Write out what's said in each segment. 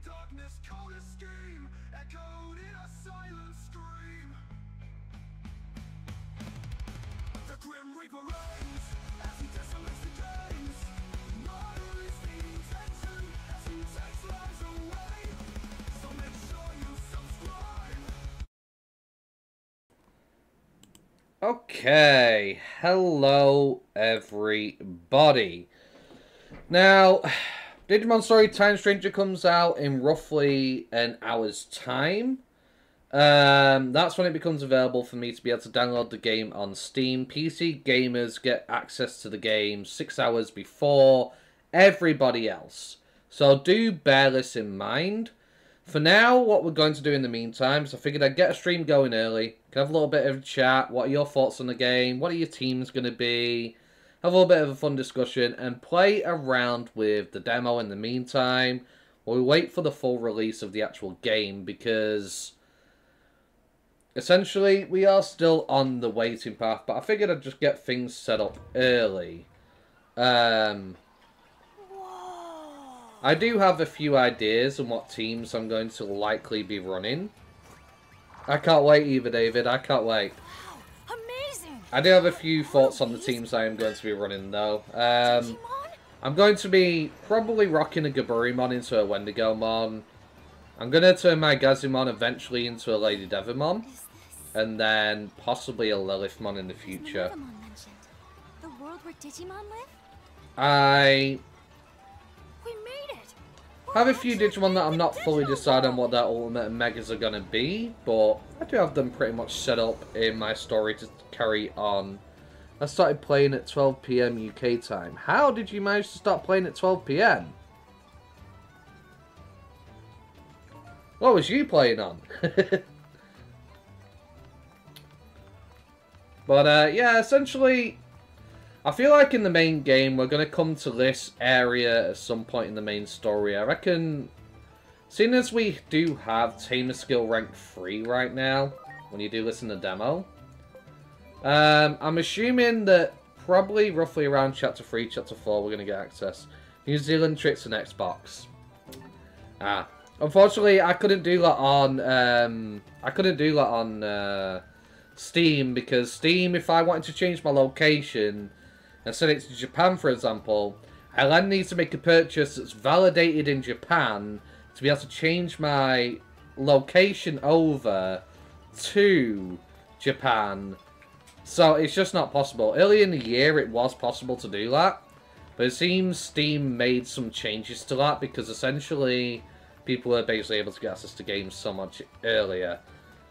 darkness, code a scheme, echoed in a silent scream. The Grim Reaper reigns as he desolates the games. Murder is the intention as he takes lives away. So make sure you subscribe. Okay, hello everybody. Now, Digimon Story Time Stranger comes out in roughly an hour's time. That's when it becomes available for me to be able to download the game on Steam. PC gamers get access to the game 6 hours before everybody else. So do bear this in mind. For now, what we're going to do in the meantime is I figured I'd get a stream going early. Can have a little bit of a chat. What are your thoughts on the game? What are your teams going to be? Have a little bit of a fun discussion and play around with the demo in the meantime while we wait for the full release of the actual game, because essentially we are still on the waiting path, but I figured I'd just get things set up early. I do have a few ideas on what teams I'm going to likely be running. I can't wait either, David. I can't wait. Wow, amazing! I do have a few thoughts on the teams I am going to be running, though. I'm going to be probably rocking a Gaburimon into a Wendigomon. I'm going to turn my Gazimon eventually into a Lady Devimon. And then possibly a Lilithmon in the future. The world where Digimon live? I We made it! have a few Digimon that I'm not fully decided on what their ultimate and megas are going to be, but I do have them pretty much set up in my story to carry on. I started playing at 12 PM UK time. How did you manage to start playing at 12 PM? What was you playing on? But yeah, essentially, I feel like in the main game, we're going to come to this area at some point in the main story. I reckon, seeing as we do have Tamer Skill rank 3 right now, when you do listen to the demo, I'm assuming that probably roughly around Chapter 3, Chapter 4, we're going to get access. New Zealand Tricks and Xbox. Unfortunately, I couldn't do that on, Steam, because Steam, if I wanted to change my location and send it to Japan, for example, I then need to make a purchase that's validated in Japan to be able to change my location over to Japan. So it's just not possible. Earlier in the year, it was possible to do that, but it seems Steam made some changes to that because essentially people are basically able to get access to games so much earlier.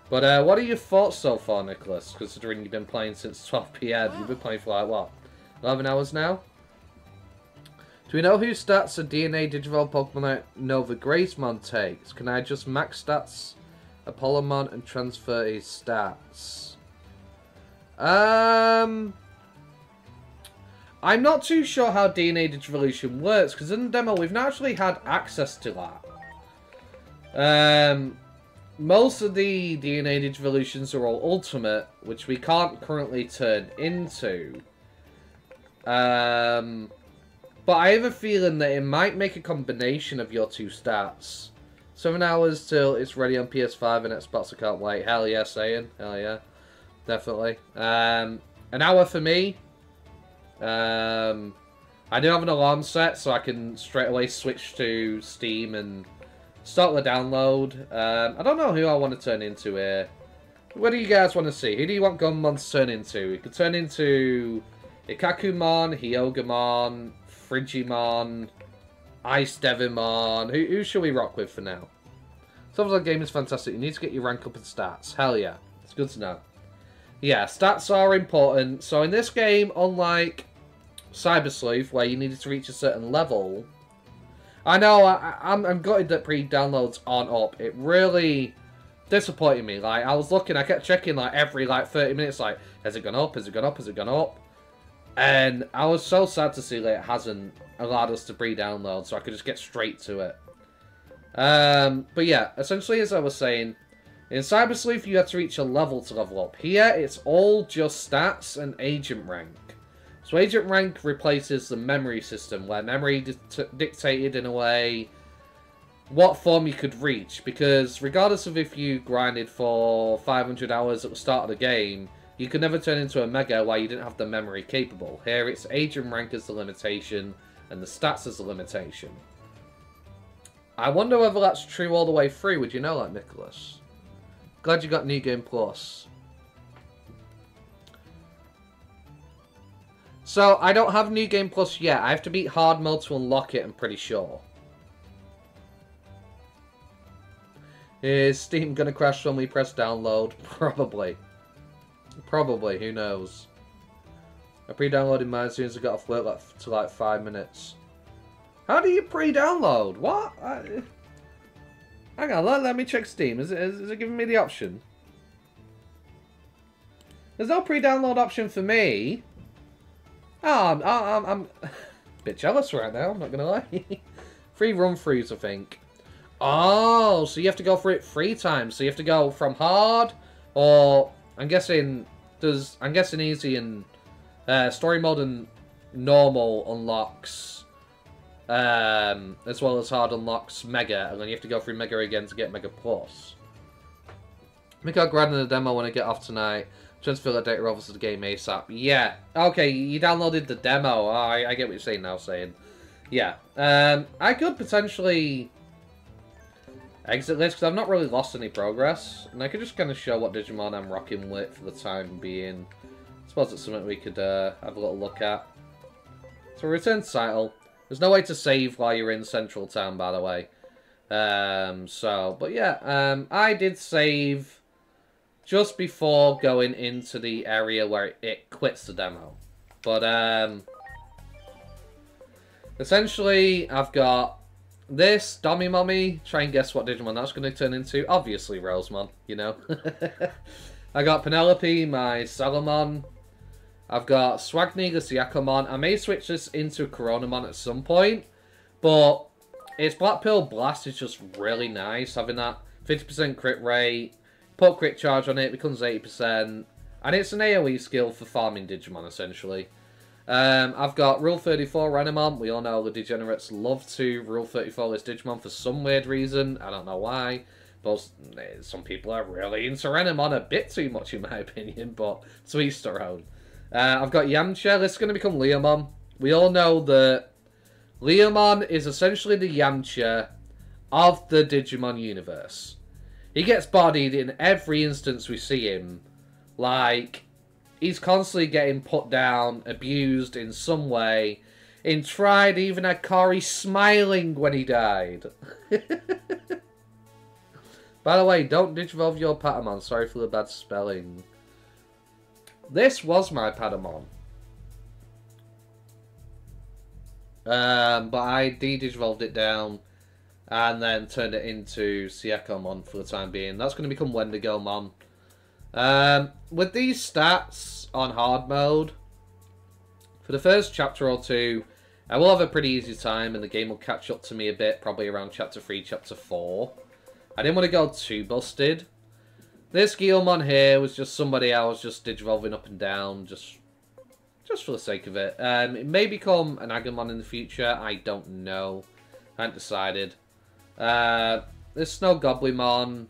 But what are your thoughts so far, Nicholas? Considering you've been playing since 12 PM, you've been playing for like, what, 11 hours now? Do we know whose stats a DNA Digivolve Pokemon like Nova Gracemon takes? Can I just max stats Apollomon and transfer his stats? I'm not too sure how DNA Digivolution works, because in the demo we've not actually had access to that. Most of the DNA Digivolutions are all Ultimate, which we can't currently turn into. But I have a feeling that it might make a combination of your two stats. 7 hours till it's ready on PS5 and Xbox, I can't wait. Hell yeah, saying. Hell yeah. Definitely. An hour for me. I do have an alarm set, so I can straight away switch to Steam and start the download. I don't know who I want to turn into here. What do you guys want to see? Who do you want Gunmon to turn into? You could turn into Ikakumon, Hyogamon, Frigimon, Ice Devimon. Who should we rock with for now? Sounds like game is fantastic. You need to get your rank up in stats. Hell yeah. It's good to know. Yeah, stats are important. So in this game, unlike Cyber Sleuth, where you needed to reach a certain level, I know, I'm gutted that pre-downloads aren't up. It really disappointed me. Like, I was looking, I kept checking, like, every, 30 minutes, like, has it gone up, has it gone up, has it gone up? And I was so sad to see that it hasn't allowed us to pre-download, so I could just get straight to it. But yeah, essentially, as I was saying, in Cyber Sleuth, you have to reach a level to level up. Here, it's all just stats and agent rank. So agent rank replaces the memory system, where memory dictated in a way what form you could reach. Because regardless of if you grinded for 500 hours at the start of the game, you could never turn into a Mega while you didn't have the memory capable. Here it's agent rank as the limitation, and the stats as the limitation. I wonder whether that's true all the way through. Would you know that, Nicholas? Glad you got New Game Plus. So, I don't have New Game Plus yet. I have to beat hard mode to unlock it, I'm pretty sure. Is Steam gonna crash when we press download? Probably. Probably, who knows. I pre-downloaded mine as soon as I got off work to like 5 minutes. How do you pre-download? What? Hang on, let me check Steam. Is it giving me the option? There's no pre-download option for me. Oh, I'm a bit jealous right now, I'm not gonna lie. 3 run-throughs, I think. Oh, so you have to go for it 3 times. So you have to go from hard, or I'm guessing easy and story mode and normal unlocks, as well as hard unlocks Mega, and then you have to go through Mega again to get Mega Plus. I think I'll grab in the demo when I get off tonight. Transfer the data over to the game ASAP. Yeah. Okay, you downloaded the demo. Oh, I get what you're saying now, Yeah. I could potentially exit this, because I've not really lost any progress. And I could just kind of show what Digimon I'm rocking with for the time being. I suppose it's something we could have a little look at. So return to title. There's no way to save while you're in Central Town, by the way. But yeah, I did save just before going into the area where it quits the demo. But, essentially, I've got this, Dommy Mommy. Try and guess what Digimon that's going to turn into. Obviously, Rosemon, you know. I got Penelope, my Salamon. I've got Swagni, the Siakomon. I may switch this into Coronamon at some point, but its Black Pearl Blast is just really nice, having that 50% crit rate. Put crit charge on it, becomes 80%. And it's an AoE skill for farming Digimon, essentially. I've got Rule 34 Renamon. We all know the degenerates love to Rule 34 this Digimon for some weird reason. I don't know why. But some people are really into Renamon a bit too much, in my opinion. But to each their own. I've got Yamcha. This is going to become Leomon. We all know that Leomon is essentially the Yamcha of the Digimon universe. He gets bodied in every instance we see him. Like, he's constantly getting put down, abused in some way. In Tried, even had Kari smiling when he died. By the way, don't digivolve your Patamon. Sorry for the bad spelling. This was my Patamon. But I de-digivolved it down and then turned it into Siakomon for the time being. That's going to become Wendigomon. With these stats on hard mode, for the first chapter or two, I will have a pretty easy time and the game will catch up to me a bit, probably around chapter 3, chapter 4. I didn't want to go too busted. This Guilmon here was just somebody I was just digivolving up and down, just for the sake of it. It may become an Agumon in the future, I don't know. I haven't decided. This Snow Goblimon,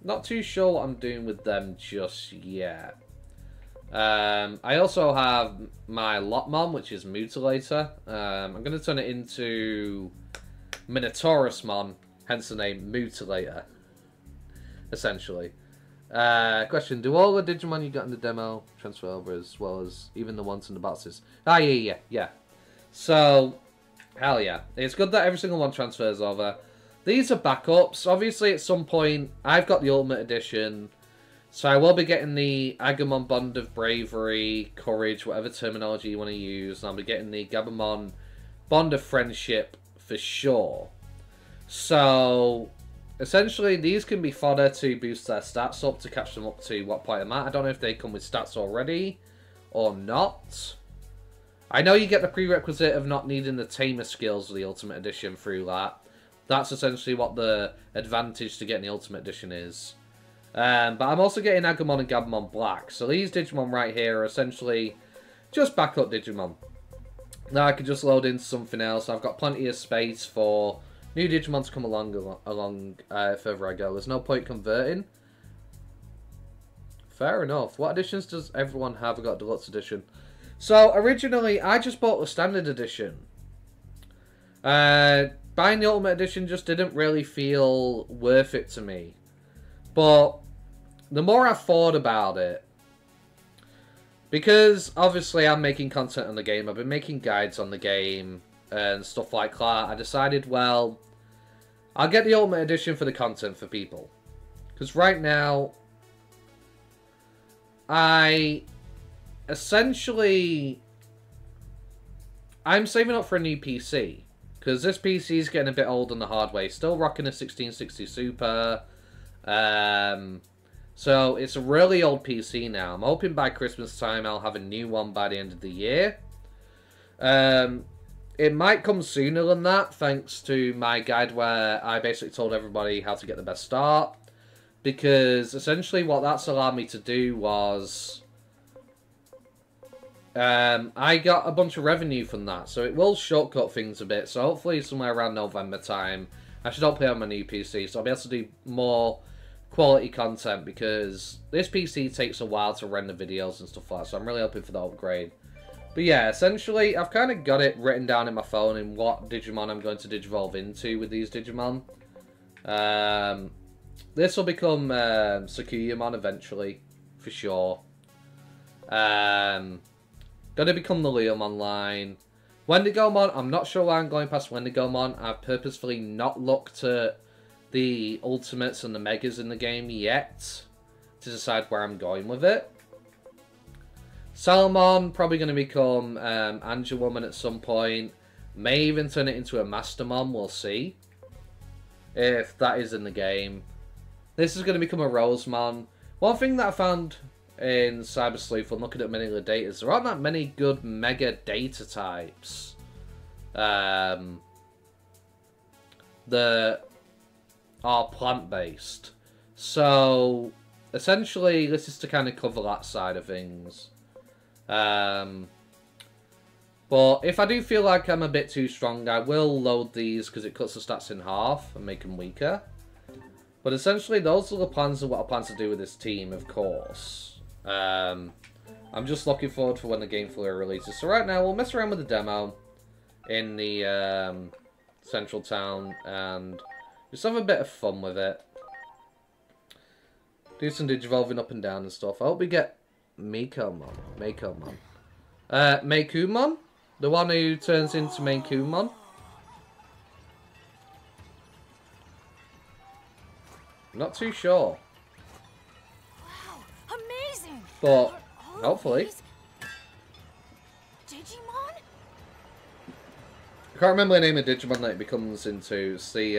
not too sure what I'm doing with them just yet. I also have my Lotmon, which is Mutilator. I'm going to turn it into Minotaurusmon, hence the name Mutilator, essentially. Question, do all the Digimon you got in the demo transfer over as well as even the ones in the boxes? Ah, yeah. So, hell yeah. It's good that every single one transfers over. These are backups. Obviously, at some point, I've got the Ultimate Edition, so I will be getting the Agumon Bond of Bravery, Courage, whatever terminology you want to use, and I'll be getting the Gabumon Bond of Friendship for sure. So, essentially, these can be fodder to boost their stats up, to catch them up to what point I'm at. I don't know if they come with stats already or not. I know you get the prerequisite of not needing the Tamer skills of the Ultimate Edition through that. That's essentially what the advantage to getting the Ultimate Edition is. But I'm also getting Agumon and Gabumon Black. So these Digimon right here are essentially just backup Digimon. Now I can just load into something else. I've got plenty of space for new Digimon to come along further I go. There's no point converting. Fair enough. What editions does everyone have? I got Deluxe Edition. So originally I just bought the Standard Edition. Buying the Ultimate Edition just didn't really feel worth it to me. But the more I thought about it, because obviously I'm making content on the game, I've been making guides on the game and stuff like that, I decided, well, I'll get the Ultimate Edition for the content for people. Because right now, I'm saving up for a new PC. Because this PC is getting a bit old on the hard way. Still rocking a 1660 Super. So it's a really old PC now. I'm hoping by Christmas time I'll have a new one by the end of the year. It might come sooner than that, thanks to my guide where I basically told everybody how to get the best start. Because essentially what that's allowed me to do was I got a bunch of revenue from that, so it will shortcut things a bit. So hopefully somewhere around November time, I should hopefully have my new PC, so I'll be able to do more quality content, because this PC takes a while to render videos and stuff like that, so I'm really hoping for the upgrade. But yeah, essentially, I've kind of got it written down in my phone in what Digimon I'm going to Digivolve into with these Digimon. This will become Sakuyamon eventually, for sure. Gonna become the Leomon line. Wendigomon, I'm not sure why I'm going past Wendigomon. I've purposefully not looked at the Ultimates and the Megas in the game yet to decide where I'm going with it. Salamon, probably going to become Angelwoman at some point. May even turn it into a Mastermon, we'll see. If that is in the game. This is going to become a Rosemon. One thing that I found in Cyber Sleuth when looking at many of the data is there aren't that many good Mega data types. That are plant-based. So, essentially, this is to kind of cover that side of things. But if I do feel like I'm a bit too strong, I will load these because it cuts the stats in half and make them weaker. But essentially, those are the plans of what I plan to do with this team, of course. I'm just looking forward for when the game fully releases. So right now, we'll mess around with the demo in the central town and just have a bit of fun with it. Do some digivolving up and down and stuff. I hope we get Meikumon. Meikumon? The one who turns into Meikumon? I'm not too sure. Wow, amazing! But, hopefully. Digimon? I can't remember the name of Digimon that it becomes into. It's the,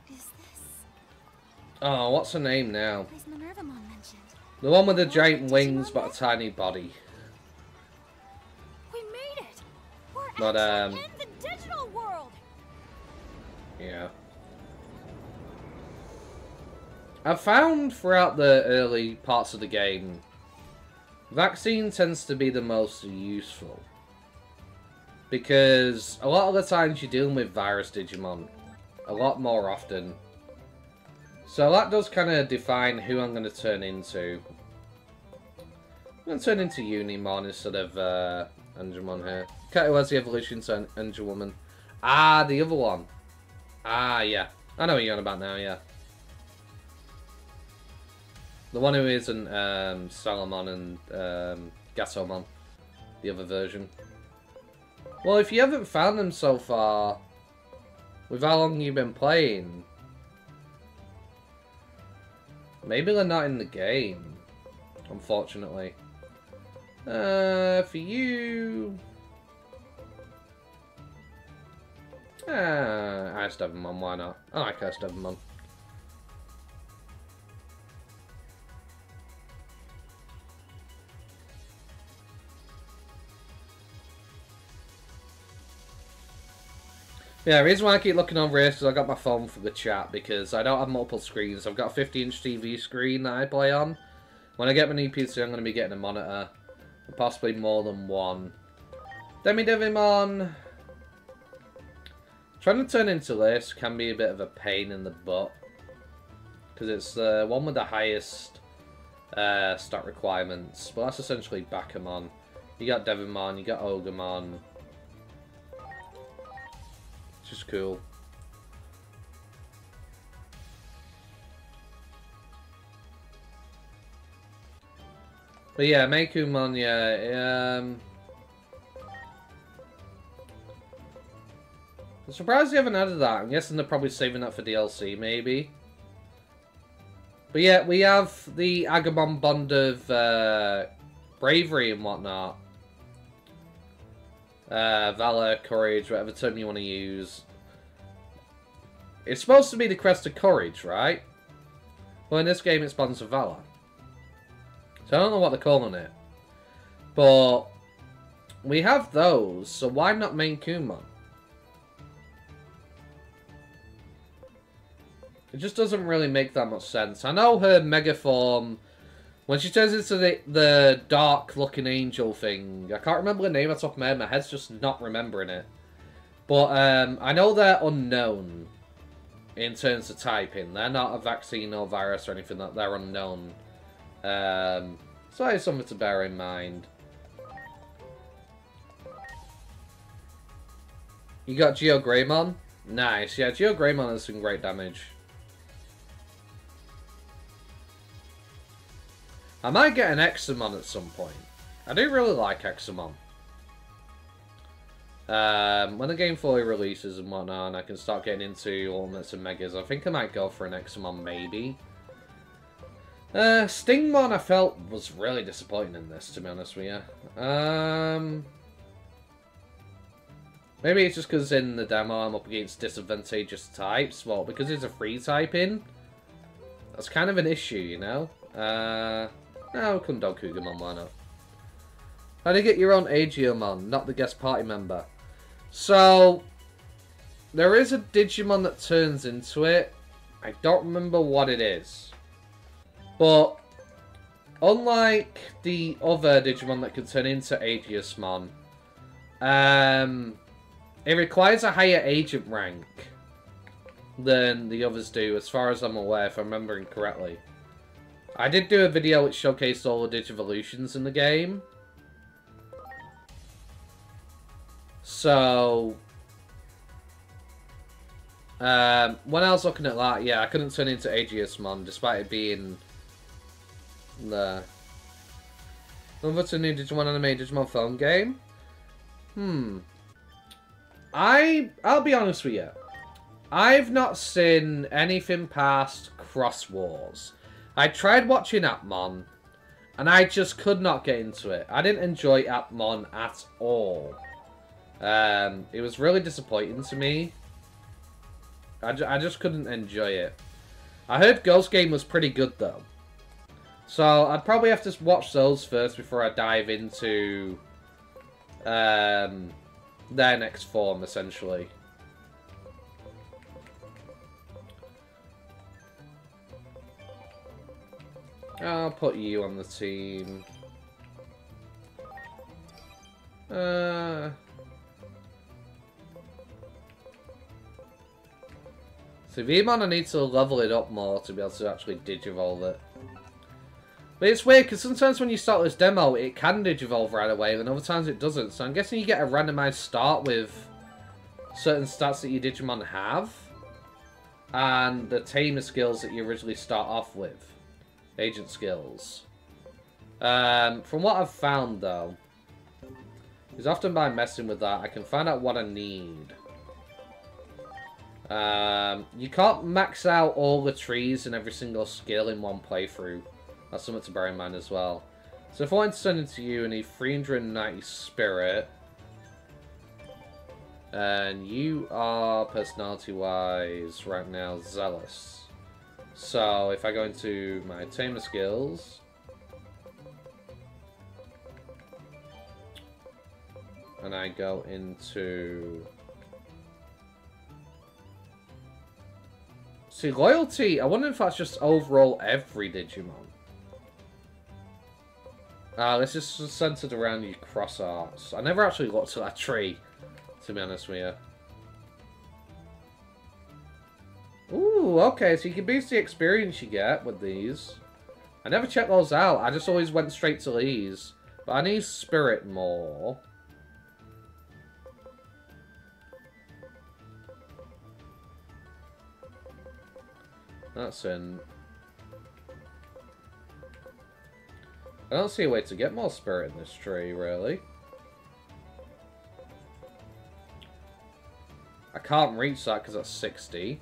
Is this... oh, what's her name now? Is Minervamon mentioned? The one with the giant wings but a tiny body. We made it! We're But, actually in the digital world! Yeah. I've found throughout the early parts of the game, vaccine tends to be the most useful. Because a lot of the times you're dealing with virus Digimon. A lot more often. So that does kind of define who I'm going to turn into. I'm going to turn into Unimon instead of Angemon here. Kato has the evolution to Angelwoman. Ah, the other one. Ah, yeah. I know what you're on about now, yeah. The one who isn't Salamon and Gatomon. The other version. Well, if you haven't found them so far, with how long you've been playing, maybe they're not in the game, unfortunately. For you... Ice Devonmon, why not? I like Ice Devonmon. Yeah, the reason why I keep looking over here is because I got my phone for the chat, because I don't have multiple screens. I've got a 50-inch TV screen that I play on. When I get my new PC, I'm going to be getting a monitor. Possibly more than one. Devimon. Trying to turn into this can be a bit of a pain in the butt. Because it's the one with the highest stat requirements. But that's essentially Bakamon. You got Devimon, you got Ogamon. Which is cool. But yeah, Meikumon, yeah. I'm surprised they haven't added that. I'm guessing they're probably saving that for DLC, maybe. But yeah, we have the Agumon bond of bravery and whatnot. Valor, courage, whatever term you want to use. It's supposed to be the crest of courage, right? Well, in this game it's bonds of valor. So I don't know what they're calling it. But we have those, so why not Meikumon? It just doesn't really make that much sense. I know her Mega form, when she turns into the dark-looking angel thing, I can't remember the name off the top of my head. My head's just not remembering it. But I know they're unknown in terms of typing. They're not a vaccine or virus or anything, that they're unknown. So that is something to bear in mind. You got Geogreymon? Nice. Yeah, Geogreymon has some great damage. I might get an Examon at some point. I do really like Examon. When the game fully releases and whatnot, and I can start getting into Ultimates and Megas, I think I might go for an Examon, maybe. Stingmon, I felt, was really disappointing in this, to be honest with you. Maybe it's just because in the demo I'm up against disadvantageous types. Well, because it's a free typing, that's kind of an issue, you know? No, Kundokugamon, why not? How do you get your own Aegeomon, not the guest party member? So, there is a Digimon that turns into it. I don't remember what it is. But, unlike the other Digimon that can turn into Aegeusmon, it requires a higher agent rank than the others do, as far as I'm aware, if I'm remembering correctly. I did do a video which showcased all the Digivolutions in the game. So, when I was looking at that, yeah, I couldn't turn into Aegeusmon, despite it being there. What's a new Digimon anime Digimon phone game? I'll be honest with you. I've not seen anything past Cross Wars. I tried watching Appmon, and I just could not get into it. I didn't enjoy Appmon at all. It was really disappointing to me. I just couldn't enjoy it. I heard Ghost Game was pretty good, though. So, I'd probably have to watch those first before I dive into their next form, essentially. I'll put you on the team. So Vmon, I need to level it up more to be able to actually digivolve it. But it's weird, because sometimes when you start this demo, it can digivolve right away, and other times it doesn't. So I'm guessing you get a randomized start with certain stats that your Digimon have, and the tamer skills that you originally start off with. Agent skills. From what I've found, though, is often by messing with that, I can find out what I need. You can't max out all the trees and every single skill in one playthrough. That's something to bear in mind as well. So if I want to send it to you, I need 390 spirit. And you are, personality-wise, right now, zealous. So if I go into my tamer skills, and I go into... See, loyalty, I wonder if that's just overall every Digimon. This is centered around your cross arts. I never actually looked at that tree, to be honest with you. Ooh, okay, so you can boost the experience you get with these. I never checked those out, I just always went straight to these. But I need spirit more. That's in. I don't see a way to get more spirit in this tree, really. I can't reach that because that's 60.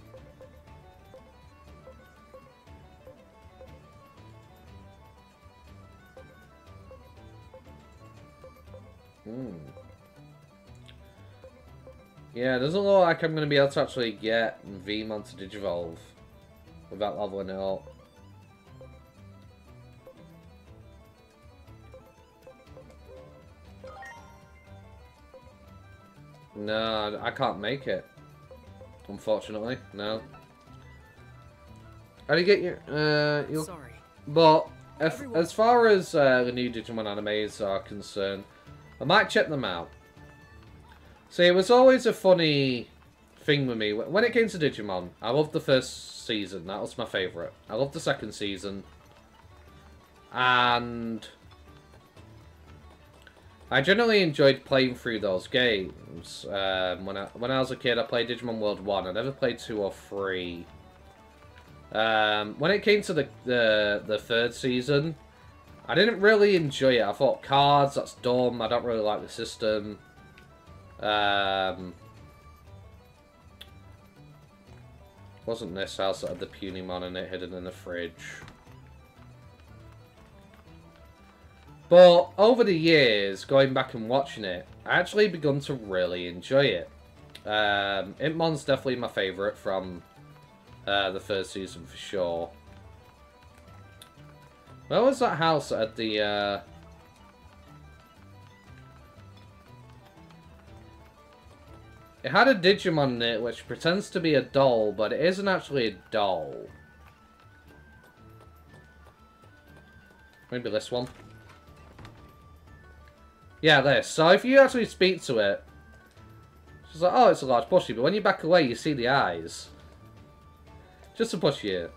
Yeah, it doesn't look like I'm going to be able to actually get Vmon to Digivolve without leveling it up. No, I can't make it. Unfortunately, no. How do you get your... Sorry. But, as far as the new Digimon animes are concerned, I might check them out. See, it was always a funny thing with me. When it came to Digimon, I loved the first season. That was my favourite. I loved the second season. And I generally enjoyed playing through those games. When I was a kid, I played Digimon World 1. I never played 2 or 3. When it came to the third season, I didn't really enjoy it. I thought, cards, that's dumb. I don't really like the system. Wasn't this house that had the Punimon in it hidden in the fridge? But over the years, going back and watching it, I actually begun to really enjoy it. Impmon's definitely my favourite from the first season for sure. Where was that house that had the... It had a Digimon in it which pretends to be a doll, but it isn't actually a doll. Maybe this one. Yeah, this. So if you actually speak to it, she's like, oh, it's a large plushie, but when you back away, you see the eyes. Just a plushie.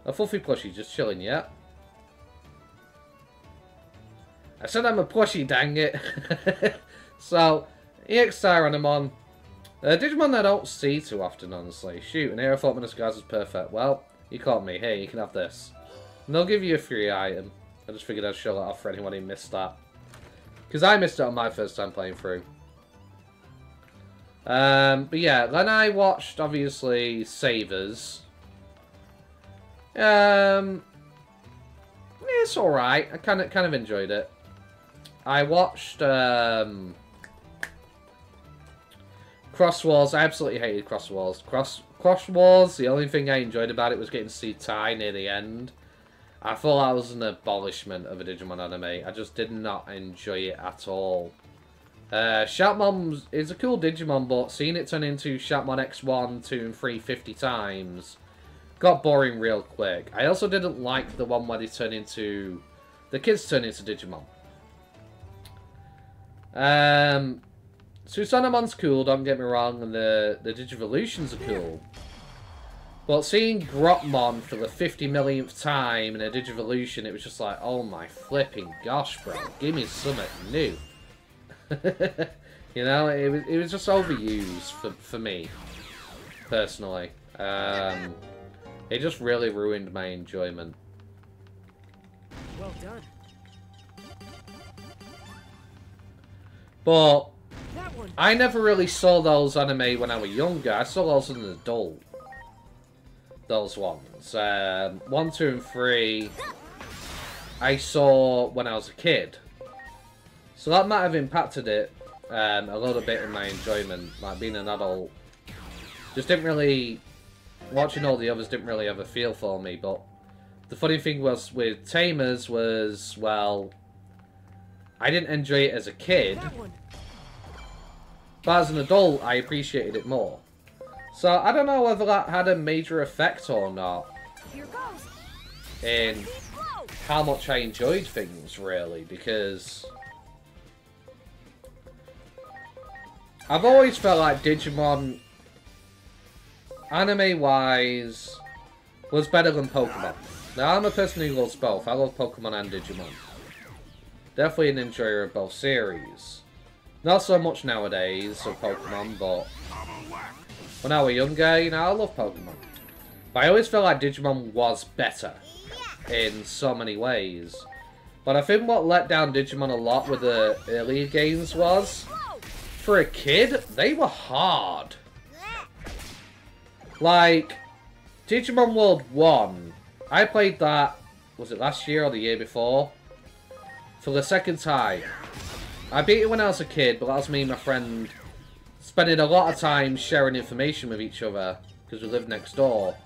A fluffy plushie, just chilling, yeah? I said I'm a plushie, dang it. So, EX Tyrannomon. Digimon I don't see too often, honestly. Shoot, and here I thought my disguise was perfect. Well, you caught me. Hey, you can have this. And they'll give you a free item. I just figured I'd show that off for anyone who missed that. Because I missed it on my first time playing through. But yeah, then I watched, obviously, Savers. It's alright. I kind of enjoyed it. I watched, Cross Wars. I absolutely hated Cross Wars. Cross Wars, the only thing I enjoyed about it was getting to see Tai near the end. I thought that was an abolishment of a Digimon anime. I just did not enjoy it at all. Shoutmon is a cool Digimon, but seeing it turn into Shoutmon X1, 2, and 3 50 times got boring real quick. I also didn't like the one where they turn into... the kids turn into Digimon. Susannamon's cool, don't get me wrong, and the Digivolutions are cool. But seeing Grotmon for the 50 millionth time in a Digivolution, it was just like, oh my flipping gosh, bro. Give me something new. You know, it was just overused for me, personally. It just really ruined my enjoyment. Well done. But I never really saw those anime when I was younger. I saw those as an adult. Those ones. 1, 2, and 3 I saw when I was a kid. So that might have impacted it a little bit in my enjoyment. Like, being an adult. Just didn't really... watching all the others didn't really have a feel for me. But the funny thing was with Tamers was, well... I didn't enjoy it as a kid. But as an adult, I appreciated it more. So, I don't know whether that had a major effect or not in how much I enjoyed things, really, because I've always felt like Digimon, anime-wise, was better than Pokemon. Now, I'm a person who loves both. I love Pokemon and Digimon. Definitely an enjoyer of both series. Not so much nowadays of Pokemon, but when I was younger, you know, I love Pokemon. But I always felt like Digimon was better in so many ways. But I think what let down Digimon a lot with the earlier games was, for a kid, they were hard. Like, Digimon World 1, I played that, was it last year or the year before? For the second time. I beat it when I was a kid, but that was me and my friend spending a lot of time sharing information with each other because we lived next door.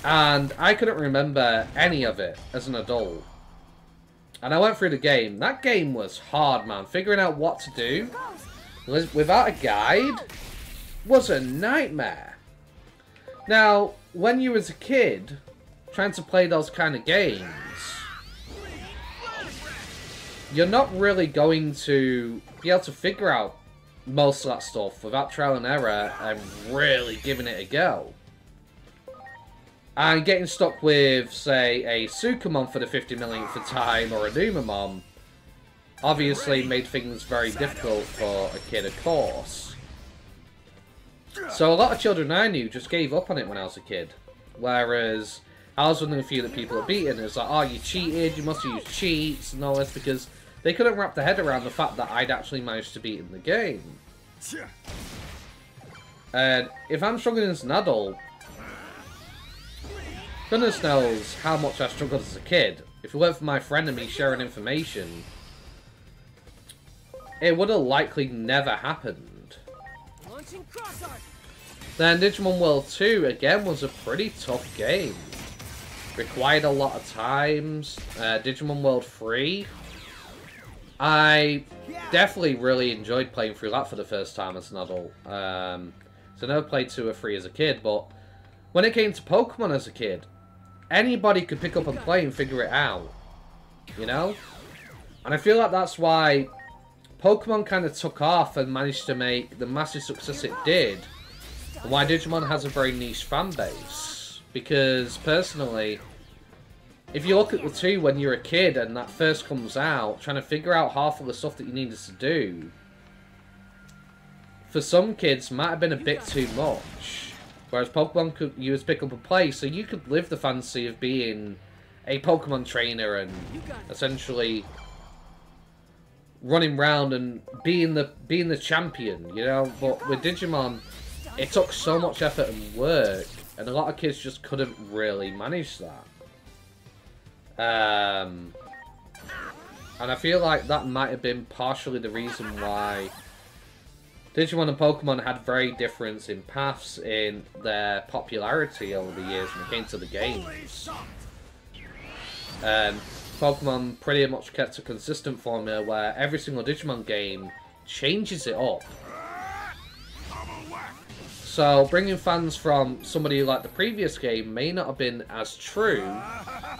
And I couldn't remember any of it as an adult. And I went through the game. That game was hard, man. Figuring out what to do without a guide was a nightmare. Now, when you was a kid trying to play those kind of games, you're not really going to be able to figure out most of that stuff without trial and error and really giving it a go. And getting stuck with, say, a Sukamon for the 50 millionth time or a Numamon obviously made things very difficult for a kid, of course. So a lot of children I knew just gave up on it when I was a kid. Whereas I was one of the few that people had beaten. It was like, oh, you cheated, you must use cheats and all this, because they couldn't wrap their head around the fact that I'd actually managed to beat in the game. And if I'm struggling as an adult, goodness knows how much I struggled as a kid. If it weren't for my friend and me sharing information, it would have likely never happened. Then Digimon World 2, again, was a pretty tough game. Required a lot of times. Digimon World 3, I definitely really enjoyed playing through that for the first time as an adult. So I never played 2 or 3 as a kid, but when it came to Pokemon as a kid, anybody could pick up and play and figure it out. You know? And I feel like that's why Pokemon kind of took off and managed to make the massive success it did. And why Digimon has a very niche fan base. Because, personally, if you look at the 2 when you're a kid and that first comes out, trying to figure out half of the stuff that you needed to do, for some kids, might have been a bit too much. Whereas Pokemon you just pick up and play, so you could live the fantasy of being a Pokemon trainer and essentially running around and being the champion, you know. But with Digimon, it took so much effort and work, and a lot of kids just couldn't really manage that. And I feel like that might have been partially the reason why Digimon and Pokemon had very difference in paths in their popularity over the years when it came to the games. Pokemon pretty much kept a consistent formula where every single Digimon game changes it up. So bringing fans from somebody like the previous game may not have been as true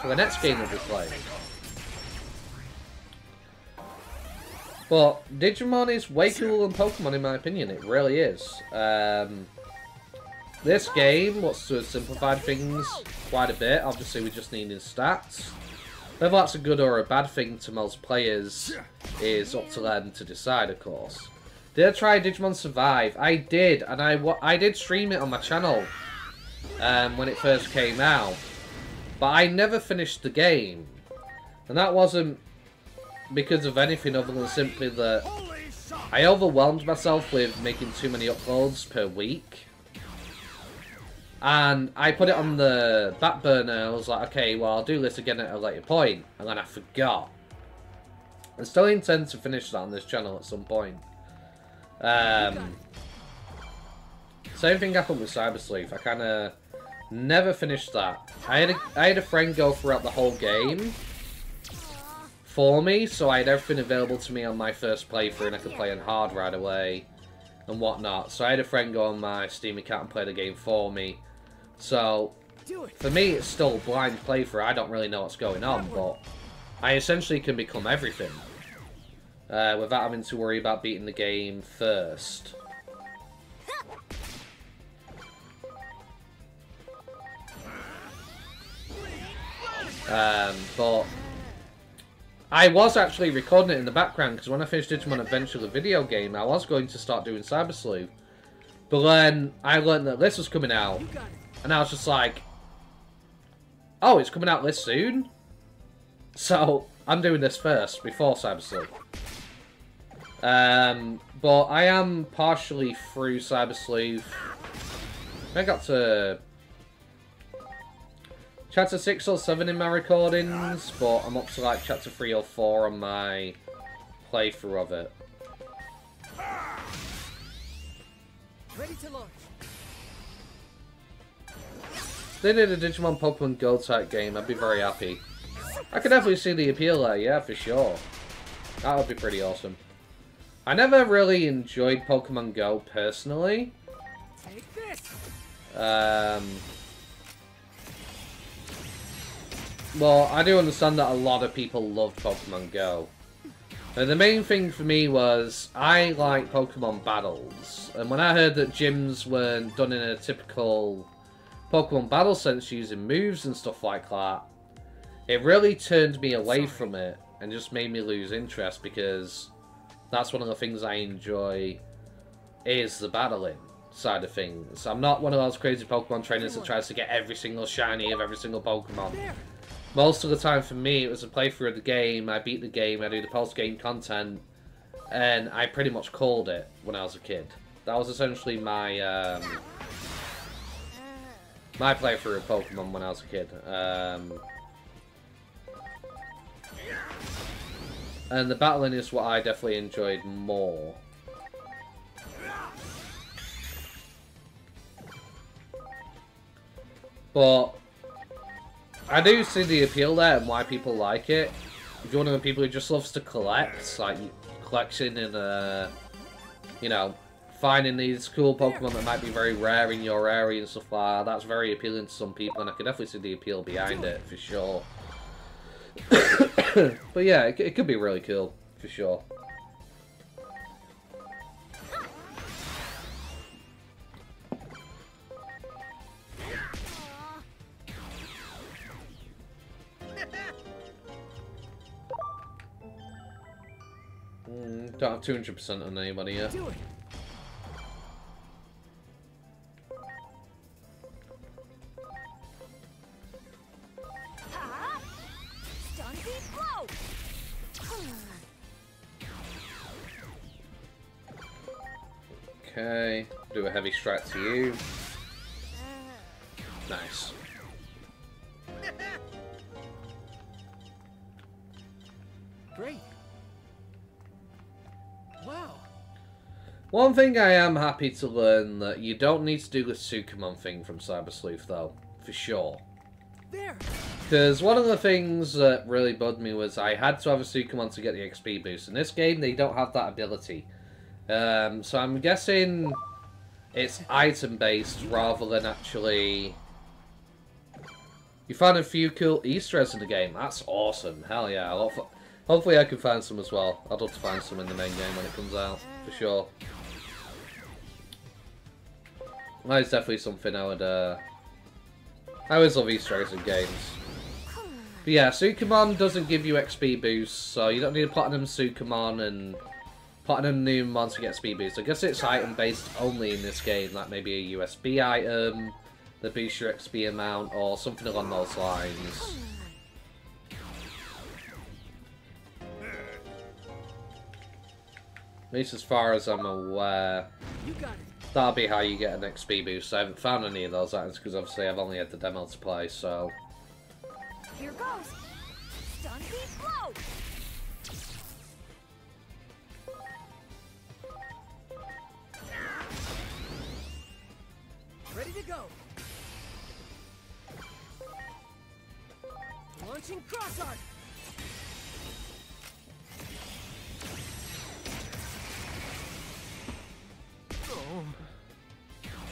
for the next game that we play. But Digimon is way cooler than Pokemon in my opinion, it really is. This game wants to have simplified things quite a bit, obviously we just needed stats. Whether that's a good or a bad thing to most players is up to them to decide, of course. Did I try Digimon Survive? I did, and I did stream it on my channel when it first came out. But I never finished the game. And that wasn't because of anything other than simply that I overwhelmed myself with making too many uploads per week. And I put it on the back burner. I was like, okay, well, I'll do this again at a later point. And then I forgot. I still intend to finish that on this channel at some point. Same thing happened with Cyber Sleuth. I kind of never finished that. I had a friend go throughout the whole game for me, so I had everything available to me on my first playthrough, and I could play on hard right away and whatnot. So I had a friend go on my Steam account and play the game for me. So for me, it's still a blind playthrough. I don't really know what's going on, but I essentially can become everything without having to worry about beating the game first. But I was actually recording it in the background because when I finished Digimon Adventure, the video game, I was going to start doing Cyber Sleuth. But then I learned that this was coming out, and I was just like, oh, it's coming out this soon? So I'm doing this first before Cyber Sleuth. But I am partially through Cyber Sleuth. I got to Chapter 6 or 7 in my recordings, but I'm up to like Chapter 3 or 4 on my playthrough of it. Ready to launch. If they did a Digimon Pokemon Go type game, I'd be very happy. I could definitely see the appeal there, yeah, for sure. That would be pretty awesome. I never really enjoyed Pokemon Go personally. Take this. Well, I do understand that a lot of people loved Pokemon Go. And the main thing for me was I like Pokemon battles, and when I heard that gyms weren't done in a typical Pokemon battle sense using moves and stuff like that, it really turned me away from it and just made me lose interest, because that's one of the things I enjoy is the battling side of things. I'm not one of those crazy Pokemon trainers that tries to get every single shiny of every single Pokemon. Most of the time for me, it was a playthrough of the game, I beat the game, I do the post-game content, and I pretty much called it when I was a kid. That was essentially my my playthrough of Pokemon when I was a kid. And the battling is what I definitely enjoyed more. But I do see the appeal there and why people like it. If you're one of the people who just loves to collect, like collection and you know, finding these cool Pokemon that might be very rare in your area and stuff like that, that's very appealing to some people, and I can definitely see the appeal behind it for sure. But yeah, it could be really cool for sure. Don't have 200% on anybody yet. Do it. Stun Beat Blow! Okay, do a heavy strike to you. Nice. Great. Wow. One thing I am happy to learn that you don't need to do the Sukumon thing from Cyber Sleuth though, for sure. There. Because one of the things that really bugged me was I had to have a Sukumon to get the XP boost. In this game, they don't have that ability. So I'm guessing it's item-based rather than actually... You found a few cool Easter eggs in the game. That's awesome. Hell yeah. Hopefully I can find some as well. I'd love to find some in the main game when it comes out, for sure. That is definitely something I would... I always love Easter eggs in games. But yeah, Sukumon doesn't give you XP boosts, so you don't need a Platinum Sukumon and Platinum Numemon to get XP boosts. I guess it's item-based only in this game, like maybe a USB item that boosts your XP amount, or something along those lines. At least as far as I'm aware, You got it. that'll be how you get an XP boost. I haven't found any of those items because obviously I've only had the demo to play, so... Here goes! Stun Beat Blow! Ready to go. Launching cross arc.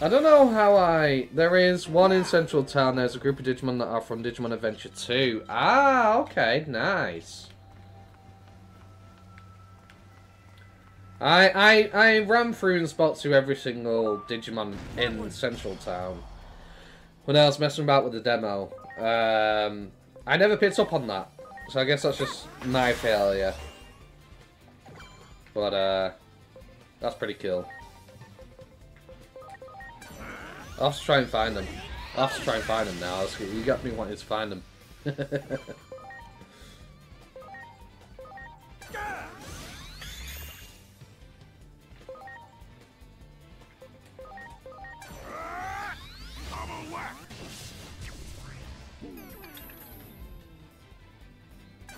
I don't know how there is one in Central Town, there's a group of Digimon that are from Digimon Adventure 2. Ah, okay, nice. I ran through and spoke to every single Digimon in Central Town when I was messing about with the demo. I never picked up on that, so I guess that's just my failure. But, that's pretty cool. I'll have to try and find them. I'll have to try and find them now. You got me wanting to find them.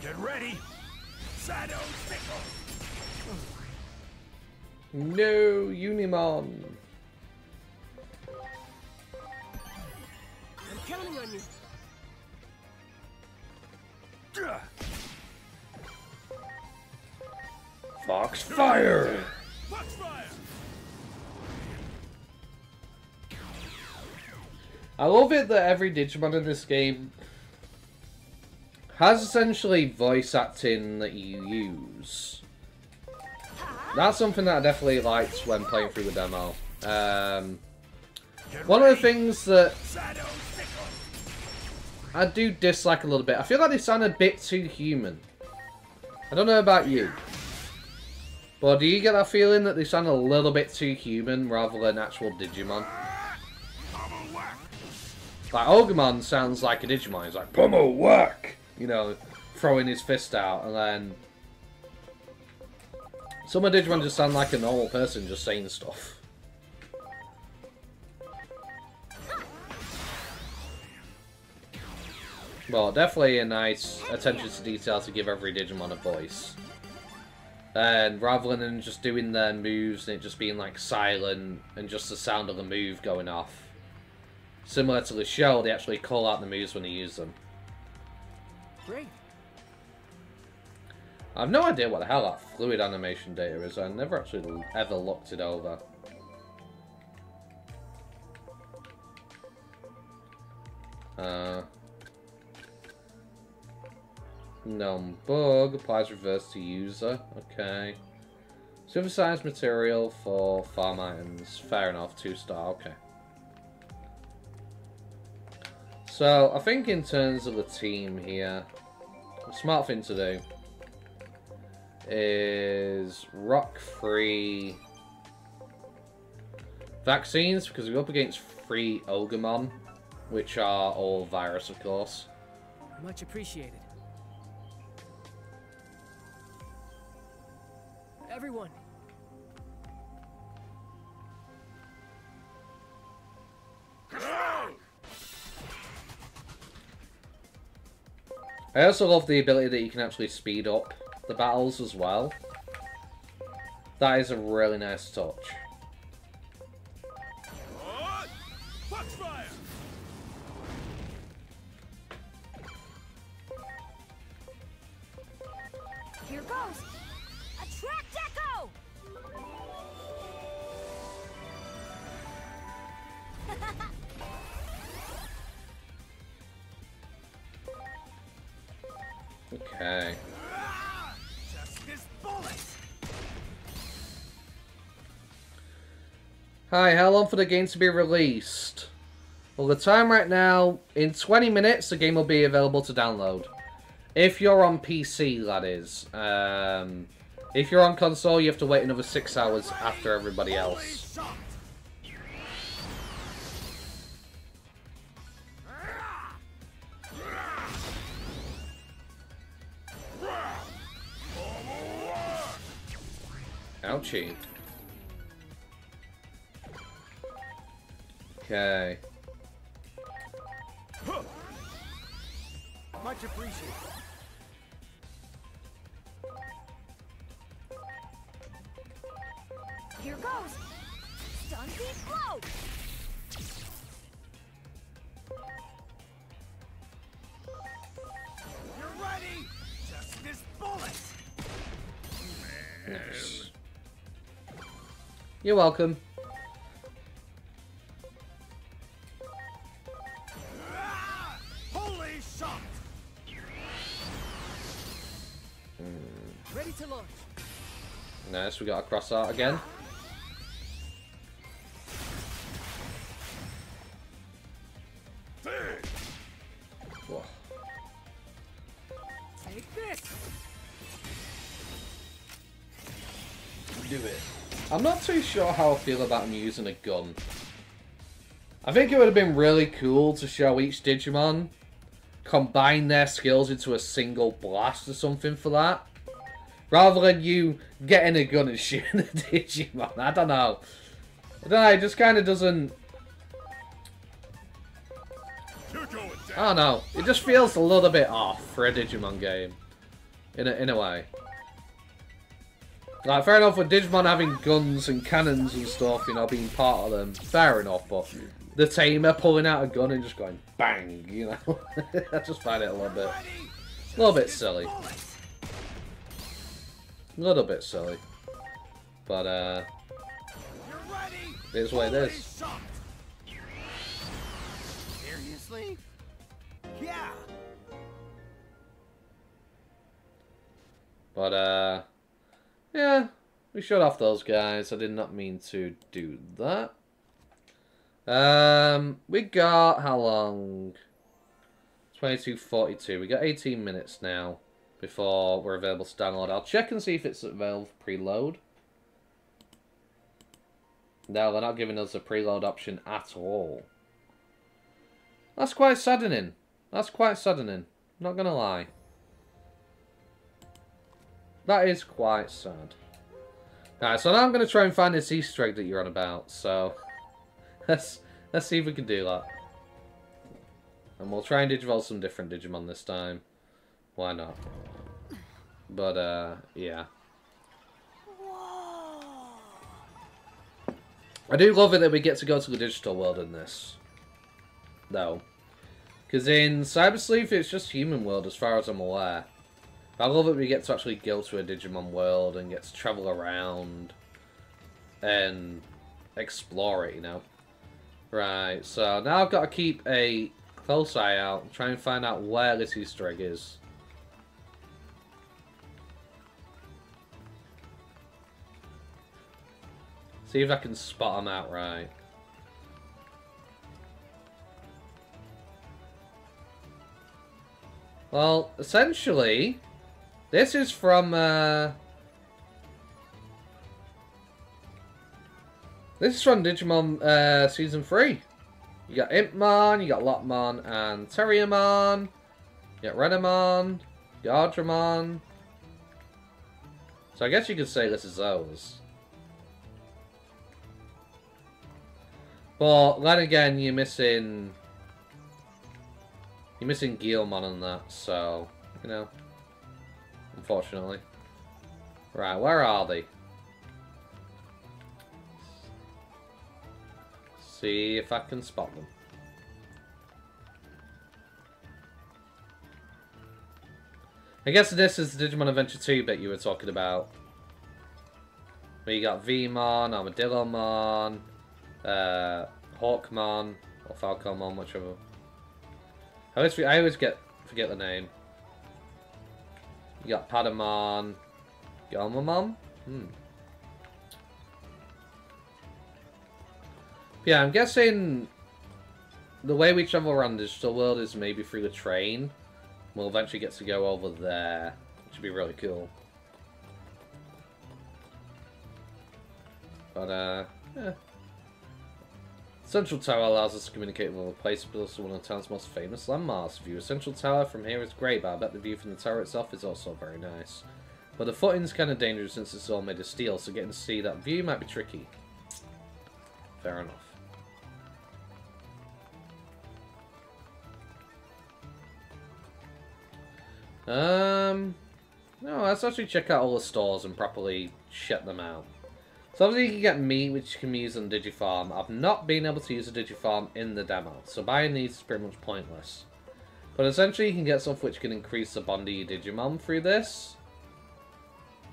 Get ready! Shadow Sickle! No, Unimon. I'm counting on you. Foxfire! Foxfire! I love it that every Digimon in this game has essentially voice acting that you use. That's something that I definitely liked when playing through the demo. One of the things that I do dislike a little bit, I feel like they sound a bit too human. I don't know about you, but do you get that feeling that they sound a little bit too human rather than actual Digimon? Like, Ogamon sounds like a Digimon. He's like, pummel whack! You know, throwing his fist out, and then some of Digimon just sound like a normal person just saying stuff. Well, definitely a nice attention to detail to give every Digimon a voice. And rather than just doing their moves and it just being like silent and just the sound of the move going off. Similar to the show, they actually call out the moves when they use them. Great. I have no idea what the hell that fluid animation data is. I never actually ever looked it over. Known bug applies reverse to user. Okay. Synthesized material for farm items. Fair enough. 2-star. Okay. So I think in terms of the team here, a smart thing to do is rock free vaccines, because we're up against 3 Ogamon, which are all virus, of course. Much appreciated. Everyone. I also love the ability that you can actually speed up the battles as well. That is a really nice touch. Here goes. Attract Echo. Okay. Hi, how long for the game to be released? Well, the time right now, in 20 minutes, the game will be available to download. If you're on PC, that is. If you're on console, you have to wait another 6 hours after everybody else. Ouchie. Okay. Much appreciated. Here goes. Stun beat blow. You're ready! Just this bullet! Nice. You're welcome. Holy shot! Ready to launch. Nice, we got a cross art again. Whoa. Take this. Do it. I'm not too sure how I feel about him using a gun. I think it would have been really cool to show each Digimon combine their skills into a single blast or something for that. Rather than you getting a gun and shooting the Digimon. I don't know. It just kind of doesn't... I don't know. It just feels a little bit off for a Digimon game. In a way. Like, fair enough with Digimon having guns and cannons and stuff, you know, being part of them. Fair enough, but the tamer pulling out a gun and just going bang, you know. I just find it a little bit silly. A little bit silly. But, it is what it is. Seriously? Yeah! But, yeah. We shut off those guys. I did not mean to do that. We got how long? 22:42. We got 18 minutes now before we're available to download. I'll check and see if it's available for preload. No, they're not giving us a preload option at all. That's quite saddening. That's quite saddening. Not gonna lie. That is quite sad. Alright, so now I'm gonna try and find this Easter egg that you're on about. So let's see if we can do that. And we'll try and digivolve some different Digimon this time. Why not? But yeah. I do love it that we get to go to the digital world in this. Though. Because in Cybersleeve, it's just human world as far as I'm aware. I love that we get to actually go to a Digimon world and get to travel around and explore it, you know. Right, so now I've got to keep a close eye out and try and find out where this Easter egg is. See if I can spot them outright. Well, essentially, this is from Digimon Season 3. You got Impmon, you got Lopmon and Terriermon, you got Renamon, you got Ardramon. So I guess you could say this is those. But then again, you're missing Guilmon on that, so you know, unfortunately. Right, where are they? See if I can spot them. I guess this is the Digimon Adventure 2 bit you were talking about. Where you got Vmon, Armadillomon, Hawkmon, or Falconmon, whichever. I always forget the name. You got Patamon, Gomamon? Yeah, I'm guessing the way we travel around the digital world is maybe through the train. We'll eventually get to go over there, which would be really cool. But, yeah. Central Tower allows us to communicate with other places, but also one of the town's most famous landmarks. The view of Central Tower from here is great, but I bet the view from the tower itself is also very nice. But the footing's kind of dangerous since it's all made of steel, so getting to see that view might be tricky. Fair enough. No, let's actually check out all the stores and properly check them out. So obviously you can get meat, which you can use on Digifarm. I've not been able to use a Digifarm in the demo, so buying these is pretty much pointless. But essentially you can get stuff which can increase the bond of your Digimon through this.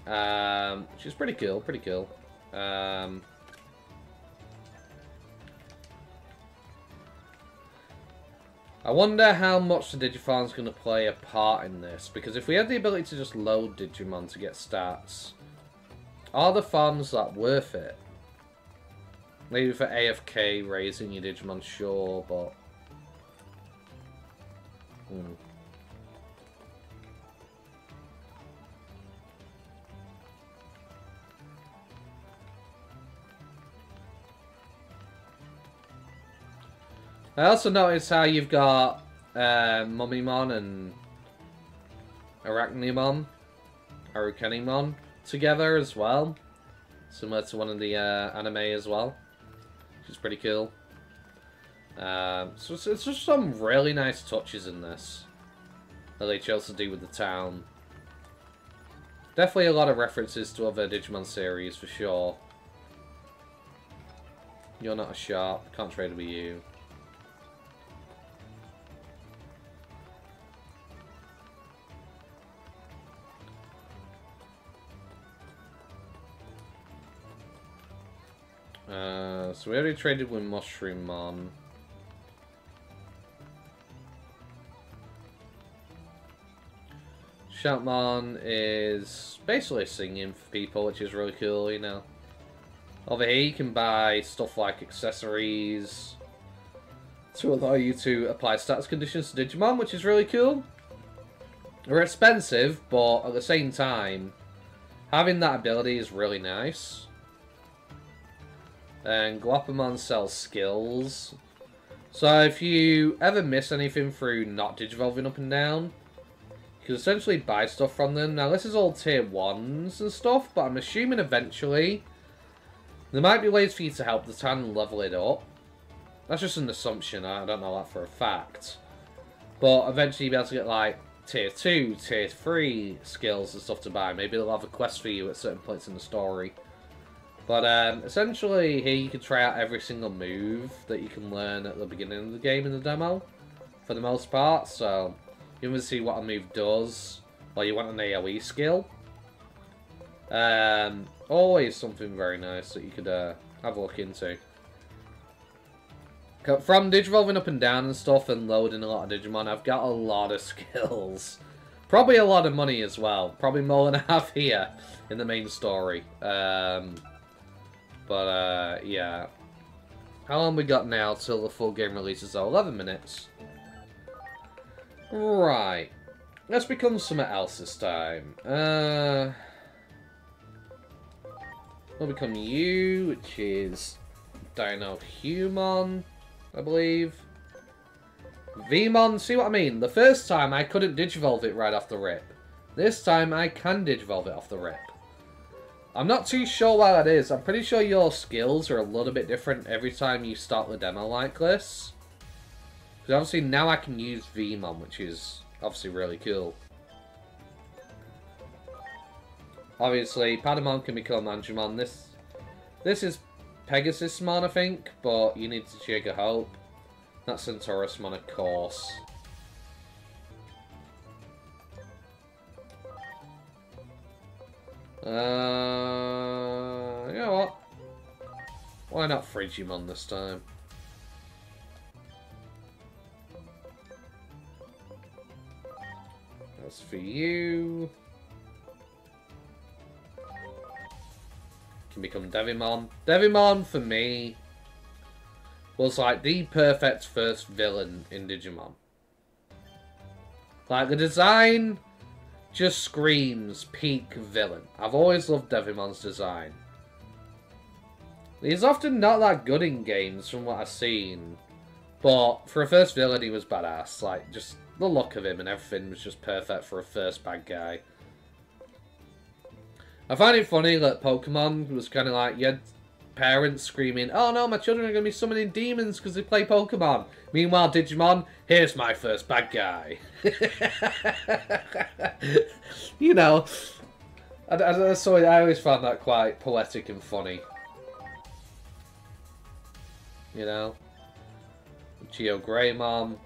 Which is pretty cool, I wonder how much the Digifarm's going to play a part in this, because if we had the ability to just load Digimon to get stats, are the farms that worth it? Maybe for AFK raising your Digimon, sure, but... I also noticed how you've got Mummymon and Arachnimon, Arukenimon together as well. Similar to one of the anime as well. Which is pretty cool. So it's just some really nice touches in this that they chose to do with the town. Definitely a lot of references to other Digimon series for sure. You're not a sharp, can't trade with you. So we already traded with Mushroomon. Shoutmon is basically singing for people, which is really cool, you know. Over here you can buy stuff like accessories to allow you to apply status conditions to Digimon, which is really cool. They're expensive, but at the same time, having that ability is really nice. And Guapamon sells skills. So if you ever miss anything through not digivolving up and down, you can essentially buy stuff from them. Now this is all tier 1s and stuff, but I'm assuming eventually there might be ways for you to help the town and level it up. That's just an assumption, I don't know that for a fact. But eventually you'll be able to get like tier 2, tier 3 skills and stuff to buy. Maybe they'll have a quest for you at certain points in the story. But essentially here you can try out every single move that you can learn at the beginning of the game in the demo. For the most part, so you can see what a move does. Or you want an AoE skill. Always something very nice that you could have a look into. From digivolving up and down and stuff and loading a lot of Digimon, I've got a lot of skills. Probably a lot of money as well. Probably more than I have here in the main story. Yeah. How long we got now till the full game releases? 11 minutes. Right. Let's become something else this time. We'll become you, which is Dino Humon, I believe. Vmon, see what I mean? The first time I couldn't digivolve it right off the rip. This time I can digivolve it off the rip. I'm not too sure why that is. I'm pretty sure your skills are a little bit different every time you start the demo like this. Because obviously now I can use Vmon, which is obviously really cool. Obviously, Patamon can become Angemon. This is Pegasusmon, I think, but you need to Jigga Hope. That's Centaurusmon, of course. You know what? Why not Frigimon this time? That's for you. Can become Devimon. Devimon, for me, was like the perfect first villain in Digimon. Like, the design just screams peak villain. I've always loved Devimon's design. He's often not that good in games from what I've seen, but for a first villain he was badass. Like, just the look of him and everything was just perfect for a first bad guy. I find it funny that Pokemon was kind of like, you had parents screaming, oh no, my children are going to be summoning demons because they play Pokemon. Meanwhile, Digimon, here's my first bad guy. You know, I always found that quite poetic and funny. You know? Geo Greymon.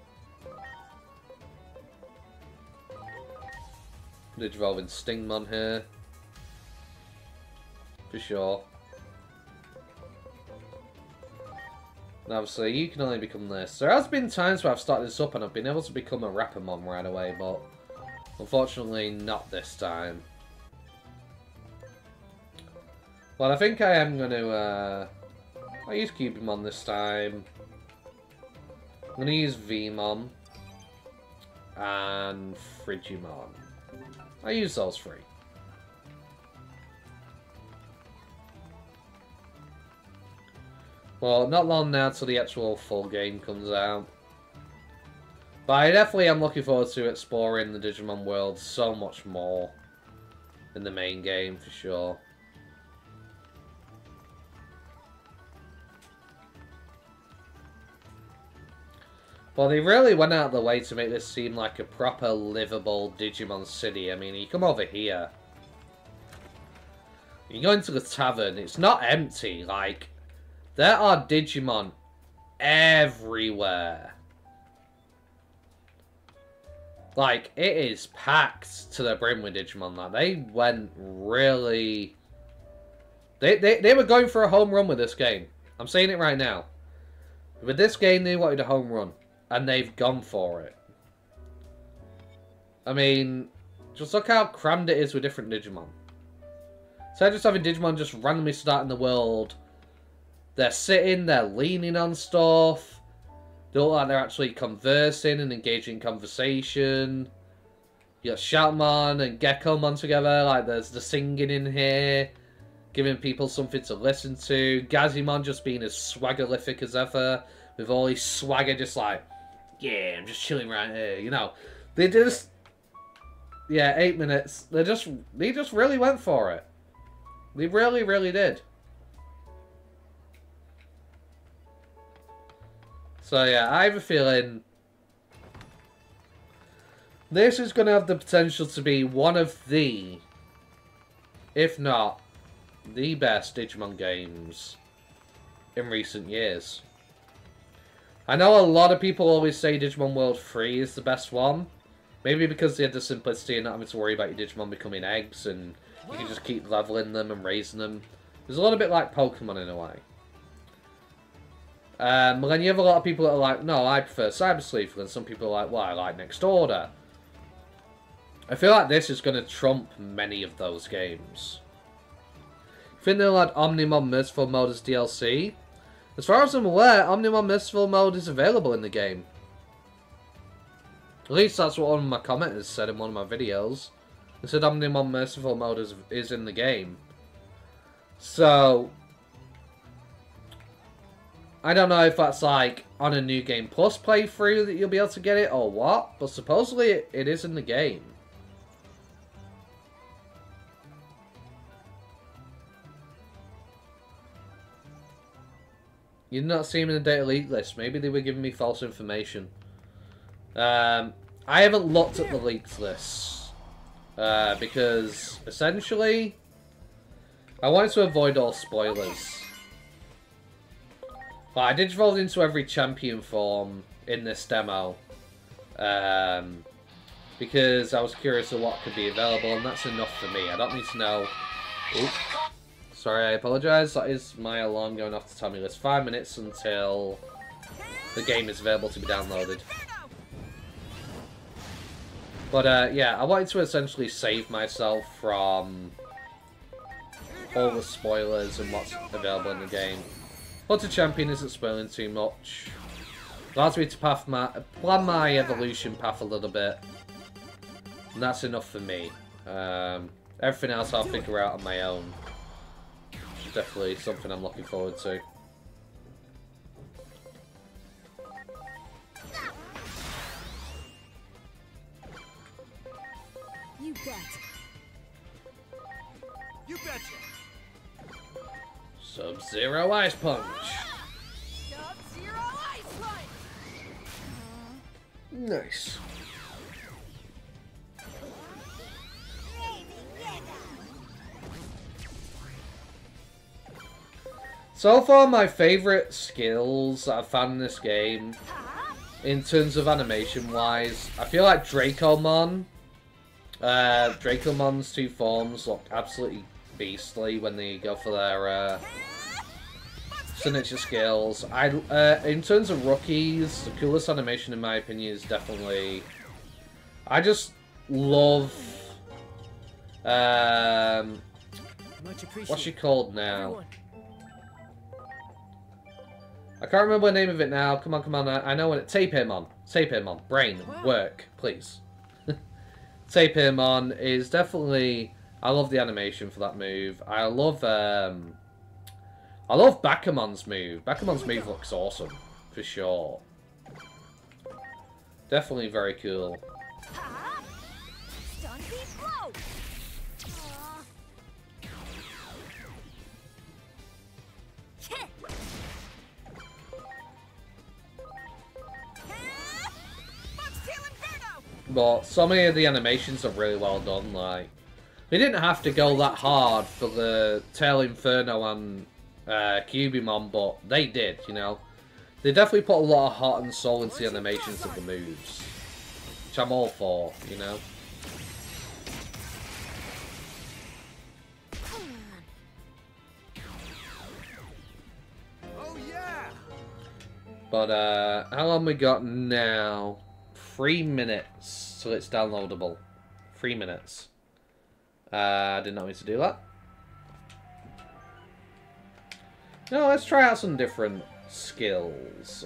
Digivolving Stingmon here. For sure. And obviously, you can only become this. There has been times where I've started this up and I've been able to become a Rapamon right away, but unfortunately not this time. Well, I think I am going to... I'll use Cubimon this time. I'm going to use Vmon. And Frigimon. I'll use those three. Well, not long now till the actual full game comes out. But I definitely am looking forward to exploring the Digimon world so much more in the main game, for sure. Well, they really went out of the way to make this seem like a proper livable Digimon city. I mean, you come over here. You go into the tavern, it's not empty, like... There are Digimon everywhere. Like, it is packed to the brim with Digimon. Like, they went really... They were going for a home run with this game. I'm saying it right now. With this game, they wanted a home run. And they've gone for it. I mean, Just look how crammed it is with different Digimon. Instead of just having Digimon just randomly starting the world, they're sitting, they're leaning on stuff. They look like they're actually conversing and engaging in conversation. You got Shoutmon and Geckomon together, like there's the singing in here, giving people something to listen to. Gazimon just being as swaggerlific as ever, with all his swagger just like, yeah, I'm just chilling right here, you know. They just, yeah, 8 minutes. They just really went for it. They really, really did. So yeah, I have a feeling this is going to have the potential to be one of the, if not the best Digimon games in recent years. I know a lot of people always say Digimon World 3 is the best one. Maybe because they had the simplicity and not having to worry about your Digimon becoming eggs and you can just keep leveling them and raising them. It's a little bit like Pokemon in a way. But then you have a lot of people that are like, no, I prefer Cyber Sleuth, and some people are like, well, I like Next Order. I feel like this is going to trump many of those games. I think they'll add Omnimon Merciful Mode as DLC. As far as I'm aware, Omnimon Merciful Mode is available in the game. At least that's what one of my commenters said in one of my videos. They said Omnimon Merciful Mode is in the game. So I don't know if that's like on a New Game Plus playthrough that you'll be able to get it or what, but supposedly it is in the game. You did not see him in the data leak list. Maybe they were giving me false information. I haven't looked at the leaks list because essentially I wanted to avoid all spoilers. But I did evolve into every champion form in this demo because I was curious of what could be available, and that's enough for me. I don't need to know. Oops. Sorry, I apologise. That is my alarm going off to tell me there's 5 minutes until the game is available to be downloaded. But yeah, I wanted to essentially save myself from all the spoilers and what's available in the game. Hunter Champion isn't spoiling too much. Allows me to plan my evolution path a little bit. And that's enough for me. Everything else I'll figure out on my own. Which is definitely something I'm looking forward to. You bet. You betcha. Sub-Zero Ice Punch. Sub-Zero Ice Punch. Nice. So far, my favourite skills that I've found in this game, in terms of animation-wise, I feel like Dracomon. Dracomon's two forms look absolutely beastly when they go for their signature skills. In terms of rookies, the coolest animation in my opinion is definitely... I just love... Much appreciated. what's she called now? Everyone. I can't remember the name of it now. Come on, come on. I know what it... Tapeirmon. Tapeirmon. Brain. Work, please. Tapeirmon is definitely... I love the animation for that move. I love Bakamon's move. Bakamon's move looks awesome, for sure. Definitely very cool. Stun beat blow. But so many of the animations are really well done. Like, they didn't have to go that hard for the Tail Inferno and Cubimon, but they did, you know. They definitely put a lot of heart and soul into the animations of the moves, which I'm all for, you know. Oh yeah. But how long we got now? 3 minutes till it's downloadable. 3 minutes. I did not mean to do that. No, let's try out some different skills.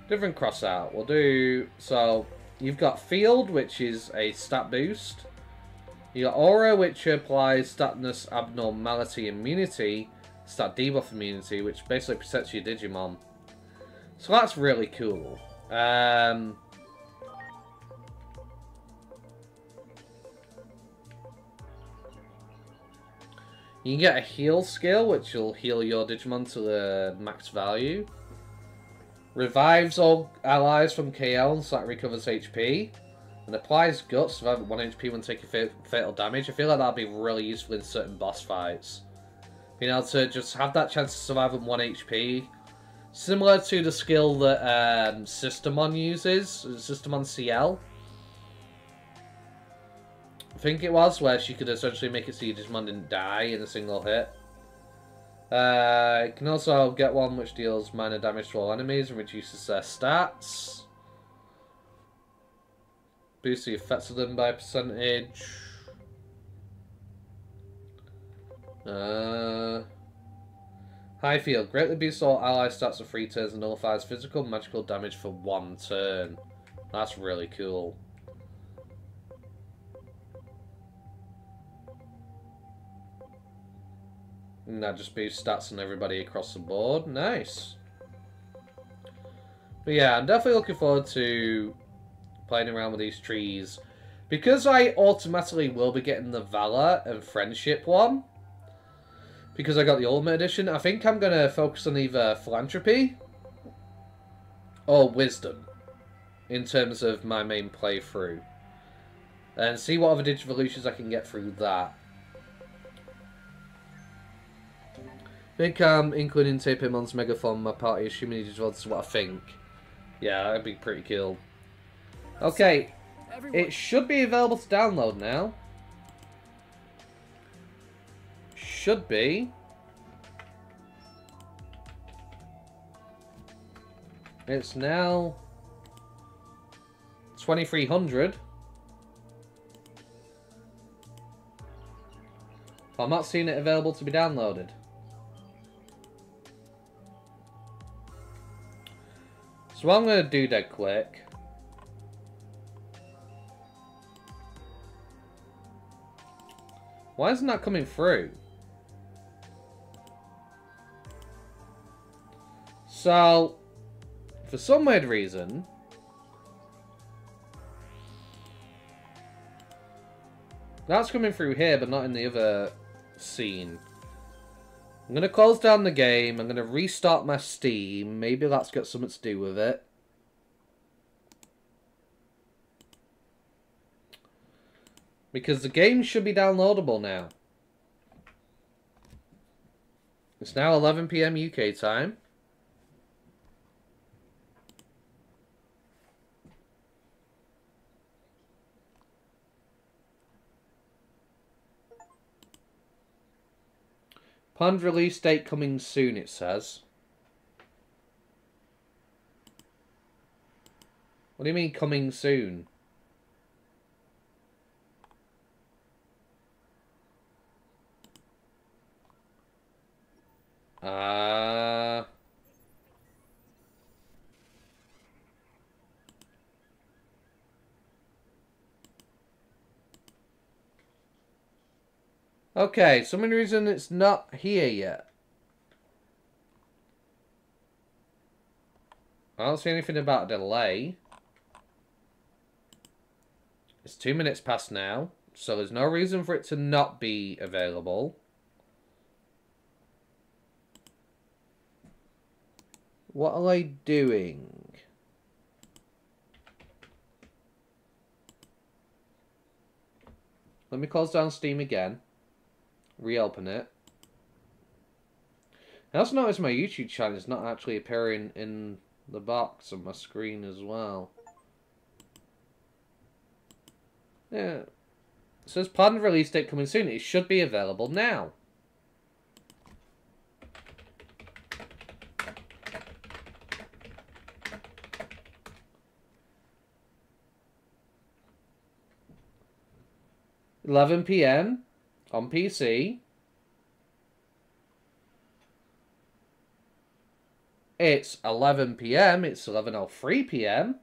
Different cross out. We'll do... So, you've got Field, which is a stat boost. You got Aura, which applies statness, abnormality, immunity, stat debuff immunity, which basically protects your Digimon. So that's really cool. You can get a heal skill, which will heal your Digimon to the max value. Revives all allies from KL, so that recovers HP. And applies Guts, survive 1 HP when taking fatal damage. I feel like that'd be really useful in certain boss fights. Being able to just have that chance to survive on 1 HP. Similar to the skill that Systemon uses, Systemon CL. I think it was, where she could essentially make it so your Digimon didn't die in a single hit. It can also get one which deals minor damage to all enemies and reduces their stats. Boosts the effects of them by a percentage. High Field. Greatly boosts all ally stats for 3 turns and nullifies physical and magical damage for 1 turn. That's really cool. And that just boosts stats on everybody across the board. Nice. But yeah, I'm definitely looking forward to playing around with these trees. Because I automatically will be getting the Valor and Friendship one, because I got the Ultimate Edition, I think I'm going to focus on either Philanthropy or Wisdom in terms of my main playthrough. And see what other Digivolutions I can get through that. I think I'm including Tapemon's Megaform in my party, assuming he Digivolts is what I think. Yeah, that'd be pretty cool. Okay, it should be available to download now. Should be. It's now 2300. I'm not seeing it available to be downloaded. So what I'm going to do dead quick. Why isn't that coming through? So, for some weird reason, that's coming through here, but not in the other scene. I'm going to close down the game. I'm going to restart my Steam. Maybe that's got something to do with it. Because the game should be downloadable now. It's now 11 PM UK time. Planned release date coming soon, it says. What do you mean coming soon? Okay, some reason it's not here yet. I don't see anything about a delay. It's 2 minutes past now, so there's no reason for it to not be available. What are they doing? Let me close down Steam again. Reopen it. I also noticed my YouTube channel is not actually appearing in the box on my screen as well. Yeah. It says planned release date coming soon. It should be available now. 11 p.m. on PC. It's 11 p.m. It's 11:03 p.m.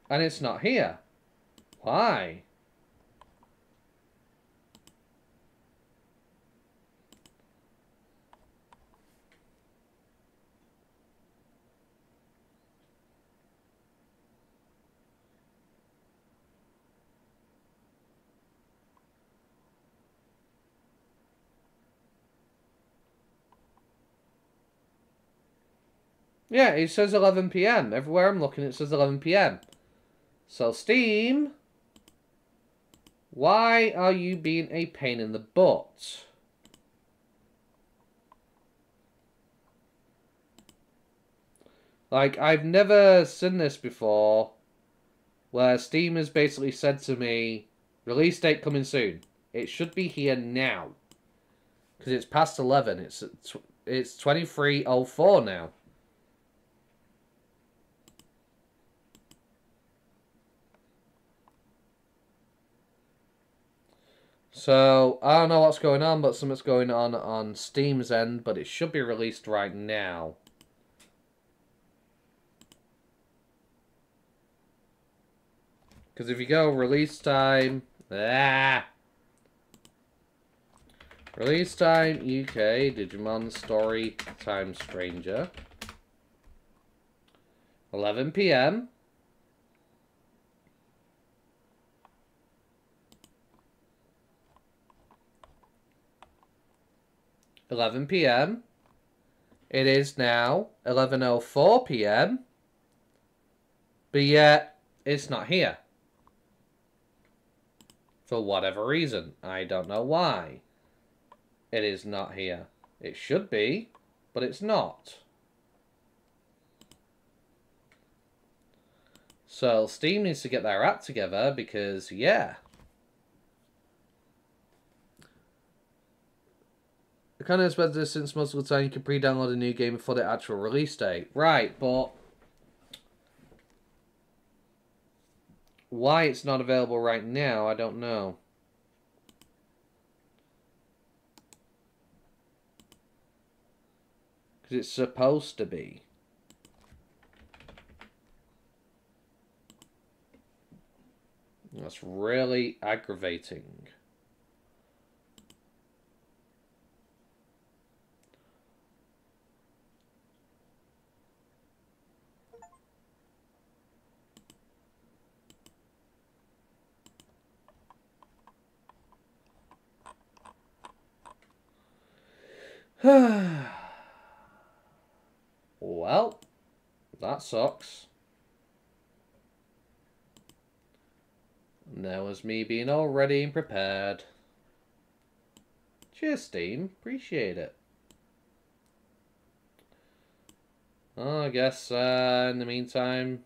And it's not here. Why? Yeah, it says 11 p.m. Everywhere I'm looking, it says 11 p.m. So, Steam, why are you being a pain in the butt? Like, I've never seen this before, where Steam has basically said to me, release date coming soon. It should be here now. Because it's past 11. It's 23:04 now. So, I don't know what's going on, but something's going on Steam's end, but it should be released right now. Because if you go release time... Release time, UK, Digimon Story, Time Stranger. 11 p.m. It is now 11:04 p.m. But yet, it's not here. For whatever reason. I don't know why. It is not here. It should be, but it's not. So, Steam needs to get their act together because, yeah. I kind of expect this since most of the time you can pre-download a new game before the actual release date. Right, but... why it's not available right now, I don't know. Because it's supposed to be. That's really aggravating. Well, that sucks. And there was me being all ready and prepared. Cheers, Steam. Appreciate it. Oh, I guess in the meantime,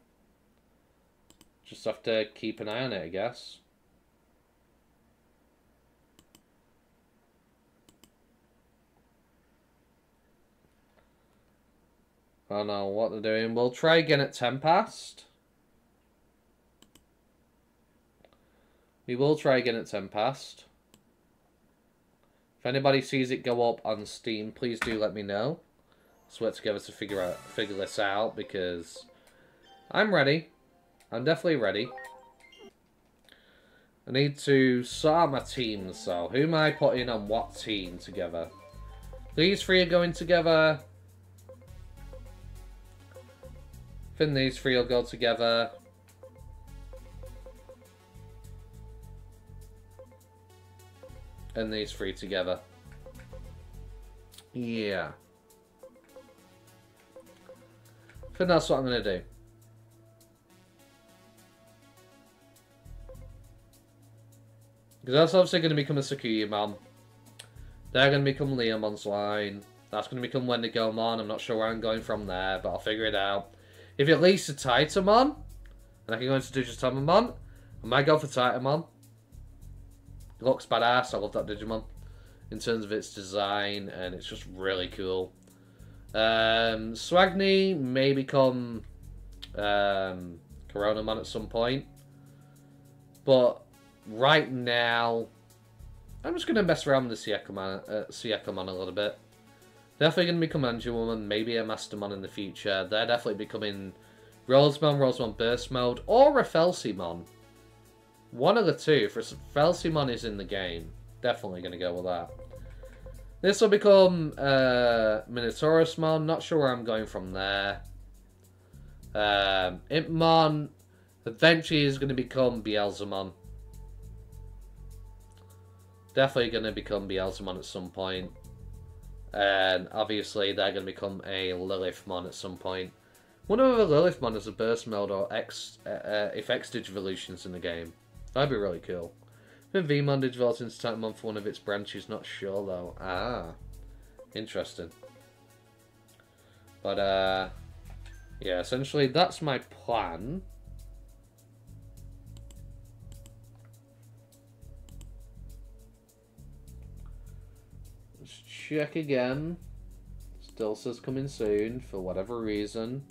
just have to keep an eye on it, I guess. I don't know what they're doing. We'll try again at 10 past. We will try again at 10 past. If anybody sees it go up on Steam, please do let me know. Let's work together to figure this out because I'm ready. I'm definitely ready. I need to sort out my teams, so who am I putting on what team together? These three are going together. I think these three will go together. And these three together. Yeah. I think that's what I'm going to do. Because that's obviously going to become a Sakuyamon. They're going to become Leomon's line. That's going to become Wendigomon. I'm not sure where I'm going from there, but I'll figure it out. If at least a Titamon, and I can go into Digitamon, I might go for Titamon. It looks badass. I love that Digimon in terms of its design, and it's just really cool. Swagni may become Coronamon at some point, but right now, I'm just going to mess around with the Siakamon a little bit. Definitely going to become Angelwoman, maybe a Mastermon in the future. They're definitely becoming Rosemon Burst Mode, or a Felsimon. One of the two. If Felsimon is in the game, definitely going to go with that. This will become Minotaurusmon. Not sure where I'm going from there. Impmon eventually is going to become Beelzemon. Definitely going to become Beelzemon at some point. And obviously they're going to become a Lilithmon at some point. Wonder whether Lilithmon is a burst mode or if X Digivolution's in the game. That'd be really cool. If Vmon Digivolves into Titanmon for one of its branches, not sure though. Ah, interesting. But yeah, essentially that's my plan. Let's check again. Still says coming soon for whatever reason.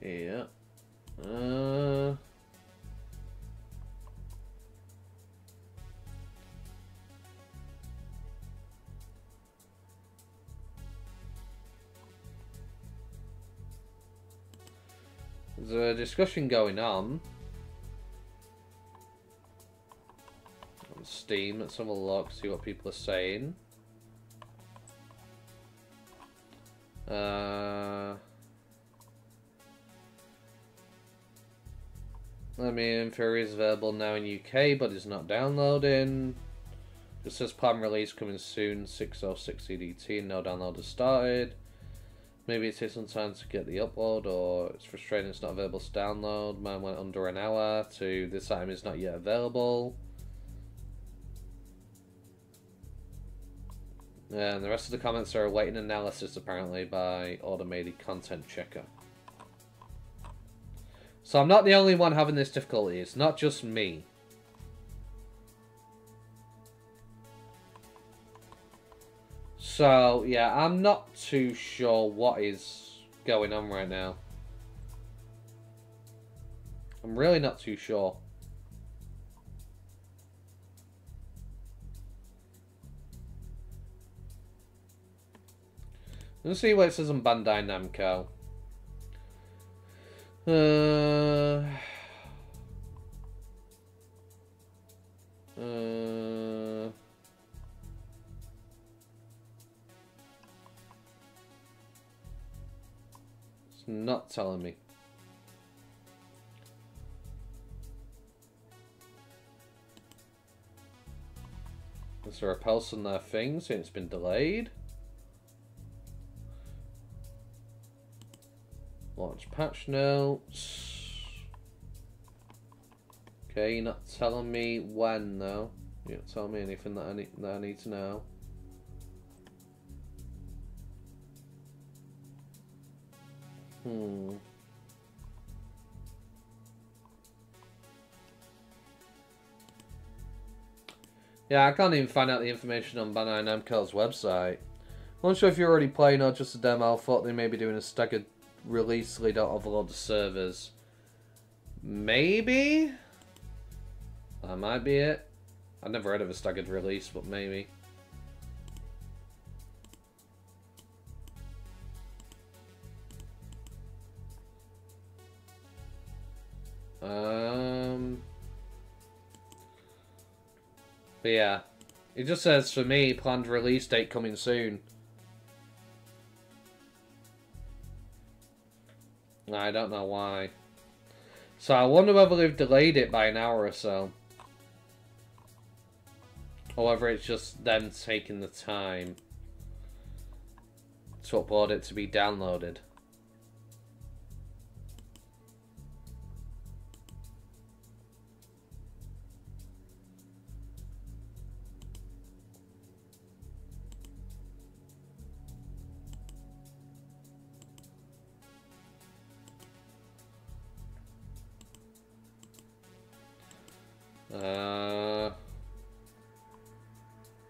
Yeah. There's a discussion going on Steam. Let's have a look, see what people are saying. I mean, Fury is available now in UK, but it's not downloading. It says plan release coming soon, 606 CDT, no download has started. Maybe it takes some time to get the upload, or it's frustrating it's not available to download. Mine went under an hour to this item is not yet available. And the rest of the comments are awaiting analysis apparently by automated content checker. So I'm not the only one having this difficulty, it's not just me. So, yeah, I'm not too sure what is going on right now. I'm really not too sure. Let's see what it says on Bandai Namco. It's not telling me. Is there a pulse on their thing saying it's been delayed? Launch patch notes. Okay, you're not telling me when though. You're not telling me anything that I need to know. Yeah, I can't even find out the information on Bandai Namco's website. I'm not sure if you're already playing or just a demo. I thought they may be doing a staggered release so they don't overload the servers. Maybe? That might be it. I've never heard of a staggered release, but maybe. But yeah, it just says for me, planned release date coming soon. I don't know why. So I wonder whether they've delayed it by an hour or so. Or whether it's just them taking the time to upload it to be downloaded.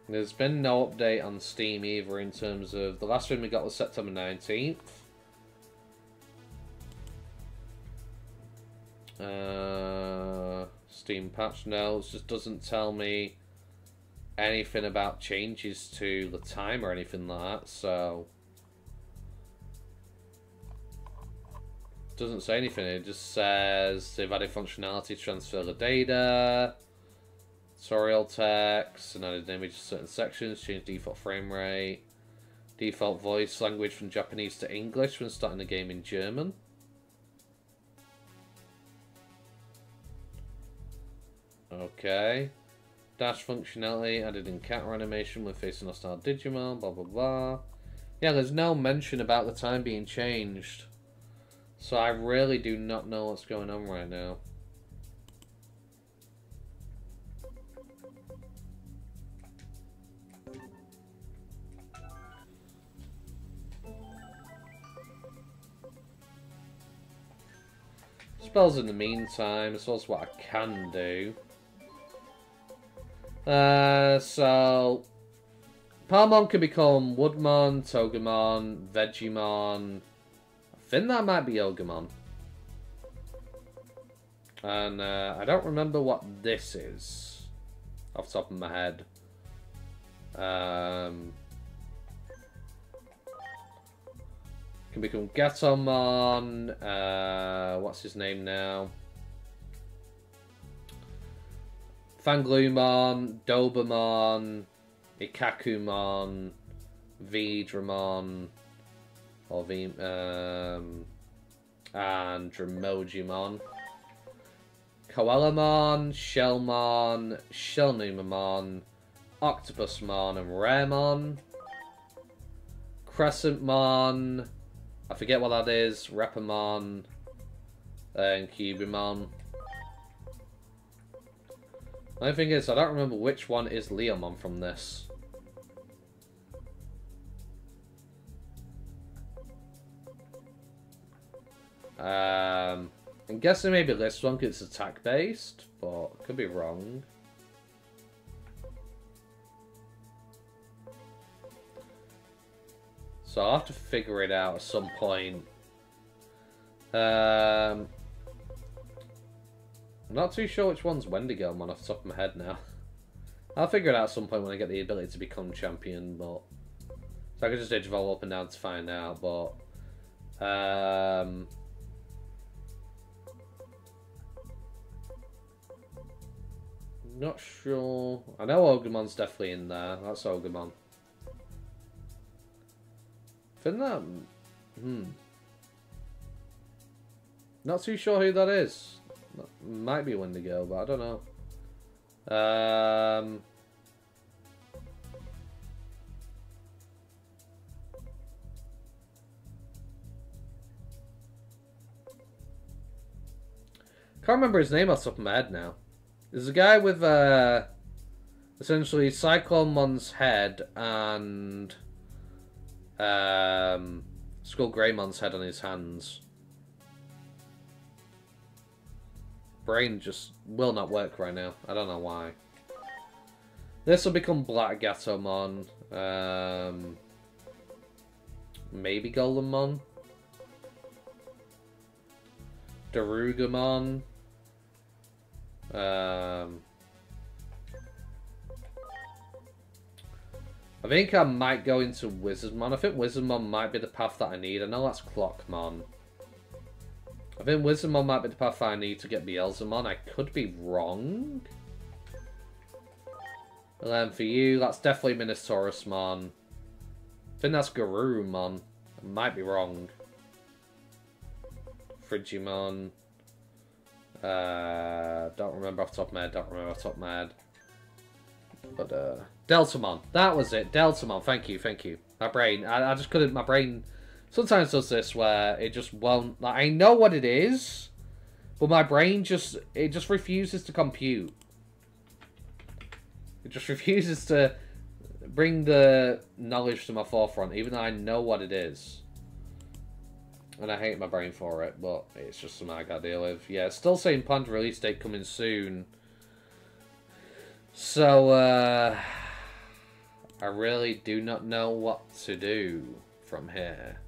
There's been no update on Steam either in terms of... The last one we got was September 19th. Steam patch notes just doesn't tell me anything about changes to the time or anything like that, so... Doesn't say anything, it just says they've added functionality to transfer the data, tutorial text, and added image to certain sections, change default frame rate, default voice language from Japanese to English when starting the game in German. Okay. Dash functionality added in counter animation when facing hostile Digimon, blah blah blah. Yeah, there's no mention about the time being changed. So I really do not know what's going on right now. Spells in the meantime, as well as what I can do. So Palmon can become Woodmon, Togemon, Vegemon. I think that might be Ogamon. And I don't remember what this is off the top of my head. Can become Gatomon. What's his name now? Fanglumon, Dobamon, Ikakumon, Vidramon, or and Dremogimon. Koalamon, Shellmon, Shellnumamon, Octopusmon, and Raремon. Crescentmon, I forget what that is, Repamon, and Cubimon. The only thing is, I don't remember which one is Leomon from this. I'm guessing maybe this one because it's attack based, but could be wrong. So I'll have to figure it out at some point. I'm not too sure which one's Wendigomon off the top of my head now. I'll figure it out at some point when I get the ability to become champion, but... So I could just Digivolve up and down to find out, but... Not sure. I know Ogamon's definitely in there. That's Ogamon. I think that... Not too sure who that is. Might be Wendigo, but I don't know. Can't remember his name off the top of my head now. There's a guy with essentially Cyclonemon's head and Skullgreymmon's head on his hands. Brain just will not work right now. I don't know why. This will become Black Gatomon. Maybe Goldenmon. Darugamon. I think I might go into Wizardmon. I think Wizardmon might be the path that I need. I know that's Clockmon. I think Wizardmon might be the path I need to get Beelzemon. I could be wrong. And then for you, that's definitely Minotaurusmon. I think that's Garurumon. I might be wrong. Frigimon. Don't remember off the top of my head. But, Deltamon. That was it. Deltamon. Thank you. My brain. I just couldn't... My brain sometimes does this where it just won't... Like, I know what it is, but my brain just... It just refuses to compute. It just refuses to bring the knowledge to my forefront, even though I know what it is. And I hate my brain for it, but it's just something I gotta deal with. Yeah, it's still saying planned release date coming soon. So, I really do not know what to do from here.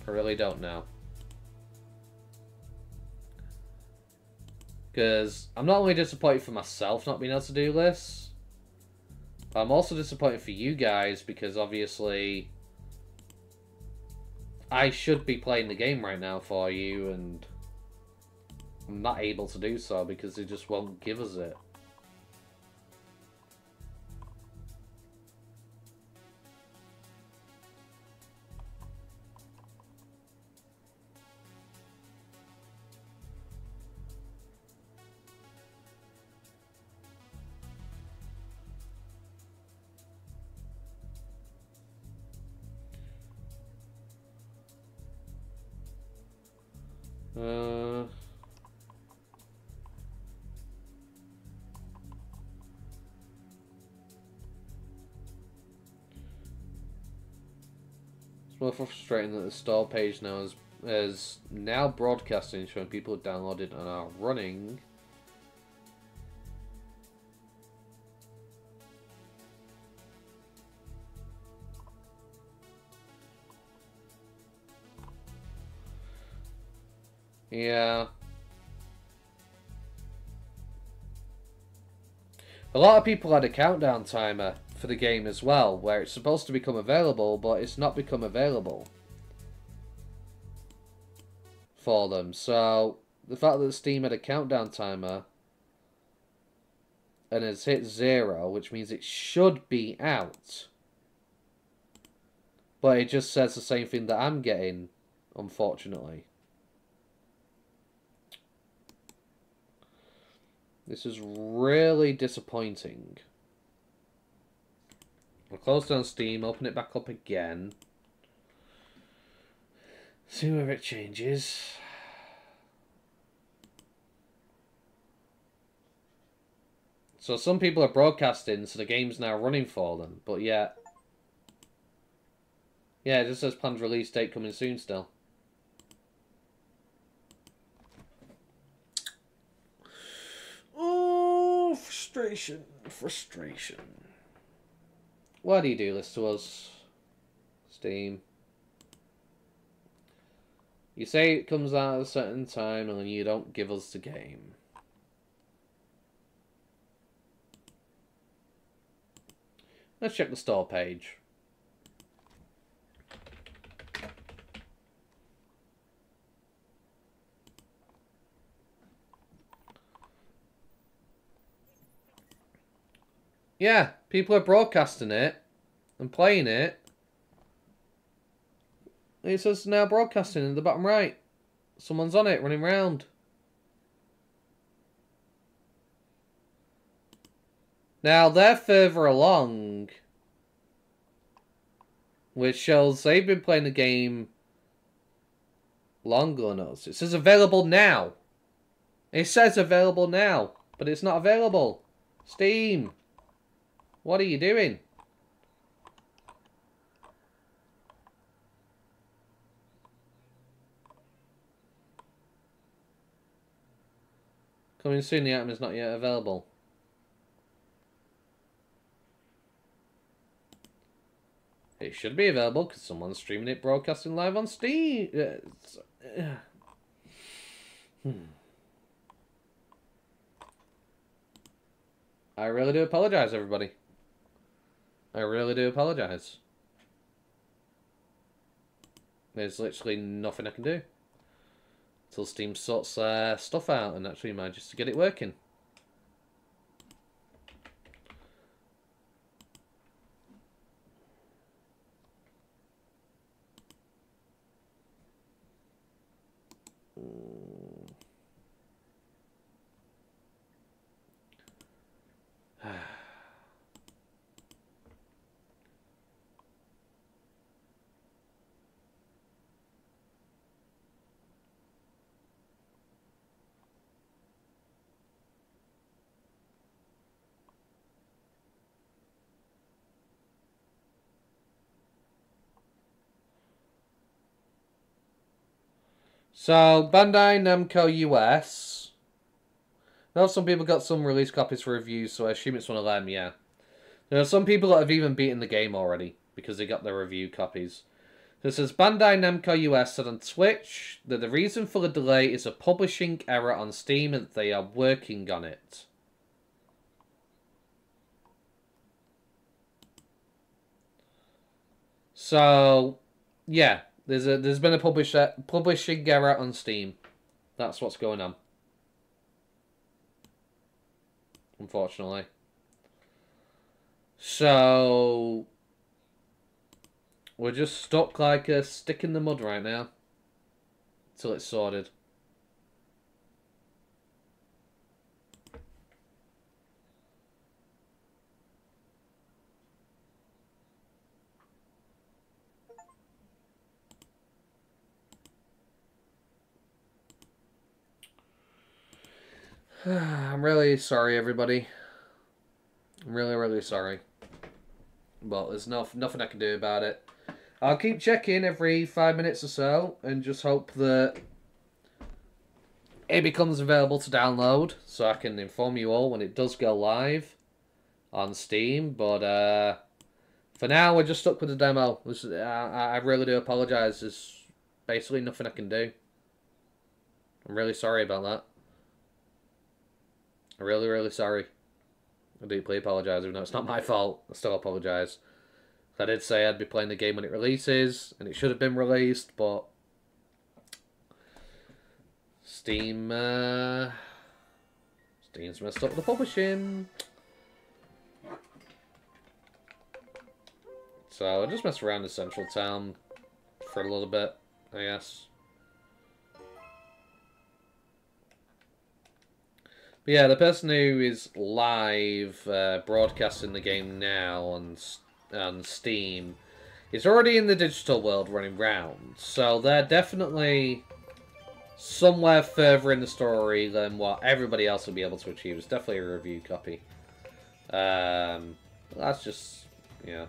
I really don't know. Because I'm not only disappointed for myself not being able to do this, but I'm also disappointed for you guys because obviously I should be playing the game right now for you and I'm not able to do so because they just won't give us it. It's more frustrating that the store page now is now broadcasting, showing people who downloaded and are running. Yeah. A lot of people had a countdown timer for the game as well, where it's supposed to become available, but it's not become available for them. So, the fact that Steam had a countdown timer and has hit 0, which means it should be out. But it just says the same thing that I'm getting, unfortunately. This is really disappointing. I'll close down Steam, open it back up again. See where it changes. So some people are broadcasting, so the game's now running for them. But yeah. Yeah, it just says planned release date coming soon still. Oh, frustration. Frustration. Why do you do this to us, Steam? You say it comes out at a certain time and then you don't give us the game. Let's check the store page. Yeah, people are broadcasting it and playing it. It says now broadcasting in the bottom right. Someone's on it, running around. Now, they're further along, which shows they've been playing the game longer than us. It says available now. It says available now, but it's not available. Steam, what are you doing? Coming soon, the item is not yet available. It should be available because someone's streaming it broadcasting live on Steam. I really do apologize, everybody. I really do apologize. There's literally nothing I can do until Steam sorts their stuff out and actually manages to get it working. So, Bandai Namco US I know some people got some release copies for reviews, so I assume it's one of them, yeah. There are some people that have even beaten the game already because they got their review copies. So it says Bandai Namco US said on Twitch that the reason for the delay is a publishing error on Steam and they are working on it. So, yeah, there's been a publishing error on Steam. That's what's going on. Unfortunately. So, we're just stuck like a stick in the mud right now. Till it's sorted. I'm really sorry, everybody. I'm really, really sorry. But there's nothing I can do about it. I'll keep checking every 5 minutes or so and just hope that it becomes available to download so I can inform you all when it does go live on Steam. But for now, we're just stuck with the demo. I really do apologise. There's basically nothing I can do. I'm really sorry about that. I'm really, really sorry. I deeply apologise, even though it's not my fault. I still apologise. I did say I'd be playing the game when it releases, and it should have been released, but Steam's messed up the publishing. So I just messed around in Central Town for a little bit, I guess. But yeah, the person who is live broadcasting the game now on Steam is already in the digital world running round. So they're definitely somewhere further in the story than what everybody else will be able to achieve. It's definitely a review copy. That's just, yeah.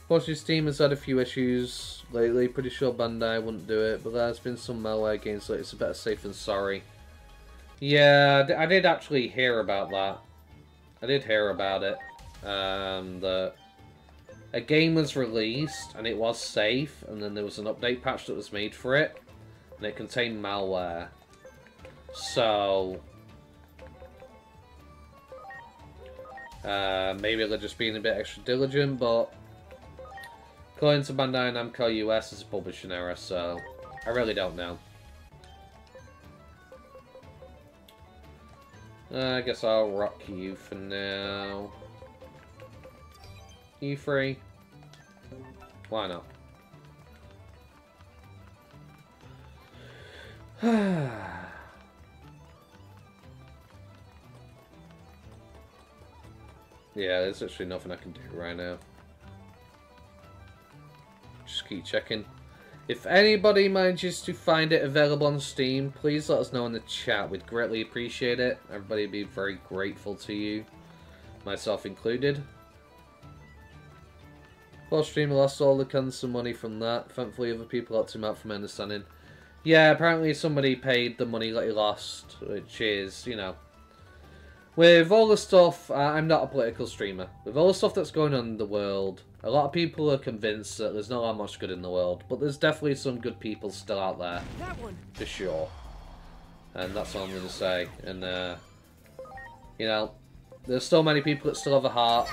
Unfortunately, Steam has had a few issues lately. Pretty sure Bandai wouldn't do it, but there's been some malware games, so it's a better safe than sorry. Yeah, I did actually hear about that. I did hear about it. That a game was released, and it was safe, and then there was an update patch that was made for it, and it contained malware. So maybe they're just being a bit extra diligent, but according to Bandai Namco US, it's a publishing error, so I really don't know. I guess I'll rock you for now. You free? Why not? Yeah, there's actually nothing I can do right now. Just keep checking. If anybody manages to find it available on Steam, please let us know in the chat. We'd greatly appreciate it. Everybody would be very grateful to you, myself included. Poor streamer lost all the cans of money from that. Thankfully, other people helped him out from my understanding. Yeah, apparently somebody paid the money that he lost, which is, you know. With all the stuff, I'm not a political streamer. With all the stuff that's going on in the world, a lot of people are convinced that there's not that much good in the world, but there's definitely some good people still out there, That one. for sure. And that's all I'm going to say. And, you know, there's still many people that still have a heart.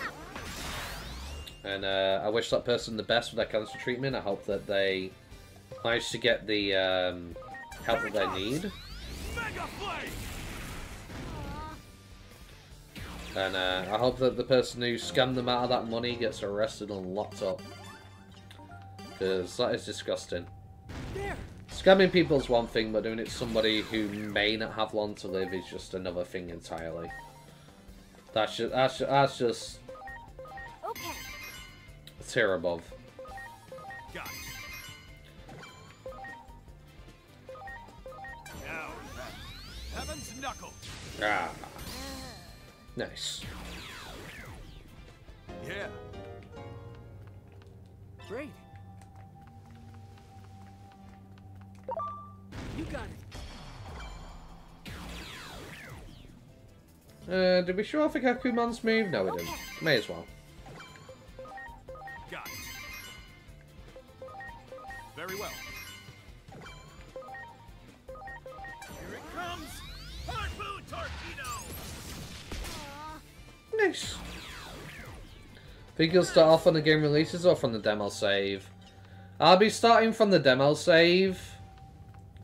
And I wish that person the best with their cancer treatment. I hope that they manage to get the help that they need. And I hope that the person who scammed them out of that money gets arrested and locked up. Because that is disgusting. There. Scamming people is one thing, but doing it to somebody who may not have long to live is just another thing entirely. That's just Okay. a tier above. Got it. Now, Heaven's Knuckle. Ah. Nice. Yeah. Great. You got it. Did we show off a Gakumon's move? No, we didn't. May as well. Got it. Very well. Here it comes! Harpoon torpedo! Nice. Think you'll start off on the game releases or from the demo save? I'll be starting from the demo save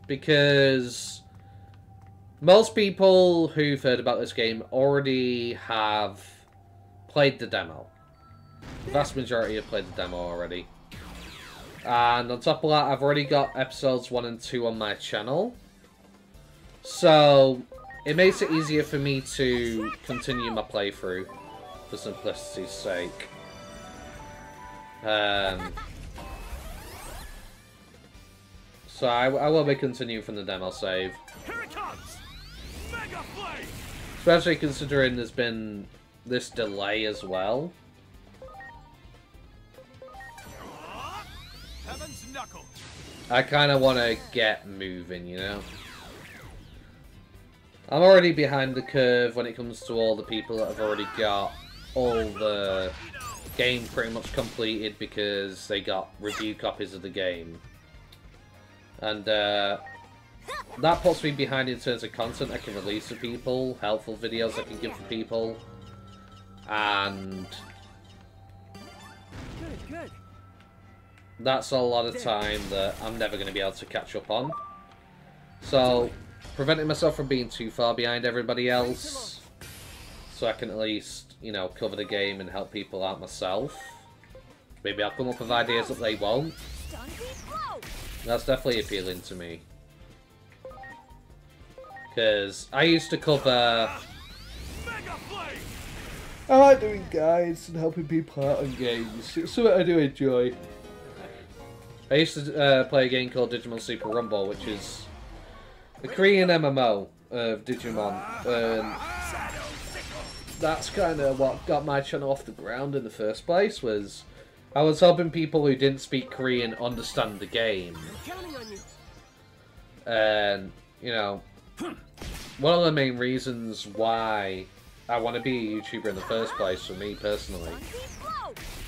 because most people who've heard about this game already have played the demo. The vast majority have played the demo already. And on top of that, I've already got episodes 1 and 2 on my channel. So it makes it easier for me to continue my playthrough for simplicity's sake. So I will be continuing from the demo save. Here it comes! Mega Flame! Especially considering there's been this delay as well. Heaven's Knuckle! I kind of want to get moving, you know? I'm already behind the curve when it comes to all the people that have already got all the game pretty much completed because they got review copies of the game. And that puts me behind in terms of content I can release to people, helpful videos I can give to people, and Good. that's a lot of time that I'm never going to be able to catch up on. So, preventing myself from being too far behind everybody else, so I can at least, you know, cover the game and help people out myself. Maybe I'll come up with ideas that they won't. That's definitely appealing to me. Because I used to cover... I like doing guides and helping people out on games. It's something I do enjoy. I used to play a game called Digimon Super Rumble, which is the Korean MMO of Digimon. That's kind of what got my channel off the ground in the first place, was I was helping people who didn't speak Korean understand the game. Counting on you. And, you know, one of the main reasons why I want to be a YouTuber in the first place, for me personally,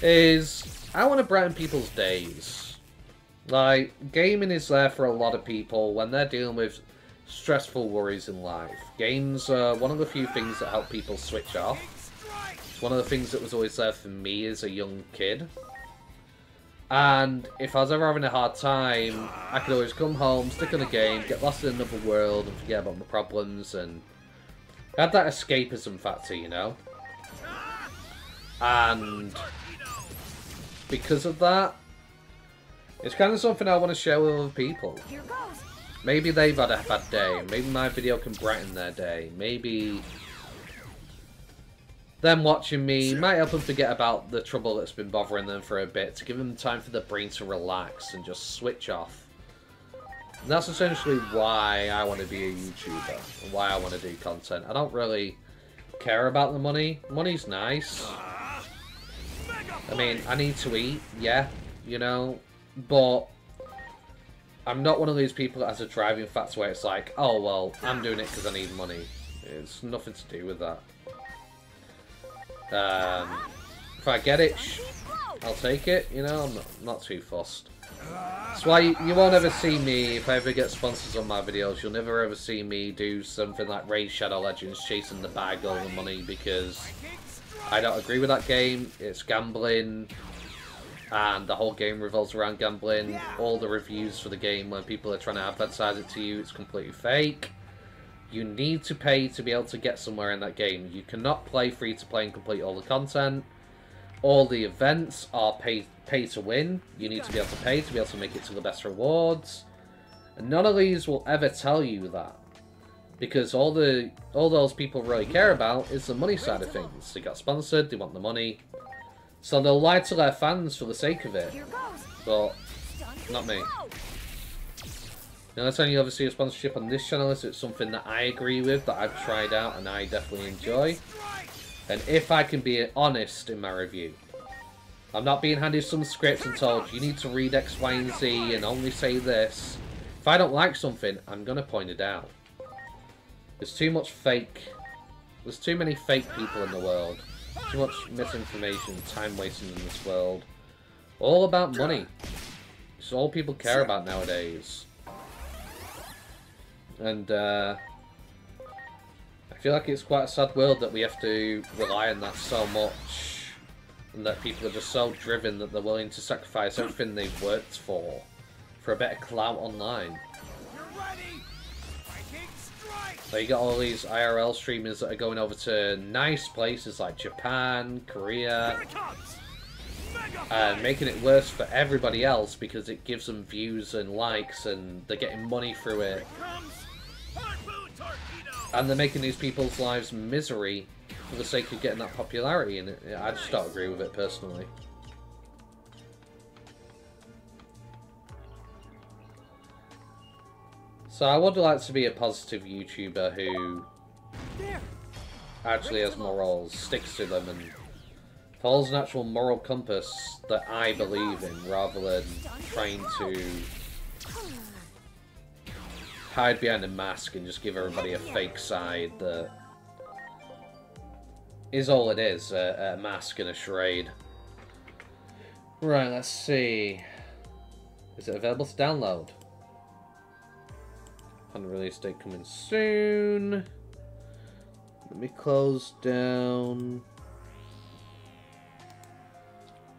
is I want to brighten people's days. Like, gaming is there for a lot of people when they're dealing with stressful worries in life. Games are one of the few things that help people switch off. It's one of the things that was always there for me as a young kid. And if I was ever having a hard time, I could always come home, stick on a game, get lost in another world, and forget about my problems, and had that escapism factor, you know? And because of that, it's kind of something I want to share with other people. Here goes. Maybe they've had a bad day, maybe my video can brighten their day, maybe them watching me might help them forget about the trouble that's been bothering them for a bit, to give them time for the brain to relax and just switch off. And that's essentially why I want to be a YouTuber, and why I want to do content. I don't really care about the money. Money's nice. I mean, I need to eat, yeah, you know, but I'm not one of these people that has a driving factor where it's like, oh, well, I'm doing it because I need money. It's nothing to do with that. If I get it, I'll take it, you know, I'm not too fussed. That's why you won't ever see me, if I ever get sponsors on my videos, you'll never ever see me do something like Raid Shadow Legends, chasing the bag all the money, because I don't agree with that game. It's gambling, and the whole game revolves around gambling. All the reviews for the game, when people are trying to advertise it to you, it's completely fake. You need to pay to be able to get somewhere in that game. You cannot play free to play and complete all the content. All the events are pay to win. You need to be able to pay to be able to make it to the best rewards. And none of these will ever tell you that. Because all those people really care about is the money side of things. They got sponsored, they want the money. So they'll lie to their fans for the sake of it. But not me. The only time you ever see a sponsorship on this channel is it's something that I agree with, that I've tried out and I definitely enjoy. And if I can be honest in my review. I'm not being handed some scripts and told, you need to read X, Y, and Z and only say this. If I don't like something, I'm gonna point it out. There's too much fake. There's too many fake people in the world. Too much misinformation, time wasting in this world. All about money. It's all people care about nowadays. And I feel like it's quite a sad world that we have to rely on that so much. And that people are just so driven that they're willing to sacrifice everything they've worked for a better clout online. Like, you got all these IRL streamers that are going over to nice places like Japan, Korea, and making it worse for everybody else because it gives them views and likes and they're getting money through it. And they're making these people's lives misery for the sake of getting that popularity, and I just don't agree with it personally. So I would like to be a positive YouTuber who actually has morals, sticks to them, and follows an actual moral compass that I believe in, rather than trying to hide behind a mask and just give everybody a fake side that is all it is, a mask and a charade. Right, let's see. Is it available to download? Release date coming soon. Let me close down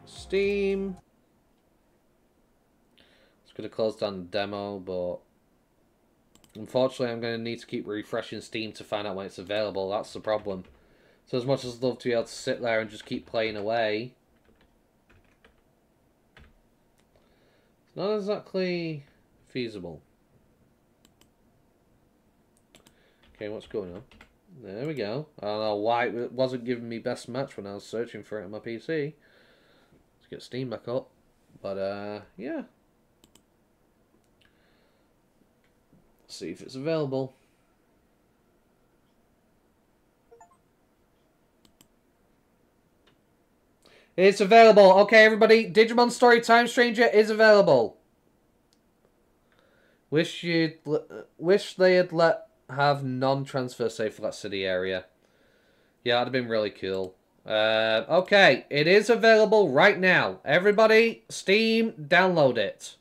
Steam. It's going to close down the demo, but unfortunately I'm going to need to keep refreshing Steam to find out when it's available. That's the problem. So as much as I'd love to be able to sit there and just keep playing away, it's not exactly feasible. Okay, what's going on? There we go. I don't know why it wasn't giving me best match when I was searching for it on my PC. Let's get Steam back up. But, yeah. Let's see if it's available. It's available. Okay, everybody. Digimon Story Time Stranger is available. Wish they had let have non-transfer save for that city area. Yeah, that'd have been really cool. Okay, it is available right now. Everybody, Steam, download it.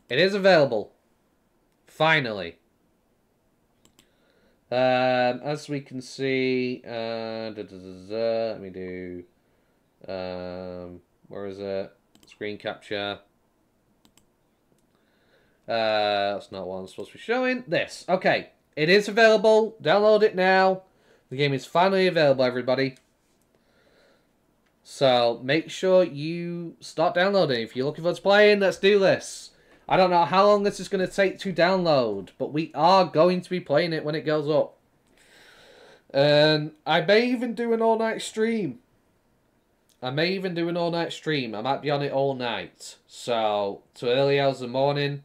It is available. Finally. As we can see, let me do, where is it? Screen capture. That's not what I'm supposed to be showing. This. Okay. It is available. Download it now. The game is finally available, everybody. So, make sure you start downloading. If you're looking forward to playing, let's do this. I don't know how long this is going to take to download, but we are going to be playing it when it goes up. And I may even do an all-night stream. I might be on it all night. So, to early hours of the morning.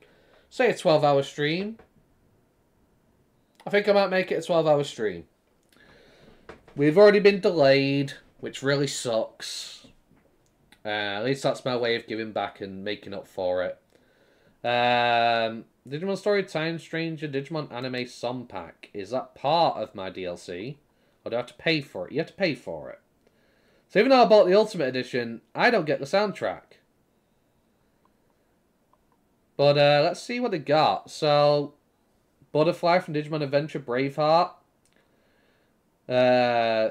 Say a 12-hour stream. I think I might make it a 12-hour stream. We've already been delayed, which really sucks. At least that's my way of giving back and making up for it. Digimon Story Time Stranger Digimon Anime Song Pack. Is that part of my DLC? Or do I have to pay for it? You have to pay for it. So even though I bought the Ultimate Edition, I don't get the soundtrack. But let's see what they got. So, Butterfly from Digimon Adventure Braveheart.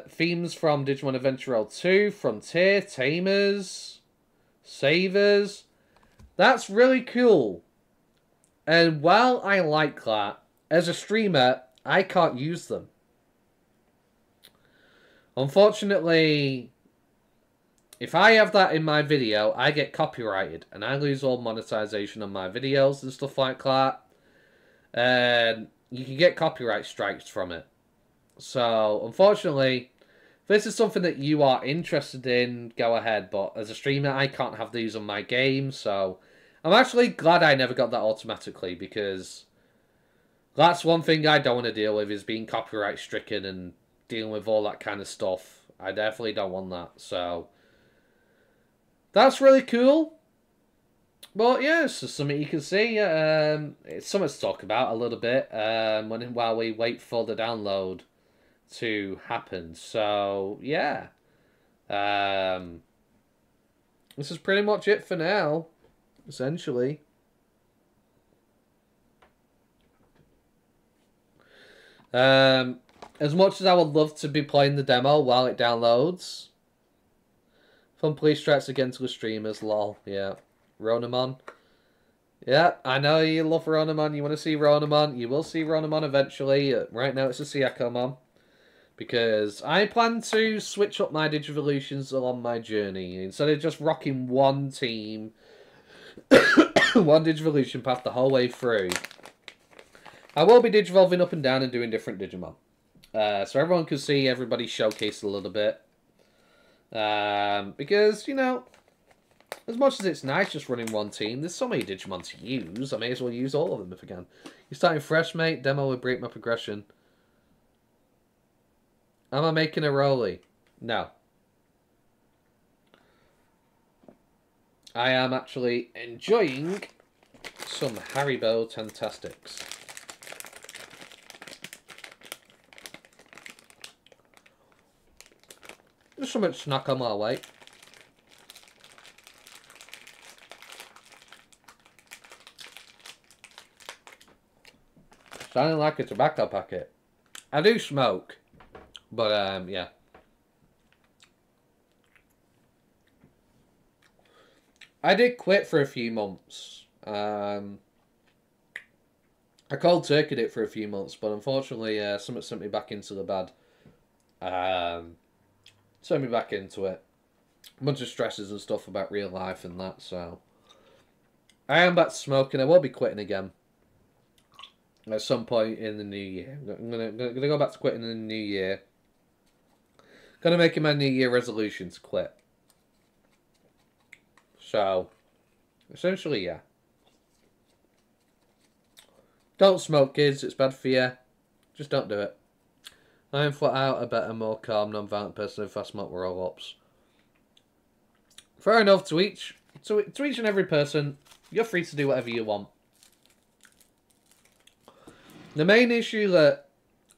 Themes from Digimon Adventure 2, Frontier, Tamers, Savers. That's really cool. And while I like that, as a streamer, I can't use them. Unfortunately, if I have that in my video, I get copyrighted, and I lose all monetization on my videos and stuff like that. And you can get copyright strikes from it. So, unfortunately, if this is something that you are interested in, go ahead. But as a streamer, I can't have these on my game, so I'm actually glad I never got that automatically, because that's one thing I don't want to deal with, is being copyright stricken and dealing with all that kind of stuff. I definitely don't want that, so that's really cool. But yeah, it's just something you can see. It's something to talk about a little bit while we wait for the download to happen. So yeah, this is pretty much it for now, essentially. As much as I would love to be playing the demo while it downloads, fun police strikes again to the streamers. Lol. Yeah, Ronamon. Yeah, I know you love Ronamon. You want to see Ronamon. You will see Ronamon eventually. Right now it's a Siakomon. Because I plan to switch up my Digivolutions along my journey. Instead of just rocking one team, one Digivolution path the whole way through, I will be Digivolving up and down and doing different Digimon. So everyone can see everybody showcased a little bit. Because, you know, as much as it's nice just running one team, there's so many Digimon to use. I may as well use all of them if I can. You're starting fresh, mate. Demo would break my progression. Am I making a rolly? No. I am actually enjoying some Haribo Tantastics. Just something to snack on my way. Sounding like a tobacco packet. I do smoke, but yeah. I did quit for a few months. I cold turkeyed it for a few months, but unfortunately, something sent me back into the bad. Sent me back into it. A bunch of stresses and stuff about real life and that, so I am back to smoking. I will be quitting again at some point in the new year. I'm gonna go back to quitting in the new year. Gonna make it my New Year resolution to quit. So, essentially, yeah. Don't smoke, kids. It's bad for you. Just don't do it. I am flat out a better, more calm, non-violent person if I smoke roll-ups. Fair enough to each. To each and every person, you're free to do whatever you want. The main issue that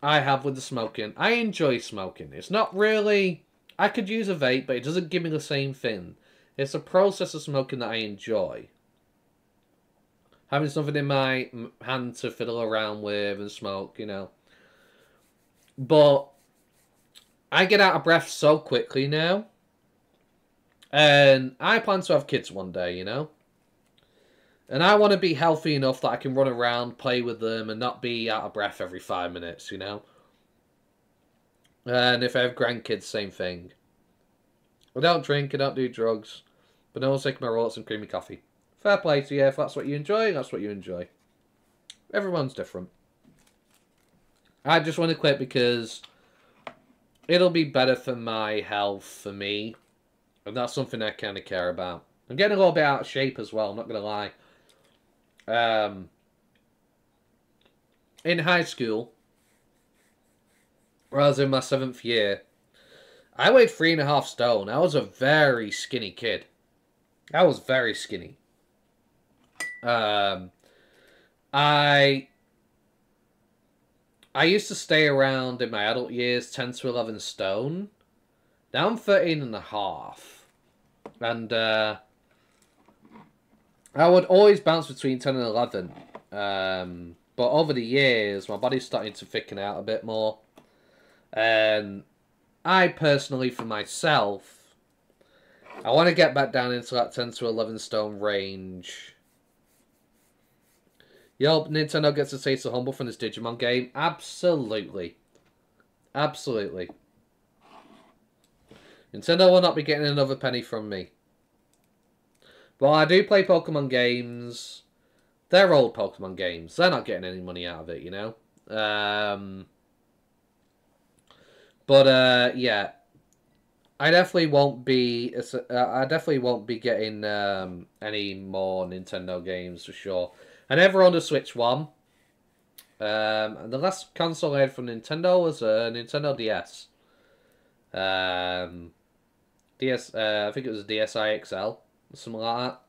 I have with the smoking, I enjoy smoking. It's not really... I could use a vape, but it doesn't give me the same thing. It's the process of smoking that I enjoy. Having something in my hand to fiddle around with and smoke, you know. But I get out of breath so quickly now. And I plan to have kids one day, you know. And I want to be healthy enough that I can run around, play with them, and not be out of breath every 5 minutes, you know. And if I have grandkids, same thing. I don't drink, I don't do drugs. But no one's taking my roll-ups and creamy coffee. Fair play to you. If that's what you enjoy, that's what you enjoy. Everyone's different. I just want to quit because it'll be better for my health, for me. And that's something I kind of care about. I'm getting a little bit out of shape as well, I'm not going to lie. In high school, where I was in my 7th year, I weighed 3.5 stone. I was a very skinny kid. I was very skinny. I used to stay around in my adult years 10 to 11 stone. Now I'm 13.5. And I would always bounce between 10 and 11. But over the years, my body's starting to thicken out a bit more. And I personally, for myself, I want to get back down into that 10 to 11 stone range. Yo, Nintendo gets a taste of humble from this Digimon game. Absolutely. Absolutely. Nintendo will not be getting another penny from me. But I do play Pokemon games. They're old Pokemon games. They're not getting any money out of it, you know. Yeah. I definitely won't be. I definitely won't be getting any more Nintendo games for sure. I never owned a Switch 1. And the last console I had from Nintendo was a Nintendo DS. I think it was a DSi XL, something like that.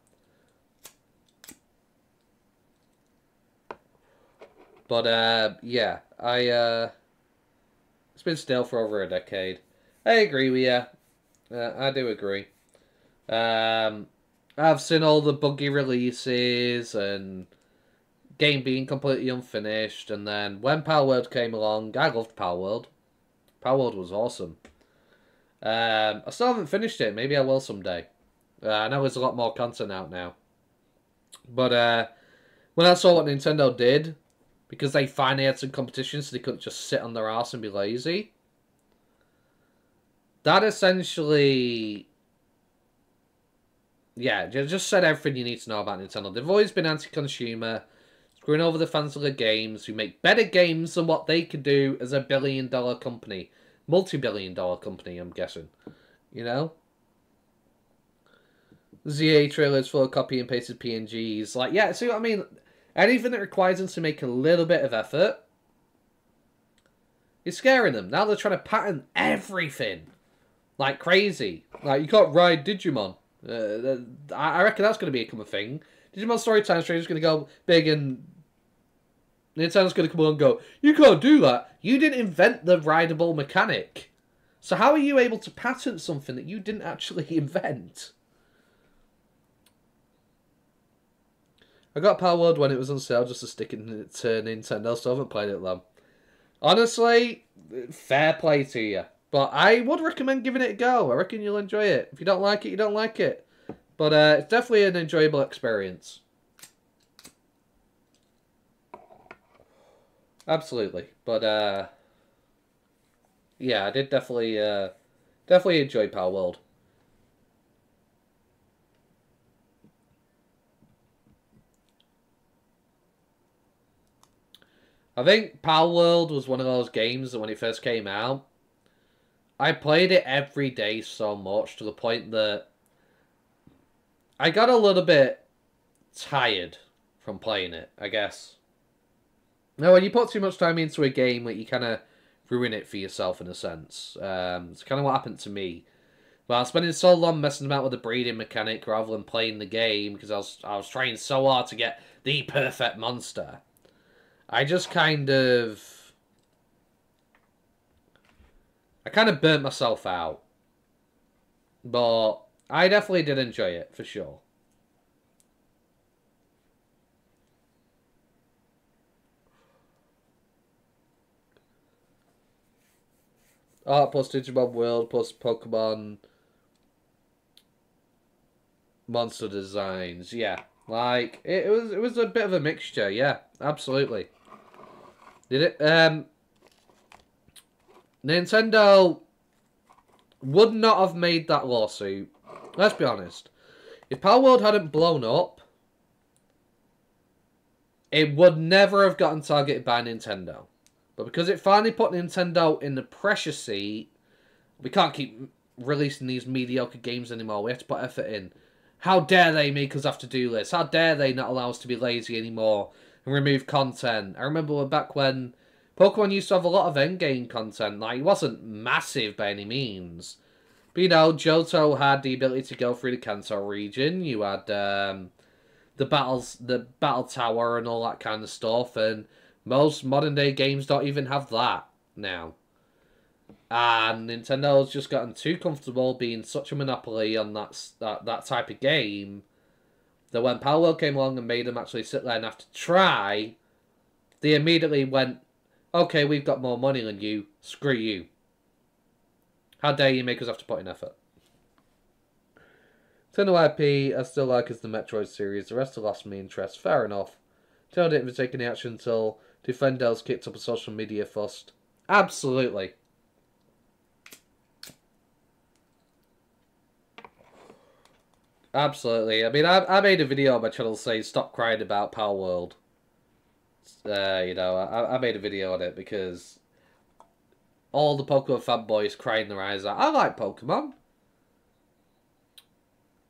But yeah, it's been stale for over a decade. I agree with you. I do agree. I've seen all the buggy releases and game being completely unfinished, and then when Power World came along, I loved Power World. Power World was awesome. I still haven't finished it. Maybe I will someday. I know there's a lot more content out now. But when I saw what Nintendo did, because they finally had some competition so they couldn't just sit on their ass and be lazy, that essentially, yeah, just said everything you need to know about Nintendo. They've always been anti-consumer, screwing over the fans of the games who make better games than what they could do as a billion-dollar company. Multi-billion-dollar company, I'm guessing. You know? ZA trailers full of copy and pasted PNGs. Like, yeah, see what I mean? Anything that requires them to make a little bit of effort is scaring them. Now they're trying to patent everything. Like crazy. Like, you can't ride Digimon. I reckon that's going to become a thing. Digimon Story Time Strange is going to go big, and Nintendo's going to come along and go, you can't do that. You didn't invent the rideable mechanic. So how are you able to patent something that you didn't actually invent? I got Power World when it was on sale just to stick it to Nintendo, so I haven't played it long. Honestly, fair play to you. But I would recommend giving it a go. I reckon you'll enjoy it. If you don't like it, you don't like it. But it's definitely an enjoyable experience. Absolutely. But yeah, I did definitely enjoy Power World. I think Power World was one of those games that when it first came out, I played it every day so much to the point that I got a little bit tired from playing it, I guess. Now, when you put too much time into a game, like, you kind of ruin it for yourself in a sense. It's kind of what happened to me. But I was spending so long messing about with the breeding mechanic rather than playing the game because I was trying so hard to get the perfect monster. I just kind of burnt myself out. But I definitely did enjoy it, for sure. Art plus Digimon World plus Pokemon monster designs. Yeah. Like, it was a bit of a mixture, yeah. Absolutely. Did it? Nintendo would not have made that lawsuit. Let's be honest. If Power World hadn't blown up, it would never have gotten targeted by Nintendo. But because it finally put Nintendo in the pressure seat, we can't keep releasing these mediocre games anymore. We have to put effort in. How dare they make us have to do this? How dare they not allow us to be lazy anymore and remove content? I remember back when Pokemon used to have a lot of endgame content. Like, it wasn't massive by any means. But, you know, Johto had the ability to go through the Kanto region. You had the battle tower and all that kind of stuff. And most modern day games don't even have that now. And Nintendo's just gotten too comfortable being such a monopoly on that type of game that when Power World came along and made them actually sit there and have to try, they immediately went, okay, we've got more money than you, screw you. How dare you make us have to put in effort. Nintendo IP I still like is the Metroid series, the rest have lost me interest, fair enough. Nintendo didn't even take any action until Defenders kicked up a social media fuss. Absolutely. Absolutely. I mean, I made a video on my channel saying stop crying about Power World. You know, I made a video on it because all the Pokemon fanboys crying their eyes out. I like Pokemon.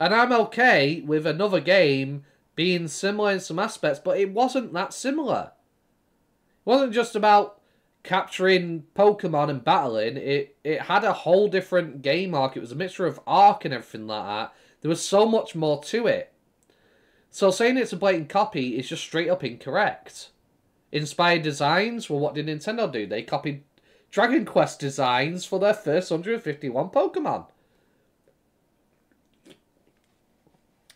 And I'm okay with another game being similar in some aspects, but it wasn't that similar. It wasn't just about capturing Pokemon and battling. It had a whole different game arc. It was a mixture of arc and everything like that. There was so much more to it. So saying it's a blatant copy is just straight up incorrect. inspired designs. Well, what did Nintendo do? They copied Dragon Quest designs for their first 151 Pokemon.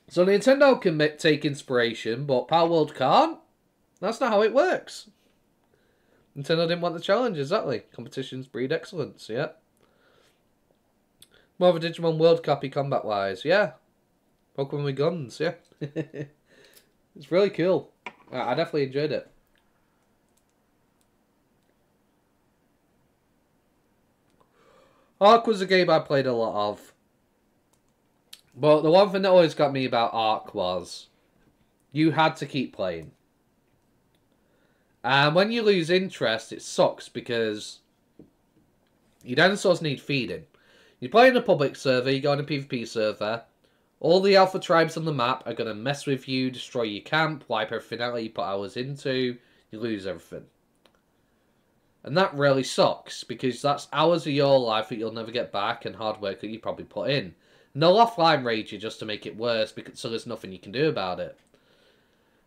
So Nintendo can take inspiration, but Power World can't. That's not how it works. Nintendo didn't want the challenge, exactly. Competitions breed excellence, yeah. More of a Digimon World copy combat-wise, yeah. Pokemon with guns, yeah. It's really cool. I definitely enjoyed it. Ark was a game I played a lot of. But the one thing that always got me about Ark was you had to keep playing. And when you lose interest, it sucks because your dinosaurs need feeding. You play in a public server, you go on a PvP server, all the alpha tribes on the map are going to mess with you, destroy your camp, wipe everything out that you put hours into, you lose everything. And that really sucks, because that's hours of your life that you'll never get back and hard work that you probably put in. And they'll offline raid you just to make it worse, because so there's nothing you can do about it.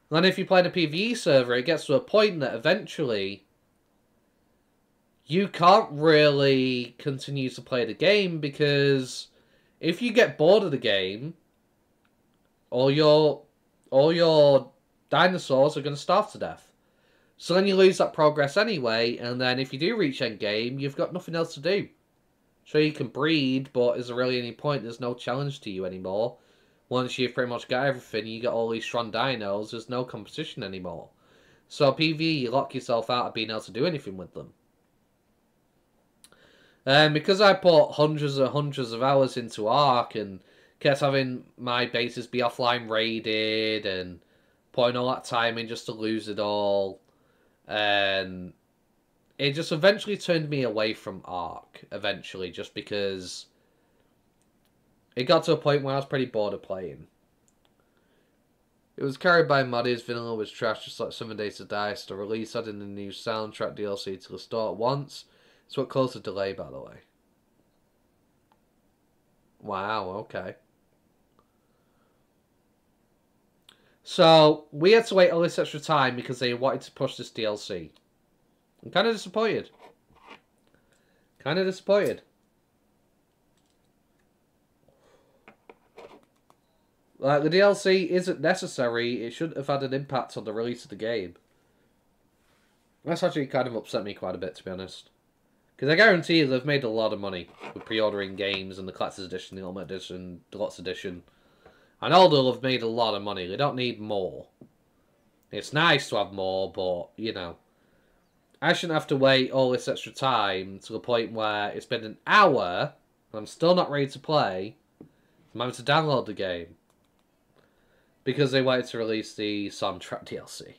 And then if you play in a PvE server, it gets to a point that eventually you can't really continue to play the game, because if you get bored of the game, all your dinosaurs are going to starve to death. So then you lose that progress anyway, and then if you do reach endgame, you've got nothing else to do. So you can breed, but is there really any point? There's no challenge to you anymore. Once you've pretty much got everything, you got all these strong dinos, there's no competition anymore. So PvE, you lock yourself out of being able to do anything with them. And because I put hundreds of hours into Ark and kept having my bases be offline raided and putting all that time in just to lose it all, and it just eventually turned me away from Ark, eventually, just because it got to a point where I was pretty bored of playing. It was carried by Moddies, vanilla was trash just like 7 Days to Die, so the release adding the new soundtrack DLC to the store at once. So what caused the delay, by the way? Wow, okay. So, we had to wait all this extra time because they wanted to push this DLC. I'm kind of disappointed. Kind of disappointed. Like, the DLC isn't necessary. It shouldn't have had an impact on the release of the game. That's actually kind of upset me quite a bit, to be honest. Because I guarantee you they've made a lot of money with pre-ordering games and the Collector's Edition, the Ultimate Edition, Deluxe Edition. I know they'll have made a lot of money. They don't need more. It's nice to have more, but, you know. I shouldn't have to wait all this extra time to the point where it's been an hour and I'm still not ready to play. I'm having to download the game. Because they wanted to release the soundtrack DLC.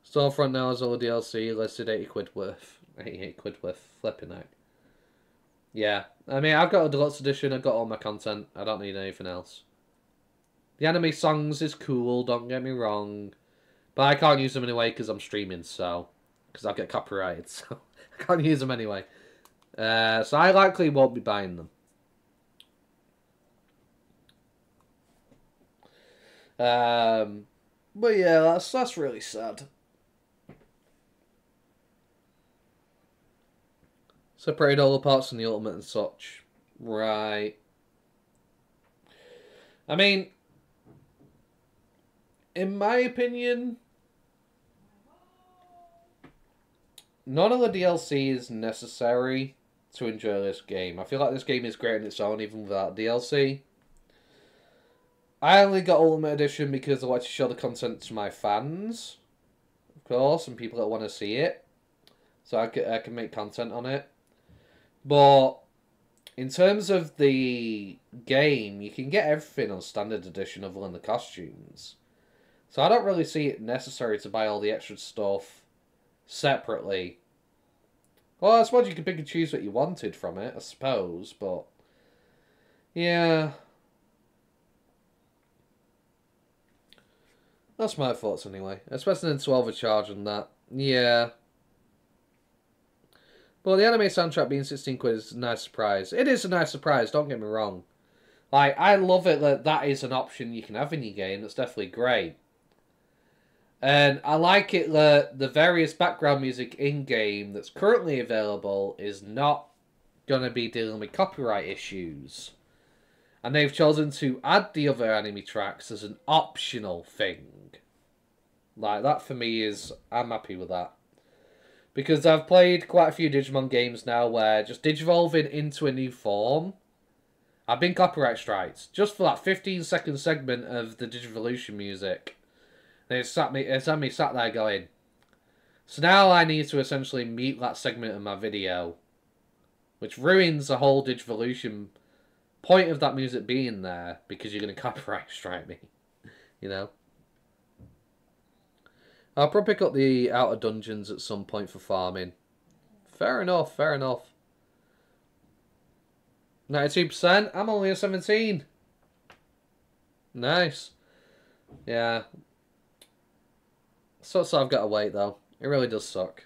Storefront now has all the DLC listed 80 quid worth. 88 quid worth. Flipping out. Yeah. I mean, I've got a deluxe edition. I've got all my content. I don't need anything else. The anime songs is cool. Don't get me wrong. But I can't use them anyway because I'm streaming. So. Because I'll get copyrighted. So. I can't use them anyway. So I likely won't be buying them. But yeah, that's really sad. Separate all the parts from the Ultimate and such. Right. I mean, in my opinion, none of the DLC is necessary to enjoy this game. I feel like this game is great on its own, even without DLC. I only got Ultimate Edition because I like to show the content to my fans, of course, and people that want to see it. So I can make content on it. But in terms of the game, you can get everything on Standard Edition other than the costumes. So I don't really see it necessary to buy all the extra stuff separately. Well, I suppose you can pick and choose what you wanted from it, I suppose, but yeah. That's my thoughts anyway. Especially into overcharge and that. Yeah. But the anime soundtrack being 16 quid is a nice surprise. It is a nice surprise, don't get me wrong. Like, I love it that that is an option you can have in your game. That's definitely great. And I like it that the various background music in-game that's currently available is not going to be dealing with copyright issues. And they've chosen to add the other anime tracks as an optional thing. Like, that for me is... I'm happy with that. Because I've played quite a few Digimon games now where just Digivolving into a new form, I've been copyright strikes just for that 15-second segment of the Digivolution music. And it's had me sat there going, so now I need to essentially mute that segment of my video, which ruins the whole Digivolution point of that music being there because you're going to copyright strike me, you know? I'll probably pick up the outer dungeons at some point for farming. Fair enough, fair enough. 92%? I'm only a 17. Nice. Yeah. Sucks that I've got to wait, though. It really does suck.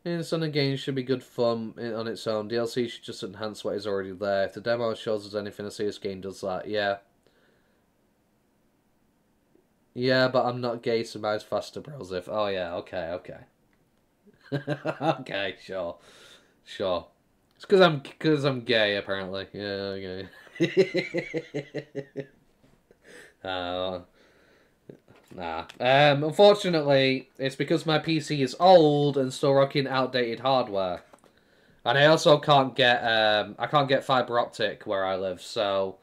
Instant games should be good fun on its own. DLC should just enhance what is already there. If the demo shows us anything, I see this game does that. Yeah. Yeah, but I'm not gay, so mine's faster, Brosif. Oh, yeah, okay. Okay, sure. It's because I'm gay, apparently. Yeah, okay. Nah. Unfortunately, it's because my PC is old and still rocking outdated hardware. And I also can't get fiber optic where I live, so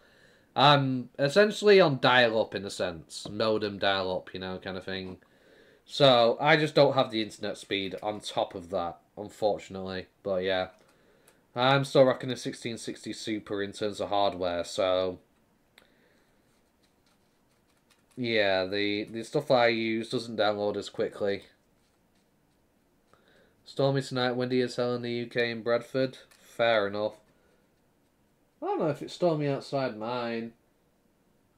I'm essentially on dial-up in a sense. Modem dial-up, you know, kind of thing. So I just don't have the internet speed on top of that, unfortunately. But yeah. I'm still rocking a 1660 Super in terms of hardware, so yeah, the stuff I use doesn't download as quickly. Stormy tonight, windy as hell in the UK and Bradford. Fair enough. I don't know if it's stormy outside mine.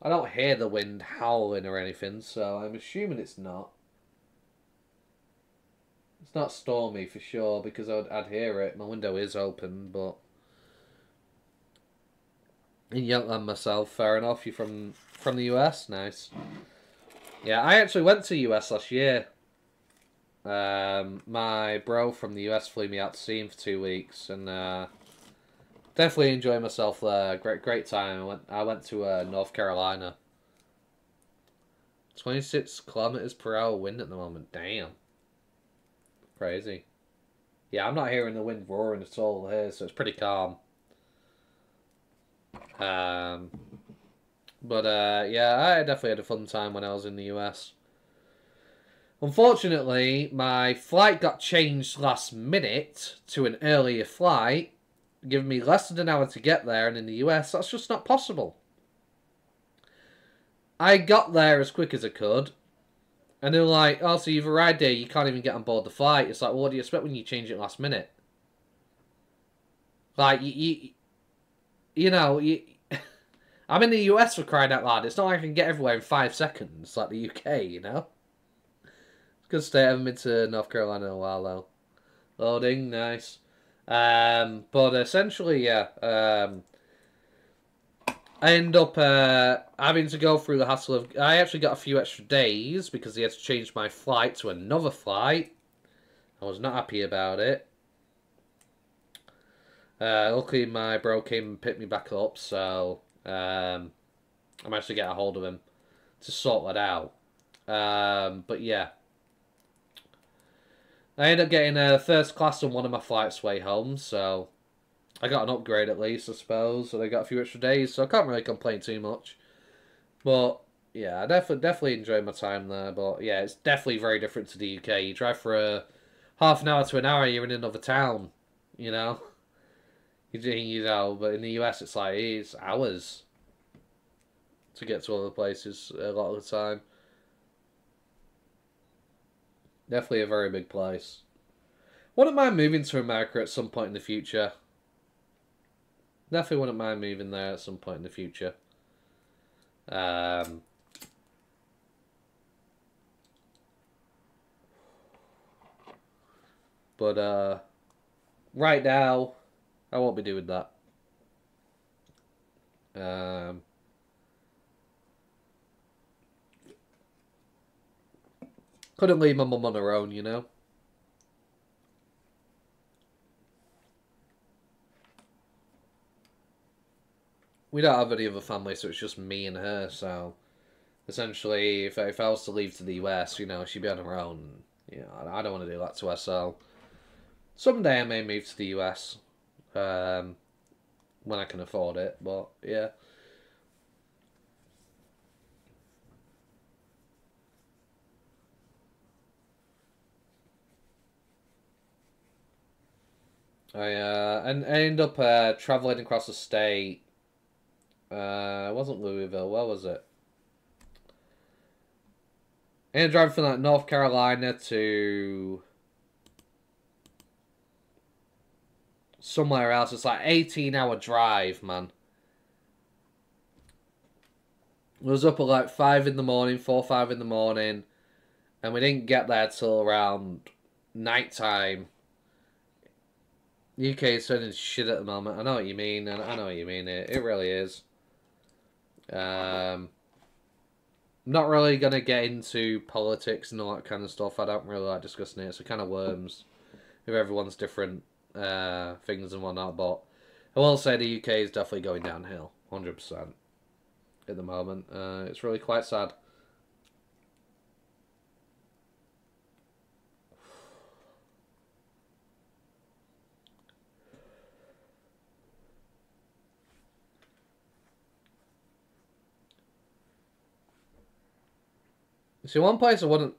I don't hear the wind howling or anything, so I'm assuming it's not. It's not stormy for sure, because I'd hear it. My window is open, but... In Yankland myself, fair enough. You're from the US? Nice. Yeah, I actually went to the US last year. My bro from the US flew me out to see him for 2 weeks, and definitely enjoyed myself there. Great time. I went to North Carolina. 26 kilometers per hour wind at the moment. Damn. Crazy. Yeah, I'm not hearing the wind roaring at all here, so it's pretty calm. But yeah, I definitely had a fun time when I was in the US. Unfortunately, my flight got changed last minute to an earlier flight, giving me less than an hour to get there, and in the US, that's just not possible. I got there as quick as I could, and they were like, oh, so you've arrived here, you can't even get on board the flight. It's like, well, what do you expect when you change it last minute? Like, you know, I'm in the US for crying out loud. It's not like I can get everywhere in 5 seconds, like the UK, you know? It's good stay. I haven't been to North Carolina in a while, though. Loading, nice. But essentially, yeah. I end up having to go through the hassle of... I actually got a few extra days because they had to change my flight to another flight. I was not happy about it. Luckily, my bro came and picked me back up, so I managed to get a hold of him to sort that out. But yeah. I ended up getting a first class on one of my flights way home, so I got an upgrade at least, I suppose. And I got a few extra days, so I can't really complain too much. But yeah, I definitely enjoyed my time there. But yeah, it's definitely very different to the UK. You drive for a half an hour to an hour, you're in another town, you know. You know, but in the US, it's like it's hours to get to other places a lot of the time. Definitely a very big place. Wouldn't mind moving to America at some point in the future. Definitely wouldn't mind moving there at some point in the future. But right now, I won't be doing that. Couldn't leave my mum on her own, you know? We don't have any other family, so it's just me and her, so... Essentially, if I was to leave to the US, you know, she'd be on her own. You know, I don't want to do that to her, so... Someday I may move to the US. When I can afford it, but, yeah. And I ended up traveling across the state. It wasn't Louisville. Where was it? I ended up driving from like North Carolina to somewhere else. It's like 18-hour drive, man. I was up at like 5 in the morning, 4, 5 in the morning, and we didn't get there till around nighttime. UK is turning shit at the moment. I know what you mean, and I know what you mean. It really is. I'm not really going to get into politics and all that kind of stuff. I don't really like discussing it. It's a kind of worms with everyone's different things and whatnot. But I will say the UK is definitely going downhill, 100% at the moment. It's really quite sad. See, one place I wouldn't...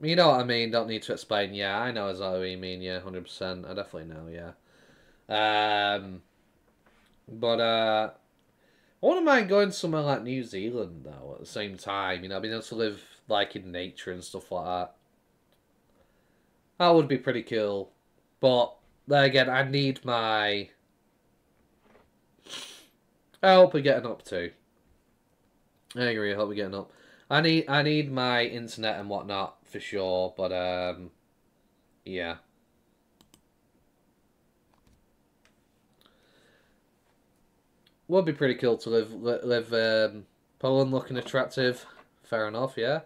You know what I mean, don't need to explain. Yeah, I know exactly what you mean, yeah, 100%. I definitely know, yeah. But, I wouldn't mind going somewhere like New Zealand, though, at the same time. You know, being able to live, like, in nature and stuff like that. That would be pretty cool. But, then again, I need my... help we're getting up to. I agree, I hope we're getting up. I need my internet and whatnot for sure, but yeah. Would be pretty cool to live Poland looking attractive. Fair enough, yeah.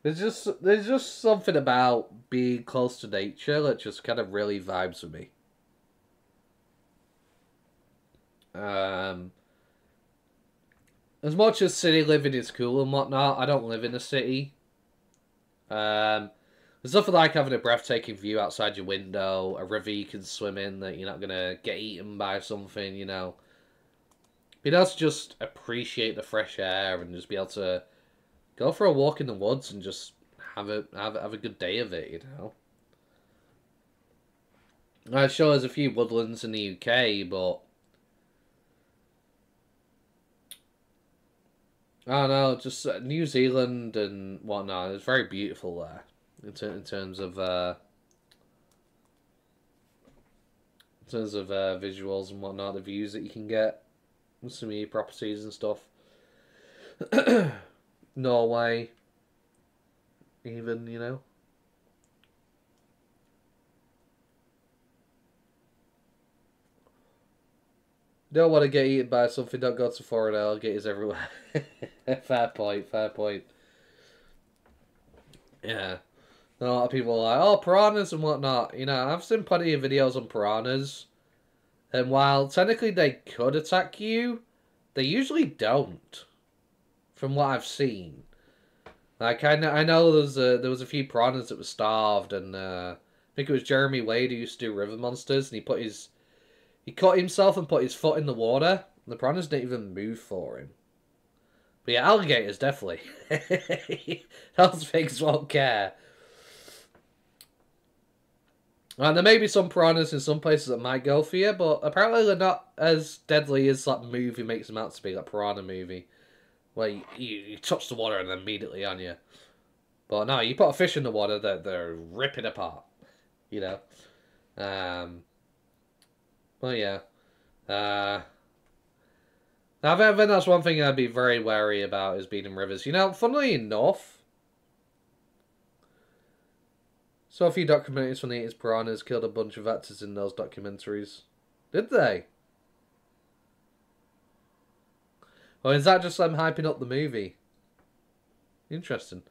There's just something about being close to nature that just kind of really vibes with me. As much as city living is cool and whatnot, I don't live in a city. There's nothing like having a breathtaking view outside your window, a river you can swim in that you're not gonna get eaten by something, you know. Being able to just appreciate the fresh air and just be able to go for a walk in the woods and just have a good day of it, you know. I'm sure there's a few woodlands in the UK, but I don't know, just New Zealand and whatnot. It's very beautiful there in terms of visuals and whatnot, the views that you can get with some of your properties and stuff. Norway, even, you know. Don't want to get eaten by something, don't go to foreign alligators everywhere. Fair point, fair point. Yeah. A lot of people are like, oh, piranhas and whatnot. You know, I've seen plenty of videos on piranhas. And while technically they could attack you, they usually don't. From what I've seen. Like, I know there was a few piranhas that were starved. And I think it was Jeremy Wade who used to do River Monsters. And he cut himself and put his foot in the water. The piranhas didn't even move for him. But yeah, alligators, definitely. Those things won't care. And there may be some piranhas in some places that might go for you, but apparently they're not as deadly as that movie makes them out to be, that piranha movie. Where you touch the water and they're immediately on you. But no, you put a fish in the water, they're ripping apart. You know? Well, yeah. I think that's one thing I'd be very wary about, is being in rivers. You know, funnily enough, Saw a few documentaries from the 80s piranhas killed a bunch of actors in those documentaries. Did they? Or is that just them hyping up the movie? Interesting.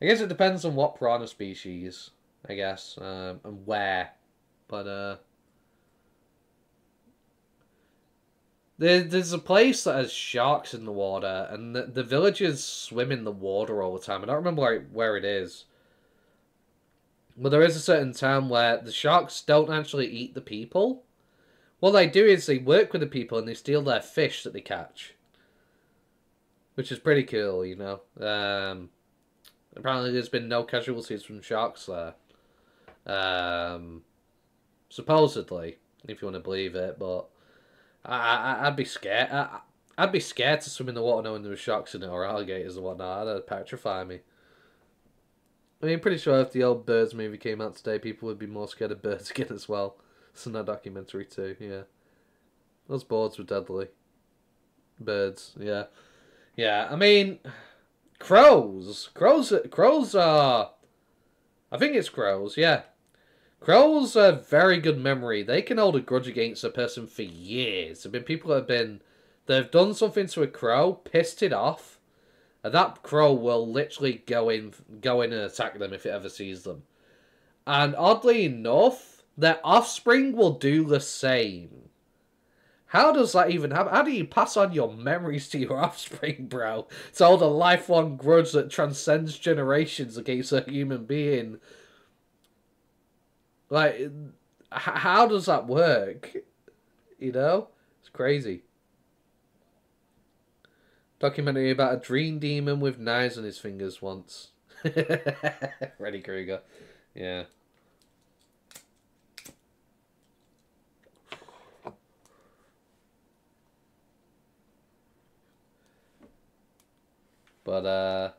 I guess it depends on what piranha species, I guess, and where. But, there's a place that has sharks in the water, and the villagers swim in the water all the time. I don't remember where it is. But there is a certain town where the sharks don't actually eat the people. What they do is they work with the people and they steal their fish that they catch. Which is pretty cool, you know. Apparently there's been no casualties from sharks there. Supposedly, if you want to believe it, but I'd be scared. I'd be scared to swim in the water knowing there were sharks in it or alligators and whatnot. That'd petrify me. I mean, I'm pretty sure if the old Birds movie came out today, people would be more scared of birds again as well. It's in that documentary too, yeah. Those boards were deadly. Birds, yeah. Yeah, I mean, crows. Crows are... I think it's crows, yeah. Crows are very good memory. They can hold a grudge against a person for years. There have been people that have done something to a crow, pissed it off, and that crow will literally go in and attack them if it ever sees them. And oddly enough, their offspring will do the same. How does that even happen? How do you pass on your memories to your offspring, bro? To hold a lifelong grudge that transcends generations against a human being. Like, how does that work? You know? It's crazy. Documentary about a dream demon with knives on his fingers once. Freddy Krueger. Yeah. But,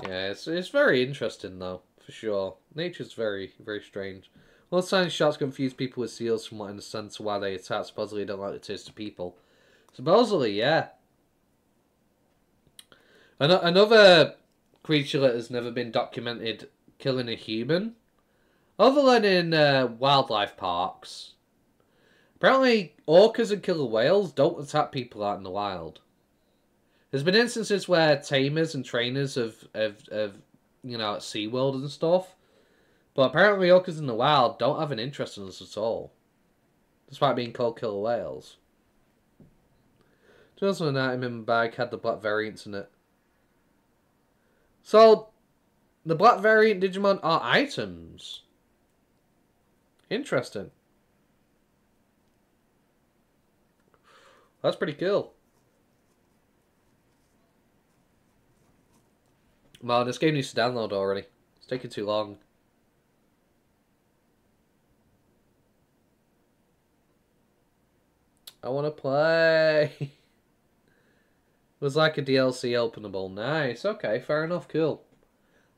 yeah, it's very interesting, though, for sure. Nature's very, very strange. Well, science sharks confuse people with seals from what I understand to why they attack. Supposedly they don't like the taste of people. Supposedly, yeah. Another creature that has never been documented killing a human, other than in wildlife parks. Apparently, orcas and killer whales don't attack people out in the wild. There's been instances where tamers and trainers have you know, at SeaWorld and stuff. But apparently orcas in the wild don't have an interest in us at all. Despite being called killer whales. 2009 in my bag had the black variants in it. So, the black variant Digimon are items. Interesting. That's pretty cool. Well, this game needs to download already. It's taking too long. I want to play. It was like a DLC openable. Nice. Okay, fair enough. Cool.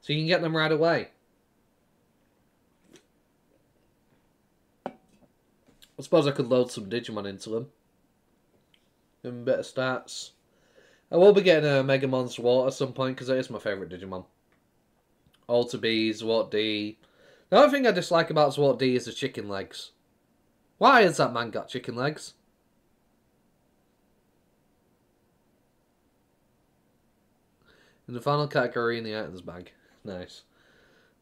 So you can get them right away. I suppose I could load some Digimon into them. Give them better stats. I will be getting a Megamon Swart at some point because it is my favourite Digimon. Alter B, Zwart D. The only thing I dislike about Zwart D is the chicken legs. Why has that man got chicken legs? In the final category in the items bag. Nice.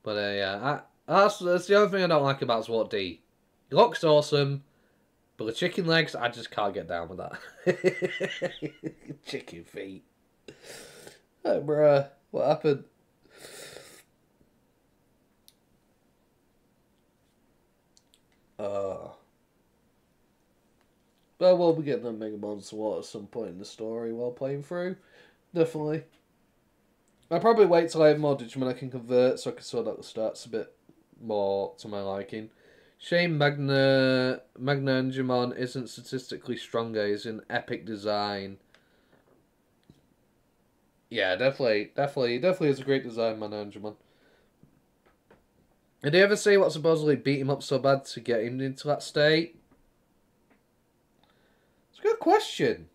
But yeah, that's the only thing I don't like about Zwart D. He looks awesome, but the chicken legs, I just can't get down with that. Chicken feet. Oh, bruh, what happened? But we'll be getting a Megamon Swart at some point in the story while playing through. Definitely. I'll probably wait till I have more Digimon I can convert so I can sort out the stats a bit more to my liking. Shame Magna Angemon isn't statistically stronger. He's an epic design. Yeah, definitely is a great design, Magna Angemon. Did they ever say what supposedly beat him up so bad to get him into that state? It's a good question.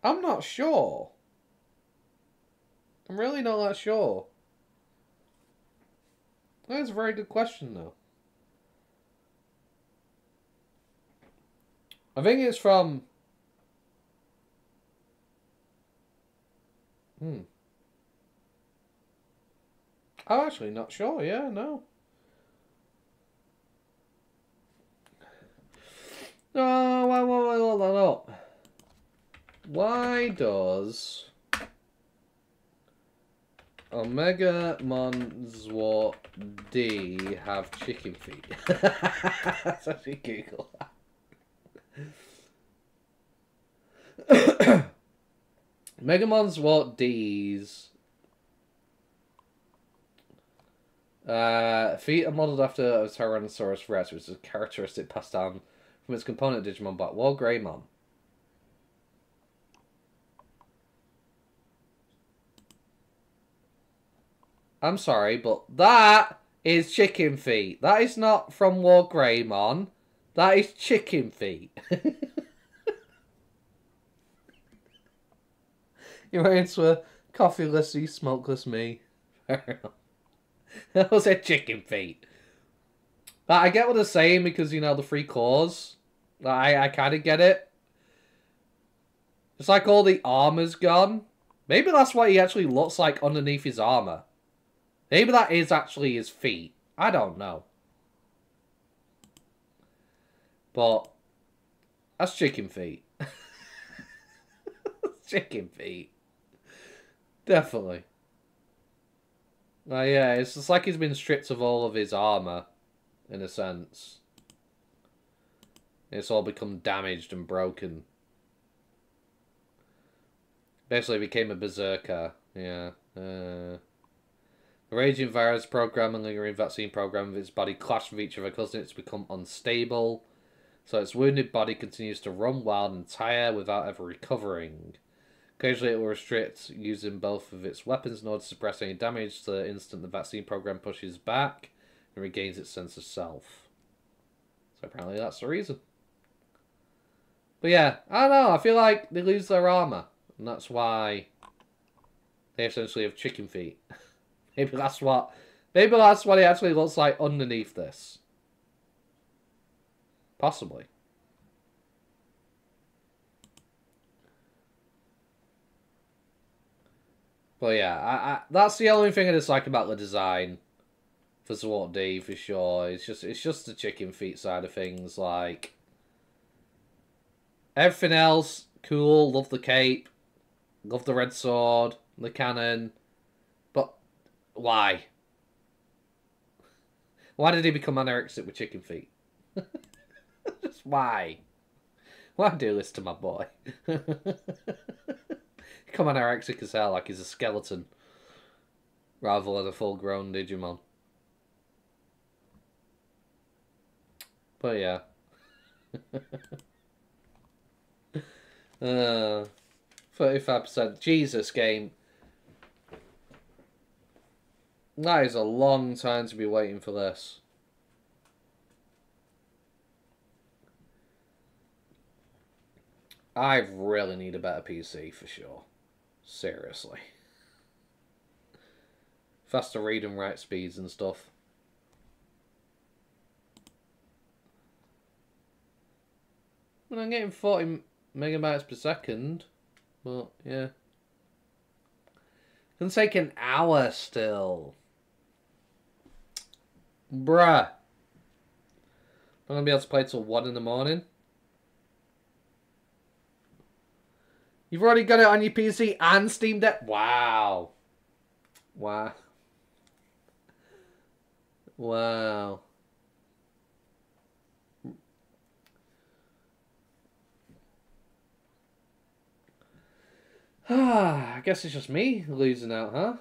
I'm not sure. I'm really not that sure. That's a very good question, though. I think it's from... I'm actually not sure. Yeah, no. No. Why does Omega Monzwa D have chicken feet? That's actually Google that. Megamon's what D's feet are modelled after a Tyrannosaurus Rex, which is a characteristic passed down from its component Digimon Black War Greymon. I'm sorry, but that is chicken feet. That is not from War Greymon. That is chicken feet. You're right into a coffeeless, smokeless me. Fair enough. That was a chicken feet. But I get what they're saying because, you know, the three claws. I kind of get it. It's like all the armor's gone. Maybe that's what he actually looks like underneath his armor. Maybe that is actually his feet. I don't know. But that's chicken feet. Chicken feet. Definitely. Yeah, it's just like he's been stripped of all of his armor, in a sense. It's all become damaged and broken. Basically became a berserker. Yeah. The raging virus program and lingering vaccine program of its body clash with each other, causing it to become unstable. So its wounded body continues to run wild and tire without ever recovering. Occasionally it will restrict using both of its weapons in order to suppress any damage the instant the vaccine program pushes back and regains its sense of self. So apparently that's the reason. But yeah, I don't know, I feel like they lose their armor. And that's why they essentially have chicken feet. Maybe that's what it actually looks like underneath this. Possibly. But yeah, that's the only thing I dislike about the design for Zwart D for sure. It's just the chicken feet side of things. Like everything else, cool. Love the cape, love the red sword, the cannon. But why? Why did he become anorexic with chicken feet? Just why? Why do this to my boy? Come anorexic as hell, like he's a skeleton rather than a full-grown Digimon. But yeah. 35%. Jesus, game. That is a long time to be waiting for this. I really need a better PC for sure. Seriously. Faster read and write speeds and stuff. Well, I'm getting 40 megabytes per second. But, yeah. It's gonna take an hour still. Bruh. I'm gonna be able to play till 1 in the morning. You've already got it on your PC and Steam Deck? Wow. Wow. Wow. I guess it's just me losing out, huh?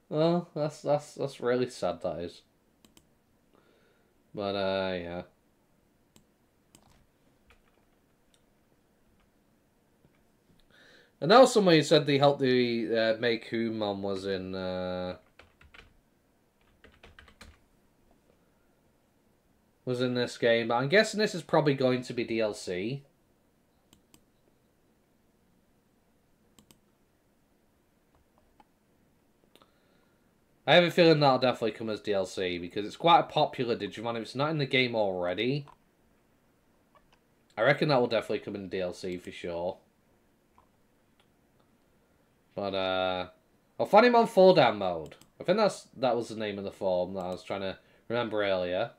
Well, that's really sad, that is. But yeah. I know somebody said they helped the make who mom was in this game, but I'm guessing this is probably going to be DLC. I have a feeling that'll definitely come as DLC, because it's quite a popular Digimon. If it's not in the game already, I reckon that will definitely come in DLC for sure. But, oh, Funimon Fall Down Mode. I think that was the name of the form that I was trying to remember earlier.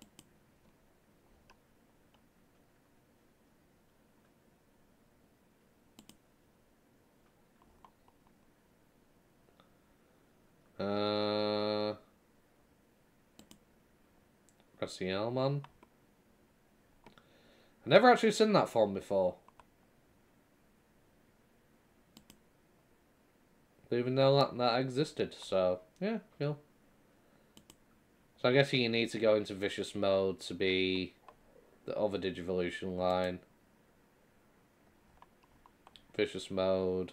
Gracielmon. I've never actually seen that form before. Even though that existed, so yeah, cool. So I guess you need to go into vicious mode to be the other Digivolution line. Vicious mode.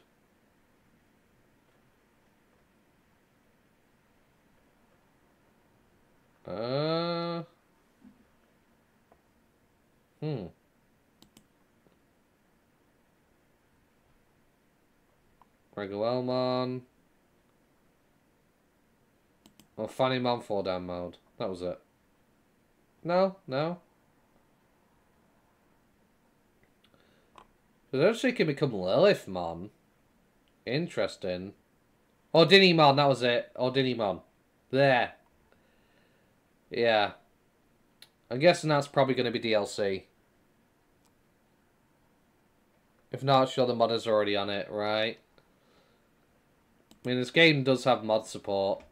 Regulelmon. Oh, Funimon Fall Down Mode. That was it. No. So actually can become Lilithmon. Interesting. Ordinimon, that was it. Ordinimon. There. Yeah. I'm guessing that's probably going to be DLC. If not, sure the mod is already on it, right? I mean, this game does have mod support.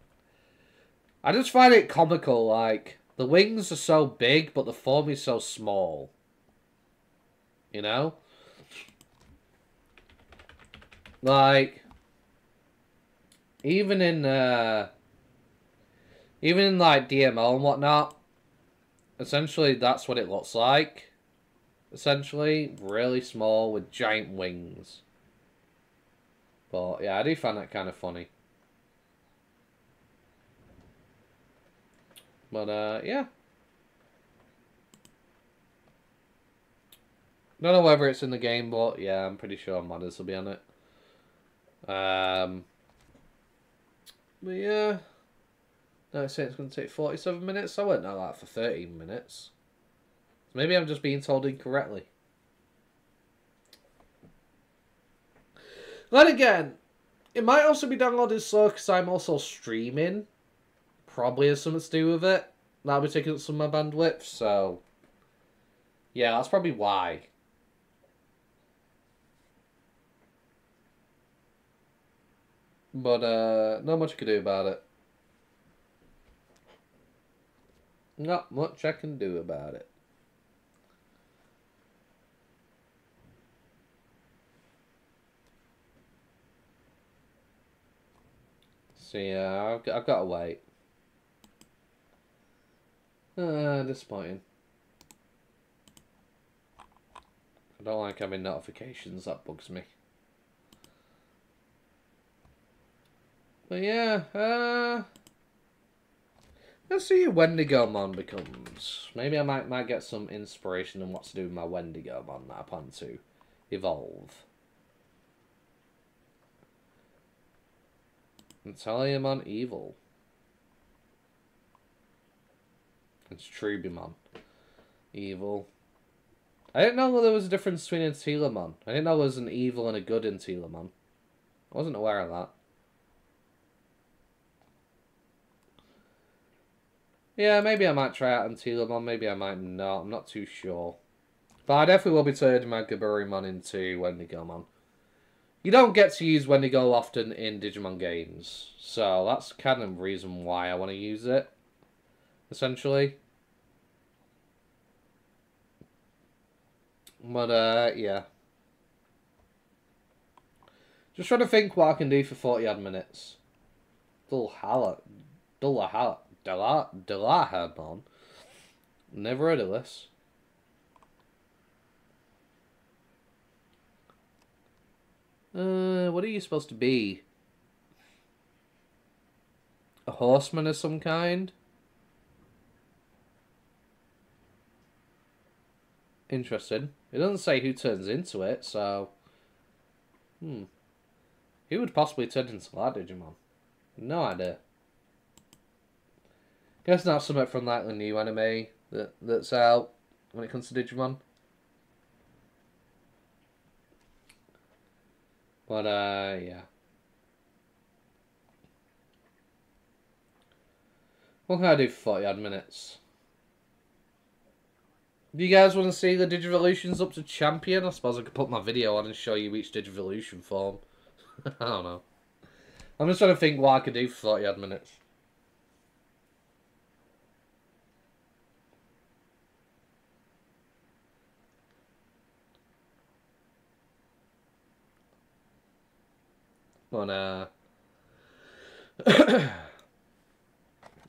I just find it comical, like, the wings are so big, but the form is so small. You know? Like, even in like, DMO and whatnot, essentially that's what it looks like. Essentially, really small with giant wings. But, yeah, I do find that kind of funny. But, yeah. Don't know whether it's in the game, but, yeah, I'm pretty sure modders will be on it. But, yeah. No, I say it's going to take 47 minutes. I wouldn't know that for 13 minutes. So maybe I'm just being told incorrectly. Then again, it might also be downloaded slow because I'm also streaming. Probably has something to do with it. That'll be taking up some of my bandwidth, so... yeah, that's probably why. But, not much I can do about it. Not much I can do about it. So yeah, I've got to wait. Disappointing. I don't like having notifications, that bugs me. But yeah, let's see who Wendigomon becomes. Maybe I might get some inspiration on what to do with my Wendigomon that I plan to evolve. Intellumon Evil. It's Trubimon. Evil. I didn't know there was a difference between Intellumon. I didn't know there was an evil and a good Intellumon. I wasn't aware of that. Yeah, maybe I might try out Intellumon, maybe I might not. I'm not too sure. But I definitely will be turning my Gaburimon into Wendigomon. You don't get to use Wendigo often in Digimon games, so that's kind of the reason why I want to use it, essentially. But, yeah. Just trying to think what I can do for 40 odd minutes. Dalahamon. Never heard of this. What are you supposed to be? A horseman of some kind? Interesting. It doesn't say who turns into it, so... Who would possibly turn into that Digimon? No idea. Guess not something from like the new anime that's out when it comes to Digimon. But yeah. What can I do for 40 odd minutes? Do you guys want to see the Digivolutions up to champion? I suppose I could put my video on and show you each Digivolution form. I don't know. I'm just trying to think what I could do for 40 odd minutes. But I'm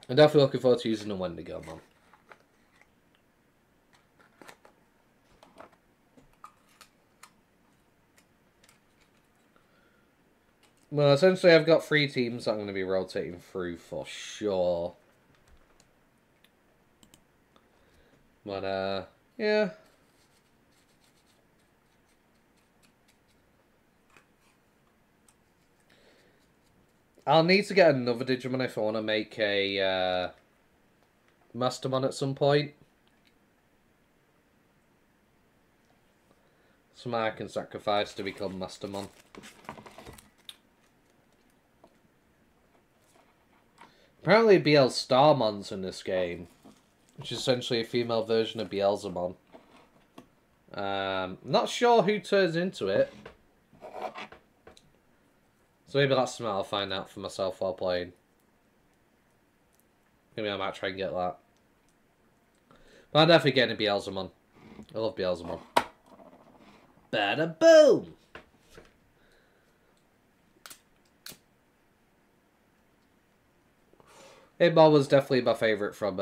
definitely looking forward to using the Wendigo, man. Well, essentially I've got 3 teams that I'm going to be rotating through for sure. But, yeah. I'll need to get another Digimon if I want to make a Mastermon at some point. Something I can sacrifice to become Mastermon. Apparently BL Starmon's in this game, which is essentially a female version of Beelzemon. Not sure who turns into it. So maybe that's something I'll find out for myself while playing. Maybe I might try and get that. But I'm definitely getting a Beelzemon. I love Beelzemon. Bada boom! Hitmon was definitely my favourite from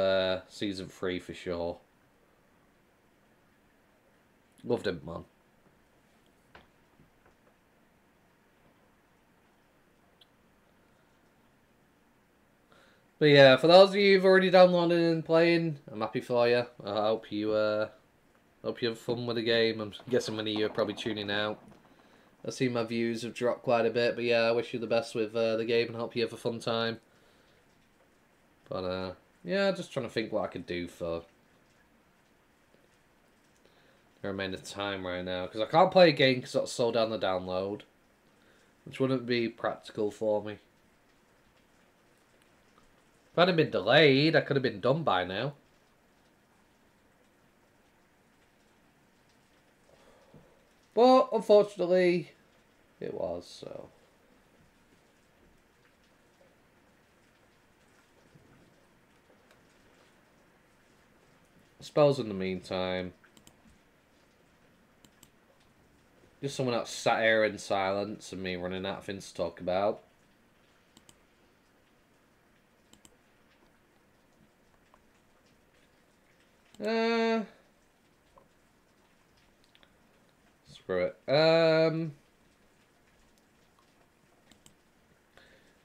Season 3 for sure. Loved Hitmon. But yeah, for those of you who've already downloaded and playing, I'm happy for you. I hope you have fun with the game. I'm guessing many of you are probably tuning out. I see my views have dropped quite a bit, but yeah, I wish you the best with the game and hope you have a fun time. But yeah, just trying to think what I could do for the remainder of time right now, because I can't play a game because it'll slow down the download, which wouldn't be practical for me. If I hadn't been delayed, I could have been done by now. But, unfortunately, it was, so. I suppose in the meantime, just someone else sat here in silence and me running out of things to talk about. Screw it.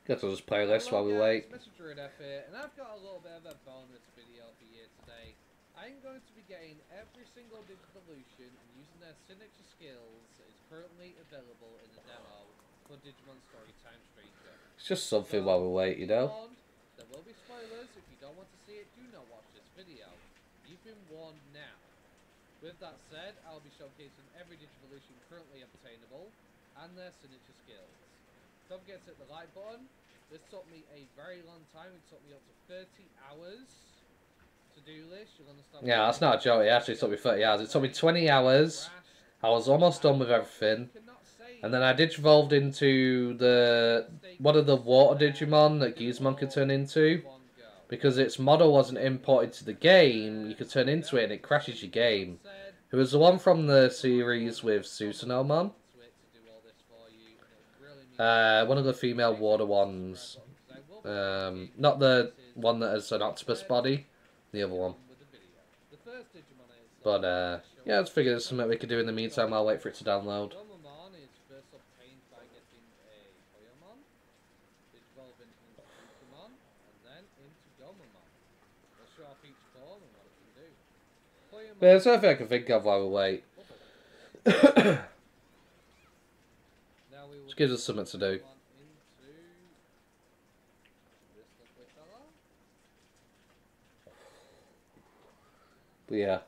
Guess I'll just play this while we wait. Messenger and F8, and I've got a little bit of a bonus video for you today. I'm going to be getting every single Digivolution and using their signature skills that is currently available in the demo for Digimon Story Time Stranger. It's just something while we wait, you know. There will be spoilers. If you don't want to see it, do not watch this video. You've been warned now. With that said, I'll be showcasing every Digivolution currently obtainable and their signature skills. Don't forget to hit the like button. This took me a very long time. It took me up to 30 hours to do this. You'll understand. Yeah, that's not a joke. It actually took me 30 hours. It took me 20 hours. I was almost done with everything. And then I digivolved into one of the water Digimon that Gizmon could turn into. Because its model wasn't imported to the game, you could turn into it and it crashes your game. It was the one from the series with Susanomon. One of the female water ones. Not the one that has an octopus body. The other one. But, yeah, let's figure it's something we could do in the meantime. I'll wait for it to download. But there's nothing I can think of while we wait. Just gives us something to do. But yeah.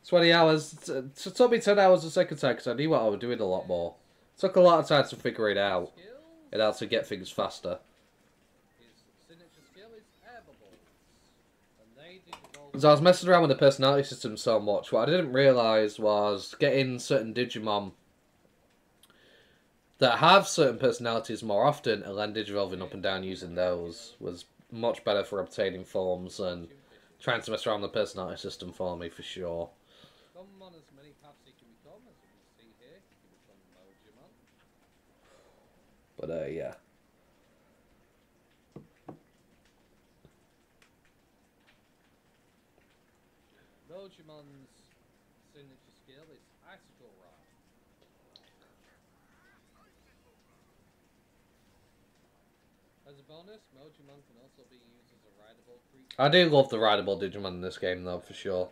20 hours. It took me 10 hours the second time because I knew what I was doing a lot more. It took a lot of time to figure it out and how to get things faster. So I was messing around with the personality system so much. What I didn't realise was getting certain Digimon that have certain personalities more often and then Digivolving up and down using those was much better for obtaining forms and trying to mess around with the personality system for me for sure. But yeah. MODGAMINYT's signature skill is Icicle Rock. As a bonus, MODGAMINYT can also be used as a rideable creature. I do love the rideable Digimon in this game though, for sure.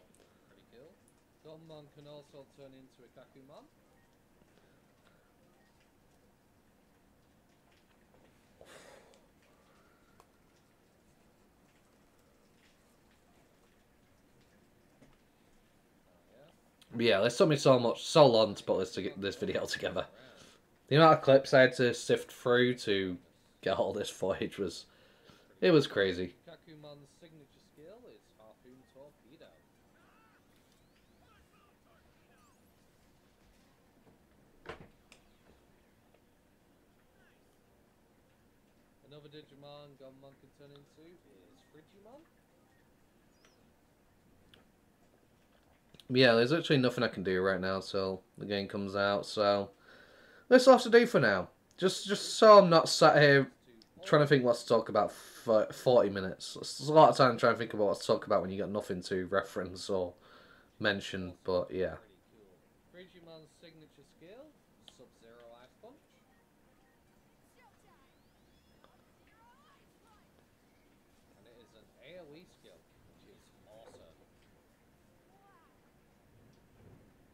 Pretty cool. Gomamon can also turn into a Kakumon. Yeah, this took me so long to put this video together. The amount of clips I had to sift through to get all this footage was crazy. Kakumon's signature skill is Harpoon Torpedo. Another Digimon Gomamon can turn into is Frigimon. Yeah, there's actually nothing I can do right now till the game comes out, so that's all I have to do for now. Just so I'm not sat here trying to think what to talk about for 40 minutes. It's a lot of time trying to think about what to talk about when you got nothing to reference or mention, but yeah. Frigimon's signature skill, Sub-Zero Ice Punch. And it is an AoE skill, which is awesome.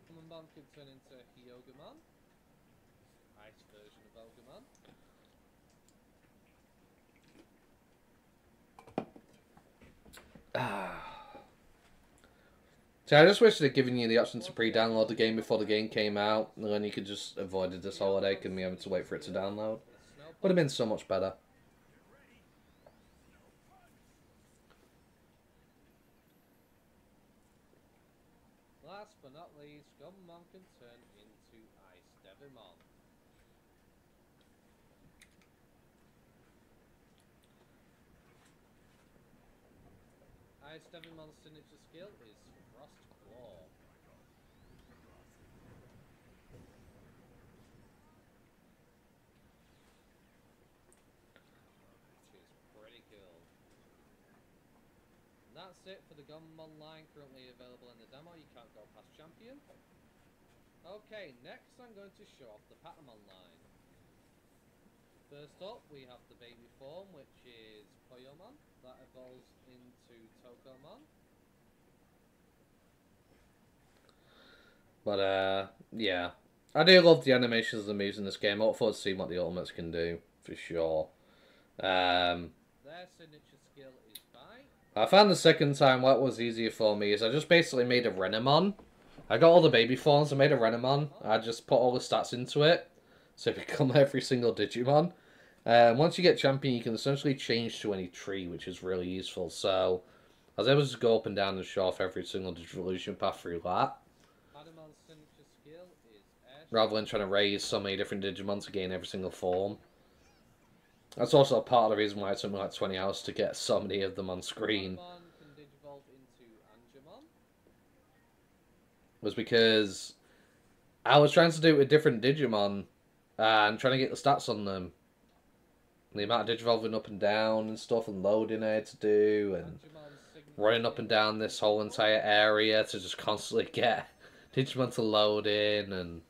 Gomamon can turn into Hyogamon, ice version of Ogamon. So I just wish they'd given you the option to pre-download the game before the game came out, and then you could just avoided this holiday and me having to wait for it to download. Would have been so much better. Last but not least, Gomamon can turn into Ice Devimon. Ice Devimon's signature skill is Frost Claw. Which is pretty cool. And that's it for the Gomamon line currently available in the demo. You can't go past Champion. Okay, next I'm going to show off the Patamon line. First up, we have the baby form, which is Poyomon. That evolves into Tokomon. But yeah. I do love the animations of the moves in this game. I look forward to seeing what the ultimates can do, for sure. Their signature skill is Bite. I found the second time what was easier for me is I just basically made a Renamon. I got all the baby forms, I made a Renamon. I just put all the stats into it, so it become every single Digimon. Once you get champion, you can essentially change to any tree, which is really useful. So I was able to just go up and down and show off every single evolution path through that, Padamon's signature skill is Air. rather than trying to raise so many different Digimon to gain every single form. That's also part of the reason why it took me like 20 hours to get so many of them on screen. Gomamon can digivolve into Angemon. Was because I was trying to do it with different Digimon and trying to get the stats on them. The amount of Digivolving up and down and stuff and loading I had to do and running up and down this whole entire area to just constantly get Digimon to load in, and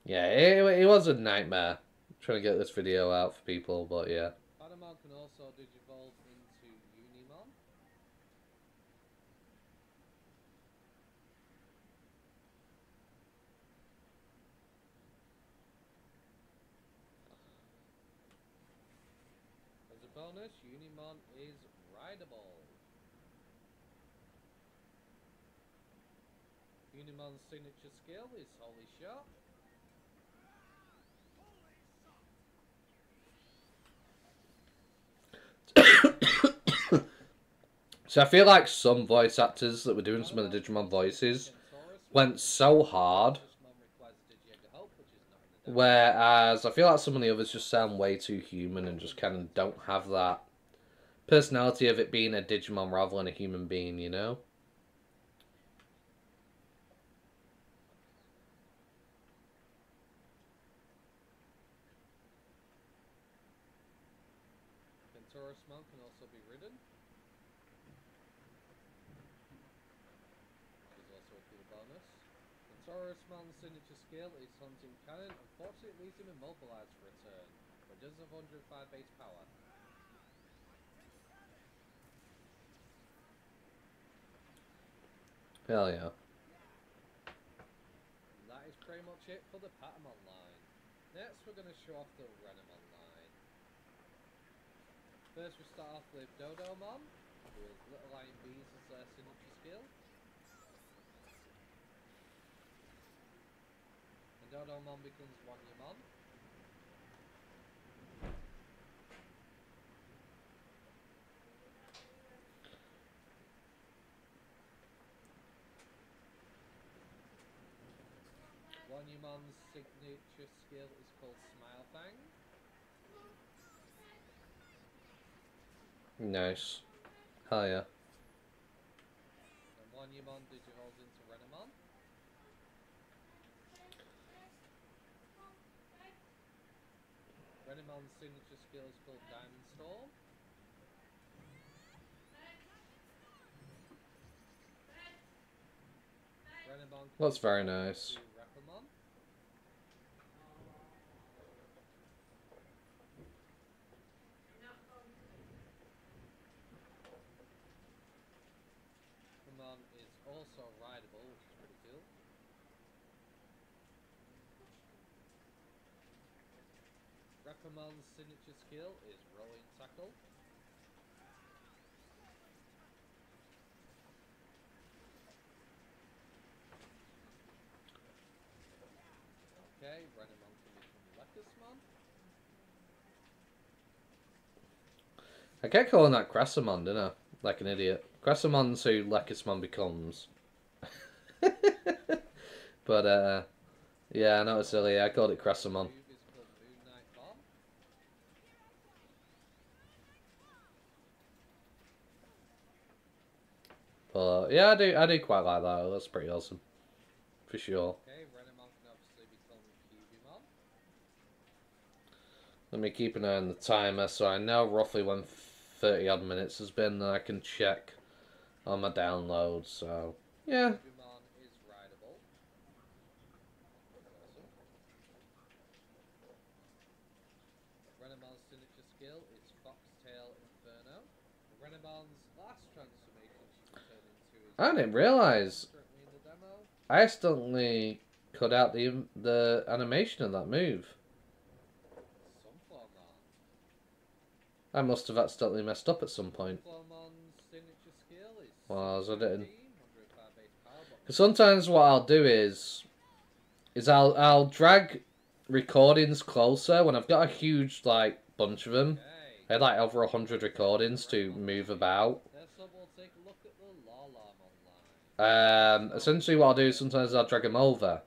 yeah, it was a nightmare trying to get this video out for people, but yeah. Padamon can also digivolve into Unimon. As a bonus, Unimon is rideable. Unimon's signature skill is Holy Shot. So I feel like some voice actors that were doing some of the Digimon voices went so hard, whereas I feel like some of the others just sound way too human and just kind of don't have that personality of it being a Digimon rather than a human being, you know? Ventorusmon can also be ridden. Which is also a cool bonus. Ventorusmon's signature skill is Hunting Cannon. Unfortunately, it leaves him immobilized for a turn, but does have 105 base power. Hell yeah. And that is pretty much it for the Patamon line. Next, we're going to show off the Renamon line. First, we start off with Dodomon, with Little Iron Bees as their signature skill. And Dodomon becomes Wanyamon. Wanyamon's signature skill is called Smile Fang. Nice. Hell yeah. And Wanyamon digivolves into Renamon. Renamon's signature skill is called Diamond Storm. Renamon That's very nice. Repamon. Repamon is also rideable, which is pretty cool. Repamon's signature skill is Rolling Tackle. Okay, Renamon can become Lecusmon. I kept calling that Grassamon, didn't I? Like an idiot. Grassamon's who Lecusmon becomes. But, yeah, I know it's silly. I called it Grassamon. Move is called Moonlight Bomb. But, yeah, I do quite like that. That's pretty awesome. For sure. Okay, Renamon can obviously become Cubimon. Let me keep an eye on the timer so I know roughly when 30 odd minutes has been, then I can check on my download. So, yeah. Cubimon is rideable. Awesome. Renamon's signature skill is Foxtail Inferno. Renamon's last transformation she can turn into is... I didn't realise. Currently in the demo. I accidentally cut out the animation of that move. Sunflowmon. I must have accidentally messed up at some point. Sunflowmon's signature skill is... Well, as I didn't. 105 base power, but Because sometimes what I'll do is I'll drag recordings closer when I've got a huge like bunch of them. okay. I had like over 100 recordings to move about. Next up, we'll take a look at the Lalamon line. Essentially what I'll do is sometimes I'll drag them over.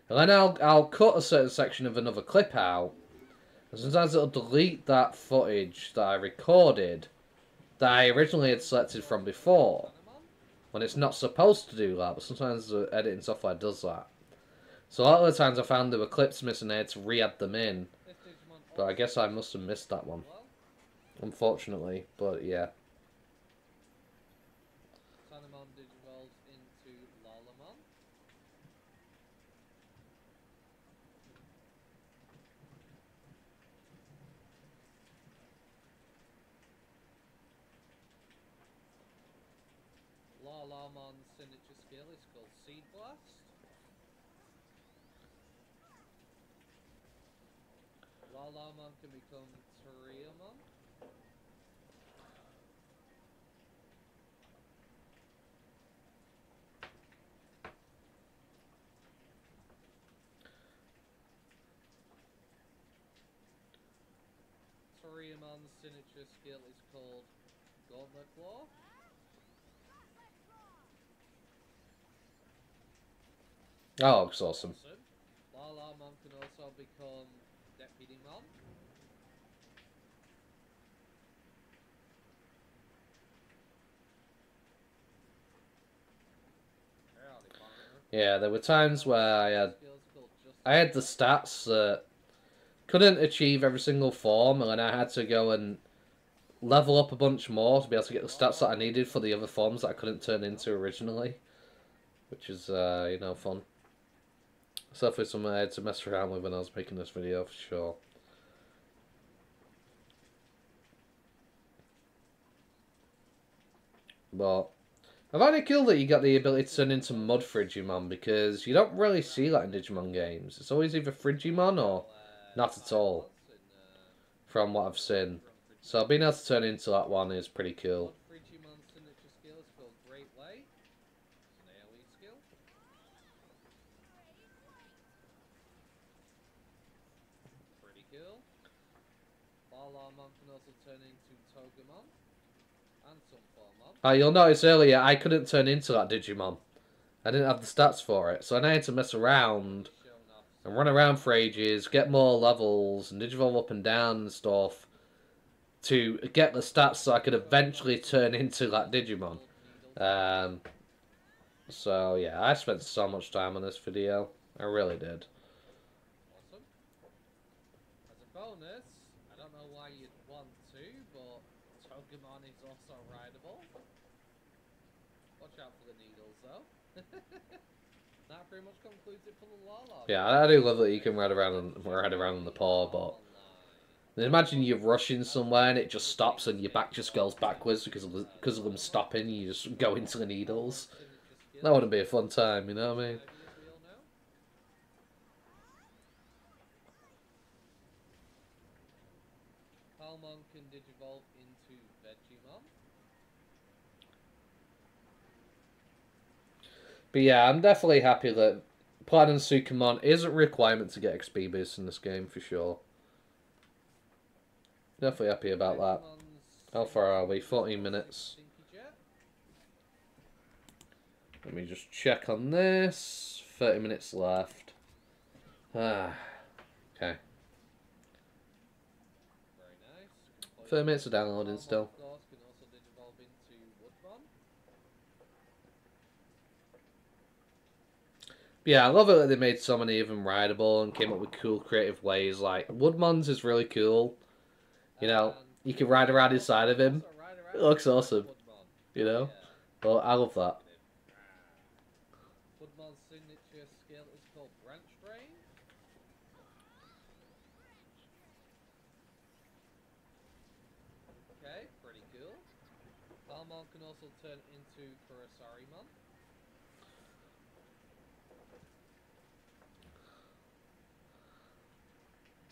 And then I'll cut a certain section of another clip out. And sometimes it'll delete that footage that I recorded that I originally had selected from before. When it's not supposed to do that, but sometimes the editing software does that. So a lot of the times I found there were clips missing and I had to re-add them in. This Digimon But I also guess I must have missed that one. well. Unfortunately, but yeah. Sanamon digivolves into Lalamon. Lalamon's signature skill is called Seed Blast. Lalamon can become Toriamon. Koreamon's signature skill is called Gauntlet Claw. Oh, it's awesome. Lalamon can also become Deputymon. Yeah, there were times where I had the stats that couldn't achieve every single form, and then I had to go and level up a bunch more to be able to get the stats that I needed for the other forms that I couldn't turn into originally, which is you know, fun. So definitely something I had to mess around with when I was making this video for sure. But I find it cool that you got the ability to turn into Mud Frigimon, because you don't really see that in Digimon games. It's always either Frigimon or not at all, from what I've seen. So being able to turn into that one is pretty cool. Frigimon's signature skill is called Great Way. It's an AoE skill. Pretty cool. Lalamon can also turn into Togemon and some Formon. You'll notice earlier I couldn't turn into that Digimon. I didn't have the stats for it, so I had to mess around and run around for ages, get more levels, and Digivolve up and down and stuff to get the stats so I could eventually turn into that Digimon. So yeah, I spent so much time on this video. I really did. Awesome. As a bonus, I don't know why you'd want to, but Togemon is also rideable. Watch out for the needles, though. That pretty much concludes it for the Lala. Yeah, I do love that you can ride around on the paw, but imagine you're rushing somewhere and it just stops and your back just goes backwards because of them stopping. You just go into the needles. That wouldn't be a fun time, you know what I mean? Palmon can digivolve into Vegemon. But yeah, I'm definitely happy that Platinum Sukamon is a requirement to get XP boosts in this game for sure. Definitely happy about that. How far are we? 14 minutes. Let me just check on this. 30 minutes left. Okay. 30 minutes of downloading still. Yeah, I love it that they made so many of them rideable and came up with cool creative ways. Like, Woodmon's is really cool. You know, you can ride around inside of him. It looks awesome. You know? But I love that. Woodmon's signature skill is called Branch Drain. Okay, pretty cool. Palmon can also turn into Kurosarimon.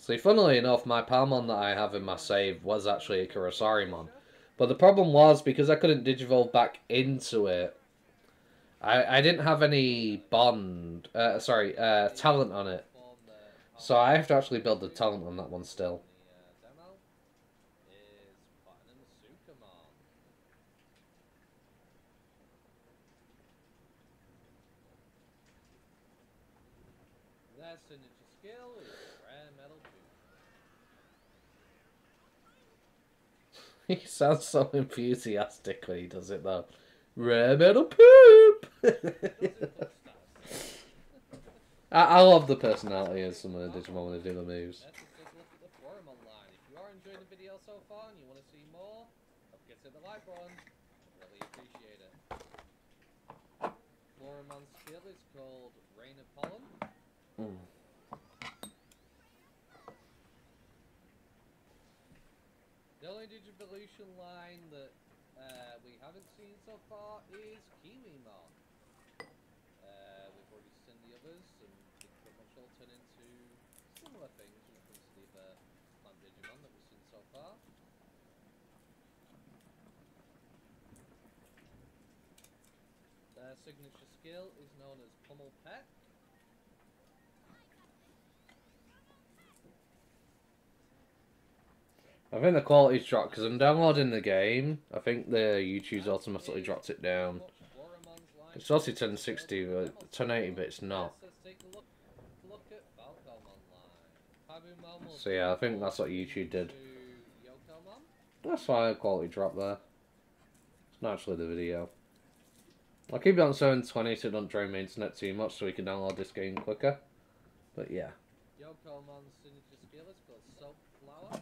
See, funnily enough, my Palmon that I have in my save was actually a Kurosarimon. But the problem was, because I couldn't digivolve back into it, I didn't have any talent on it. So I have to actually build the talent on that one still. Their signature skill is Rare Metal Poop. He sounds so enthusiastic when he does it though. Rare metal poop! I love the personality of some of the Digimon when they do the moves. Let's just look at the forum online. If you are enjoying the video so far and you want to see more, don't forget to hit the like button. Really appreciate it. Floramon's skill is called Rain of Pollen. The only Digivolution line that we haven't seen so far is Kiwimon. We've already seen the others, and they pretty much all turn into similar things when it comes to the other plant Digimon that we've seen so far. Their signature skill is known as Pummel Peck. I think the quality's dropped because I'm downloading the game. I think the YouTube's automatically dropped it down. It's also 1060, but 1080, but it's not. So yeah, I think that's what YouTube did. That's why quality dropped there. It's not actually the video. I'll keep it on 720 so it don't drain my internet too much so we can download this game quicker. But yeah. Yokomon's signature skill is called Soap Flower.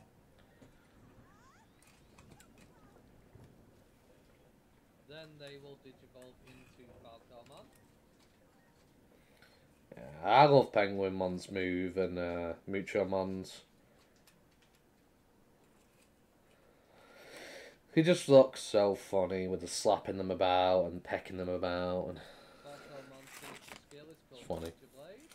Then they will digivolve into Falcomon. Yeah, I love Penguinmon's move and Muchomon's. He just looks so funny with the slapping them about and pecking them about. And Falcomon's signature skill is called it's funny. Ninja Blade.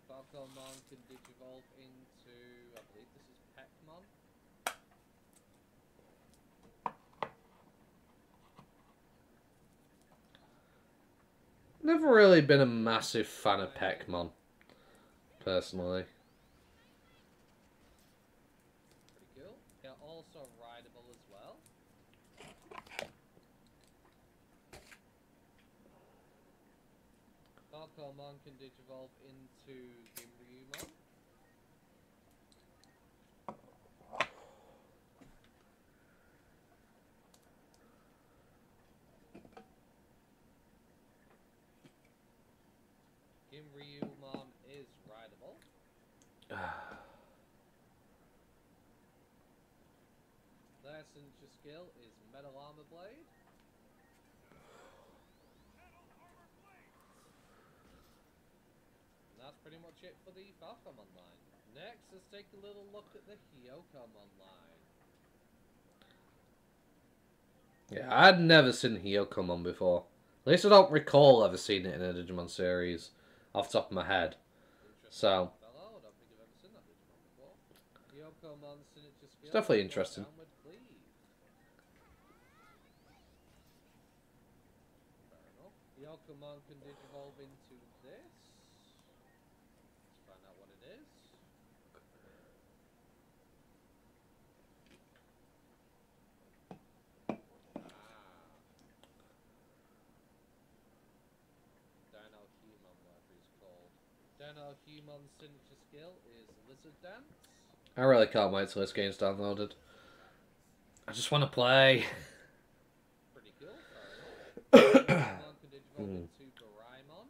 Falcomon can digivolve into, I believe this is Peckmon. Never really been a massive fan of Peckmon, personally. Pretty cool. They're also rideable as well. Falcomon can digivolve into Gimryumon. Gimryumon is rideable. Their signature skill is Metal Armor Blade. And that's pretty much it for the Falcomon line. Next, let's take a little look at the Hyokomon line. Yeah, I'd never seen Hyokomon before. At least I don't recall ever seeing it in a Digimon series off the top of my head. So, Fellow, I don't think I've ever seen that Digimon before. Hyokomon's signature skill it's definitely is interesting. Downward Cleave. Fair enough. Hyokomon can digivolve into this. Let's find out what it is. Dino-Human, whatever he's called. Dino-Human's signature skill is Lizard Dance. I really can't wait till this game's downloaded. I just want to play. Pretty cool, fair enough. Dino-Human can digivolve into Doraemon.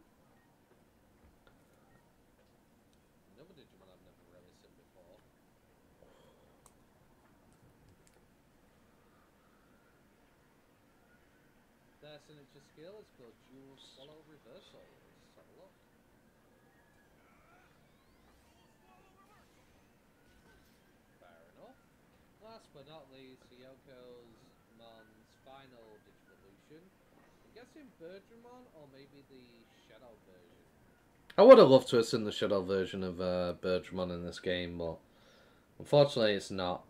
Another Digimon I've never really seen before. Their signature skill is called Dual Swallow Reversal. Let's have a look. Fair enough. Last but not least, Hyoko's Mon's final Digivolution. I'm guessing Birdramon or maybe the Shadow version. I would have loved to have seen the Shadow version of Birdramon in this game, but unfortunately it's not.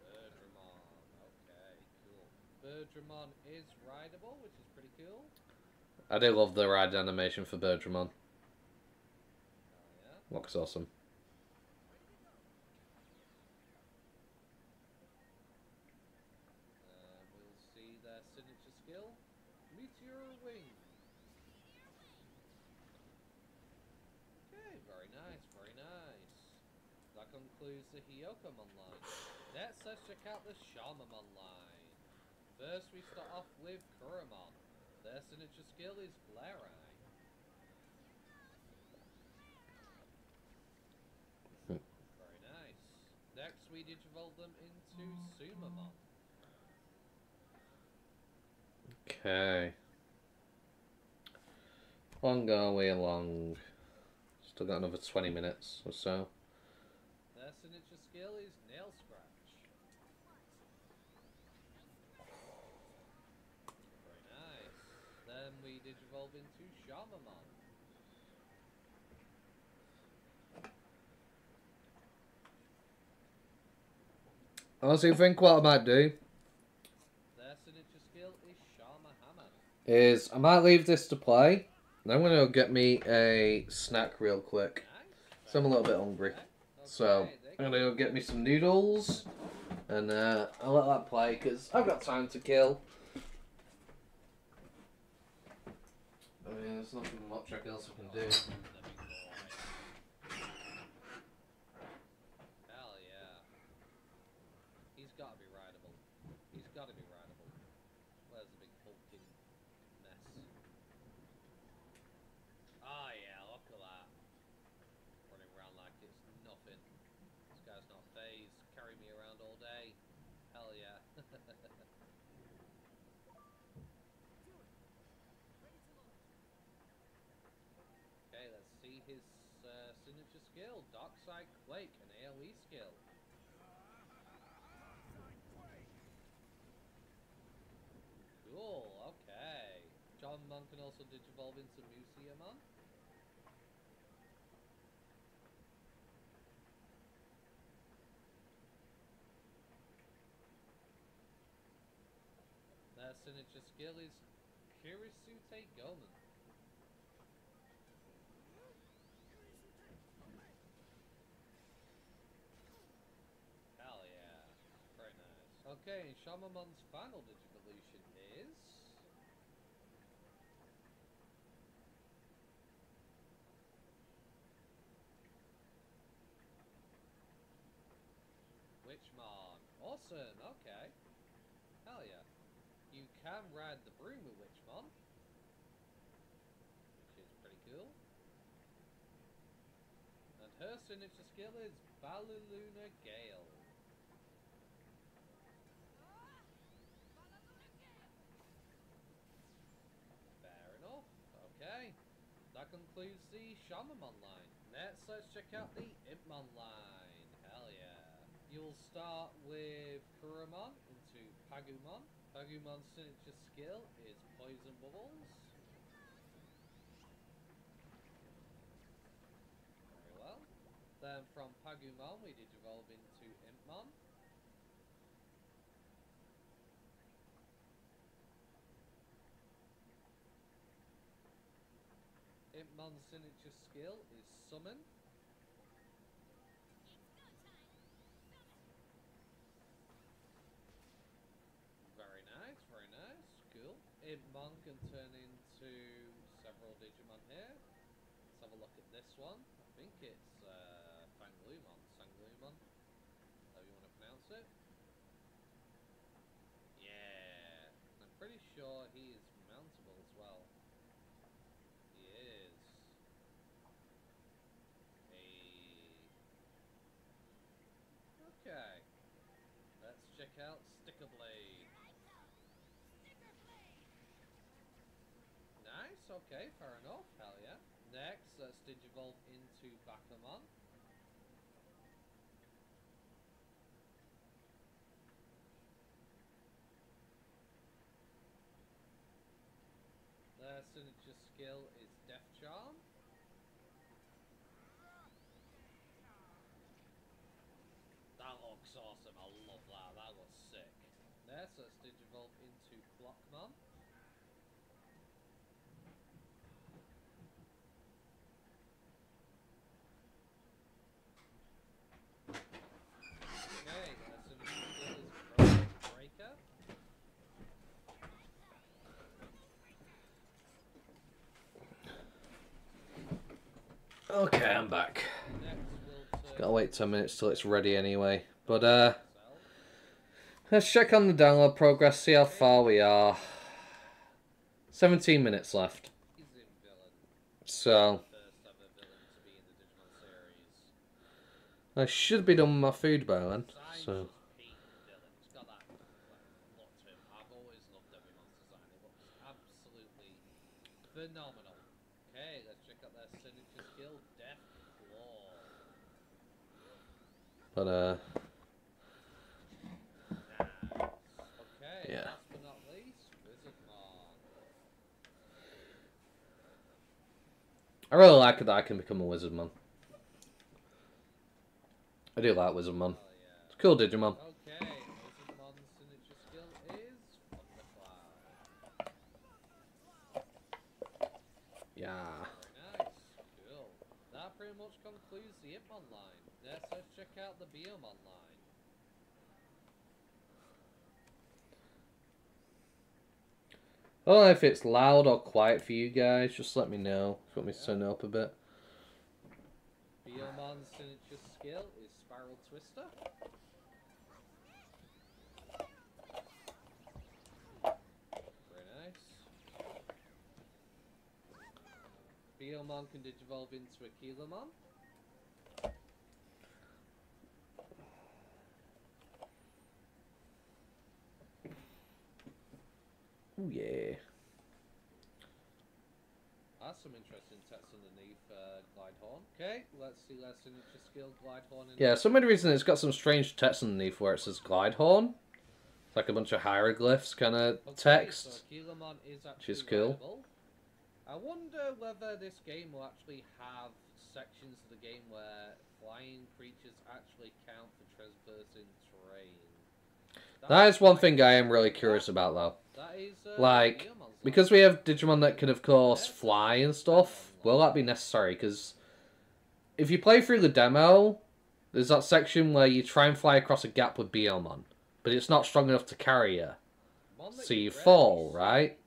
Birdramon, okay, cool. Birdramon is rideable, which is pretty cool. I do love the ride animation for Birdramon. Oh yeah. Looks awesome. We'll see their signature skill, Meteor Wing. Okay, very nice, very nice. That concludes the Hyokomon line. Next, let's check out the Shamamon line. First, we start off with Kuromon. Their signature skill is Glare Eye. Very nice. Next, we digivolve them into Sumamon. Okay. Long our way along. Still got another 20 minutes or so. Their signature skill is Nail Scratch. Very nice. Then we digivolve into Shamamon. Honestly, I think what I might do Their signature skill is Shama Hammer. is I might leave this to play, I'm gonna go get me a snack real quick. Nice. So I'm a little bit hungry. So I'm gonna go get me some noodles, and I'll let that play because I've got time to kill. I mean, there's nothing much else I can do. Hell yeah. He's gotta be rideable. He's gotta be rideable. Where's the big hulking mess? Oh yeah, look at that. Running around like it's nothing. This guy's not phased. Carry me around all day. Hell yeah. Okay, let's see his signature skill. Dark Side Quake, an AoE skill. Cool, okay. John Mon can also digivolve into Museumon. Their signature skill is Kirisute Gomen. Hell yeah. Very nice. Okay, Shamamon's final Digivolution is... Witchmon. Awesome, okay. Hell yeah. You can ride the broom with Witchmon, which is pretty cool. And her signature skill is Baluluna Gale. Fair enough. Okay. That concludes the Shamamon line. Next, let's check out the Impmon line. Hell yeah. You'll start with Kurumon into Pagumon. Pagumon's signature skill is Poison Bubbles. Very well. Then from Pagumon we digivolve into Impmon. Impmon's signature skill is Summon. Very nice, very nice. Cool. Impmon can turn into several Digimon here. Let's have a look at this one. I think it's Fanglumon. Sanglumon. However you want to pronounce it. Yeah. I'm pretty sure he is mountable as well. He is. Okay. Let's check out Sticker Blade. Nice, okay, fair enough. Hell yeah. Next, let's digivolve into Bakumon. Their signature skill is Death Charm. That looks awesome, I love that, that looks sick. Next, let's digivolve into Clockmon. Okay, their signature skill is Broken Breaker. Okay, I'm back. Next, we'll turn Gotta wait 10 minutes till it's ready anyway. But let's check on the download progress, see how far we are. 17 minutes left. Amazing villain. So First ever villain to be in the Digimon series. I should be done with my food by then. Design's So just peak villain. He's got that look to him. I've always loved every monster design. It looks absolutely phenomenal. Okay, let's check out their signature skill, Death Claw. but Nice. Okay, Yeah. last but not least, Wizardmon. I really like it that I can become a Wizardmon. I do like Wizardmon. Oh yeah. It's cool Digimon. Okay, Wizardmon's signature skill is Thundercloud. Yeah. Nice. Cool. That pretty much concludes the Hitmon line. Let's check out the Biomon line. I don't know if it's loud or quiet for you guys. Just let me know if you want me to turn it up a bit. Biomon's signature skill is Spiral Twister. Very nice. Biomon can digivolve into a Kilomon. Oh yeah. That's some interesting text underneath Glidehorn. Okay, let's see that signature skill, Glidehorn. Yeah, some of the reason it's got some strange text underneath where it says Glidehorn. It's like a bunch of hieroglyphs kind of text. So Kilomon is actually which is cool. viable. I wonder whether this game will actually have sections of the game where flying creatures actually count for traversing terrain. That is one thing I am really curious about, though. That is, Like, Biomon's because we have Digimon that can, of course, fly and stuff, will that be necessary? Because if you play through the demo, there's that section where you try and fly across a gap with Biomon, but it's not strong enough to carry you. one that So you rarely fall, see. right?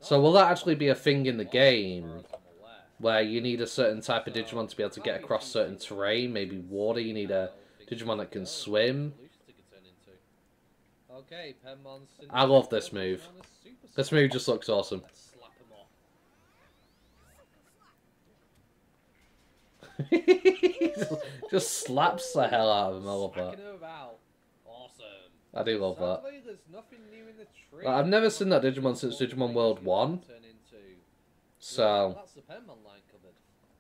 Not So will that actually be a thing in the as game far as I'm aware. where you need a certain type of Digimon to be able to get across certain terrain, maybe water, you need a Digimon that can swim? Okay, Penmon's I love this move. This move just looks awesome. Let's slap him off. Just slaps the hell out of him. I love that. Smacking him about. Awesome. I do love that. Sadly, there's nothing new in the tree. I've never seen that Digimon since Digimon World 1. Turn into. So, That's the Penmon line covered.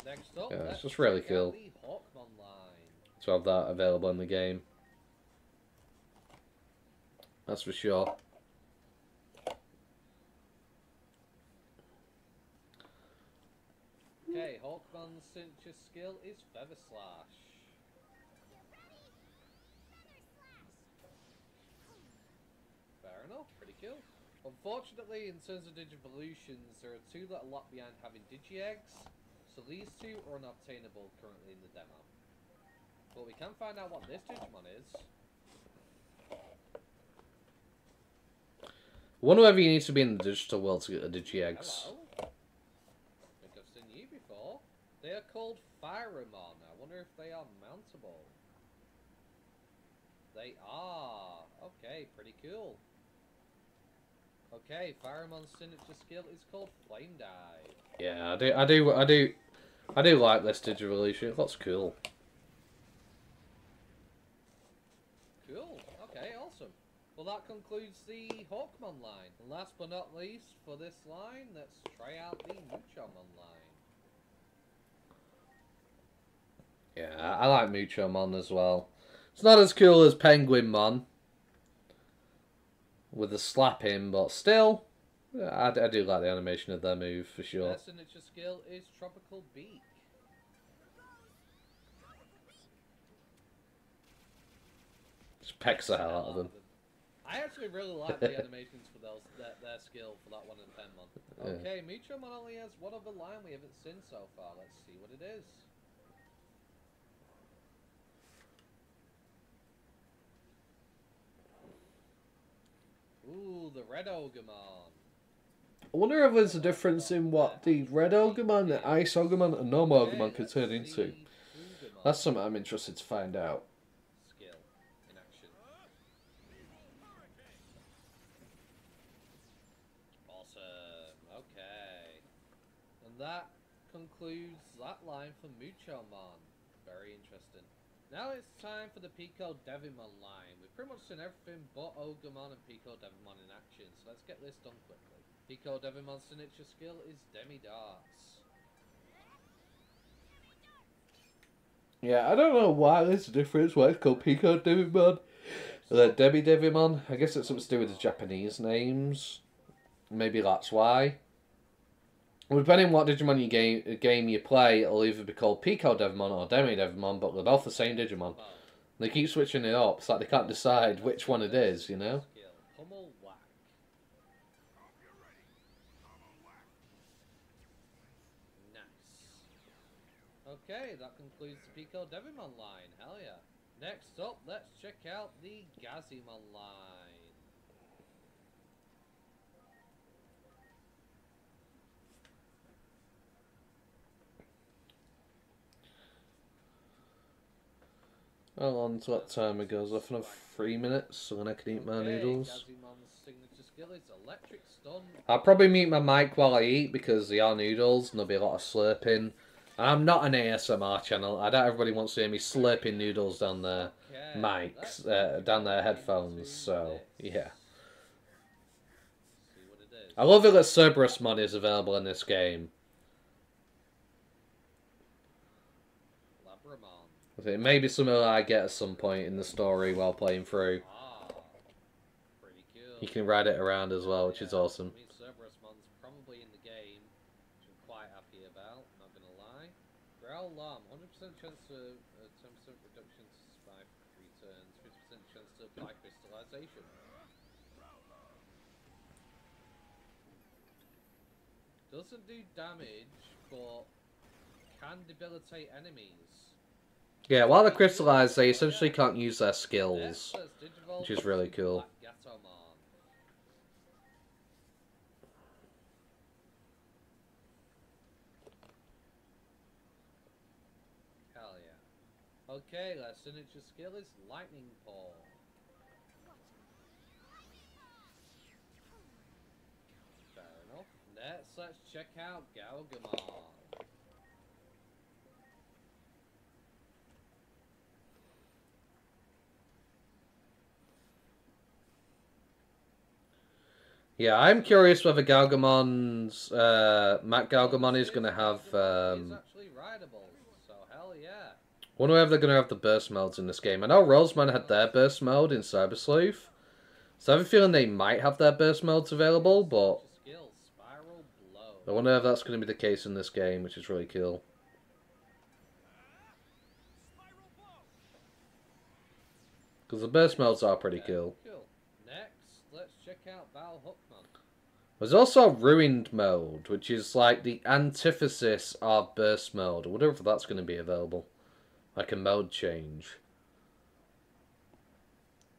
Next up, yeah, it's let's just really check out cool the Hawkmon line. to have that available in the game. That's for sure. Okay, Hawkmon's signature skill is Feather Slash. Fair enough, pretty cool. Unfortunately, in terms of Digivolutions, there are two that are locked behind having Digi-Eggs, so these two are unobtainable currently in the demo. But we can find out what this Digimon is. I wonder whether you need to be in the digital world to get the Digi-Eggs. Hello? I think I've seen you before. They are called Pyromon. I wonder if they are mountable. They are. Okay, pretty cool. Okay, Pyromon's signature skill is called Flame Dive. Yeah, I do like this Digivolution. It looks cool. Cool. Okay, awesome. Well, that concludes the Hawkmon line. And last but not least, for this line, let's try out the Muchomon line. Yeah, I like Muchomon as well. It's not as cool as Penguinmon with the slapping, but still, I do like the animation of their move for sure. Their signature skill is Tropical Beak. Just pecks the hell out of them. I actually really like the animations for those their skill for that one in Penmon. Okay, Muchomon only has one other line we haven't seen so far. Let's see what it is. Ooh, the Red Ogremon. I wonder if there's a difference in what the Red Ogremon, the Ice Ogremon, and Normal Ogremon could turn into. That's something I'm interested to find out. Skill in action. Awesome. Okay. And that concludes that line for Muchomon. Very interesting. Now it's time for the Pico Devimon line. We've pretty much seen everything but Ogremon and Pico Devimon in action, so let's get this done quickly. Pico Devimon's signature skill is Demi Darts. Yeah, I don't know why there's a difference. Why it's called Pico Devimon and then Demi Devimon. I guess it's something to do with the Japanese names. Maybe that's why. Well, depending on what Digimon game you play, it'll either be called Pico Devimon or Demi Devimon, but they're both the same Digimon. They keep switching it up. It's like they can't decide which one it is, you know? Pummel Whack. Okay, that concludes the Pico Devimon line. Hell yeah. Next up, let's check out the Gazimon line. How long till that timer goes off? Another 3 minutes, so then I can eat my noodles. Gazimon's signature skill is Electric Stun. I'll probably mute my mic while I eat because they are noodles and there'll be a lot of slurping. And I'm not an ASMR channel. I doubt everybody wants to hear me slurping noodles down their mics, down their headphones. So yeah. See what it is. I love it that Cerberusmon is available in this game. Labramon. I think maybe something that I get at some point in the story while playing through. Ah, pretty cool. You can ride it around as well, which is awesome. I mean, Cerberusmon's probably in the game, which I'm quite happy about, not gonna lie. Growl Alarm, 100% chance to 10% reduction to spy for 3 turns, 50% chance to apply crystallization. Doesn't do damage, but can debilitate enemies. Yeah, while they're crystallized, they essentially can't use their skills, which is really cool. Hell yeah. Okay, their signature skill is Lightning Paw. Fair enough. Next, let's check out Galgamon. Yeah, I'm curious whether Galgamon's Matt Galgamon is going to have. Is actually rideable, so hell yeah. Wonder whether they're going to have the burst modes in this game. I know Roseman had their burst mode in Cyber Sleuth, so I have a feeling they might have their burst modes available, but Skill, Spiral Blow. I wonder if that's going to be the case in this game, which is really cool. Because the burst modes are pretty cool. Cool. Next, let's check out Val Hookman. There's also Ruined mode, which is like the antithesis of burst mode. I wonder if that's going to be available. Like a mode change.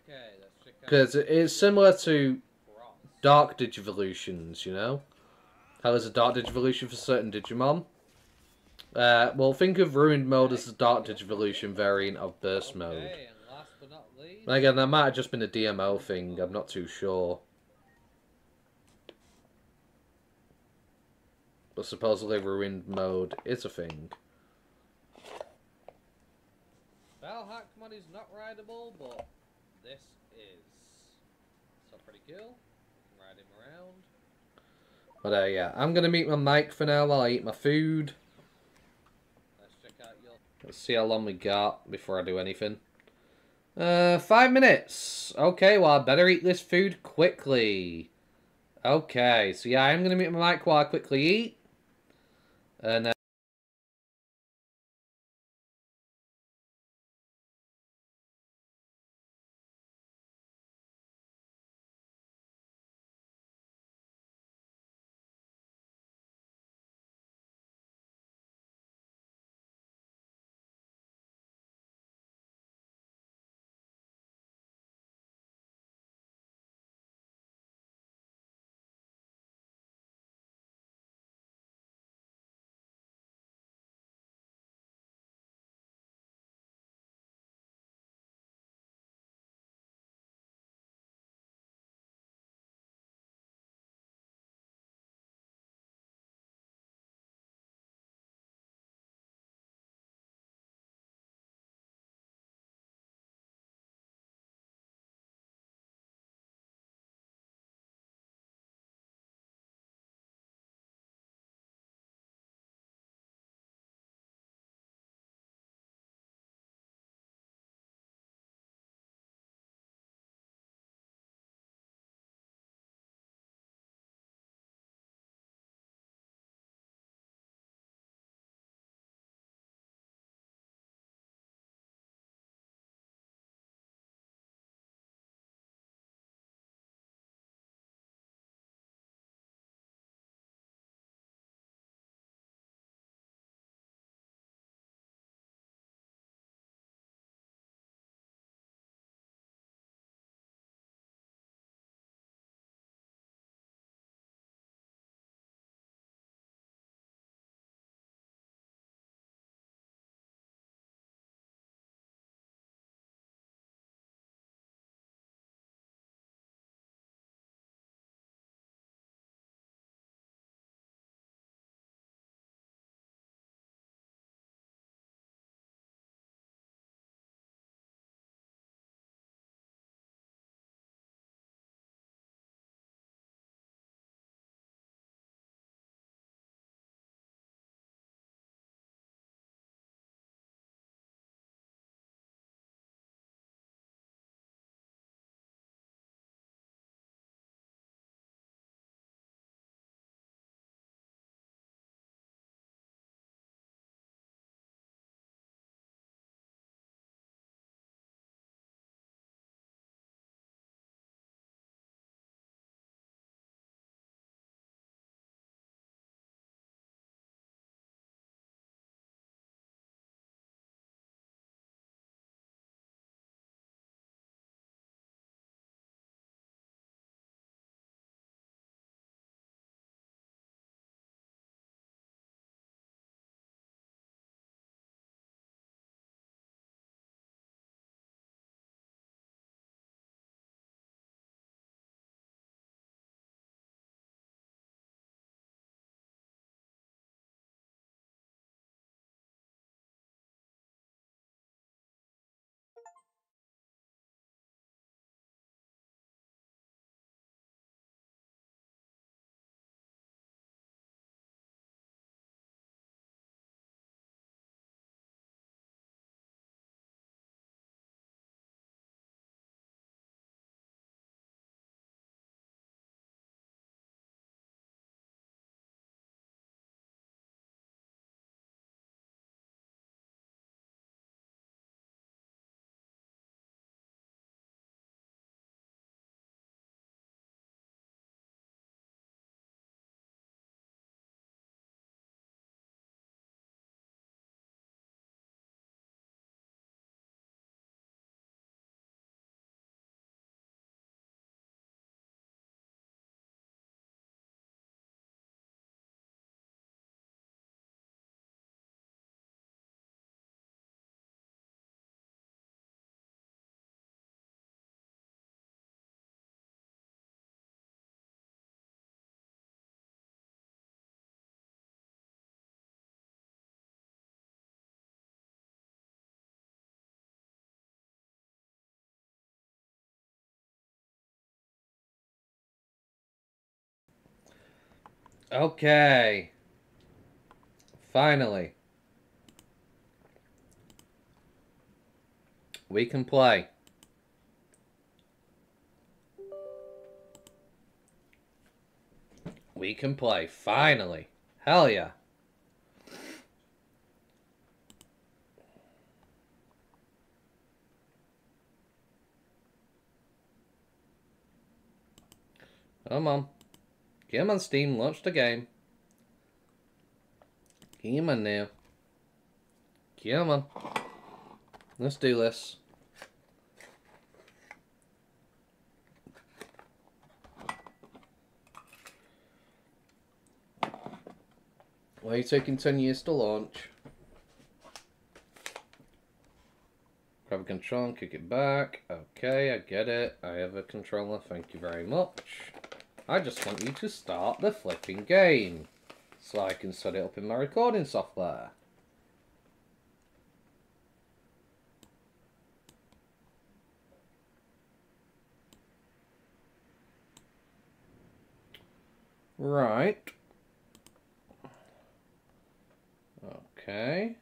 Okay, let's check out... Because it's similar to Dark Digivolutions, you know? How there's a Dark Digivolution for certain Digimon. Well, think of Ruined mode as the Dark Digivolution variant of burst mode. Okay, and last but not least... And again, that might have just been a DMO thing, I'm not too sure. But supposedly Ruined mode is a thing. Val Hackman is not rideable, but this is. So pretty cool. Ride him around. But yeah, I'm going to mute my mic for now while I eat my food. Let's check out your... Let's see how long we got before I do anything. 5 minutes. Okay, well, I better eat this food quickly. Okay, so yeah, I'm going to mute my mic while I quickly eat. And Okay. Finally. We can play. We can play. Finally. Hell yeah. Come on. Come on, Steam. Launch the game. Come on now. Come on. Let's do this. Wait taking 10 years to launch. Grab a controller and kick it back. Okay, I get it. I have a controller. Thank you very much. I just want you to start the flipping game so I can set it up in my recording software. Right. Okay.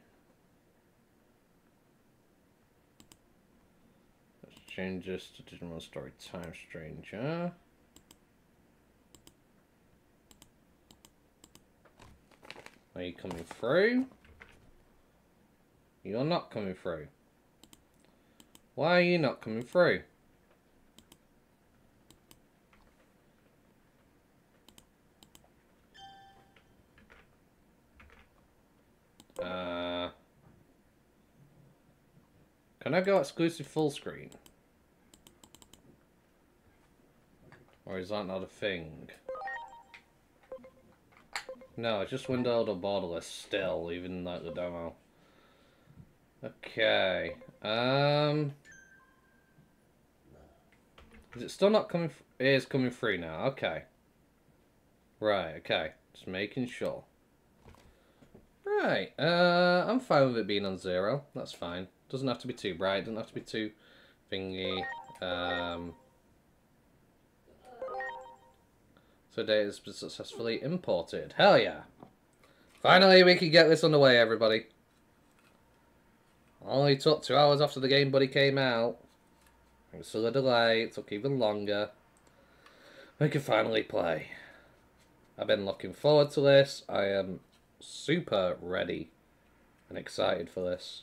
Let's change this to Digimon Story Time Stranger. Are you coming through? You're not coming through. Why are you not coming through? Can I go exclusive full screen? Or is that not a thing? No, I just windowed a borderless still, even like the demo. Okay. Is it still not coming? It is coming through now. Okay. Right. Okay. Just making sure. Right. I'm fine with it being on 0. That's fine. Doesn't have to be too bright. Doesn't have to be too thingy. So data has been successfully imported. Hell yeah. Finally, we can get this underway, everybody. Only took 2 hours after the Game Buddy came out. It was still a delay. It took even longer. We can finally play. I've been looking forward to this. I am super ready and excited for this.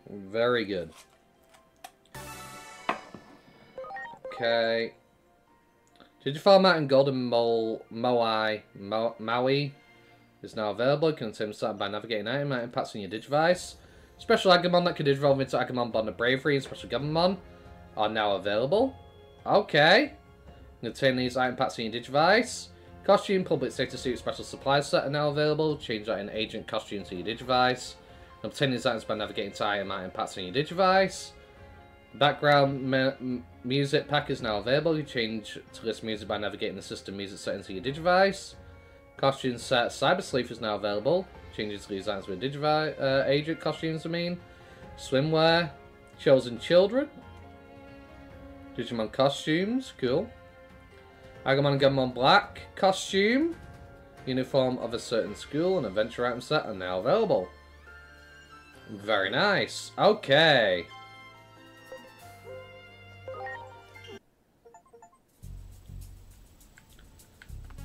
Very good. Okay. Digiformat and Golden Maui is now available. You can contain started by navigating item impacts on your Digivice. Special Agumon that can digivolve into Agumon Bond of Bravery and Special Agumon are now available. Okay. You can obtain these item packs in your Digivice. Costume, Public Safety Suit, Special Supply Set are now available. Change that in Agent Costume to your Digivice. Obtain these items by navigating to item packs on your Digivice. Background music pack is now available. You change to list music by navigating the system music settings to your Digivice. Costume set Cyber Sleep is now available. Changes to these items with Digivice agent costumes, I mean. Swimwear. Chosen Children. Digimon costumes, cool. Agumon and Agumon Black costume. Uniform of a certain school and adventure item set are now available. Very nice. Okay.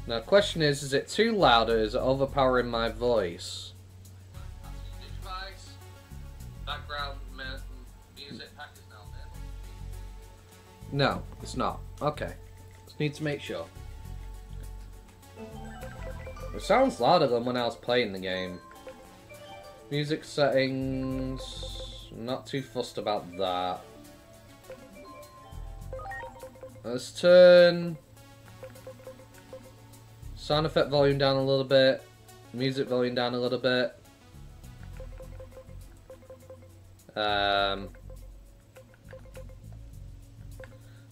Now, the question is it too loud or is it overpowering my voice? Background music pack is now available. No, it's not. Okay. Just need to make sure. It sounds louder than when I was playing the game. Music settings, not too fussed about that. Let's turn sound effect volume down a little bit, music volume down a little bit.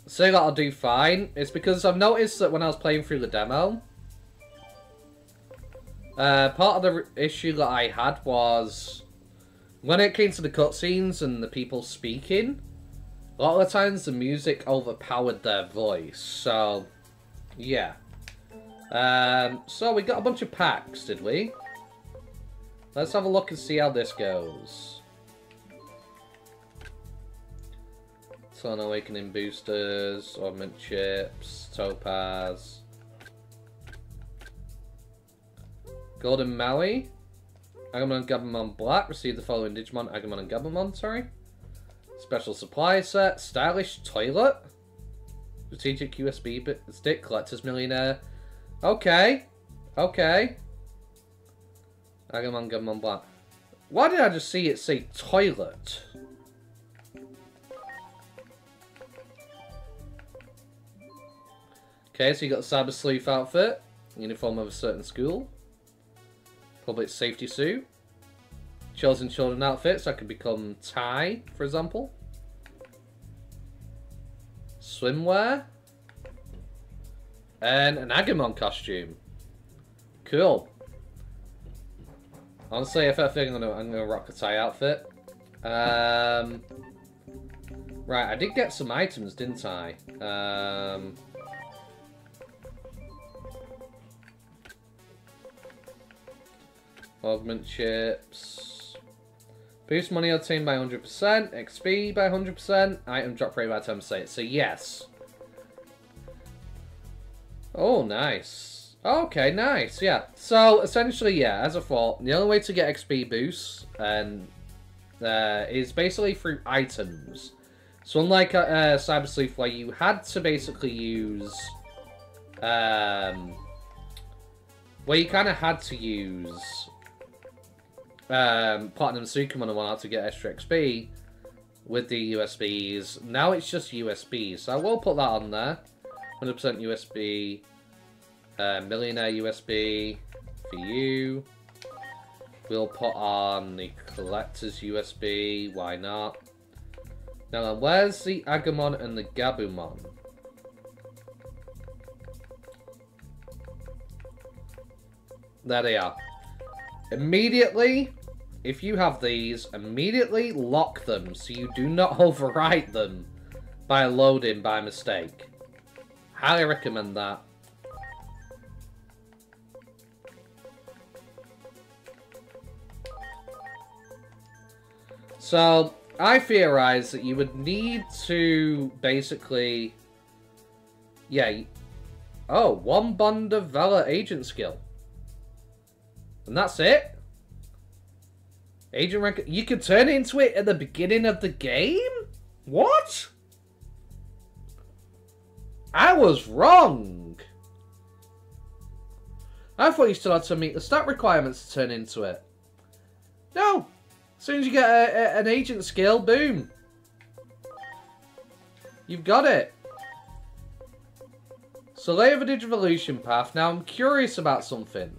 Say that I'll do fine. It's because I've noticed that when I was playing through the demo, part of the issue that I had was when it came to the cutscenes and the people speaking, a lot of the times the music overpowered their voice. So, yeah. So we got a bunch of packs, did we? Let's have a look and see how this goes. Sun Awakening boosters, Augment chips, Topaz. Golden Maui. Agumon and Gabumon Black. Receive the following Digimon, Agumon and Gabumon, sorry. Special supply set. Stylish toilet. Strategic USB stick. Collector's Millionaire. Okay. Okay. Agumon, Gabumon Black. Why did I just see it say toilet? Okay, so you got the Cyber Sleuth outfit. Uniform of a certain school. Public safety suit. Chosen children outfit, so I could become Tai, for example. Swimwear. And an Agumon costume. Cool. Honestly, if I think I'm gonna rock a Tai outfit. Right, I did get some items, didn't I? Augment chips. Boost money obtained by 100%. XP by 100%. Item drop rate by 10%. So yes. Oh, nice. Okay, nice. Yeah. So essentially, yeah, as I thought, the only way to get XP boosts and is basically through items. So unlike Cyber Sleuth, where you had to basically use, where you kind of had to use Platinum Sukumon and whatnot to get extra XP with the USBs. Now it's just USBs, so I will put that on there. 100% USB, Millionaire USB for you. We'll put on the Collector's USB, why not? Now then, where's the Agumon and the Gabumon? There they are. Immediately, if you have these, immediately lock them so you do not overwrite them by loading by mistake. Highly recommend that. So, I theorize that you would need to basically... Yeah. Oh, one Bond of Valor agent skill. And that's it? Agent rank... You can turn into it at the beginning of the game? What? I was wrong. I thought you still had to meet the stat requirements to turn into it. No. As soon as you get an agent skill, boom. You've got it. So layer of the Digivolution path. Now I'm curious about something.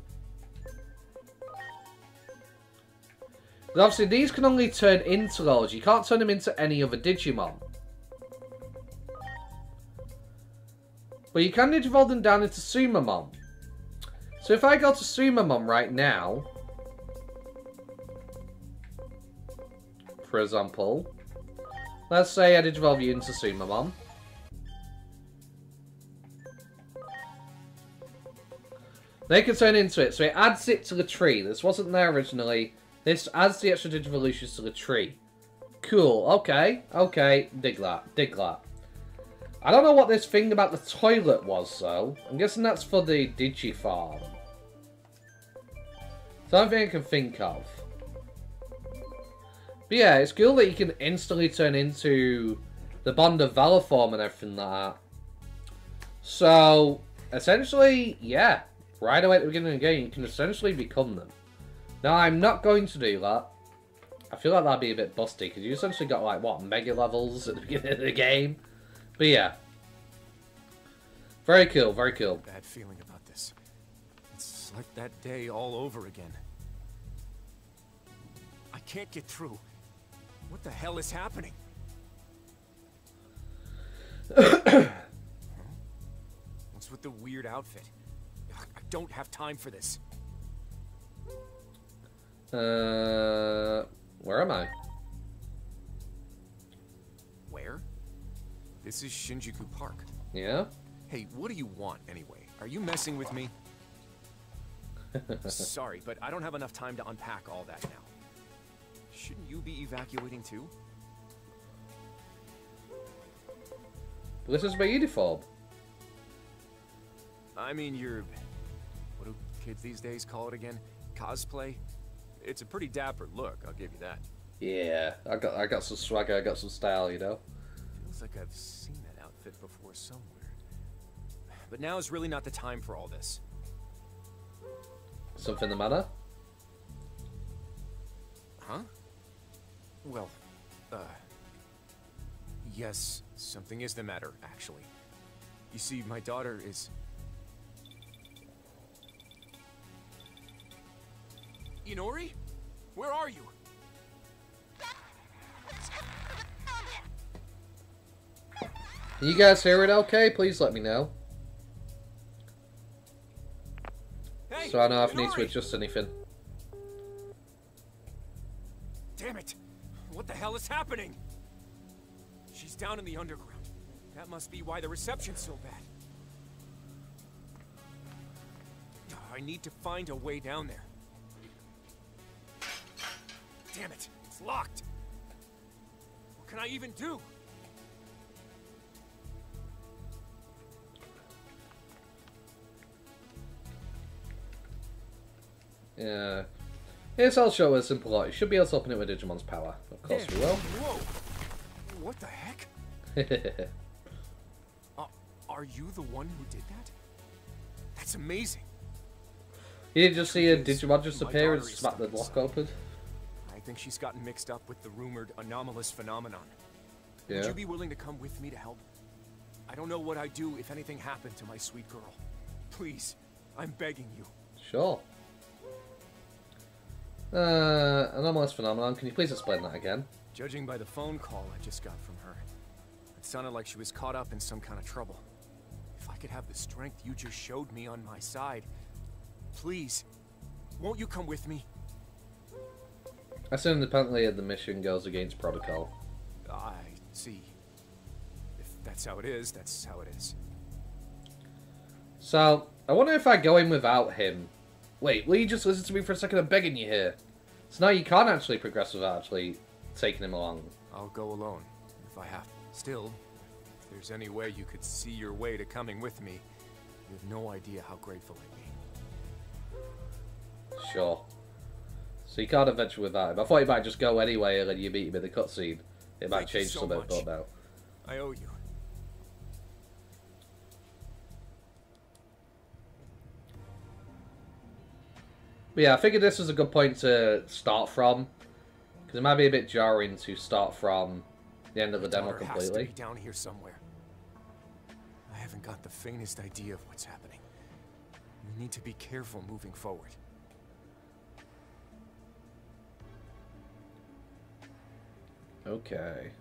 Obviously, these can only turn into those. You can't turn them into any other Digimon. But you can Digivolve them down into Sumamon. So if I go to Sumamon right now, for example, let's say I Digivolve you into Sumamon. They can turn into it, so it adds it to the tree. This wasn't there originally. This adds the extra Digivolutions to the tree. Cool, okay, okay, dig that, dig that. I don't know what this thing about the toilet was, though. I'm guessing that's for the Digifarm. Something I can think of. But yeah, it's cool that you can instantly turn into the Bond of Valor form and everything like that. So, essentially, yeah. Right away at the beginning of the game, you can essentially become them. Now, I'm not going to do that. I feel like that'd be a bit busty, because you essentially got, like, what, mega levels at the beginning of the game? But yeah. Very cool, very cool. Bad feeling about this. It's like that day all over again. I can't get through. What the hell is happening? Huh? What's with the weird outfit? I don't have time for this. Where am I? Where? This is Shinjuku Park. Yeah? Hey, what do you want anyway? Are you messing with me? Sorry, but I don't have enough time to unpack all that now. Shouldn't you be evacuating too? This is my uniform. I mean, what do kids these days call it again? Cosplay? It's a pretty dapper look, I'll give you that. Yeah, I got some swagger, I got some style, you know? Feels like I've seen that outfit before somewhere. But now is really not the time for all this. Something the matter? Huh? Well, yes, something is the matter, actually. You see, my daughter is... Inori? Where are you? Can you guys hear it okay? Please let me know. Hey, So I know if I need to Inori! adjust anything. Damn it! What the hell is happening? She's down in the underground. That must be why the reception's so bad. I need to find a way down there. Damn it! It's locked! What can I even do? Yeah. Here's how I'll show a simple lot. You should be able to open it with Digimon's power. Of course we will. Whoa! What the heck? Are you the one who did that? That's amazing. You didn't just see a Digimon just My appear and daughter is smack the stuck lock inside. open? I think she's gotten mixed up with the rumored anomalous phenomenon. Yeah. Would you be willing to come with me to help? I don't know what I'd do if anything happened to my sweet girl. Please, I'm begging you. Sure. Anomalous phenomenon. Can you please explain that again? Judging by the phone call I just got from her, it sounded like she was caught up in some kind of trouble. If I could have the strength you just showed me on my side, please, won't you come with me? I said independently the mission goes against protocol. I see. If that's how it is, that's how it is. So, I wonder if I go in without him. Wait, will you just listen to me for a second? I'm begging you here. So now you can't actually progress without actually taking him along. I'll go alone, if I have to. Still, if there's any way you could see your way to coming with me, you have no idea how grateful I'd be. Sure. So you can't adventure without him. I thought you might just go anyway and then you meet him in the cutscene. It might Thank you change so something, much. but no. I owe you. But yeah, I figured this was a good point to start from. Because it might be a bit jarring to start from the end of the demo Daughter has to completely. be down here somewhere. I haven't got the faintest idea of what's happening. We need to be careful moving forward. Okay.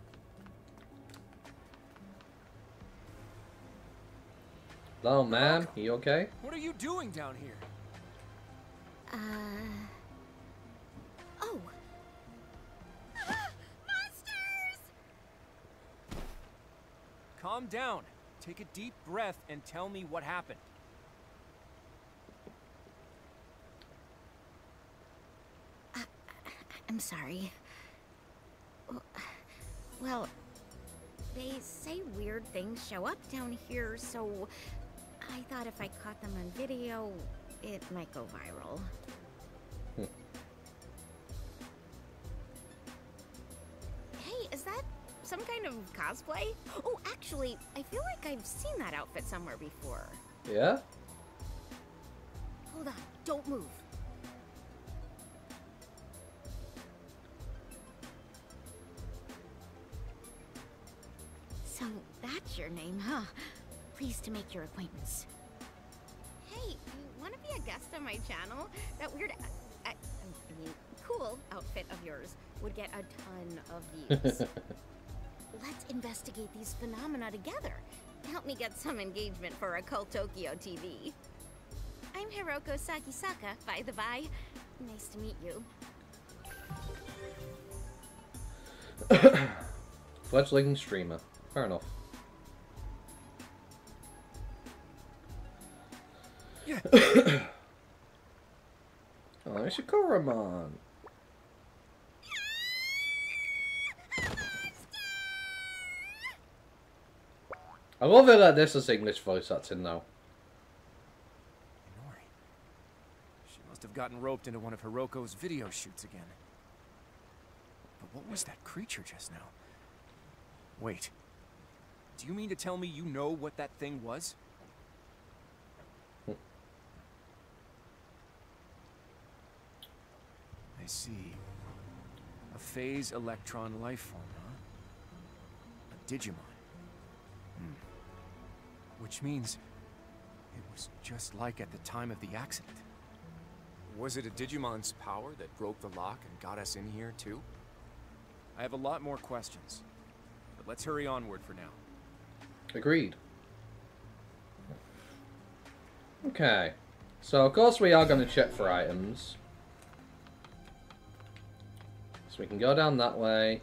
Hello, man. You okay? What are you doing down here? Oh. Monsters! Calm down. Take a deep breath and tell me what happened. I'm sorry. Well, they say weird things show up down here, so I thought if I caught them on video, it might go viral. Hey, is that some kind of cosplay? Oh, actually, I feel like I've seen that outfit somewhere before. Yeah? Hold on, don't move. So that's your name, huh? Pleased to make your acquaintance. Hey, you want to be a guest on my channel? That weird, I mean, cool outfit of yours would get a ton of views. Let's investigate these phenomena together. Help me get some engagement for Occult Tokyo TV. I'm Hiroko Sakisaka, by the by. Nice to meet you. Fledgling streamer. Fair enough. Yeah. Oh, it's a Koromon. I love it that this is English voice acting now. Nori. She must have gotten roped into one of Hiroko's video shoots again. But what was that creature just now? Wait. Do you mean to tell me you know what that thing was? I see. A phase electron life form, huh? A Digimon. Which means it was just like at the time of the accident. Was it a Digimon's power that broke the lock and got us in here too? I have a lot more questions, but let's hurry onward for now. Agreed. Okay. So, of course, we are going to check for items. So we can go down that way.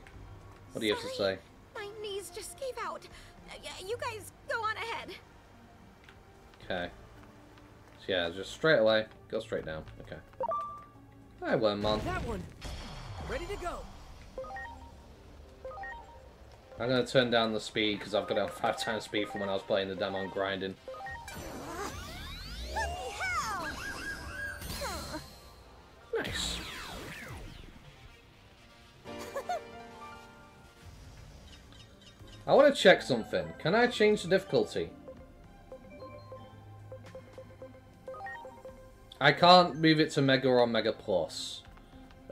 What do you have to say? My knees just gave out. You guys go on ahead. Okay. So yeah, just straight away. Go straight down. Okay. Hi, Wormmon. That one. Ready to go. I'm going to turn down the speed because I've got a 5 times speed from when I was playing the demo and grinding. Bloody hell! Nice. I want to check something. Can I change the difficulty? I can't move it to Mega or Mega Plus.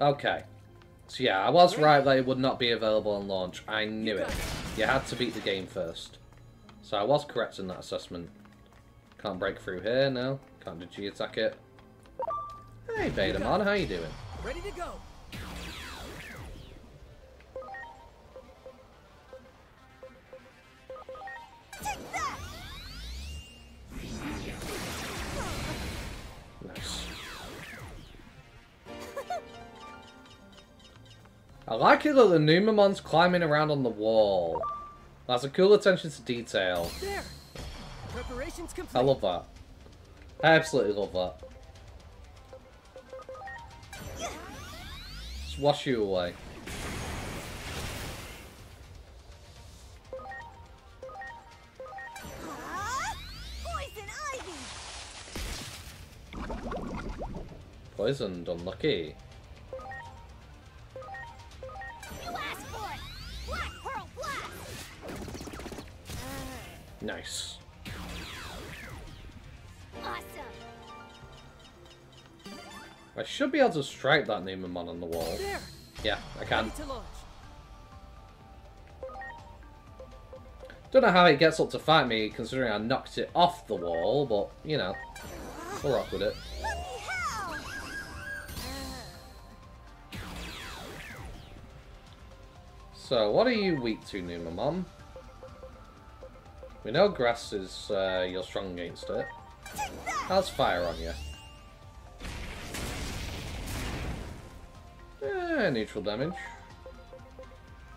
Okay. So yeah, I was right that it would not be available on launch. I knew it. You had to beat the game first. So I was correct in that assessment. Can't break through here, no. Can't do G-attack it. Hey, Betamon, how you doing? Ready to go. Take that! Nice. I like it that the Numamon's climbing around on the wall. That's a cool attention to detail. There. Preparations complete. I love that. I absolutely love that. Just wash you away. Poison ivy! Poisoned, unlucky. You asked for it! Black Pearl Blast! Nice. Awesome! I should be able to strike that Numamon on the wall. There. Yeah, I can. Ready to launch. Don't know how it gets up to fight me, considering I knocked it off the wall, but, you know, we'll rock with it. Bloody hell! So, what are you weak to, Numamon? We know grass is, you're strong against it. Take that! How's fire on you? Neutral damage.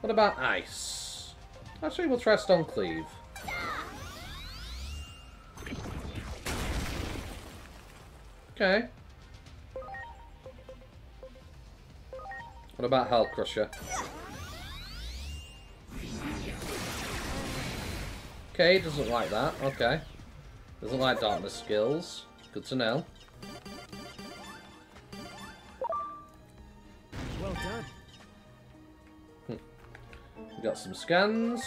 What about ice? Actually, we'll try Stone Cleave. Okay. What about Hell Crusher? Okay, doesn't like that. Okay. Doesn't like darkness skills. Good to know. Well done. We got some scans.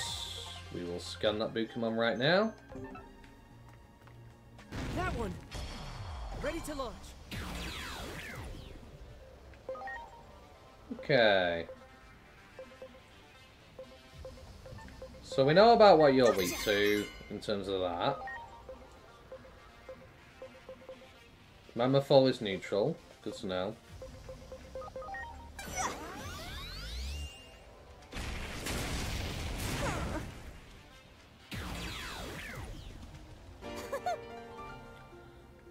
We will scan that Bukamon right now. That one. Ready to launch. Okay. So we know about what you're weak to in terms of that. Mammothol is neutral. Good to know.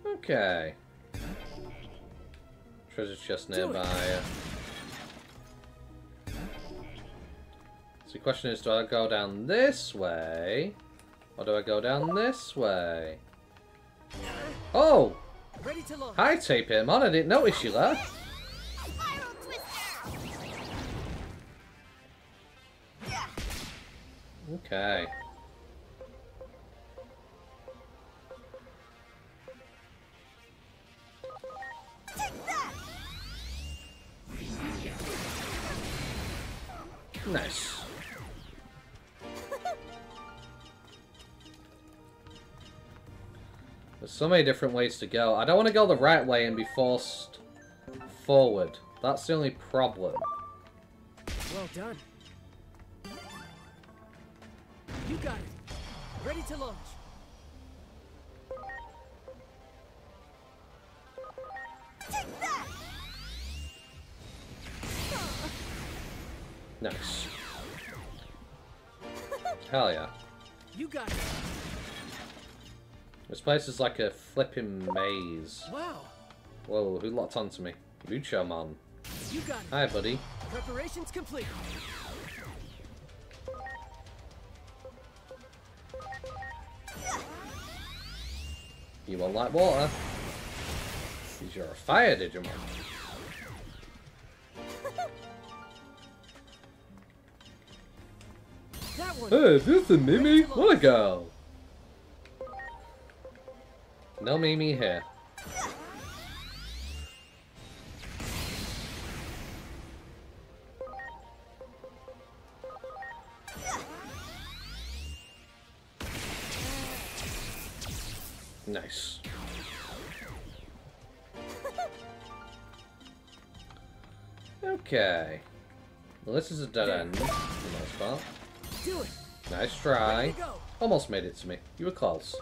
Okay. Treasure chest nearby. So the question is, do I go down this way? Or do I go down this way? Oh! Ready to launch. Hi, Tapeirmon. I didn't notice you there. Spiral Twister! Okay. Take that! Nice. There's so many different ways to go. I don't want to go the right way and be forced forward. That's the only problem. Well done. You got it. Ready to launch. Take that! Nice. Hell yeah. You got it. This place is like a flipping maze. Wow. Whoa, who locked onto me? Luchomon. You got it. Hi, buddy. Preparations complete. You won't like water. Because you're a fire Digimon. That one. Hey, this is Mimi. Wanna go? No Mimi here. Nice. Okay. Well, this is a dead end, for the most part. Do it. Nice try. Ready to go. Almost made it to me. You were close.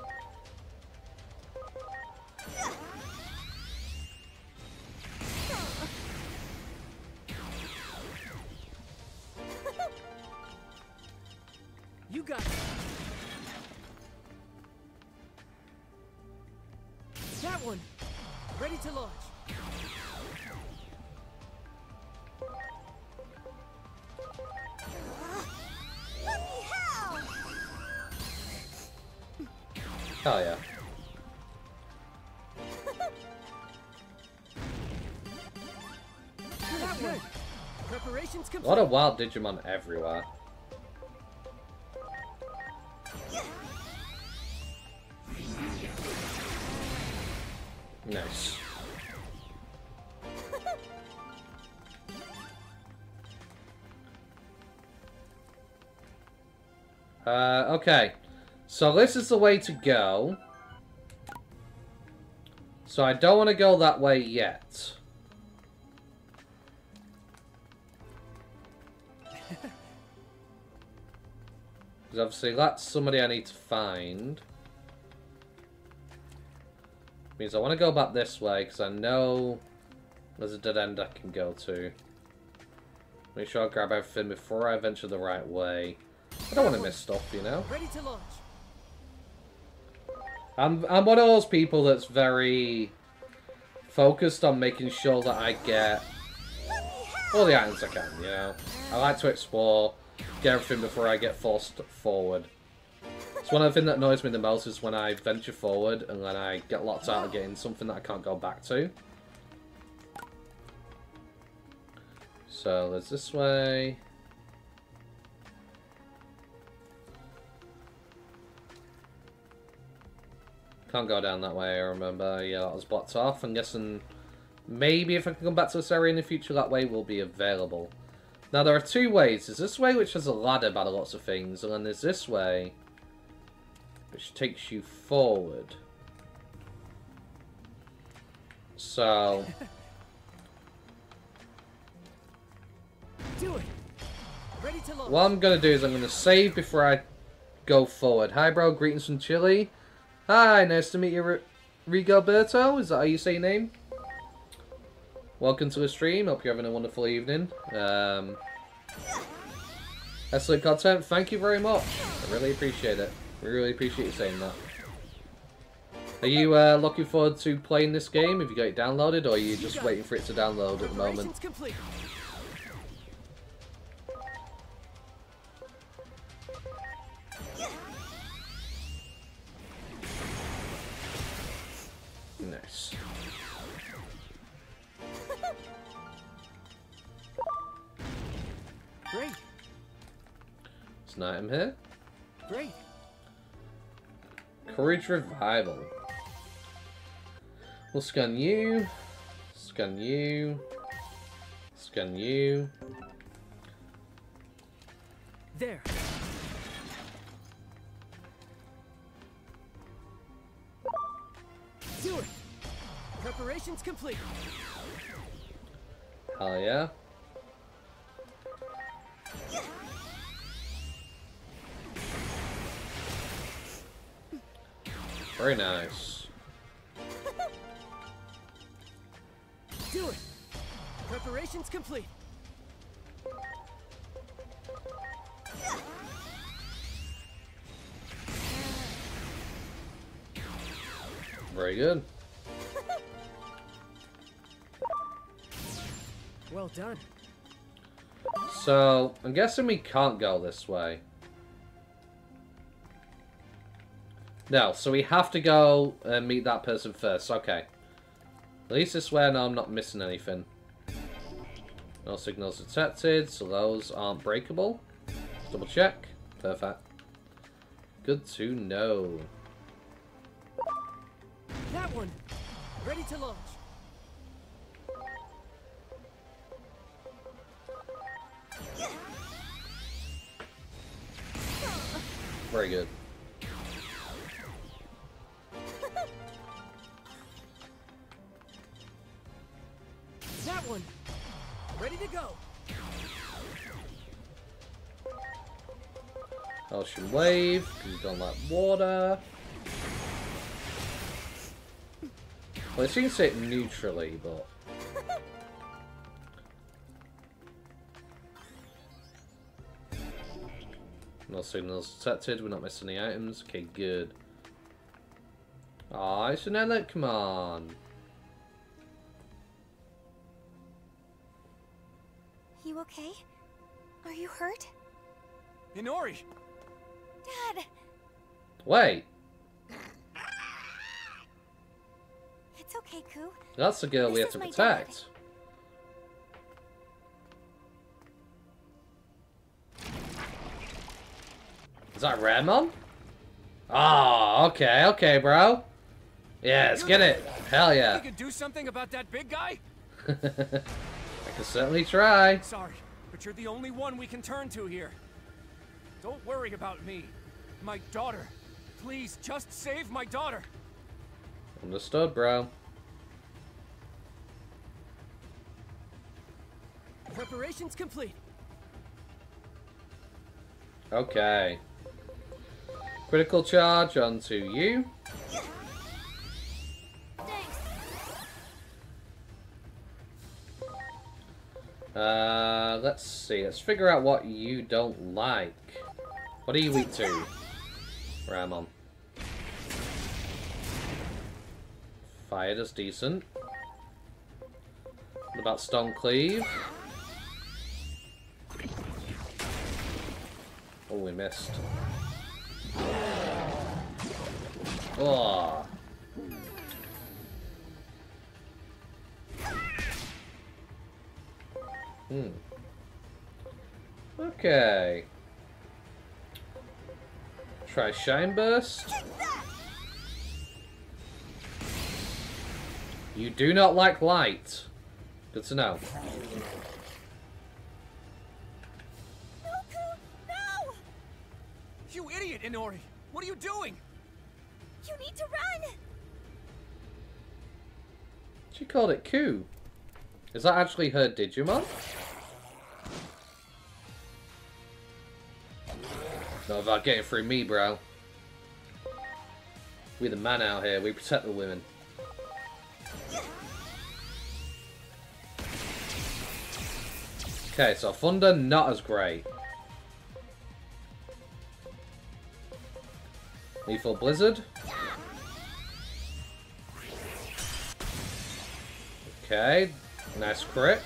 You got it. That one. Ready to launch. Lucky hell! Hell yeah. That one. Preparations complete. A lot of wild Digimon everywhere. Nice. Okay. So this is the way to go. So I don't want to go that way yet. Because obviously that's somebody I need to find. Means I want to go back this way because I know there's a dead end I can go to. Make sure I grab everything before I venture the right way. I don't want to miss stuff, you know. Ready to launch. I'm one of those people that's very focused on making sure that I get all the items I can, you know. I like to explore, get everything before I get forced forward. It's one of the things that annoys me the most is when I venture forward and then I get locked out of getting something that I can't go back to. So there's this way. Can't go down that way, I remember. Yeah, that was blocked off. I'm guessing maybe if I can come back to this area in the future, that way will be available. Now, there are two ways. There's this way, which has a ladder by the lots of things, and then there's this way, which takes you forward. So... Do it. Ready to launch. what I'm going to do is I'm going to save before I go forward. Hi, bro. Greetings from Chile. Hi, nice to meet you, Rigoberto. Is that how you say your name? Welcome to the stream. Hope you're having a wonderful evening. Excellent content. Thank you very much. I really appreciate it. We really appreciate you saying that. Are you looking forward to playing this game? Have you got it downloaded, or are you just waiting for it to download at the moment? Preparations complete. nice. Great. There's an item here. Great. Courage Revival. We'll scan you. Scan you. Scan you. There. Do it. Preparations complete. Hell yeah. Very nice. Do it. Preparations complete. Very good. Well done. So, I'm guessing we can't go this way. No, so we have to go and meet that person first. Okay. At least this way now I'm not missing anything. No signals detected, so those aren't breakable. Double check. Perfect. Good to know. That one. Ready to launch. Very good. That one. Ready to go. Ocean Wave, because you don't like water. Well, it seems to say it neutrally, but... No signals detected, we're not missing any items. Okay, good. Aw, it's an Elliot, come on. You okay? Are you hurt? Inori! Dad! Wait, It's okay, Ku. that's the girl we have This to is my dad. protect. Is that Ramon? Ah, okay, okay, bro. Yes, get it. Hell We yeah. could do something about that big guy? I can certainly try. Sorry, but you're the only one we can turn to here. Don't worry about me. My daughter. Please, just save my daughter. Understood, bro. Preparations complete. Okay. Critical charge onto you. Thanks. Let's see. Let's figure out what you don't like. What are you weak to, Ramon? Fire is decent. What about Stone Cleave? Oh, we missed. Oh. Okay. Try Shine Burst. You do not like light. Good to know. No, Ku! No! You idiot, Inori! What are you doing? You need to run! She called it Ku. Is that actually her Digimon? Not about getting through me, bro. We're the man out here. We protect the women. Okay, so Thunder, not as great. Lethal Blizzard. Okay, nice crit.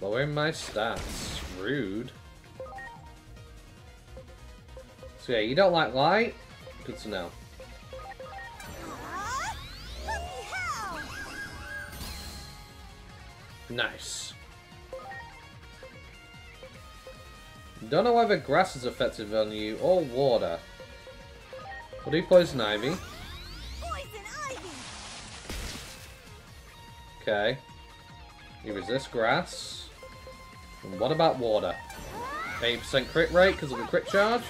Lowering my stats. Rude. So yeah, you don't like light. Good to know. Holy hell! Nice. Don't know whether grass is effective on you or water. We'll do poison ivy. Poison ivy! Okay. You resist grass. And what about water? 80% crit rate because of the crit charge.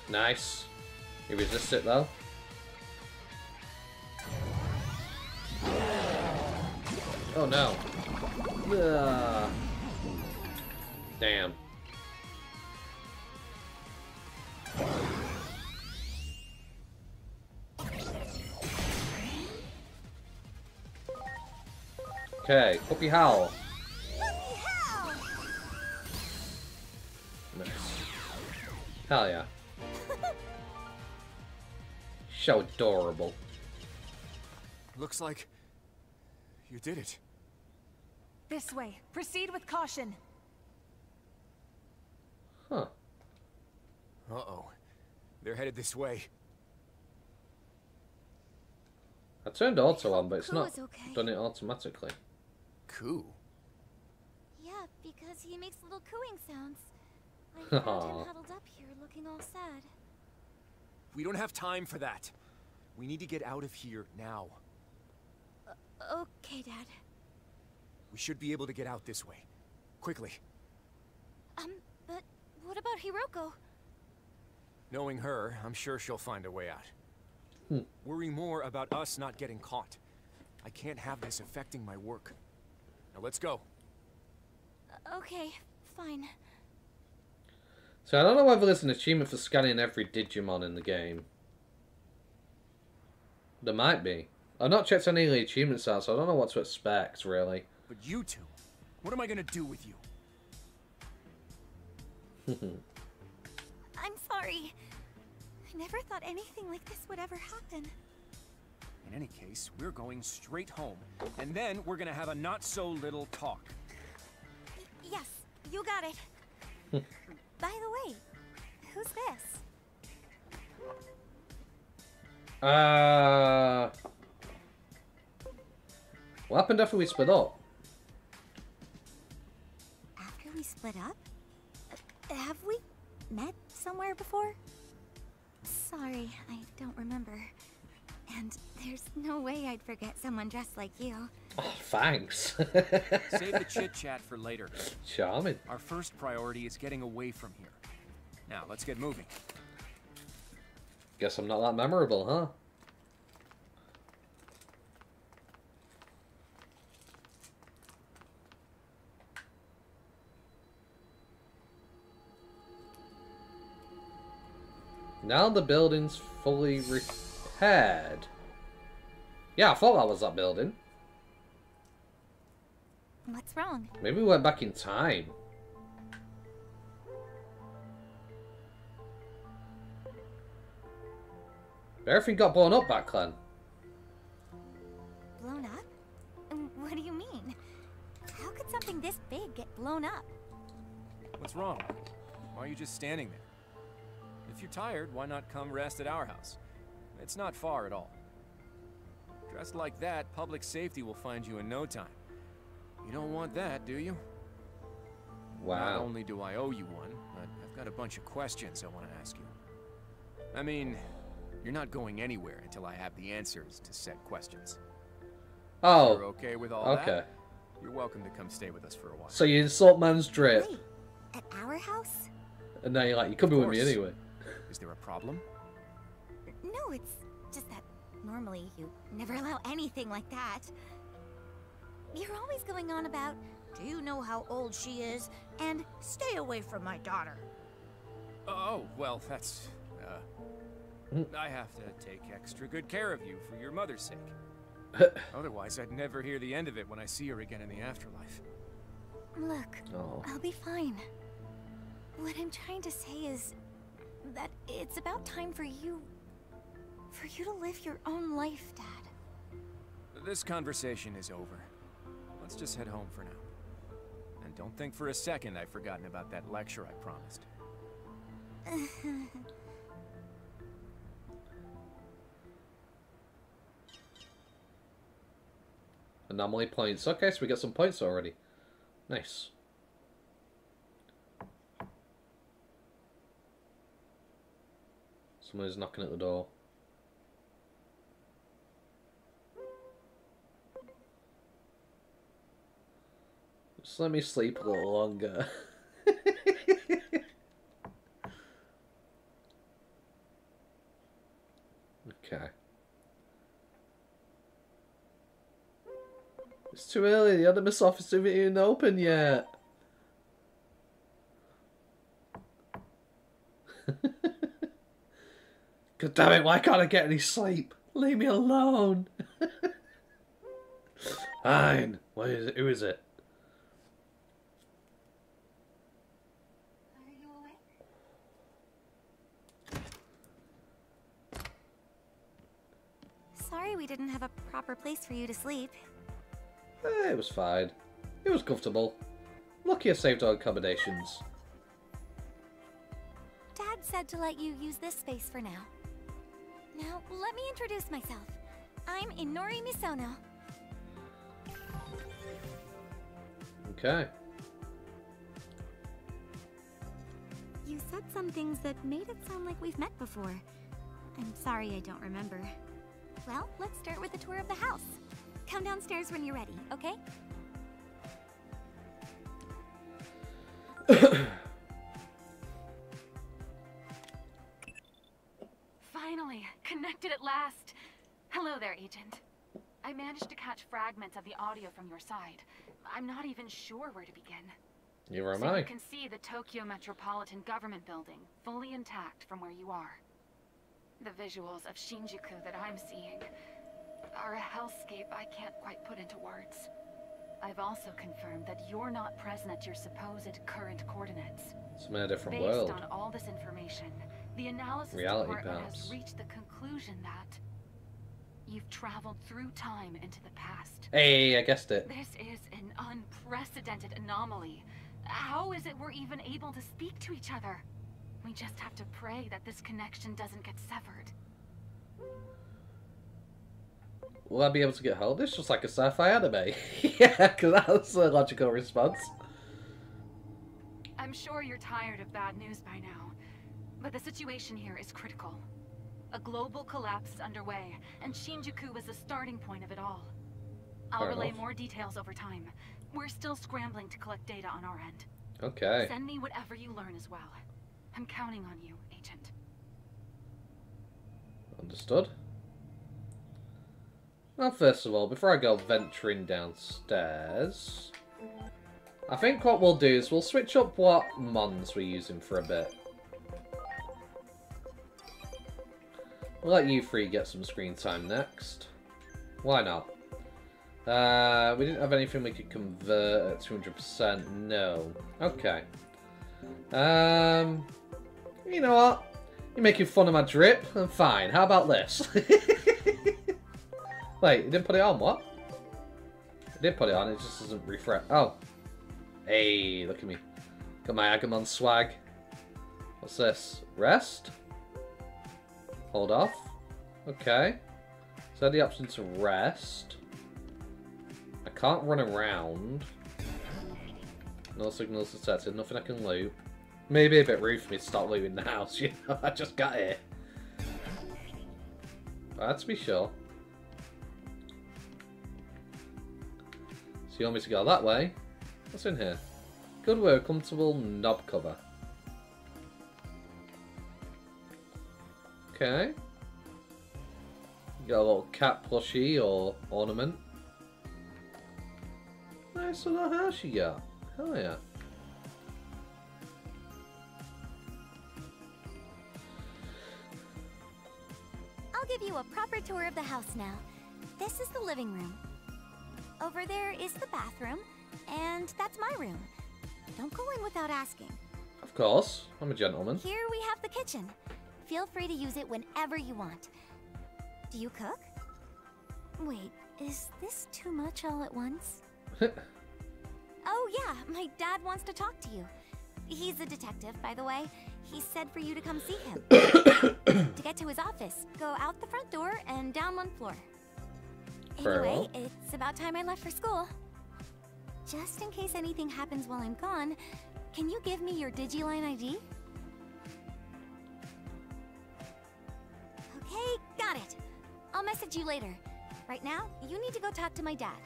Nice. You resist it though. Oh no. Ugh. Damn. Okay, Puppy Howl. Puppy hell! Nice. Hell yeah. So adorable. Looks like you did it. This way. Proceed with caution. Huh. Uh-oh. They're headed this way. I turned auto on, but it's Cool not is okay. done it automatically. Coo. Yeah, because he makes little cooing sounds. I found him Aw. huddled up here looking all sad. We don't have time for that. We need to get out of here now. Okay, Dad. We should be able to get out this way. Quickly. But what about Hiroko? Knowing her, I'm sure she'll find a way out. Worry more about us not getting caught. I can't have this affecting my work. Now let's go. Okay, fine. So I don't know whether there's an achievement for scanning every Digimon in the game. There might be. I've not checked any of the achievements out, so I don't know what to expect, really. But you two, what am I gonna do with you? I'm sorry. I never thought anything like this would ever happen. In any case, we're going straight home, and then we're gonna have a not-so-little talk. Yes, you got it. By the way, who's this? What happened after we split up? After we split up? Have we met somewhere before? Sorry, I don't remember. And there's no way I'd forget someone dressed like you. Oh, thanks. Save the chit-chat for later. Charming. Our first priority is getting away from here. Now, let's get moving. Guess I'm not that memorable, huh? Now the building's fully repaired. Yeah, I thought that was that building. What's wrong? Maybe we went back in time. Everything got blown up back then. Blown up? What do you mean? How could something this big get blown up? What's wrong? Why are you just standing there? If you're tired, why not come rest at our house? It's not far at all. Dressed like that, public safety will find you in no time. You don't want that, do you? Not Wow. only do I owe you one, but I've got a bunch of questions I want to ask you. I mean, you're not going anywhere until I have the answers to said questions. You're Oh, okay with all okay. that? You're welcome to come stay with us for a while. So you insult man's drip, Wait, at our house? and now you're like, you could be with me course. anyway. Is there a problem? No, it's just that normally you never allow anything like that. You're always going on about, do you know how old she is? And stay away from my daughter. Oh, well, that's... I have to take extra good care of you for your mother's sake. Otherwise, I'd never hear the end of it when I see her again in the afterlife. Look, Oh. I'll be fine. What I'm trying to say is that it's about time for you to live your own life, Dad. This conversation is over. Let's just head home for now. And don't think for a second I've forgotten about that lecture I promised. Anomaly points. Okay, so we get some points already. Nice. Someone is knocking at the door. Just let me sleep a little longer. Okay. It's too early. The Animus office isn't even open yet. God damn it, why can't I get any sleep? Leave me alone. Fine. What is it? Who is it? Are you awake? Sorry we didn't have a proper place for you to sleep. It was fine. It was comfortable. Lucky I saved our accommodations. Dad said to let you use this space for now. Now, let me introduce myself. I'm Inori Misono. Okay. You said some things that made it sound like we've met before. I'm sorry I don't remember. Well, let's start with a tour of the house. Come downstairs when you're ready, okay? Finally, connected at last. Hello there, Agent. I managed to catch fragments of the audio from your side. I'm not even sure where to begin. Neither am So I. you can see the Tokyo Metropolitan Government Building, fully intact from where you are. The visuals of Shinjuku that I'm seeing are a hellscape I can't quite put into words. I've also confirmed that you're not present at your supposed current coordinates. It's in a different Based world. on all this information, the analysis Reality, department perhaps. has reached the conclusion that you've traveled through time into the past. Hey, I guessed it. This is an unprecedented anomaly. How is it we're even able to speak to each other? We just have to pray that this connection doesn't get severed. Will I be able to get hold of this? Just like a sci-fi anime. Yeah, because that's a logical response. I'm sure you're tired of bad news by now, but the situation here is critical. A global collapse is underway, and Shinjuku is the starting point of it all. I'll Fair relay enough. more details over time. We're still scrambling to collect data on our end. Okay. Send me whatever you learn as well. I'm counting on you, Agent. Understood. Well, first of all, before I go venturing downstairs, I think what we'll do is we'll switch up what mons we're using for a bit. We'll let you three get some screen time next. Why not? We didn't have anything we could convert at 200%. No. Okay. You know what? You're making fun of my drip? I'm fine. How about this? Wait, you didn't put it on, what? I did put it on, it just doesn't refresh. Oh. Hey, look at me. Got my Agamon swag. What's this? Rest? Hold off. Okay. So I had the option to rest. I can't run around. No signals detected. Nothing I can loot. Maybe a bit rude for me to start looting the house, you know? I just got here. But to be sure. So you want me to go that way? What's in here? Good work, comfortable knob cover. Okay. Got a little cat plushie or ornament. Nice little house you got. Hell yeah. I'll give you a proper tour of the house now. This is the living room. Over there is the bathroom, and that's my room. Don't go in without asking. Of course, I'm a gentleman. Here we have the kitchen. Feel free to use it whenever you want. Do you cook? Wait, is this too much all at once? Oh yeah, my dad wants to talk to you. He's a detective, by the way. He said for you to come see him. To get to his office, go out the front door and down one floor. Very Anyway, well. it's about time I left for school. Just in case anything happens while I'm gone, can you give me your Digiline ID? Okay, got it. I'll message you later. Right now, you need to go talk to my dad.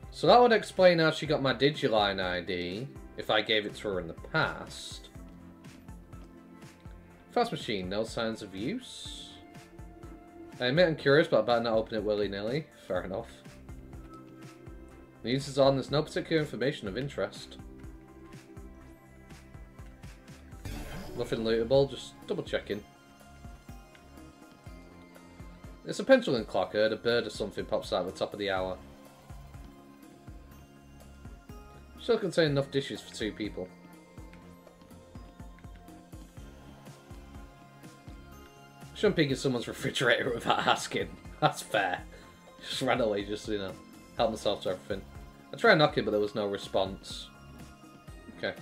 So that would explain how she got my Digiline ID, if I gave it to her in the past. Fast machine, no signs of use. I admit I'm curious, but I better not open it willy-nilly. Fair enough. The use is on, there's no particular information of interest. Nothing lootable, just double checking. It's a pendulum clock. I heard a bird or something pops out at the top of the hour. She'll contain enough dishes for 2 people. Shouldn't peek in someone's refrigerator without asking. That's fair. Just randomly, just, you know, help myself to everything. I tried knocking, but there was no response. Okay.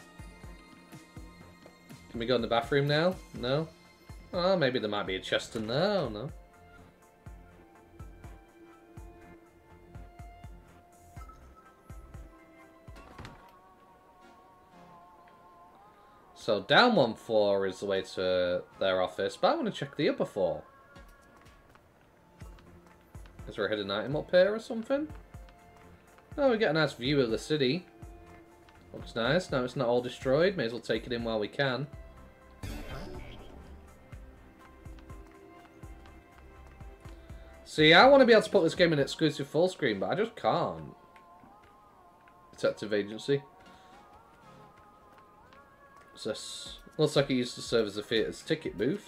Can we go in the bathroom now? No? Oh, maybe there might be a chest in there. Oh, no. So down 1 floor is the way to their office, but I want to check the upper floor. Is there a hidden item up here or something? Oh, we get a nice view of the city. Looks nice. Now it's not all destroyed. May as well take it in while we can. See, I want to be able to put this game in exclusive full screen, but I just can't. Detective agency. What's this? Looks like it used to serve as a theatre's ticket booth.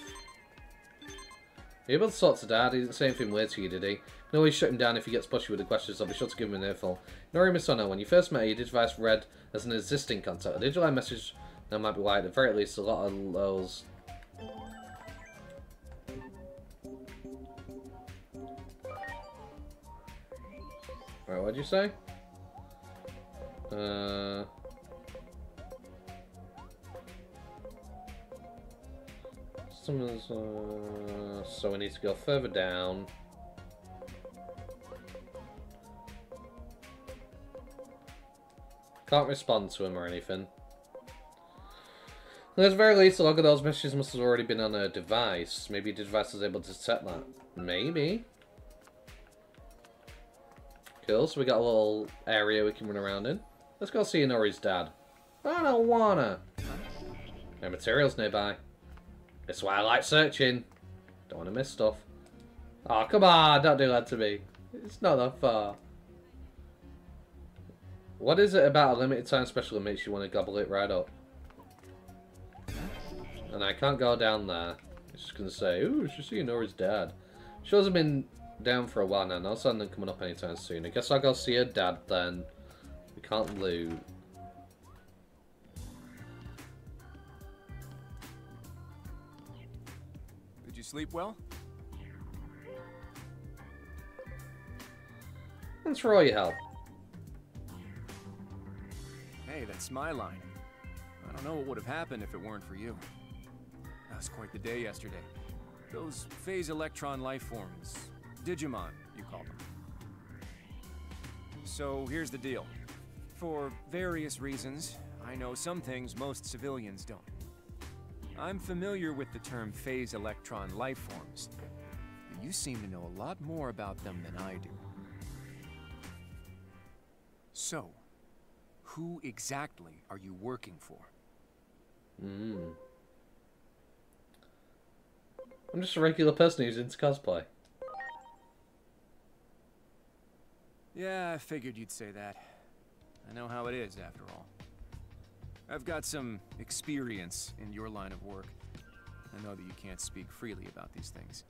You're able to talk to Dad. He didn't say anything weird to you, did he? You can always shut him down if he gets pushy with the questions. I'll be sure to give him an earful. Ignore him, Misono. When you first met her, your Digivice read as an existing contact. A Digiline message now might be why, at the very least, a lot of those. Right, what'd you say? Someone's, so we need to go further down. Can't respond to him or anything. At the very least, a lot of those messages must have already been on a device. Maybe the device was able to detect that. Maybe. Cool, so we got a little area we can run around in. Let's go see Inori's dad. I don't wanna. There are materials nearby. That's why I like searching. Don't want to miss stuff. Oh, come on, don't do that to me. It's not that far. What is it about a limited time special that makes you want to gobble it right up? And I can't go down there. It's just going to say, ooh, she's seeing Nora's dad. She hasn't been down for a while now. No sign of them coming up anytime soon. I guess I'll go see her dad then. We can't loot. Did you sleep well? Thanks for all your help. Hey, that's my line. I don't know what would have happened if it weren't for you. That was quite the day yesterday. Those phase electron life forms. Digimon, you call them. So here's the deal. For various reasons, I know some things most civilians don't. I'm familiar with the term phase electron life forms, but you seem to know a lot more about them than I do. So, who exactly are you working for? I'm just a regular person who's into cosplay. Yeah, I figured you'd say that. I know how it is, after all. I've got some experience in your line of work. I know that you can't speak freely about these things.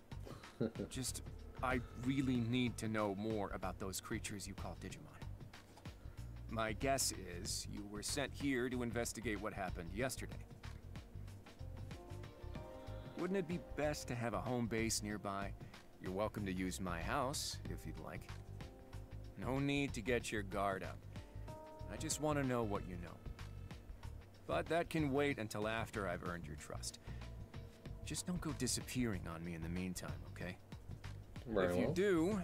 I really need to know more about those creatures you call Digimon. My guess is you were sent here to investigate what happened yesterday. Wouldn't it be best to have a home base nearby? You're welcome to use my house, if you'd like. No need to get your guard up. I just want to know what you know. But that can wait until after I've earned your trust. Just don't go disappearing on me in the meantime, okay? Very If you well. do,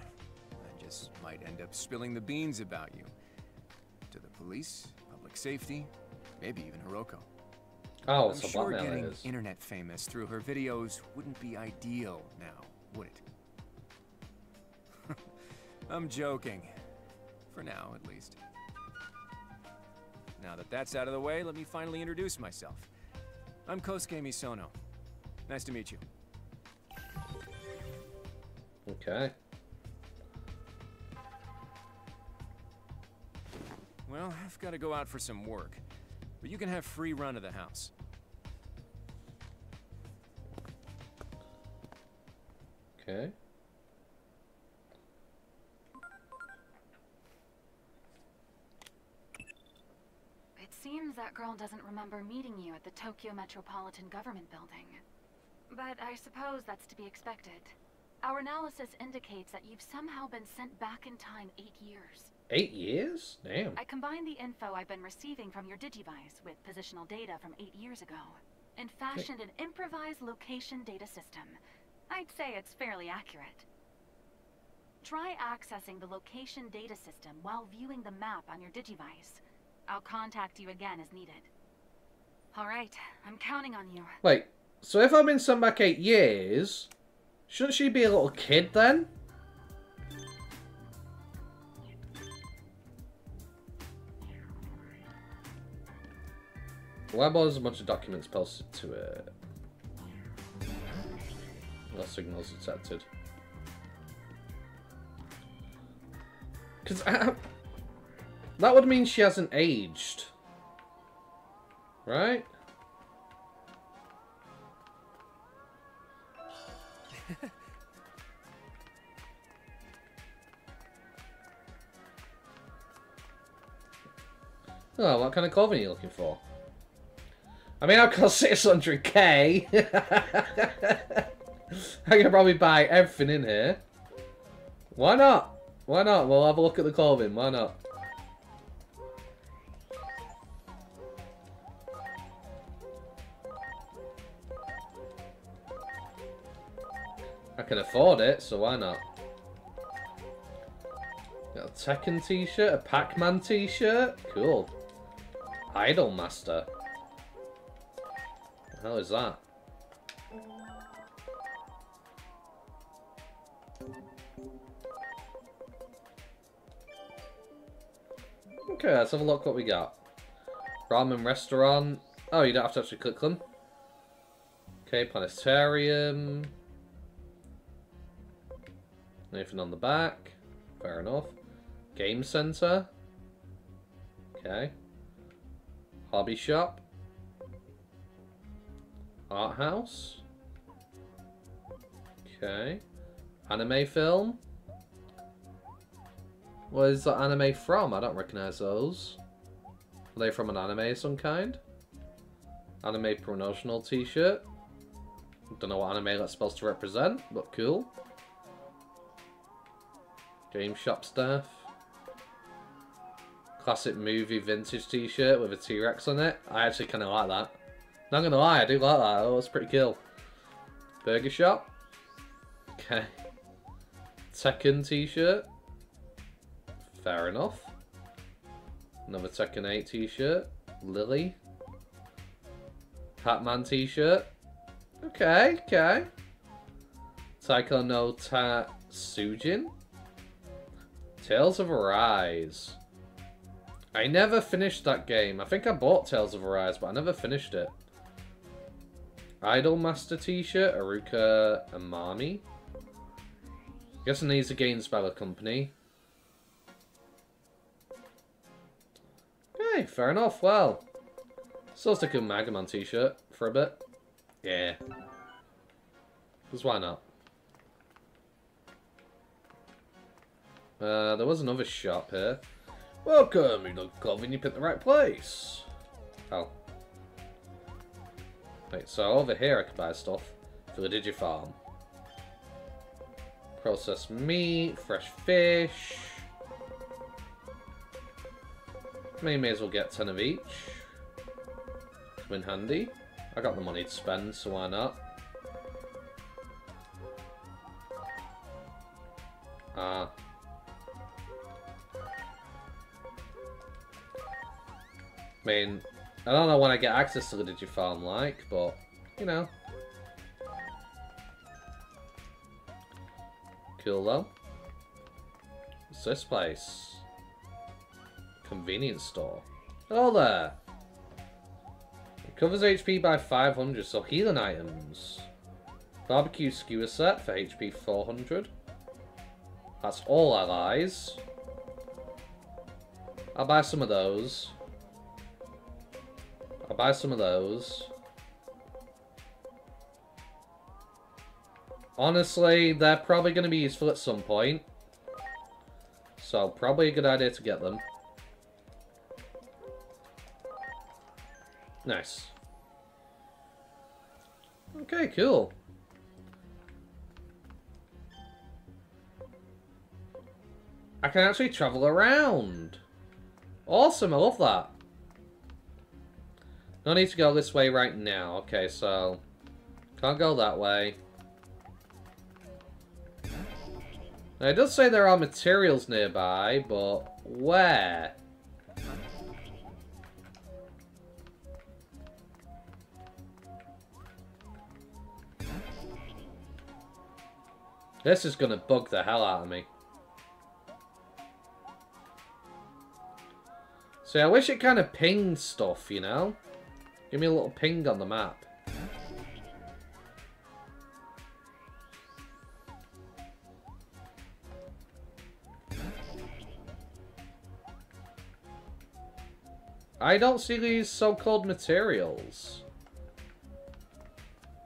I just might end up spilling the beans about you. To the police, public safety, maybe even Hiroko. Oh, I'm so sure blackmail getting it is. internet famous through her videos wouldn't be ideal now, would it? I'm joking. For now, at least. Now that that's out of the way, let me finally introduce myself. I'm Kosuke Misono. Nice to meet you. Okay. Well, I've got to go out for some work, but you can have free run of the house. Okay. It seems that girl doesn't remember meeting you at the Tokyo Metropolitan Government Building. But I suppose that's to be expected. Our analysis indicates that you've somehow been sent back in time 8 years. 8 years? Damn. I combined the info I've been receiving from your Digivice with positional data from 8 years ago, and fashioned an improvised location data system. I'd say it's fairly accurate. Try accessing the location data system while viewing the map on your Digivice. I'll contact you again as needed. Alright, I'm counting on you. Wait, so if I've been sent back 8 years, shouldn't she be a little kid then? Web has a bunch of documents posted to it. No signals detected. Because that would mean she hasn't aged. Right? Oh, what kind of clothing are you looking for? I mean, I've got 600k. I can probably buy everything in here. Why not? Why not? We'll have a look at the clothing. Why not? I can afford it, so why not? Got a Tekken t-shirt, a Pac-Man t-shirt. Cool. Idol Master. What the hell is that? Okay, let's have a look what we got. Ramen restaurant. Oh, you don't have to actually click them. Okay, planetarium. Anything on the back? Fair enough. Game center. Okay. Hobby shop. Art house. Okay. Anime film. What is that anime from? I don't recognize those. Are they from an anime of some kind? Anime promotional t-shirt. Don't know what anime that's supposed to represent, but cool. Game shop staff. Classic movie vintage t-shirt with a T-Rex on it. I actually kind of like that. Not gonna lie, I do like that. Oh, it's pretty cool. Burger shop. Okay. Tekken t-shirt. Fair enough. Another Tekken 8 t-shirt. Lily. Pac-Man t-shirt. Okay, okay. Taiko no Tatsujin. Tales of Arise. I never finished that game. I think I bought Tales of Arise, but I never finished it. Idol Master t-shirt. Aruka Amami. Guessing these are games by the company. Okay, fair enough. Well, still stick a MODGAMINYT t-shirt for a bit. Yeah. Because why not? There was another shop here. Welcome, you look clothing, you picked the right place. Oh. Wait, so over here I can buy stuff for the Digifarm. Processed meat, fresh fish. May as well get 10 of each. come in handy. I got the money to spend, so why not? I mean, I don't know when I get access to the Digifarm like, but, you know. Cool though. What's this place? Convenience store. Hello there! Recovers HP by 500, so healing items. Barbecue skewer set for HP 400. That's all allies. I'll buy some of those. I'll buy some of those. Honestly, they're probably going to be useful at some point. So, probably a good idea to get them. Nice. Okay, cool. I can actually travel around. Awesome, I love that. No need to go this way right now. Okay, so... can't go that way. Now, it does say there are materials nearby, but where? This is gonna bug the hell out of me. See, I wish it kind of pinged stuff, you know? Give me a little ping on the map. I don't see these so-called materials.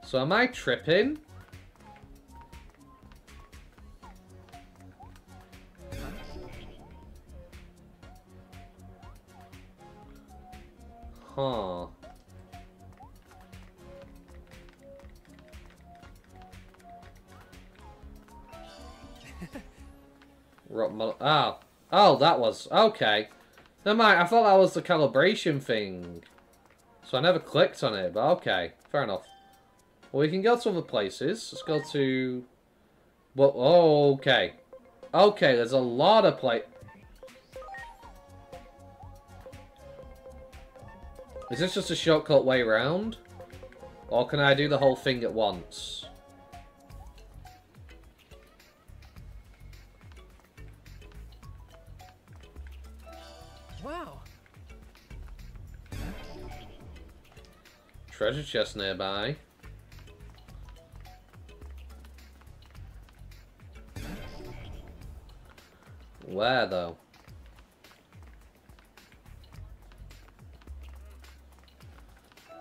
So am I tripping? Huh. Oh. Oh, that was... okay. Never mind, I thought that was the calibration thing. So I never clicked on it, but okay. Fair enough. Well, we can go to other places. Let's go to... well, oh, okay. Okay, there's a lot of Is this just a shortcut way around? Or can I do the whole thing at once? Wow. Treasure chest nearby. Where, though?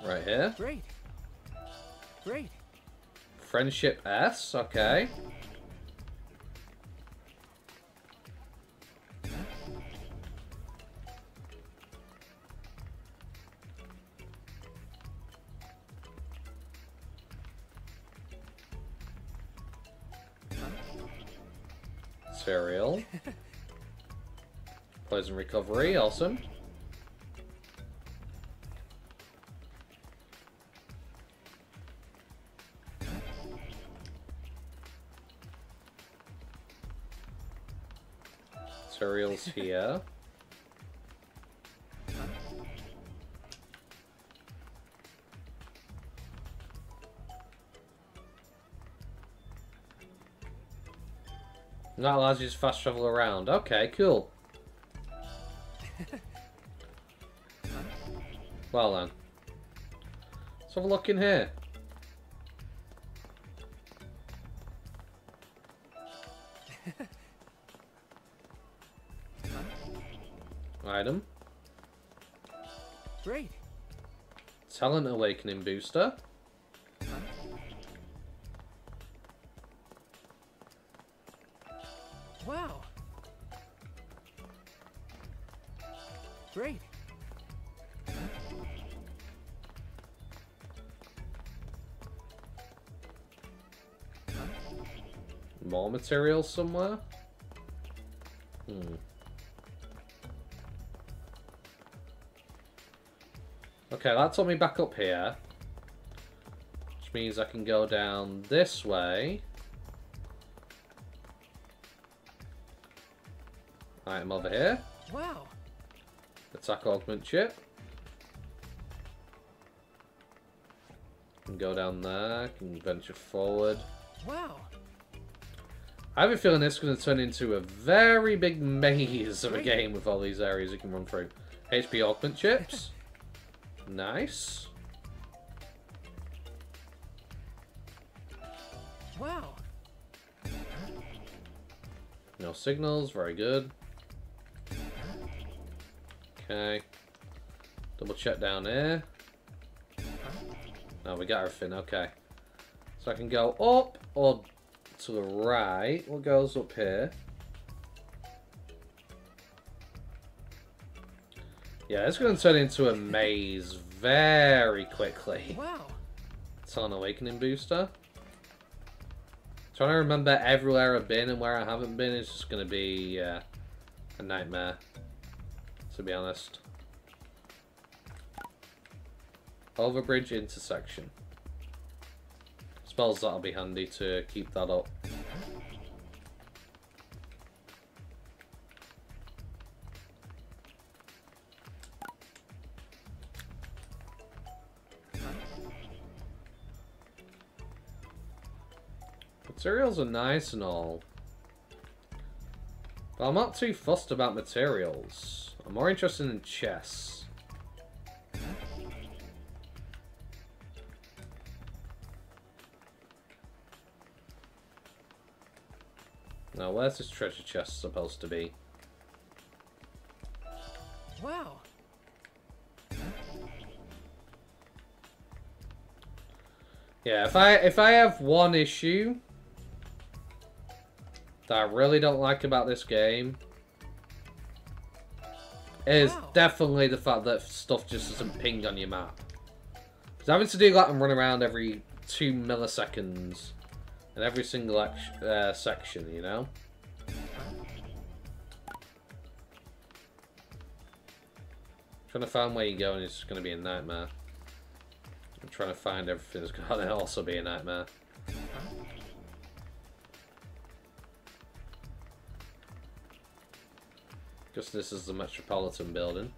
Right here. Great. Great. Friendship S, okay. Cereal. Poison recovery, awesome. Cereals here. That allows you to fast travel around. Okay, cool. Well then. Let's have a look in here. Item. Great. Talent Awakening Booster. Wow. Great. More materials somewhere? Okay, that took me back up here. Which means I can go down this way. Item over here. Wow. Attack augment chip. Can go down there. Can venture forward. Wow. I have a feeling this is going to turn into a very big maze of a game with all these areas you can run through. HP augment chips. Nice. Wow. No signals. Very good. Okay. Double check down here. No, we got everything. Okay. So I can go up or to the right. What goes up here? Yeah, it's going to turn into a maze very quickly. Wow. It's an awakening booster. Trying to remember everywhere I've been and where I haven't been is just going to be a nightmare, to be honest. Overbridge intersection. Suppose that'll be handy to keep that up. Materials are nice and all, but I'm not too fussed about materials. I'm more interested in chests. Now, where's this treasure chest supposed to be? Wow. Yeah, if I have one issue that I really don't like about this game, is definitely the fact that stuff just doesn't ping on your map. Because having to do that and run around every 2 milliseconds in every single section, you know? Trying to find where you're going is just going to be a nightmare. And trying to find everything is going to also be a nightmare. Guess this is the Metropolitan building.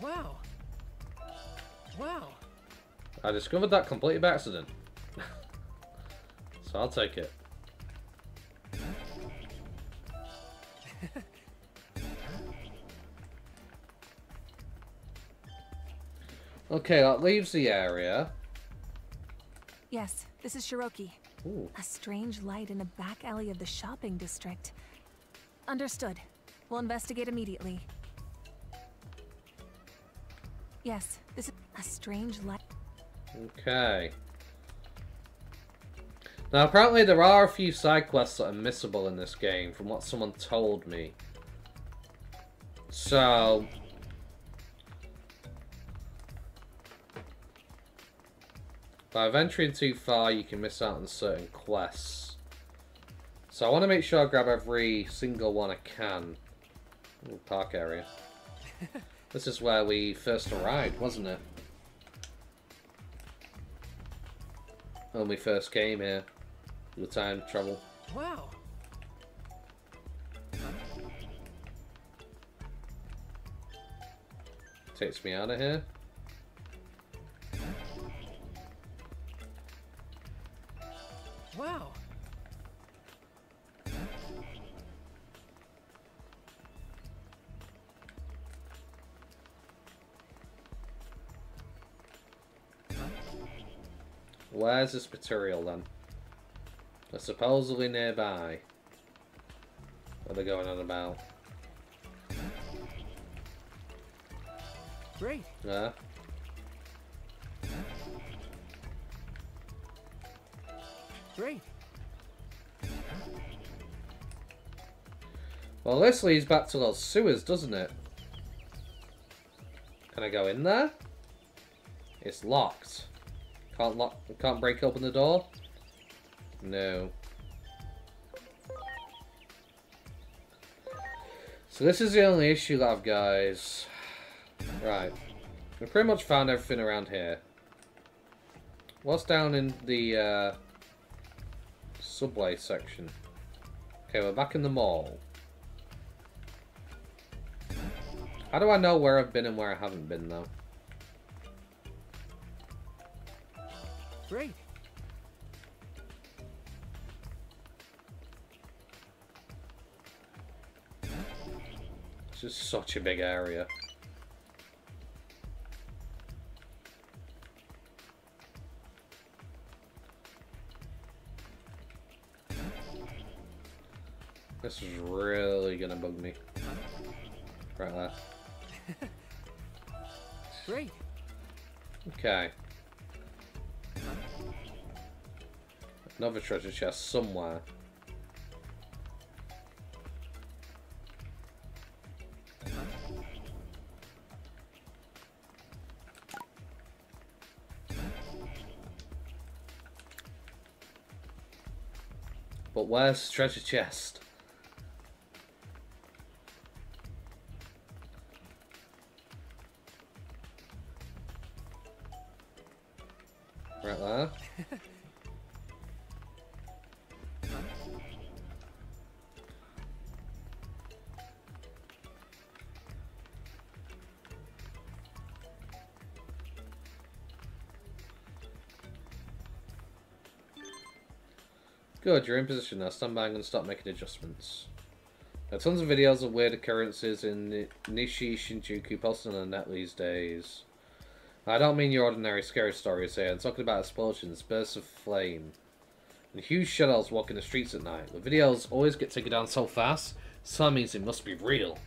Wow. Wow. I discovered that completely by accident. So I'll take it. Okay, that leaves the area. Yes, this is Shiroki. Ooh. A strange light in a back alley of the shopping district. Understood. We'll investigate immediately. Yes, this is a strange light. Okay. Now, apparently there are a few side quests that are missable in this game, from what someone told me. So... by venturing too far, you can miss out on certain quests. So I want to make sure I grab every single one I can. Ooh, park area. This is where we first arrived, wasn't it? When we first came here. The time travel. Wow. Takes me out of here. Wow. Where's this material then? They're supposedly nearby. What are they going on about? Great. Yeah. Great. Well, this leads back to those sewers, doesn't it? Can I go in there? It's locked. Can't break open the door. No. So this is the only issue that I've, guys. Right. We pretty much found everything around here. What's down in the subway section? Okay, we're back in the mall. How do I know where I've been and where I haven't been, though? Great. It's just such a big area. This is really gonna bug me. Right there. Great. Okay. Another treasure chest somewhere. But where's the treasure chest? Right there. Good, you're in position now. Stand by and start making adjustments. There are tons of videos of weird occurrences in Nishi Shinjuku posted on the net these days. I don't mean your ordinary scary stories here. I'm talking about explosions, bursts of flame, and huge shadows walking the streets at night. The videos always get taken down so fast, so that means it must be real.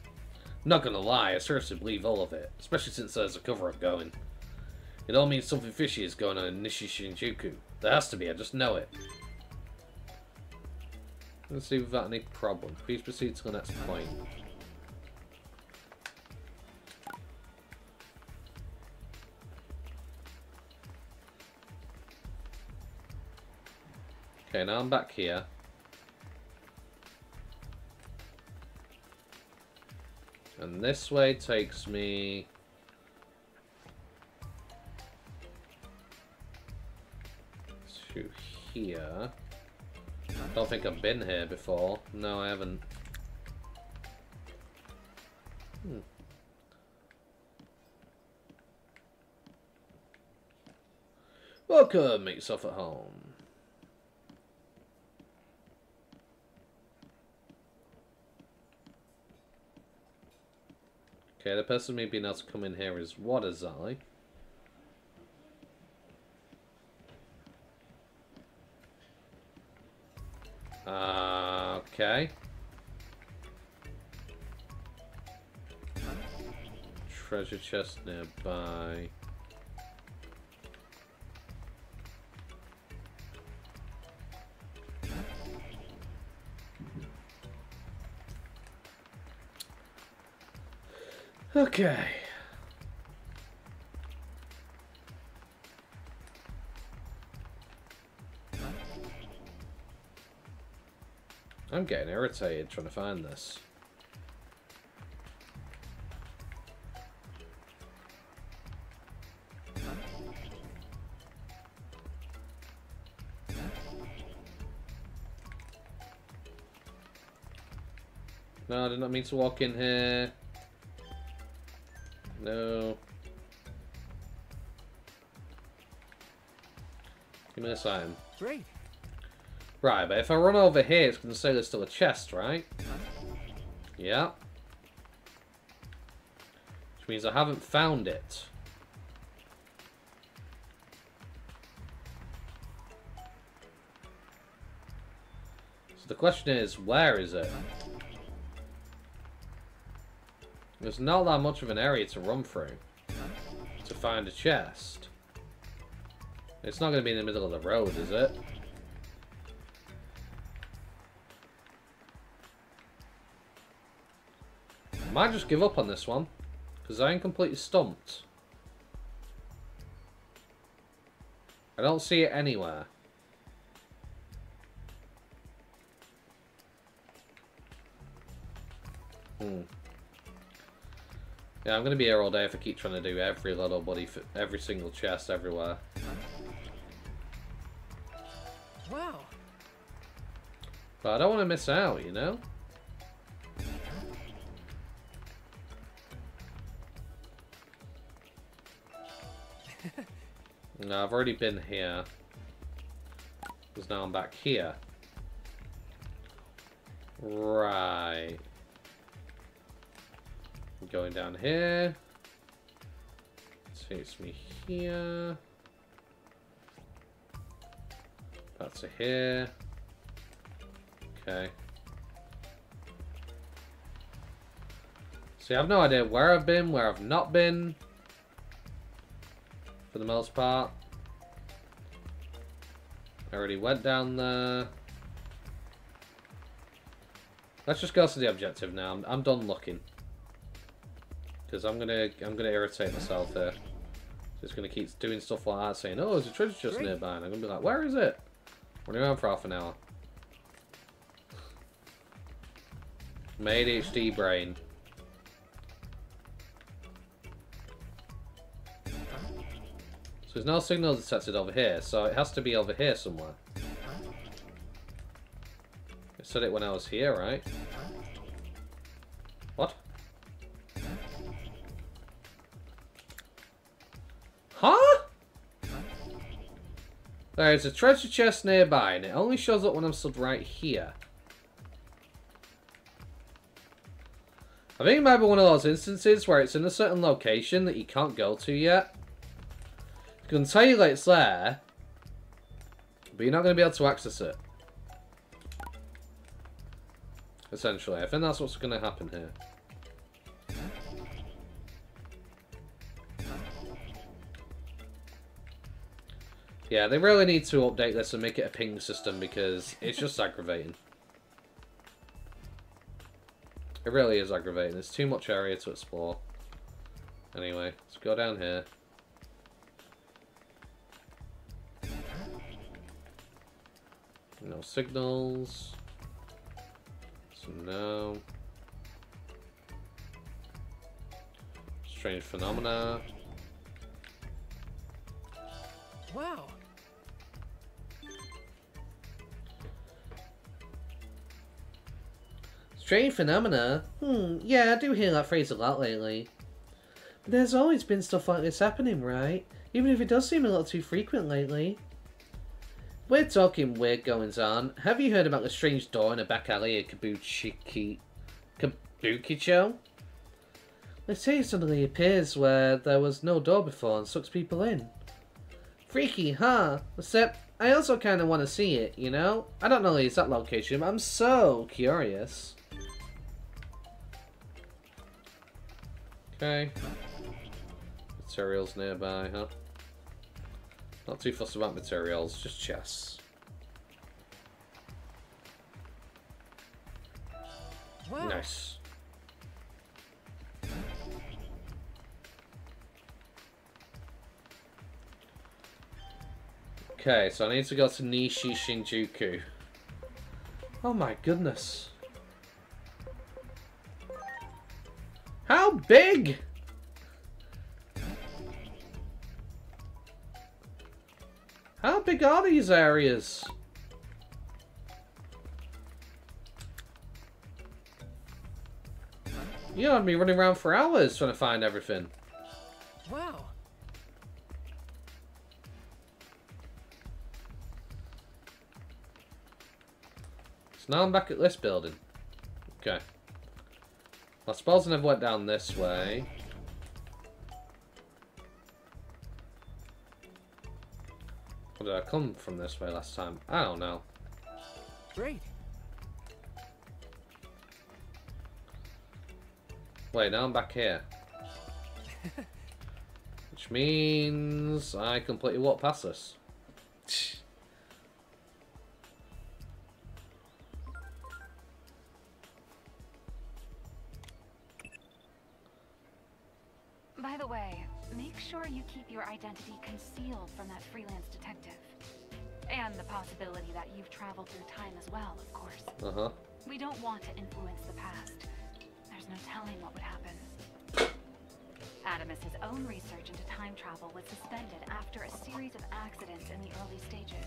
I'm not gonna lie, I seriously believe all of it, especially since there's a cover-up going. It all means something fishy is going on in Nishi Shinjuku. There has to be, I just know it. Let's see without any problem. Please proceed to the next point. Okay, now I'm back here. And this way takes me... to here. Don't think I've been here before. No, I haven't. Welcome, make yourself at home. Okay, the person me being able to come in here is what exactly? Okay. Treasure chest nearby. Okay. I'm getting irritated trying to find this. No, I did not mean to walk in here. No. Give me this item. Great. Right, but if I run over here, it's going to say there's still a chest, right? Yeah. Which means I haven't found it. So the question is, where is it? There's not that much of an area to run through to find a chest. It's not going to be in the middle of the road, is it? I might just give up on this one, because I ain't completely stumped. I don't see it anywhere. Yeah, I'm gonna be here all day if I keep trying to do every little buddy, every single chest everywhere. Wow. But I don't want to miss out, you know? No, I've already been here. Because now I'm back here. Right. Going down here. Takes me here. Back to here. Okay. See, I have no idea where I've been, where I've not been. For the most part. I already went down there. Let's just go to the objective now. I'm done looking. Because I'm gonna irritate myself here. Just gonna keep doing stuff like that, saying, "Oh, there's a treasure chest nearby," and I'm gonna be like, "Where is it?" Running around for half an hour. My ADHD brain. So there's no signal detected over here, so it has to be over here somewhere. I said it when I was here, right? What? Huh? There's a treasure chest nearby, and it only shows up when I'm stood right here. I think it might be one of those instances where it's in a certain location that you can't go to yet. I can tell you that it's there, but you're not going to be able to access it. Essentially, I think that's what's going to happen here. Yeah, they really need to update this and make it a ping system because it's just aggravating. It really is aggravating. There's too much area to explore. Anyway, let's go down here. No signals. So no. Strange phenomena. Wow. Strange phenomena? Yeah, I do hear that phrase a lot lately. But there's always been stuff like this happening, right? Even if it does seem a little too frequent lately. We're talking weird goings-on. Have you heard about the strange door in a back alley at Kabukicho? They say it suddenly appears where there was no door before and sucks people in. Freaky, huh? Except, I also kind of want to see it, you know? I don't know the exact location, but I'm so curious. Okay. Materials nearby, huh? Not too fussed about materials, just chests. Wow. Nice. Okay, so I need to go to Nishi Shinjuku. Oh my goodness. How big? How big are these areas? You know, I'd be running around for hours trying to find everything. Wow. So now I'm back at this building. Okay. I suppose I never went down this way. Or did I come from this way last time? I don't know. Great. Wait, now I'm back here. Which means I completely walked past this. By the way, make sure you keep your identity concealed from that freelance detective. And the possibility that you've traveled through time as well, of course. Uh-huh. We don't want to influence the past. There's no telling what would happen. Adamus's own research into time travel was suspended after a series of accidents in the early stages.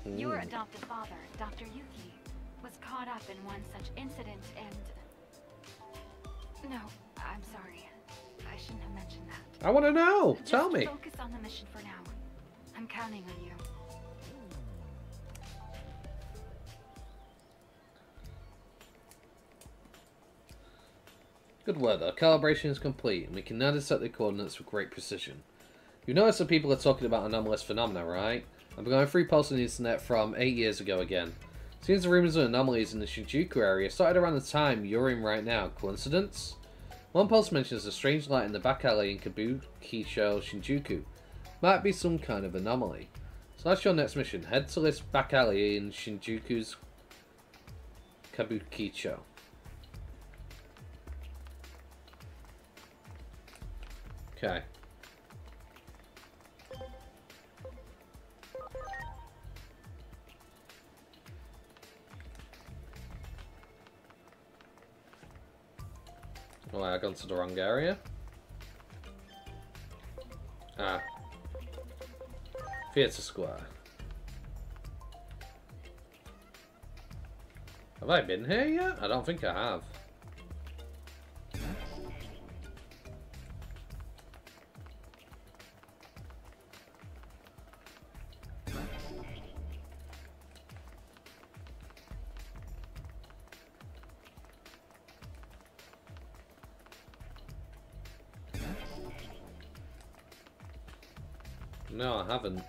Your adoptive father, Dr. Yuki, was caught up in one such incident and... No, I'm sorry. I shouldn't have mentioned that. I want to know. Just Tell me. focus on the mission for now. I'm counting on you. Good work, though. Calibration is complete, and we can now set the coordinates with great precision. You notice that people are talking about anomalous phenomena, right? I've been going through posts on the internet from 8 years ago again. Seems the rumors of anomalies in the Shinjuku area started around the time you're in right now. Coincidence? One post mentions a strange light in the back alley in Kabukicho, Shinjuku. Might be some kind of anomaly. So that's your next mission. Head to this back alley in Shinjuku's Kabukicho. Okay. Oh, I gone to the wrong area. Ah. Theatre Square. Have I been here yet? I don't think I have. No, I haven't.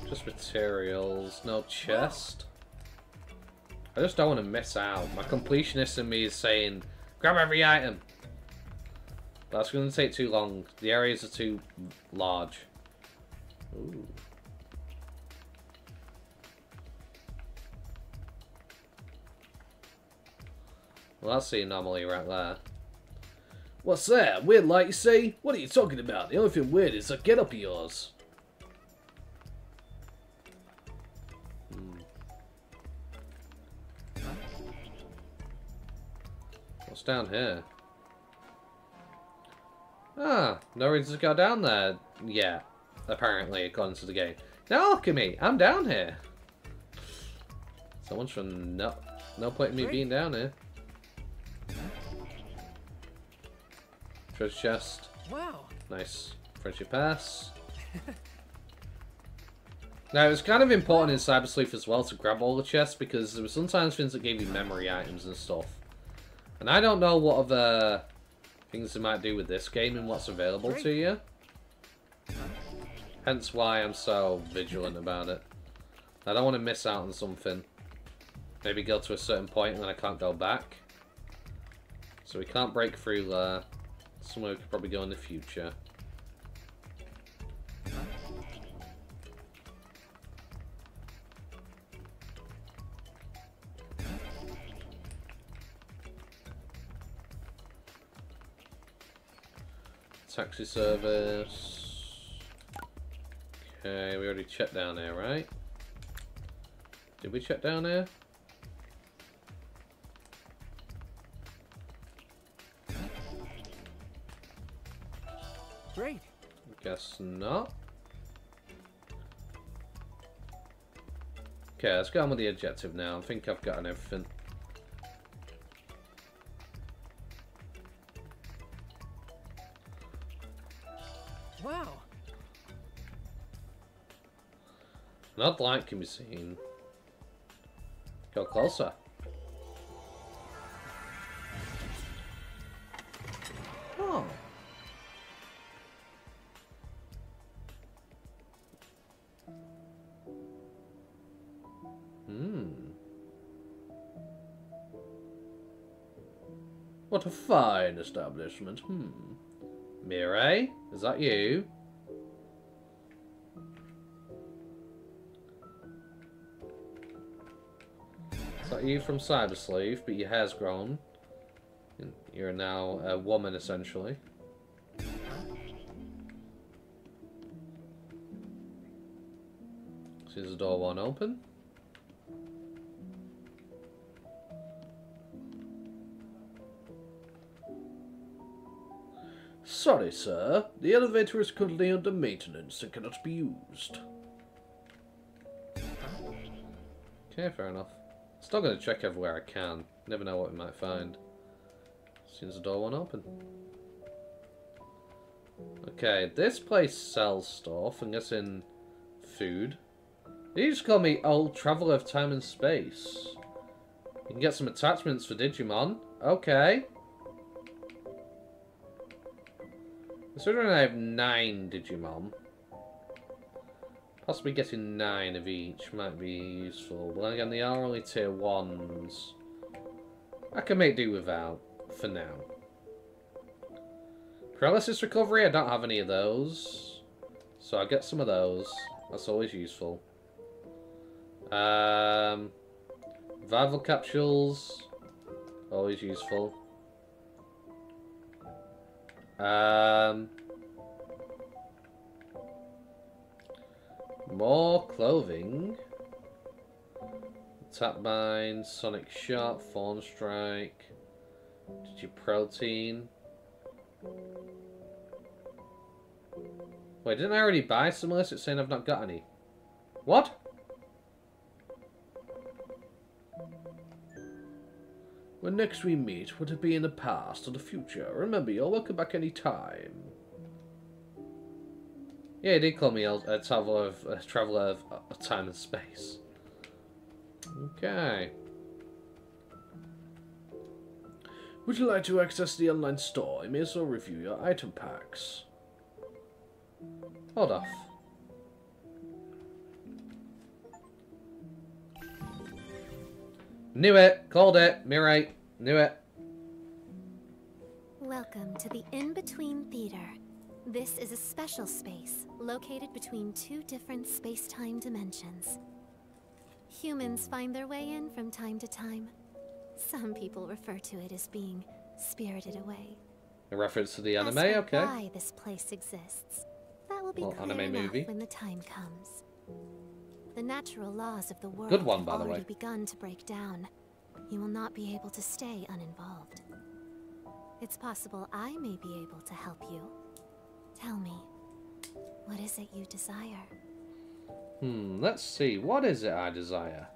Just materials, no chest. I just don't want to miss out. My completionist in me is saying, grab every item. But that's going to take too long. The areas are too large. Ooh. Well, that's the anomaly right there. What's that? Weird light, you say? What are you talking about? The only thing weird is that get-up of yours. What's down here? Ah, no reason to go down there yet, apparently, according to the game. Now look at me, I'm down here. So much for no point in me being down here. Treasure chest. Wow. Nice. Friendship pass. Now, it was kind of important in Cyber Sleuth as well to grab all the chests because there were sometimes things that gave you memory items and stuff. And I don't know what other things they might do with this game and what's available to you. Hence why I'm so vigilant about it. I don't want to miss out on something. Maybe go to a certain point and then I can't go back. So we can't break through there. Somewhere we could probably go in the future. Taxi service. Okay, we already checked down there, right? Did we check down there? Great. Guess not. Okay, let's go on with the objective now. I think I've gotten everything. Wow. An odd light can be seen. Go closer. Oh. What a fine establishment. Mirai, is that you? Is that you from Cyber Sleuth, but your hair's grown? You're now a woman, essentially. the door won't open. Sorry, sir. The elevator is currently under maintenance and cannot be used. Okay, fair enough. Still going to check everywhere I can. Never know what we might find. Seems the door won't open. Okay, this place sells stuff. I'm guessing food. You just call me Old Traveller of Time and Space. You can get some attachments for Digimon. Okay. Considering I have 9 Digimon, possibly getting 9 of each might be useful. But then again, they are only tier 1s. I can make do without, for now. Paralysis recovery, I don't have any of those. So I'll get some of those. That's always useful. Revival capsules, always useful. More clothing. Tap Mine, Sonic Shot, Fawn Strike, Digiprotein. Wait, didn't I already buy some of this? It's saying I've not got any. What? When next we meet, would it be in the past or the future? Remember, you're welcome back any time. Yeah, he did call me a traveller of time and space. Okay. Would you like to access the online store? You may as well review your item packs. Hold off. Knew it! Called it! Mirai! Knew it! Welcome to the In-Between Theater. This is a special space located between 2 different space-time dimensions. Humans find their way in from time to time. Some people refer to it as being spirited away. A reference to the anime, As for okay. why this place exists, that will be Well, clear anime enough movie. when the time comes. The natural laws of the world Good one, have by the already way. begun to break down. You will not be able to stay uninvolved. It's possible I may be able to help you. Tell me, what is it you desire? Let's see. What is it I desire?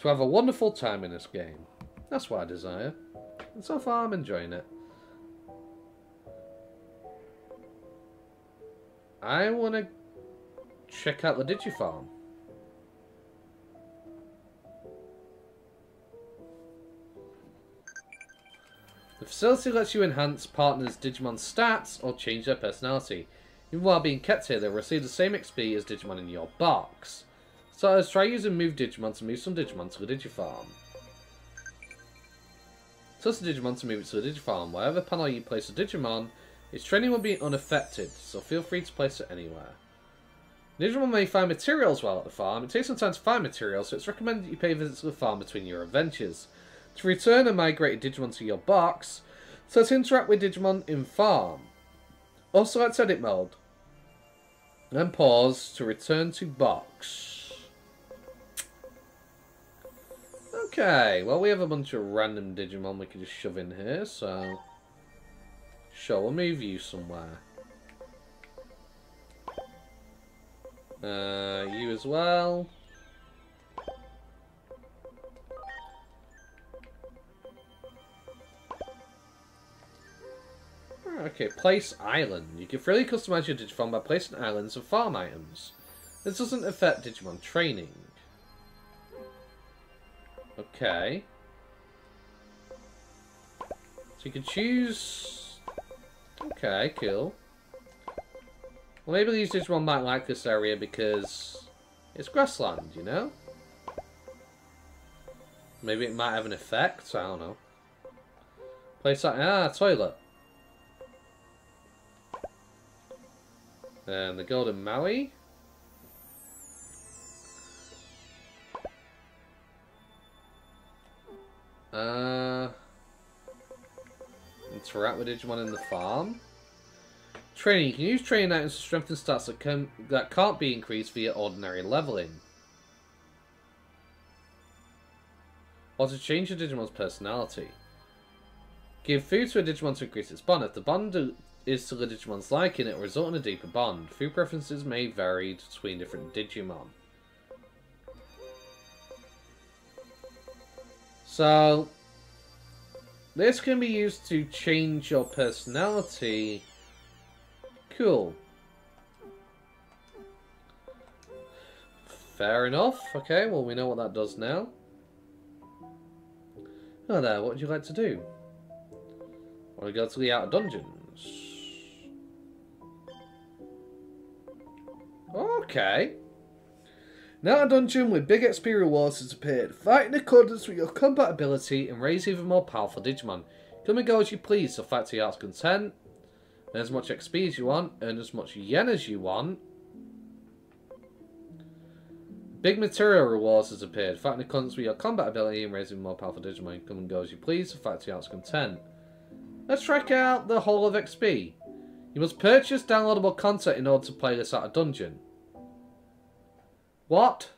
To have a wonderful time in this game. That's what I desire. And so far, I'm enjoying it. I want to check out the Digifarm. The facility lets you enhance partners' Digimon stats or change their personality. Even while being kept here, they'll receive the same XP as Digimon in your box. So let's try using Move Digimon to move some Digimon to the Digifarm. Toss the Digimon to move it to the Digifarm. Wherever panel you place a Digimon, its training will be unaffected, so feel free to place it anywhere. Digimon may find materials while at the farm. It takes some time to find materials, so it's recommended that you pay visits to the farm between your adventures. To return and migrate a Digimon to your box, so to interact with Digimon in farm. Also, let's edit mode. And pause to return to box. Okay, well we have a bunch of random Digimon we can just shove in here, so... Sure, we'll move you somewhere. You as well. Okay, place island. You can freely customize your Digifarm by placing islands of farm items. This doesn't affect Digimon training. Okay. So you can choose... Okay, cool. Well, maybe these Digimon might like this area because it's grassland, you know? Maybe it might have an effect, I don't know. Place that... Ah, toilet. And the Golden Maui. Interact with Digimon in the farm. Training. You can use training items to strengthen stats that can't be increased via ordinary leveling. Or to change a Digimon's personality. Give food to a Digimon to increase its bond. If the bond is to the Digimon's liking, it will result in a deeper bond. Food preferences may vary between different Digimon. So, this can be used to change your personality. Cool. Fair enough. Okay, well we know what that does now. Oh there, what would you like to do? Want to go to the outer dungeons? Okay. Now a dungeon with big XP rewards has appeared. Fight in accordance with your combat ability and raise even more powerful Digimon. Come and go as you please, so fight to your heart's content. Earn as much XP as you want. Earn as much yen as you want. Big material rewards has appeared. Fight in accordance with your combat ability and raise even more powerful Digimon. Come and go as you please, so fight to your heart's content. Let's track out the whole of XP. You must purchase downloadable content in order to play this out of dungeon. What?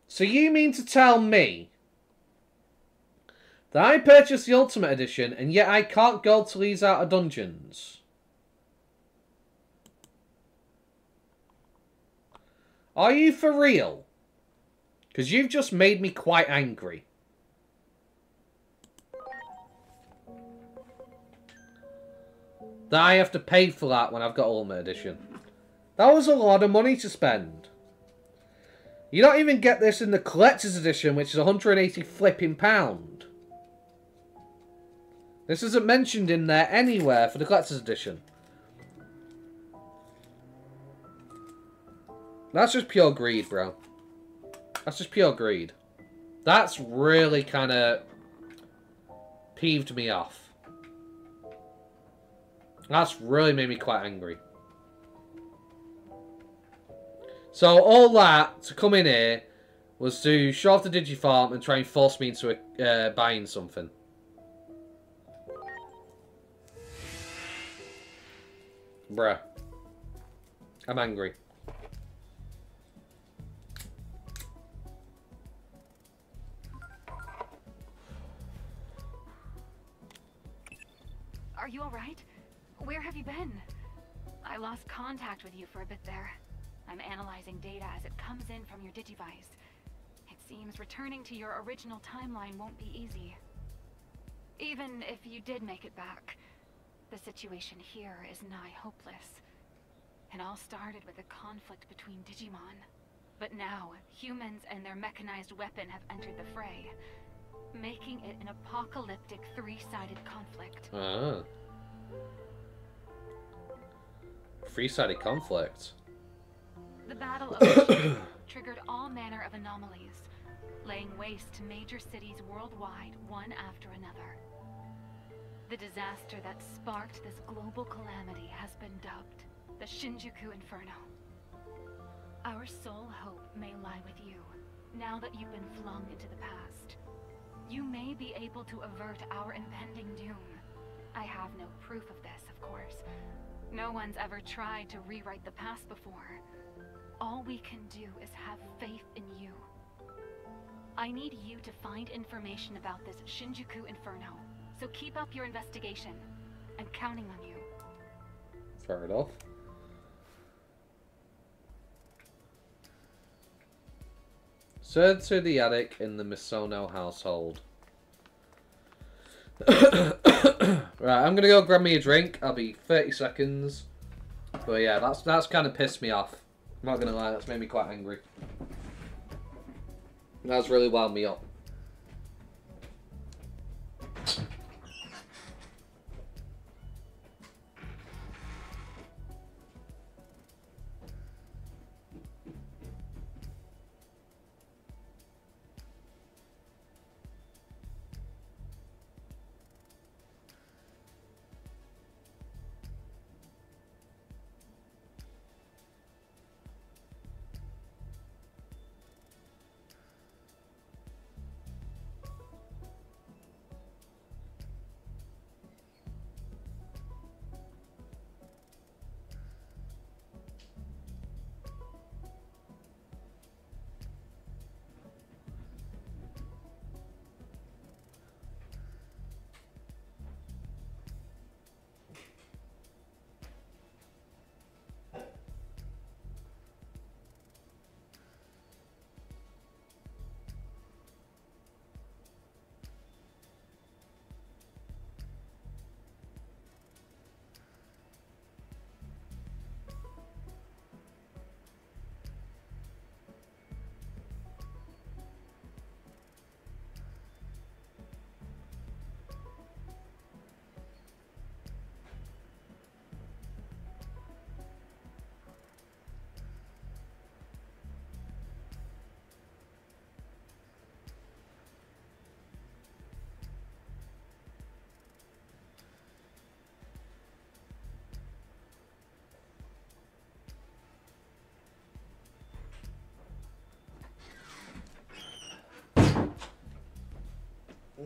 So you mean to tell me that I purchased the Ultimate Edition and yet I can't go to these outer dungeons? Are you for real? Because you've just made me quite angry. That I have to pay for that when I've got Ultimate Edition. That was a lot of money to spend. You don't even get this in the Collector's Edition, which is 180 flipping pound. This isn't mentioned in there anywhere for the Collector's Edition. That's just pure greed, bro. That's just pure greed. That's really kind of peeved me off. That's really made me quite angry. So all that to come in here was to show off the Digifarm and try and force me into buying something. Bruh. I'm angry. Are you alright? Where have you been? I lost contact with you for a bit there. I'm analyzing data as it comes in from your Digivice. It seems returning to your original timeline won't be easy. Even if you did make it back, the situation here is nigh hopeless. It all started with a conflict between Digimon. But now, humans and their mechanized weapon have entered the fray, making it an apocalyptic three-sided conflict. Ah. Three-sided conflict. The Battle of Shin triggered all manner of anomalies, laying waste to major cities worldwide, one after another. The disaster that sparked this global calamity has been dubbed the Shinjuku Inferno. Our sole hope may lie with you, now that you've been flung into the past. You may be able to avert our impending doom. I have no proof of this, of course. No one's ever tried to rewrite the past before. All we can do is have faith in you. I need you to find information about this Shinjuku Inferno, so keep up your investigation. I'm counting on you. Fair enough. Send to the attic in the Misono household. Right, I'm gonna go grab me a drink. I'll be 30 seconds. But yeah, that's kind of pissed me off. I'm not gonna lie, that's made me quite angry. That's really wound me up.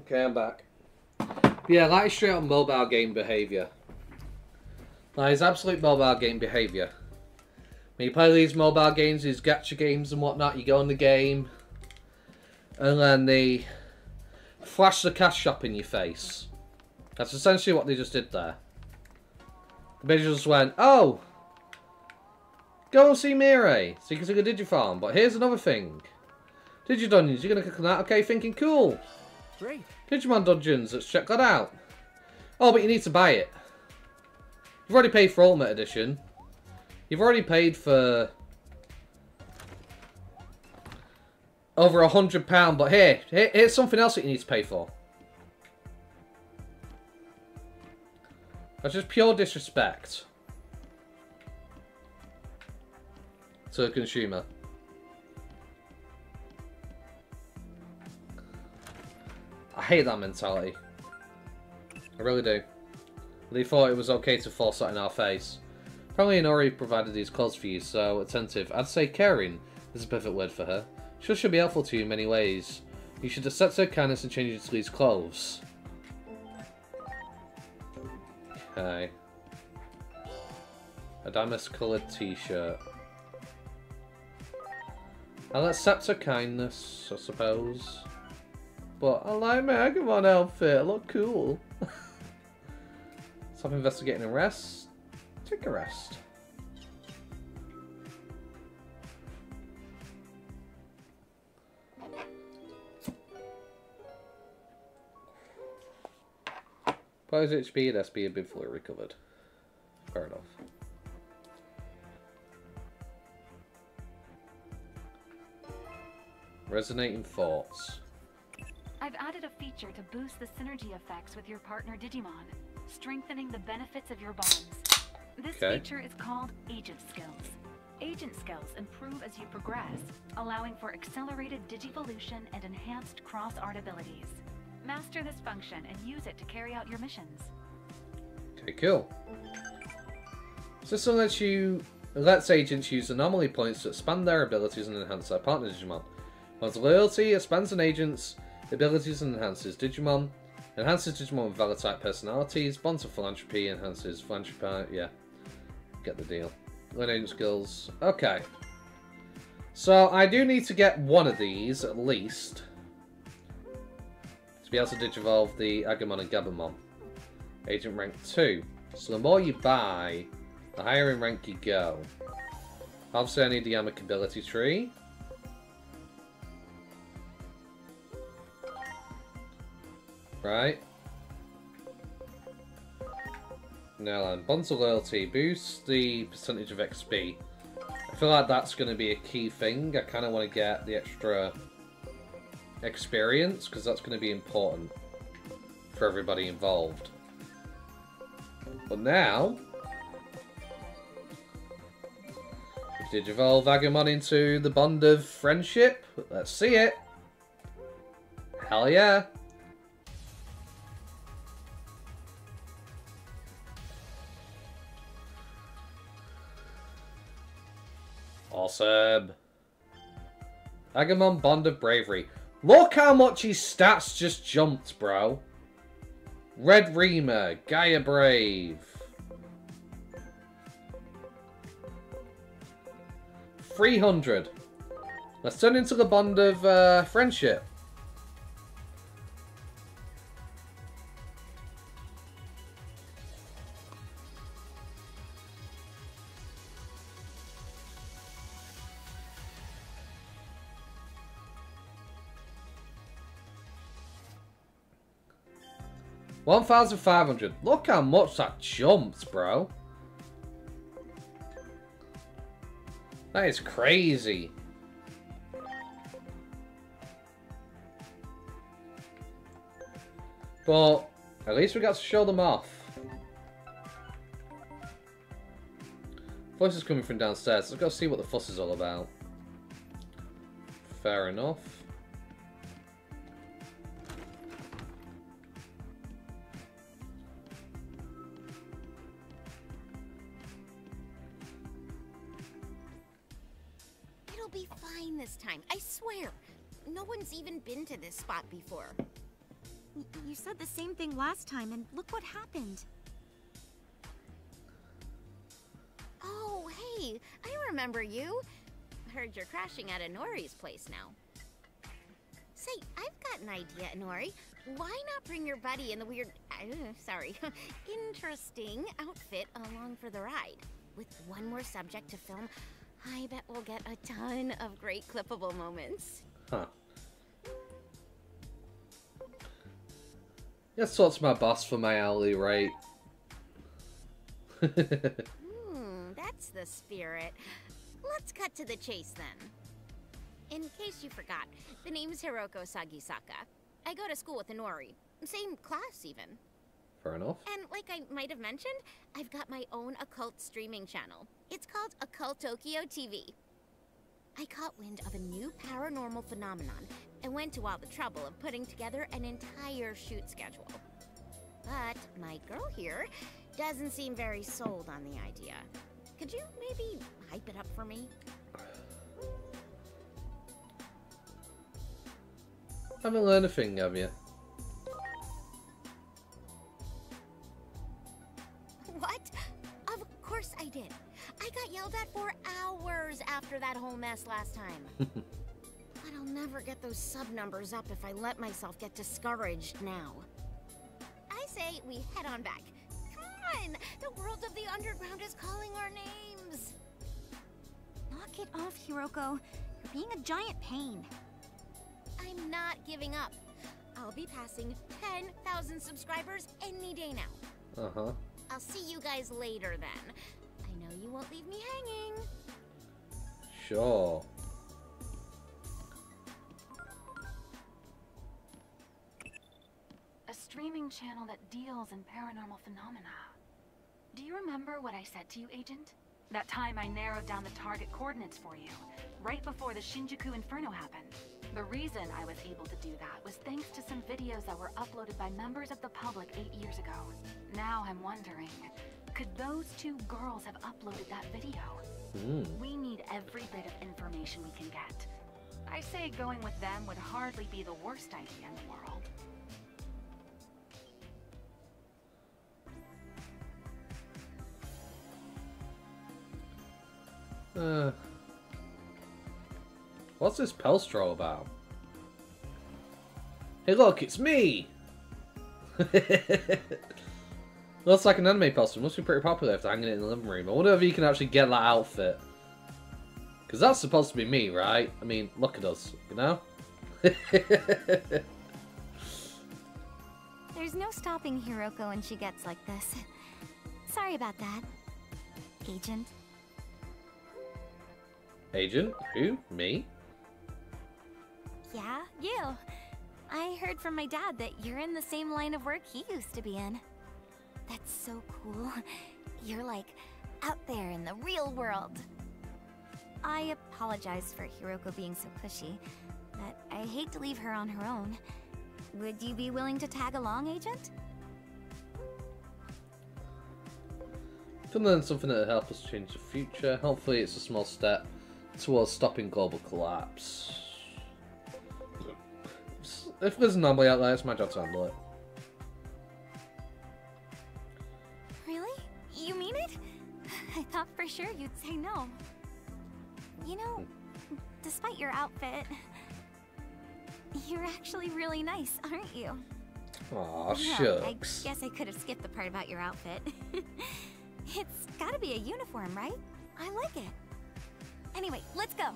Okay, I'm back. But yeah, that is straight up mobile game behaviour. That is absolute mobile game behaviour. When you play these mobile games, these gacha games and whatnot, you go in the game, and then they flash the cash shop in your face. That's essentially what they just did there. They just went, oh, go and see Mirai, so you can see the Digifarm. But here's another thing. Digidungeons, you're going to click on that? Okay, thinking, cool. Great. Digimon Dungeons, let's check that out. Oh, but you need to buy it. You've already paid for Ultimate Edition. You've already paid for over £100, but here's something else that you need to pay for. That's just pure disrespect to the consumer. I hate that mentality. I really do. They thought it was okay to force that in our face. Apparently Inori provided these clothes for you, so attentive. I'd say caring is a perfect word for her. She should be helpful to you in many ways. You should accept her kindness and change it to these clothes. Okay. A damask coloured t-shirt. I'll accept her kindness, I suppose. But I like my Agumon outfit, I look cool. Stop investigating and rest. Take a rest. Players HP and SP have been fully recovered. Fair enough. Resonating thoughts. I've added a feature to boost the synergy effects with your partner Digimon, strengthening the benefits of your bonds. This feature is called Agent Skills. Agent skills improve as you progress, allowing for accelerated digivolution and enhanced cross-art abilities. Master this function and use it to carry out your missions. Okay, cool. System lets agents use anomaly points to expand their abilities and enhance their partner Digimon. Bonds loyalty expands an agent's abilities and enhances Digimon. Enhances Digimon with valor-type personalities. Bonds of philanthropy enhances philanthropy. Yeah, get the deal. Learn agent skills. Okay. So I do need to get one of these at least to be able to Digivolve the Agumon and Gabumon. Agent rank 2. So the more you buy, the higher in rank you go. Obviously I need the Yamic ability tree. Right. Now then, Bonds of Loyalty boosts the percentage of XP. I feel like that's going to be a key thing. I kind of want to get the extra experience because that's going to be important for everybody involved. But now, Digivolve Agumon into the bond of friendship. Let's see it. Hell yeah. Awesome. Agumon Bond of Bravery. Look how much his stats just jumped, bro. Red Reamer, Gaia Brave. 300. Let's turn into the Bond of Friendship. $1,500. Look how much that jumped, bro. That is crazy. But at least we got to show them off. Voice is coming from downstairs. Let's go see what the fuss is all about. Fair enough. Be fine this time, I swear. No one's even been to this spot before. You said the same thing last time, and look what happened. Oh, hey, I remember you. Heard you're crashing at Inori's place now. Say, I've got an idea, Inori. Why not bring your buddy in the weird, interesting outfit along for the ride? With one more subject to film, I bet we'll get a ton of great clippable moments. Huh. Guess what's my boss for my hourly rate? That's the spirit. Let's cut to the chase then. In case you forgot, the name's Hiroko Sagisaka. I go to school with Inori. Same class, even. Fair enough. And like I might have mentioned, I've got my own occult streaming channel. It's called Occult Tokyo TV. I caught wind of a new paranormal phenomenon and went to all the trouble of putting together an entire shoot schedule. But my girl here doesn't seem very sold on the idea. Could you maybe hype it up for me? Haven't learned a thing, have you? What? Of course I did. I got yelled at for hours after that whole mess last time. But I'll never get those sub numbers up if I let myself get discouraged now. I say we head on back. Come on! The world of the underground is calling our names! Knock it off, Hiroko. You're being a giant pain. I'm not giving up. I'll be passing 10,000 subscribers any day now. Uh-huh. I'll see you guys later then. I know you won't leave me hanging. Sure. A streaming channel that deals in paranormal phenomena. Do you remember what I said to you, Agent? That time I narrowed down the target coordinates for you, right before the Shinjuku Inferno happened. The reason I was able to do that was thanks to some videos that were uploaded by members of the public 8 years ago. Now I'm wondering, could those two girls have uploaded that video? We need every bit of information we can get. I say going with them would hardly be the worst idea in the world. What's this Pelstro about? Hey look, it's me! Looks like an anime poster. Must be pretty popular if they're hanging it in the living room. I wonder if you can actually get that outfit. Because that's supposed to be me, right? I mean, look at us, you know? There's no stopping Hiroko when she gets like this. Sorry about that, Agent. Agent? Who? Me? Yeah, you. I heard from my dad that you're in the same line of work he used to be in. That's so cool. You're like out there in the real world. I apologize for Hiroko being so pushy, but I hate to leave her on her own. Would you be willing to tag along, Agent? Can learn something that'll help us change the future. Hopefully it's a small step towards stopping global collapse. If there's an anomaly out there, it's my job to handle it. Really? You mean it? I thought for sure you'd say no. You know, despite your outfit, you're actually really nice, aren't you? Aw, Well, shucks. I guess I could have skipped the part about your outfit. It's gotta be a uniform, right? I like it. Anyway, let's go.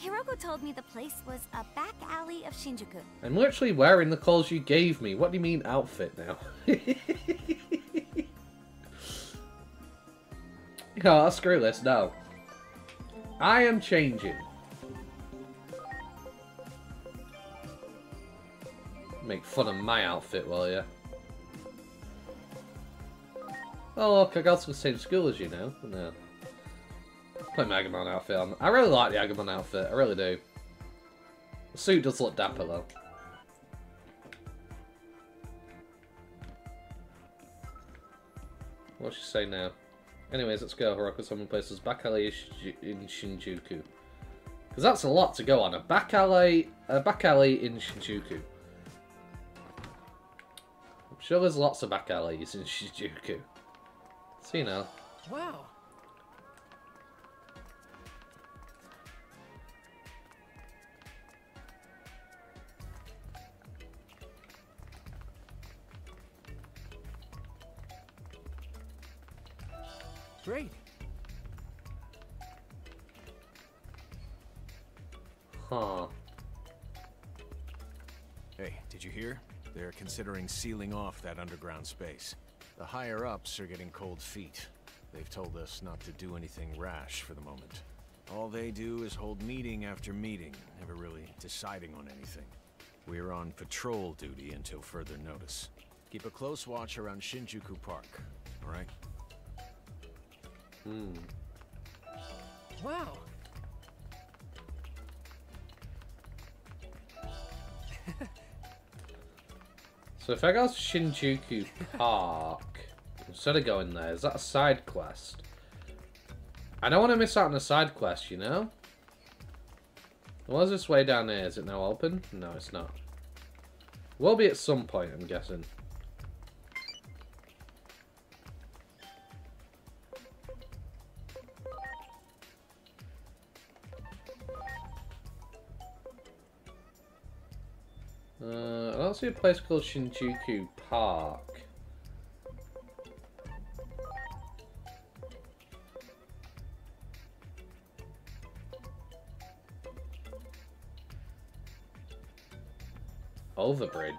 Hiroko told me the place was a back alley of Shinjuku. I'm literally wearing the clothes you gave me. What do you mean outfit now? No, screw this, no. I am changing. Make fun of my outfit, will ya? Oh look, I go to the same school as you now. No. Put my Agumon outfit on. I really like the Agumon outfit, I really do. The suit does look dapper though. What's she say now? Anyways, let's go. Hiroko's home places back alley in Shinjuku. Because that's a lot to go on. A back alley in Shinjuku. Sure, there's lots of back alleys in Shinjuku. So, you know. Wow. Great. Huh. Hey, did you hear? They're considering sealing off that underground space. The higher-ups are getting cold feet. They've told us not to do anything rash for the moment. All they do is hold meeting after meeting, never really deciding on anything. We're on patrol duty until further notice. Keep a close watch around Shinjuku Park, all right? Wow. So if I go to Shinjuku Park, instead of going there, is that a side quest? I don't want to miss out on a side quest, you know? What is this way down here? Is it now open? No, it's not. Will be at some point, I'm guessing. I don't see a place called Shinjuku Park. Overbridge.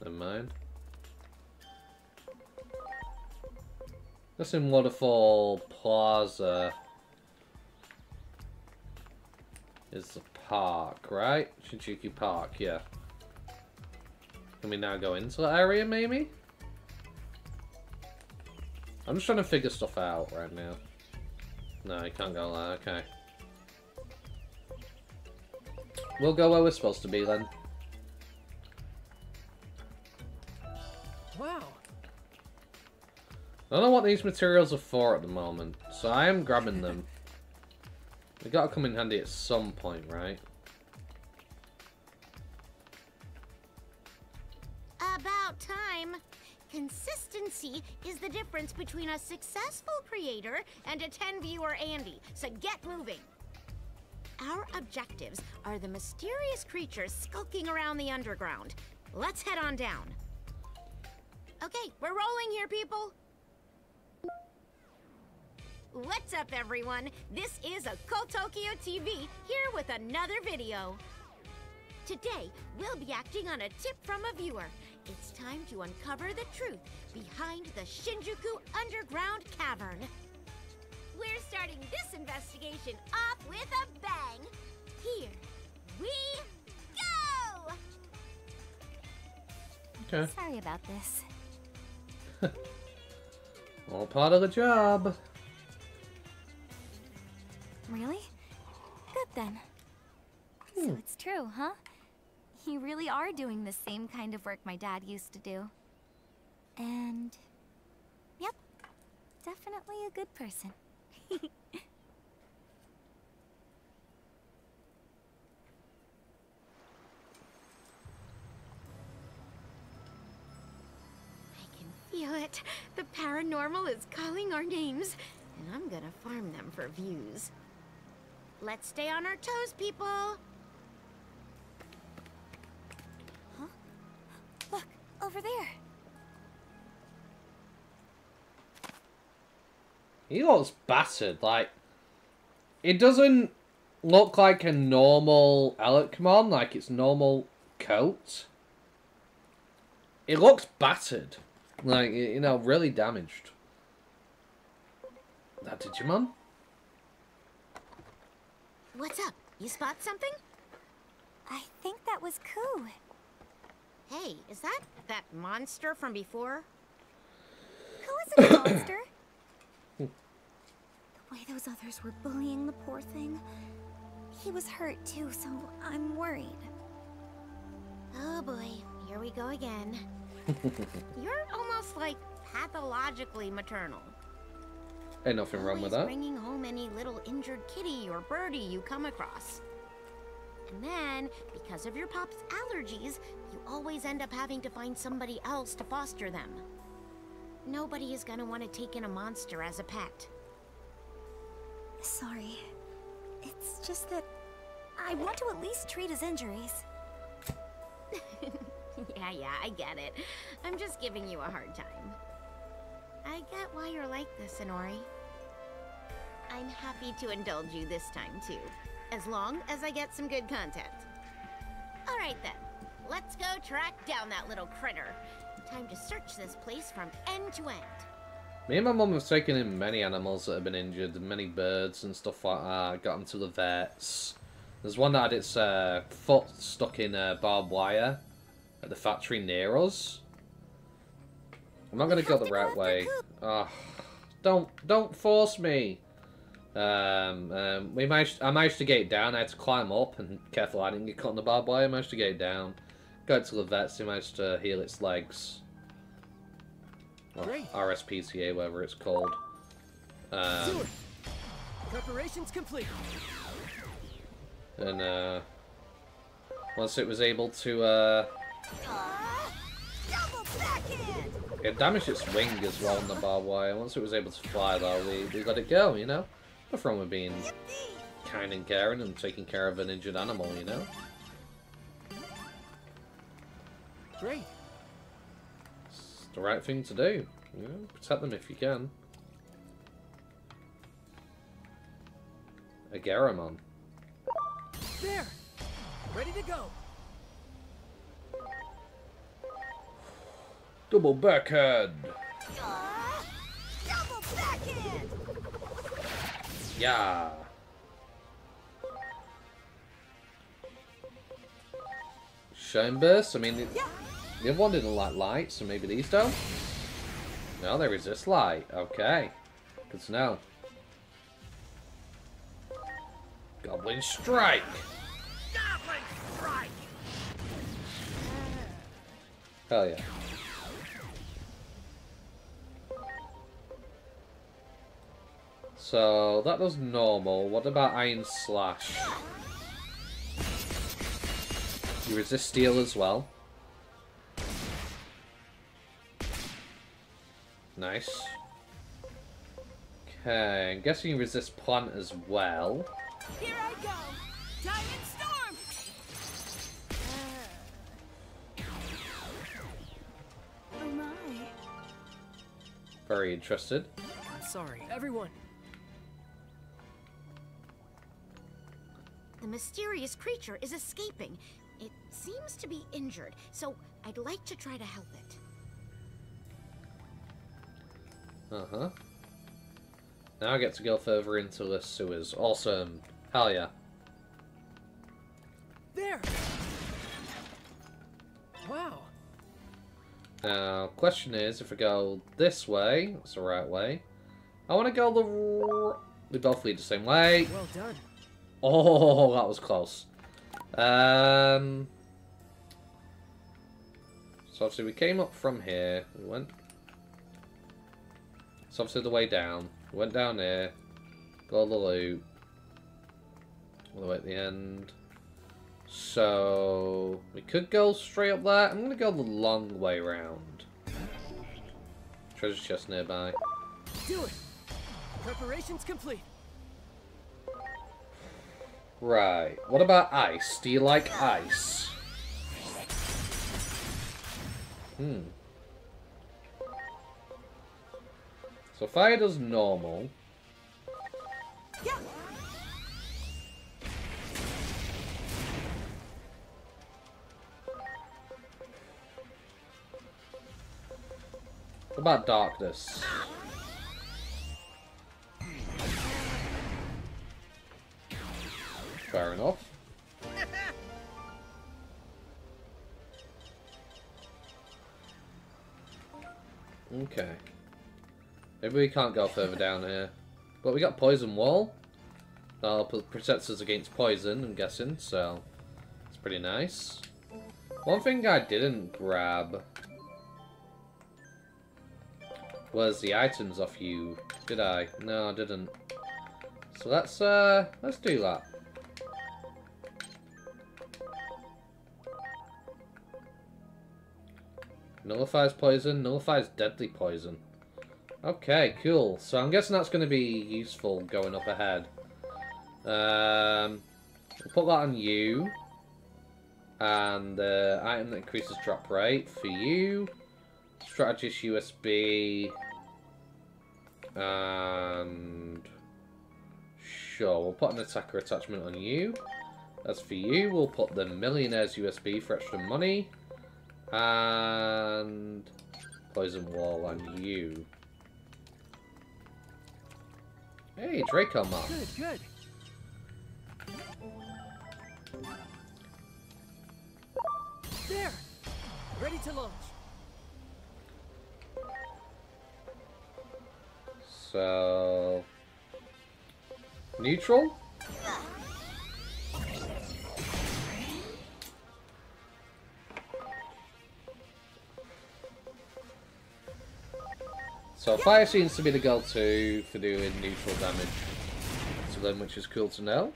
Never mind. That's in Waterfall Plaza. Is the park, right? Shinjuku Park, yeah. Can we now go into that area, maybe? I'm just trying to figure stuff out right now. No, you can't go there, okay. We'll go where we're supposed to be then. Wow. I don't know what these materials are for at the moment, so I am grabbing them. They gotta come in handy at some point, right? About time. Consistency is the difference between a successful creator and a 10-viewer Andy, so get moving. Our objectives are the mysterious creatures skulking around the underground. Let's head on down. Okay, we're rolling here, people. What's up, everyone? This is a Tokyo TV here with another video. Today, we'll be acting on a tip from a viewer. It's time to uncover the truth behind the Shinjuku Underground Cavern. We're starting this investigation off with a bang. Here we go! Okay. Sorry about this. All part of the job. Really? Good then. So it's true, huh? You really are doing the same kind of work my dad used to do. And... yep. Definitely a good person. Feel it. The paranormal is calling our names, and I'm gonna farm them for views. Let's stay on our toes, people. Huh? Look, over there. He looks battered, like... It doesn't look like a normal Electron, like its normal coat. It looks battered. Like, you know, really damaged. That Digimon? What's up? You spot something? I think that was Ku. Hey, is that monster from before? Ku isn't a monster. The way those others were bullying the poor thing. He was hurt too, so I'm worried. Oh boy, here we go again. You're almost like pathologically maternal. Ain't nothing wrong with that. Bringing home any little injured kitty or birdie you come across. And then, because of your pop's allergies, you always end up having to find somebody else to foster them. Nobody is gonna want to take in a monster as a pet. Sorry. It's just that I want to at least treat his injuries. Yeah, I get it. I'm just giving you a hard time. I get why you're like this, Inori. I'm happy to indulge you this time, too. As long as I get some good content. Alright then, let's go track down that little critter. Time to search this place from end to end. Me and my mum have taken in many animals that have been injured, many birds and stuff like that. Got them to the vets. There's one that had its foot stuck in barbed wire at the factory near us. I'm not going to go the right way. Oh, don't force me. I managed to get it down. I had to climb up, and careful I didn't get caught in the barbed wire. I managed to get it down. Got it to the vets. He managed to heal its legs. Well, RSPCA, whatever it's called. Preparations complete. And once it was able to it damaged its wing as well on the barbed wire. Once it was able to fly though, we let it go, you know? Nothing wrong with being kind and caring and taking care of an injured animal, you know? Great. It's the right thing to do. You know? Protect them if you can. A Garamon. There! Ready to go! Double backhand! Double backhand! Yeah! Shine burst? I mean, the other one didn't like light, so maybe these don't? No, they resist light. Okay. Good to know. Goblin Strike! Goblin Strike! Hell yeah. So, that does normal. What about Iron Slash? You resist steel as well. Nice. Okay, I'm guessing you resist plant as well. Here I go! Diamond Storm! Oh my. Very interested. I'm sorry, everyone. The mysterious creature is escaping. It seems to be injured, so I'd like to try to help it. Uh-huh. Now I get to go further into the sewers. Awesome. Hell yeah. There! Wow. Now, question is, if I go this way, that's the right way. I want to go the... We both lead the same way. Well done. Oh, that was close. So obviously we came up from here. We went... It's obviously the way down. We went down here. Got the loot. All the way at the end. So... We could go straight up there. I'm going to go the long way round. Treasure chest nearby. Do it! Preparations complete. Right. What about ice? Do you like ice? So fire does normal. Yeah. What about darkness? Fair enough. Okay. Maybe we can't go further down here. But we got Poison Wall. That'll protect us against poison, I'm guessing, so it's pretty nice. One thing I didn't grab was the items off you. Did I? No, I didn't. So let's do that. Nullifies poison, nullifies deadly poison. Okay, cool. So I'm guessing that's going to be useful going up ahead. We'll put that on you. And the item that increases drop rate for you. Strategist USB. And sure, we'll put an attacker attachment on you. As for you, we'll put the Millionaire's USB for extra money. And Poison Wall on you. Hey, Draco Mom. Good, good. There! Ready to launch. So... neutral? So fire seems to be the go-to for doing neutral damage to them, which is cool to know.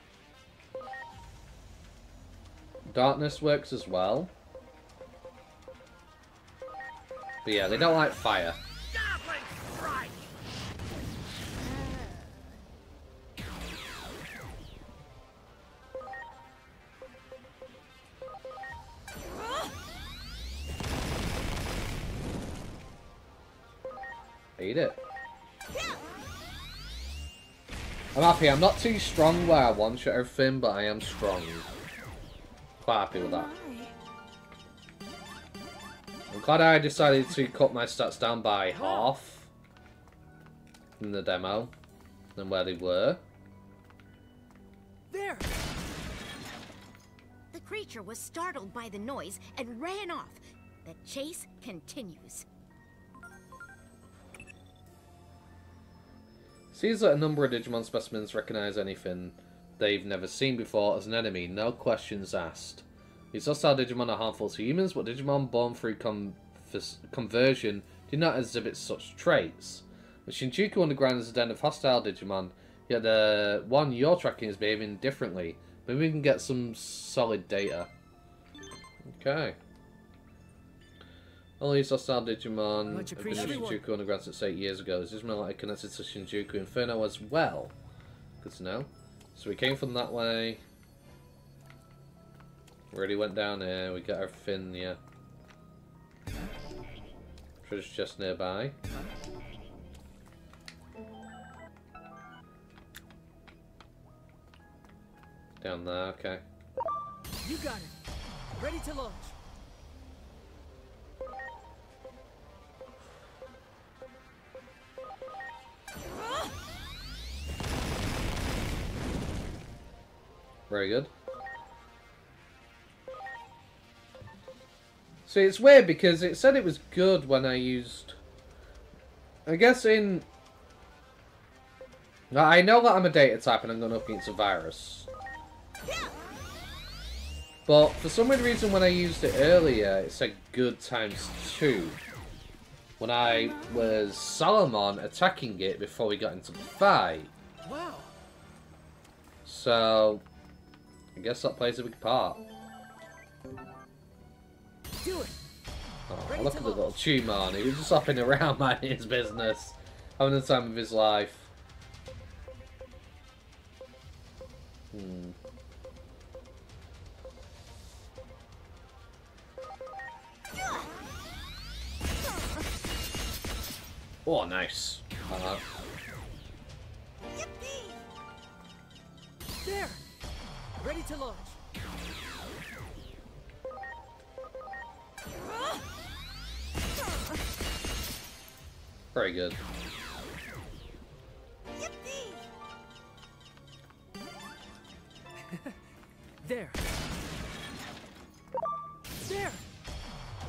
Darkness works as well. But yeah, they don't like fire. Eat it. I'm happy. I'm not too strong where I one-shot everything, but I am strong. Quite happy with that. I'm glad I decided to cut my stats down by half in the demo than where they were. There! The creature was startled by the noise and ran off. The chase continues. Seems that a number of Digimon specimens recognize anything they've never seen before as an enemy, no questions asked. These hostile Digimon are harmful to humans, but Digimon born through conversion do not exhibit such traits. The Shinjuku Underground is a den of hostile Digimon, yet the one you're tracking is behaving differently. Maybe we can get some solid data. Okay. All these hostile Digimon have been in Shinjuku Underground since 8 years ago. Is Digimon like connected to Shinjuku Inferno as well? Good to know. So we came from that way. We already went down here. We got our fin, yeah. Treasure's just nearby. Down there, okay. You got it. Ready to launch. Very good. See, it's weird because it said it was good when I used... I guess in... I know that I'm a data type and I'm going up against a virus. But for some weird reason when I used it earlier, it said good ×2. When I was Salomon attacking it before we got into the fight. Wow. So... I guess that plays a big part. Do it. Oh, look at the little Tumon. He was just hopping around minding his business. Having the time of his life. Oh, nice. There. Ready to launch. Very good. There. There.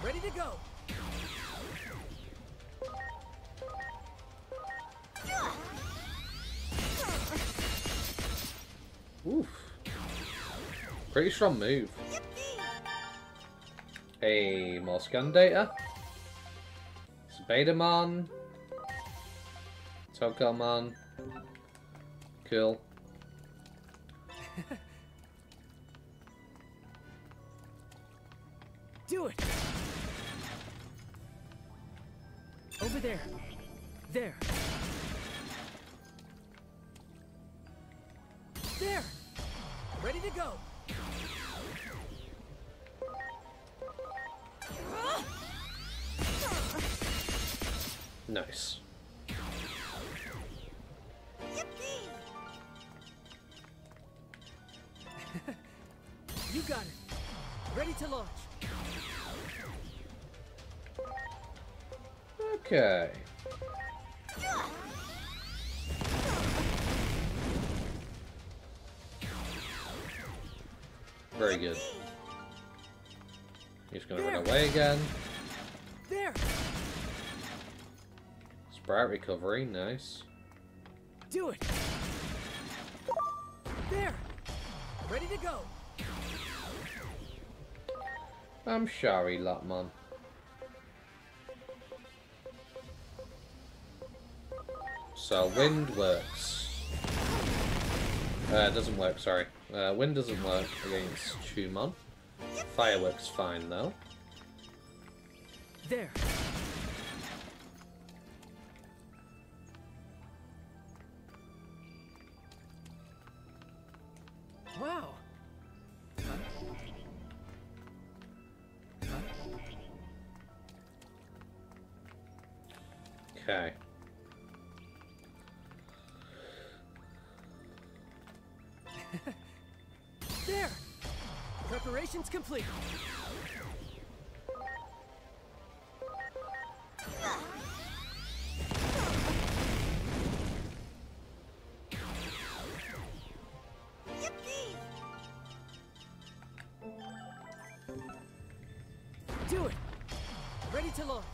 Ready to go. Oof. Pretty strong move. Hey, more scan data. It's Betamon. Tokomon. Cool. Do it. Over there. There. There! Ready to go! Nice. You got it. Ready to launch. Okay. Very good. He's gonna run away again. There! Sprite recovery, nice. Do it! There! Ready to go! I'm sorry, Lotman. So, wind works. Doesn't work, sorry. Wind doesn't work against Digimon. Fire works fine, though. There! Wow! Okay. There! Preparations complete. Do it! Ready to launch.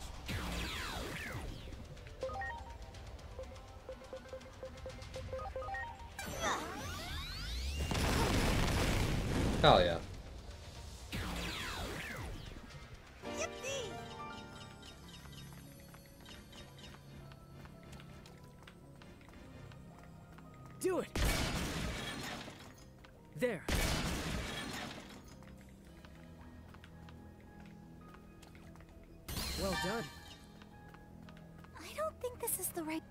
Hell yeah. Do it! There! Well done. I don't think this is the right...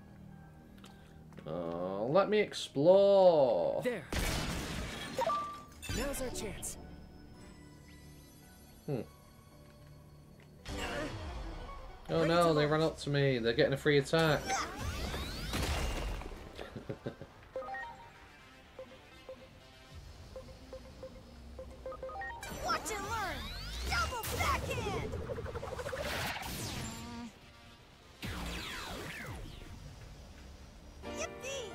Let me explore. There! Now's our chance. Oh no, they run up to me. They're getting a free attack. Watch and learn! Double backhand! Yippee!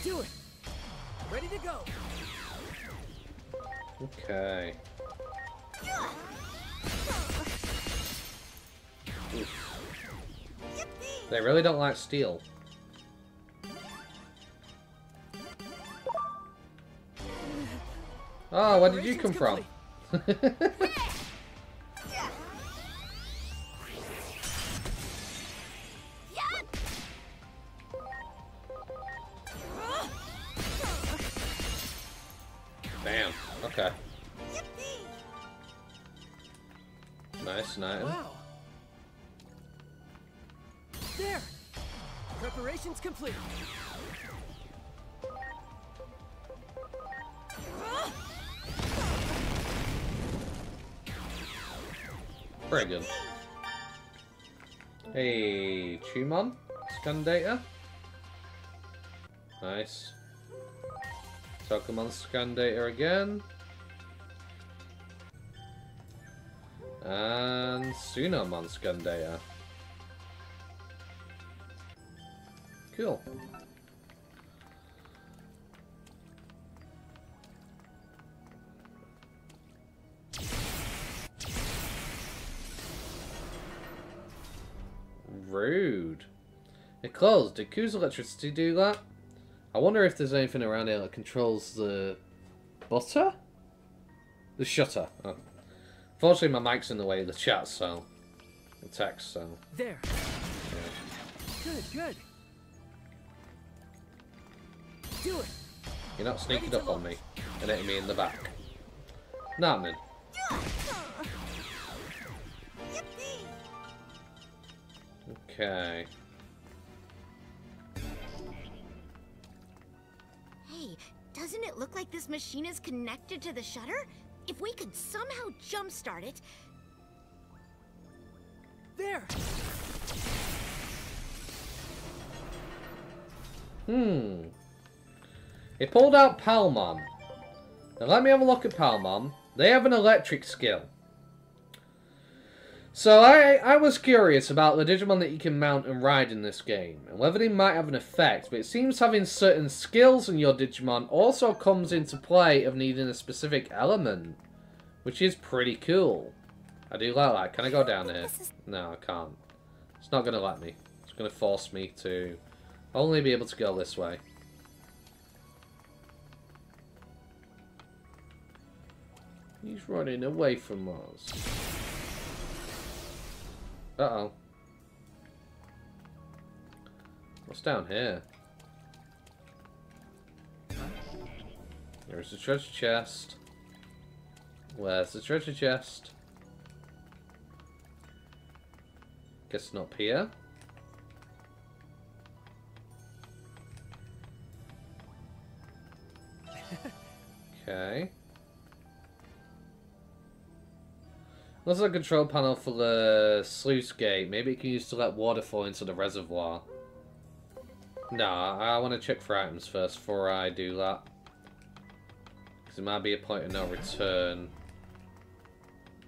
Do it! Ready to go! Okay. They really don't like steel. Oh, where did you come from? Damn. Okay. Nice, nice. Wow! There! Preparations complete. Very good. Hey, Digimon, scan data. Nice. Pokemon scan data again. And Tsunomon scan data. Cool. Rude. It closed. Did Ku's electricity do that? I wonder if there's anything around here that controls the butter? The shutter. Oh. Fortunately, my mic's in the way of the chat, so... the text, so... There. Yeah. Good, good. Do it. You're not sneaking up on me and hitting me in the back. Nah, man. Okay. Hey, doesn't it look like this machine is connected to the shutter? If we could somehow jumpstart it... There! It pulled out Palmon. Now let me have a look at Palmon. They have an electric skill. So I was curious about the Digimon that you can mount and ride in this game, and whether they might have an effect, but it seems having certain skills in your Digimon also comes into play of needing a specific element, which is pretty cool. I do like that. Can I go down here? No, I can't. It's not going to let me. It's going to force me to only be able to go this way. He's running away from us. Uh-oh. What's down here? There's a treasure chest. Where's the treasure chest? Guess not here. Okay. Looks like a control panel for the sluice gate. Maybe it can use to let water flow into the reservoir. Nah, I want to check for items first before I do that. Because it might be a point of no return.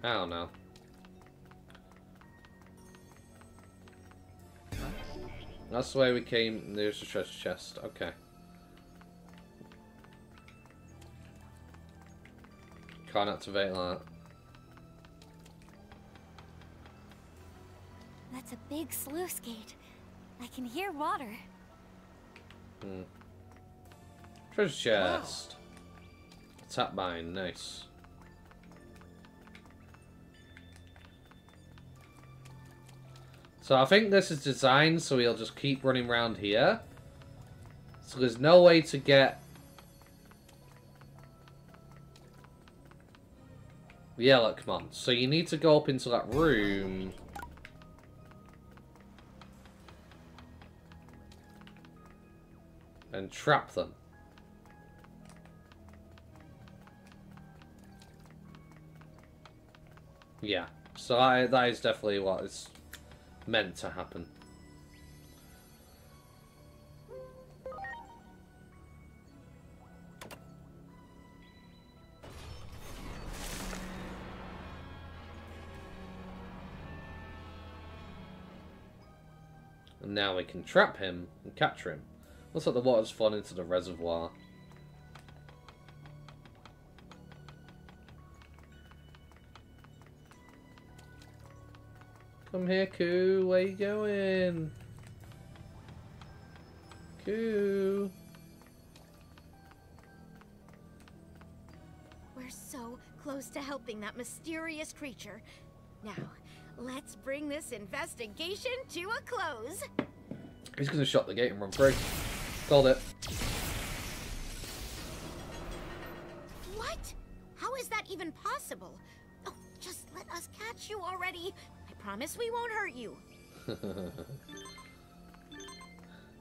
I don't know. That's the way we came. There's a treasure chest. Okay. Can't activate that. That's a big sluice gate. I can hear water. Treasure chest. Wow. Tap mine. Nice. So I think this is designed so he'll just keep running around here. So there's no way to get... Yeah, look, come on. So you need to go up into that room. And trap them. Yeah. So that is definitely what is meant to happen. And now we can trap him and capture him. Looks like the water's fallen into the reservoir. Come here, Koo. Where you going? Koo. We're so close to helping that mysterious creature. Now, let's bring this investigation to a close. He's gonna shut the gate and run through. Called it. What? How is that even possible? Oh, just let us catch you already. I promise we won't hurt you.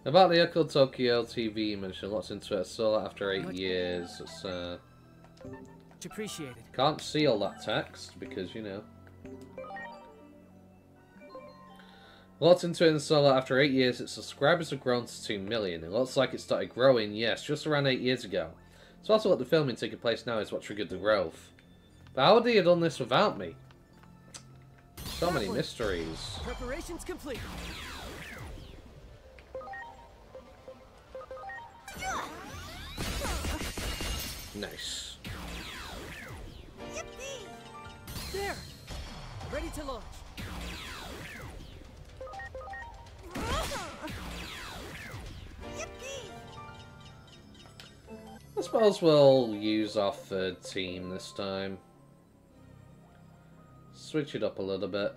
About the Echo Tokyo TV mentioned lots into it. I saw that after 8 years. It's Much appreciated. can't see all that text because, you know. Lots into it and saw that after 8 years its subscribers have grown to 2 million. It looks like it started growing, yes, just around 8 years ago. So also what the filming taking place now is what triggered the growth. But how would he have done this without me? So many mysteries. Preparations complete. Nice. There! Ready to launch. I suppose we'll use our third team this time. Switch it up a little bit.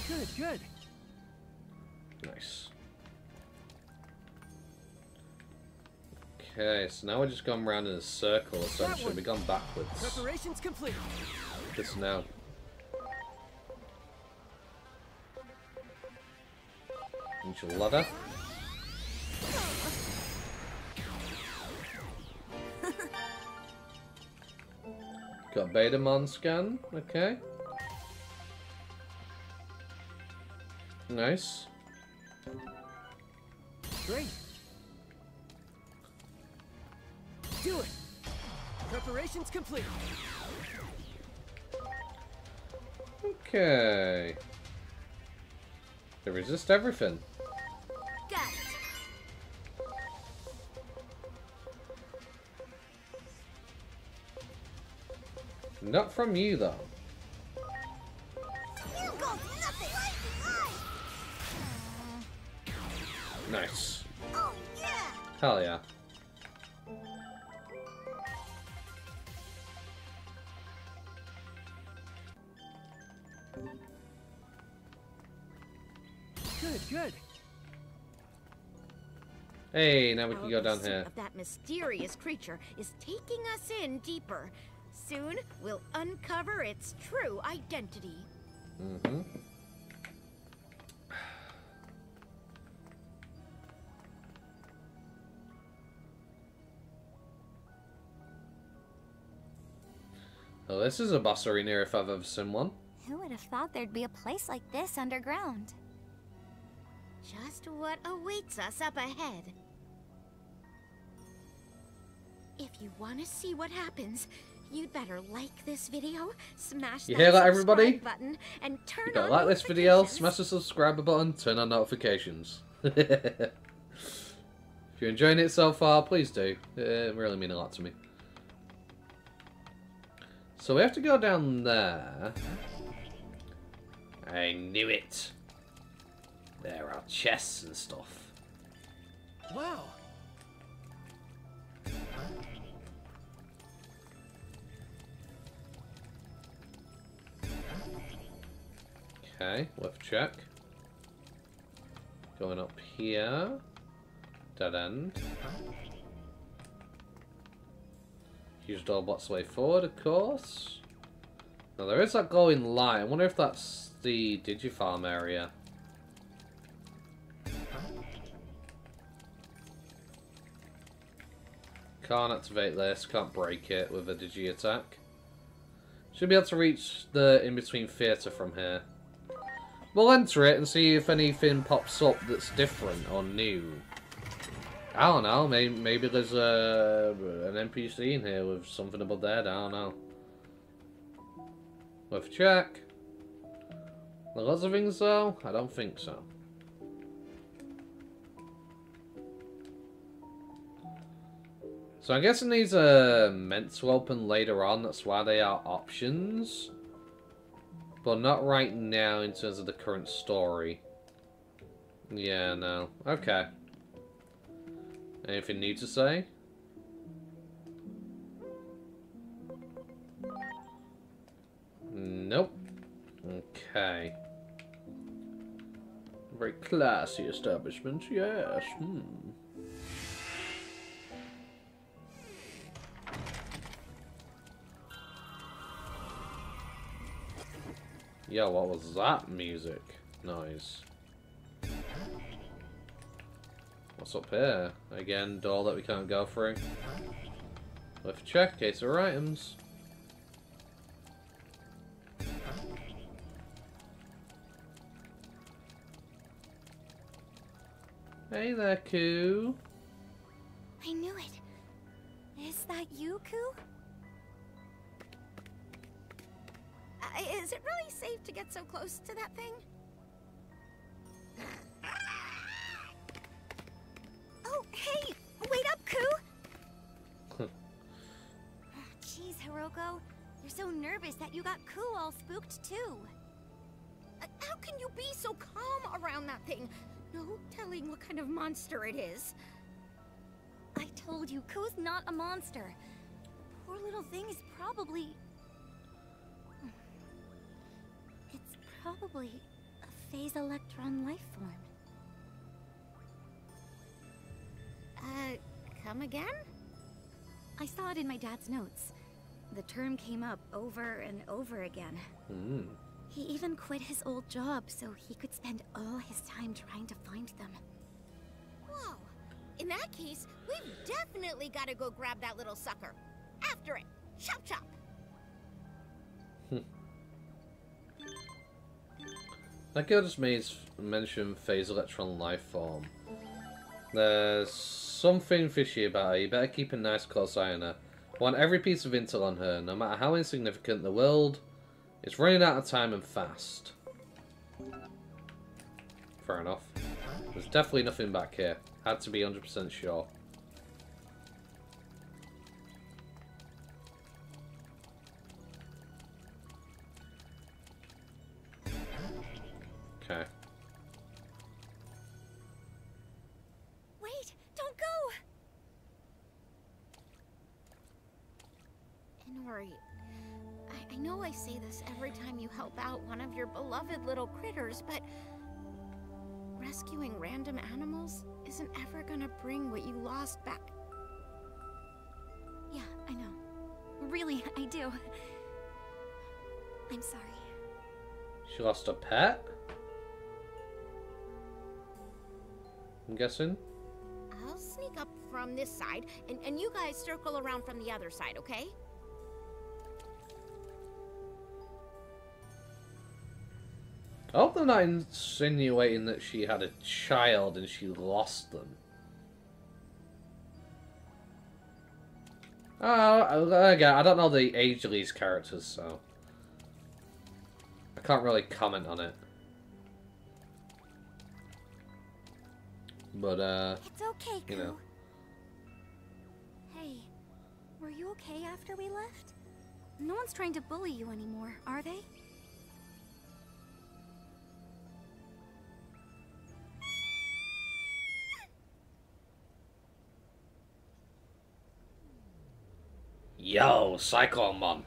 Good, good. Nice. Okay, so now we're just going around in a circle, essentially. We've gone backwards. Preparations complete. Good to know. Enchilada. Got Betamon scan. Okay. Nice. Great. Do it. Preparations complete. Okay. They resist everything. Got it. Not from you, though. You go nothing. Nice. Oh yeah. Hell yeah. Good, good. Hey, now we can Our go down pursuit here. of that mysterious creature is taking us in deeper. Soon, we'll uncover its true identity. Mm-hmm. Well, this is a boss arena if I've ever seen one. Who would have thought there'd be a place like this underground? Just what awaits us up ahead. If you want to see what happens, you'd better like this video, smash You that hear that, subscribe everybody? button, and turn You gotta on like this video, notifications. smash the subscribe button, turn on notifications. If you're enjoying it so far, please do. It really means a lot to me. So we have to go down there. I knew it. There are chests and stuff. Wow. Okay, left check. Going up here. Dead end. Huge door blocks the way forward, of course. Now there is that glowing light. I wonder if that's the Digifarm area. Can't activate this, can't break it with a Digi attack. Should be able to reach the in-between theatre from here. We'll enter it and see if anything pops up that's different or new. I don't know, maybe there's an NPC in here with something above their head, I don't know. Worth a check. Are lots of things though? I don't think so. So I'm guessing these are meant to open later on, that's why they are options. But not right now in terms of the current story. Yeah, no. Okay. Anything new to say? Nope. Okay. Very classy establishment, yes. Yo, what was that music noise? What's up here? Again, door that we can't go through. Let's check, case of items. Hey there, Koo. I knew it. Is that you, Koo? Is it really safe to get so close to that thing? Oh, hey! Wait up, Koo! Jeez, Hiroko. You're so nervous that you got Koo all spooked, too. How can you be so calm around that thing? No telling what kind of monster it is. I told you, Koo's not a monster. The poor little thing is probably... It's probably a phase electron life form. Come again? I saw it in my dad's notes. The term came up over and over again. He even quit his old job so he could spend all his time trying to find them. Whoa. In that case, we've definitely got to go grab that little sucker. After it. Chop chop. That girl just mentioned phase electron life form. There's something fishy about her. You better keep a nice close eye on her. I want every piece of intel on her, no matter how insignificant. The world is running out of time and fast. Fair enough. There's definitely nothing back here. Had to be 100% sure. Okay. Wait, don't go! Inori, I know I say this every time you help out one of your beloved little critters, but rescuing random animals isn't ever gonna bring what you lost back. Yeah, I know. Really, I do. I'm sorry. She lost a pet? I'm guessing? I'll sneak up from this side, and you guys circle around from the other side, okay? I hope they're not insinuating that she had a child and she lost them. Again, I don't know the age of these characters, so I can't really comment on it. But, It's okay, Ku. you know. Hey, were you okay after we left? No one's trying to bully you anymore, are they? Yo, Psychomon.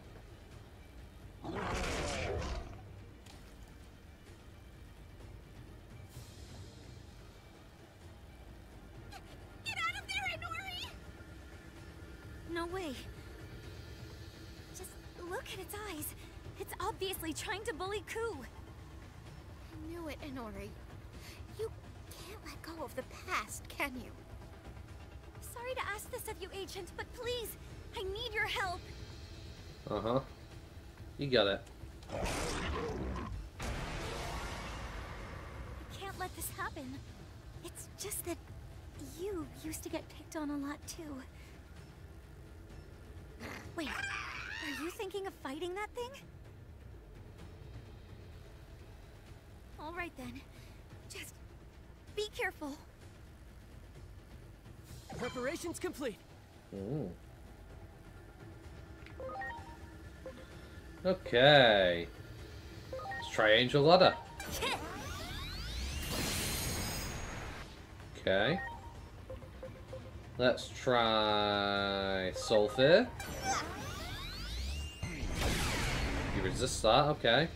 Get out of there, Inori! No way. Just look at its eyes. It's obviously trying to bully Ku. I knew it, Inori. You can't let go of the past, can you? Sorry to ask this of you, Agent, but please, I need your help. Uh-huh. You got it. I can't let this happen. It's just that you used to get picked on a lot too. Wait, are you thinking of fighting that thing? All right then. Just be careful. Preparations complete. Ooh. Okay. Let's try Angel Ladder. Okay. Let's try Sulfur. You resist that, okay.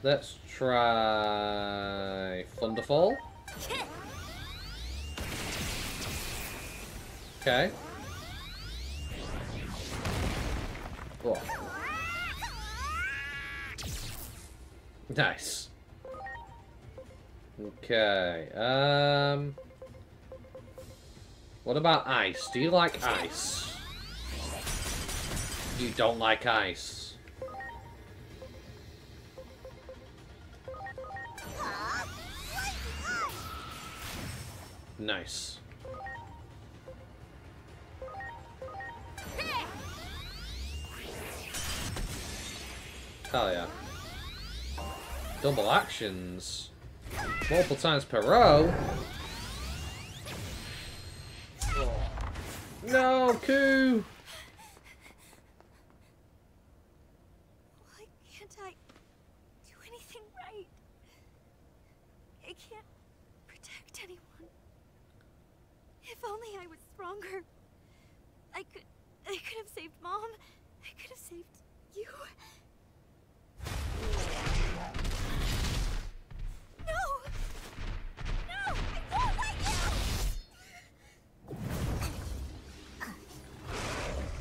Let's try Thunderfall. Okay. Oh. Nice. Okay. What about ice? Do you like ice? You don't like ice. Nice. Hell yeah. Double actions. Multiple times per row. Oh. No, Ku! Why can't I do anything right? I can't protect anyone. If only I was stronger. I could have saved Mom. I could have saved you. No! No! I won't let you!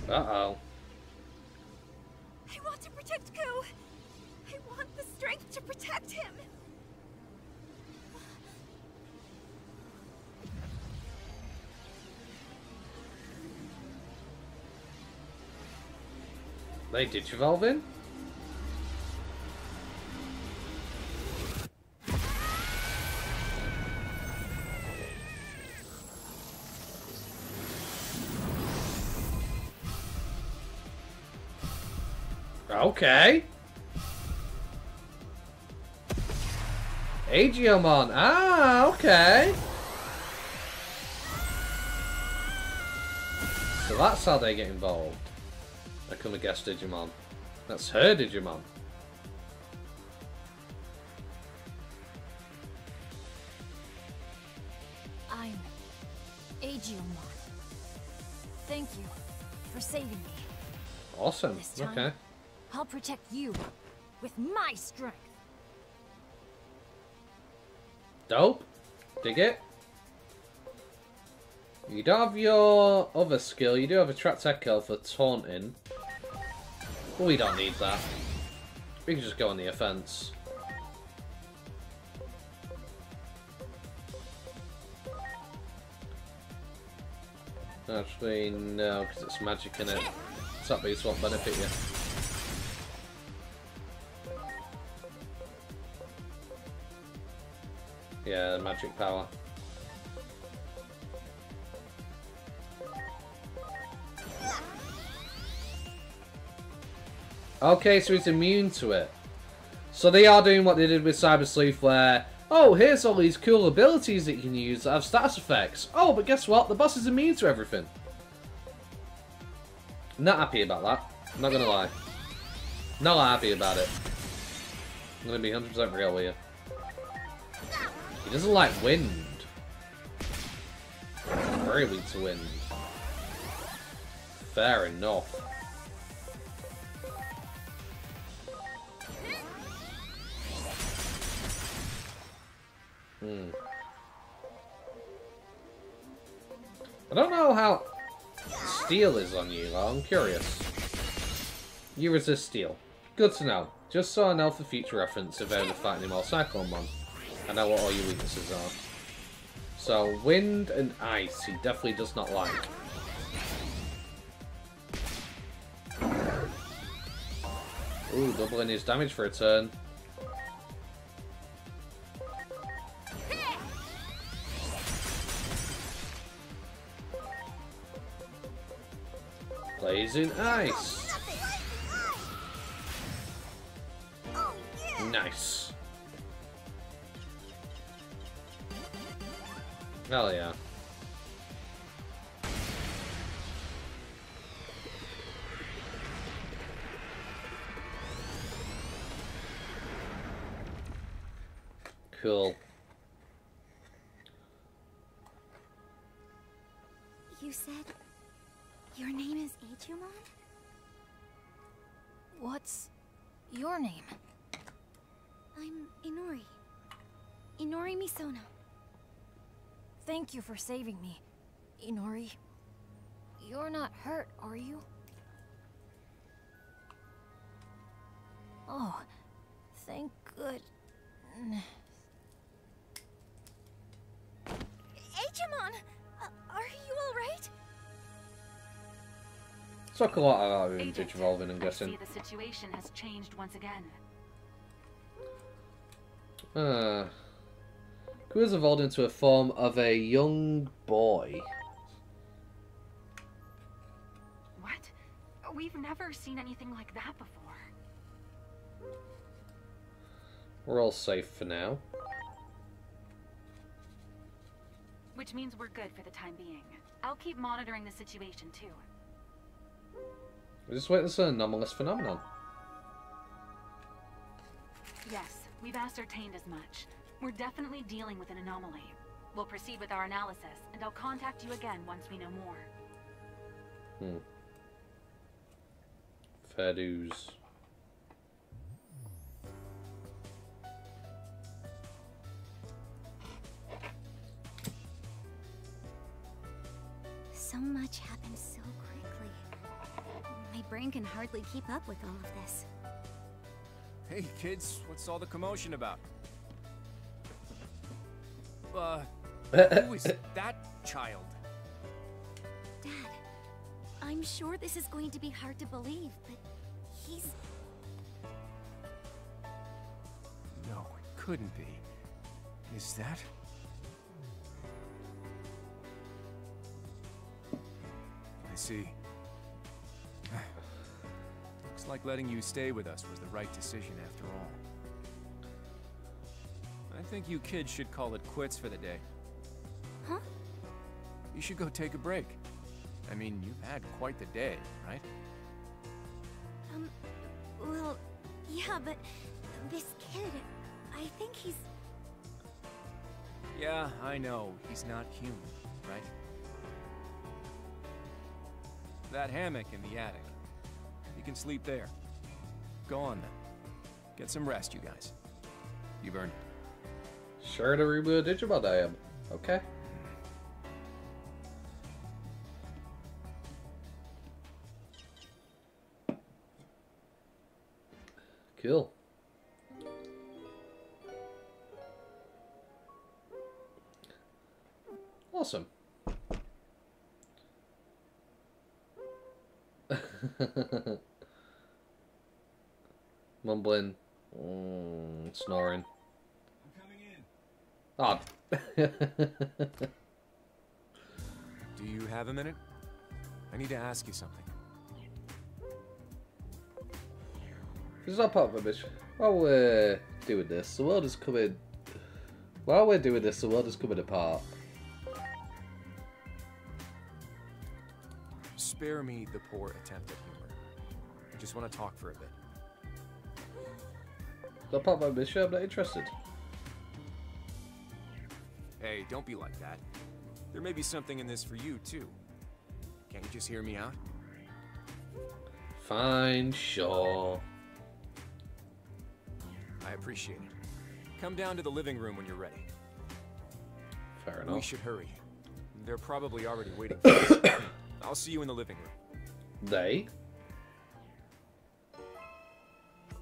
Uh-oh. I want to protect Ku. I want the strength to protect him. They digivolve in? Okay. Agiomon. Ah, okay. So that's how they get involved. I couldn't have guessed Digimon. That's her Digimon. I'm Agiomon. Thank you for saving me. Awesome. This time, Okay. I'll protect you with my strength. Dope. Dig it. You don't have your other skill. You do have a trapped echo for taunting. But we don't need that. We can just go on the offense. Actually, no, because it's magic in it. That beast won't benefit you. Yeah, magic power. Okay, so he's immune to it. So they are doing what they did with Cyber Sleuth, where, oh, here's all these cool abilities that you can use that have status effects. Oh, but guess what? The boss is immune to everything. Not happy about that. I'm not gonna lie. Not happy about it. I'm gonna be 100% real with you. He doesn't like wind. Very weak to wind. Fair enough. I don't know how steel is on you, though. I'm curious. You resist steel. Good to know. Just so I know for future reference if ever fighting him or Cyclone. I know what all your weaknesses are. So, wind and ice, he definitely does not like. Ooh, doubling his damage for a turn. Blazing ice. Nice. Hell yeah. Cool. You said your name is Digimon? What's your name? I'm Inori. Inori Misono. Thank you for saving me, Inori. You're not hurt, are you? Oh, thank goodness. Digimon! Are you alright? Took a lot out of him Agent, digivolving, I'm I guessing. see the situation has changed once again. Ku has evolved into a form of a young boy. What? We've never seen anything like that before. We're all safe for now. Which means we're good for the time being. I'll keep monitoring the situation too. Is this witness an anomalous phenomenon? Yes, we've ascertained as much. We're definitely dealing with an anomaly. We'll proceed with our analysis, and I'll contact you again once we know more. Fair dues. So much happened so quickly. My brain can hardly keep up with all of this. Hey, kids, what's all the commotion about? Who is that child? Dad, I'm sure this is going to be hard to believe, but he's... No, it couldn't be. Is that? I see. Looks like letting you stay with us was the right decision after all. I think you kids should call it quits for the day. Huh? You should go take a break. I mean, you've had quite the day, right? Well, yeah, but this kid, I think he's... Yeah, I know. He's not human, right? That hammock in the attic. You can sleep there. Go on then. Get some rest, you guys. You've earned it. Sure to reboot Digimon I am. Okay. Cool. Awesome. Mumbling, snoring. I'm coming in. Oh. Do you have a minute? I need to ask you something. This is not part of my mission. While we're doing this, the world is coming. While we're doing this, the world is coming apart. Spare me the poor attempt at humor. I just want to talk for a bit. It's not part of my mission. I'm not interested. Hey, don't be like that. There may be something in this for you, too. Can't you just hear me out? Fine, sure. I appreciate it. Come down to the living room when you're ready. Fair enough. We should hurry. They're probably already waiting for us. I'll see you in the living room. They?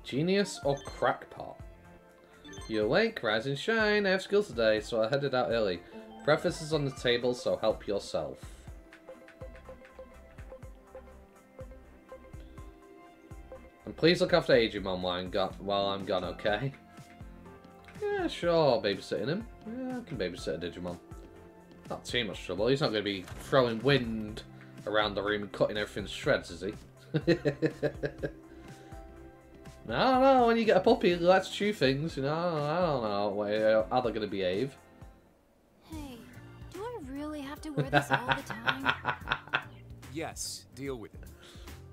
Genius or crackpot? You awake, rise and shine. I have school today, so I headed out early. Breakfast is on the table, so help yourself. And please look after Digimon while I'm gone, okay? Yeah, sure, babysitting him. Yeah, I can babysit a Digimon. Not too much trouble. He's not going to be throwing wind around the room and cutting everything to shreds, is he? I don't know, when you get a puppy, let's chew things, you know, I don't know how they're going to behave. Hey, do I really have to wear this all the time? Yes, deal with it.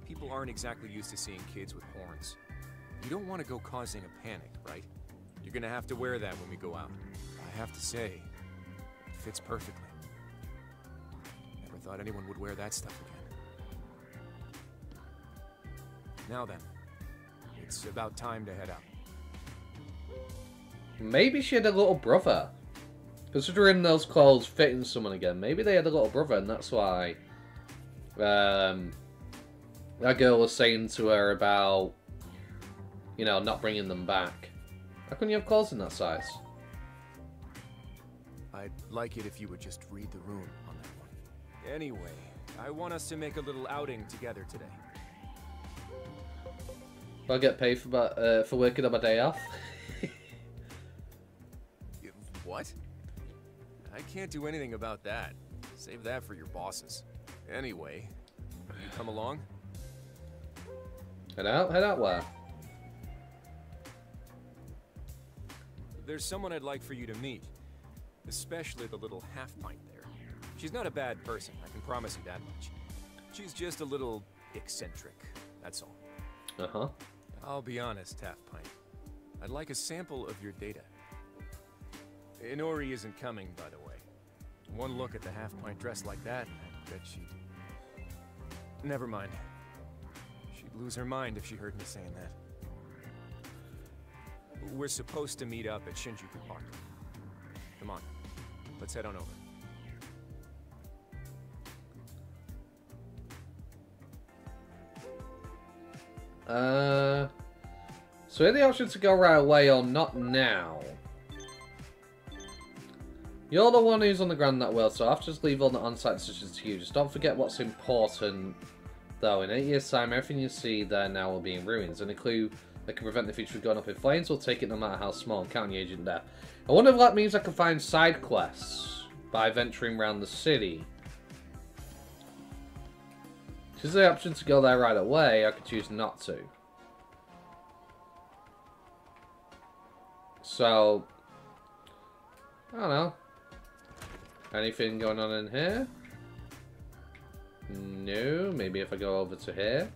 People aren't exactly used to seeing kids with horns. You don't want to go causing a panic, right? You're gonna have to wear that when we go out. I have to say, it fits perfectly. Never thought anyone would wear that stuff again. Now then, it's about time to head out. Maybe she had a little brother. Considering those clothes fitting someone again, maybe they had a little brother and that's why that girl was saying to her about, you know, not bringing them back. How can you have clothes in that size? I'd like it if you would just read the room on that one. Anyway, I want us to make a little outing together today. Do I get paid for working on my day off? What? I can't do anything about that. Save that for your bosses. Anyway, you come along? Head out? Head out where? There's someone I'd like for you to meet. Especially the little half-pint there. She's not a bad person, I can promise you that much. She's just a little eccentric, that's all. Uh-huh. I'll be honest, half-pint. I'd like a sample of your data. Inori isn't coming, by the way. One look at the half-pint dressed like that, and I bet she'd... Never mind. She'd lose her mind if she heard me saying that. We're supposed to meet up at Shinjuku Park. Come on, let's head on over. So we have the option to go right away or not now. You're the one who's on the ground in that world, so I'll have to just leave all the on-site decisions to you. Just don't forget what's important, though. In 8 years' time, everything you see there now will be in ruins. Any clue that can prevent the future from going up in flames will take it no matter how small. Count on the agent there. I wonder if that means I can find side quests by venturing around the city. Choose the option to go there right away, I could choose not to. So, I don't know. Anything going on in here? No. Maybe if I go over to here.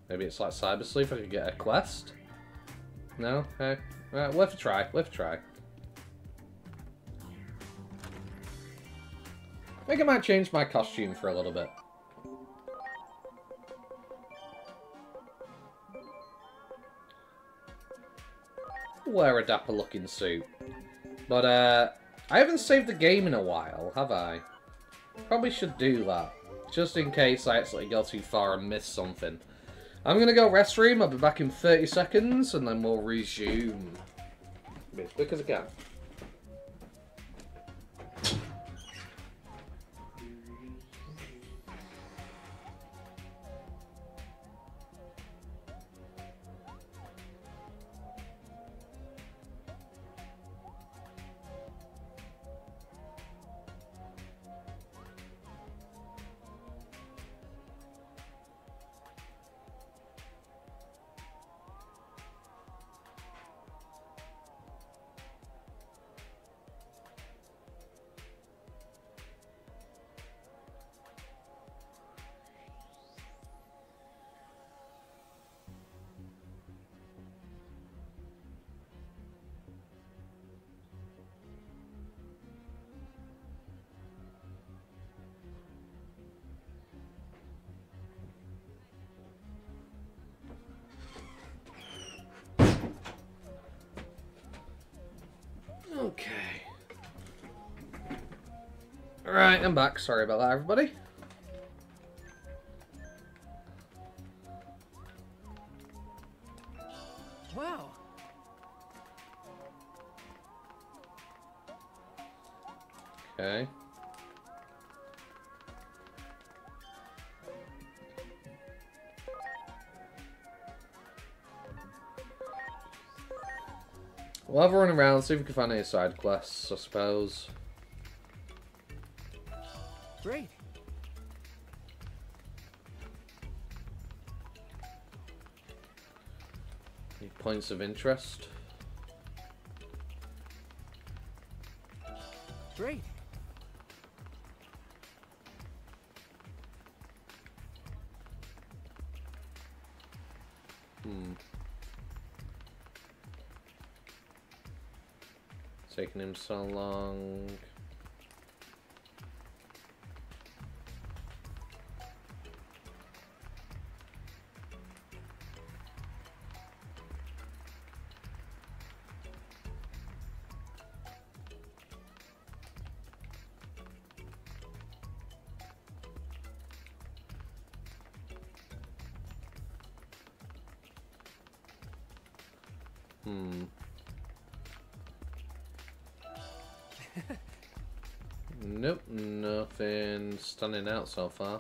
Maybe it's like Cyber Sleuth, I could get a quest. No? Okay. Right, worth a try. Worth a try. I think I might change my costume for a little bit. Wear a dapper looking suit. But, I haven't saved the game in a while, have I? Probably should do that. Just in case I actually go too far and miss something. I'm gonna go restroom, I'll be back in 30 seconds, and then we'll resume. Be as quick as I can. Okay. Alright, I'm back. Sorry about that, everybody. Wow. Okay. We'll have a run around, see if we can find any side quests, I suppose. Great. Any points of interest? Great. Taking him so long. Nope, nothing stunning out so far.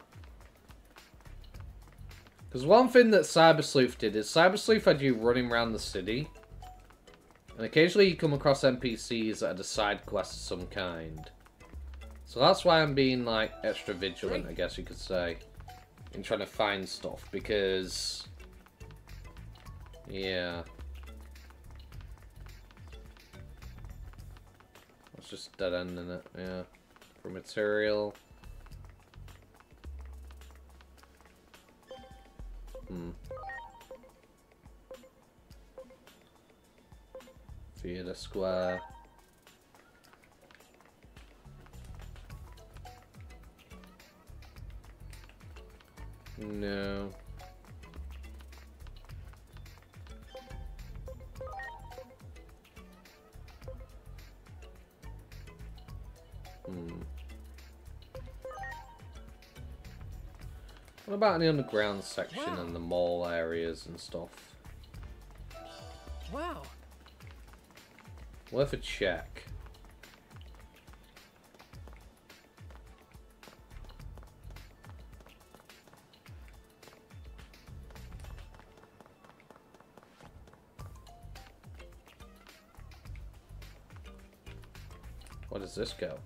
Because one thing that Cyber Sleuth did is Cyber Sleuth had you running around the city. And occasionally you come across NPCs that had a side quest of some kind. So that's why I'm being, like, extra vigilant, I guess you could say. In trying to find stuff, because... yeah. It's just dead ending it, yeah. For material. Theater Square. No. What about the underground section and the mall areas and stuff? Wow. Worth a check. Where does this go?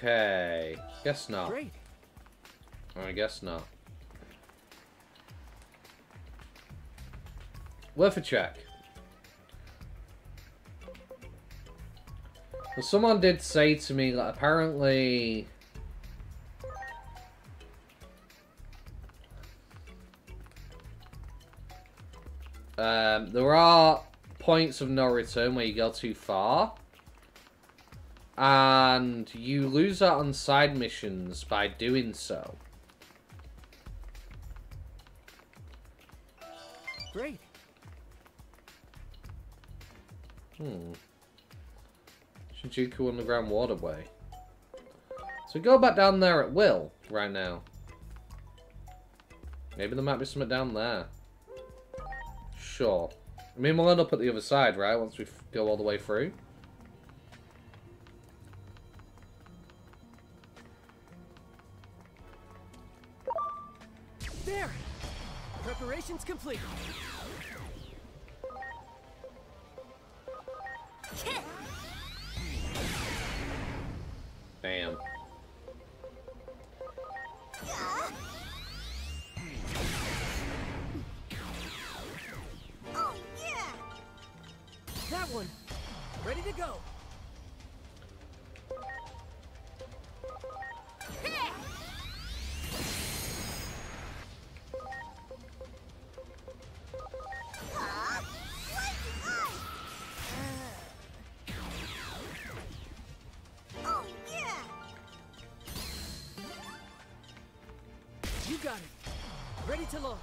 Okay, guess not. Great. I guess not. Worth a check. Well, someone did say to me that apparently there are points of no return where you go too far. And you lose out on side missions by doing so. Great. Shinjuku Underground Waterway. So go back down there at will right now. Maybe there might be something down there. Sure. I mean, we'll end up at the other side, right? Once we go all the way through. There! Preparations complete. Bam. Oh, yeah! That one. Ready to go. Oh, yeah! You got it. Ready to launch.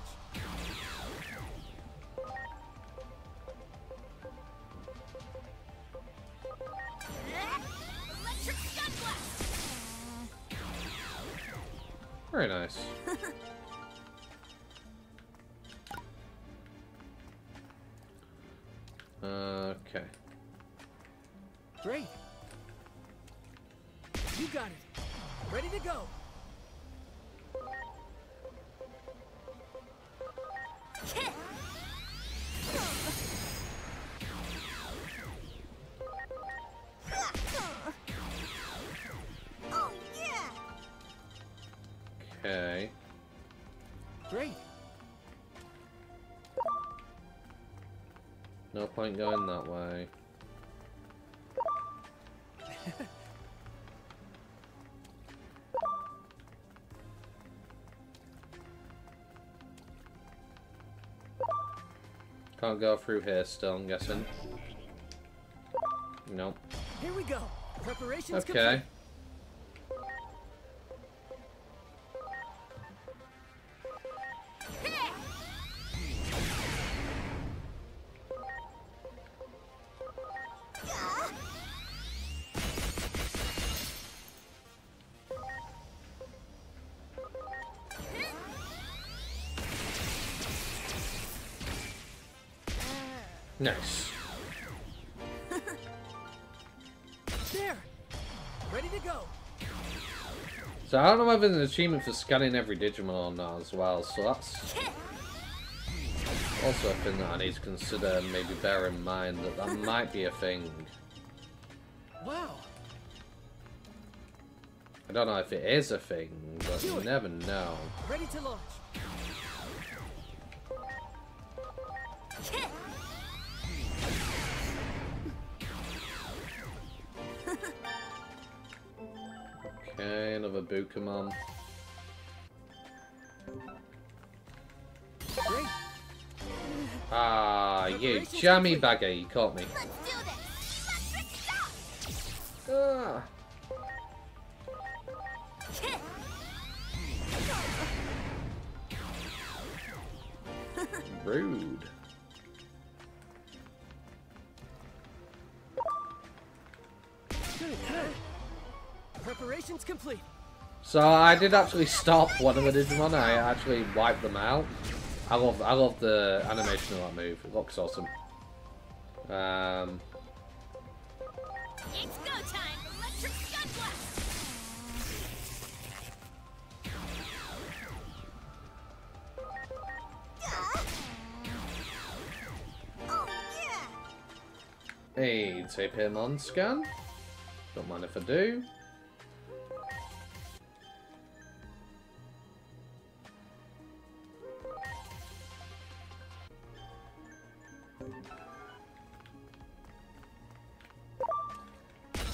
Electric Stun Blast! Very nice. Okay. Great. You got it. Ready to go. Oh, yeah! Okay. Great. No point going that way. Can't go through here still, I'm guessing. Nope. Here we go. Preparations Okay. Nice. There. Ready to go. So I don't know whether there's an achievement for scanning every Digimon or not as well, so that's also a thing that I need to consider and maybe bear in mind that that might be a thing. Wow. I don't know if it is a thing, but you never know. Ready to launch. Okay, another Bukamon. Great. Ah, you jammy bagger, you caught me. Let's do this! Electric Ah. Rude. Good, good. Preparations complete. So I did actually stop one of the Digimon. I actually wiped them out. I love the animation of that move. It looks awesome. It's go time! Electric Sun Blast! Oh yeah! Hey, tape him on scan. Don't mind if I do.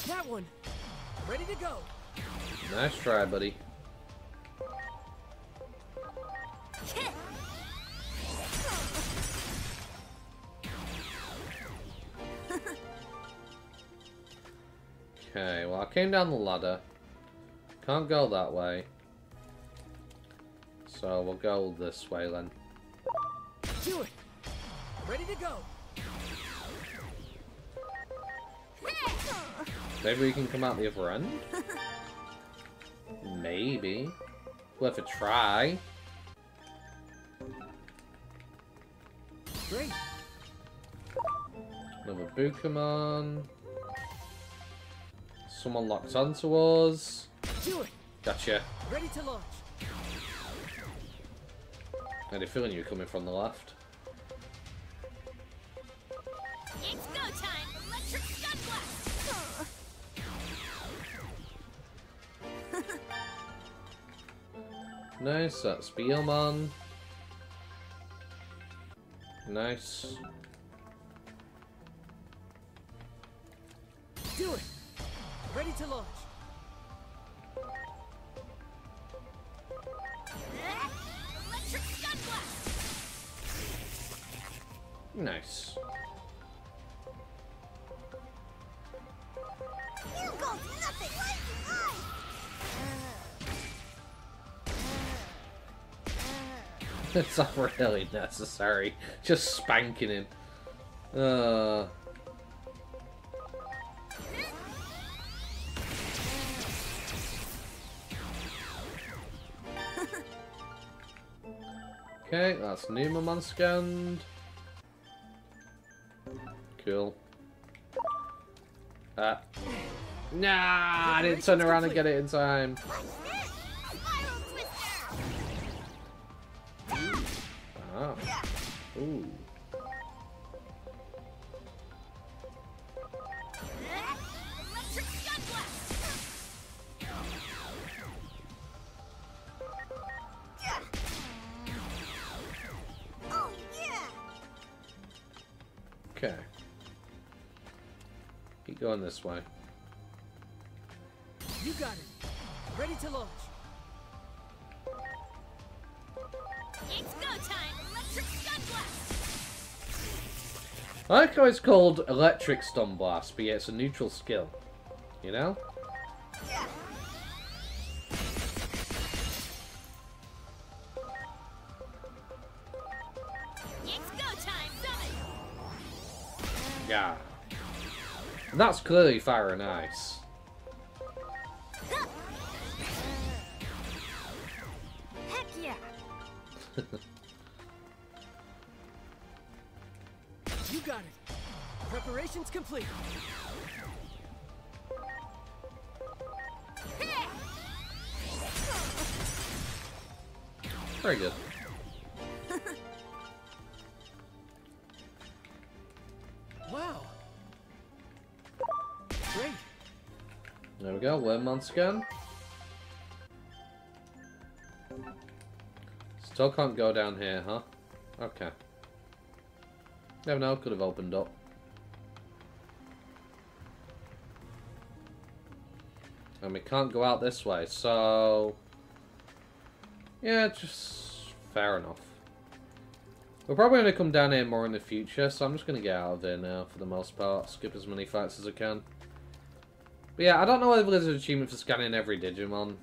That one. Ready to go. Nice try, buddy. Okay, well I came down the ladder. Can't go that way. So we'll go this way then. Do it. Ready to go. Maybe we can come out the other end? Maybe. Worth a try. Great. Another Bukamon. Someone locked onto us. Do it. Gotcha. Ready to launch. I had a feeling you were coming from the left. It's go time! Electric Sun Blast! Nice, that's Beelmon. Nice. Do it. Ready to launch. Electric Sun Blast! Nice. You go nothing like It's not really necessary. Just spanking him. Okay, that's Numamon scanned. Cool. Nah, I didn't turn around and get it in time. Ah. Ooh. Electric Sun Blast! Oh yeah! Okay. Keep going this way. You got it. Ready to launch. It's go time! Electric Sun Blast! I like how it's called Electric Stun Blast, but yeah, it's a neutral skill. You know? It's go time! Summon! Yeah. And that's clearly fire and ice. Heck yeah! You got it. Preparations complete. Very good. Wow. Great. There we go, Wormmon scan. Still can't go down here, huh? Okay. Never know, could have opened up. And we can't go out this way, so... yeah, just... fair enough. We're probably going to come down here more in the future, so I'm just going to get out of there now for the most part. Skip as many fights as I can. But yeah, I don't know whether there's an achievement for scanning every Digimon.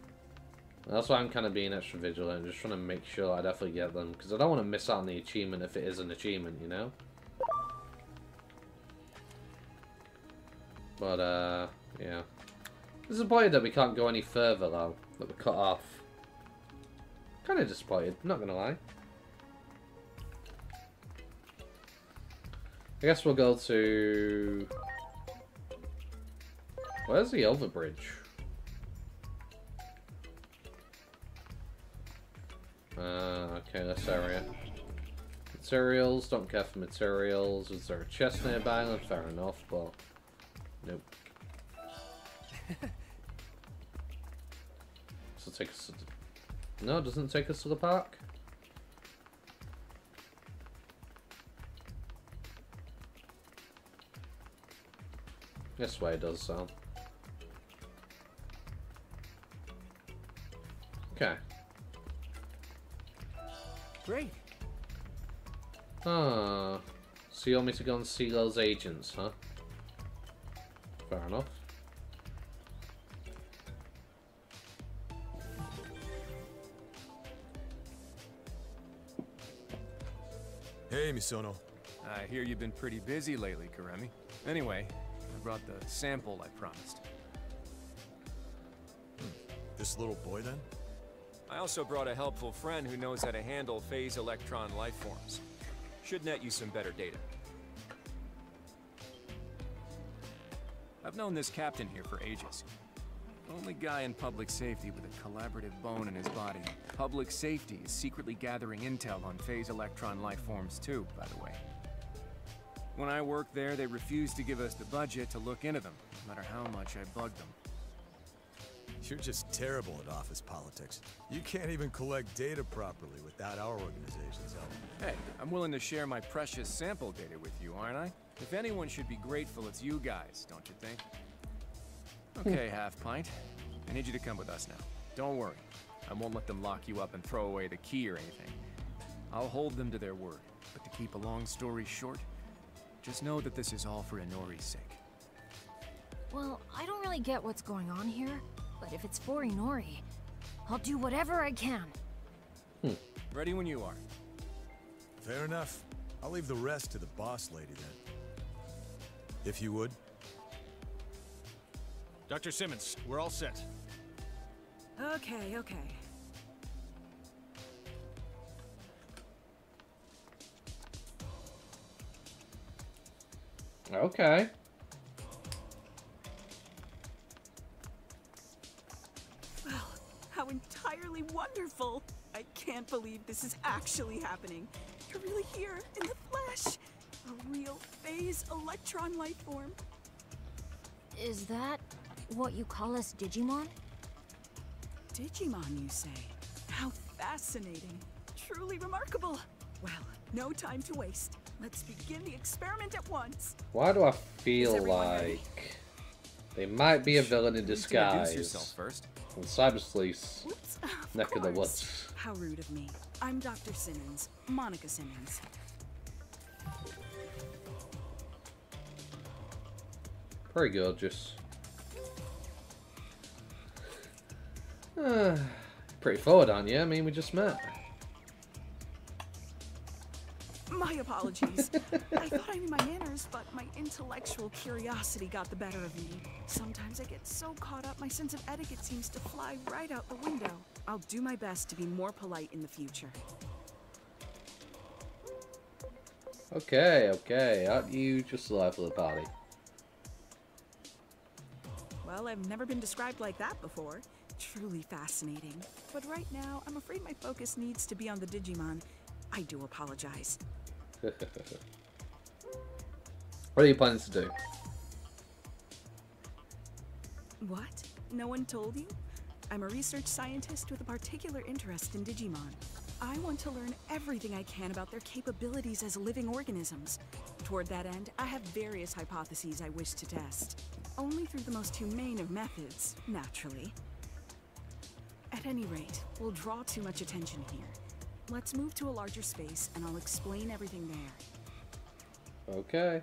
That's why I'm kind of being extra vigilant, just trying to make sure I definitely get them, because I don't want to miss out on the achievement if it is an achievement, you know? But, yeah. Disappointed that we can't go any further, though, that we're cut off. Kind of disappointed, not gonna lie. I guess we'll go to... Where's the overbridge? Okay, this area. Materials, don't care for materials. Is there a chest nearby? Fair enough, but... Nope. So take us to the... No, it doesn't take us to the park. This way it does, so... Okay. Great. Ah, so you want me to go and see those agents, huh? Fair enough. Hey, Misono. I hear you've been pretty busy lately, Karemi. Anyway, I brought the sample I promised. This little boy, then? I also brought a helpful friend who knows how to handle phase electron life forms. Should net you some better data. I've known this captain here for ages. Only guy in public safety with a collaborative bone in his body. Public safety is secretly gathering intel on phase electron life forms too, by the way. When I worked there, they refused to give us the budget to look into them, no matter how much I bugged them. You're just terrible at office politics. You can't even collect data properly without our organization's help. Hey, I'm willing to share my precious sample data with you, aren't I? If anyone should be grateful, it's you guys, don't you think? Okay, Half Pint. I need you to come with us now. Don't worry. I won't let them lock you up and throw away the key or anything. I'll hold them to their word. But to keep a long story short, just know that this is all for Inori's sake. Well, I don't really get what's going on here, but if it's for Inori, I'll do whatever I can. Ready when you are. Fair enough. I'll leave the rest to the boss lady then. If you would. Dr. Simmons, we're all set. Okay. Okay. Well, how entirely wonderful! I can't believe this is actually happening. You're really here, in the flesh. A real phase electron life form. Is that what you call us Digimon? Digimon, you say? How fascinating. Truly remarkable. Well, no time to waste. Let's begin the experiment at once. Why do I feel like they might be a villain in disguise? Introduce yourself first. On Cyberslee's neck of the woods. How rude of me. I'm Dr. Simmons, Monica Simmons. Very gorgeous. Pretty forward, aren't you? I mean, we just met. My apologies. I thought I knew my manners, but my intellectual curiosity got the better of me. Sometimes I get so caught up, my sense of etiquette seems to fly right out the window. I'll do my best to be more polite in the future. Okay. Aren't you just the life of the party? Well, I've never been described like that before. Truly fascinating. But right now, I'm afraid my focus needs to be on the Digimon. I do apologize. What are you planning to do? What? No one told you? I'm a research scientist with a particular interest in Digimon. I want to learn everything I can about their capabilities as living organisms. Toward that end, I have various hypotheses I wish to test. Only through the most humane of methods, naturally. At any rate, we'll draw too much attention here. Let's move to a larger space, and I'll explain everything there. Okay.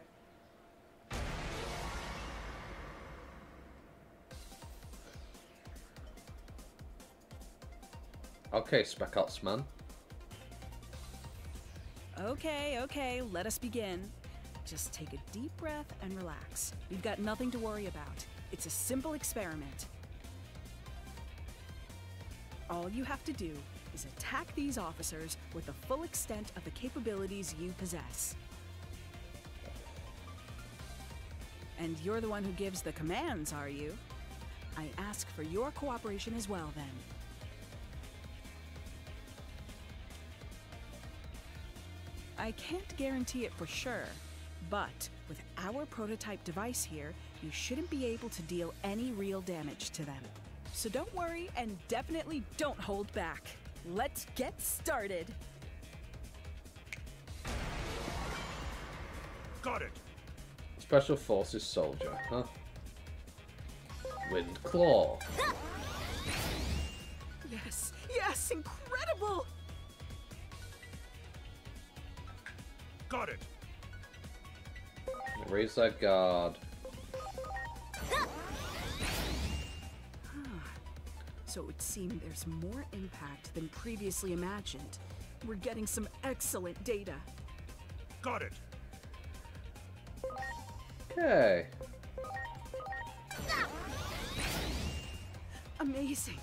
Okay, Spec Ops man. Okay, let us begin. Just take a deep breath and relax. We've got nothing to worry about. It's a simple experiment. All you have to do is attack these officers with the full extent of the capabilities you possess. And you're the one who gives the commands, are you? I ask for your cooperation as well, then. I can't guarantee it for sure, but with our prototype device here, you shouldn't be able to deal any real damage to them. So don't worry, and definitely don't hold back. Let's get started. Got it. Special Forces soldier, huh? Wind Claw. Yes, incredible! Got it. Raise that guard. So it would seem there's more impact than previously imagined. We're getting some excellent data. Got it. Okay. Amazing.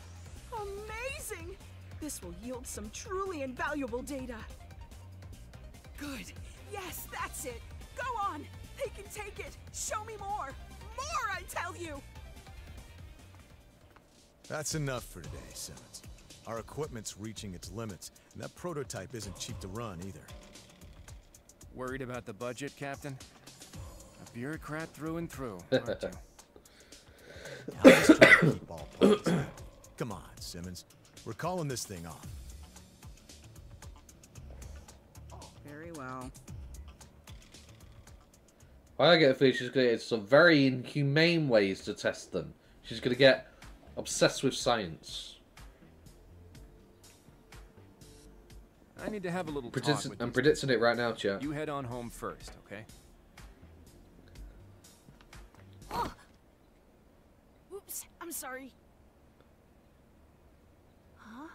Amazing! This will yield some truly invaluable data. Good. Yes, that's it. Go on. They can take it. Show me more. More, I tell you. That's enough for today, Simmons. Our equipment's reaching its limits, and that prototype isn't cheap to run either. Worried about the budget, Captain? A bureaucrat through and through, aren't you? I'll just try to keep all parties happy. Come on, Simmons. We're calling this thing off. Very well. I get a feeling she's going to get some very inhumane ways to test them. She's going to get obsessed with science. I need to have a little talk with I'm predicting it right now, chat. You head on home first, okay? Oh. Oops, I'm sorry. Huh?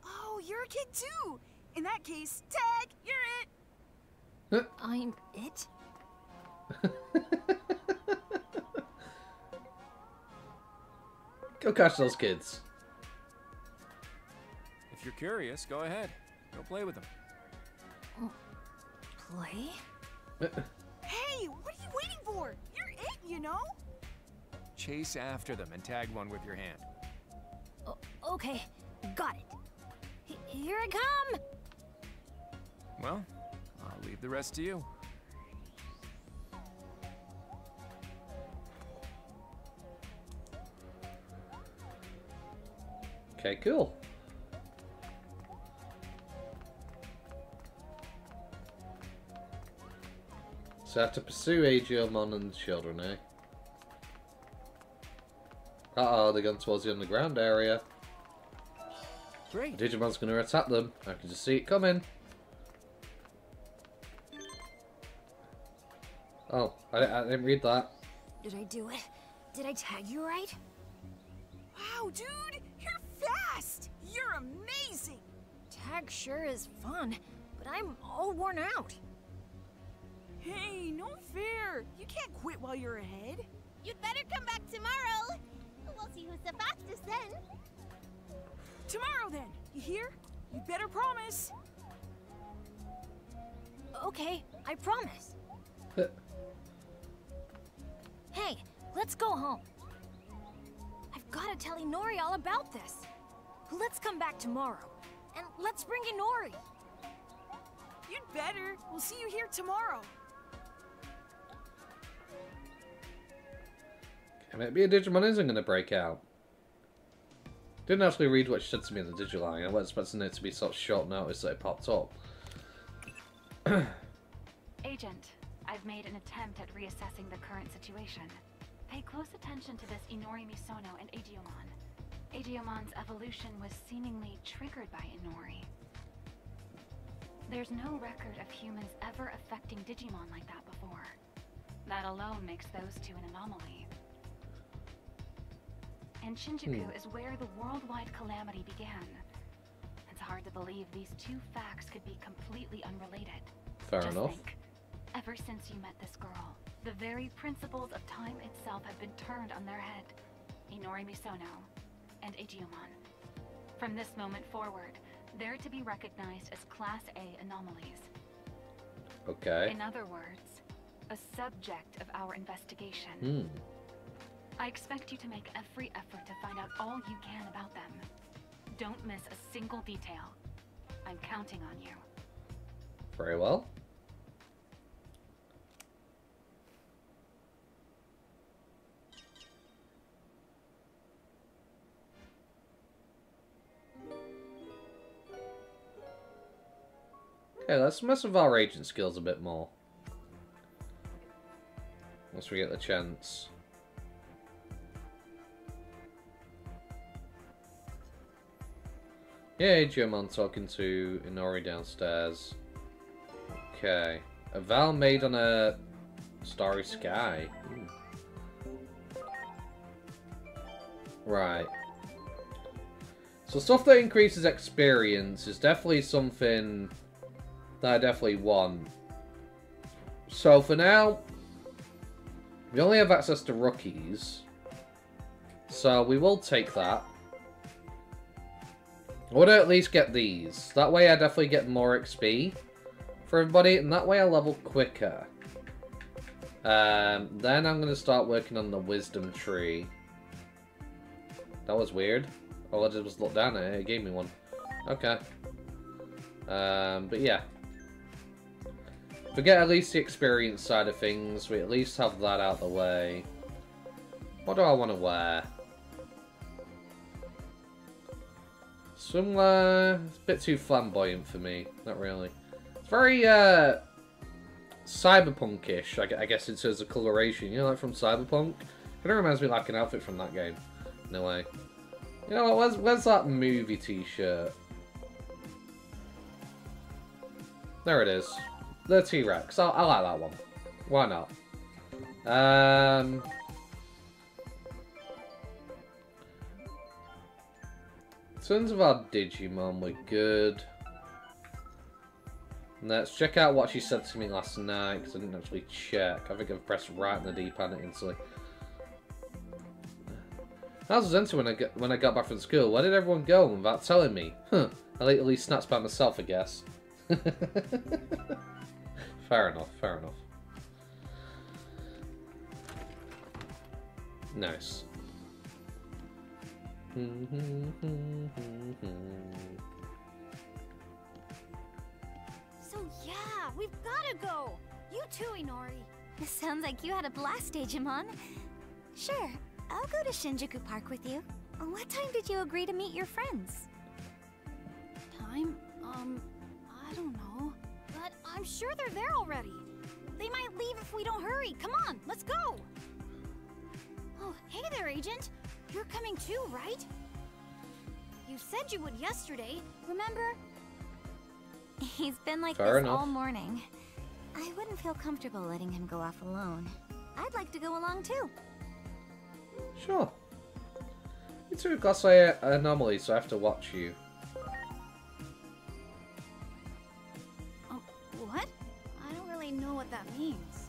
Oh, you're a kid too! In that case, tag, you're it! I'm it? Go catch those kids. If you're curious, go ahead. Go play with them. Play? Hey, what are you waiting for? You're it, you know? Chase after them and tag one with your hand. Okay, got it. Here I come! Well, I'll leave the rest to you. Okay, cool. So I have to pursue Digimon and the children, eh? Uh-oh, they're going towards the underground area. Great. The Digimon's going to attack them. I can just see it coming. Oh, I didn't read that. Did I do it? Did I tag you right? Wow, dude! You're fast! You're amazing! Tag sure is fun, but I'm all worn out. Hey, no fair! You can't quit while you're ahead. You'd better come back tomorrow. We'll see who's the fastest then. Tomorrow then, you hear? You better promise. Okay, I promise. Hey, let's go home. I've got to tell Inori all about this. Let's come back tomorrow, and let's bring Inori. You'd better. We'll see you here tomorrow. Maybe a Digimon isn't going to break out. Didn't actually read what she said to me in the Digiline. I wasn't expecting it to be such short notice that it popped up. Agent, I've made an attempt at reassessing the current situation. Pay close attention to this Inori Misono and Digimon. Digimon's evolution was seemingly triggered by Inori. There's no record of humans ever affecting Digimon like that before. That alone makes those two an anomaly. And Shinjuku is where the worldwide calamity began. It's hard to believe these two facts could be completely unrelated. Fair Just enough. think, ever since you met this girl, the very principles of time itself have been turned on their head. Inori Misono and Digimon. From this moment forward, they're to be recognized as Class A anomalies. Okay. In other words, a subject of our investigation. I expect you to make every effort to find out all you can about them. Don't miss a single detail. I'm counting on you. Very well. Okay, let's mess with our agent skills a bit more. Once we get the chance. Yeah, Digimon talking to Inori downstairs. Okay. A vow made on a starry sky. Right. So stuff that increases experience is definitely something that I definitely want. So for now, we only have access to rookies. So we will take that. I want to at least get these. That way I definitely get more XP for everybody, and that way I level quicker. Then I'm going to start working on the wisdom tree. That was weird. All I did was look down at it. It gave me one. Okay. But yeah. Forget at least the experience side of things. We at least have that out of the way. What do I want to wear? It's a bit too flamboyant for me. Not really. It's very cyberpunkish, I guess, in terms of coloration. You know, like from Cyberpunk. Kind of reminds me like an outfit from that game. No way. You know what? Where's that movie T-shirt? There it is. The T-Rex. I like that one. Why not? In terms of our Digimon, we're good. Let's check out what she said to me last night, because I didn't actually check. I think I've pressed right in the D-pad instantly. I was into when I got back from school. Where did everyone go without telling me? Huh. I at least snaps by myself, I guess. Fair enough, fair enough. Nice. So yeah, we've gotta go! You too, Inori. Sounds like you had a blast, Digimon. Sure, I'll go to Shinjuku Park with you. What time did you agree to meet your friends? Time? I don't know. But I'm sure they're there already. They might leave if we don't hurry. Come on, let's go! Oh, hey there, Agent. You're coming too, right? You said you would yesterday, remember? He's been like Fair this enough. all morning. I wouldn't feel comfortable letting him go off alone. I'd like to go along too. Sure. It's a Class A anomaly, so I have to watch you. What? I don't really know what that means.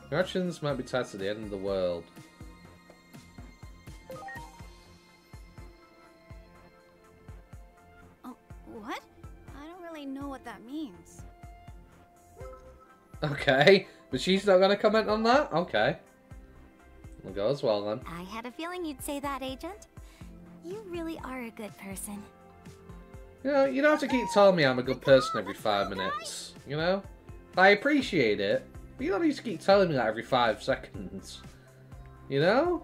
Your actions might be tied to the end of the world. What? I don't really know what that means. Okay, but she's not going to comment on that? Okay. We'll go as well then. I had a feeling you'd say that, Agent. You really are a good person. You know, you don't have to keep telling me I'm a good person every 5 minutes. You know? I appreciate it, but you don't need to keep telling me that every 5 seconds. You know?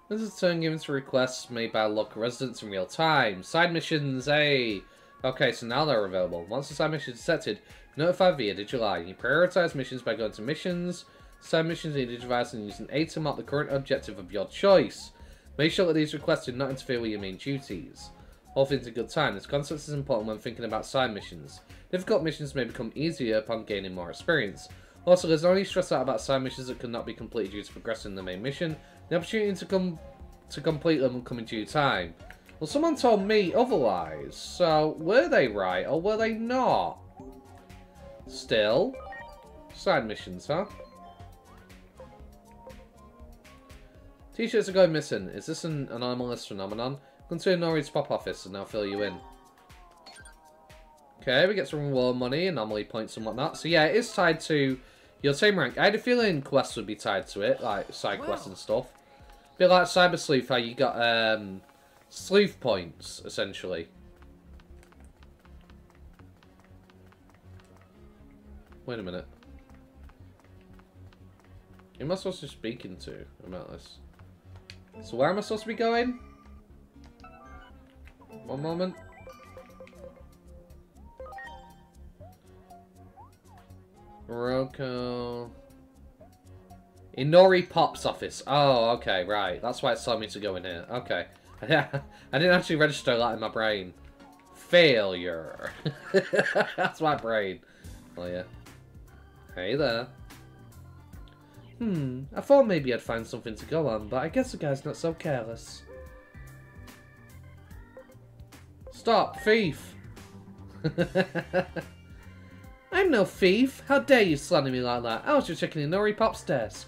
This is a turn given to requests made by local residents in real time. Side missions, hey! Okay, so now they're available. Once the side mission is detected, notify via Digiline. You prioritize missions by going to missions, side missions in your device, and using A to mark the current objective of your choice. Make sure that these requests do not interfere with your main duties. All things in good time. This concept is important when thinking about side missions. Difficult missions may become easier upon gaining more experience. Also, there's no need to stress out about side missions that cannot be completed due to progressing the main mission. The opportunity to complete them will come in due time. Well, someone told me otherwise. So, were they right or were they not? Still, side missions, huh? T-shirts are going missing. Is this an anomalous phenomenon? Come to Nori's pop office and I'll fill you in. Okay, we get some reward money, anomaly points and whatnot. So yeah, it is tied to your team rank. I had a feeling quests would be tied to it, like side quests and stuff. A bit like Cyber Sleuth, how you got sleuth points, essentially. Wait a minute. Who am I supposed to be speaking to about this? So where am I supposed to be going? One moment. Morocco. Inori Pop's office. Oh, okay, right. That's why it's telling me to go in here. Okay. I didn't actually register that in my brain. Failure. That's my brain. Oh, yeah. Hey there. I thought maybe I'd find something to go on, but I guess the guy's not so careless. Stop, thief! I'm no thief. How dare you slander me like that? I was just checking Inori Pop's desk.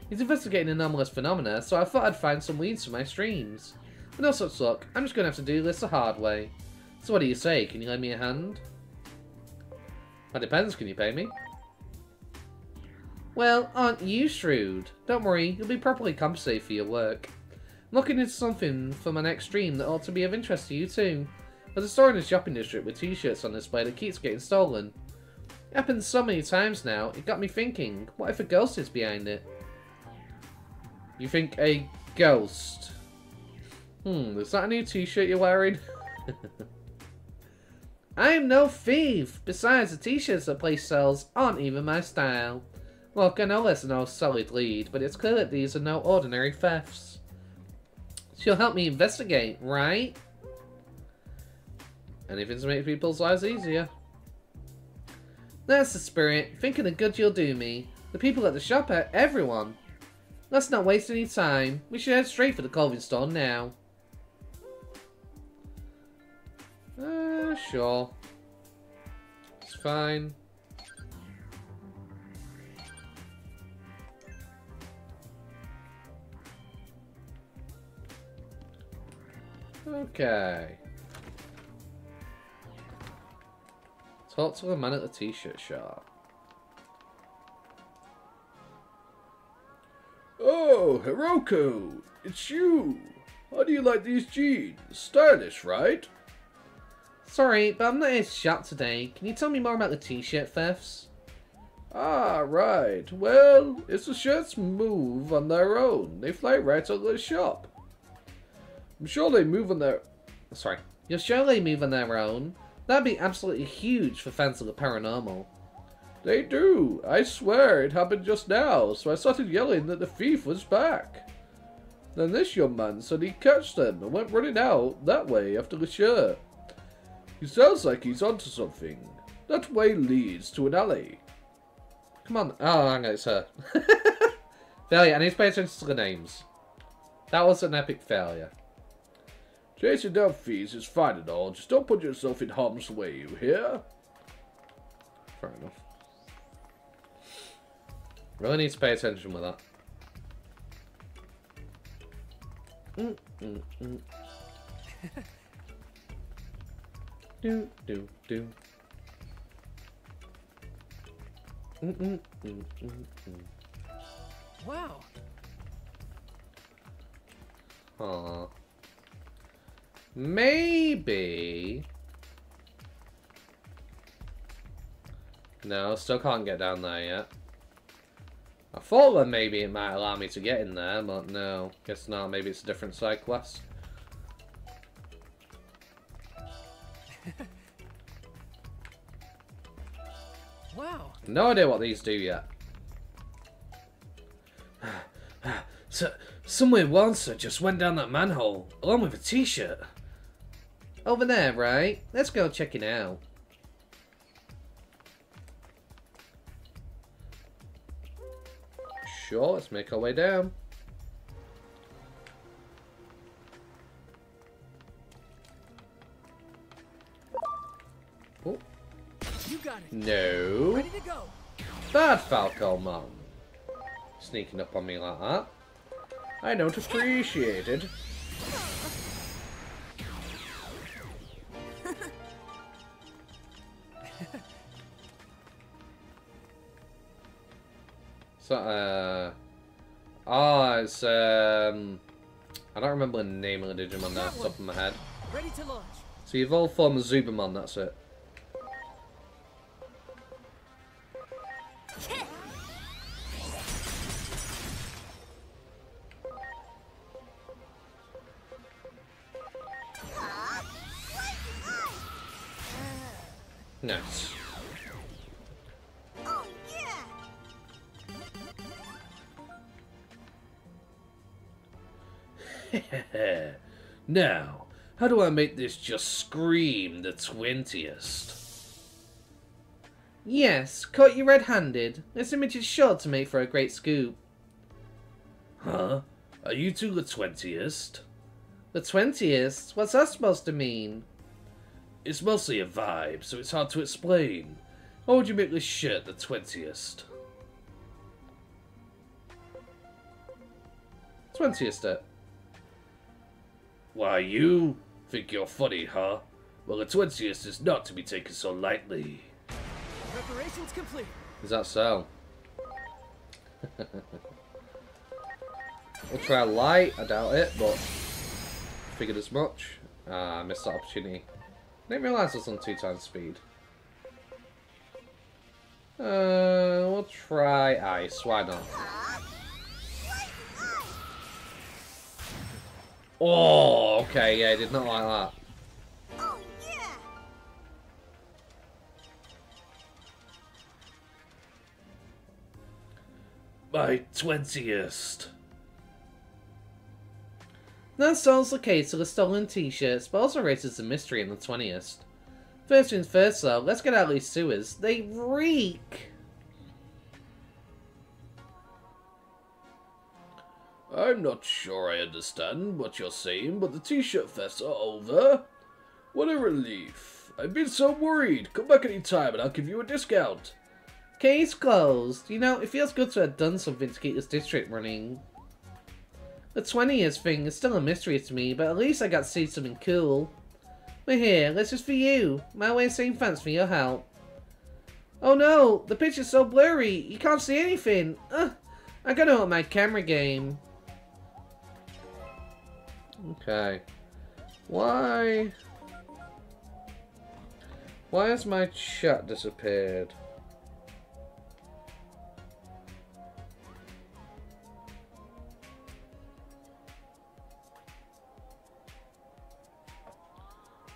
He's investigating anomalous phenomena, so I thought I'd find some leads for my streams. With no such luck, I'm just going to have to do this the hard way. So what do you say? Can you lend me a hand? That depends. Can you pay me? Well, aren't you shrewd? Don't worry, you'll be properly compensated for your work. I'm looking into something for my next stream that ought to be of interest to you too. There's a store in the shopping district with t-shirts on display that keeps getting stolen. It happens so many times now, it got me thinking, what if a ghost is behind it? You think a ghost? Is that a new t-shirt you're wearing? I'm no thief! Besides, the t-shirts the place sells aren't even my style. Look, I know there's no solid lead, but it's clear that these are no ordinary thefts. She'll help me investigate, right? Anything to make people's lives easier. That's the spirit. Thinking of good you'll do me. The people at the shop are everyone. Let's not waste any time. We should head straight for the clothing store now. Sure. It's fine. Okay. Talk to the man at the t-shirt shop. Oh, Hiroko! It's you! How do you like these jeans? Stylish, right? Sorry, but I'm not here to shop today. Can you tell me more about the t-shirt thefts? Ah, right. Well, it's the shirts move on their own. They fly right out of the shop. I'm sure they move on their... Sorry. You're sure they move on their own? That'd be absolutely huge for fans of the paranormal. They do. I swear it happened just now, so I started yelling that the thief was back. Then this young man said he'd catch them and went running out that way after the shirt. He sounds like he's onto something. That way leads to an alley. Come on. Oh, hang on, it's her. Failure. I need to pay attention to the names. That was an epic failure. Chasing down fees is fine and all, just don't put yourself in harm's way, you hear? Fair enough. Really need to pay attention with that. Do. Wow. Aww. Maybe. No, still can't get down there yet. I thought that maybe it might allow me to get in there, but no. Guess not. Maybe it's a different side quest. Wow. No idea what these do yet. So, some weird monster just went down that manhole, along with a t-shirt. Over there, right? Let's go check it out. Sure, let's make our way down. Oh. You got it. No. Ready to go. Bad Falcomon. Sneaking up on me like that. I don't appreciate it. So, it's, I don't remember the name of the Digimon now off the top of my head. Ready to launch. So you evolve form of Zubamon, that's it. Nice. Oh, yeah. Now, how do I make this just scream the 20th? Yes, caught you red-handed. This image is sure to make for a great scoop. Huh? Are you two the 20th? The 20th? What's that supposed to mean? It's mostly a vibe, so it's hard to explain. Why would you make this shirt the 20th? 20th it. Why, you think you're funny, huh? Well, the 20th is not to be taken so lightly. Preparations complete. Is that so? We'll try light, I doubt it, but figured as much. I missed that opportunity. Didn't realise I was on 2 times speed. We'll try ice, why not? Oh, okay, yeah, I did not like that. Oh, yeah. My 20th. That solves the case of the stolen t-shirts, but also raises the mystery in the 20th. First things first though, let's get out of these sewers. They reek! I'm not sure I understand what you're saying, but the t-shirt fests are over. What a relief. I've been so worried. Come back any time and I'll give you a discount. Case closed. You know, it feels good to have done something to keep this district running. The 20th thing is still a mystery to me, but at least I got to see something cool. We're here, this is for you. My way of saying thanks for your help. Oh no, the picture's so blurry, you can't see anything. I gotta up my camera game. Okay. Why has my chat disappeared?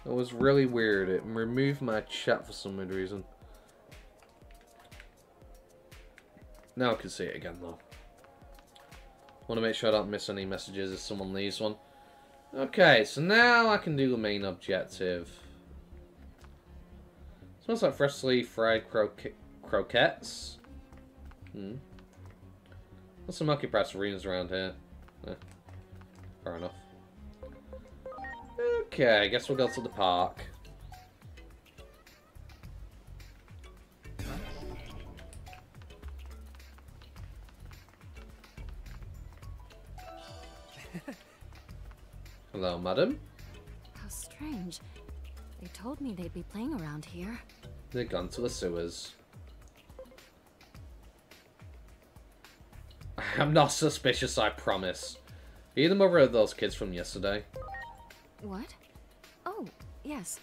That was really weird. It removed my chat for some weird reason. Now I can see it again though. Want to make sure I don't miss any messages if someone leaves one. Okay, so now I can do the main objective. Smells like freshly fried croquettes. There's some Monkey Press arenas around here. Fair enough. Okay, I guess we'll go to the park. Hello, madam. How strange. They told me they'd be playing around here. They've gone to the sewers. I'm not suspicious, I promise. Are you the mother of those kids from yesterday? What? Oh, yes.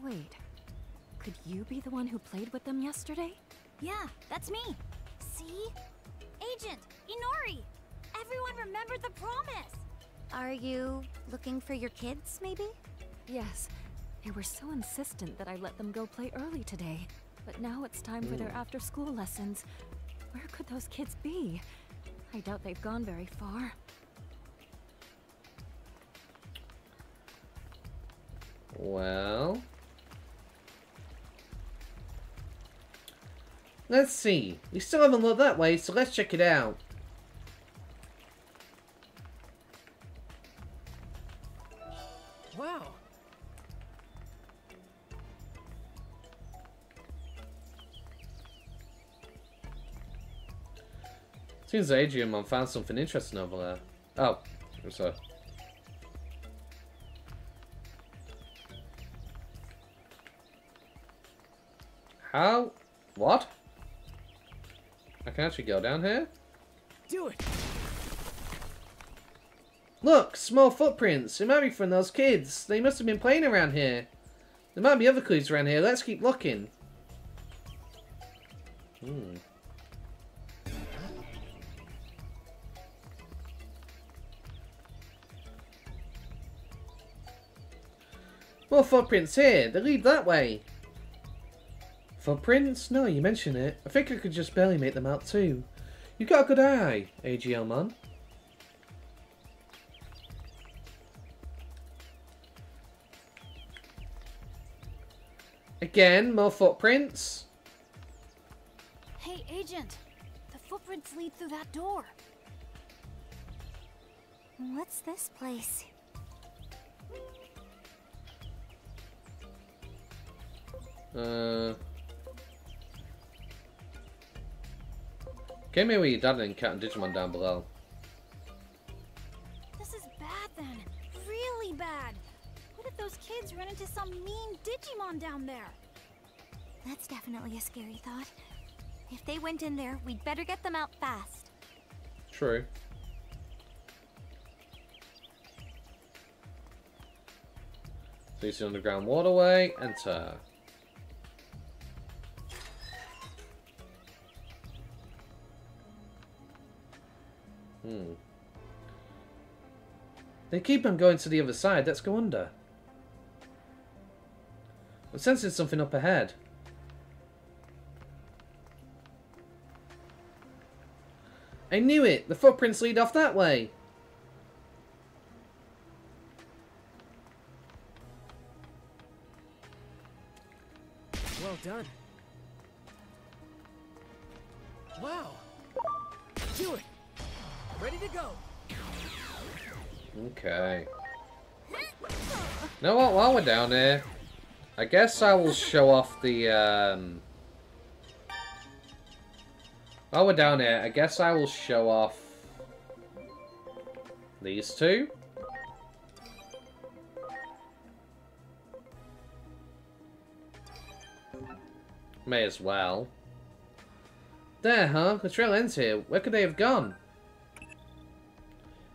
Wait. Could you be the one who played with them yesterday? Yeah, that's me. See? Agent, Inori! Everyone remembered the promise! Are you looking for your kids, maybe? Yes. They were so insistent that I let them go play early today. But now it's time for their after-school lessons. Where could those kids be? I doubt they've gone very far. Well... let's see. We still haven't looked that way, so let's check it out. Wow. Seems Digimon found something interesting over there. Oh, I'm sorry. How? What? I can actually go down here? Do it. Look, small footprints. It might be from those kids. They must have been playing around here. There might be other clues around here. Let's keep looking. More footprints here. They lead that way. Footprints? No, you mention it. I think I could just barely make them out too. You got a good eye, AGL man. Again, more footprints. Hey, Agent. The footprints lead through that door. What's this place? Get me where your dad and Cat and Digimon down below. This is bad then. Really bad. What if those kids run into some mean Digimon down there? That's definitely a scary thought. If they went in there, we'd better get them out fast. True. So you see underground waterway, enter. They keep on going to the other side. Let's go under. I'm sensing something up ahead. I knew it! The footprints lead off that way! Well done. Wow. Do it. Ready to go. Okay. You know what? While we're down here, I guess I will show off the, while we're down here, I guess I will show off these two. May as well. There, huh? The trail ends here. Where could they have gone?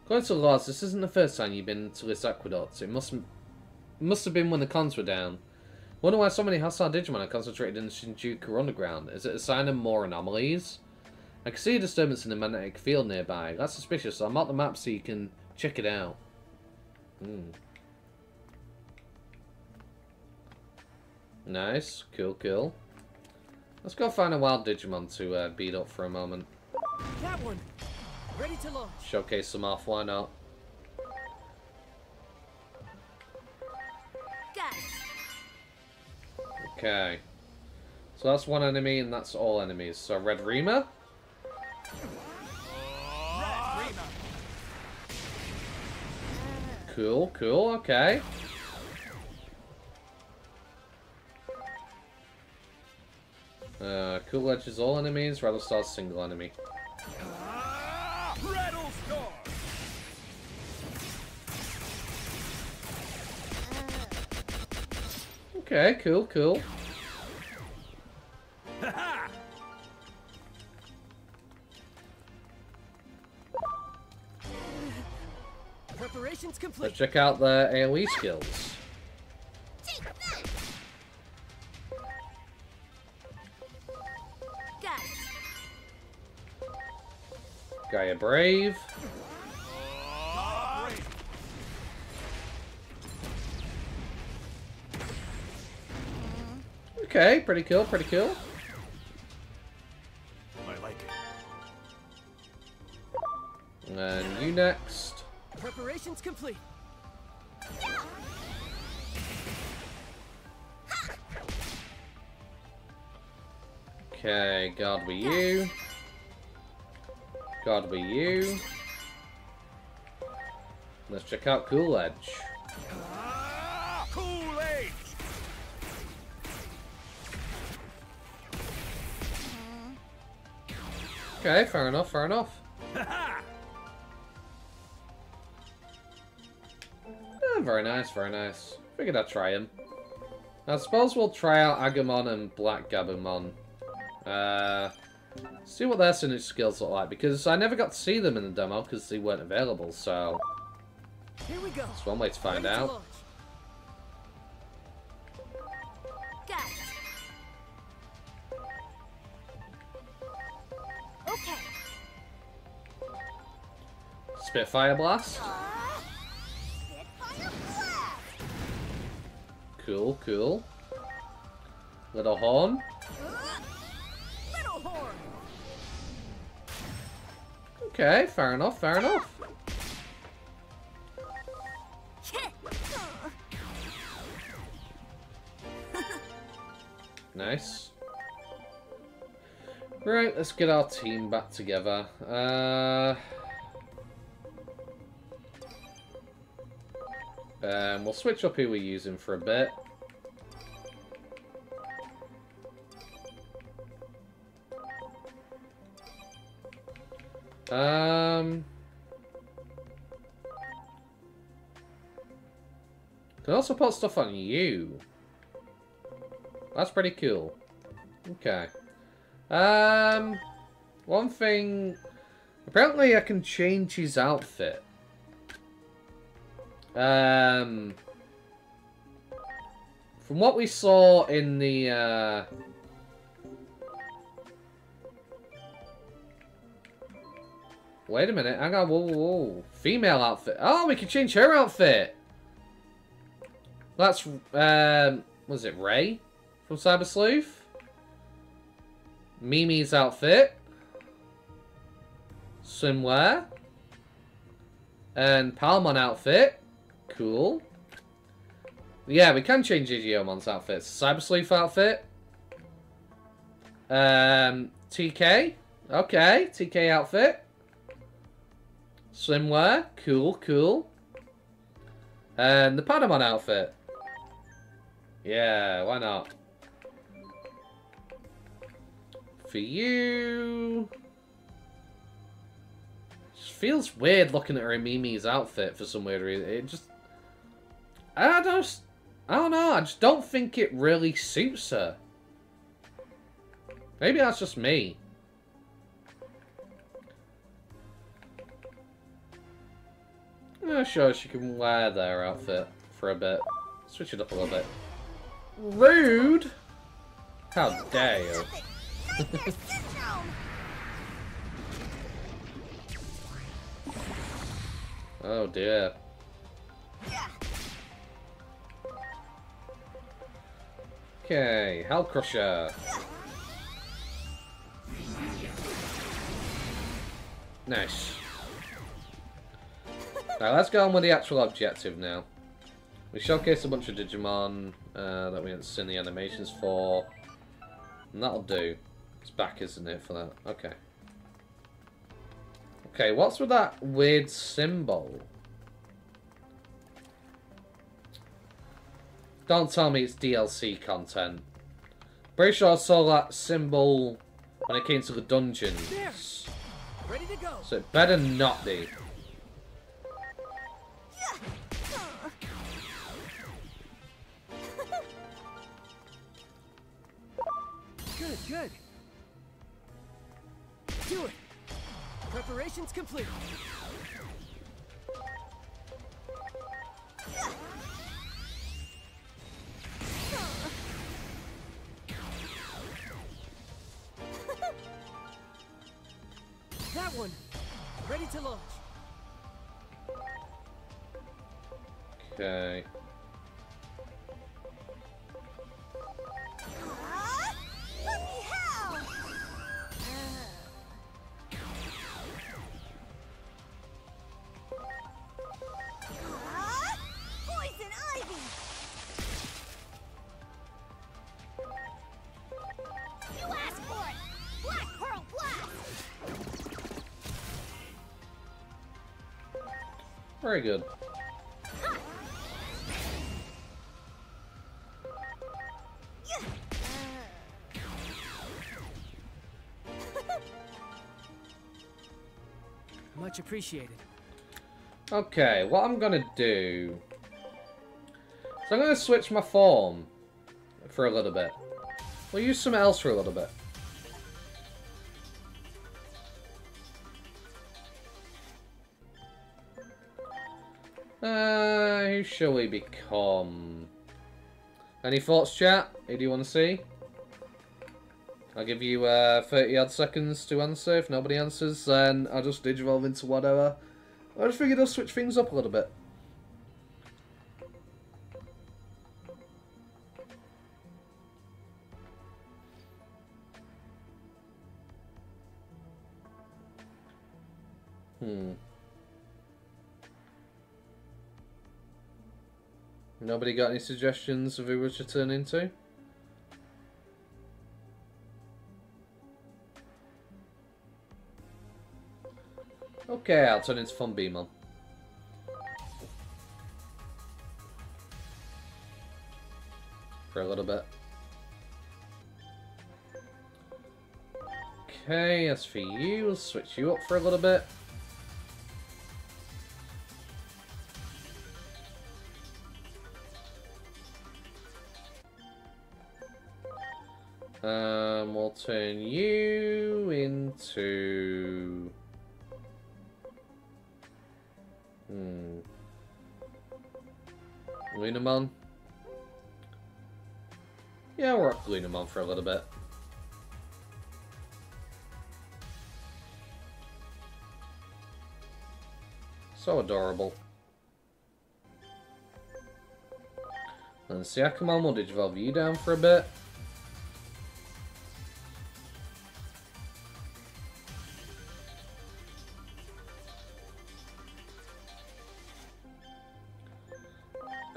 According to the laws, this isn't the first time you've been to this aqueduct. It must have been when the cons were down. Wonder why so many hostile Digimon are concentrated in the Shinjuku underground. Is it a sign of more anomalies? I can see a disturbance in the magnetic field nearby. That's suspicious, so I'll mark the map so you can check it out. Nice. Cool, cool. Let's go find a wild Digimon to beat up for a moment. That one. Ready to launch. Showcase them off, why not? Got it. Okay. So that's one enemy and that's all enemies. So Red Rima. Cool, cool, okay. Cool Edge is all enemies, Rattlestar's single enemy. Okay, cool, cool. Preparations complete. Let's check out the AoE skills. Got it. Gaia Brave. Okay, pretty cool, pretty cool. I like it. And you next. Preparations complete. Okay, guard with you. Guard with you. Let's check out Cool Edge. Cool Edge! Okay, fair enough, fair enough. Very nice, very nice. Figured I'd try him. I suppose we'll try out Agumon and Black Gabumon. See what their synergy skills look like, because I never got to see them in the demo because they weren't available, so... Here we go. That's one way to find Ready to out. launch. Got it. Okay. Spitfire Blast. Spitfire blast. Cool, cool. Little Horn. Little horn. Okay, fair enough, fair enough. Nice. Right, let's get our team back together. We'll switch up who we're using for a bit. Can also put stuff on you. That's pretty cool. Okay. One thing... Apparently I can change his outfit. From what we saw in the, Wait a minute, hang on, whoa, whoa, whoa. Female outfit. Oh, we can change her outfit! That's, was it Ray? From Cyber Sleuth? Mimi's outfit. Swimwear. And Palmon outfit. Cool. Yeah, we can change Digiomon's outfits. Cyber Sleuth outfit. TK. Okay, TK outfit. Swimwear. Cool, cool. And the Patamon outfit. Yeah, why not? For you... Just feels weird looking at her in Mimi's outfit for some weird reason. It just... I don't know, I just don't think it really suits her. Maybe that's just me. Yeah, sure, she can wear their outfit for a bit. Switch it up a little bit. Rude! How dare you? Oh dear. Okay, Hell Crusher. Nice. Now let's go on with the actual objective now. We showcased a bunch of Digimon that we haven't seen the animations for. And that'll do. It's back, isn't it, for that? Okay. Okay, what's with that weird symbol? Don't tell me it's DLC content. Pretty sure I saw that symbol when it came to the dungeons. There. Ready to go. So it better not be. Good, good. Do it. Preparations complete. That one. Ready to launch. Okay. Lucky hell! Poison ivy! You asked for it! Very good. Much appreciated. Okay, what I'm gonna do... So I'm gonna switch my form for a little bit. We'll use something else for a little bit. Who shall we become? Any thoughts, chat? Who do you want to see? I'll give you 30 odd seconds to answer. If nobody answers, then I'll just digivolve into whatever. I just figured I'll switch things up a little bit. Nobody got any suggestions of who we should turn into? Okay, I'll turn into Fun Beamon. For a little bit. Okay, as for you, we'll switch you up for a little bit. We'll turn you into... Lunamon. Yeah, we'll rock Lunamon for a little bit. So adorable. And Siakamon, we'll digivolve you down for a bit.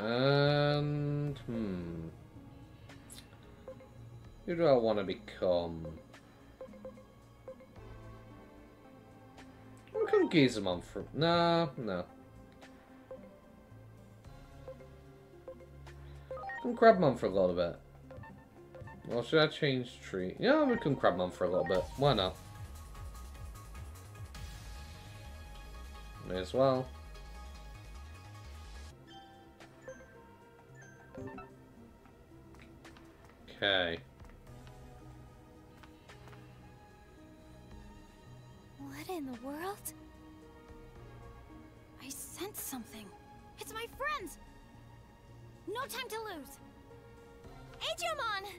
And who do I want to become? I'll become Gizamon for... No. Become Crabmon for a little bit. Or should I change tree? Yeah, I'll become Crabmon for a little bit. Why not? May as well. Okay. What in the world? I sense something. It's my friends! No time to lose! Digimon!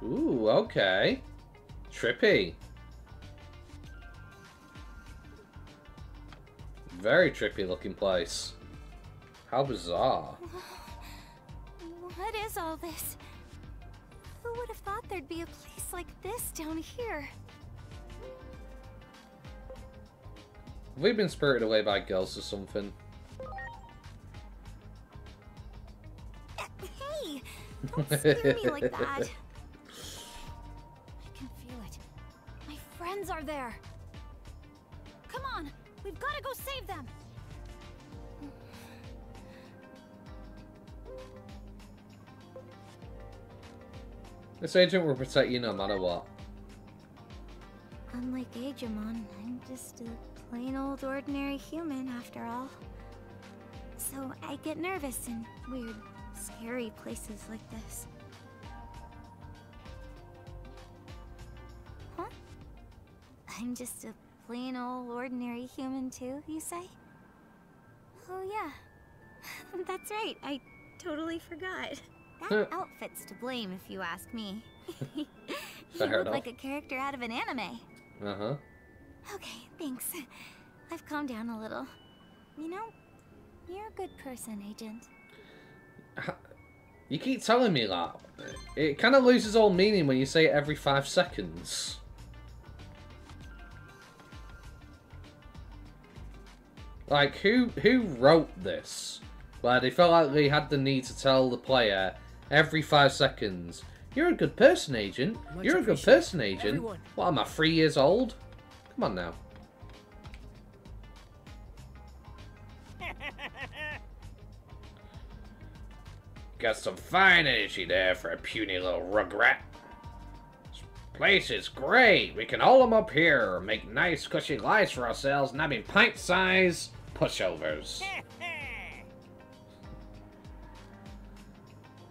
Ooh, okay. Trippy. Very trippy looking place. How bizarre. What is all this? Who would have thought there'd be a place like this down here? Have we been spirited away by girls or something? Hey! Don't scare me like that. I can feel it. My friends are there. Come on! We've got to go save them! This agent will protect you no matter what. Unlike Digimon, I'm just a plain old ordinary human after all. So I get nervous in weird, scary places like this. Huh? I'm just a plain old ordinary human too, you say? Oh yeah. That's right, I totally forgot. That outfit's to blame if you ask me. You look like a character out of an anime. Uh-huh. Okay, thanks. I've calmed down a little. You know, you're a good person, Agent. You keep telling me that. It kind of loses all meaning when you say it every 5 seconds. Like, who wrote this? Where they felt like they had the need to tell the player every 5 seconds, "You're a good person, Agent. You're a good person, Agent." What, am I 3 years old? Come on now. Got some fine energy there for a puny little rugrat. This place is great. We can haul them up here, make nice cushy lives for ourselves, and having pint-sized pushovers.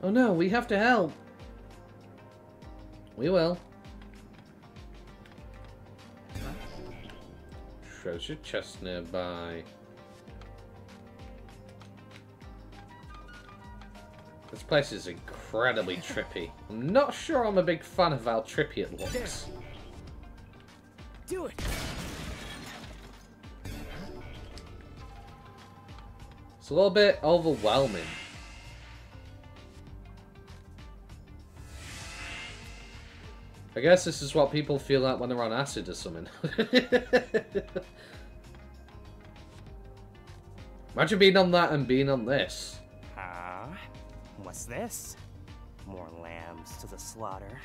Oh no, we have to help. We will. Treasure chest nearby. This place is incredibly trippy. I'm not sure I'm a big fan of how trippy it looks. Do it. It's a little bit overwhelming. I guess this is what people feel like when they're on acid or something. Imagine being on that and being on this. Huh? What's this? More lambs to the slaughter.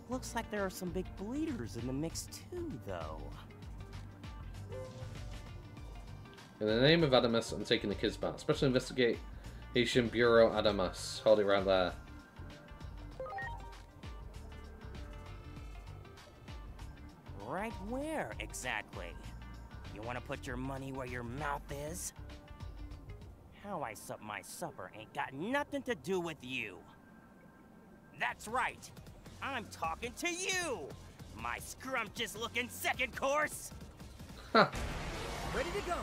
Looks like there are some big bleeders in the mix too, though. In the name of Adamas, I'm taking the kids back. Special Investigation Bureau Adamas. Hold it right there. Right where, exactly? You want to put your money where your mouth is? How I sup my supper ain't got nothing to do with you. That's right. I'm talking to you, my scrumptious-looking second course. Huh. Ready to go.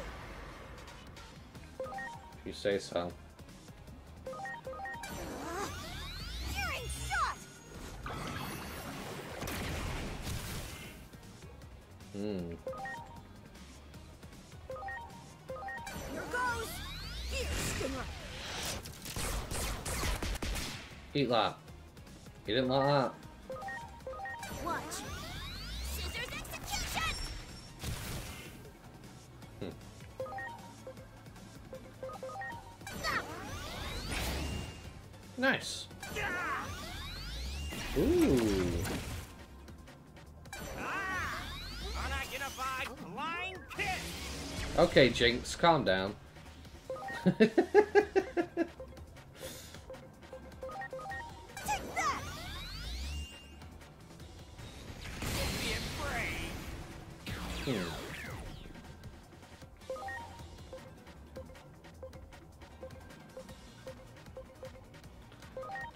You say so. Hearing shot! Hmm. Here goes! Here, Skinner! Eat that. You didn't like that. Watch! Scissors execution! Nice. Ooh. Unidentified flying kiss. Okay, Jinx, calm down. Take that! Be afraid.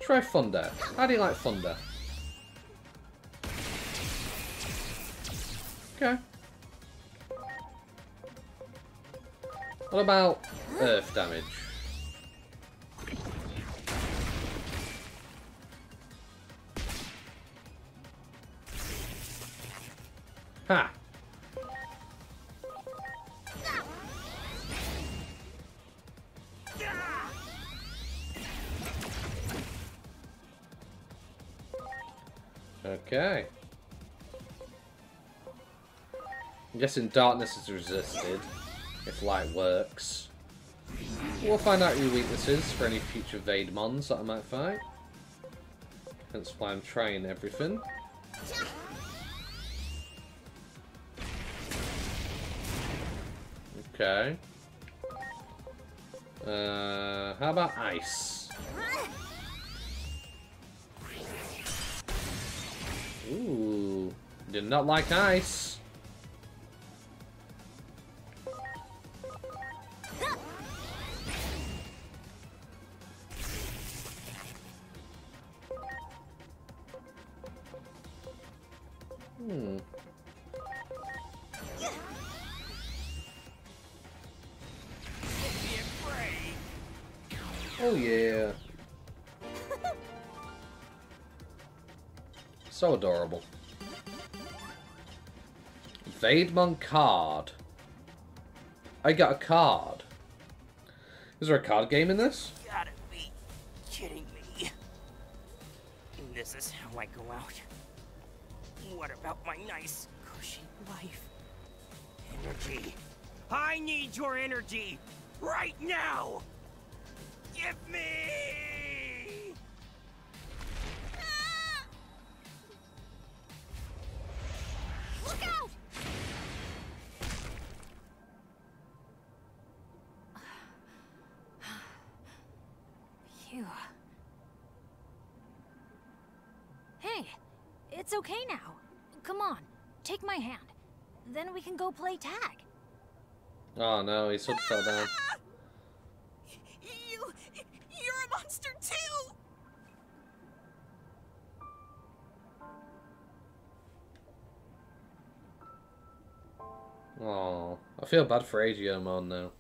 Try Thunder. How do you like Thunder? Okay. What about Earth damage? Ha! Okay. I'm guessing darkness is resisted if light works. We'll find out your weaknesses for any future Vademons that I might fight. Hence why I'm trying everything. Okay. How about ice? Ooh, did not like ice. Oh yeah. So adorable. Vademon card. I got a card. Is there a card game in this? You gotta be kidding me. This is how I go out. What about my nice, cushy life? Energy. I need your energy right now. Give me. Look out! Phew. Hey, it's okay now. Come on, take my hand. Then we can go play tag. Oh no, his hood fell down. You're a monster too! Oh, I feel bad for Digimon now.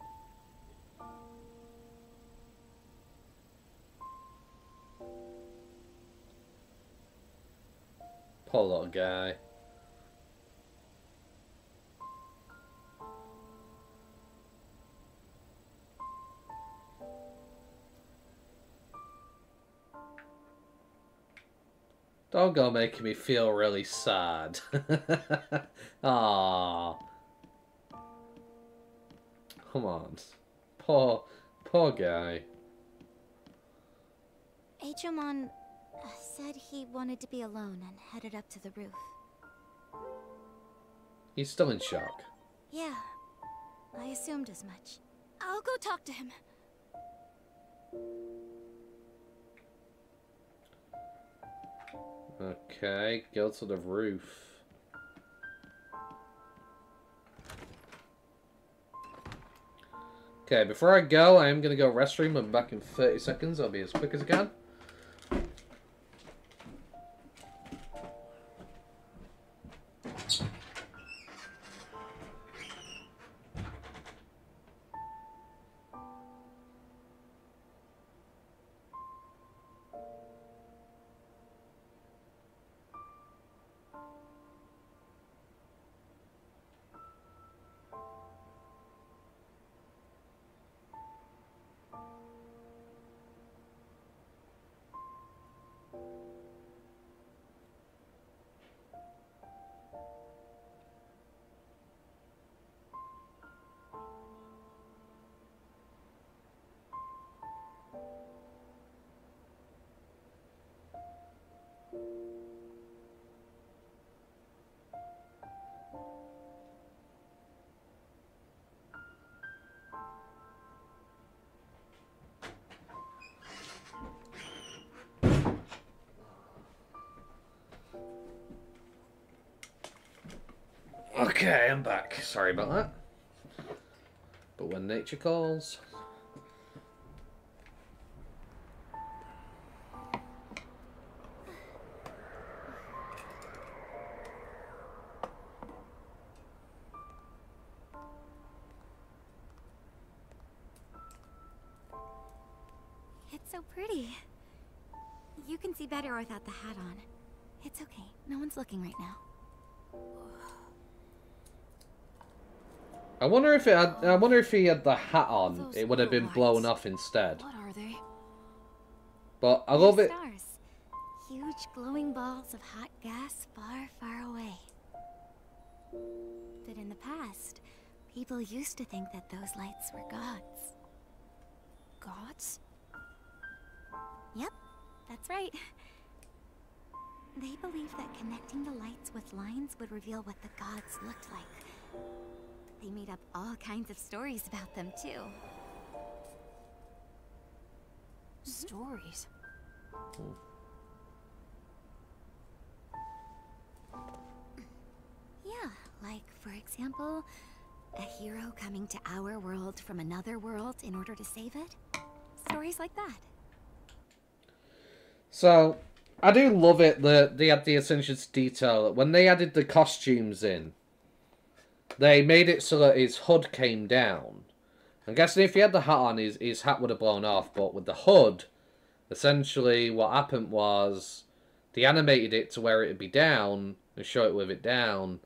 Poor little guy. Don't go making me feel really sad. Ah, come on, poor guy. Digimon said he wanted to be alone and headed up to the roof. He's still in shock. Yeah, I assumed as much. I'll go talk to him. Okay, go to the roof. Okay, before I go, I am going to go restroom. I'm back in 30 seconds. I'll be as quick as I can. Okay, I'm back. Sorry about that. But when nature calls... It's so pretty. You can see better without the hat on. It's okay. No one's looking right now. I wonder if he had the hat on, it would have been blown off instead. What are they? But I love it. Stars. Huge glowing balls of hot gas far, far away. But in the past, people used to think that those lights were gods. Gods? Yep, that's right. They believed that connecting the lights with lines would reveal what the gods looked like. They made up all kinds of stories about them, too. Stories? Yeah, like, for example, a hero coming to our world from another world in order to save it. Stories like that. So, I do love it that they had the attention to detail. When they added the costumes in, they made it so that his hood came down. I'm guessing if he had the hat on, his hat would have blown off. But with the hood, essentially what happened was they animated it to where it would be down and show it with it down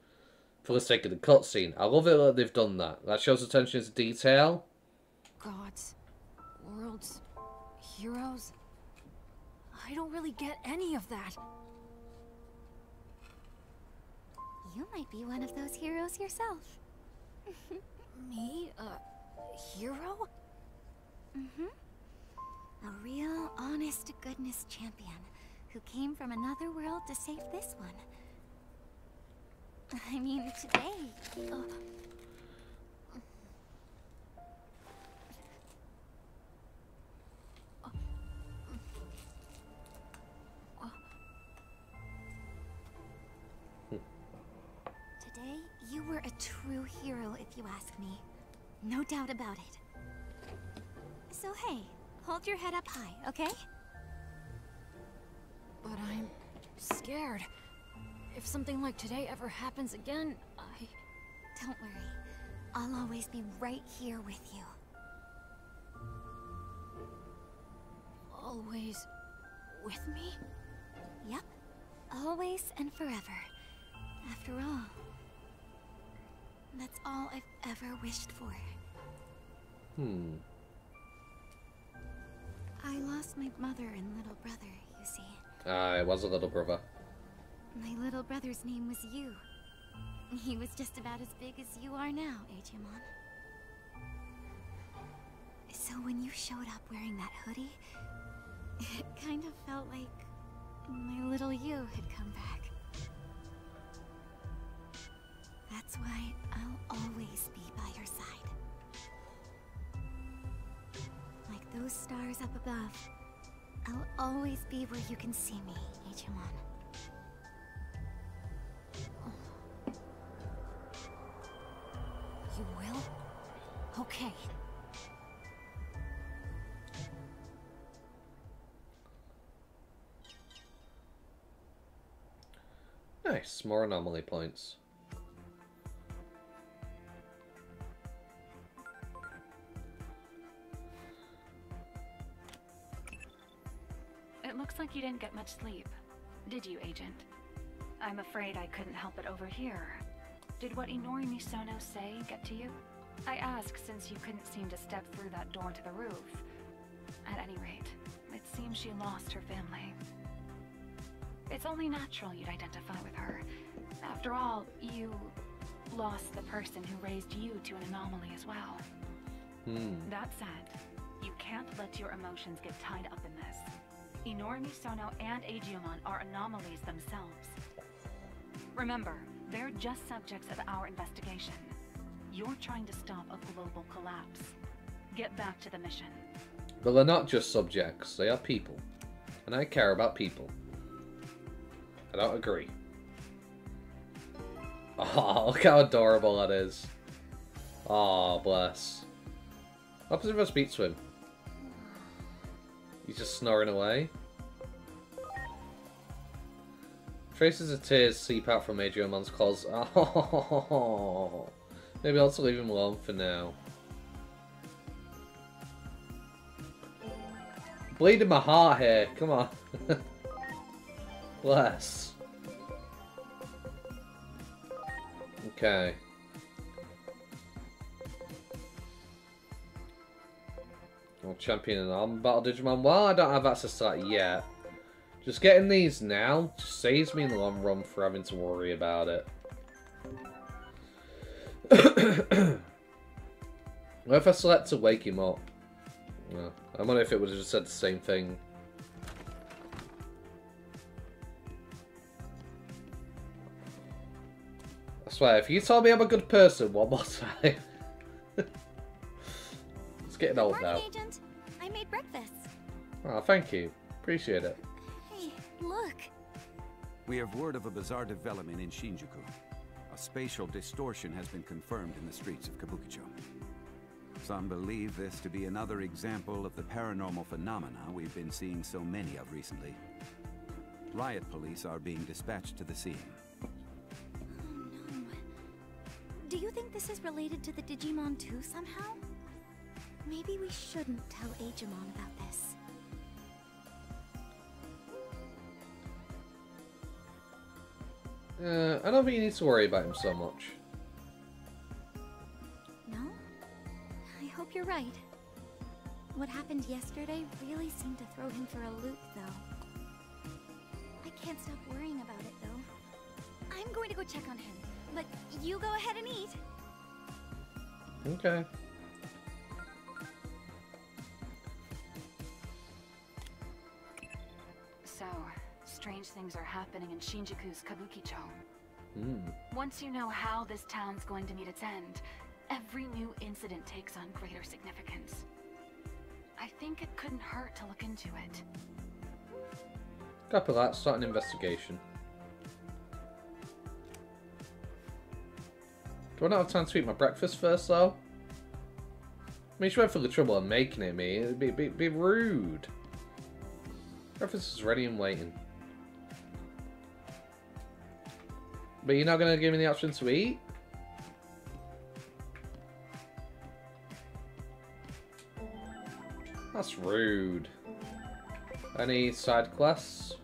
for the sake of the cutscene. I love it that they've done that. That shows attention to detail. Gods, worlds, heroes. I don't really get any of that. You might be one of those heroes yourself. Me? A hero? Mm-hmm. A real, honest-to-goodness champion who came from another world to save this one. I mean, today... Today, you were a true hero, if you ask me. No doubt about it. So hey, hold your head up high, okay? But I'm scared. If something like today ever happens again, Don't worry. I'll always be right here with you. Always with me? Yep. Always and forever. After all, that's all I've ever wished for. I lost my mother and little brother, you see. It was a little brother. My little brother's name was you. He was just about as big as you are now, Digimon. So when you showed up wearing that hoodie, it kind of felt like my little you had come back. That's why I'll always be by your side. Like those stars up above, I'll always be where you can see me, Digimon. You will? Okay. Nice, more anomaly points. It looks like you didn't get much sleep. Did you, Agent? I'm afraid I couldn't help but overhear. Did what Inori Misono say get to you? I ask since you couldn't seem to step through that door to the roof. At any rate, it seems she lost her family. It's only natural you'd identify with her. After all, you lost the person who raised you to an anomaly as well. That said, you can't let your emotions get tied up in this. Inori Misono and Agiomon are anomalies themselves. Remember, they're just subjects of our investigation. You're trying to stop a global collapse. Get back to the mission. But they're not just subjects, they are people. And I care about people. I don't agree. Oh, look how adorable that is. Oh, bless. What happens if I speak to him? He's just snoring away. Traces of tears seep out from Adriomon's claws. Oh, maybe I'll just leave him alone for now. Bleeding my heart here. Come on. Bless. Okay. I'll champion an arm battle Digimon. Well, I don't have access to that yet. Just getting these now just saves me in the long run for having to worry about it. What if I select to wake him up? No. I wonder if it would have just said the same thing. I swear, if you told me I'm a good person one more time. It's getting old now. Agent. I made breakfast. Oh, thank you. Appreciate it. Hey, look. We have word of a bizarre development in Shinjuku. A spatial distortion has been confirmed in the streets of Kabukicho. Some believe this to be another example of the paranormal phenomena we've been seeing so many of recently. Riot police are being dispatched to the scene. Oh no. Do you think this is related to the Digimon too somehow? Maybe we shouldn't tell Agemon about this. I don't think you need to worry about him so much. No? I hope you're right. What happened yesterday really seemed to throw him for a loop, though. I can't stop worrying about it, though. I'm going to go check on him, but you go ahead and eat. Okay. So, strange things are happening in Shinjuku's Kabukicho. Hmm. Once you know how this town's going to meet its end, every new incident takes on greater significance. I think it couldn't hurt to look into it. Copy that. Start an investigation. Do I not have time to eat my breakfast first, though? I mean, she went for the trouble of making it me. It'd be rude. Breakfast is ready and waiting. But you're not going to give me the option to eat? That's rude. Any side quests?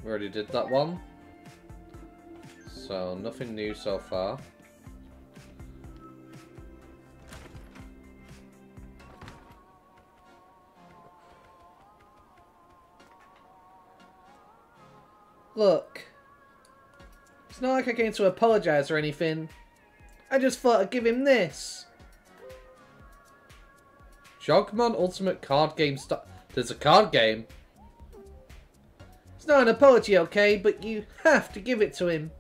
We already did that one. So, nothing new so far. Look. It's not like I came to apologise or anything. I just thought I'd give him this. Jogmon Ultimate Card Game There's a card game. It's not an apology, okay? But you have to give it to him.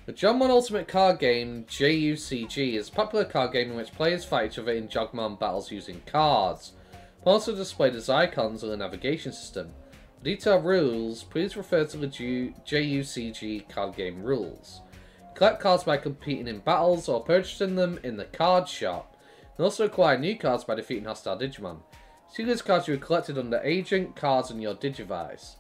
The Jogmon Ultimate Card Game, JUCG, is a popular card game in which players fight each other in Jogmon battles using cards, but also displayed as icons on the navigation system. For detailed rules, please refer to the JUCG card game rules. Collect cards by competing in battles or purchasing them in the card shop, and also acquire new cards by defeating hostile Digimon. See these cards you have collected under Agent Cards on your Digivice.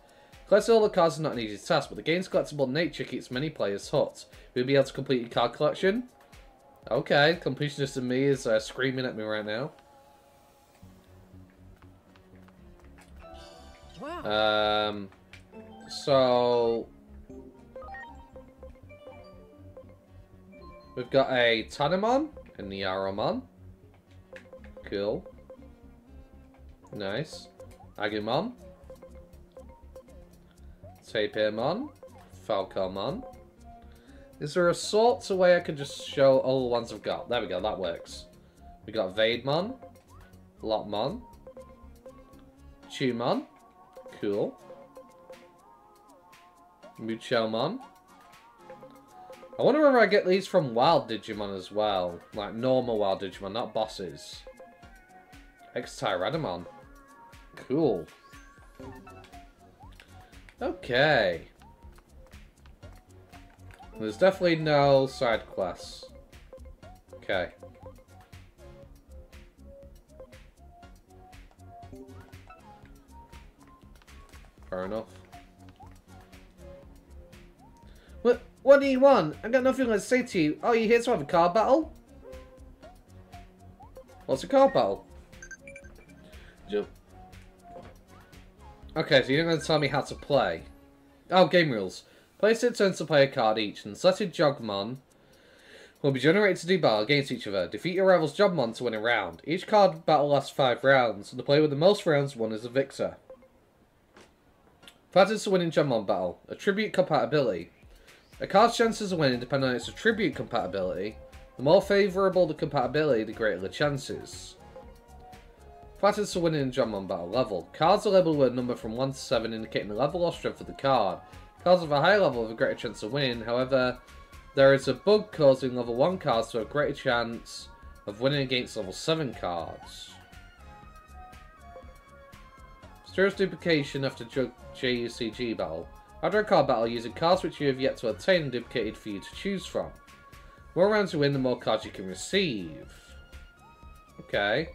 Collecting all the cards is not an easy task, but the game's collectible nature keeps many players hooked. Will you be able to complete your card collection? Okay, completionist in me is screaming at me right now. Wow. So we've got a Tanemon and the Yaromon. Cool. Nice. Agumon. Tapirmon. Falcomon. Is there a sort of way I can just show all the ones I've got? There we go, that works. We got Vademon. Lotmon. Chumon. Cool. Muchomon. I wonder whether I get these from wild Digimon as well. Like normal wild Digimon, not bosses. X-Tyrannomon. Cool. Okay. There's definitely no side quests. Okay. Fair enough. What do you want? I've got nothing to say to you. Oh, you here to have a card battle? What's a card battle? Okay, so you're not going to tell me how to play. Oh, game rules. Players take turns to play a card each, and selected Jogmon will be generated to do battle against each other. Defeat your rival's Jogmon to win a round. Each card battle lasts 5 rounds, and the player with the most rounds won is the victor. Factors to win in Jogmon battle. Attribute compatibility. A card's chances of winning depend on its attribute compatibility. The more favourable the compatibility, the greater the chances. Factors to winning in Jogmon battle. Level. Cards are labelled with a number from 1 to 7 indicating the level or strength of the card. Cards of a high level have a greater chance of winning, however, there is a bug causing level 1 cards to have a greater chance of winning against level 7 cards. Mysterious duplication after JUCG battle. After a card battle, using cards which you have yet to obtain and duplicated for you to choose from. The more rounds you win, the more cards you can receive. Okay.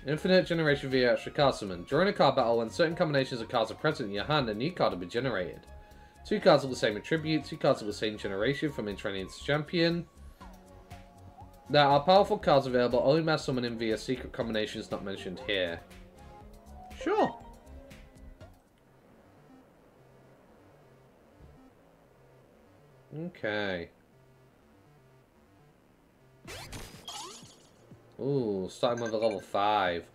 Infinite generation via extra card summon. During a card battle, when certain combinations of cards are present in your hand, a new card will be generated. 2 cards of the same attribute, 2 cards of the same generation from Intranian's champion. There are powerful cards available only by summoning via secret combinations not mentioned here. Sure. Okay. Ooh, starting with a level 5.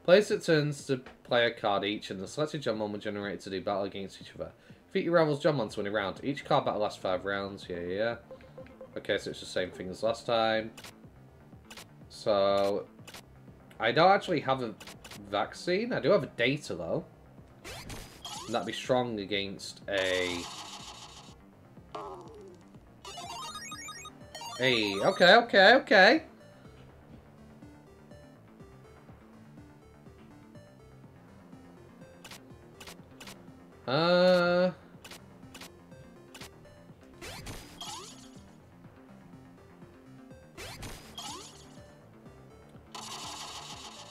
Players it turns to player card each, and the selected Jumpmon will generate to do battle against each other. Defeat your rival's Jumpmon to win a round. Each card battle lasts 5 rounds. Yeah. Okay, so it's the same thing as last time. So, I don't actually have a vaccine. I do have a data, though. And that'd be strong against a... Hey, okay.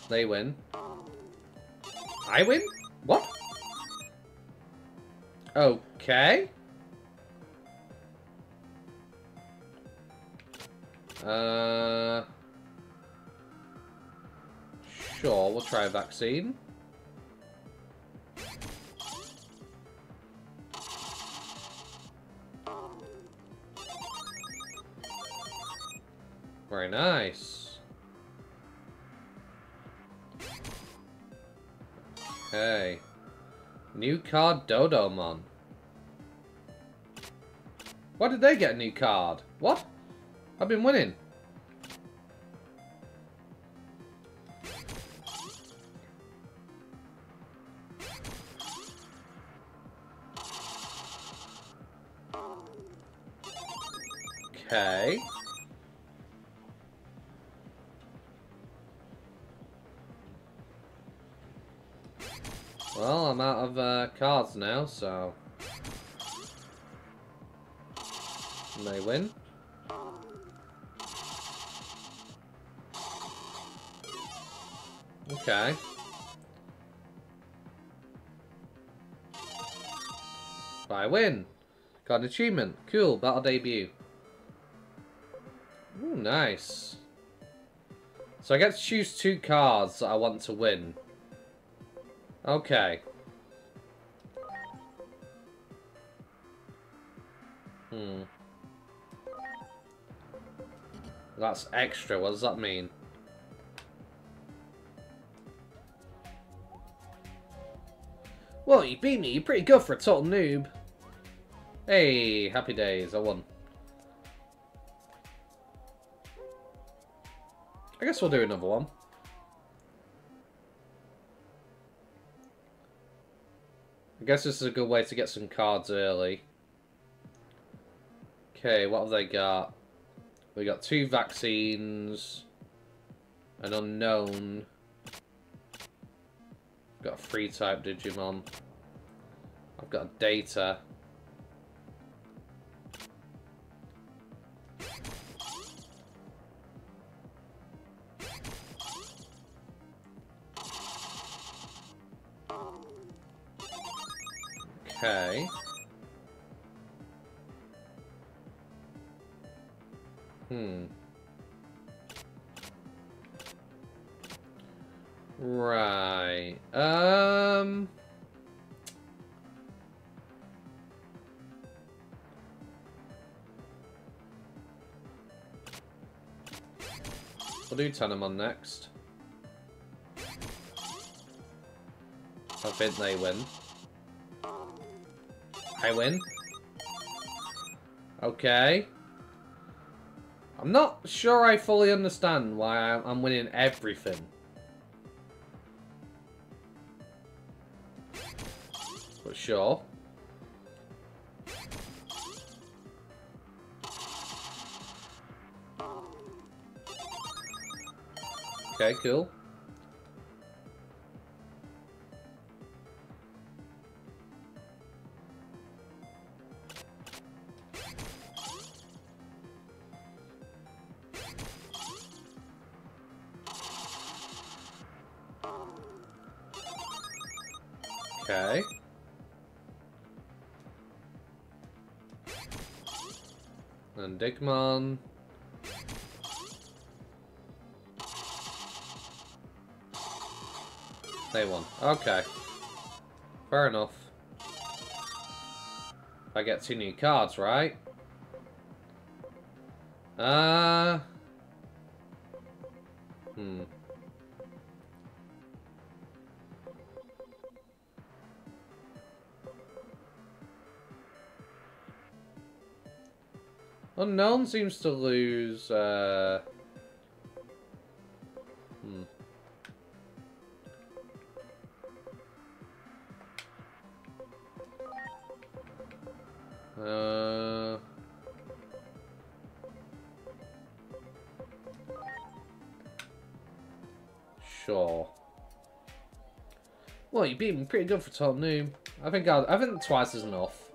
They win. I win? What? Okay. Sure, we'll try a vaccine. Very nice. Okay. New card, Dodomon. Why did they get a new card? What? I've been winning. Okay. Well, I'm out of cards now, so... And they win. Okay. But I win. Got an achievement. Cool. Battle debut. Ooh, nice. So I get to choose 2 cards that I want to win. Okay. That's extra. What does that mean? Well, you beat me. You're pretty good for a total noob. Hey, happy days. I won. I guess we'll do another one. I guess this is a good way to get some cards early. Okay, what have they got? We got 2 vaccines. An unknown. Got a free type Digimon. I've got data. Okay. Right. We'll do Tenemon next. I think they win. I win. Okay. I'm not sure I fully understand why I'm winning everything. But sure. Okay, cool. Okay. And Digimon. They won. Okay. Fair enough. I get 2 new cards, right? Unknown seems to lose, Sure. Well, you beat me pretty good for top noob. I think twice is enough.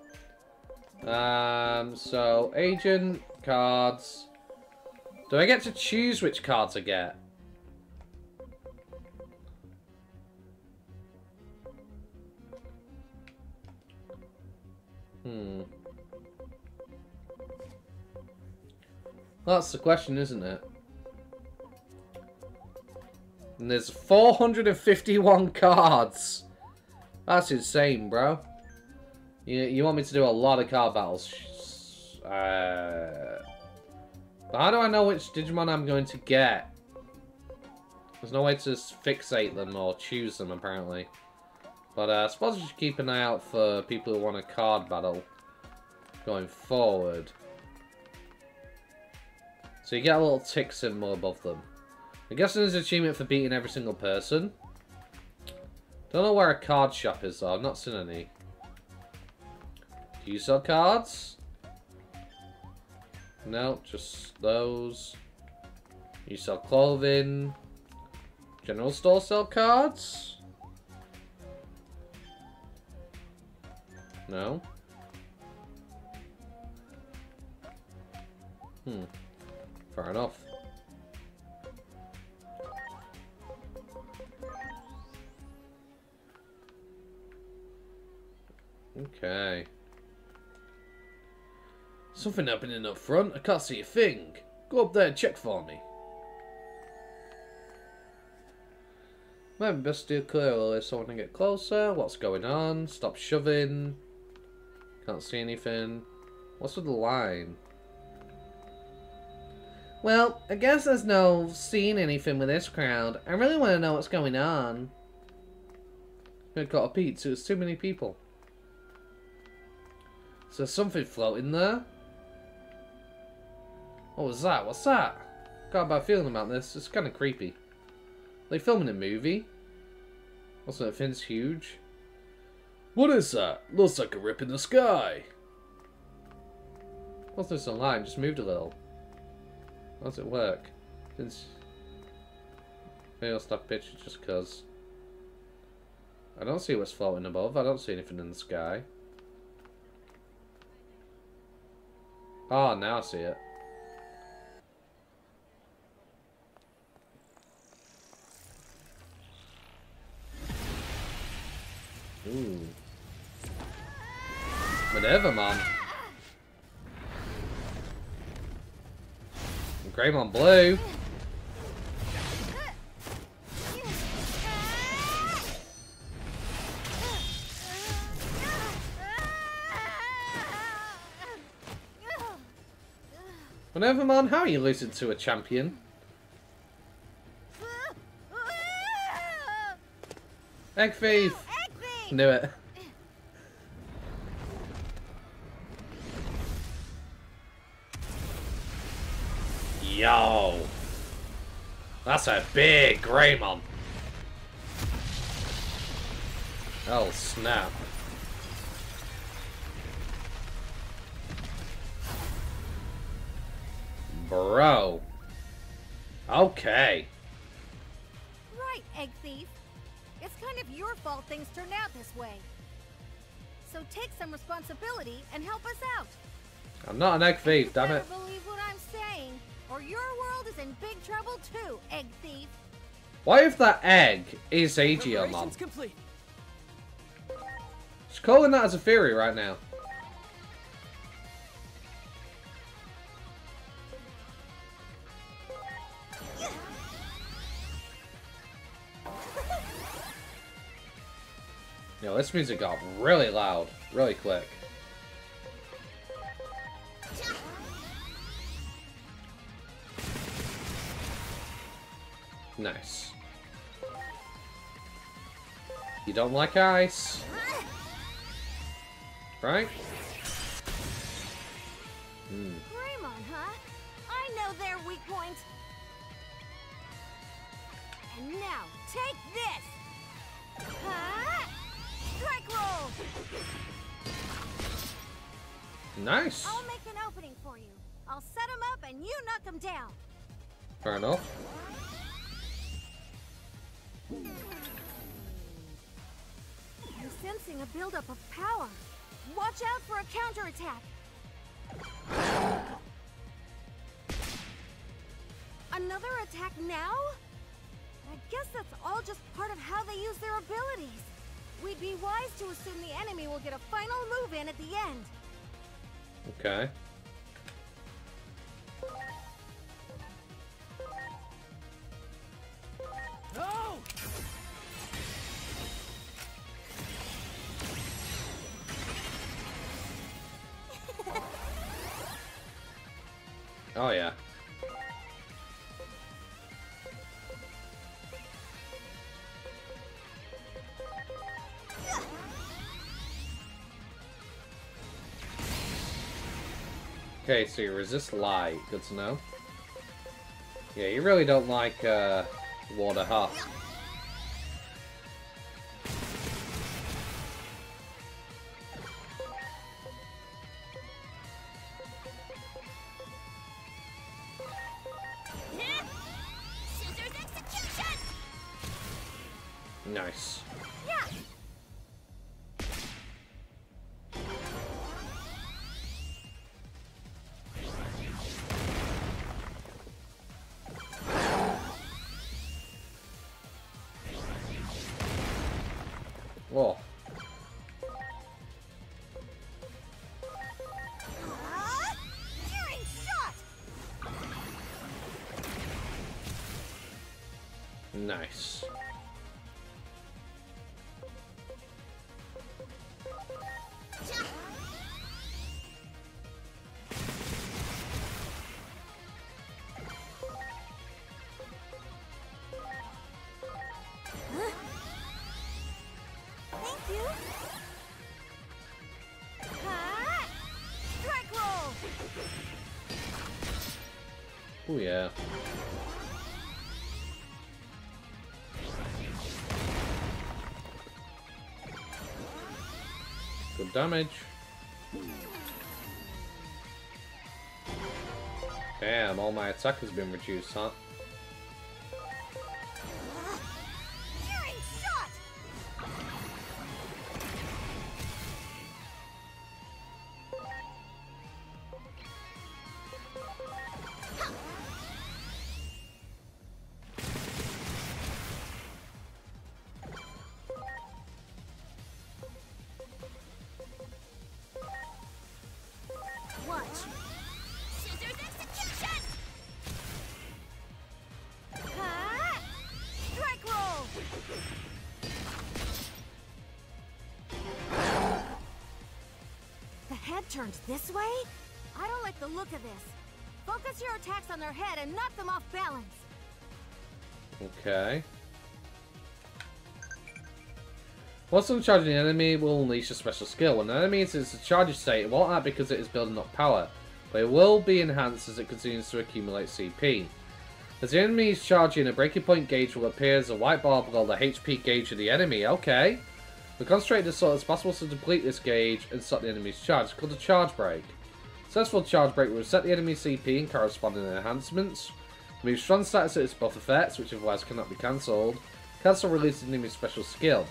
So agent cards. Do I get to choose which cards I get? That's the question, isn't it? And there's 451 cards. That's insane, bro. You want me to do a lot of card battles. But how do I know which Digimon I'm going to get? There's no way to fixate them or choose them, apparently. But I suppose you should keep an eye out for people who want a card battle going forward. So you get a little tick symbol above them. I'm guessing there's an achievement for beating every single person. Don't know where a card shop is though, I've not seen any. Do you sell cards? No, just those. You sell clothing. General store sell cards? No. Fair enough. Okay. Something happening up front. I can't see a thing. Go up there and check for me. Maybe best steer clear earlier so I can get closer. What's going on? Stop shoving. Can't see anything. What's with the line? Well, I guess there's no seeing anything with this crowd. I really want to know what's going on. I got a pizza. There's too many people. Is there something floating there? What was that? What's that? Got a bad feeling about this. It's kind of creepy. Are they filming a movie? Also, that thing's huge. What is that? Looks like a rip in the sky. What's this online? Just moved a little. How does it work? Since maybe I'll stop picture just because. I don't see what's floating above. I don't see anything in the sky. Oh, now I see it. Ooh. Whatever, man. Greymon blue. Whatever, man. How are you losing to a champion? Egg thief. Knew it. Yo. That's a big Greymon. Oh, snap. Bro. Okay. Right, Egg Thief. It's kind of your fault things turned out this way. So take some responsibility and help us out. I'm not an egg thief, damn it. You better believe what I'm saying, or your world is in big trouble too, Egg Thief. What if that egg is Aegeomon? Complete. She's calling that as a theory right now. Yo, this music got really loud, really quick. Nice. You don't like ice, right? Greymon, Hello there, weak point. And now, take this! Huh? Strike roll! Nice. I'll make an opening for you. I'll set him up and you knock him down. Fair enough. I'm sensing a buildup of power. Watch out for a counterattack. Another attack now? I guess that's all just part of how they use their abilities. We'd be wise to assume the enemy will get a final move in at the end. Okay. No! Oh yeah. Okay, so you resist light. Good to know. Yeah, you really don't like water, huh? Scissors execution! Nice. Yeah. Whoa. Daring shot! Nice. Thank you. Huh? Strike roll! Oh yeah. Good damage. Damn, all my attack has been reduced, huh? Daring shot! Watch. Scissors execution! Huh? Strike roll! The head turns this way? I don't like the look of this. Focus your attacks on their head and knock them off balance. Okay. Once on charging the enemy, will unleash a special skill. When an enemy is in a charge state, it won't act because it is building up power, but it will be enhanced as it continues to accumulate CP. As the enemy is charging, a breaking point gauge will appear as a white bar below the HP gauge of the enemy. Okay. We concentrate as as possible to deplete this gauge and stop the enemy's charge. It's called a charge break. Successful charge break will reset the enemy's CP and corresponding enhancements. Remove strong status at its buff effects, which otherwise cannot be cancelled. Cancel release the enemy's special skill.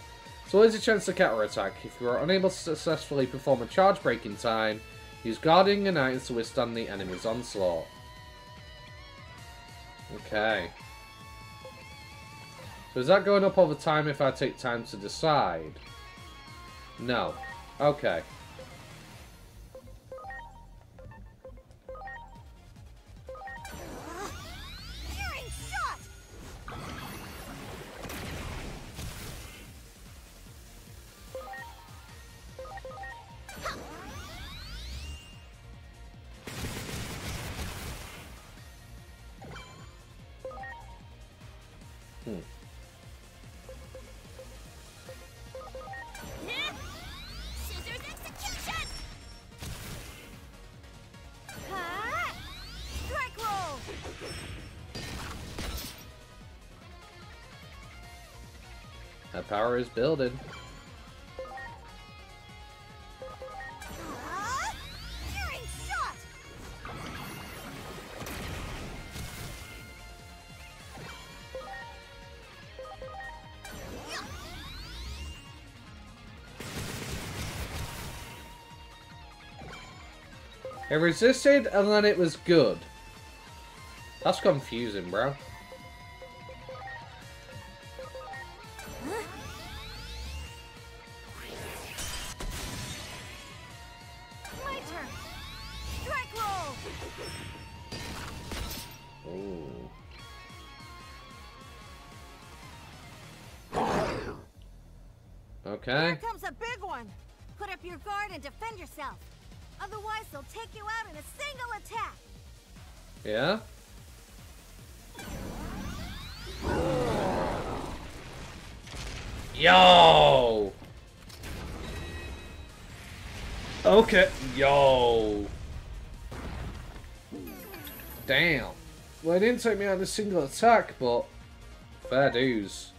So there's a chance to counter-attack. If you are unable to successfully perform a charge break in time, use guarding and items to withstand the enemy's onslaught. Okay. So is that going up over time if I take time to decide? No. Okay. Daring shot! Scissors execution! Huh? Strike roll! Her power is building. It resisted and then it was good. That's confusing, bro. My turn. Strike roll. Ooh. Okay. Here comes a big one. Put up your guard and defend yourself. Otherwise, they'll take you out in a single attack. Yeah. Yo. Okay. Yo. Damn. Well, it didn't take me out in a single attack, but fair dues.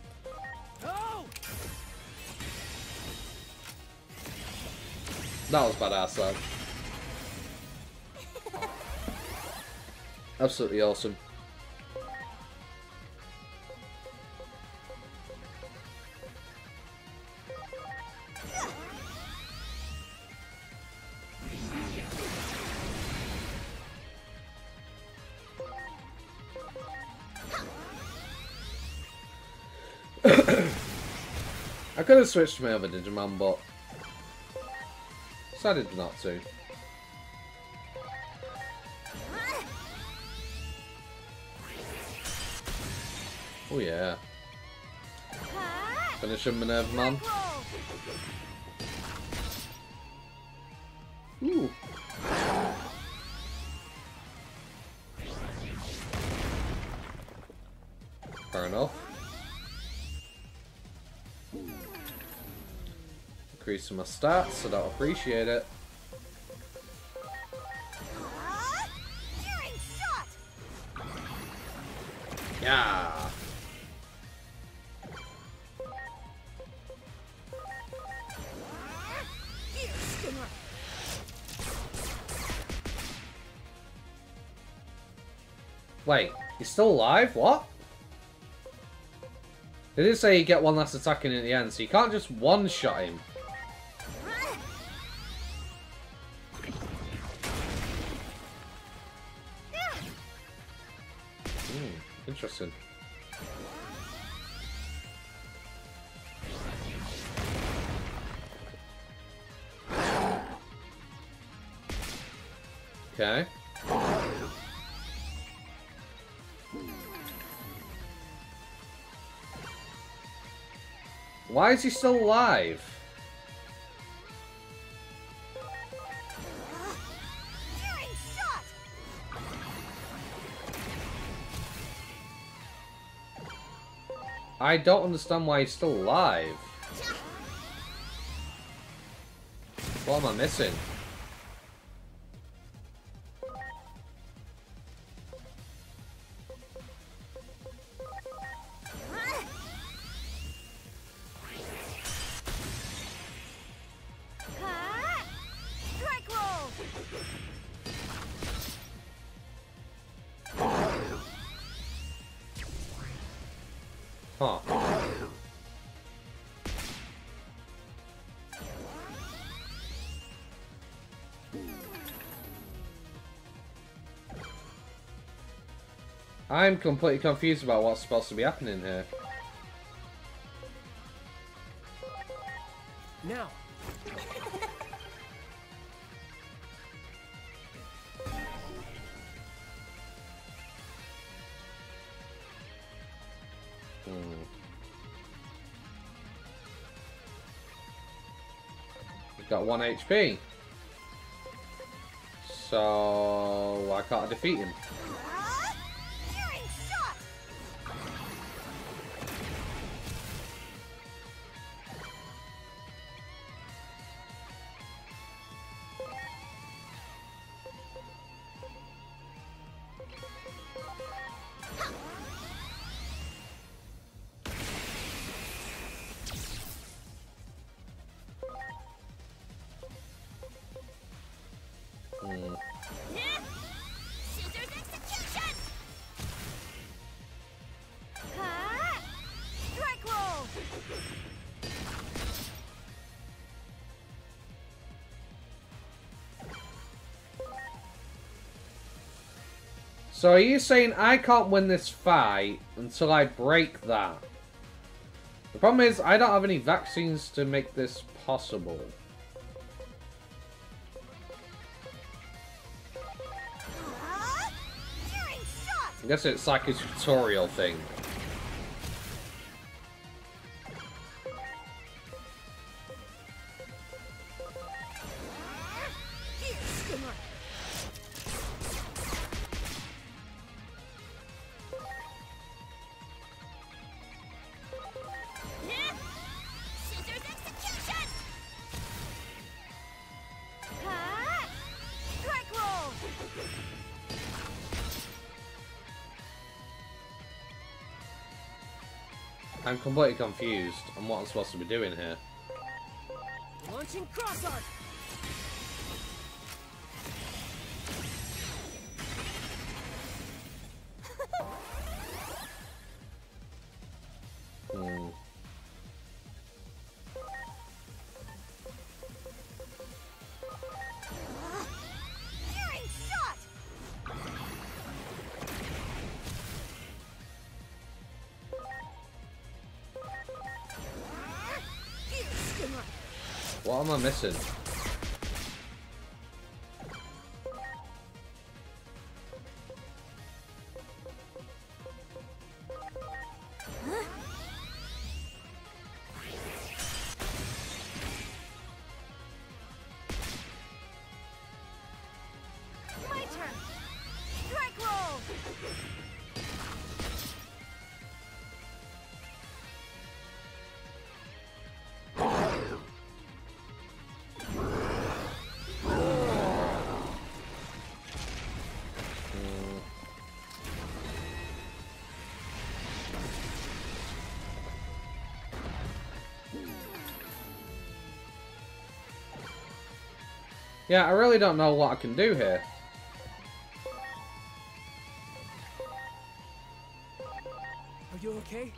That was badass, though. Absolutely awesome. I could have switched to my other Digimon, but decided not to. Oh yeah. Finish him, Minerva-mon. Ooh. Fair enough. Increase my stats, I don't appreciate it. Yeah. Wait, he's still alive? What? They did say you get one last attack in at the end, so you can't just one-shot him. Interesting. Okay. Why is he still alive? I don't understand why he's still alive. What am I missing? Strike roll. Huh. I'm completely confused about what's supposed to be happening here. Now. We've got 1 HP. So why can't I defeat him? So are you saying I can't win this fight until I break that? The problem is I don't have any vaccines to make this possible. I guess it's like a tutorial thing. I'm completely confused on what I'm supposed to be doing here. Launching cross arc. What am I missing? My turn. Strike roll. Yeah, I really don't know what I can do here. Are you okay?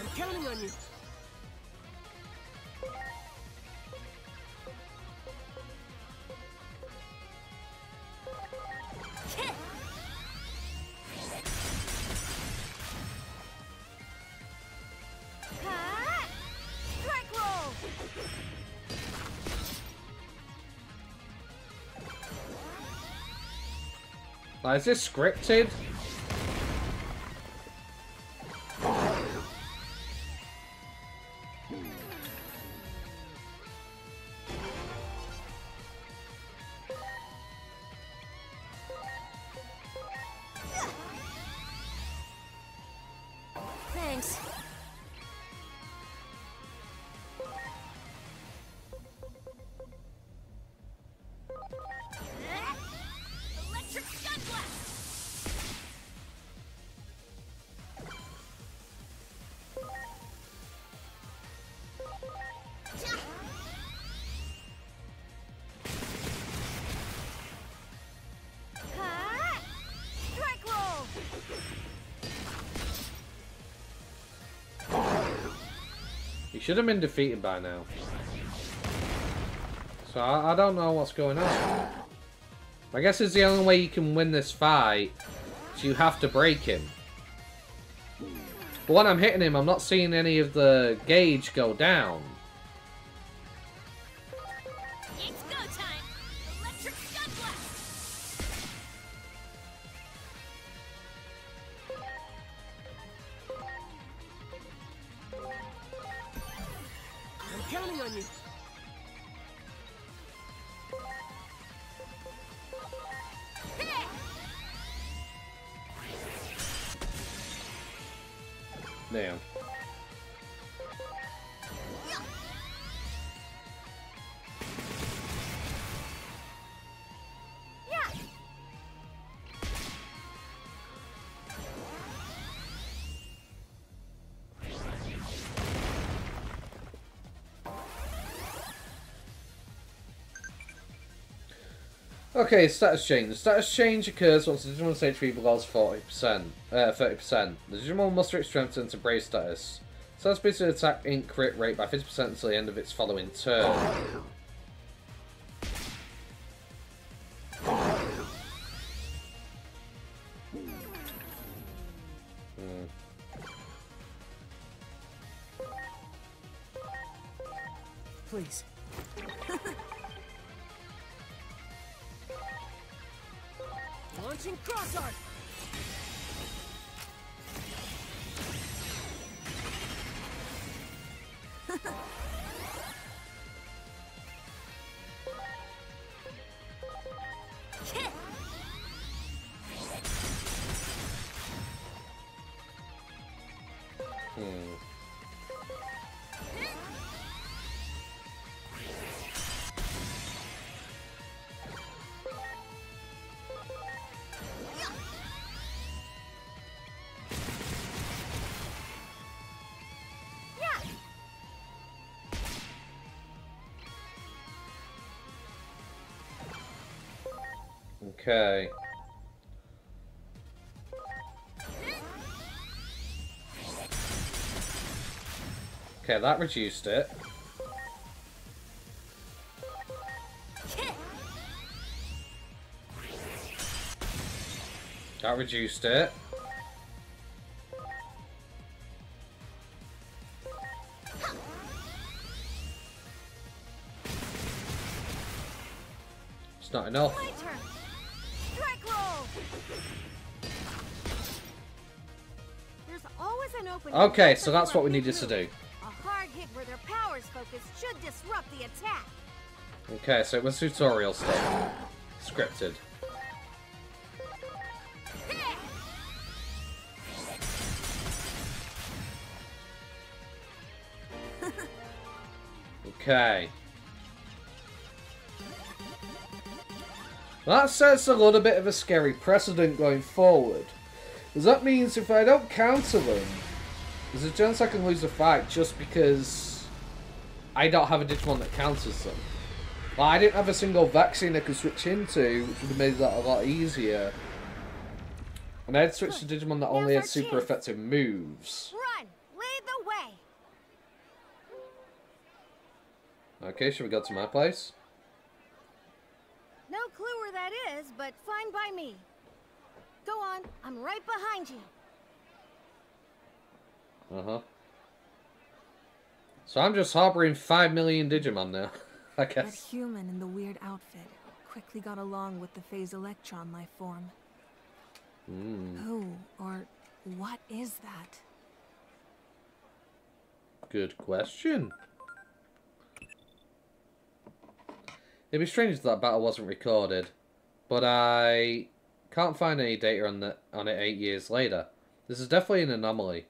I'm counting on you. Strike roll. Like, is this scripted? Thanks. Electric Stun Blast. Strike roll. He should have been defeated by now. So I don't know what's going on. I guess it's the only way you can win this fight. So you have to break him. But when I'm hitting him, I'm not seeing any of the gauge go down. It's go time. Electric Stun Blast. I'm counting on you. Damn. Okay, status change. The status change occurs once the Digimon's HP belows 30%. The Digimon muster its strength into brave status. Status boosts its attack int crit rate by 50% until the end of its following turn. Please. Launching cross art. Okay. Okay, that reduced it. That reduced it. It's not enough. Strike roll. There's always an opening. Okay, so that's what we needed to do. A hard hit where their powers focus should disrupt the attack. Okay, so it was tutorial stuff. Scripted. Okay. That sets a little bit of a scary precedent going forward. Because that means if I don't counter them, there's a chance I can lose the fight just because I don't have a Digimon that counters them. Like, I didn't have a single vaccine I could switch into, which would have made that a lot easier. And I had switched to Digimon that only had super effective moves. Run! Lead the way! Okay, should we go to my place? No clue where that is, but fine by me. Go on, I'm right behind you. Uh-huh. So I'm just harboring 5 million Digimon now, I That guess. human in the weird outfit quickly got along with the phase electron life form. Who or what is that? Good question. It'd be strange if that battle wasn't recorded, but I can't find any data on it 8 years later. This is definitely an anomaly.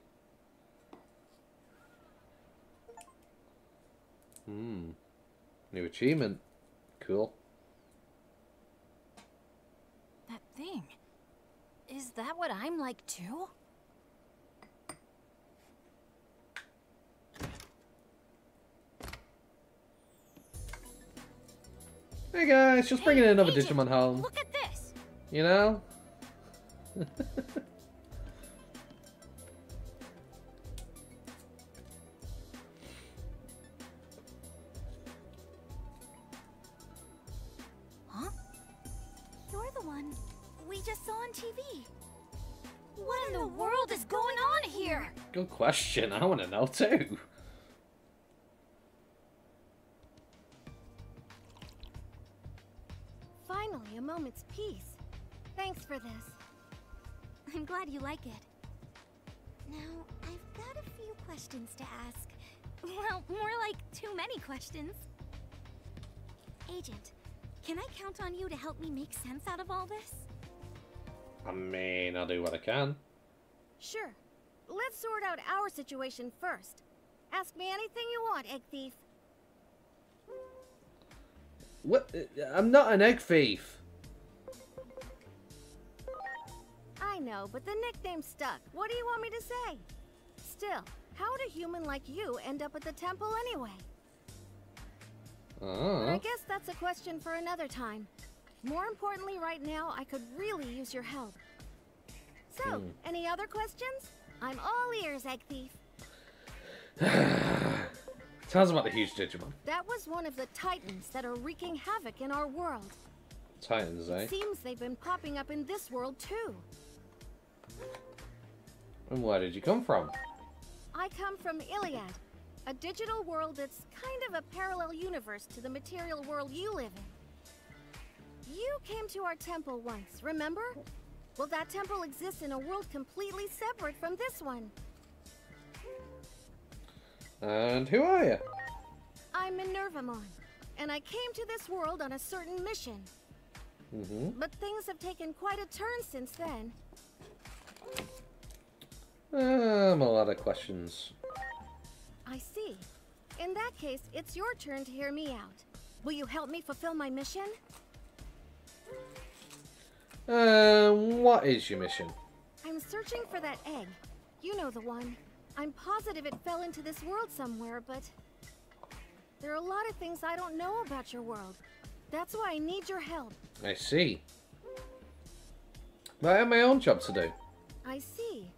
New achievement. Cool. That thing. Is that what I'm like too? Hey guys, just bringing another Digimon home. Look at this. You know? Huh? You're the one we just saw on TV. What in the world is going on here? Good question. I want to know too. Finally, a moment's peace. Thanks for this. I'm glad you like it. Now, I've got a few questions to ask. Well, more like too many questions. Agent, can I count on you to help me make sense out of all this? I mean, I'll do what I can. Sure. Let's sort out our situation first. Ask me anything you want, Egg Thief. What? I'm not an egg thief. I know, but the nickname stuck. What do you want me to say? Still, how would a human like you end up at the temple anyway? But I guess that's a question for another time. More importantly, right now, I could really use your help. So, any other questions? I'm all ears, Egg Thief. Tell us about the huge Digimon. That was one of the Titans that are wreaking havoc in our world. Titans, eh? It seems they've been popping up in this world too. And where did you come from? I come from Iliad, a digital world that's kind of a parallel universe to the material world you live in. You came to our temple once, remember? Well, that temple exists in a world completely separate from this one. And who are you? I'm Minervamon, and I came to this world on a certain mission. But things have taken quite a turn since then. A lot of questions. I see. In that case, it's your turn to hear me out. Will you help me fulfill my mission? What is your mission? I'm searching for that egg. You know the one. I'm positive it fell into this world somewhere, but there are a lot of things I don't know about your world. That's why I need your help. I see. But I have my own job to do. I see.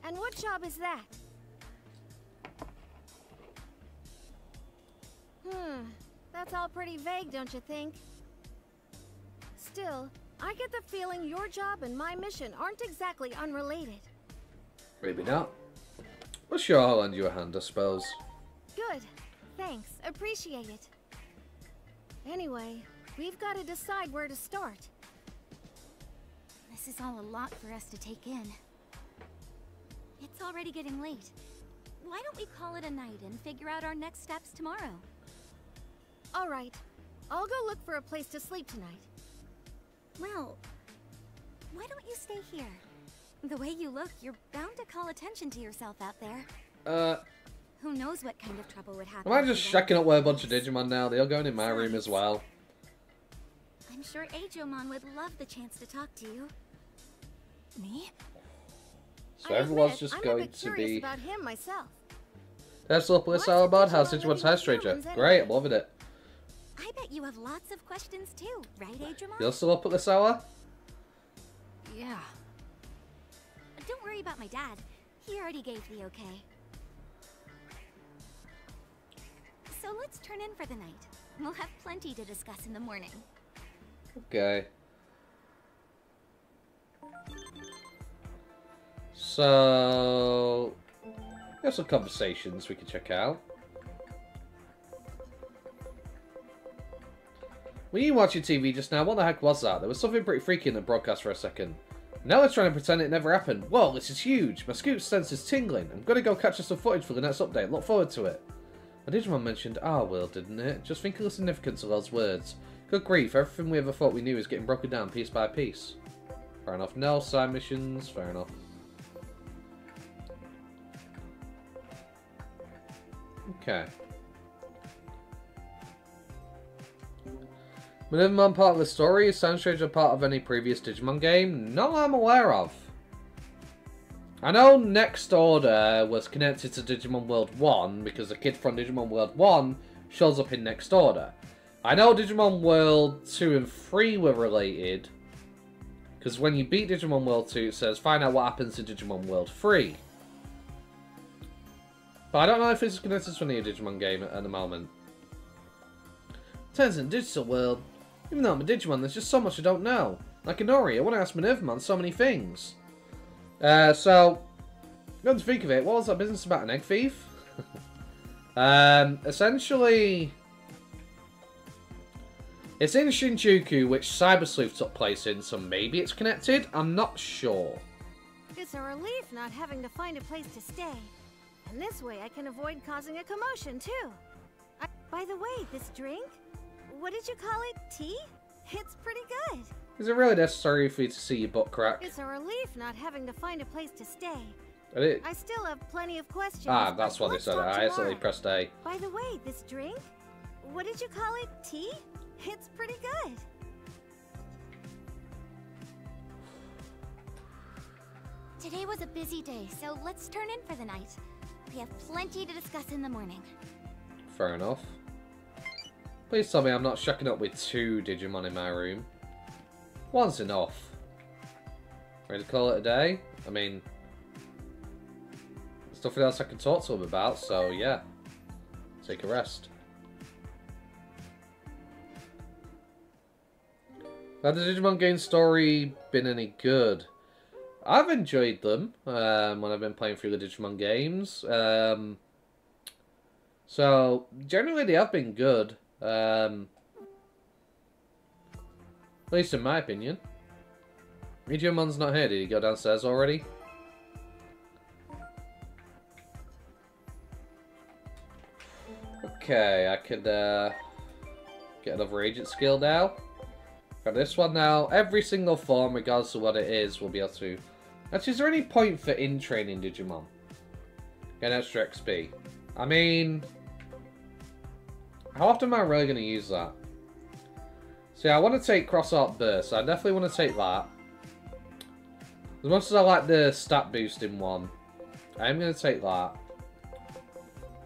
And what job is that? That's all pretty vague, don't you think? Still, I get the feeling your job and my mission aren't exactly unrelated. Maybe not. We'll sure I'll lend you a hand, I suppose. Good. Thanks. Appreciate it. Anyway, we've got to decide where to start. This is all a lot for us to take in. It's already getting late. Why don't we call it a night and figure out our next steps tomorrow? All right. I'll go look for a place to sleep tonight. Well, why don't you stay here? The way you look, you're bound to call attention to yourself out there. Who knows what kind of trouble would happen? Am I just shacking up with a bunch of Digimon now? They're all going in my room as well. I'm sure Aijomon would love the chance to talk to you. Me? So everyone's just I'm going a bit to curious be... about him myself. That's all police all about. How's Digimon's High Stranger? Great, I'm loving it. I bet you have lots of questions too, right, Aijomon? You're still up at this hour? Yeah. Don't worry about my dad. He already gave the okay. So let's turn in for the night. We'll have plenty to discuss in the morning. Okay. So... we have some conversations we can check out. When you watching TV just now, what the heck was that? There was something pretty freaky in the broadcast for a second. Now they're trying to pretend it never happened. Whoa, this is huge. My scoop sense is tingling. I'm gonna go capture some footage for the next update. Look forward to it. A Digimon mentioned our world, didn't it? Just think of the significance of those words. Good grief, everything we ever thought we knew is getting broken down piece by piece. Fair enough. No side missions. Fair enough. Okay. Minimum part of the story is Sound Stranger part of any previous Digimon game? Not I'm aware of. I know Next Order was connected to Digimon World 1 because a kid from Digimon World 1 shows up in Next Order. I know Digimon World 2 and 3 were related because when you beat Digimon World 2 it says find out what happens in Digimon World 3. But I don't know if it's connected to any Digimon game at the moment. Turns in Digital World. Even though I'm a Digimon, there's just so much I don't know. Like Inori, I want to ask Minervamon so many things. So, come to think of it, what was that business about an egg thief? Essentially, it's in Shinjuku, which Cyber Sleuth took place in, so maybe it's connected? I'm not sure. It's a relief not having to find a place to stay. And this way I can avoid causing a commotion, too. By the way, this drink? What did you call it? Tea? It's pretty good. Is it really necessary for you to see your butt crack? It's a relief not having to find a place to stay. I still have plenty of questions. Ah, that's what they said. I accidentally pressed A. By the way, this drink? What did you call it? Tea? It's pretty good. Today was a busy day, so let's turn in for the night. We have plenty to discuss in the morning. Fair enough. Please tell me I'm not shacking up with 2 Digimon in my room. One's enough. Ready to call it a day? I mean, there's nothing else I can talk to him about, so yeah. Take a rest. Have the Digimon game story been any good? I've enjoyed them when I've been playing through the Digimon games. So, generally they have been good. At least in my opinion. Meteormon's not here. Did he go downstairs already? Okay, I could get another agent skill now. Got this one now. Every single form, regardless of what it is, we'll be able to... Actually, is there any point for in-training Digimon? Get extra XP. I mean... How often am I really going to use that? So yeah, I want to take Cross-Art Burst. I definitely want to take that. As much as I like the stat boosting one, I am going to take that.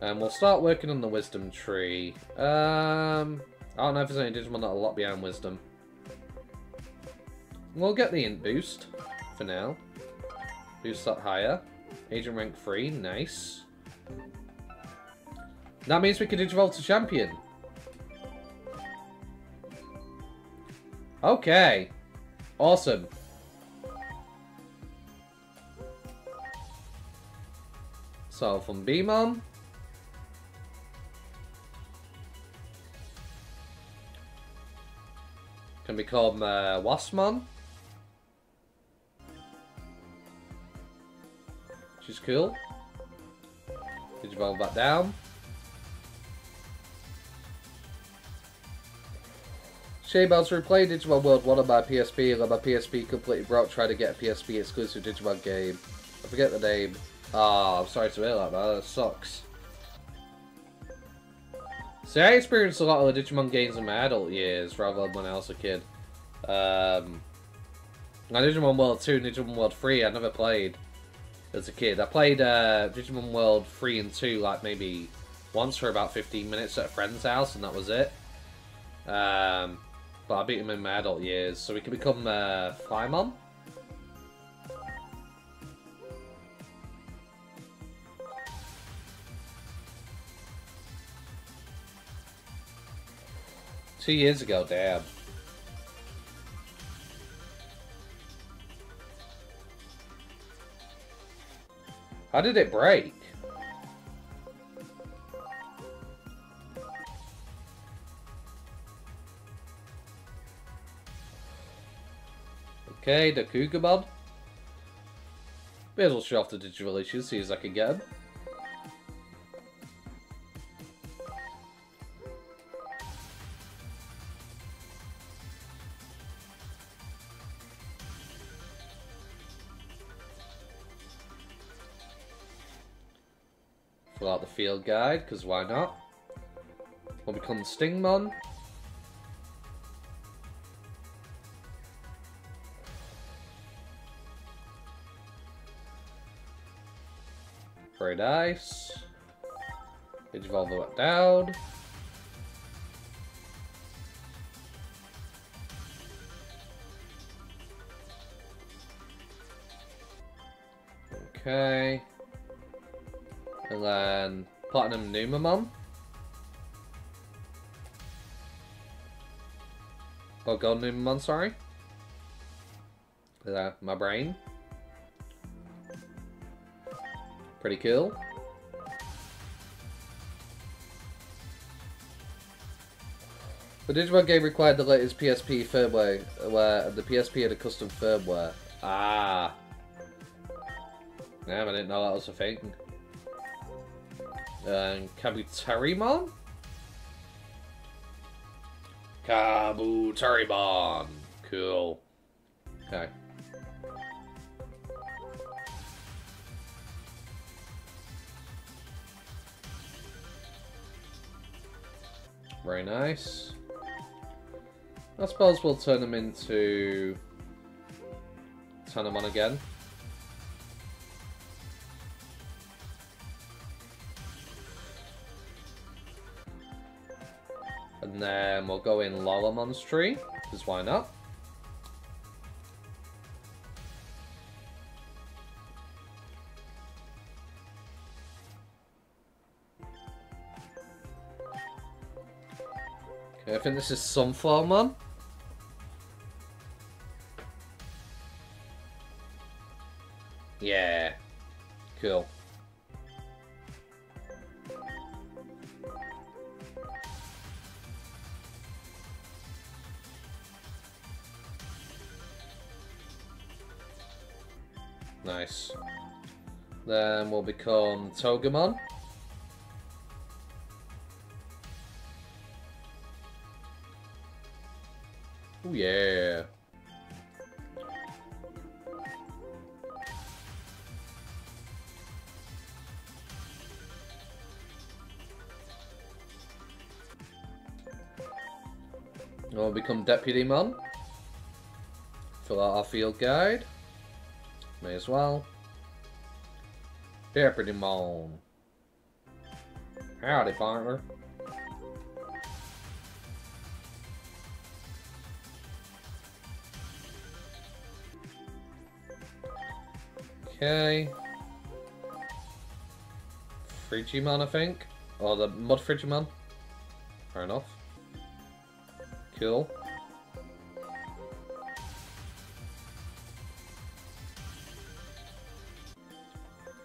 And we'll start working on the Wisdom Tree. I don't know if there's any Digimon that are a lot behind Wisdom. We'll get the Int boost for now. Boost that higher. Agent rank 3, nice. That means we can Digivolve to Champion. Okay. Awesome. So from Beamon. Can become Wasmon. Which is cool. Digivolve back down. Shaybells replay Digimon World 1 on my PSP, and on my PSP completely broke trying to get a PSP exclusive Digimon game. I forget the name. Ah, I'm sorry to hear that, man. That sucks. See, I experienced a lot of the Digimon games in my adult years, rather than when I was a kid. Now, Digimon World 2 and Digimon World 3 I never played as a kid. I played Digimon World 3 and 2 like maybe once for about 15 minutes at a friend's house, and that was it. But I beat him in my adult years, so we can become Flymon. Two years ago, damn. How did it break? Okay, the Kugabon. May as well show off the digital issues, see as I can get him. Fill out the field guide, because why not? We'll become Stingmon. Very nice. Digivolve that down. Okay. And then Platinum Numamon. Oh, Gold Numamon, sorry. My brain. Pretty cool. The Digimon game required the latest PSP firmware, where the PSP had a custom firmware. Ah. Damn, I didn't know that was a thing. Kabutarimon? Kabutarimon. Cool. Okay. Very nice. I suppose we'll turn them into Tanemon again. And then we'll go in Lolamon's tree, because why not? I think this is Sunflowermon. Yeah. Cool. Nice. Then we'll become Togemon. Oh yeah. We'll become Deputy Mon. Fill out our field guide. May as well. Deputy Mon. Howdy, partner. Okay. Frigimon, I think. Or the Mud Frigimon. Fair enough. Cool.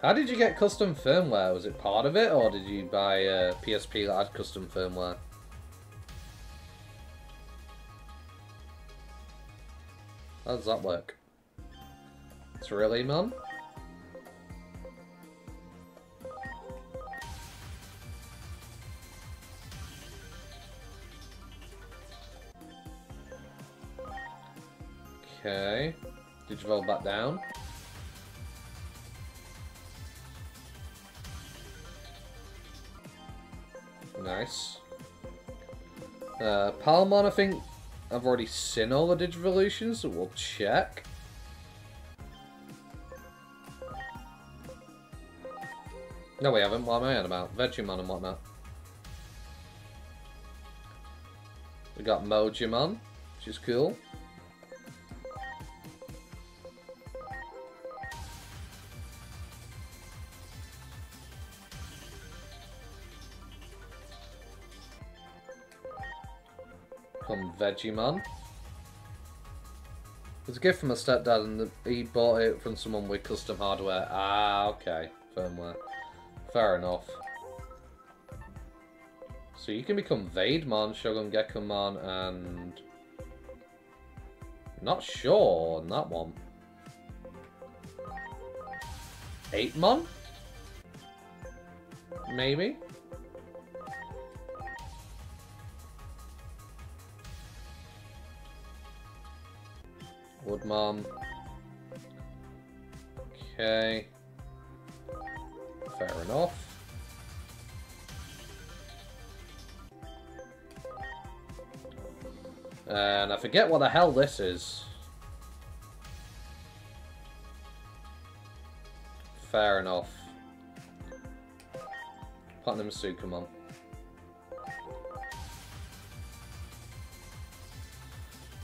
How did you get custom firmware? Was it part of it, or did you buy a PSP that had custom firmware? How does that work? It's really, man? Okay. Did you roll back down? Nice. Palmon, I think I've already seen all the Digivolutions, so we'll check. No, we haven't. What am I on about? Vegemon and whatnot. We got MODGAMINYT, which is cool. From Vegemon. It's a gift from my stepdad and he bought it from someone with custom hardware. Ah, okay. Firmware. Fair enough. So you can become Vademon, Shogun Gekomon, and... Not sure on that one. 8mon? Maybe? Woodmon. Okay. Fair enough. And I forget what the hell this is. Fair enough. Platinum Sukamon.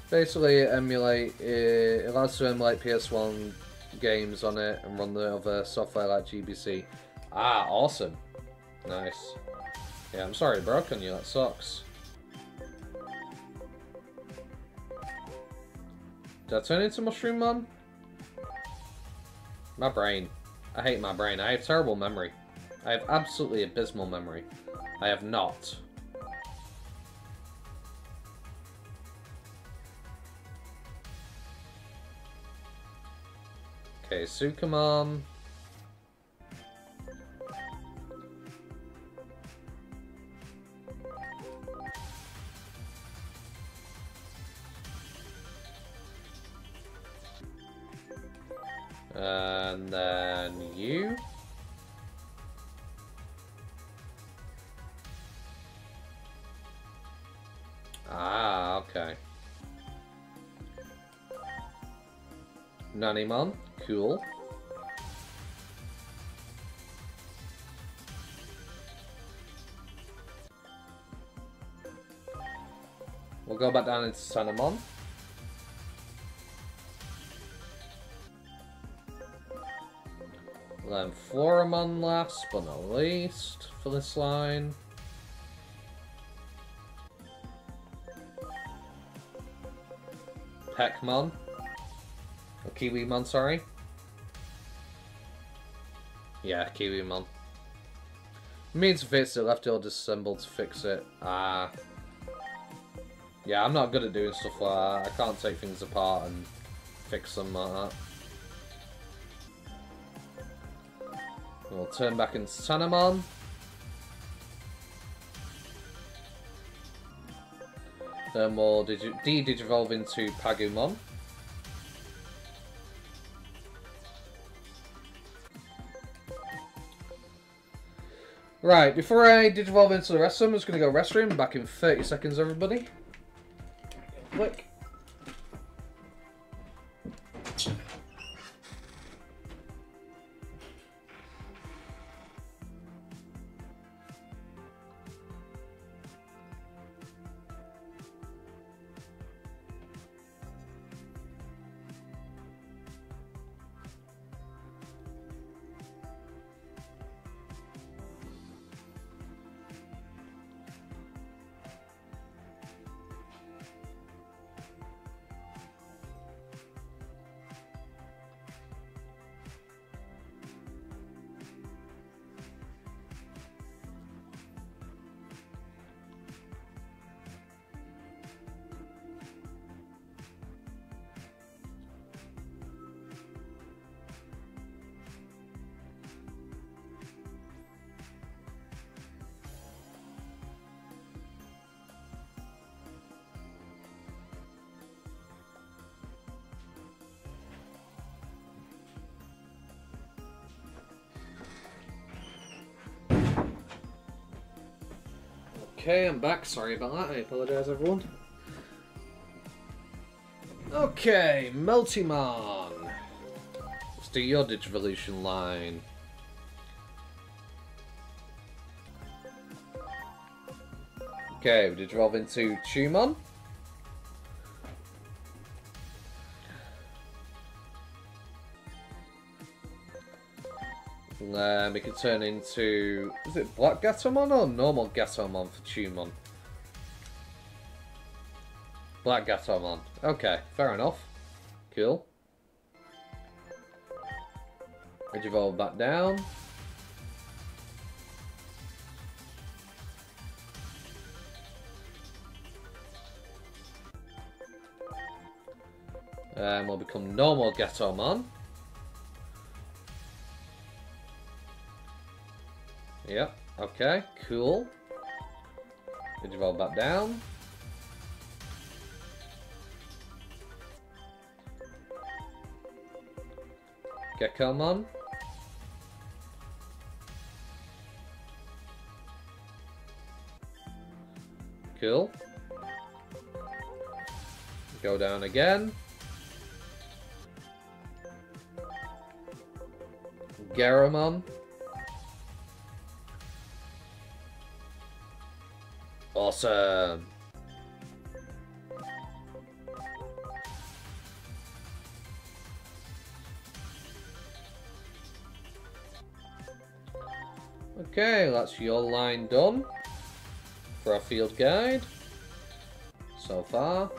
Basically, it allows to emulate PS1 games on it and run the other software like GBC. Ah, awesome. Nice. Yeah, I'm sorry it broke on you, that sucks. Did I turn into Mushroom-mon? My brain. I hate my brain. I have terrible memory. I have absolutely abysmal memory. I have not. Okay, Sukamon. And then you. Ah, okay. Nanimon, cool. We'll go back down into Sanamon. Then Floramon last but not least for this line. Peckmon. Or Kiwimon, sorry. Yeah, Kiwimon. Means to fix it, left or disassembled to fix it. Ah. Yeah, I'm not good at doing stuff like that. I can't take things apart and fix them like that. We'll turn back into Tanamon. Then we'll de-digivolve into Pagumon. Right, before I digivolve into the rest of them, I'm just going to go restroom. Back in 30 seconds, everybody. Click. Okay, I'm back. Sorry about that. I apologise, everyone. Okay, Meltimon. Let's do your Digivolution line. Okay, we Digivolve into Tumon. Then we can turn into... Is it Black Gatomon or normal Gatomon for Tumon? Black Gatomon. Okay, fair enough. Cool. Digivolve back down. And we'll become normal Gatomon. Yep, okay, cool. Digivolve back down. Gekomon. Cool. Go down again. Garamon. Awesome. Okay, that's your line done for our field guide so far.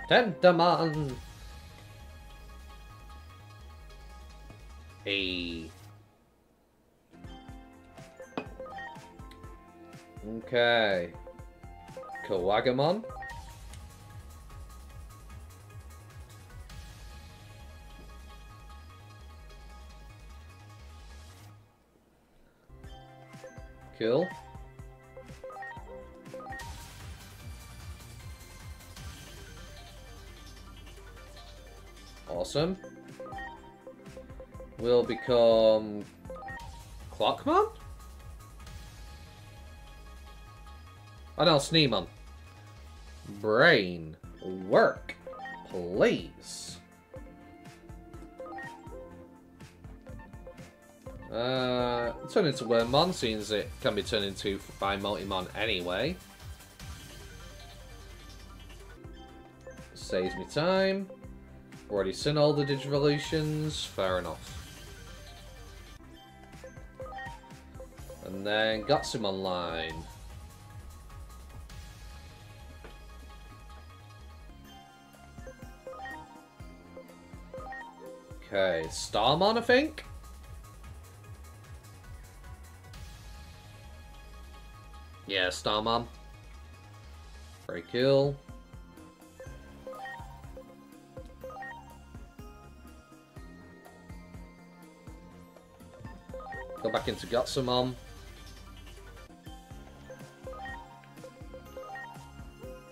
Tentamon. Hey. Okay. Kawagamon. Cool. Awesome. We'll become Clockmon? Oh no, Sneemon. Brain. Work. Please. Turn into Wormmon, since it can be turned into by Multimon anyway. Saves me time. Already seen all the Digivolutions. Fair enough. And then Gatsumon line. Okay, Starmon, I think? Yeah, Starmon. Very cool. Go back into Gotsumon.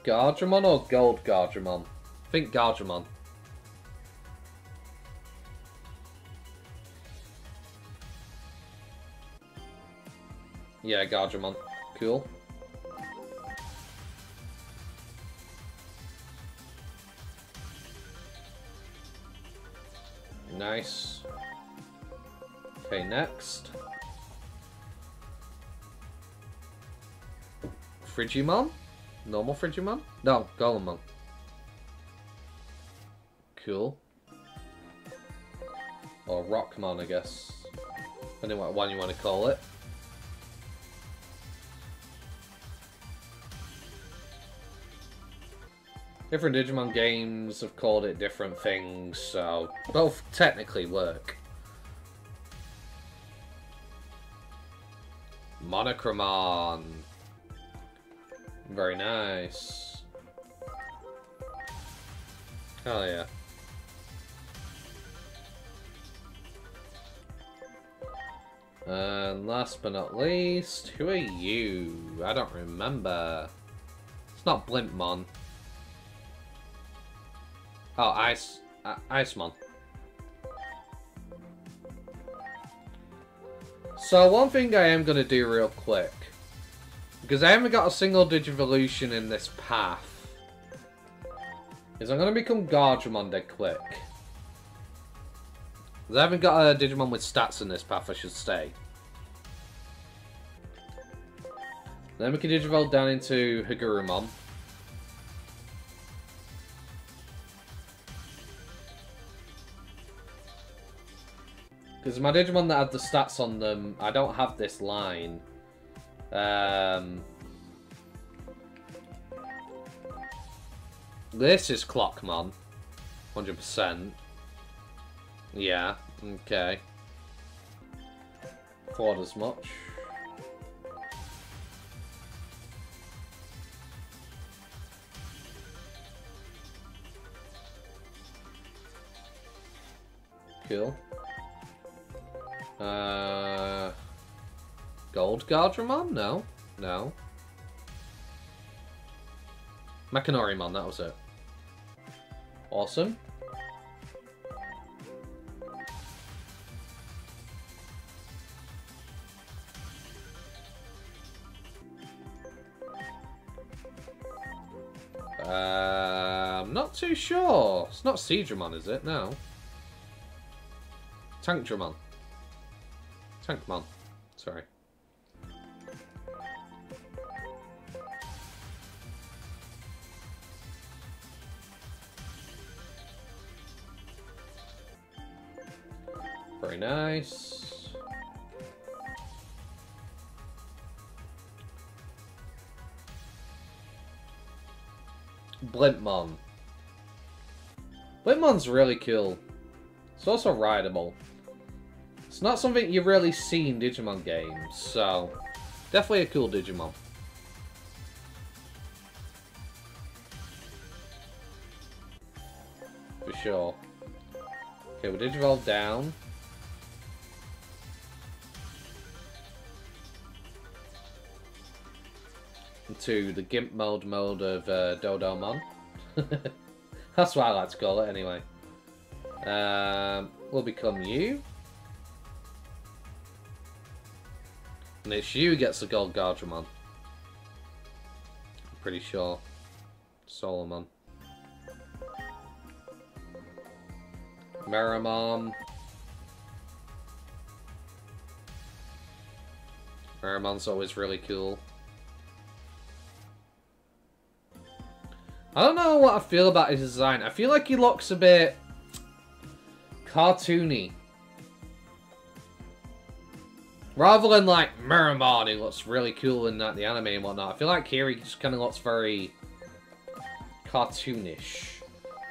Gardramon or Gold Gardramon? I think Gardramon. Yeah, Gardramon. Cool. Nice. Okay, next. Frigimon? Normal Frigimon? No, Golemon. Cool. Or Rockmon, I guess. Depending what one you want to call it. Different Digimon games have called it different things, so both technically work. Monochromon. Very nice. Hell yeah. And last but not least, who are you? I don't remember. It's not Blimpmon. Oh, Icemon. So one thing I am going to do real quick, because I haven't got a single Digivolution in this path, is I'm going to become Gardramon dead quick. Because I haven't got a Digimon with stats in this path, I should say. Then we can Digivolve down into Higurumon. Because my Digimon that have the stats on them, I don't have this line. This is Clockmon. 100%. Yeah, okay. Thought as much. Cool. Gold Gardramon? No. No. Mechanorimon, that was it. Awesome. I'm not too sure. It's not Seadramon, is it? No. Tankdramon. Tankmon. Sorry. Very nice. Blimpmon. Blimpmon's really cool. It's also rideable. It's not something you really see in Digimon games, so definitely a cool Digimon. For sure. Okay, we'll Digivolve down. Into the Gimp mode of Dodomon. That's what I like to call it anyway. We'll become you. And it's you who gets the Gold Gardramon. I'm pretty sure. Solomon. Meramon. Meramon's always really cool. I don't know what I feel about his design. I feel like he looks a bit cartoony. Rather than like Meramon, he looks really cool in the anime and whatnot. I feel like here he just kind of looks very cartoonish.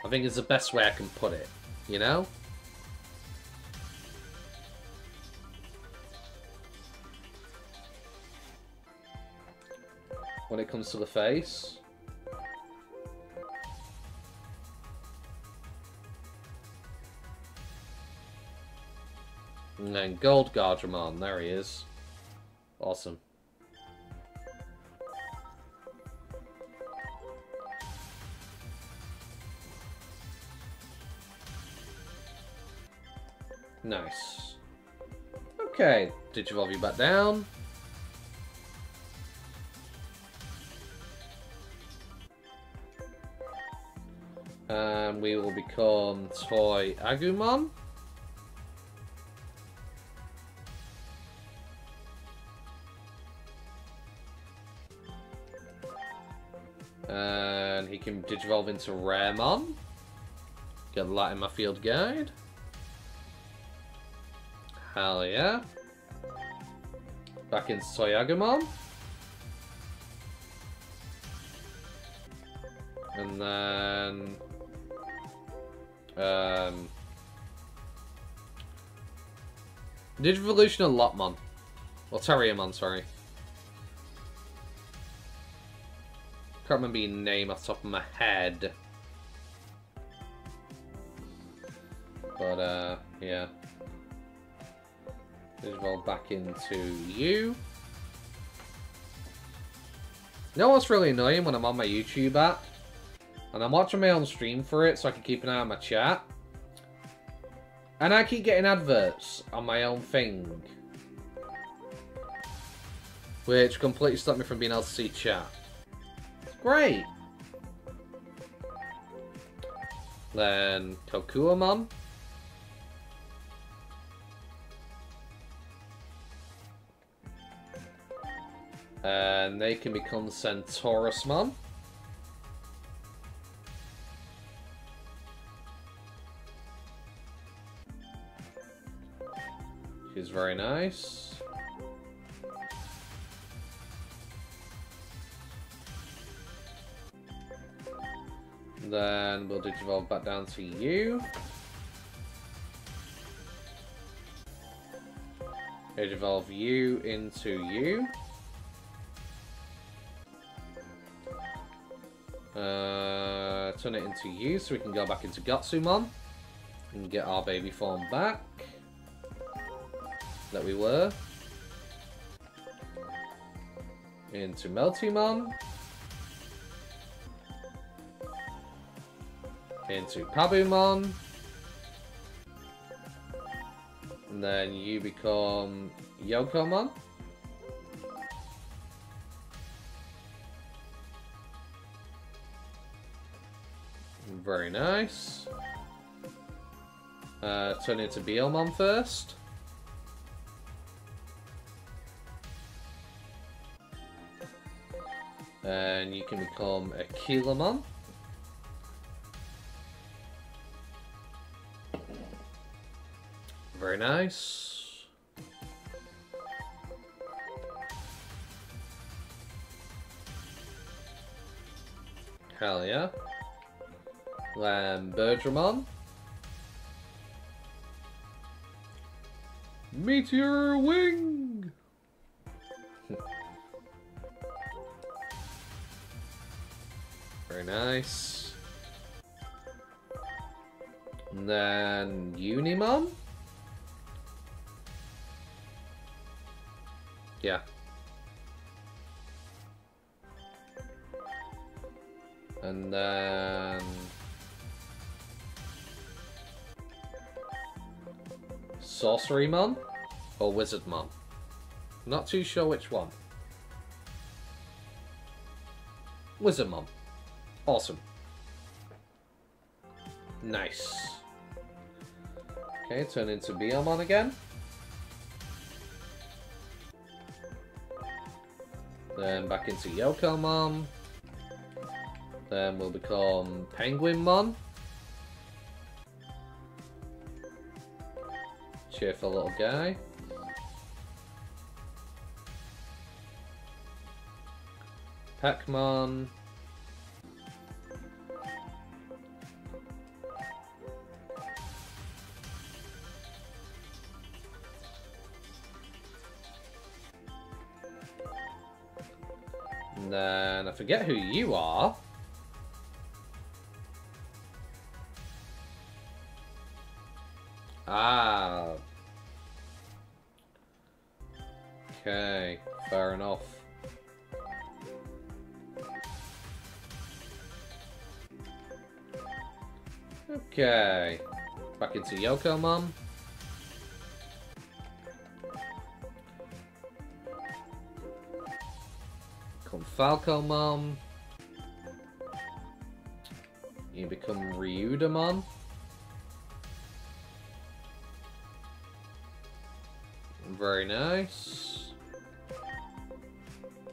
I think is the best way I can put it. You know? when it comes to the face. And then Gold Guardramon, there he is. Awesome. Nice. Okay, Digivolve you back down. And we will become Toy Agumon. And he can Digivolve into Raремon. Get that in my field guide. Hell yeah. Back into Toy Agumon. And then... Digivolution and Lotmon. Or Terriermon, sorry. Can't remember your name off the top of my head. But, yeah. Digivolve back into you. You know what's really annoying when I'm on my YouTube app? And I'm watching my own stream for it so I can keep an eye on my chat. And I keep getting adverts on my own thing. Which completely stopped me from being able to see chat. Great! Then Kokuamon. And they can become Centaurusmon. Which is very nice. Then we'll Digivolve back down to you. Digivolve you into you. Turn it into you so we can go back into Gotsumon and get our baby form back that we were. Into Meltymon. Into Pabumon. And then you become Yokomon. Very nice. Turn into Beelmon first. And you can become a Keelamon. Very nice. Hell yeah. Bertramon. Meteor Wing! Very nice. And then Unimon? Yeah. And then... Sorcerymon? Or Wizardmon? Not too sure which one. Wizardmon. Awesome. Nice. Okay, turn into Beelmon again. Then back into Yokomon. Then we'll become Penguinmon. Cheerful little guy. Pac-Mon. And then I forget who you are. Ah. Okay, fair enough. Okay. Back into Yoko Mom. Become Falco Mom. You become Ryuda Mom. Very nice.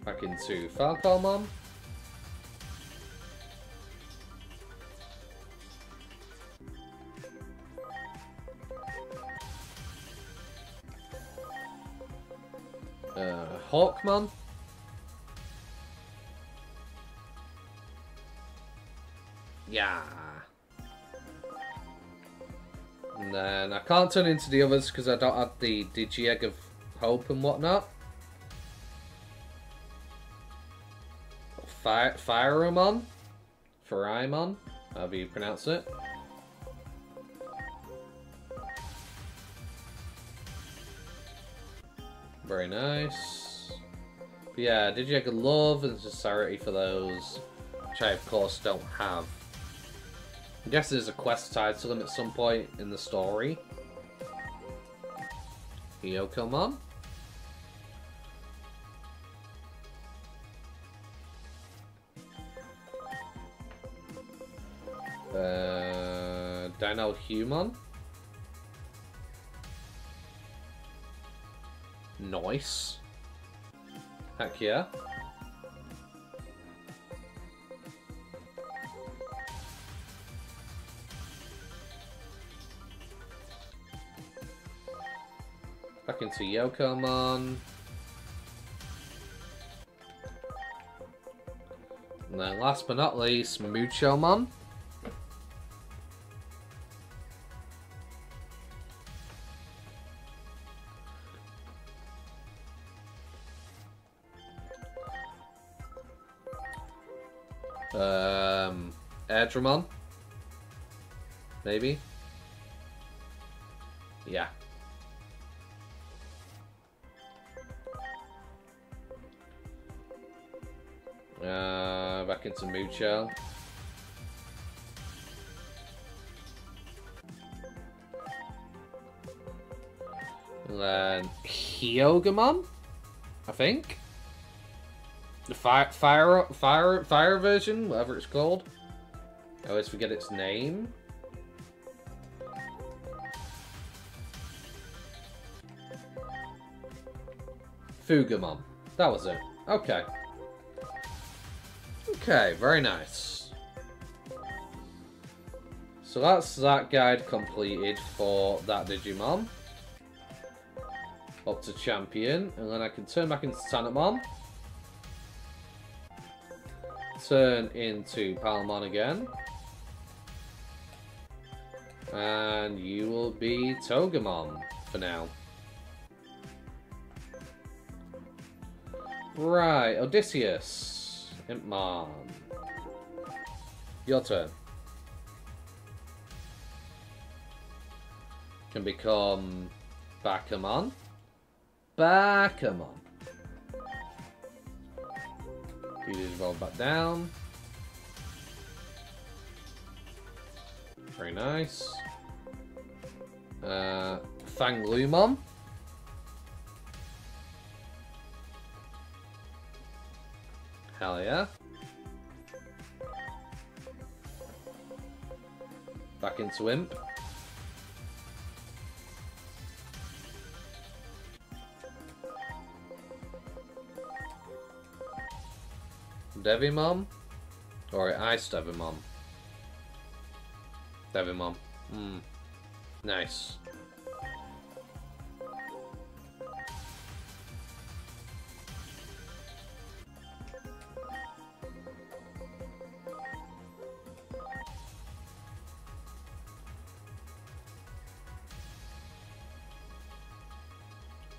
Back into Falco Mom. Hawkmon. Yeah. And then I can't turn into the others because I don't have the Digi-Egg of Hope and whatnot. Firemon? Firaimon? However you pronounce it. Very nice. But yeah, Digi-Egg of Love and Sincerity for those, which I of course don't have. I guess there's a quest tied to them at some point in the story. Hyokomon. Dino Human. Nice. Heck yeah. Back into Yokomon. And then last but not least, Muchomon. Airdramon. Maybe. Yeah. Back into Mucho. And then Hyogamon, I think. The fire version, whatever it's called. I always forget its name. Fugamon. That was it. Okay. Okay, very nice. So that's that guide completed for that Digimon. Up to Champion, and then I can turn back into Tanamon. Turn into Palmon again. And you will be Togemon for now. Right, Odysseus. Impmon. Your turn. Can become Bakamon. Bakamon. You just roll back down. Very nice. Fanglumon. Hell yeah. Back into Imp. Devimon? Or Ice Devimon? Devimon. Nice.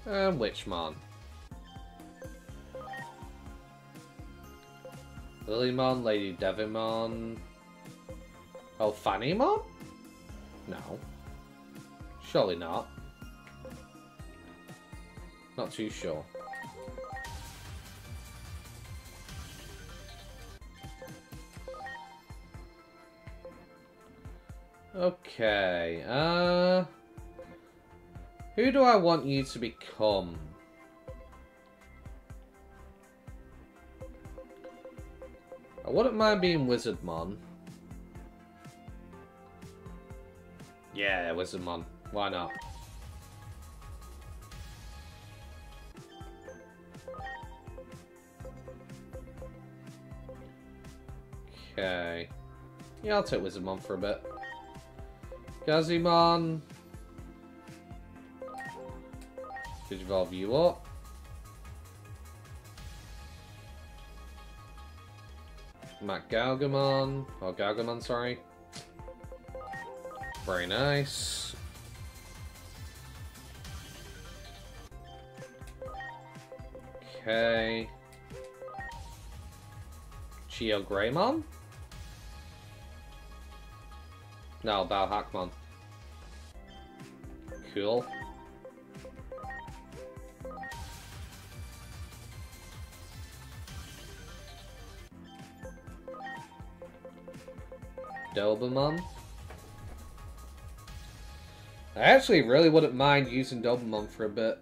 And Witchmon. Lilymon, Lady Devimon. Oh, Fannymon? No. Surely not. Not too sure. Okay, who do I want you to become? I wouldn't mind being Wizardmon. Yeah, Wizardmon. Why not? Okay. Yeah, I'll take Wizardmon for a bit. Gazimon. Digivolve you up. Mac Galgamon. Oh, Galgamon, sorry. Very nice. Okay. Chio Greymon? No, Balhackmon. Cool. Dobemon. I actually really wouldn't mind using Dobemon for a bit.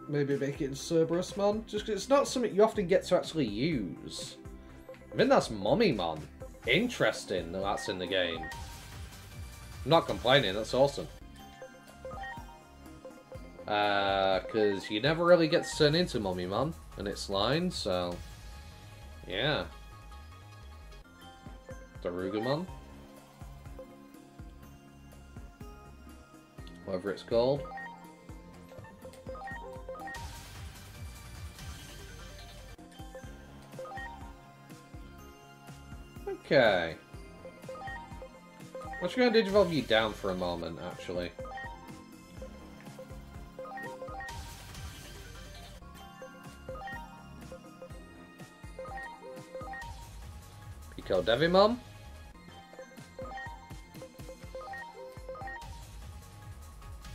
Maybe make it Cerberusmon, just because it's not something you often get to actually use. I think that's Mommymon. Interesting that that's in the game. I'm not complaining, that's awesome. Because you never really get to turn into Mommymon in its line, so... yeah. Darugamon. Whatever it's called. Okay. I'm just going to digivolve you down for a moment, actually. Pico Devimon.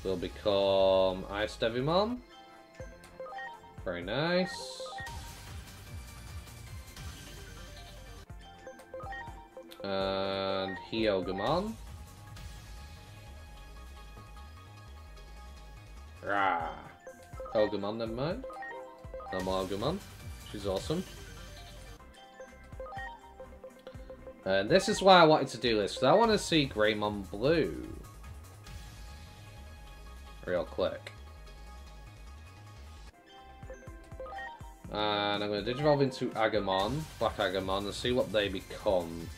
Will become Ice Devimon. Very nice. And Hyogamon. Rah. Hogamon, never mind. No Mogamon. She's awesome. And this is why I wanted to do this, because I want to see Greymon Blue. Real quick. And I'm going to digivolve into Agamon, Black Agamon, and see what they become.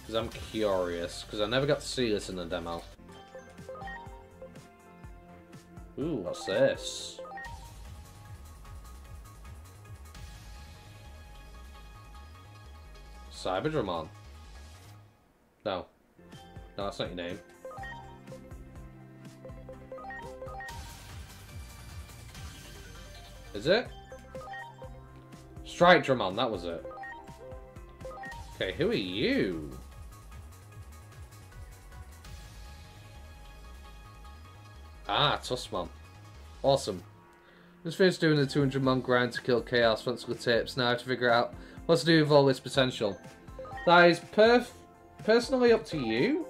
Because I'm curious, because I never got to see this in the demo. Ooh, what's this? Cyberdramon. No. No, that's not your name. Is it? Strike Dramon, that was it. Okay, who are you? Ah, Tussmon. Awesome. Just finished doing the 200-mon grind to kill Chaos once the tips. Now I have to figure out what to do with all this potential. That is personally up to you.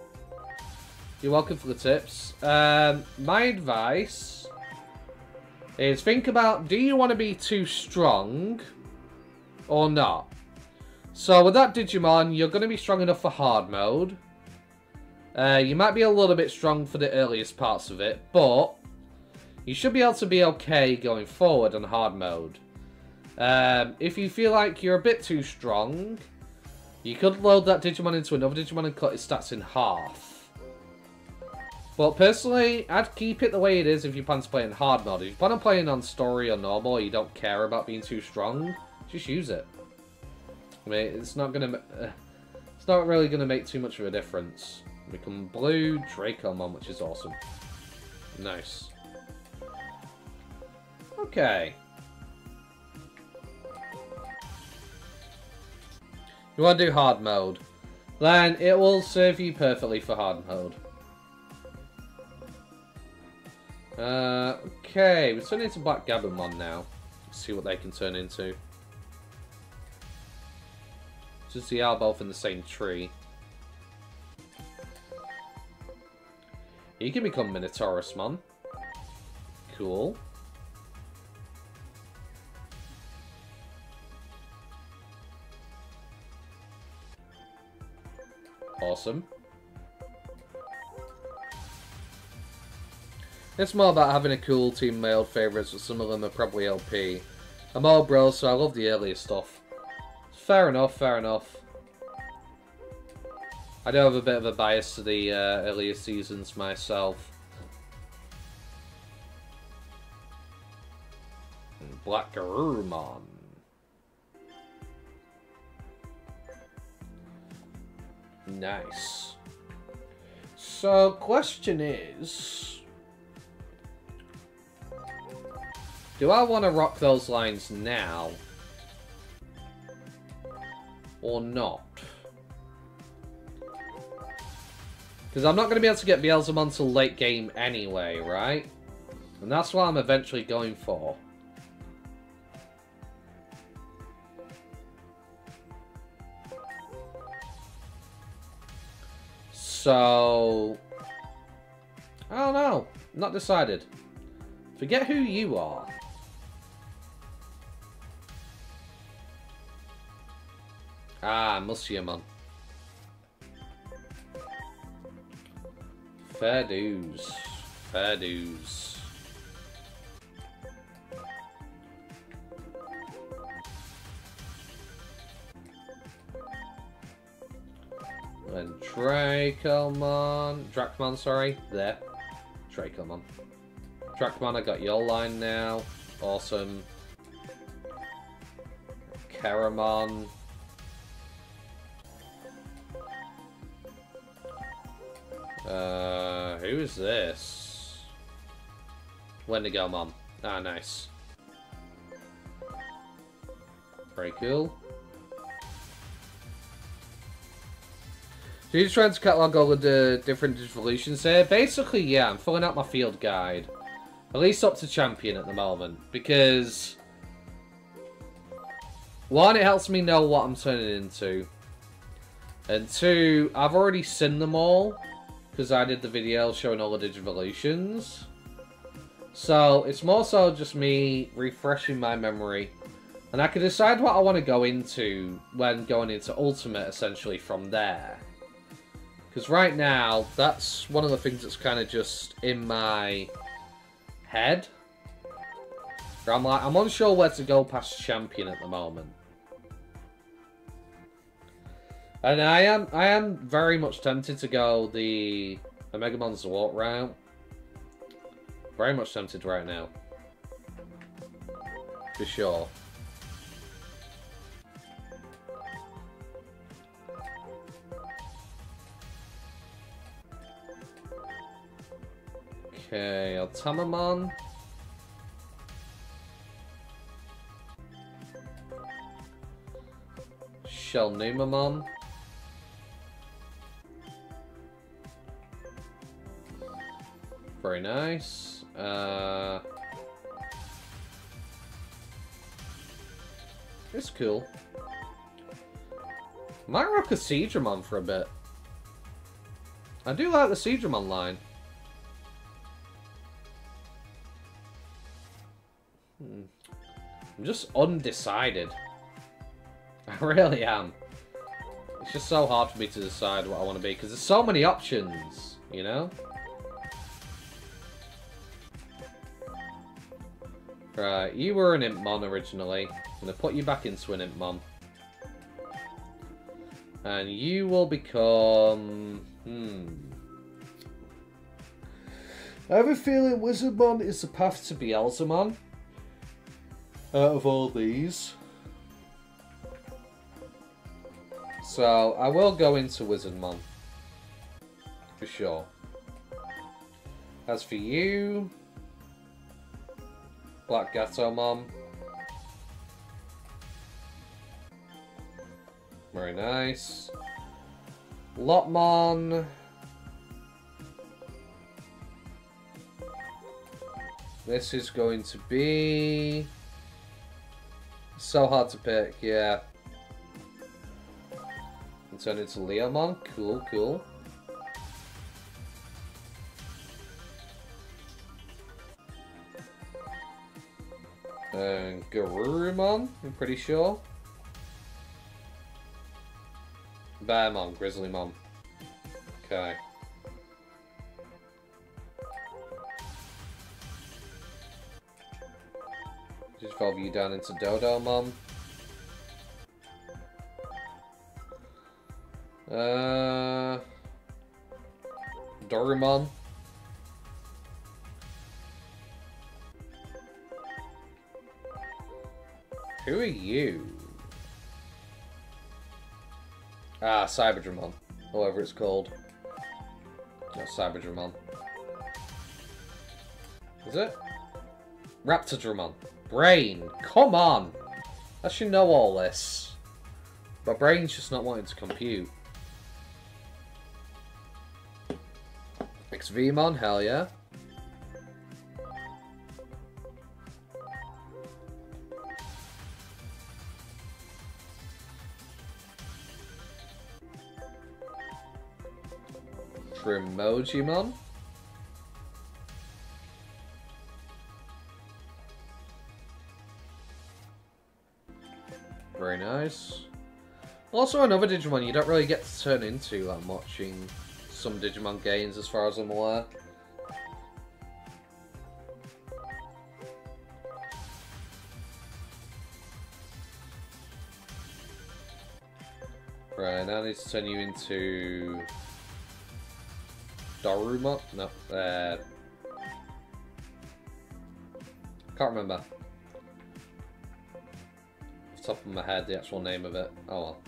You're welcome for the tips. My advice is think about, do you want to be too strong or not? So with that Digimon, you're going to be strong enough for hard mode. You might be a little bit strong for the earliest parts of it, but you should be able to be okay going forward on hard mode. If you feel like you're a bit too strong, you could load that Digimon into another Digimon and cut its stats in half. But personally, I'd keep it the way it is if you plan to play in hard mode. If you plan on playing on story or normal, or you don't care about being too strong, just use it. I mean, it's not really gonna make too much of a difference. Become Blue Dracomon, which is awesome. Nice. Okay. You want to do hard mode? Then it will serve you perfectly for hard mode. Okay, we're turning into Backgammon now. Let's see what they can turn into. Since they are both in the same tree. You can become Minotaurusmon. Cool. Awesome. It's more about having a cool team male favourites, but some of them are probably LP. I'm all bro, so I love the earlier stuff. Fair enough, fair enough. I do have a bit of a bias to the earlier seasons myself. Black Garurumon. Nice. So, question is... do I want to rock those lines now? Or not? Because I'm not going to be able to get Beelzemon till late game anyway, right? And that's what I'm eventually going for. So... I don't know. Not decided. Forget who you are. Ah, Musyamon. Fair dues. Fair dues. And Dracmon, sorry. There. Dracomon. Dracmon, I got your line now. Awesome. Keramon. Who is this? Wendigomon. Ah, nice. Very cool. So you're trying to catalog all of the different evolutions here? Basically, yeah, I'm filling out my field guide. At least up to champion at the moment. Because... one, it helps me know what I'm turning into. And two, I've already seen them all. Because I did the video showing all the Digivolutions. So, it's more so just me refreshing my memory. And I can decide what I want to go into when going into Ultimate, essentially, from there. Because right now, that's one of the things that's kind of just in my head. Where I'm like, I'm unsure where to go past Champion at the moment. And I am very much tempted to go the Omegamon Zwart route. Very much tempted right now. For sure. Okay, Altamamon. Shelnumamon. Very nice. It's cool. Might rock a Seadramon for a bit. I do like the Seadramon line. I'm just undecided. I really am. It's just so hard for me to decide what I want to be, because there's so many options, you know? Right, you were an Impmon originally. I'm going to put you back into an Impmon. And you will become... I have a feeling Wizardmon is the path to Beelzemon. Out of all these. So, I will go into Wizardmon. For sure. As for you... Black Gatomon. Very nice. Lotmon. This is going to be so hard to pick, yeah. And turn into Leomon. Cool, cool. And Garurumon, I'm pretty sure. Bearmon, Grizzlymon. Okay. Just evolve you down into Dodomon. Dorumon. Who are you? Ah, Cyberdramon. Whatever it's called. No, Cyberdramon. Is it? Raptordramon. Brain! Come on! I should know all this. My brain's just not wanting to compute. XVmon, hell yeah. Trimojimon. Very nice. Also another Digimon you don't really get to turn into that much in some Digimon games as far as I'm aware. Right, now I need to turn you into Daruma? No, can't remember. Off the top of my head, the actual name of it. Oh well.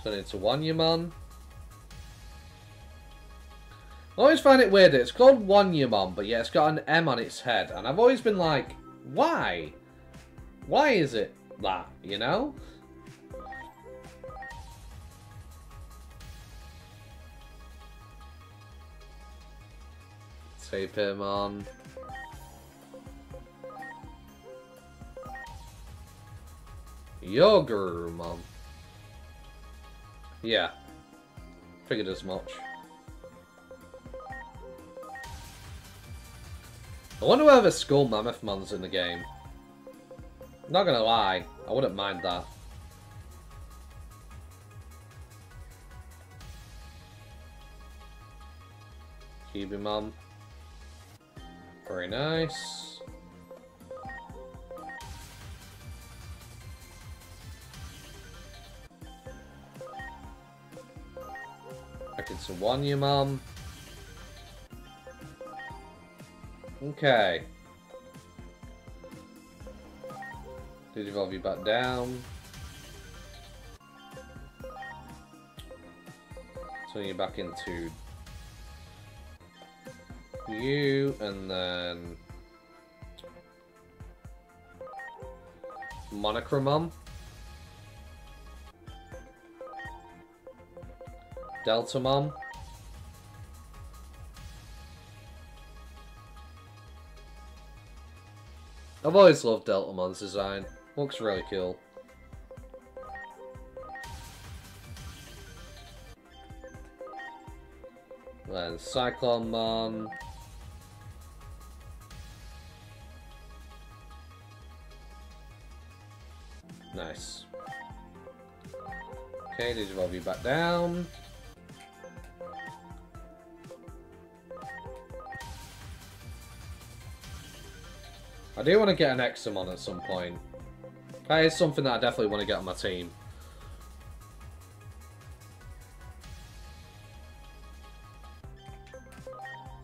Turn into Wanyamon. I always find it weird that it's called Wanyamon, but yeah, it's got an M on its head, and I've always been like, why? Why is it that, you know? Tape him on. Yogurumon. Yeah. Figured as much. I wonder whether Skull Mammothmon's in the game. Not gonna lie, I wouldn't mind that. Cubimon. Very nice. Back into Wanyamon. Okay. Did evolve you back down. Turn you back into you, and then Monochromon. Deltamon. I've always loved Deltamon's design. Looks really cool. Then Cyclonemon. Nice. Okay, did evolve you back down. I do want to get an Examon at some point. That is something that I definitely want to get on my team.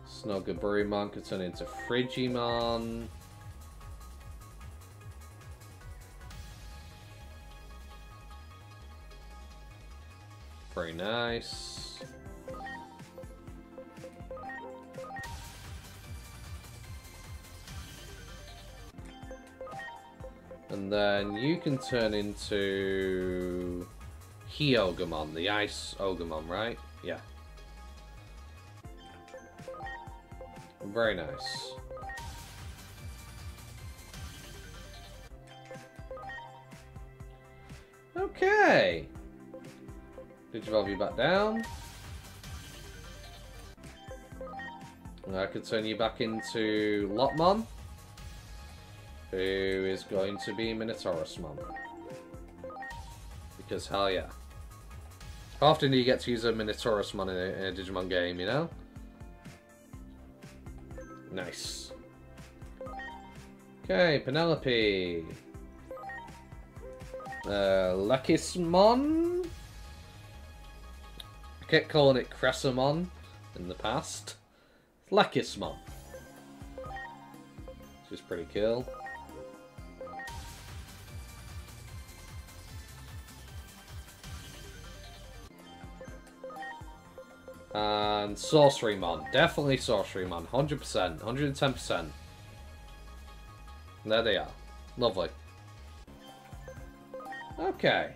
Snogaburumon could turn into Frigimon. Very nice. And then you can turn into Hyogamon, the Ice Ogamon, right? Yeah. Very nice. Okay. Digivolve you back down. And I could turn you back into Lotmon, who is going to be Minotaurusmon. Because hell yeah. How often do you get to use a Minotaurusmon in a Digimon game, you know? Nice. Okay, Penelope. Lekismon? I kept calling it Cressamon in the past. Lekismon. Which is pretty cool. And Sorcerymon. Definitely Sorcerymon. 100%. 110%. There they are. Lovely. Okay.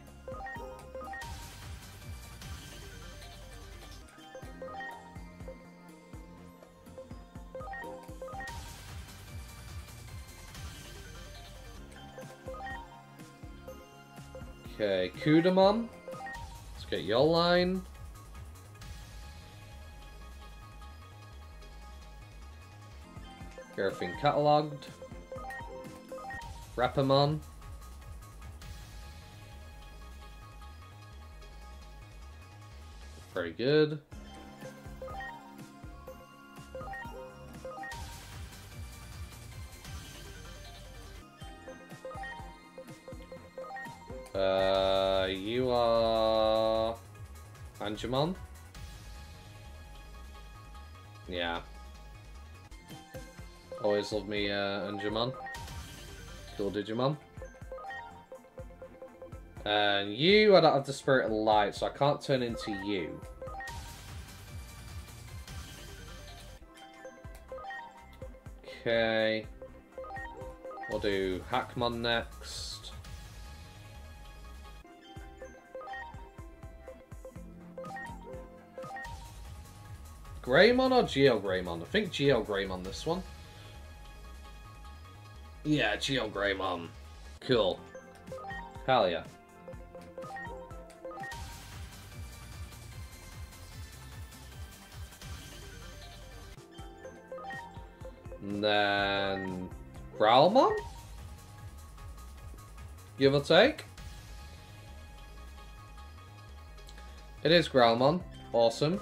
Okay, Kudamon. Let's get your line. Get everything catalogued. Rapamon. Very good. You are Angemon? Yeah. Always love me Angemon. Cool Digimon. And you, I don't have the Spirit of Light, so I can't turn into you. Okay. We'll do Hackmon next. Greymon or Geogreymon? I think Geogreymon this one. Yeah, Geogreymon. Cool. Hell yeah. And then Growlmon? Give or take? It is Growlmon. Awesome.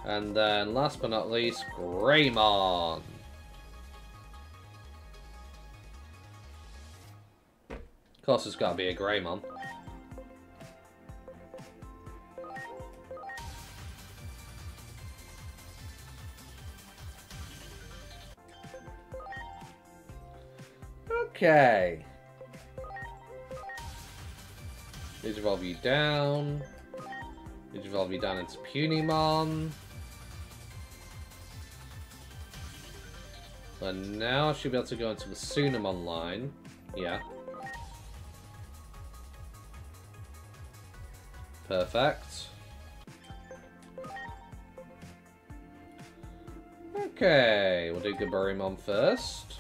And then last but not least, Greymon. Of course it's gotta be a Greymon. Okay. Digivolve you down. Digivolve you down into Punimon. And now I should be able to go into the Sunamon line. Yeah. Perfect. Okay, we'll do Gaburimon first.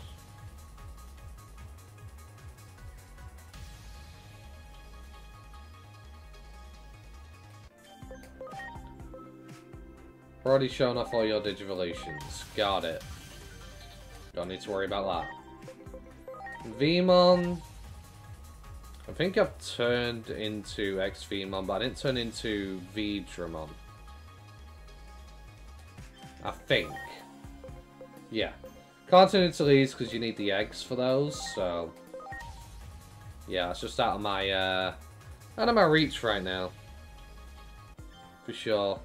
Already shown off all your Digivolutions. Got it. Don't need to worry about that. Vmon. I think I've turned into X-Vmon, but I didn't turn into Vidramon. I think. Yeah. Can't turn into these because you need the eggs for those, so... Yeah, it's just out of my reach right now. For sure.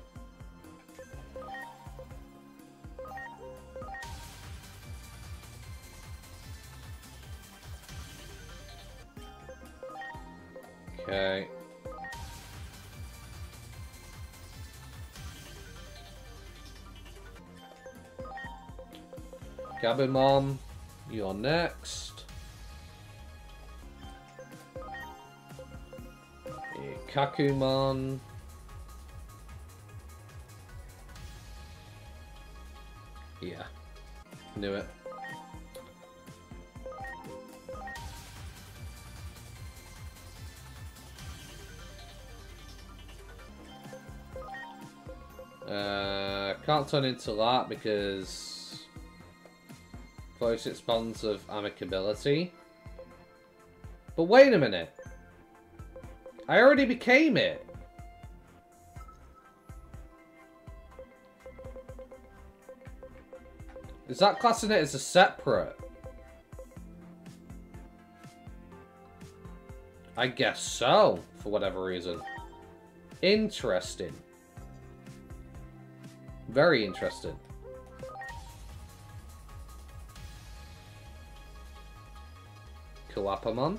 Okay. Gabumon. You're next. Kakumon. Yeah. Knew it. Can't turn into that because close its bonds of amicability. But wait a minute. I already became it. Is that classing it as a separate? I guess so, for whatever reason. Interesting. Very interesting. Kalapamon.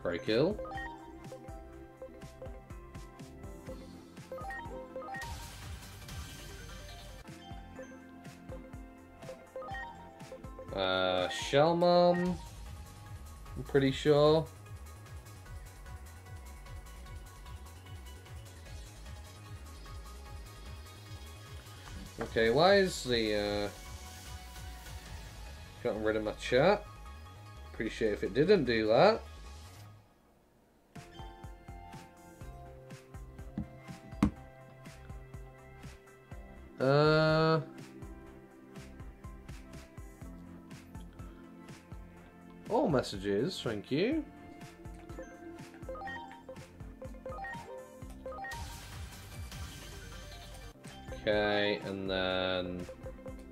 Very cool. Shellmon. I'm pretty sure. Okay, why is the gotten rid of my chat? Appreciate if it didn't do that. All messages, thank you. Okay, and then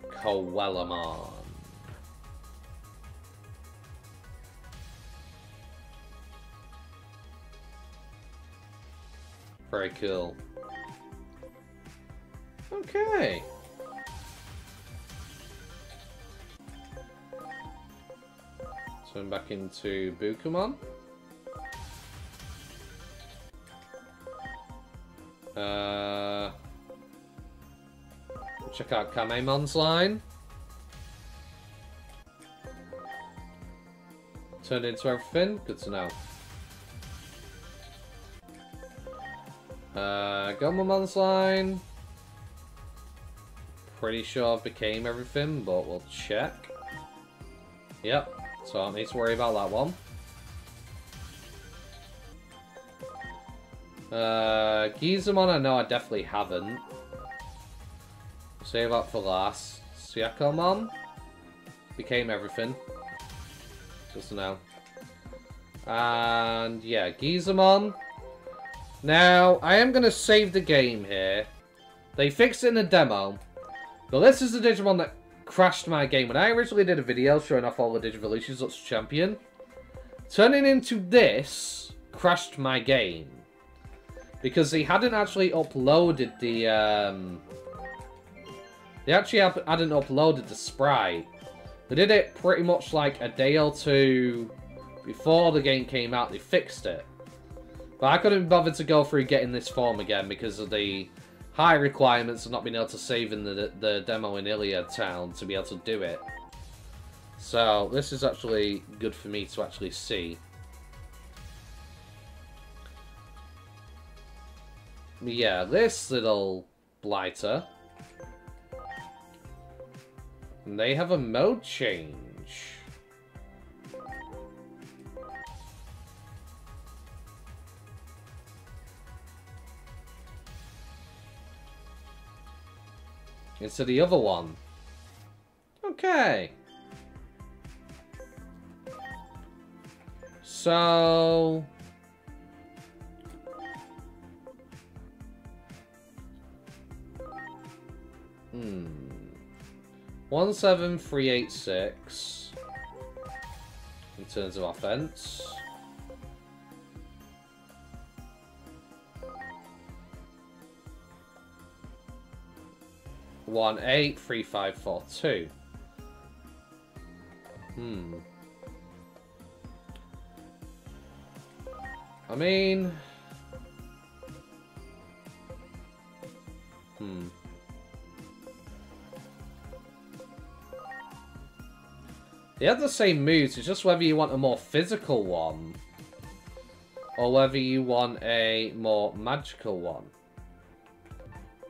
Coelamon. Very cool. Okay. Turn back into Bukamon. Check out Kamemon's line. Turned into everything. Good to know. Gomamon's line. Pretty sure I've became everything, but we'll check. Yep. So I don't need to worry about that one. Gizamon, I know I definitely haven't. Save that for last. Syakomon. Became everything. Just to know. And yeah, Gizamon. Now, I am going to save the game here. They fixed it in the demo. But this is the Digimon that crashed my game. When I originally did a video showing off all the Digivolutions up to Champion, turning into this crashed my game. Because they hadn't actually uploaded the, they actually hadn't uploaded the sprite. They did it pretty much like a day or two before the game came out. They fixed it. But I couldn't bother to go through getting this form again because of the high requirements of not being able to save in the demo in Iliad Town to be able to do it. So this is actually good for me to actually see. Yeah, this little blighter. And they have a mode change. Instead of the other one. Okay. So... 17386 in terms of offense. One 83542. I mean, They have the same moves, it's just whether you want a more physical one or whether you want a more magical one.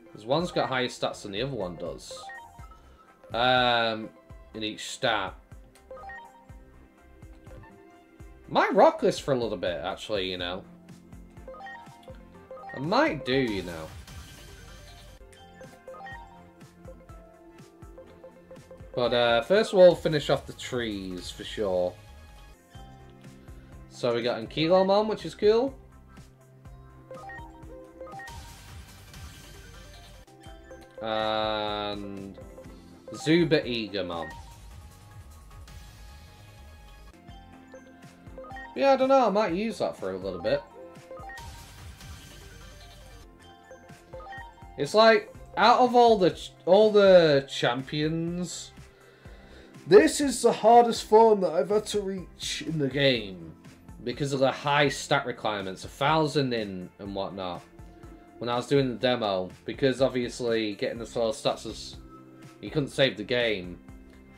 Because one's got higher stats than the other one does. In each stat. Might rock this for a little bit, actually, you know. I might do, you know. But first we'll finish off the trees for sure. So we got Ankylomon, which is cool. And Zuba Egamon. Yeah, I don't know, I might use that for a little bit. It's like, out of all the champions, this is the hardest form that I've had to reach in the game. Because of the high stat requirements, 1,000 in and whatnot. When I was doing the demo, because obviously getting the sort of stats is, you couldn't save the game.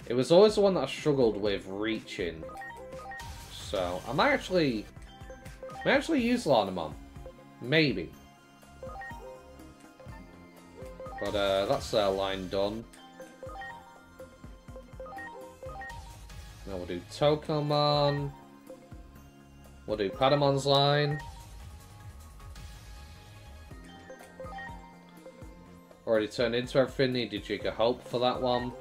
It was always the one that I struggled with reaching. So, I might actually use Lanamon. Maybe. But that's their line done. Now we'll do Tokomon. We'll do Padamon's line. Already turned into everything, needed Jigga Hope for that one.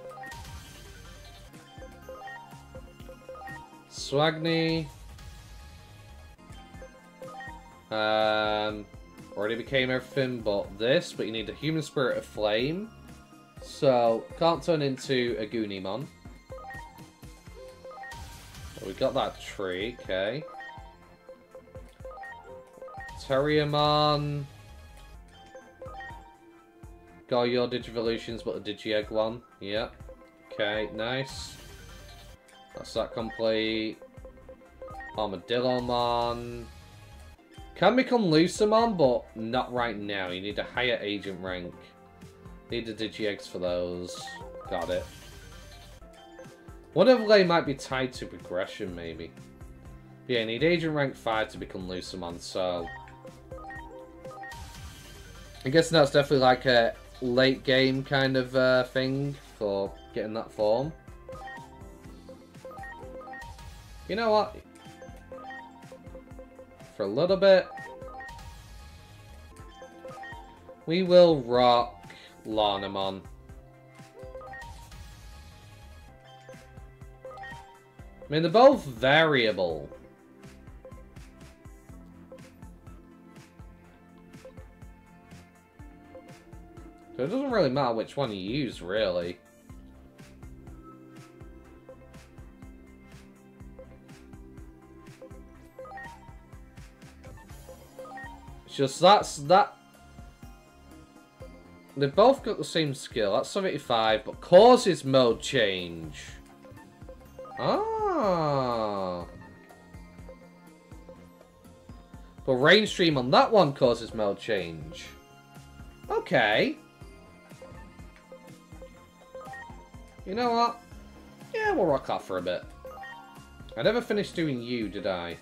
Swagni. Already became everything but this, but you need a Human Spirit of Flame. So, can't turn into a Goonimon. Well, we got that tree, okay. Terriermon. Got your Digivolutions, but the Digi-Egg one. Yep. Okay, nice. That's that complete. Armadillomon. Can become Lucamon, but not right now. You need a higher agent rank. Need the Digi-Eggs for those. Got it. One of they might be tied to progression, maybe. Yeah, you need agent rank 5 to become Lucamon, so... I guess that's definitely like a late game kind of thing for getting that form. You know what? For a little bit, we will rock Lanamon. I mean, they're both variable. So it doesn't really matter which one you use, really. It's just that. They've both got the same skill. That's 75, but causes mode change. Ah. But Rain Stream on that one causes mode change. Okay. You know what? Yeah, we'll rock off for a bit. I never finished doing you, did I?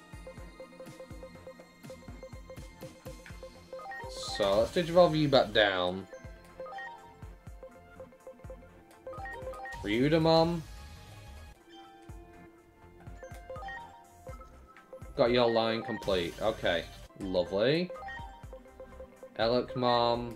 So, let's Digivolve you back down. Ryudamon. Got your line complete. Okay. Lovely. Elecmon.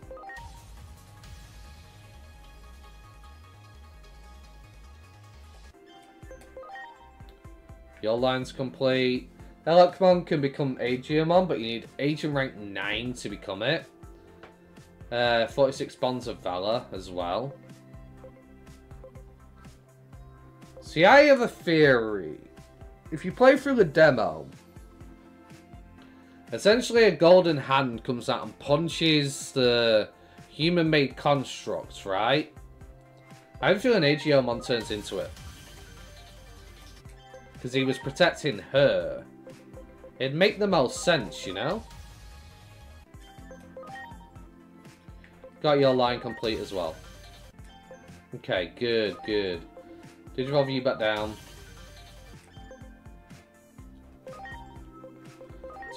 Your line's complete. Elecmon can become Agiamon, but you need Agent rank 9 to become it. 46 Bonds of Valor as well. See, I have a theory. If you play through the demo, essentially a golden hand comes out and punches the human-made constructs, right? I have a feeling Agiomon turns into it. Because he was protecting her. It'd make the most sense, you know? Got your line complete as well. Okay, good, good. Digivolve you back down.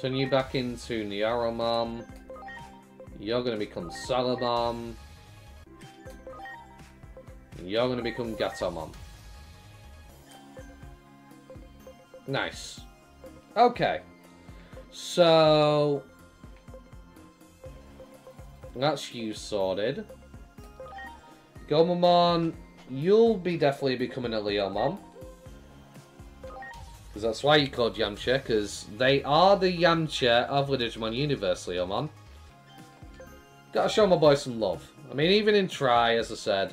Turn you back into Nyaromon. You're gonna become Salamon. You're gonna become Gatomon. Nice. Okay. So that's you sorted. Gomamon, you'll be definitely becoming a Leomon. Because that's why you're called Yamcha, because they are the Yamcha of the Digimon universe, Leomon. Gotta show my boy some love. I mean, even in Try, as I said.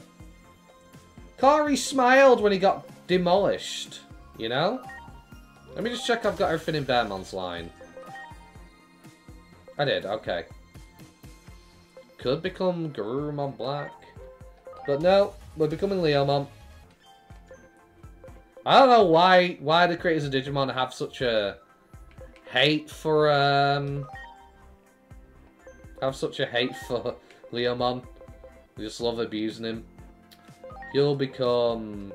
Kari smiled when he got demolished, you know? Let me just check I've got everything in Bearmon's line. I did, okay. Could become Garurumon Black. But no, we're becoming Leomon. I don't know why the creators of Digimon have such a hate for Leomon. They just love abusing him. You'll become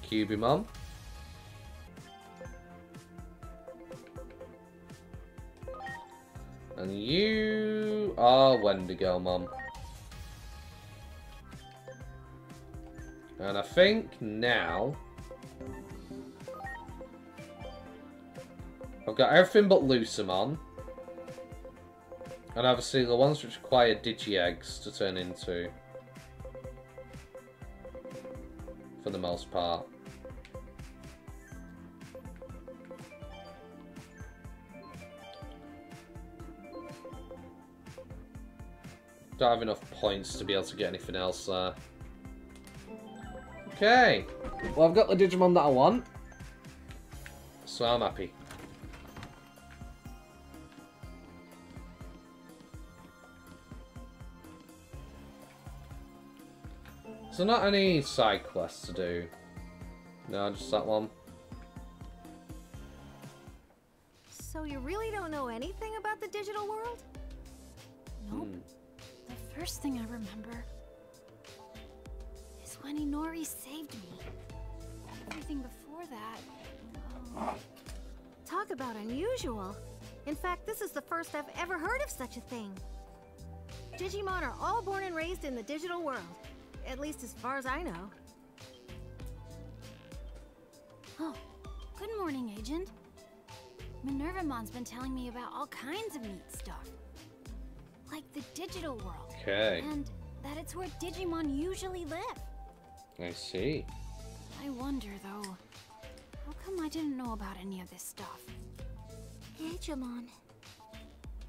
Cubimon. And you are Wendigomon. And I think now I've got everything but Lucamon. And obviously the ones which require Digi-Eggs to turn into. For the most part. Don't have enough points to be able to get anything else there. Okay. Well, I've got the Digimon that I want. So I'm happy. So not any side quests to do. No, just that one. So you really don't know anything about the digital world? Nope. The first thing I remember is when Inori saved me. Everything before that... Talk about unusual. In fact, this is the first I've ever heard of such a thing. Digimon are all born and raised in the digital world. At least as far as I know. Oh, good morning, Agent. Minervamon's been telling me about all kinds of neat stuff. Like the digital world. Okay. And that it's where Digimon usually live. I see. I wonder, though, how come I didn't know about any of this stuff? Digimon.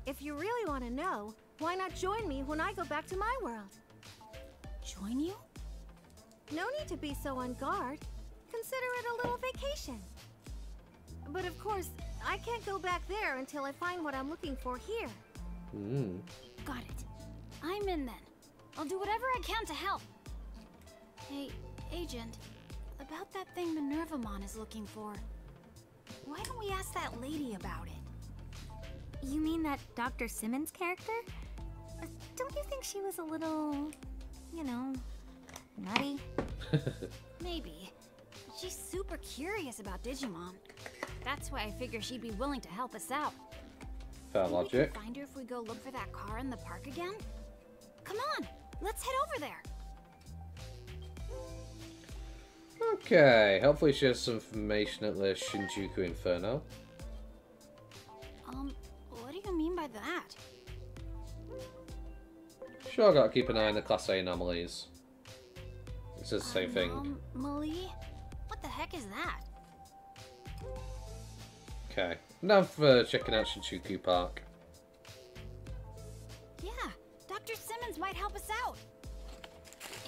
If you really want to know, why not join me when I go back to my world? Join you? No need to be so on guard. Consider it a little vacation. But of course, I can't go back there until I find what I'm looking for here. Got it. I'm in then. I'll do whatever I can to help. Hey, Agent, about that thing Minervamon is looking for, why don't we ask that lady about it? You mean that Dr. Simmons character? Don't you think she was a little, you know, nutty? Maybe. She's super curious about Digimon. That's why I figure she'd be willing to help us out. Fair Maybe logic. we can find her if we go look for that car in the park again? Come on, let's head over there. Okay, hopefully she has some information at the Shinjuku Inferno. What do you mean by that? Sure, gotta keep an eye on the Class A anomalies. It says the same thing. Anomaly? What the heck is that? Okay, now for checking out Shinjuku Park. Yeah, Dr. Simmons might help us out.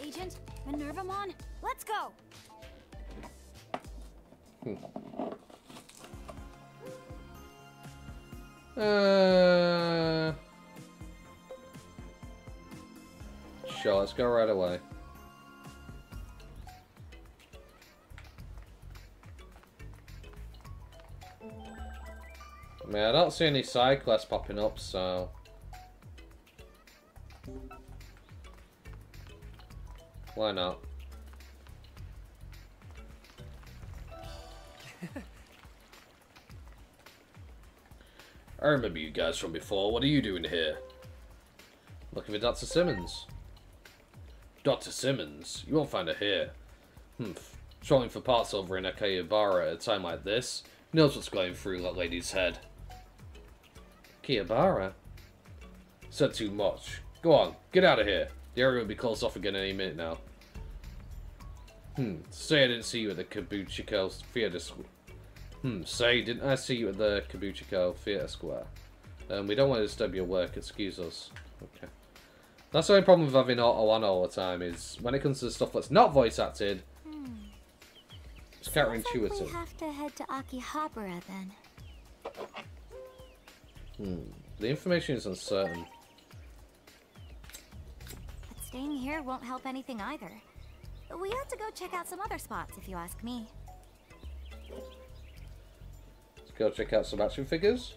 Agent, Minervamon, let's go. Sure, let's go right away. I mean, I don't see any side quests popping up, so... why not? I remember you guys from before. What are you doing here? Looking for Dr. Simmons. Dr. Simmons? You won't find her here. Trolling for parts over in Akihabara at a time like this. Who knows what's going through that lady's head? Akihabara? Said too much. Go on, get out of here. The area will be closed off again any minute now. Say I didn't see you at the Kabuchiko Theatre Square. Say, didn't I see you at the Kabuchiko Theatre Square? We don't want to disturb your work, excuse us. Okay. That's the only problem with having auto on all the time, is when it comes to stuff that's not voice acted, it's counterintuitive. Like we have to head to Akihabara then. The information is uncertain. But staying here won't help anything either. We ought to go check out some other spots, if you ask me. Let's go check out some action figures.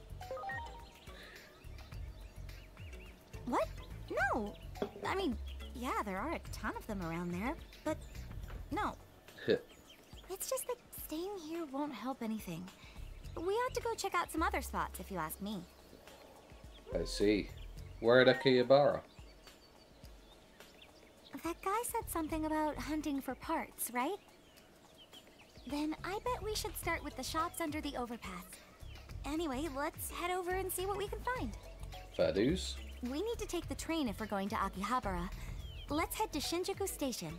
What? No! I mean, yeah, there are a ton of them around there, but no. It's just that staying here won't help anything. We ought to go check out some other spots, if you ask me. I see. Where at Akihabara? That guy said something about hunting for parts, right? Then I bet we should start with the shops under the overpass. Anyway, let's head over and see what we can find. Fair dues. We need to take the train if we're going to Akihabara. Let's head to Shinjuku Station.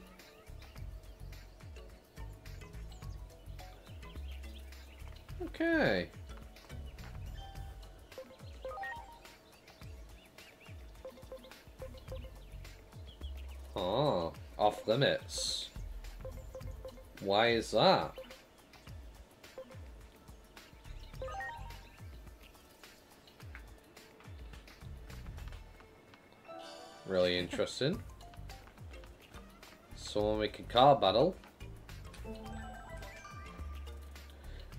Okay. Oh, off limits. Why is that? Really interesting. Someone make a card battle.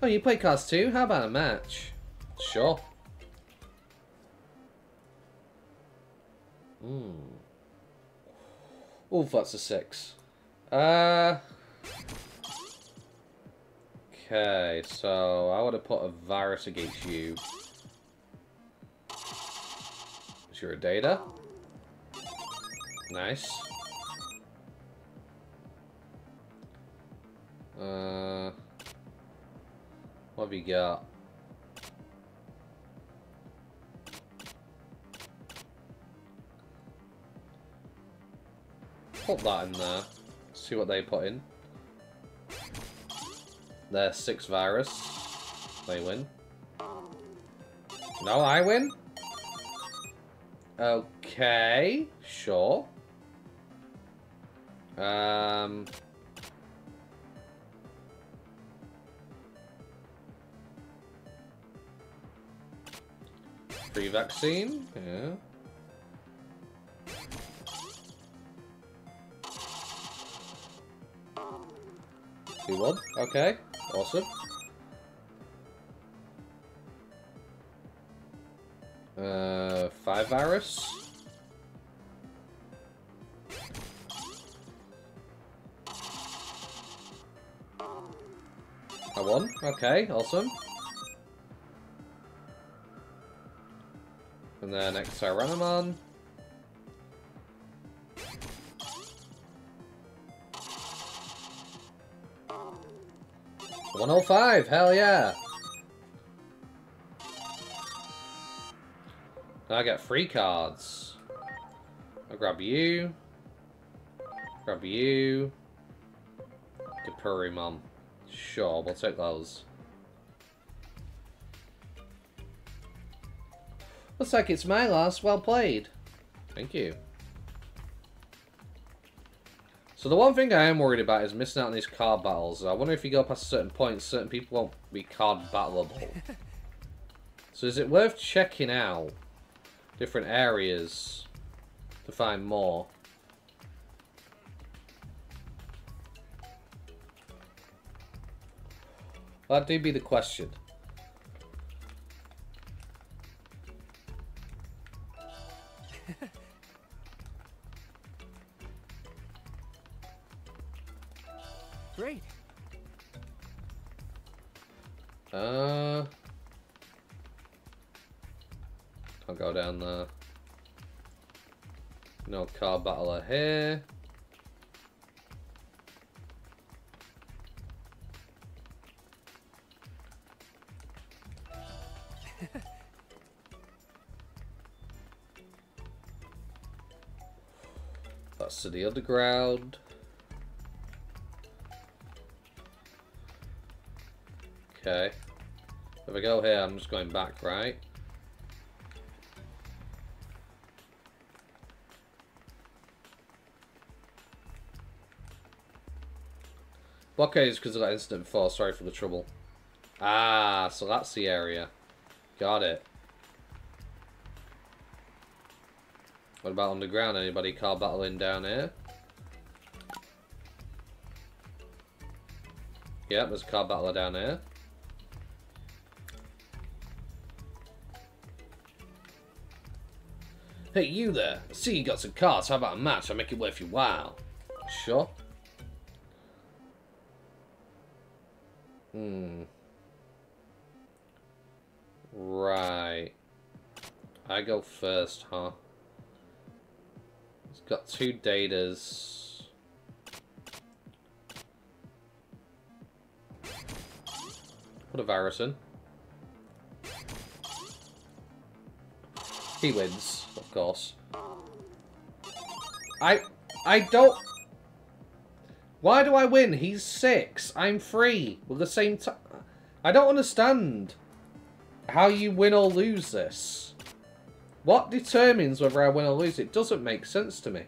Oh, you play cards too? How about a match? Sure. Oh, that's a 6. Okay, so I would have put a virus against you. Is your data? Nice. What have you got? Put that in there. See what they put in. They're 6 virus. They win. No, I win? Okay, sure. 3 vaccine, yeah. You won, okay, awesome. 5 virus. I won, okay, awesome. And then next Tyrannomon. $105, hell yeah! Now I get 3 cards. I'll grab you. Grab you. Kapurimon. Sure, we'll take those. Looks like it's my last. Well played. Thank you. So the one thing I am worried about is missing out on these card battles. I wonder if you go past a certain point, certain people won't be card battleable. So is it worth checking out different areas to find more? That do be the question. Great. Can't go down there. No car battler here. That's to the underground. Okay. If I go here, I'm just going back, right? Blockade is because of that incident before. Sorry for the trouble. Ah, so that's the area. Got it. What about underground? Anybody car battling down here? Yep, there's a car battler down here. Hey, you there. I see you got some cars. How about a match? I'll make it worth your while. Sure. Right. I go first, huh? It's got 2 datas. Put a virus in. He wins, of course. I don't... Why do I win? He's 6. I'm 3. We're the same time. I don't understand how you win or lose this. What determines whether I win or lose? It doesn't make sense to me.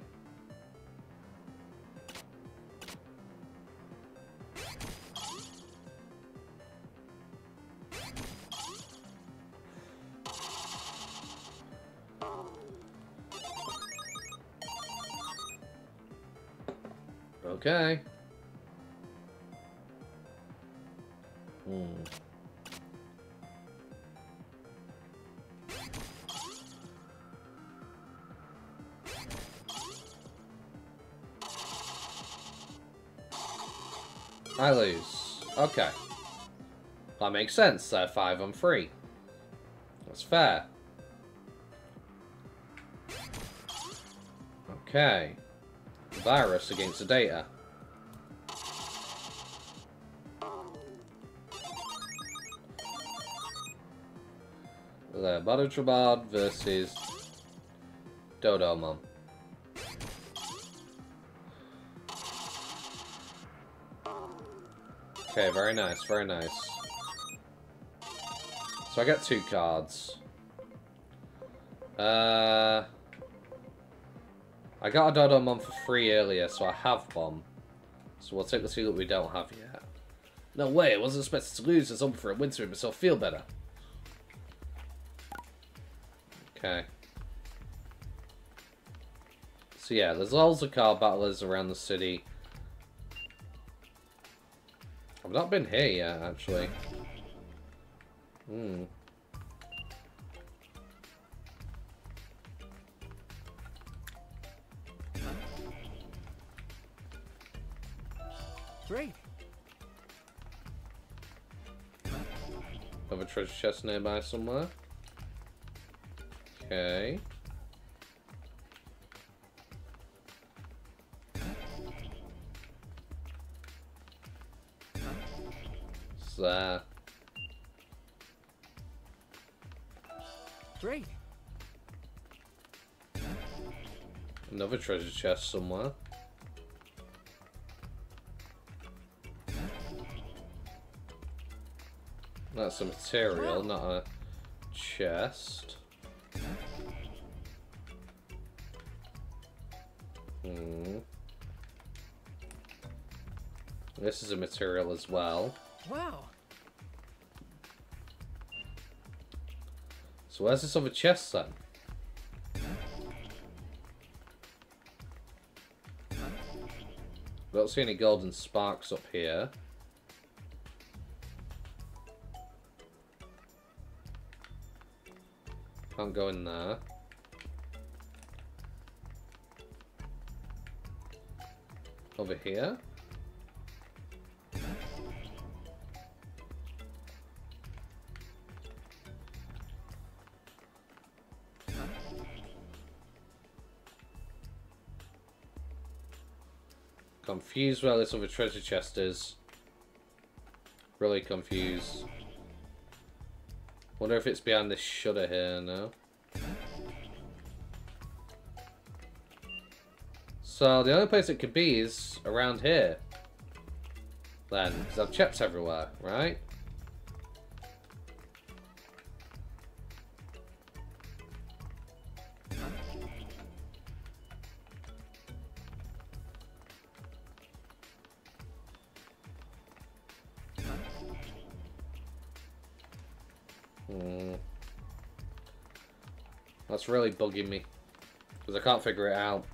Okay. I lose. Okay. That makes sense. They're 5 on 3. That's fair. Okay. Virus against the data. The Buttertrabard versus Dodomon. Okay, very nice, very nice. So I get 2 cards. I got a Dodomon for free earlier, so I have one. So we'll take the 2 that we don't have yet. No way, I wasn't expected to lose this on for a win to make myself feel better. Okay. So yeah, there's loads of car battlers around the city. I've not been here yet, actually. Great. Have a treasure chest nearby somewhere. Okay. So. Great. Another treasure chest somewhere. That's a material, not a chest. This is a material as well. Wow. So where's this other chest then? I don't see any golden sparks up here. Can't go in there. Over here? confused where this other treasure chest is. Really confused. Wonder if it's behind this shutter here, no? So the only place it could be is around here. Then, because I've checked everywhere, right? That's really bugging me. Because I can't figure it out.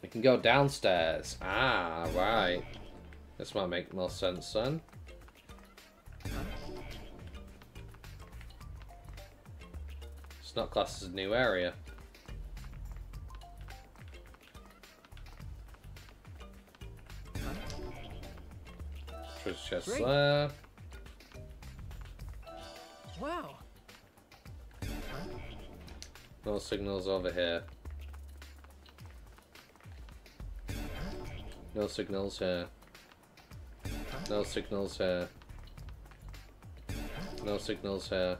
We can go downstairs. Ah, right. This might make more sense then. It's not classed as a new area. Treasure chest there. Wow. No signals over here. No signals here. No signals here. No signals here.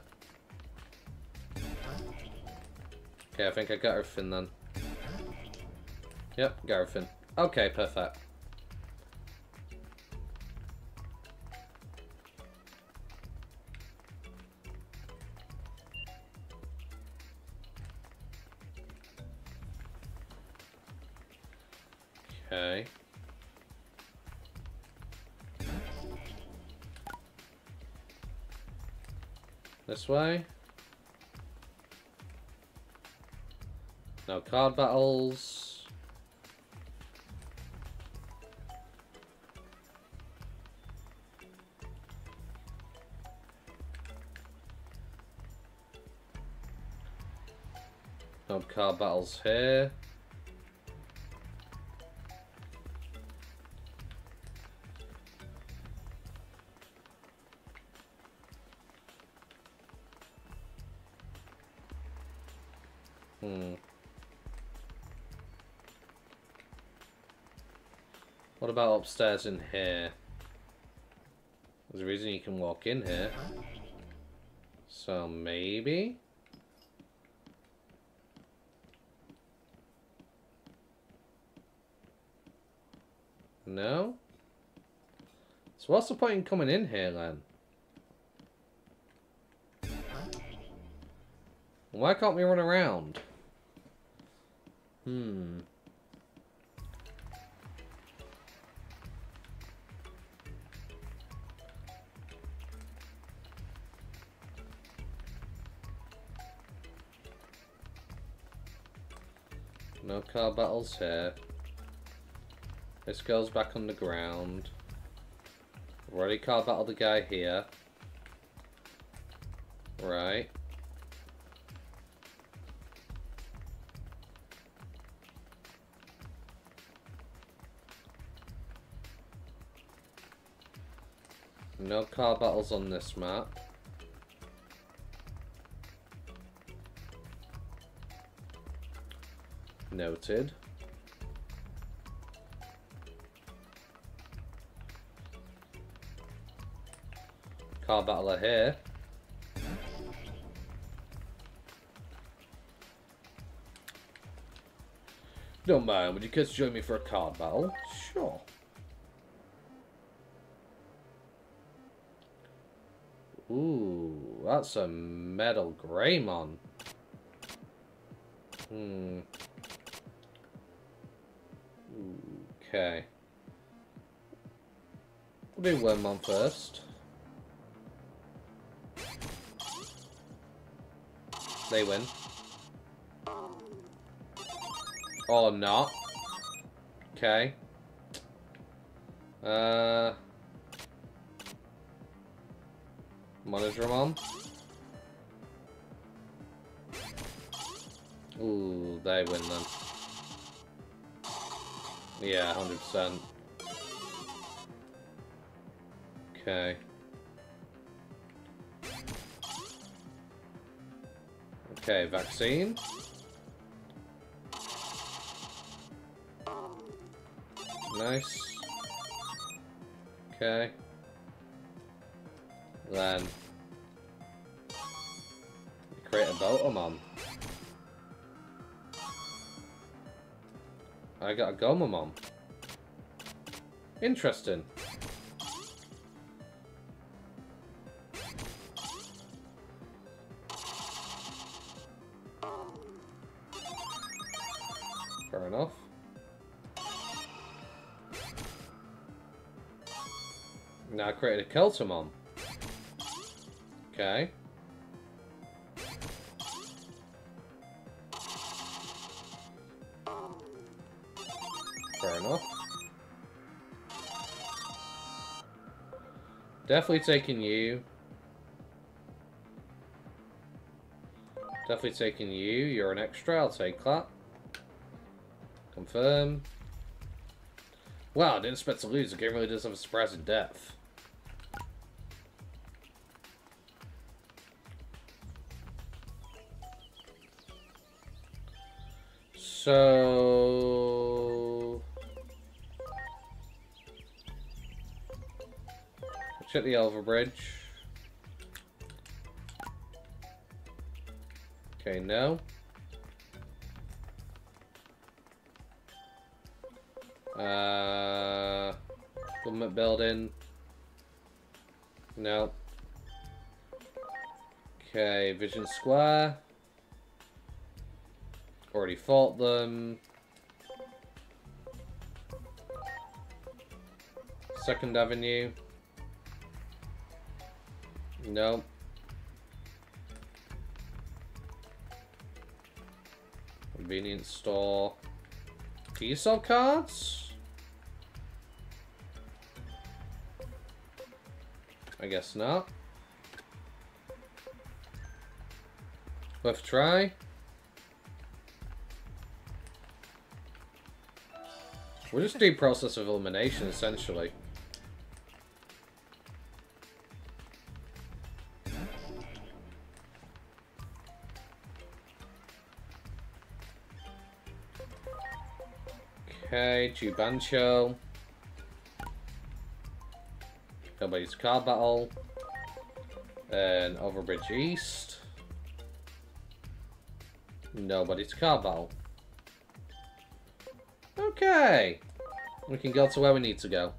Okay, I think I got everything then. Yep, got everything. Okay, perfect. Okay. This way. No card battles. No card battles here. What about upstairs in here? There's a reason you can walk in here. So maybe? No? So what's the point in coming in here then? Why can't we run around? No car battles here. This goes back underground. I've already car battled the guy here. Right. No car battles on this map. Noted. Car battler here. Don't mind, would you kids join me for a card battle? Sure. Ooh, that's a metal Greymon. Okay. We'll do Wormmon first. They win. Or not. Okay. Monodramon. Ooh, they win then. Yeah, 100%. Okay. Okay, vaccine. nice. Okay. Then create a Botamon. I got a Gomamon. Interesting. Fair enough. Now I created a Keltamon. Okay. Fair enough. Definitely taking you. Definitely taking you. You're an extra. I'll take that. Confirm. Wow, I didn't expect to lose. The game really does have a surprising depth. So... check the overbridge. Okay, no. Government building. No. Okay, Vision Square. Already fought them. Second Avenue. No. Convenience store. Do you sell cards? I guess not. Worth a try. We'll just do process of elimination, essentially. Okay, Jubancho. Nobody's card battle. And Overbridge East. Nobody's card battle. Okay. We can go to where we need to go.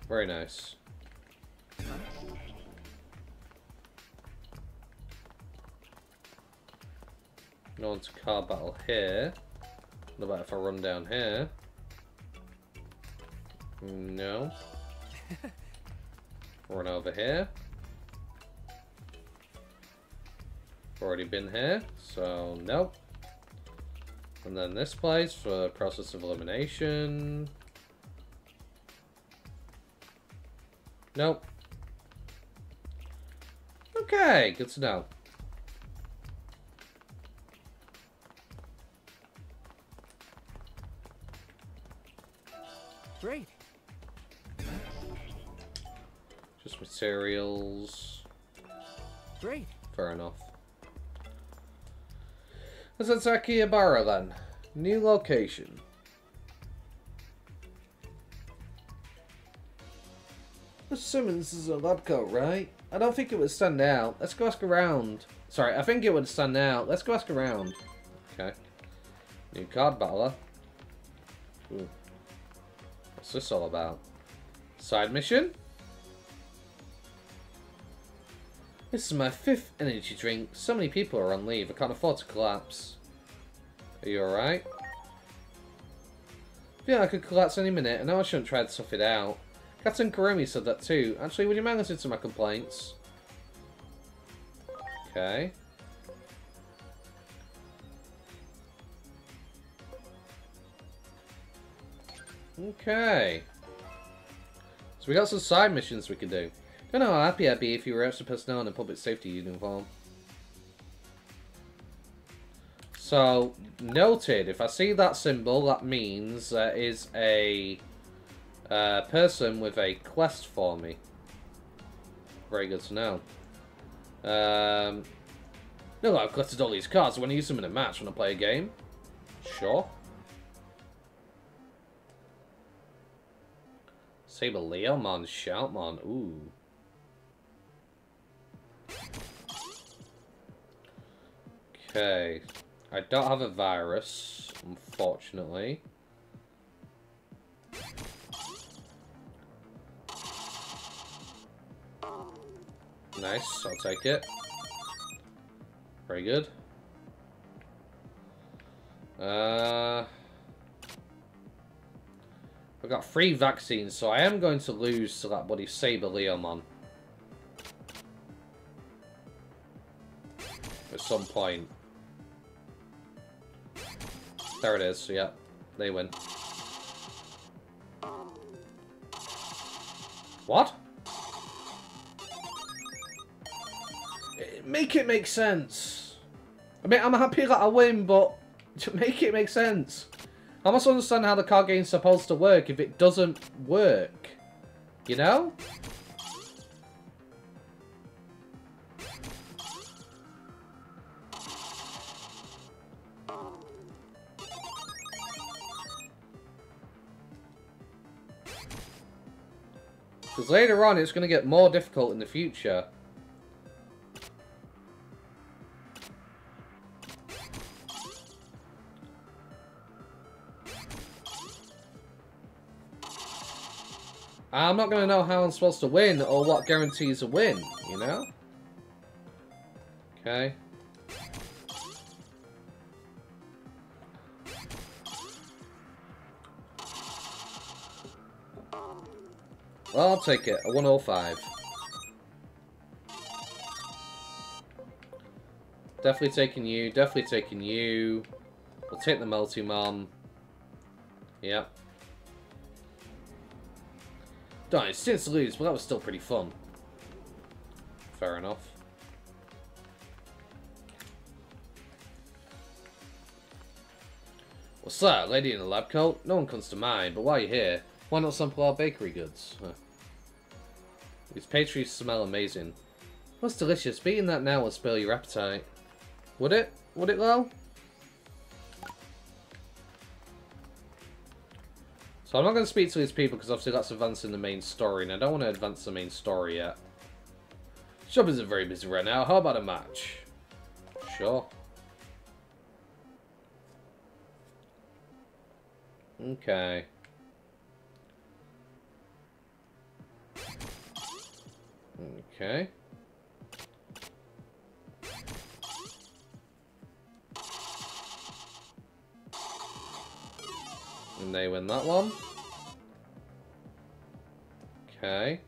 Very nice. No one's card battle here. What about if I run down here? No. Run over here. Already been here, so nope. And then this place for process of elimination. Nope. Okay, good to know. Great. Just materials. Great. Fair enough. Let's attack Akihabara then. New location. The Simmons is a lab coat, right? I don't think it would stand out. Let's go ask around. Sorry, I think it would stand out. Let's go ask around. Okay. New card battler. Ooh. What's this all about? Side mission? This is my 5th energy drink. So many people are on leave. I can't afford to collapse. Are you alright? Yeah, I could collapse any minute. I know I shouldn't try to tough it out. Captain Kurumi said that too. Actually, would you mind listening to my complaints? Okay. Okay. So we got some side missions we can do. Don't know how happy I'd be if you were extra personnel in a public safety uniform. So, noted, if I see that symbol, that means there is a person with a quest for me. Very good to know. No, I've collected all these cards. I want to use them in a match when I play a game. Sure. Saber Leomon, Shoutmon, ooh. Okay. I don't have a virus, unfortunately. Nice, I'll take it. Very good. I've got 3 vaccines, so I am going to lose to that bloody Saber Leomon. At some point. There it is, yeah. They win. What? Make it make sense. I mean, I'm happy that I win, but make it make sense. I must understand how the card game's supposed to work if it doesn't work. You know? Because later on, it's going to get more difficult in the future. I'm not going to know how I'm supposed to win or what guarantees a win, you know? Okay. Well, I'll take it. A 105. Definitely taking you. Definitely taking you. We'll take the Multimon. Yep. Darn, it stinks to lose, but that was still pretty fun. Fair enough. What's that? Lady in a lab coat? No one comes to mind, but while you're here, why not sample our bakery goods? Huh. These pastries smell amazing. That's delicious. Beating that now will spoil your appetite. Would it? Would it, though? So I'm not going to speak to these people because obviously that's advancing the main story, and I don't want to advance the main story yet. Shop isn't very busy right now. How about a match? Sure. Okay. Okay. And they win that one. Okay.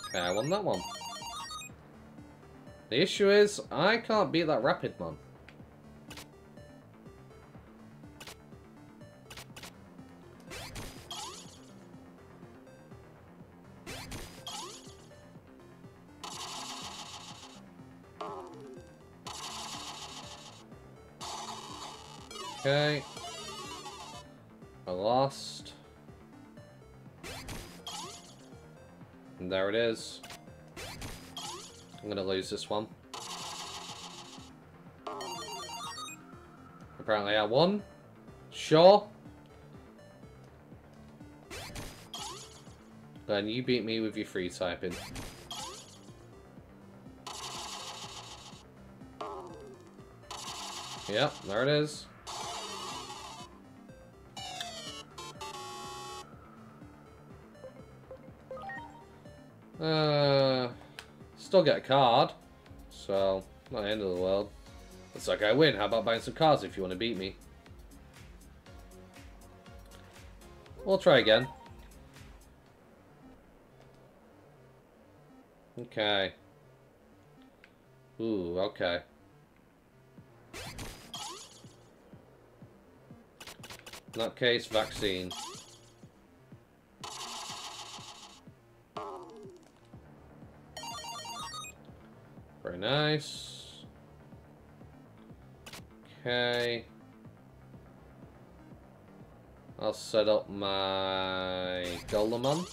Okay, I won that one. The issue is, I can't beat that Rapidmon. Okay. I lost. And there it is. I'm gonna lose this one. Apparently I won. Sure. Then you beat me with your free typing. Yep, there it is. Still get a card, so not the end of the world. Looks like I win. How about buying some cards if you want to beat me? We'll try again. Okay. Ooh, okay. In that case, vaccine. Very nice. Okay. I'll set up my Golemon.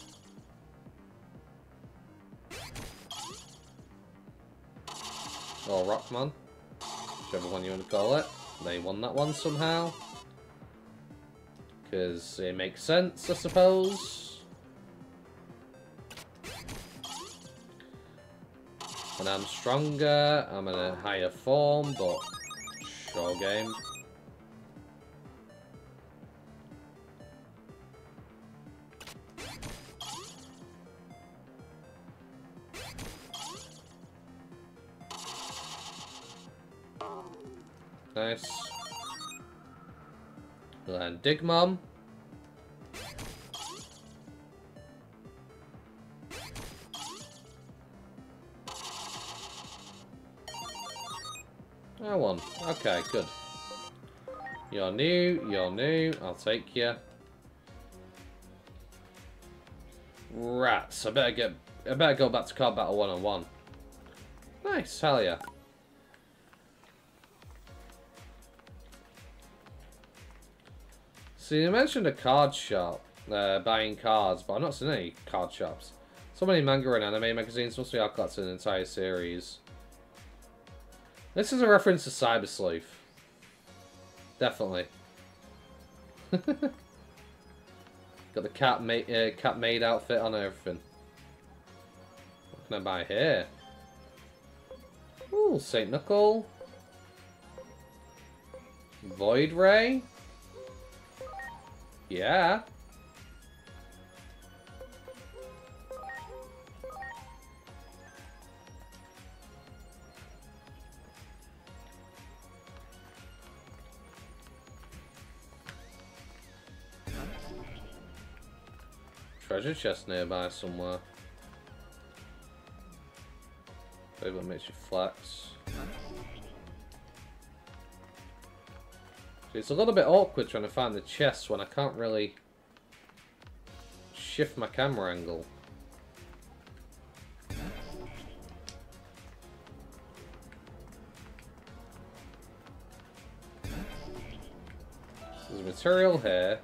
Or Rockman. Whichever one you want to call it. They won that one somehow. Because it makes sense, I suppose. And I'm stronger, I'm in a higher form, but sure game. Nice. And Digimon. I won. Okay, good. You're new, I'll take you. Rats, I better go back to card battle 1-on-1. Nice, hell yeah. See, you mentioned a card shop, buying cards, but I've not seen any card shops. So many manga and anime magazines, must be I've collected an entire series. This is a reference to Cyber Sleuth. Definitely. Got the cat maid outfit on everything. What can I buy here? Ooh, Saint Knuckle. Void Ray. Yeah. Treasure chest nearby somewhere. Maybe what makes you flex. It's a little bit awkward trying to find the chest when I can't really shift my camera angle. There's a material here.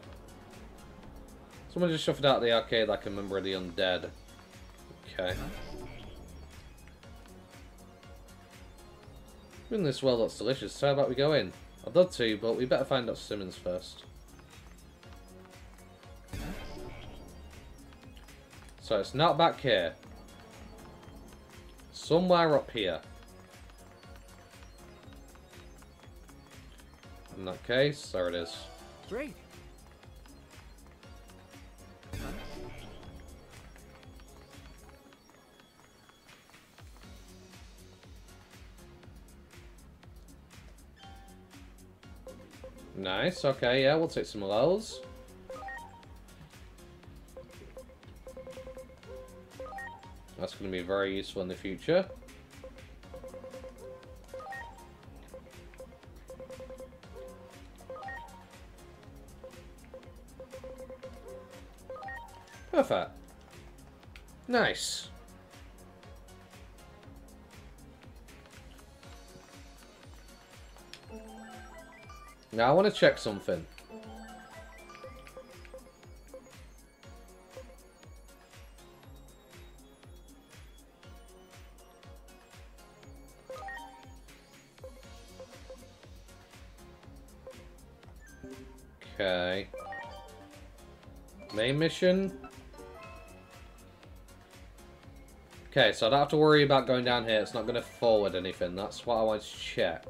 Someone just shuffled out the arcade like a member of the undead. Okay. In this well looks delicious, so how about we go in? I'd love to, but we better find Dr. Simmons first. So it's not back here. Somewhere up here. In that case, there it is. Great. Nice, okay, yeah, we'll take some of those. That's going to be very useful in the future. Perfect. Nice. Now I want to check something. Okay. Main mission. Okay, so I don't have to worry about going down here. It's not going to forward anything. That's what I want to check.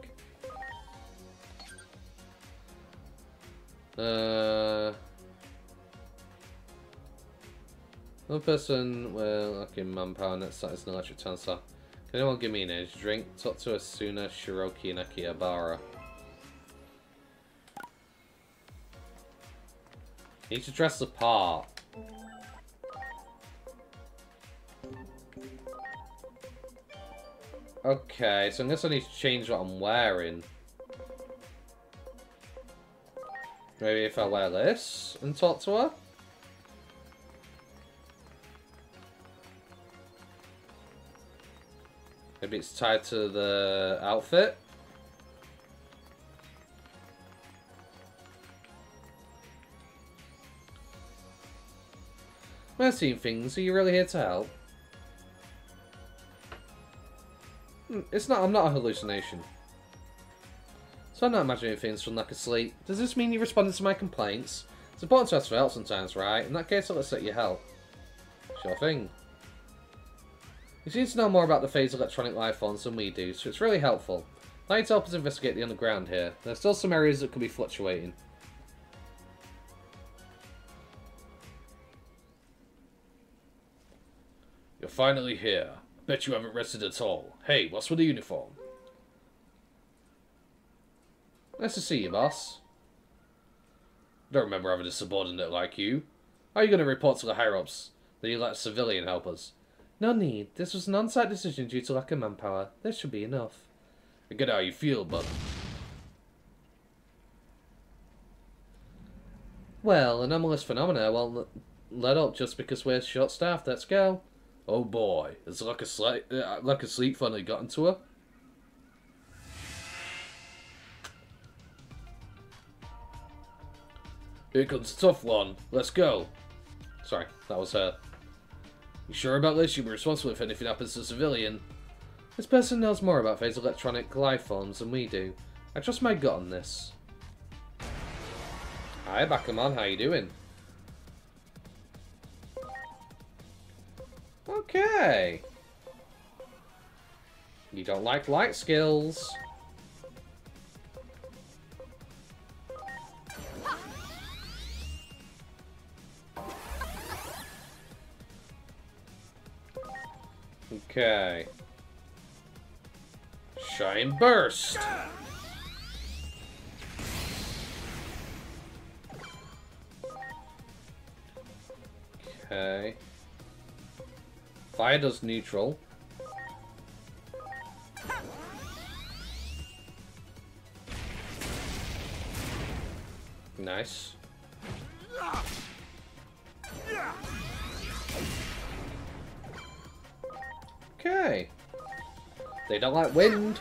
One person with lucky manpower next site is an electric tensor. Can anyone give me an energy drink? Talk to Asuna, Shiroki, and Akihabara. Need to dress the part. Okay, so I guess I need to change what I'm wearing. Maybe if I wear this and talk to her? Maybe it's tied to the outfit? I've seen things. Are you really here to help? It's not. I'm not a hallucination. So I'm not imagining things from lack of sleep. Does this mean you responded to my complaints? It's important to ask for help sometimes, right? In that case, I'll accept your help. Sure thing. You seem to know more about the phase electronic life forms than we do, so it's really helpful. I'd like to help us investigate the underground here. There's still some areas that could be fluctuating. You're finally here. Bet you haven't rested at all. Hey, what's with the uniform? Nice to see you, boss. Don't remember having a subordinate like you. How are you going to report to the higher-ups that you let a civilian help us? No need. This was an on-site decision due to lack of manpower. This should be enough. I get how you feel, but... Well, anomalous phenomena won't let up just because we're short-staffed. Let's go. Oh boy, has lack of sleep finally gotten to her? Here comes a tough one. Let's go. Sorry, that was her. You sure about this? You'll be responsible if anything happens to a civilian. This person knows more about phase electronic life forms than we do. I trust my gut on this. Hi, Bakuman. How you doing? Okay. You don't like light skills. Okay. Shine Burst. Okay. Fire does neutral. Nice. Okay. They don't like wind.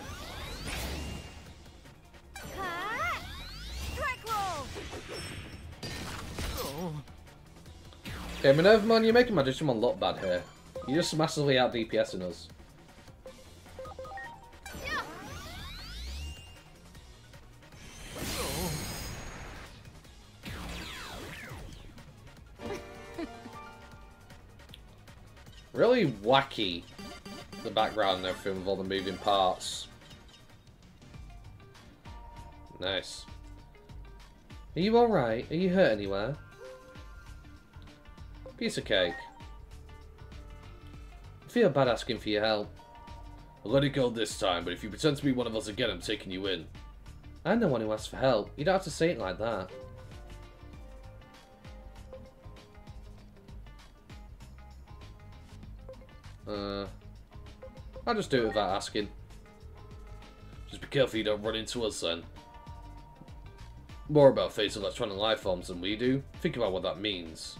Okay, Minervamon, you're making my Digimon look bad here. You're just massively out DPSing us. Really wacky, the background and everything with all the moving parts. Nice. Are you alright? Are you hurt anywhere? Piece of cake. I feel bad asking for your help. I'll let it go this time, but if you pretend to be one of us again, I'm taking you in. I'm the one who asked for help. You don't have to say it like that. I'll just do it without asking. Just be careful you don't run into us then. More about phase electronic life forms than we do. Think about what that means.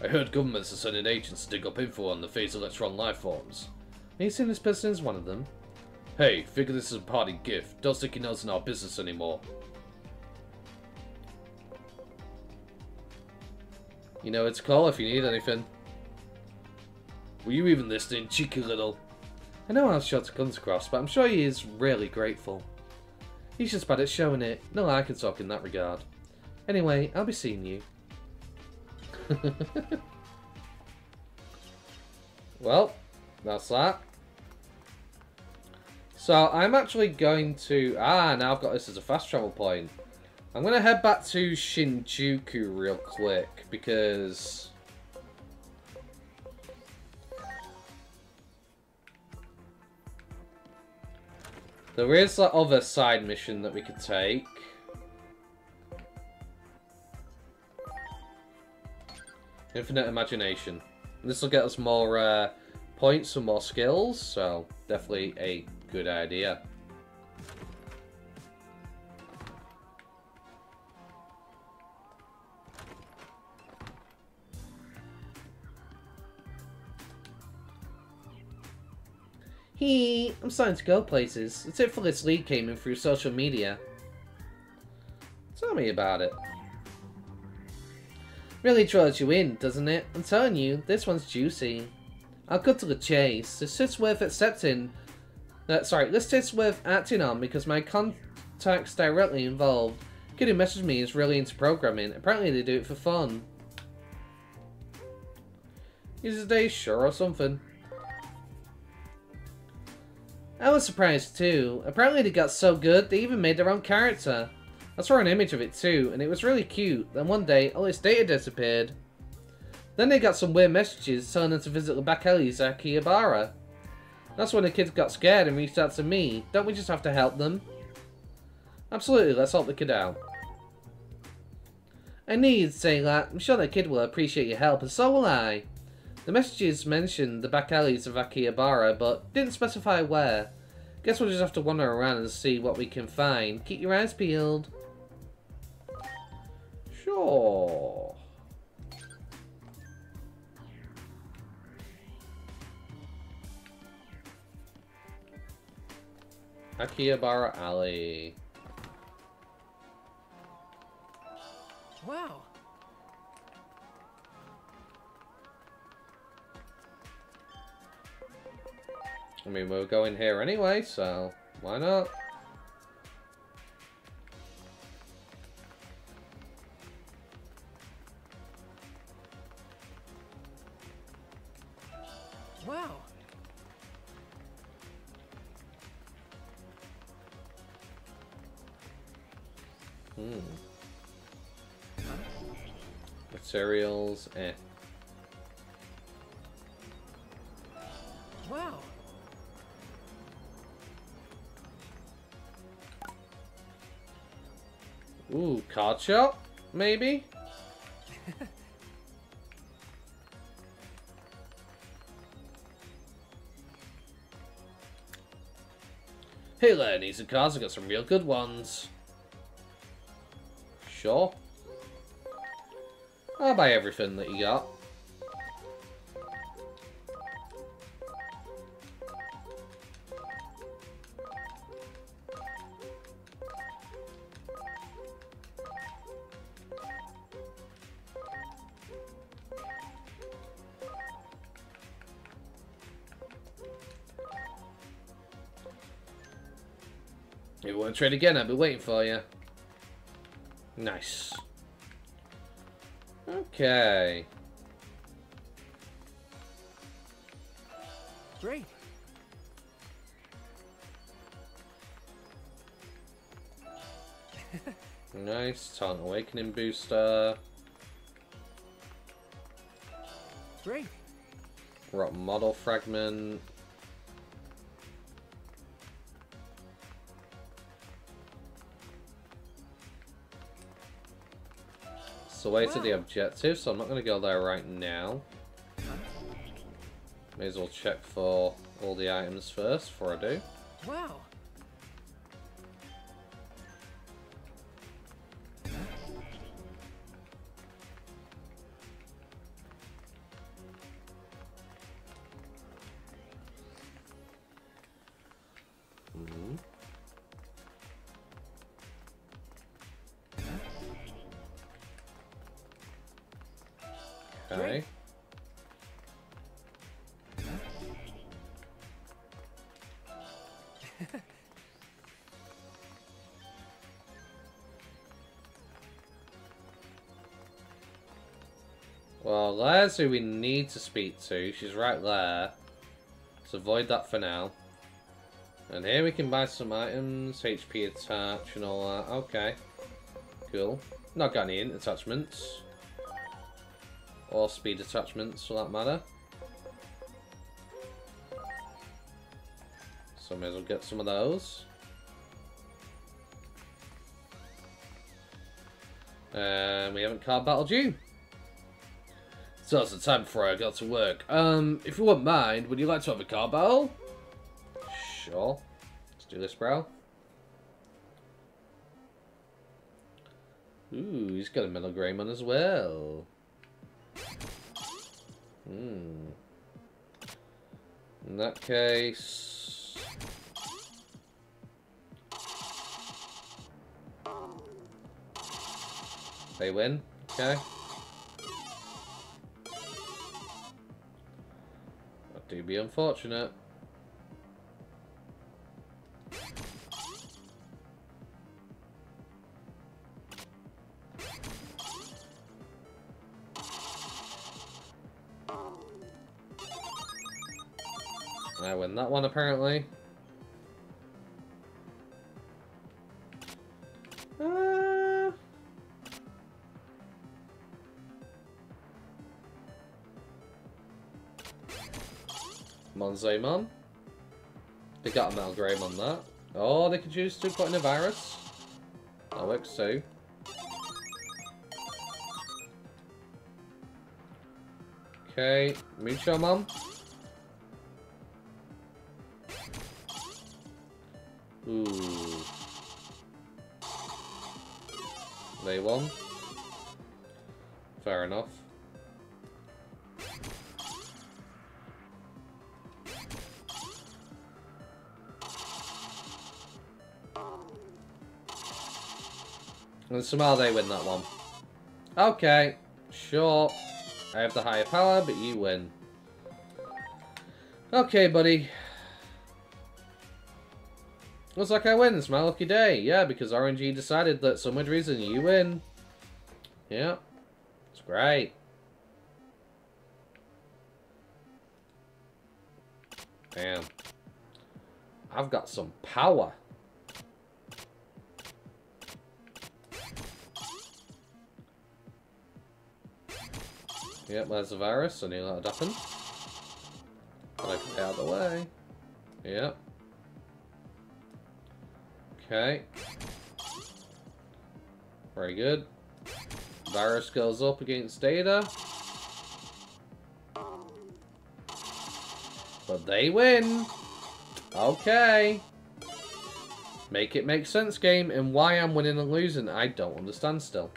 I heard governments are sending agents to dig up info on the phase electron life forms. Are you saying this person is one of them? Hey, figure this is a party gift. Don't stick your nose in our business anymore. You know it's a call if you need anything. Were you even listening, cheeky little? I know how Shota comes across, but I'm sure he is really grateful. He's just bad at showing it. No, I can talk in that regard. Anyway, I'll be seeing you. Well, that's that. So, I'm actually going to... now I've got this as a fast travel point. I'm going to head back to Shinjuku real quick, because... there is that other side mission that we could take. Infinite Imagination. This will get us more points and more skills, so definitely a good idea. I'm starting to go places. The tip for this lead came in through social media. Tell me about it. Really draws you in, doesn't it? I'm telling you, this one's juicy. I'll cut to the chase. This is worth accepting. This is worth acting on because my contact's directly involved. Kid who messaged me is really into programming. Apparently they do it for fun. Uses days, sure, or something. I was surprised too. Apparently they got so good, they even made their own character. I saw an image of it too, and it was really cute. Then one day, all its data disappeared. Then they got some weird messages telling them to visit the back alleys at Akihabara. That's when the kids got scared and reached out to me. Don't we just have to help them? Absolutely, let's help the kid out. I knew you'd say that. I'm sure the kid will appreciate your help, and so will I. The messages mentioned the back alleys of Akihabara, but didn't specify where. Guess we'll just have to wander around and see what we can find. Keep your eyes peeled. Sure. Akihabara Alley. Wow. I mean, we're going here anyway, so why not? Wow. Materials, eh. Wow. Ooh, card shop? Maybe? Hey there, need some cards? I got some real good ones. Sure. I'll buy everything that you got. You want to trade again? I'll be waiting for you. Nice. Okay. Great. Nice. Talent Awakening booster. Great. Rock model fragment. It's the way to the objective, so I'm not going to go there right now. May as well check for all the items first before I do. Wow. Okay. Well, there's who we need to speak to. She's right there. Let's avoid that for now. And here we can buy some items, HP attach and all that. Okay. Cool. Not got any int attachments. Or speed attachments for that matter. So may as well get some of those. And we haven't card battled you. So it's the time before I got to work. If you wouldn't mind, would you like to have a card battle? Sure. Let's do this, bro. Ooh, he's got a Metal Greymon as well. In that case... They win. Okay. be unfortunate. I win that one, apparently. Monzaemon. They got a Malgrave on that. Oh, they could choose to put in a virus. That works too. Okay, Muchomon. Ooh. They won. Fair enough. And somehow they win that one. Okay, sure. I have the higher power, but you win. Okay, buddy. Looks like I win. It's my lucky day. Yeah, because RNG decided that for some weird reason you win. Yeah. It's great. Damn. I've got some power. Yep, there's the virus. I knew that would happen. But I can get out of the way. Yep. Okay. Very good. Virus goes up against Data. But they win. Okay. Make it make sense, game. And why I'm winning and losing, I don't understand still.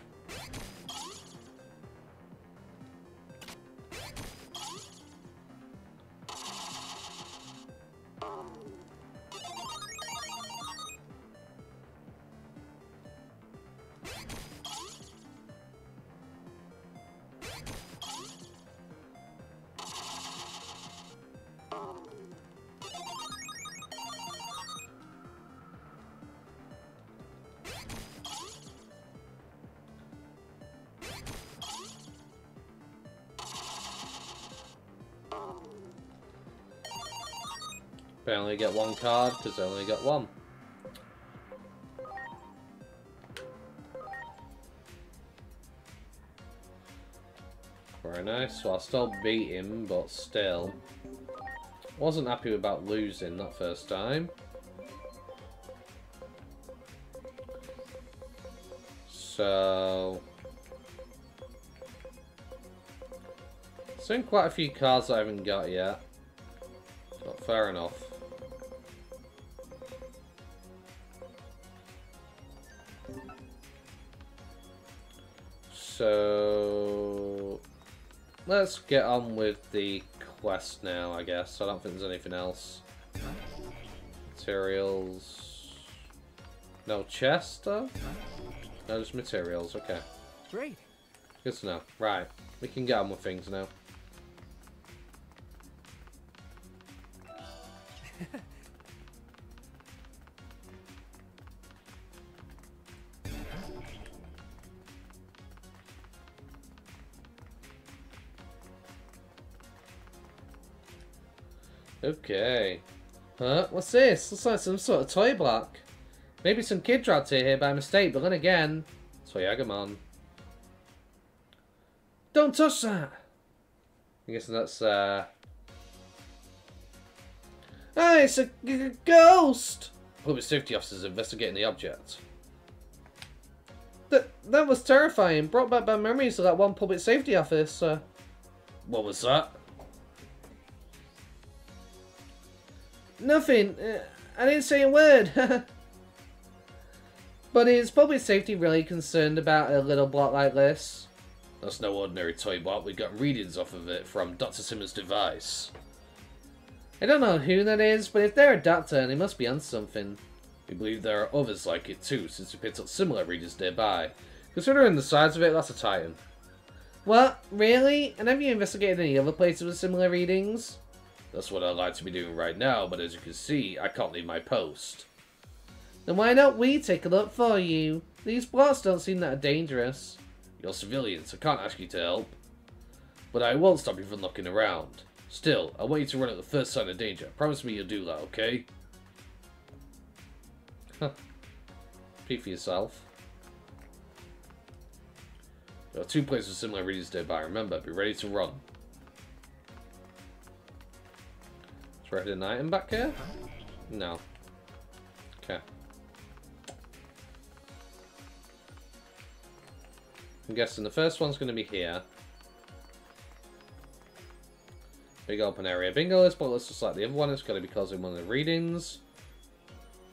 But I only get one card because I only got one. Very nice. So I'll still beat him, but still. Wasn't happy about losing that first time. So... seen quite a few cards that I haven't got yet. But fair enough. So let's get on with the quest now, I guess. I don't think there's anything else. Materials. No chest, though? No, just materials, okay. Great. Good to know. Right, we can get on with things now. Okay. Huh? What's this? Looks like some sort of toy block. Maybe some kid dropped it here by mistake, but then again... Toyagamon. Don't touch that! I guess that's, Ah, it's a ghost! Public safety officers investigating the object. That was terrifying. Brought back bad memories of that one public safety officer. What was that? Nothing. I didn't say a word. But is public safety really concerned about a little block like this? That's no ordinary toy block. We got readings off of it from Dr. Simmons' device. I don't know who that is, but if they're a doctor, they must be on something. We believe there are others like it too, since we picked up similar readings nearby. Considering the size of it, that's a Titan. What? Really? And have you investigated any other places with similar readings? That's what I'd like to be doing right now, but as you can see, I can't leave my post. Then why don't we take a look for you? These blocks don't seem that dangerous. You're civilians, I can't ask you to help. But I won't stop you from looking around. Still, I want you to run at the first sign of danger. Promise me you'll do that, okay? Huh. Speak for yourself. There are 2 places with similar readings nearby. Remember, be ready to run. Is there an item back here? No. Okay. I'm guessing the first one's going to be here. Big open area. Bingo, this block looks just like the other one. It's got to be causing one of the readings.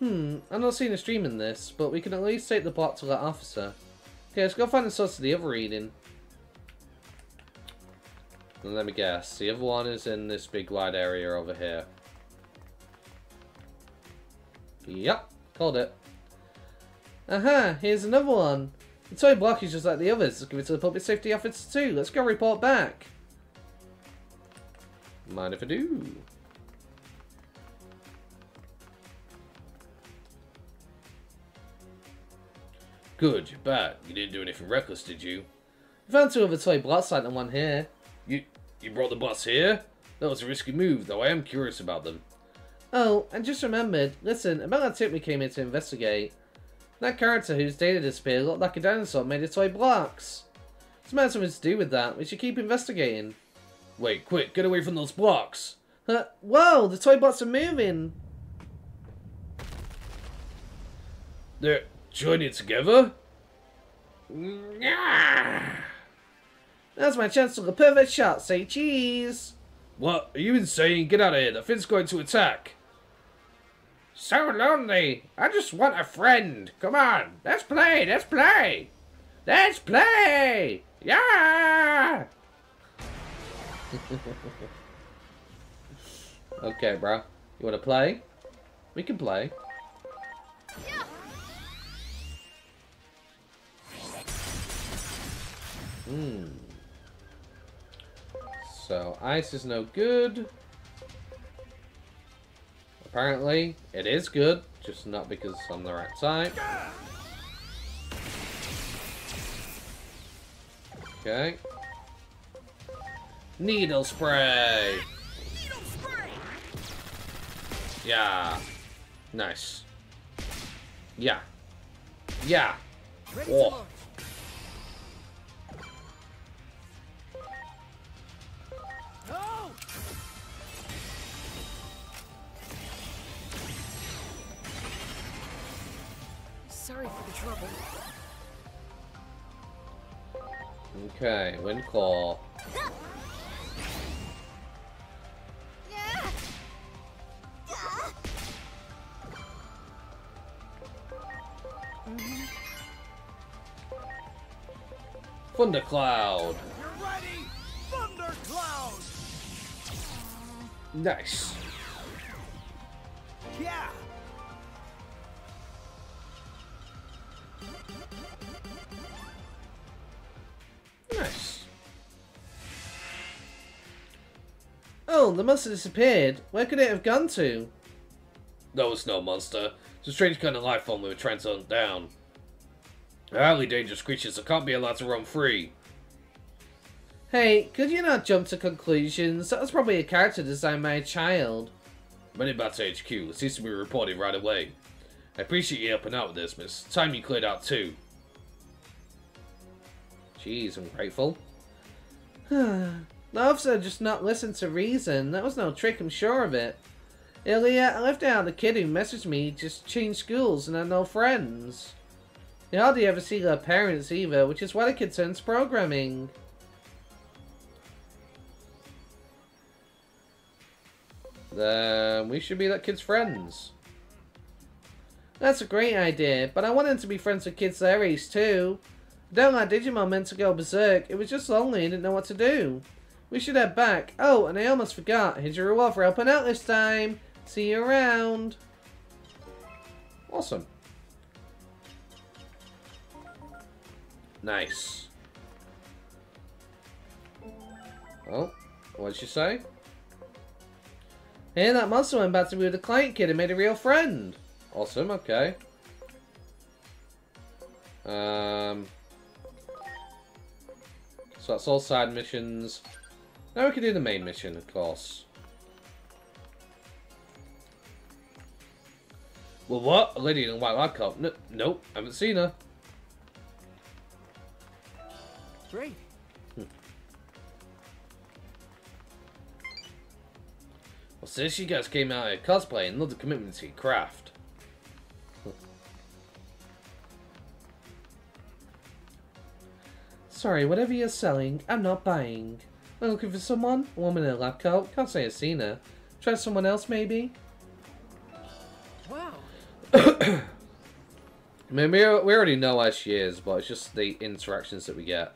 I'm not seeing a stream in this, but we can at least take the block to that officer. Okay, let's go find the source of the other reading. And let me guess. The other one is in this big wide area over here. Yep, called it. Aha, here's another one. The toy block is just like the others. Let's give it to the public safety officer too. Let's go report back. Mind if I do? Good, you're bad. You didn't do anything reckless, did you? We found 2 other toy blocks like the one here. You brought the bots here? That was a risky move, though I am curious about them. Oh, I just remembered. Listen, about that tip we came here to investigate. That character whose data disappeared looked like a dinosaur made of toy blocks. This might have something to do with that. We should keep investigating. Wait, quick, get away from those blocks! Whoa, the toy bots are moving! They're joining together? That's my chance to look a perfect shot. Say cheese! What? Are you insane? Get out of here. The Finn's going to attack. So lonely. I just want a friend. Come on. Let's play. Let's play. Let's play. Yeah. Okay, bro. You want to play? We can play. So, ice is no good. Apparently, it is good, just not because I'm the right type. Okay. Needle spray! Needle spray! Yeah. Nice. Yeah. Yeah. Oh. No! Sorry for the trouble. Okay, wind claw. Thundercloud. You're ready! Thundercloud! Nice. Yeah! Nice. Oh, the monster disappeared. Where could it have gone to? That was no monster. It's a strange kind of life form we were trying to hunt down. They're highly dangerous creatures that can't be allowed to roam free. Hey, could you not jump to conclusions? That was probably a character designed by a child. Running back to HQ. It needs to be reported right away. I appreciate you helping out with this, miss. Time you cleared out too. Jeez, I'm grateful. The officer just not listened to reason. That was no trick, I'm sure of it. Earlier, I left out the kid who messaged me just changed schools and had no friends. They hardly ever see their parents either, which is why the kid turns programming. Then we should be that kid's friends. That's a great idea, but I want him to be friends with kids their age too. I don't like Digimon meant to go berserk. It was just lonely and didn't know what to do. We should head back. Oh, and I almost forgot. Here's your reward for helping out this time. See you around. Awesome. Nice. Oh, what did she say? Hey, that monster went back to be with the client kid and made a real friend. Awesome, okay. So that's all side missions. Now we can do the main mission, of course. Well, what? A lady in a white lab coat? Nope, haven't seen her. Great. Well, since you guys came out of cosplay and love the commitment to your craft. Sorry, whatever you're selling, I'm not buying. I'm looking for someone? A woman in a lab coat? Can't say I've seen her. Try someone else, maybe? Wow. I mean, we already know how she is, but it's just the interactions that we get.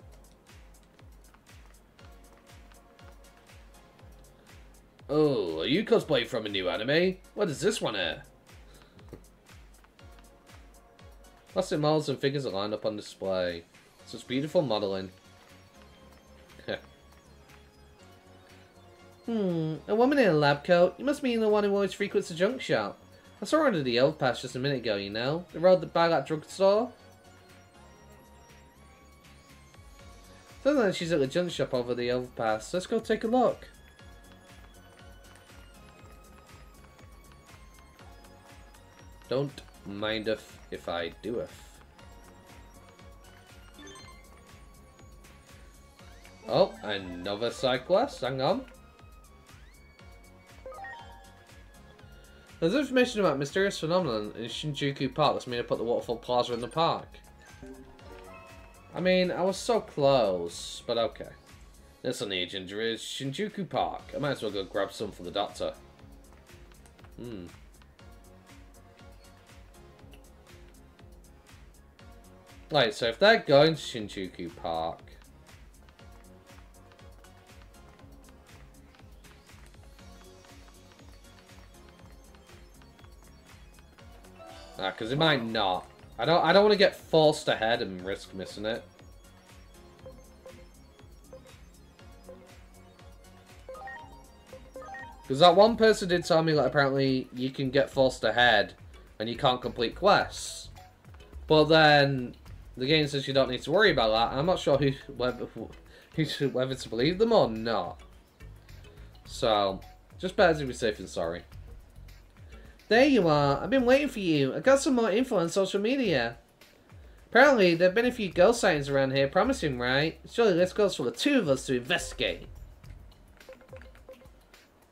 Oh, are you cosplaying from a new anime? What does this one here? Plastic models and figures are lined up on display. Such beautiful modeling. A woman in a lab coat? You must mean the one who always frequents the junk shop. I saw her under the overpass just a minute ago, you know? The road that by that drugstore? Sounds like she's at the junk shop over the overpass. Let's go take a look. Don't mind if I do it. Oh, another side quest. Hang on. There's information about mysterious phenomenon in Shinjuku Park that's made to put the waterfall plaza in the park. I mean, I was so close, but okay. This on the agenda is Shinjuku Park. I might as well go grab some for the doctor. Right, so if they're going to Shinjuku Park... because it might not. I don't want to get forced ahead and risk missing it. Because that one person did tell me that apparently you can get forced ahead and you can't complete quests. But then the game says you don't need to worry about that. I'm not sure whether to believe them or not. So, just better to be safe than sorry. There you are. I've been waiting for you. I got some more info on social media. Apparently, there have been a few ghost sightings around here. Promising, right? Surely this goes for the two of us to investigate.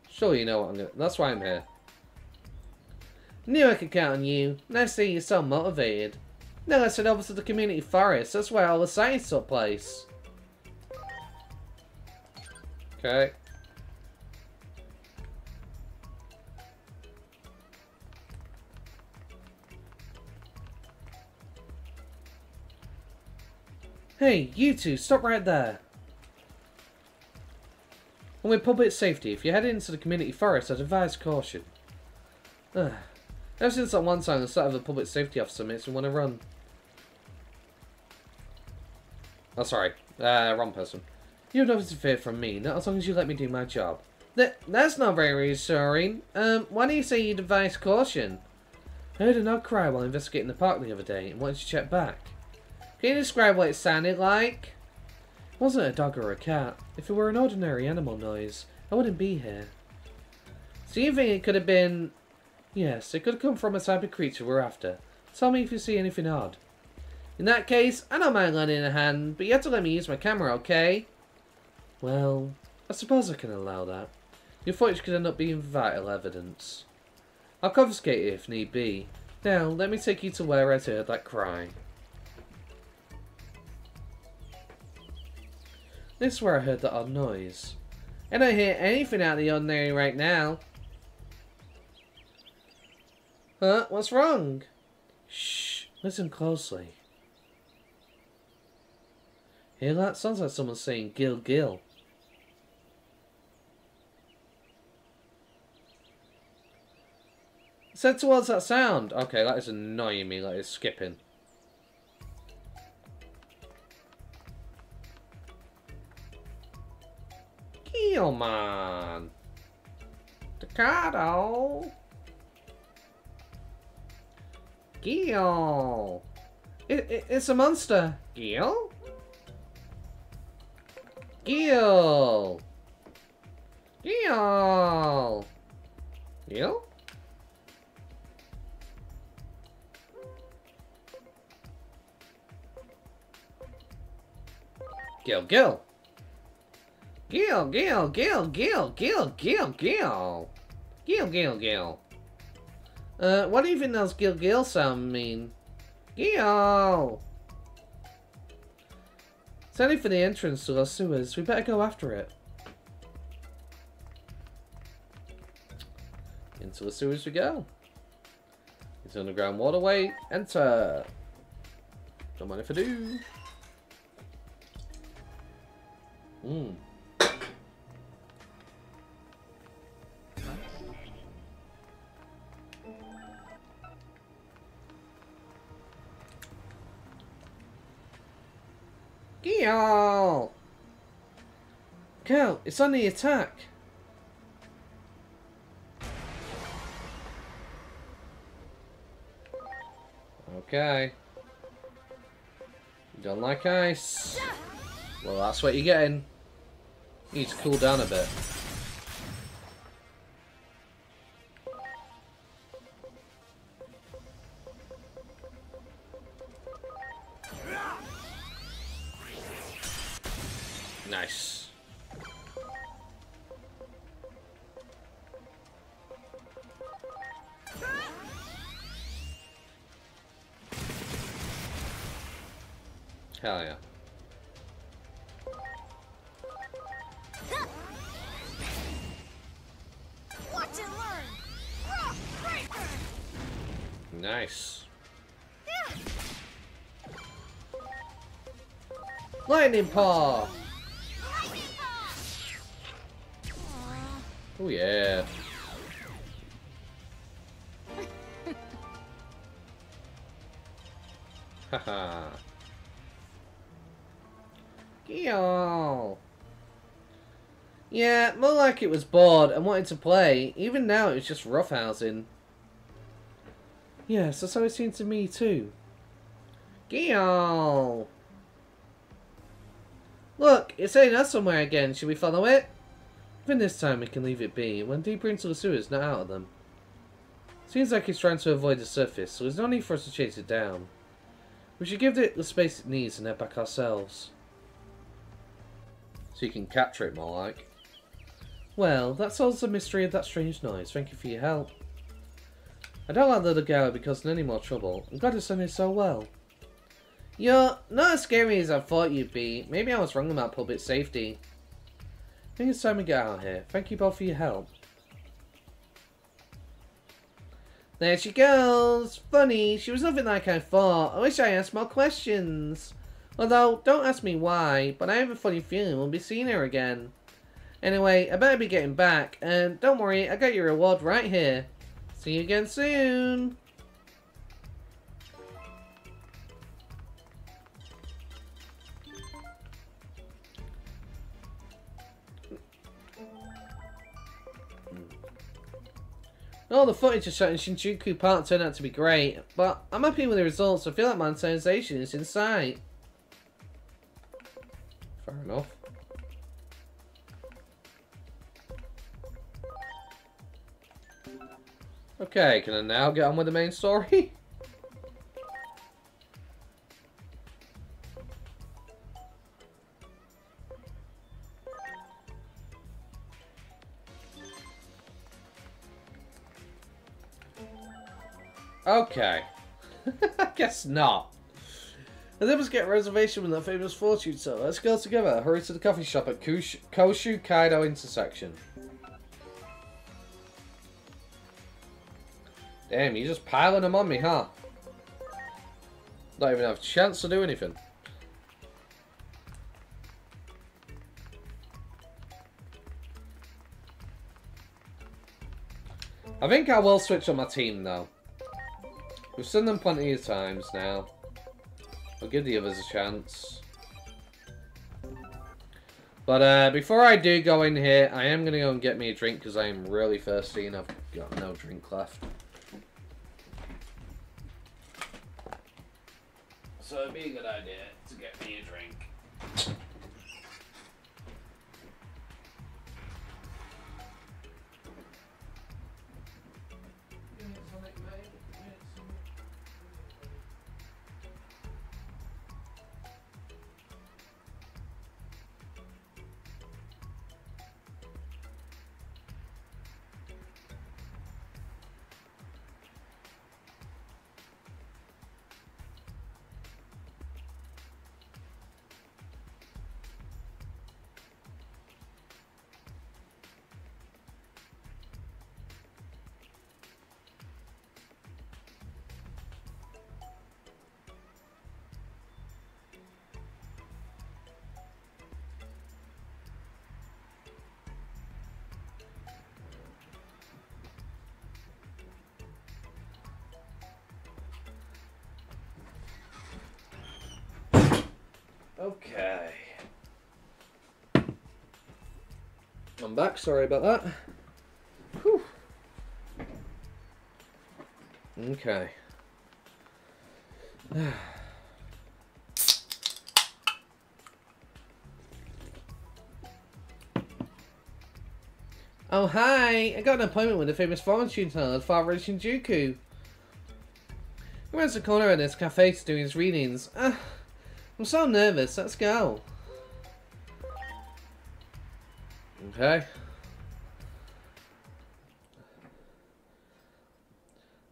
Surely you know what I'm gonna... That's why I'm here. Knew I could count on you. Nice to see you're so motivated. Now let's head over to the community forest. That's where all the sightings took place. Okay. Hey, you two, stop right there. And with public safety, if you're heading into the community forest, I'd advise caution. Ever since that one time the sight of a public safety officer makes me want to run. Oh, sorry. Wrong person. You have nothing to fear from me, not as long as you let me do my job. That's not very reassuring. Why do you say you'd advise caution? I heard a dog cry while investigating the park the other day and wanted to check back. Can you describe what it sounded like? It wasn't a dog or a cat. If it were an ordinary animal noise, I wouldn't be here. So you think it could have been... Yes, it could have come from a type of creature we're after. Tell me if you see anything odd. In that case, I don't mind lending a hand, but you have to let me use my camera, okay? Well, I suppose I can allow that. Your footage could end up being vital evidence. I'll confiscate it if need be. Now, let me take you to where I heard that cry. This is where I heard that odd noise. I don't hear anything out of the ordinary right now. Huh? What's wrong? Shh. Listen closely. Hear that? Sounds like someone saying Gil Gil. Head towards that sound. Okay, that is annoying me. That is skipping. Gil man. The Ricardo. Gil. It's a monster. Gil? Gil. Gil. Gil? Gil, Gil. Gil, Gil, Gil, Gil, Gil, Gil, Gil. Gil, Gil, Gil. What do you think those Gil, Gil sound mean? Gil! It's only for the entrance to those sewers. We better go after it. Into the sewers we go. It's underground waterway. Enter. Don't mind if I do. Gil! Girl, it's on the attack. Okay. You don't like ice? Well, that's what you're getting. You need to cool down a bit. Nice. Hell yeah. Watch and learn. Rock breaker. Nice. Lightning paw. Oh yeah. Haha. Gil. Yeah, more like it was bored and wanted to play. Even now it was just roughhousing. Yes, that's how it seemed to me too. Gil. Look, it's heading us somewhere again. Should we follow it? Even this time we can leave it be. It went deeper into the sewers, not out of them. Seems like it's trying to avoid the surface, so there's no need for us to chase it down. We should give it the space it needs and head back ourselves. So you can capture it more like. Well, that solves the mystery of that strange noise. Thank you for your help. I don't like the little girl because in any more trouble. I'm glad it's done it so well. You're not as scary as I thought you'd be. Maybe I was wrong about public safety. I think it's time we get out here. Thank you both for your help. There she goes! Funny, she was nothing like I thought. I wish I asked more questions. Although, don't ask me why, but I have a funny feeling we'll be seeing her again. Anyway, I better be getting back, and don't worry, I got your reward right here. See you again soon! All the footage of shot in Shinjuku Park turned out to be great, but I'm happy with the results. I feel like monetization is in sight. Fair enough. Okay, can I now get on with the main story? Okay. I guess not. And then let's get a reservation with that famous fortune teller. Let's go together. Hurry to the coffee shop at Koshu Kaido intersection. Damn, you're just piling them on me, huh? Don't even have a chance to do anything. I think I will switch on my team, though. We've seen them plenty of times now. I'll give the others a chance. But But before I do go in here, I am going to go and get me a drink because I am really thirsty and I've got no drink left. So it'd be a good idea to get me a drink. Okay. I'm back, sorry about that. Whew. Okay. Oh, hi! I got an appointment with the famous fortune teller, Father Shinjuku. He runs the corner of this cafe to do his readings. I'm so nervous, let's go. Okay.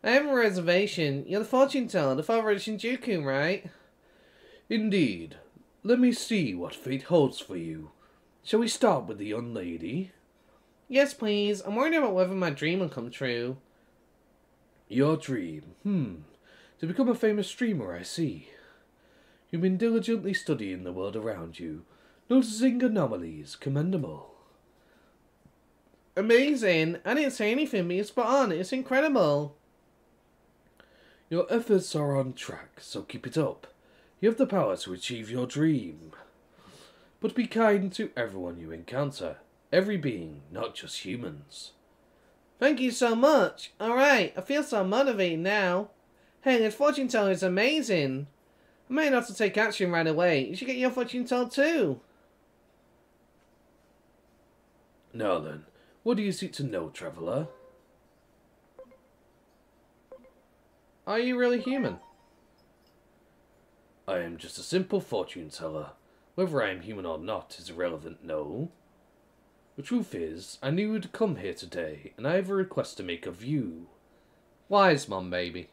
I have a reservation. You're the fortune teller, the Father of Shinjuku, right? Indeed. Let me see what fate holds for you. Shall we start with the young lady? Yes, please. I'm worried about whether my dream will come true. Your dream? To become a famous streamer, I see. You've been diligently studying the world around you, noticing anomalies. Commendable. Amazing! I didn't say anything, but you're spot on. It's incredible. Your efforts are on track, so keep it up. You have the power to achieve your dream. But be kind to everyone you encounter. Every being, not just humans. Thank you so much. Alright, I feel so motivated now. Hey, this fortune teller is amazing. I may not have to take action right away. You should get your fortune told too. Now then, what do you seek to know, traveller? Are you really human? I am just a simple fortune teller. Whether I am human or not is irrelevant, no. The truth is, I knew you'd come here today, and I have a request to make of you. Wise mom, baby.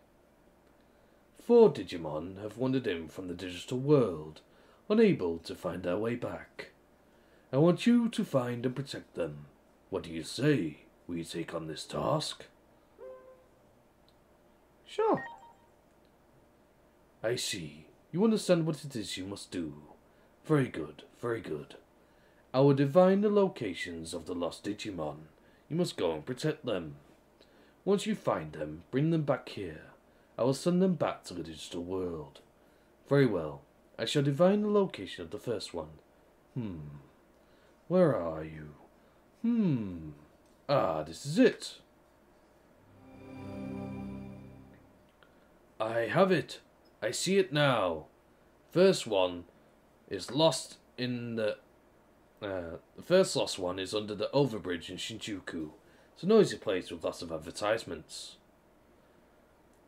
4 Digimon have wandered in from the digital world, unable to find their way back. I want you to find and protect them. What do you say? Will you take on this task? Sure. I see. You understand what it is you must do. Very good, very good. I will divine the locations of the lost Digimon. You must go and protect them. Once you find them, bring them back here. I will send them back to the digital world. Very well. I shall divine the location of the first one. Where are you? Ah, this is it. I have it. I see it now. First one is lost in the... the first lost one is under the overbridge in Shinjuku. It's a noisy place with lots of advertisements.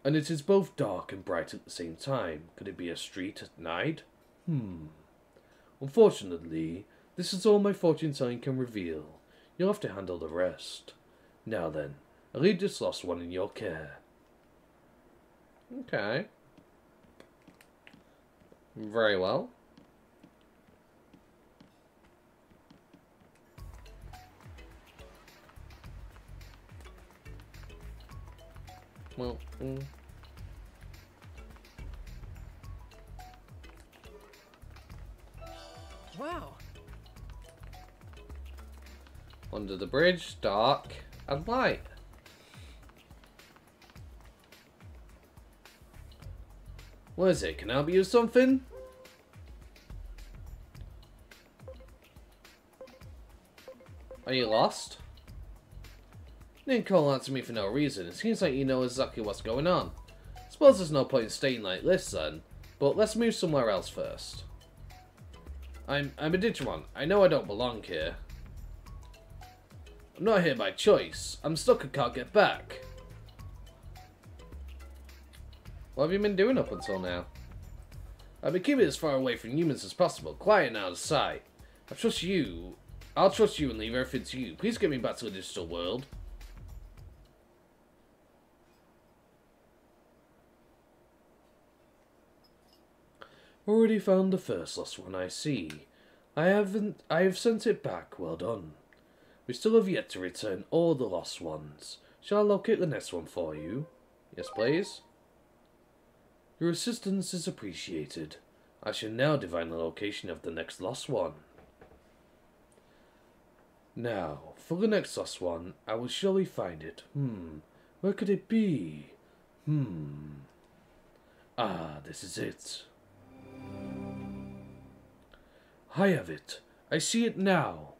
And it is both dark and bright at the same time. Could it be a street at night? Unfortunately, this is all my fortune telling can reveal. You'll have to handle the rest. Now then, I'll leave this lost one in your care. Okay. Very well. Well, Wow. Under the bridge, dark and light. What is it? Can I help you with something? Are you lost? You didn't call out to me for no reason. It seems like you know exactly what's going on. Suppose there's no point in staying like this then, but let's move somewhere else first. I'm a Digimon. I know I don't belong here. I'm not here by choice. I'm stuck and can't get back. What have you been doing up until now? I've been keeping as far away from humans as possible, quiet and out of sight. I'll trust you and leave everything to you. Please get me back to the digital world. Already found the first lost one, I see. I have sent it back, well done. We still have yet to return all the lost ones. Shall I locate the next one for you? Yes, please. Your assistance is appreciated. I shall now divine the location of the next lost one. Now, for the next lost one, I will surely find it. Where could it be? Ah, this is it. I have it. I see it now.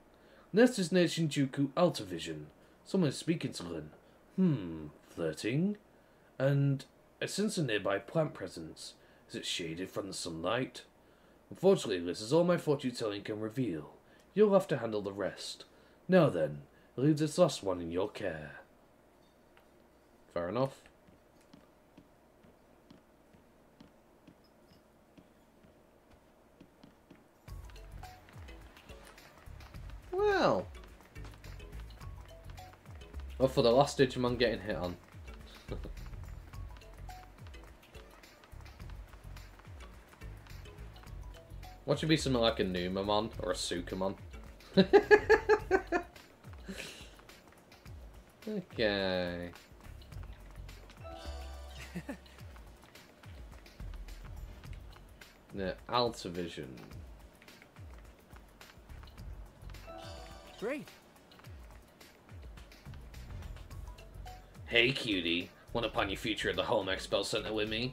Nest is near Shinjuku Alta Vision. Someone is speaking to Lin. Flirting? And I sense a nearby plant presence. Is it shaded from the sunlight? Unfortunately, this is all my fortune telling can reveal. You'll have to handle the rest. Now then, I'll leave this last one in your care. Fair enough. Well. Well, for the last Digimon getting hit on. What should be something like a Numamon or a Sukamon? Okay. The Alta Vision. Great. Hey, cutie. Want to plan your future at the Home Expo Center with me?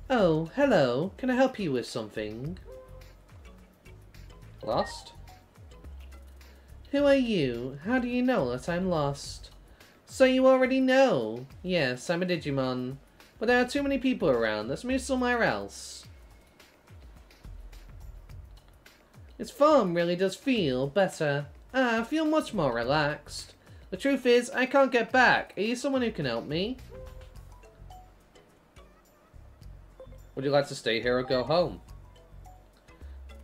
Oh, hello. Can I help you with something? Lost? Who are you? How do you know that I'm lost? So you already know. Yes, I'm a Digimon. But there are too many people around. Let's move somewhere else. This farm really does feel better. I feel much more relaxed. The truth is, I can't get back. Are you someone who can help me? Would you like to stay here or go home?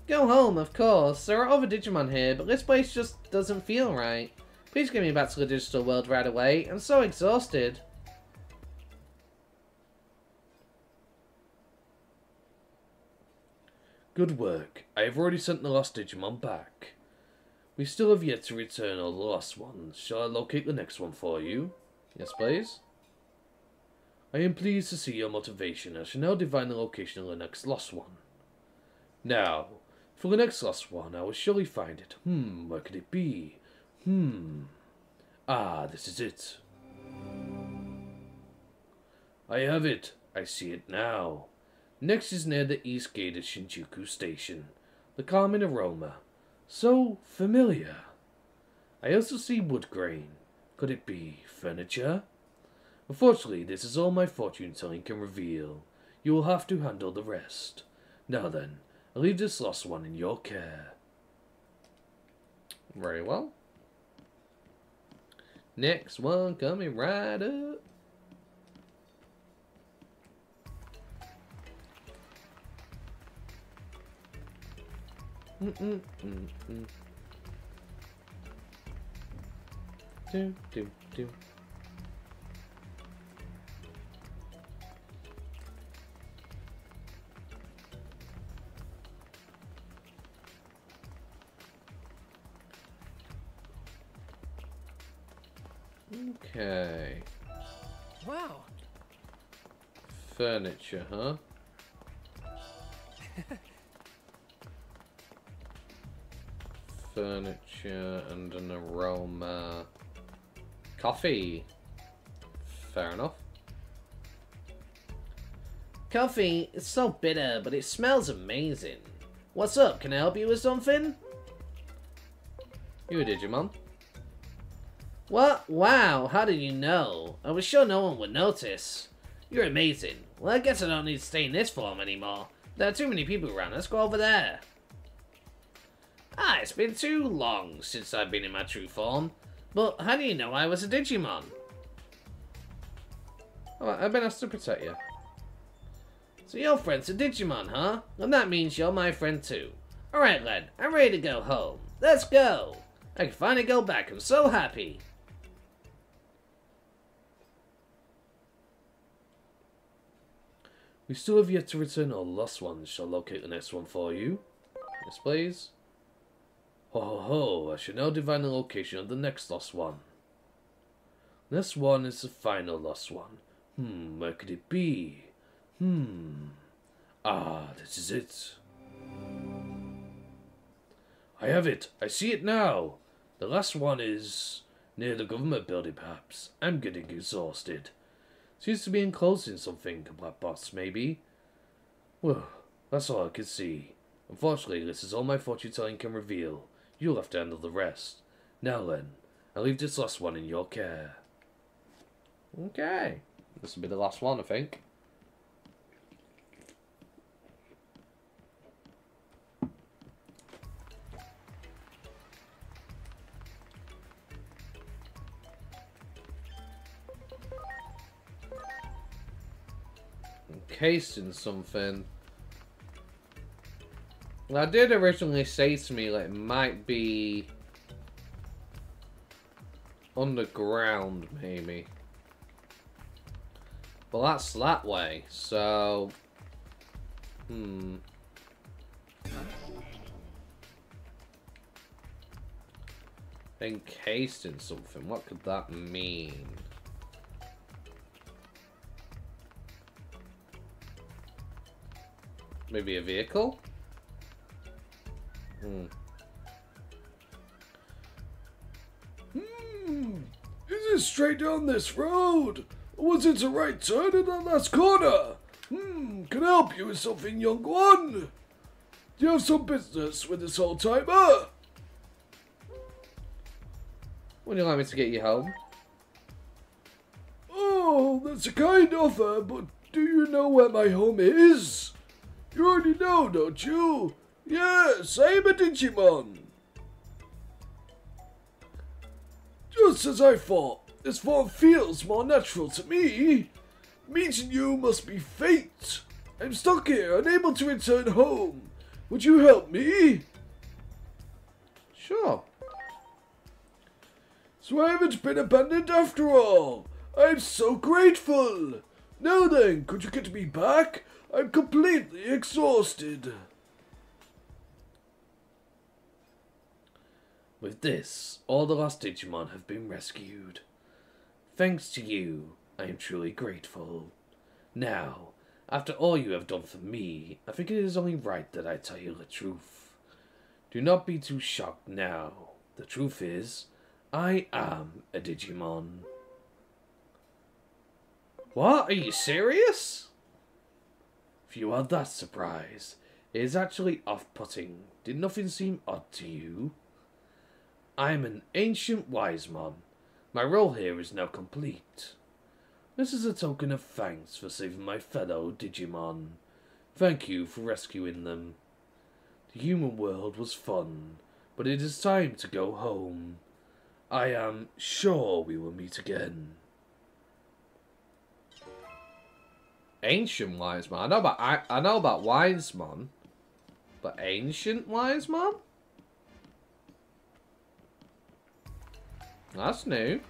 Go home, of course. There are other Digimon here, but this place just doesn't feel right. Please get me back to the digital world right away. I'm so exhausted. Good work. I have already sent the lost Digimon back. We still have yet to return all the lost ones. Shall I locate the next one for you? Yes, please. I am pleased to see your motivation. I shall now divine the location of the next lost one. Now, for the next lost one, I will surely find it. Where could it be? Ah, this is it. I have it. I see it now. Next is near the east gate of Shinjuku Station. The calming aroma. So familiar. I also see wood grain. Could it be furniture? Unfortunately, this is all my fortune telling can reveal. You will have to handle the rest. Now then, I'll leave this lost one in your care. Very well. Next one coming right up. Do. Okay. Wow. Furniture, huh? Furniture and an aroma. Coffee. Fair enough. Coffee is so bitter, but it smells amazing. What's up? Can I help you with something? You a Digimon? What? Wow, how did you know? I was sure no one would notice. You're amazing. Well, I guess I don't need to stay in this form anymore. There are too many people around. Let's go over there. Ah, it's been too long since I've been in my true form. But how do you know I was a Digimon? Oh, I've been asked to protect you. So your friend's a Digimon, huh? And that means you're my friend too. Alright, Len, I'm ready to go home. Let's go! I can finally go back. I'm so happy. We still have yet to return our lost ones. Shall locate the next one for you. Yes, please. Ho ho ho, I should now divine the location of the next lost one. This one is the final lost one. Where could it be? Ah, this is it. I have it. I see it now. The last one is near the government building, perhaps. I'm getting exhausted. Seems to be enclosing something, Black Boss, maybe. Well, that's all I could see. Unfortunately, this is all my fortune telling can reveal. You'll have to handle the rest. Now then, I'll leave this last one in your care. Okay. This will be the last one, I think. Encased in something. Well, I did originally say to me that it might be underground, maybe. Well, that's that way, so... Encased in something, what could that mean? Maybe a vehicle? Is it straight down this road? Or was it a right turn in that last corner? Can I help you with something, young one? Do you have some business with this old timer? Would you like me to get you home? Oh, that's a kind offer, but do you know where my home is? You already know, don't you? Yes, I am a Digimon. Just as I thought, this form feels more natural to me. Meeting you must be fate. I'm stuck here, unable to return home. Would you help me? Sure. So I haven't been abandoned after all. I'm so grateful. Now then, could you get me back? I'm completely exhausted. With this, all the lost Digimon have been rescued. Thanks to you, I am truly grateful. Now, after all you have done for me, I think it is only right that I tell you the truth. Do not be too shocked now. The truth is, I am a Digimon. What? Are you serious? If you are that surprised, it is actually off-putting. Did nothing seem odd to you? I am an ancient wise mon. My role here is now complete. This is a token of thanks for saving my fellow Digimon. Thank you for rescuing them. The human world was fun, but it is time to go home. I am sure we will meet again. Ancient wise mon. I know about wise mon, but ancient wise mon? That's new.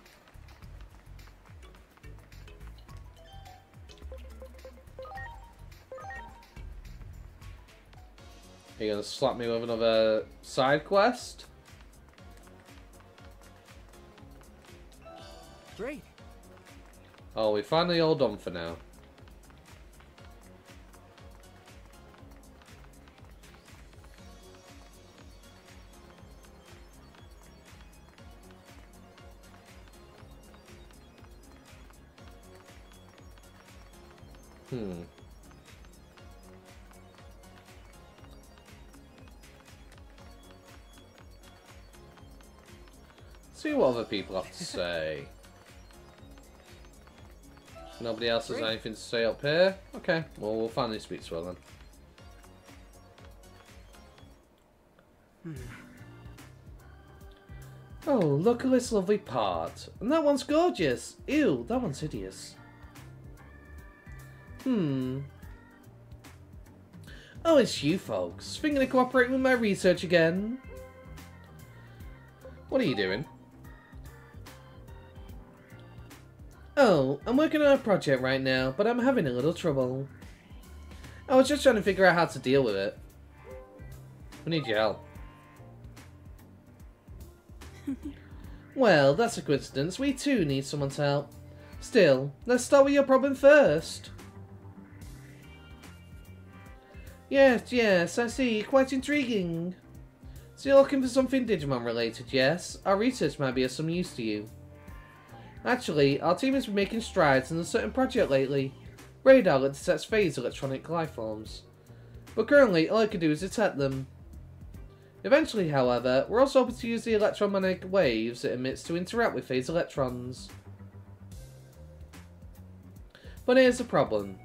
Are you gonna slap me with another side quest? Great. Oh, we're finally all done for now. See what other people have to say. Nobody else has anything to say up here? Okay, well, we'll finally speak to her then. Oh, look at this lovely part. And that one's gorgeous. Ew, that one's hideous. Oh, it's you folks. Thinking of cooperating with my research again? What are you doing? Oh, I'm working on a project right now, but I'm having a little trouble. I was just trying to figure out how to deal with it. We need your help. Well, that's a coincidence. We too need someone's help. Still, let's start with your problem first. Yes, I see. Quite intriguing. So you're looking for something Digimon related, yes? Our research might be of some use to you. Actually, our team has been making strides in a certain project lately. Radar that detects phase electronic life forms. But currently, all I can do is detect them. Eventually, however, we're also able to use the electromagnetic waves it emits to interact with phase electrons. But here's the problem.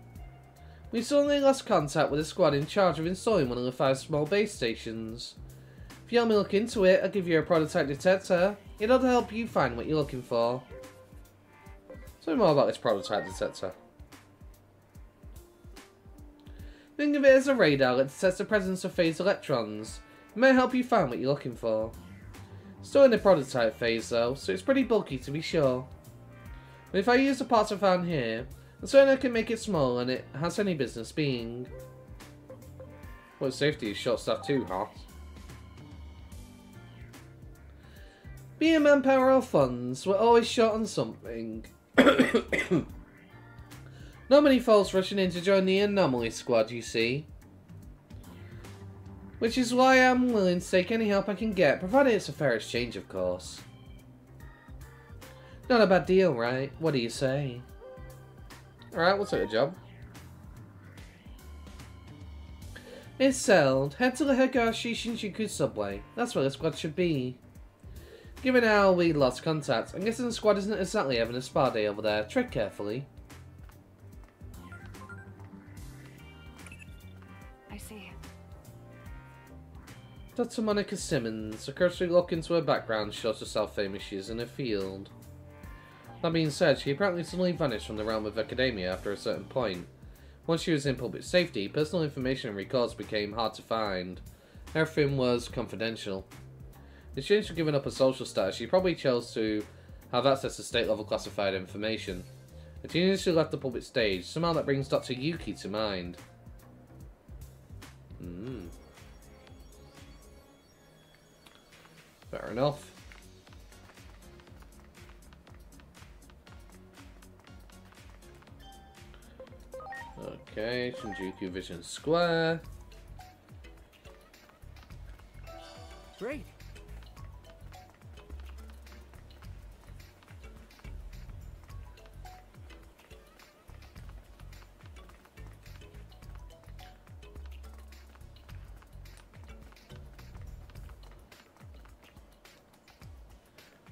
We suddenly lost contact with a squad in charge of installing one of the 5 small base stations. If you help me look into it, I'll give you a prototype detector. It'll help you find what you're looking for. Tell me more about this prototype detector. Think of it as a radar that detects the presence of phase electrons. It may help you find what you're looking for. Still in the prototype phase though, so it's pretty bulky to be sure. But if I use the parts I found here, I'm certain I can make it small and it has any business being. Well, safety is short stuff too, huh? Being manpower or funds, we're always short on something. Not many folks rushing in to join the anomaly squad, you see. Which is why I'm willing to take any help I can get, provided it's a fair exchange, of course. Not a bad deal, right? What do you say? Alright, we'll take a job. It's settled. Head to the Higashi Shinjuku subway. That's where the squad should be. Given how we lost contact, I'm guessing the squad isn't exactly having a spa day over there. Tread carefully. I see. Dr. Monica Simmons. A cursory look into her background shows us how famous she is in her field. That being said, she apparently suddenly vanished from the realm of academia after a certain point. Once she was in public safety, personal information and records became hard to find. Everything was confidential. In exchange for giving up her social status, she probably chose to have access to state-level classified information. As soon as she left the public stage, somehow that brings Dr. Yuki to mind. Fair enough. Okay, Shinjuku Vision Square. Great.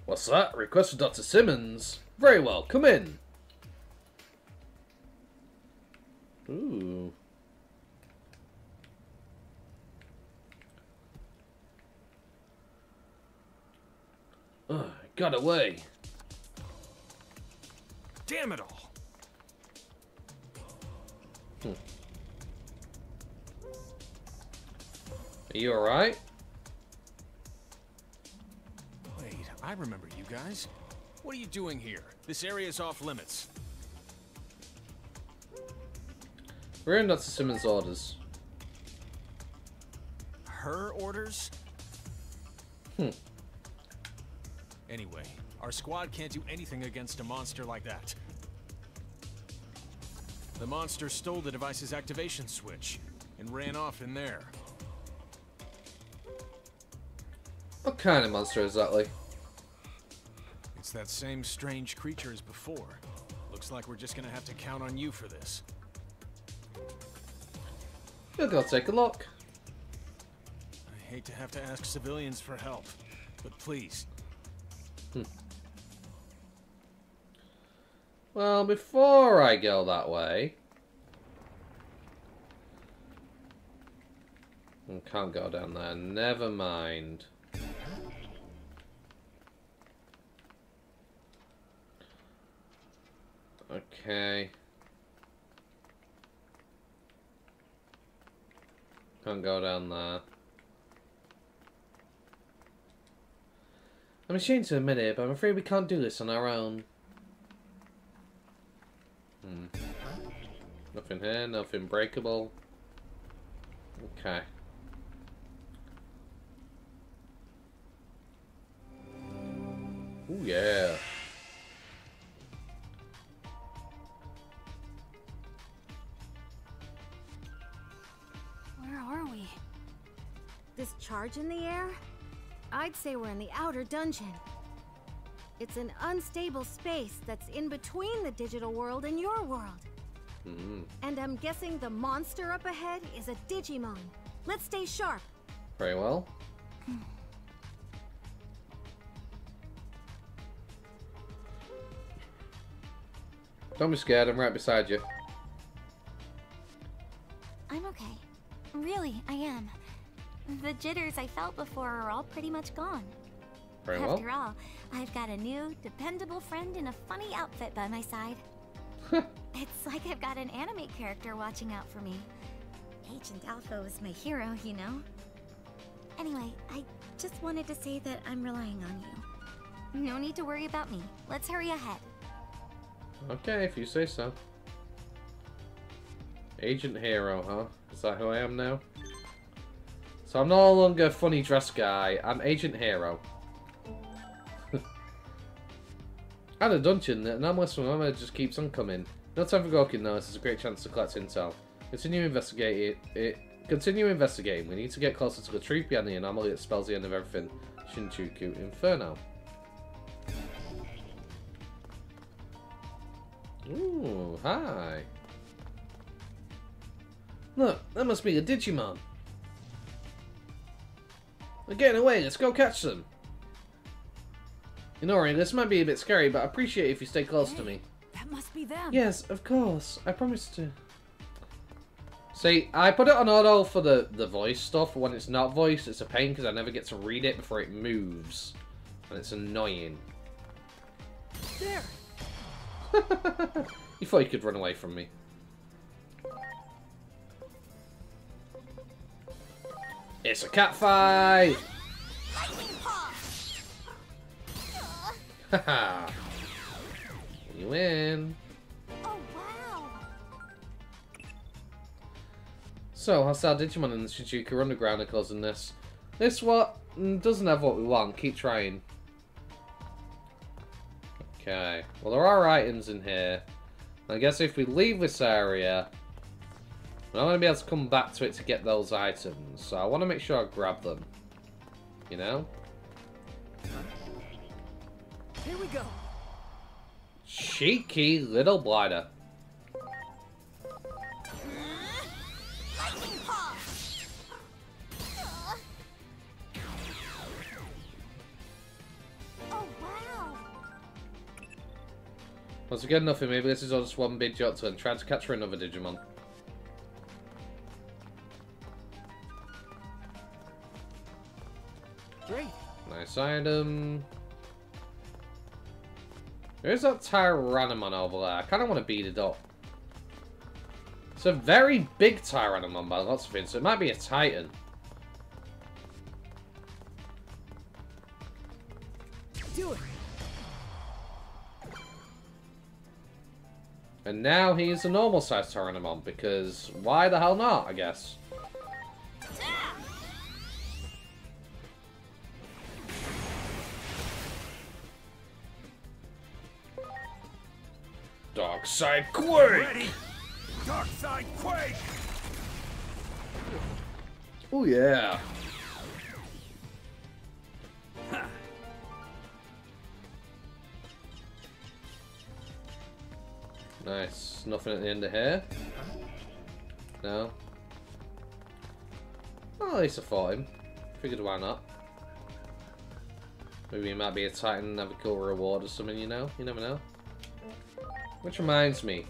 What's that? Request for Dr. Simmons? Very well, come in. Ooh. Ugh, got away. Damn it all. Are you alright? Wait, I remember you guys. What are you doing here? This area's off limits. We're in Dr. Simmons' orders. Her orders? Anyway, our squad can't do anything against a monster like that. The monster stole the device's activation switch and ran off in there. What kind of monster exactly? It's that same strange creature as before. Looks like we're just gonna have to count on you for this. We'll go take a look. I hate to have to ask civilians for help, but please, Well, before I go that way... I can't go down there. Never mind. Okay. Can't go down there. I'm ashamed to admit it, but I'm afraid we can't do this on our own. Nothing here, nothing breakable. Okay. Ooh, yeah. Where are we? This charge in the air? I'd say we're in the outer dungeon. It's an unstable space that's in between the digital world and your world. And I'm guessing the monster up ahead is a Digimon. Let's stay sharp. Very well. Don't be scared, I'm right beside you. I'm okay. Really, I am. The jitters I felt before are all pretty much gone. Very well. After all, I've got a new, dependable friend in a funny outfit by my side. It's like I've got an anime character watching out for me. Agent Alpha was my hero, you know? Anyway, I just wanted to say that I'm relying on you. No need to worry about me. Let's hurry ahead. Okay, if you say so. Agent Hero, huh? Is that who I am now? So I'm no longer a funny dress guy, I'm Agent Hero. And a dungeon, an anomalous phenomena just keeps on coming. No time for gawking though, this is a great chance to collect intel. Continue investigating. Continue investigating. We need to get closer to the truth behind the anomaly that spells the end of everything. Shinjuku Inferno. Ooh, hi. Look, that must be a Digimon. They're getting away, let's go catch them. Inori, this might be a bit scary, but I appreciate it if you stay close to me. That must be them. Yes, of course. I promise to. See, I put it on auto for the voice stuff. When it's not voice, it's a pain because I never get to read it before it moves. And it's annoying. There. You thought you could run away from me. It's a cat fight! Haha! You win! Oh, wow! So, hostile Digimon in the Shinjuku Underground are causing this. This what? Doesn't have what we want. Keep trying. Okay. Well, there are items in here. I guess if we leave this area, we're not going to be able to come back to it to get those items. So I want to make sure I grab them. You know? Here we go. Cheeky little blighter. Oh, wow! Once again, nothing. Maybe this is all just one big Jotun and trying to capture another Digimon. Great. Nice item. There's that Tyrannomon over there. I kind of want to beat it up. It's a very big Tyrannomon by lots of things, so it might be a Titan. Do it. And now he's a normal sized Tyrannomon, because why the hell not, I guess. Dark Side Quake! Ready? Dark Side Quake! Oh yeah. Nice. Nothing at the end of here. No. Well, at least I fought him. Figured why not. Maybe it might be a Titan and have a cool reward or something, you know? You never know. Which reminds me.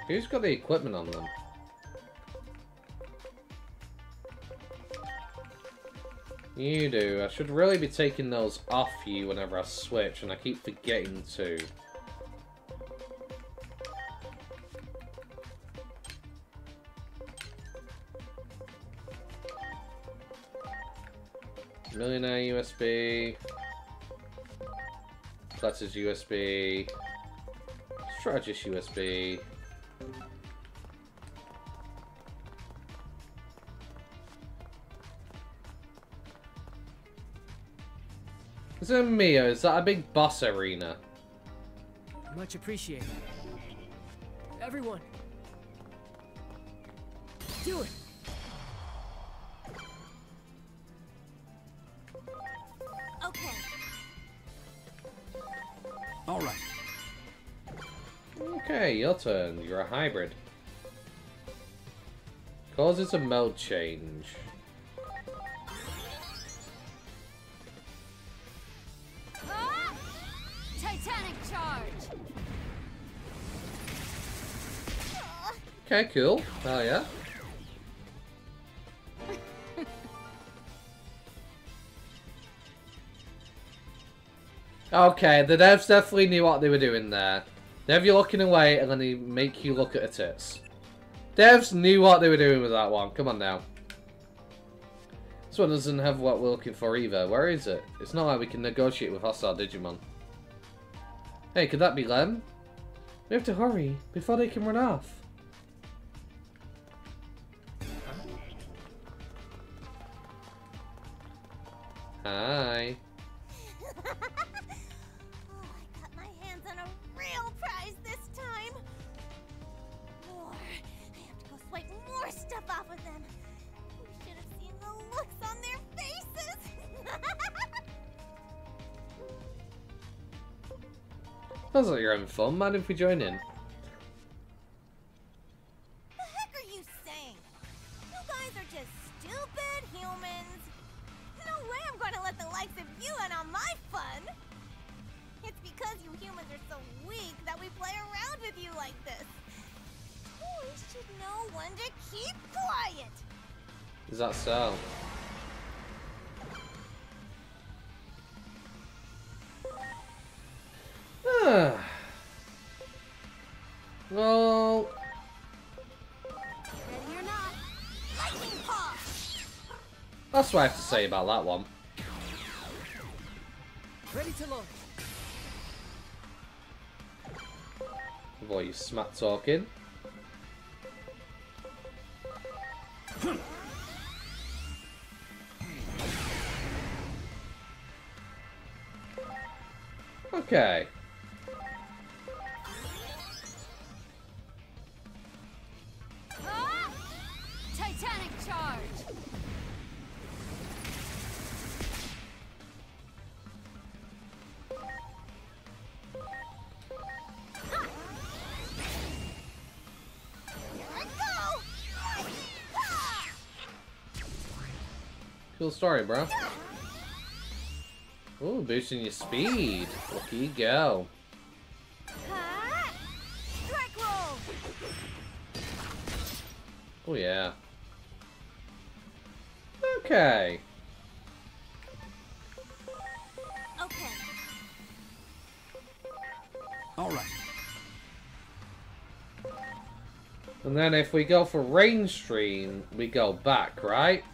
Who's got the equipment on them? You do. I should really be taking those off you whenever I switch, and I keep forgetting to. Millionaire USB. Clutter's USB. Strategist USB. Is it Mio? Is that a big boss arena? Much appreciated. Everyone, do it. Okay. All right. Okay, your turn. You're a hybrid. Causes a mode change. Titanic charge. Okay, cool. Oh yeah. Okay, the devs definitely knew what they were doing there. They have you looking away and then they make you look at the tits. Devs knew what they were doing with that one. Come on now. This one doesn't have what we're looking for either. Where is it? It's not like we can negotiate with hostile Digimon. Hey, could that be Lem? We have to hurry before they can run off. Hi. I got my hands on a real prize this time. More. I have to go swipe more stuff off of them. You should have seen the looks on their faces. Sounds like you're having fun. Mind if we join in? The heck are you saying? You guys are just stupid humans. No way I'm going to let the likes of you in on my fun. It's because you humans are so weak that we play around with you like this. Boys should know when to keep quiet. Is that so? Well, Ready or not, lightning paw. that's what I have to say about that one. Ready to launch. Boy, you smack talking. Okay. Titanic charge. Here I go. Cool story, bro. Ooh, boosting your speed. Look you go. Strike roll. Oh yeah. Okay. Okay. All right. And then if we go for range stream, we go back, right?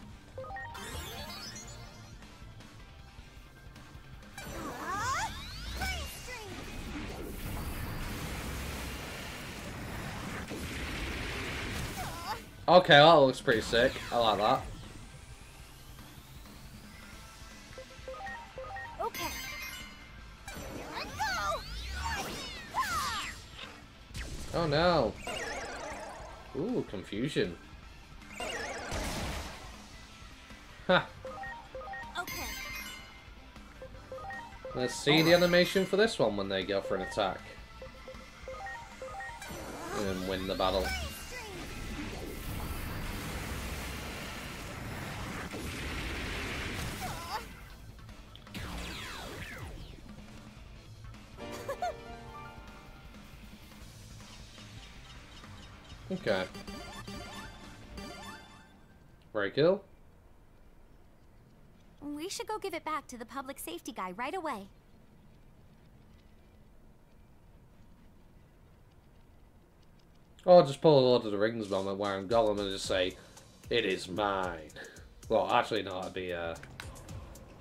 Okay, that looks pretty sick. I like that. Okay. Here I go. Oh no. Ooh, confusion. Ha. Okay. Let's see the animation for this one when they go for an attack. And win the battle. Okay. Very cool. We should go give it back to the public safety guy right away. Or just pull a Lord of the Rings moment where I'm Gollum and just say, "It is mine." Well, actually, no, it'd be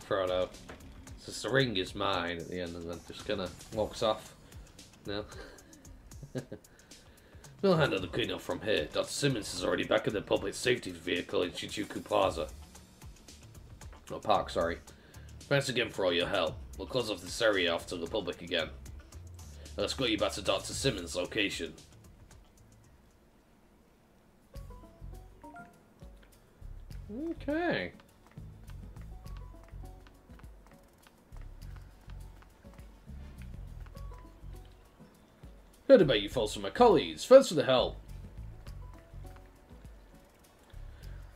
Frodo. Says the ring is mine at the end, and then just kind of walks off. No. We'll handle the cleanup from here. Dr. Simmons is already back in the public safety vehicle in Shinjuku Plaza. Oh, Park, sorry. Thanks again for all your help. We'll close off this area off to the public again. Let's go you back to Dr. Simmons' location. Okay. Heard about you folks from my colleagues. Thanks for the help.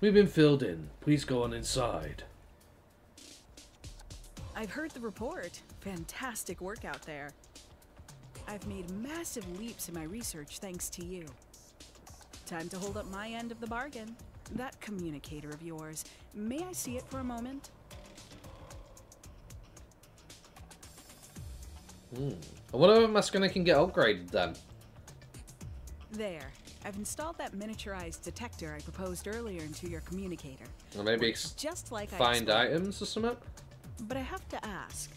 We've been filled in. Please go on inside. I've heard the report. Fantastic work out there. I've made massive leaps in my research thanks to you. Time to hold up my end of the bargain. That communicator of yours, may I see it for a moment? I wonder if Mascona can get upgraded then. There. I've installed that miniaturized detector I proposed earlier into your communicator. Or maybe just like find items or something? But I have to ask,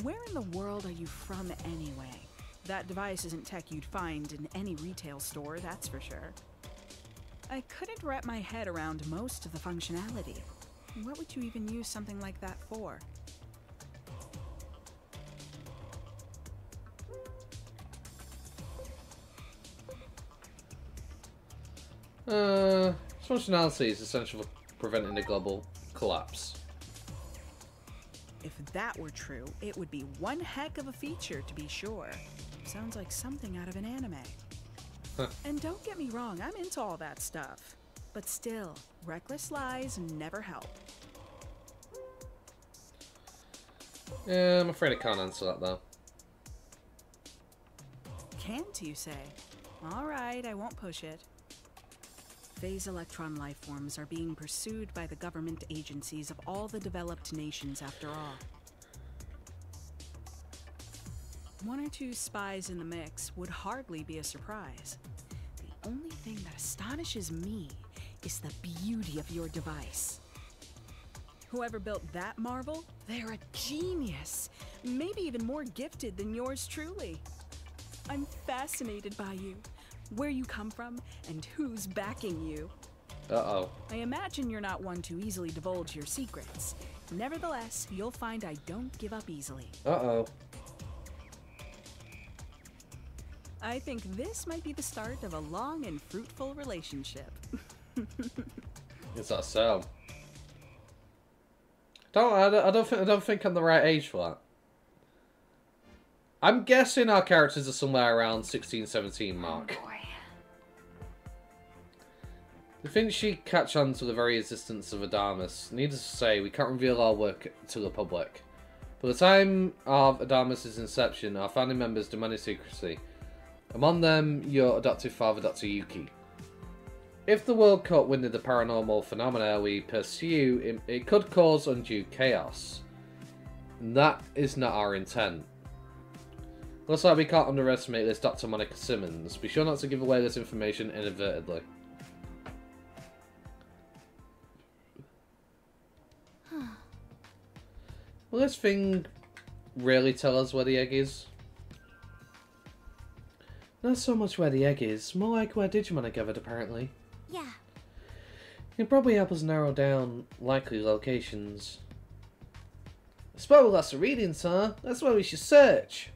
where in the world are you from anyway? That device isn't tech you'd find in any retail store, that's for sure. I couldn't wrap my head around most of the functionality. What would you even use something like that for? Functionality is essential for preventing a global collapse. If that were true, it would be one heck of a feature to be sure. Sounds like something out of an anime. And don't get me wrong, I'm into all that stuff. But still, reckless lies never help. Yeah, I'm afraid I can't answer that though. Can't you say? Alright, I won't push it. Phase electron lifeforms are being pursued by the government agencies of all the developed nations after all. One or two spies in the mix would hardly be a surprise. The only thing that astonishes me is the beauty of your device. Whoever built that marvel, they're a genius. Maybe even more gifted than yours truly. I'm fascinated by you, where you come from, and who's backing you. Uh-oh. I imagine you're not one to easily divulge your secrets. Nevertheless, you'll find I don't give up easily. Uh-oh. I think this might be the start of a long and fruitful relationship. Is that so? I don't think I'm the right age for that. I'm guessing our characters are somewhere around 16, 17 mark. I think she'd catch on to the very existence of Adamus. Needless to say, we can't reveal our work to the public. By the time of Adamus' inception, our founding members demanded secrecy. Among them, your adoptive father, Dr. Yuki. If the World caught wind of the paranormal phenomena we pursue, it could cause undue chaos. And that is not our intent. Looks like we can't underestimate this Dr. Monica Simmons. Be sure not to give away this information inadvertently. Will this thing really tell us where the egg is? Not so much where the egg is, more like where Digimon are gathered apparently. Yeah. It'll probably help us narrow down likely locations. I suppose lots of readings, huh? That's where we should search.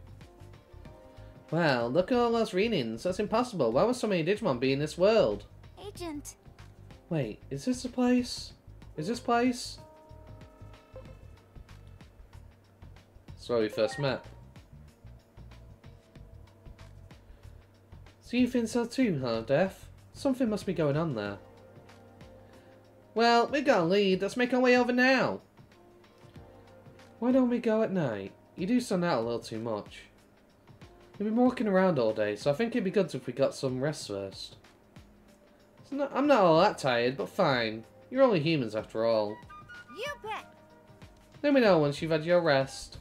Wow, look at all those readings. That's impossible. Why would so many Digimon be in this world? Agent. Wait, is this the place? Is this place? That's where we first met. So you think so too, huh, Def? Something must be going on there. Well, we got a lead. Let's make our way over now. Why don't we go at night? You do stand out a little too much. You've been walking around all day, so I think it'd be good if we got some rest first. I'm not all that tired, but fine. You're only humans after all. You bet. Let me know once you've had your rest.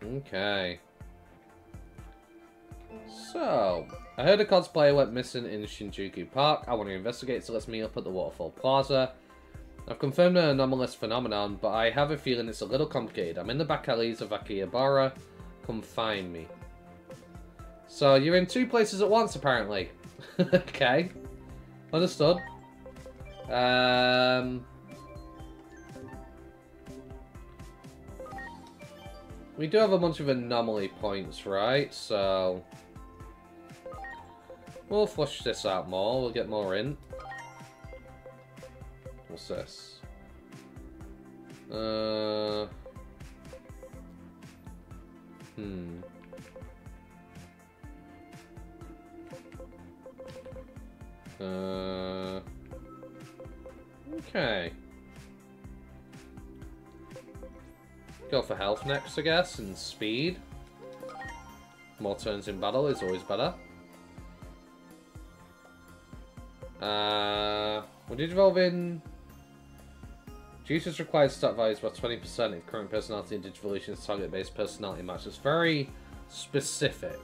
Okay. So, I heard a cosplayer went missing in Shinjuku Park. I want to investigate, so let's meet up at the Waterfall Plaza. I've confirmed an anomalous phenomenon, but I have a feeling it's a little complicated. I'm in the back alleys of Akihabara. Come find me. So, you're in two places at once, apparently. Okay. Understood. We do have a bunch of anomaly points, right? So... we'll flush this out more. We'll get more in. What's this? Okay. Go for health next, I guess, and speed. More turns in battle is always better. We did evolve in... Jesus requires stat values by 20% if current personality and Digivolution's target-based personality match. It's very specific.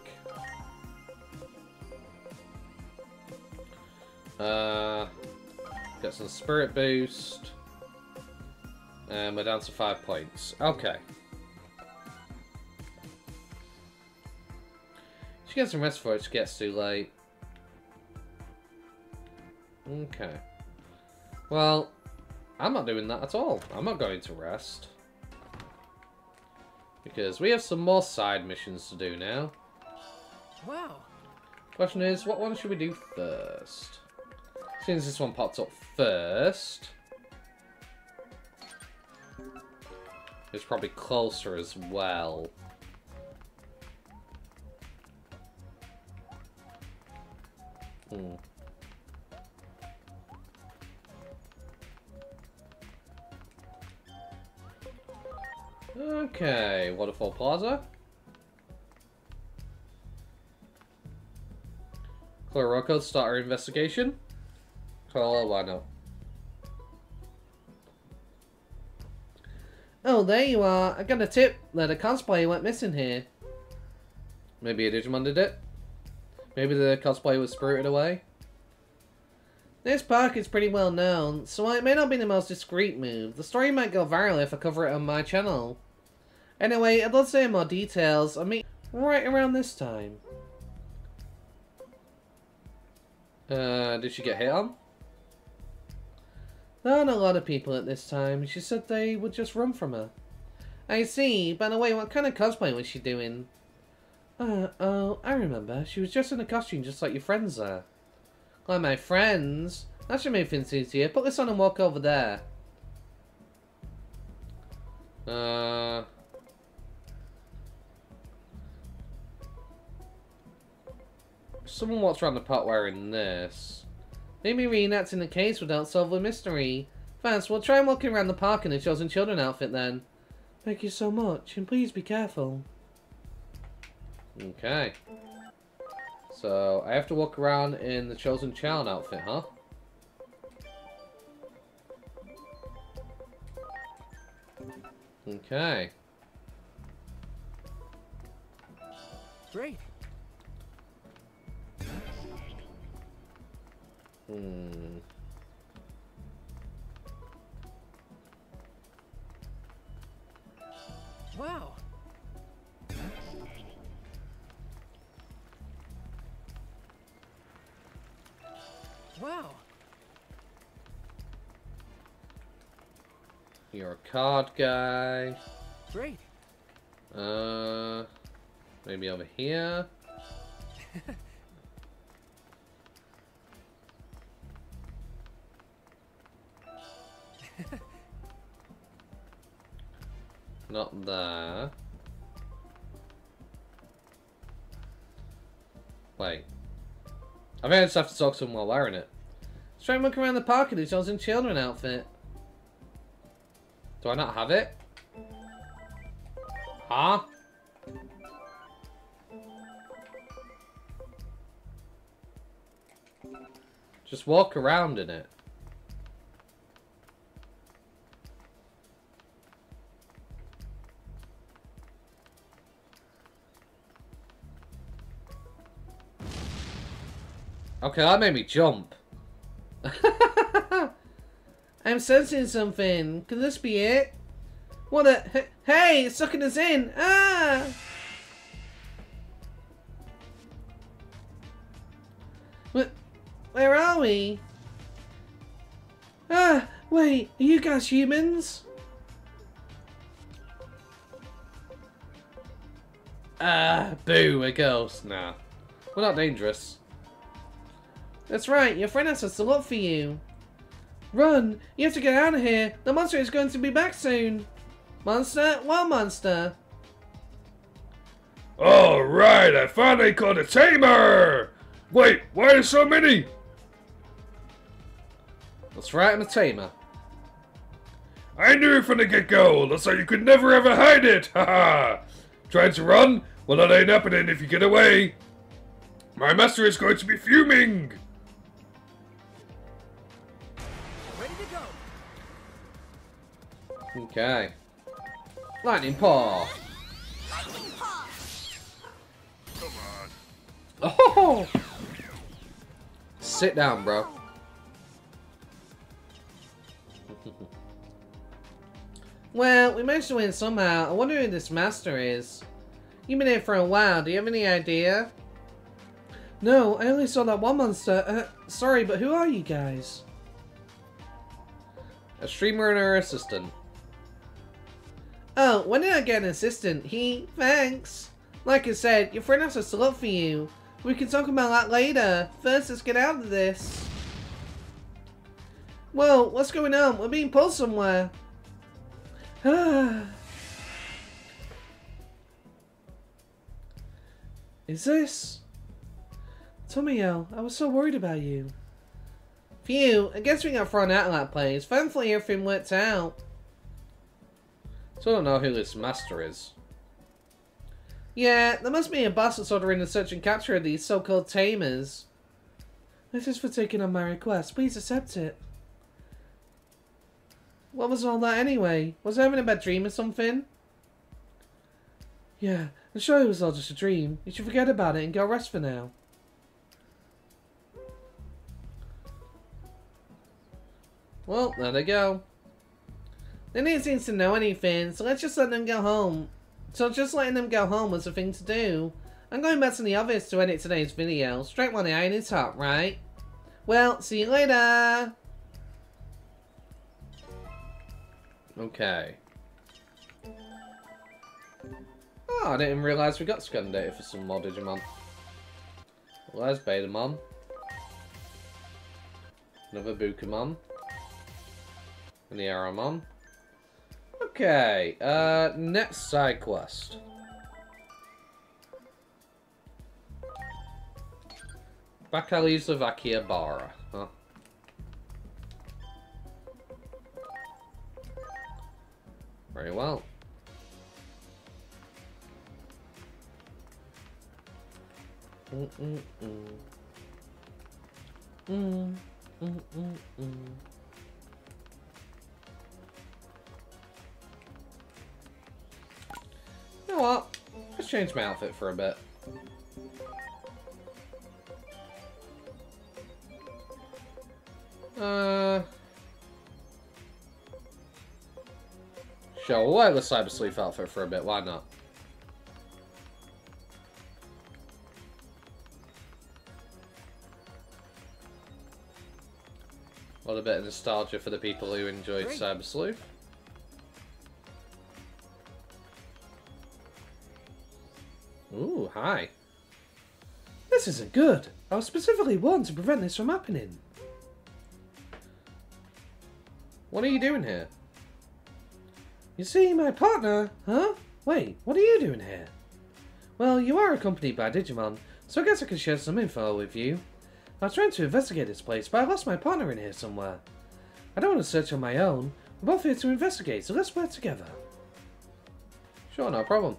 Get some spirit boost. And we're down to 5 points. Okay. She gets some rest before it gets too late. Okay. Well, I'm not doing that at all. I'm not going to rest. Because we have some more side missions to do now. Wow. Question is, what one should we do first? Since this one popped up first, it's probably closer as well. Okay, Waterfall Plaza. Chloroko, start our investigation. Oh, why not? Oh, there you are. I got a tip that a cosplayer went missing here. Maybe a Digimon did it? Maybe the cosplayer was spirited away? This park is pretty well known, so it may not be the most discreet move. The story might go viral if I cover it on my channel. Anyway, I'd love to hear more details. I mean, right around this time. Did she get hit on? There aren't a lot of people at this time. She said they would just run from her. I see. By the way, what kind of cosplay was she doing? Oh, I remember. She was just in a costume just like your friends are. Like my friends? That should make things easier. Put this on and walk over there. Someone walks around the park wearing this. Maybe reenacting the case without solve the mystery. First, we'll try walking around the park in the Chosen Children outfit then. Thank you so much, and please be careful. Okay. So, I have to walk around in the Chosen Child outfit, huh? Okay. Great. Wow. Wow. You're a card guy. Great. Maybe over here. Not there. Wait. I think I just have to talk to him while wearing it. Let's try and look around the park in his Chosen Children outfit. Do I not have it? Huh? Just walk around in it. Okay, that made me jump. I'm sensing something. Could this be it? What a... Hey, it's sucking us in! Ah! Where are we? Ah, wait, are you guys humans? Ah, boo, a ghost. Nah, we're not dangerous. That's right, your friend has us to look for you. Run! You have to get out of here! The monster is going to be back soon! Monster? What monster? Alright, I finally caught a tamer! Wait, why are there so many? That's right, I'm a tamer. I knew from the get-go! Looks like you could never ever hide it! Haha! Trying to run? Well, that ain't happening if you get away! My master is going to be fuming! Ready to go. Okay. Lightning paw. Lightning paw. Come on. Oh! Sit down, bro. Well, we managed to win somehow. I wonder who this master is. You've been here for a while. Do you have any idea? No, I only saw that one monster. Sorry, but who are you guys? A streamer and her assistant. Oh, when did I get an assistant? Thanks. Like I said, your friend has us to look for you. We can talk about that later. First, let's get out of this. Whoa, what's going on? We're being pulled somewhere. Is this? Tomio, I was so worried about you. Phew, I guess we got thrown out of that place. Thankfully everything worked out. So I don't know who this master is. Yeah, there must be a boss that's ordering the search and capture of these so-called tamers. This is for taking on my request. Please accept it. What was all that anyway? Was I having a bad dream or something? Yeah, I'm sure it was all just a dream. You should forget about it and go rest for now. Well, there they go. They didn't seem to know anything, so let's just let them go home. So just letting them go home was the thing to do. I'm going back to the office to edit today's video. Straight while the iron is hot, right? Well, see you later! Okay. Oh, I didn't realise we got scan data for some more Digimon. Well, there's Betamon. Another Bukamon. And the Aramon. Okay, next side quest. Bakali Slovakia Bara, huh? Very well. You know what? Let's change my outfit for a bit. Sure, we'll wear the Cyber Sleep outfit for a bit, why not? What a bit of nostalgia for the people who enjoyed Cyber Sleuth. Ooh, hi. This isn't good. I was specifically warned to prevent this from happening. What are you doing here? You see, my partner... Huh? Wait, what are you doing here? Well, you are accompanied by Digimon, so I guess I can share some info with you. I was trying to investigate this place, but I lost my partner in here somewhere. I don't want to search on my own. We're both here to investigate, so let's work together. Sure, no problem.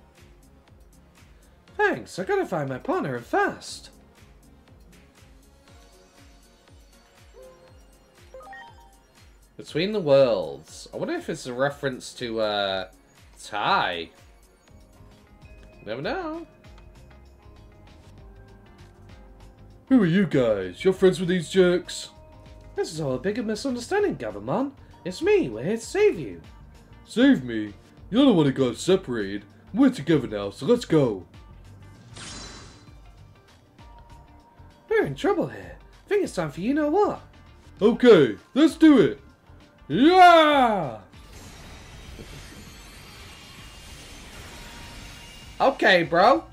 Thanks, I gotta find my partner and fast. Between the Worlds. I wonder if it's a reference to, Tai. Never know. Who are you guys? You're friends with these jerks? This is all a bigger misunderstanding, Gabumon. It's me, we're here to save you. Save me? You're the one who got separated. We're together now, so let's go. We're in trouble here. I think it's time for you know what. Okay, let's do it. Yeah! Okay, bro.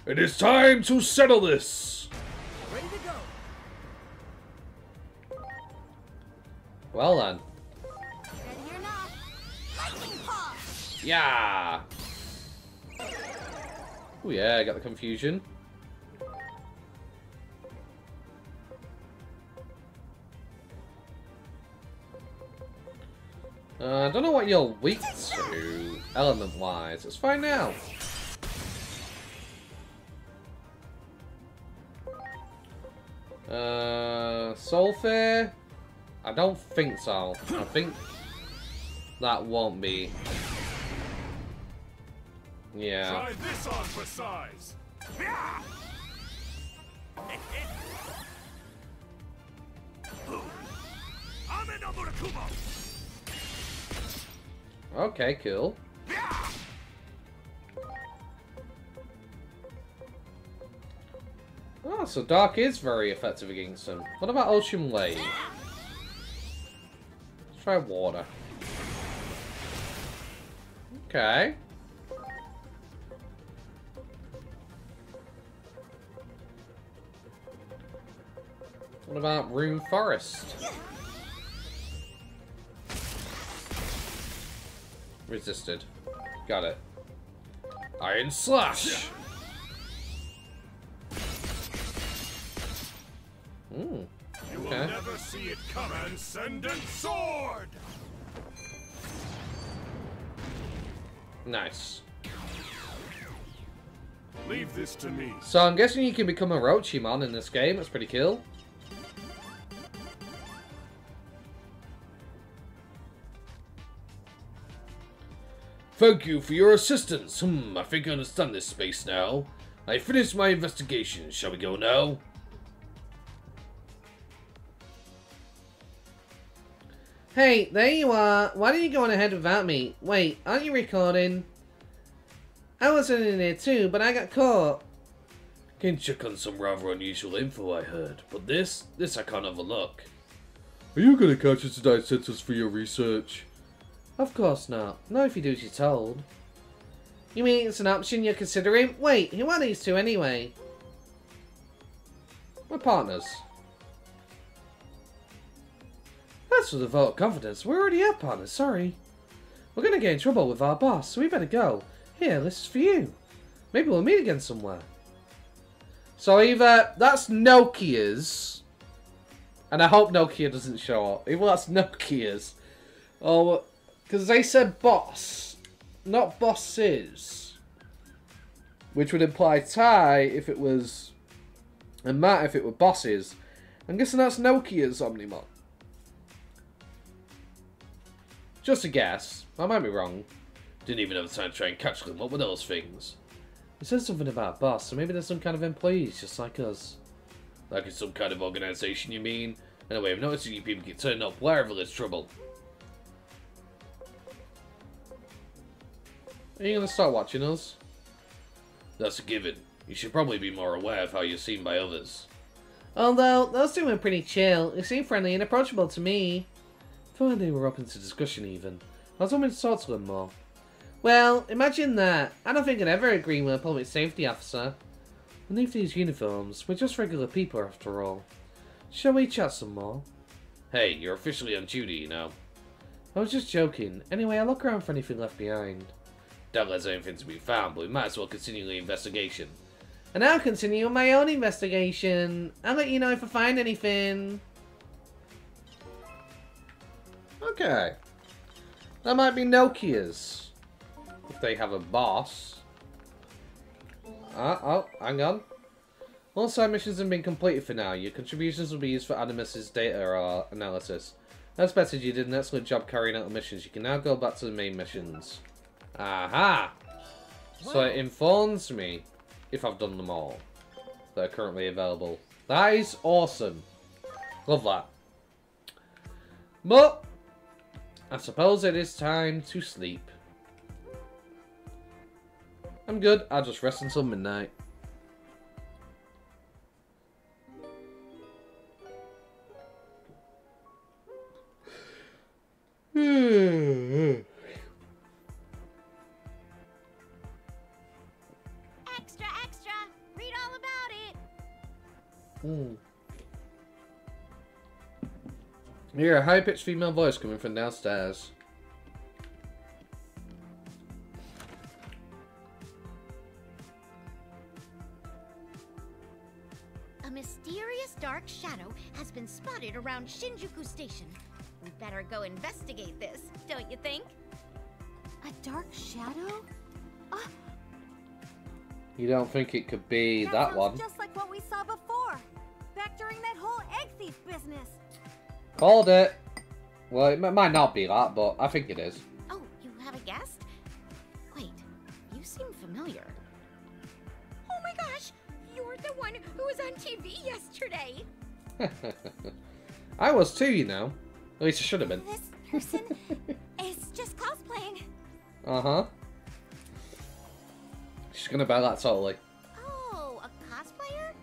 It is time to settle this. Ready to go. Well then. Ready or not? Lightning paw! Yeah. Oh yeah, I got the confusion. I don't know what you're weak to, element-wise. Let's find out. Sulfur? I don't think so. I think that won't be. Yeah. Try this on for size. Okay, cool. Oh, so Dark is very effective against them. What about Ocean Wave? Let's try Water. Okay. What about Rune Forest? Resisted. Got it. Iron Slash! You will never see it come. Transcendent Sword! Nice. Leave this to me. So I'm guessing you can become a Orochimon in this game. That's pretty cool. Thank you for your assistance. I think I understand this space now. I finished my investigation. Shall we go now? Hey, there you are. Why don't you go on ahead without me? Wait, aren't you recording? I was in there too, but I got caught. Can check on some rather unusual info I heard, but this I can't overlook. Are you gonna catch us tonight sentence for your research? Of course not. Not if you do as you're told. You mean it's an option you're considering? Wait, who are these two anyway? We're partners. That's for the vote of confidence. We're already our partners, sorry. We're gonna get in trouble with our boss, so we better go. Here, this is for you. Maybe we'll meet again somewhere. So either that's Nokia's, and I hope Nokia doesn't show up. Either that's Nokia's, or because they said boss, not bosses, which would imply Tai if it was, and Matt if it were bosses. I'm guessing that's Nokia's Omnimon. Just a guess. I might be wrong. Didn't even have time to try and catch them. What were those things? It says something about boss, so maybe there's some kind of employees just like us. Like it's some kind of organization, you mean? Anyway, I've noticed you people get turned up wherever there's trouble. Are you gonna start watching us? That's a given. You should probably be more aware of how you're seen by others. Although, those two were pretty chill. They seemed friendly and approachable to me. Thought they were open to discussion even. I was hoping to talk to them more. Well, imagine that. I don't think I'd ever agree with a public safety officer. Beneath these uniforms, we're just regular people after all. Shall we chat some more? Hey, you're officially on duty, you know. I was just joking. Anyway, I'll look around for anything left behind. Don't let anything to be found, but we might as well continue the investigation. And I'll continue my own investigation. I'll let you know if I find anything. Okay. That might be Nokia's. If they have a boss. Oh, hang on. All side missions have been completed for now. Your contributions will be used for Animus's data analysis. As expected, you did an excellent job carrying out the missions. You can now go back to the main missions. Aha! So it informs me if I've done them all that are currently available. That is awesome. Love that. But I suppose it is time to sleep. I'm good. I'll just rest until midnight. Extra, extra! Read all about it! You hear a high-pitched female voice coming from downstairs. A mysterious dark shadow has been spotted around Shinjuku Station. We better go investigate this, don't you think? A dark shadow? You don't think it could be that one? Just like what we saw before, back during that whole egg thief business. Called it. Well, it might not be that, but I think it is. Oh, you have a guest? Wait, you seem familiar. Oh my gosh, you're the one who was on TV yesterday. I was too, you know. At least I should have been. This person is just cosplaying. Uh-huh. She's gonna buy that totally. Oh, a cosplayer?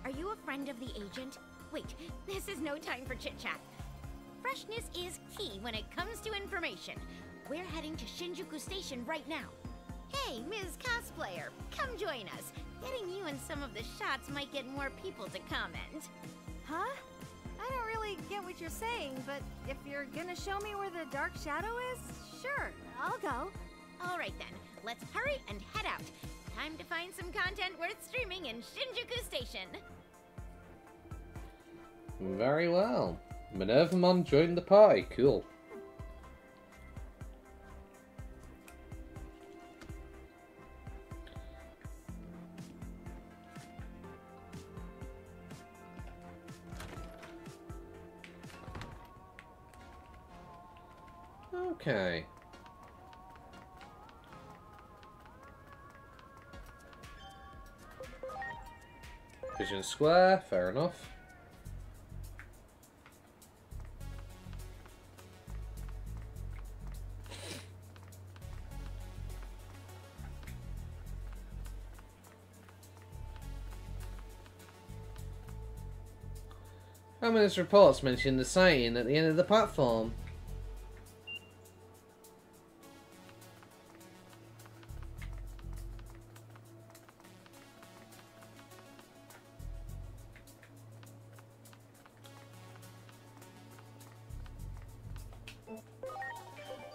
Are you a friend of the agent? Wait, this is no time for chit-chat. Freshness is key when it comes to information. We're heading to Shinjuku Station right now. Hey, Ms. Cosplayer, come join us. Getting you in some of the shots might get more people to comment. Huh? I don't really get what you're saying, but if you're gonna show me where the dark shadow is, sure, I'll go. All right then, let's hurry and head out. Time to find some content worth streaming in Shinjuku Station. Very well. Minervamon joined the party. Cool. Okay. Vision Square, fair enough. Ominous reports mention the sighting at the end of the platform.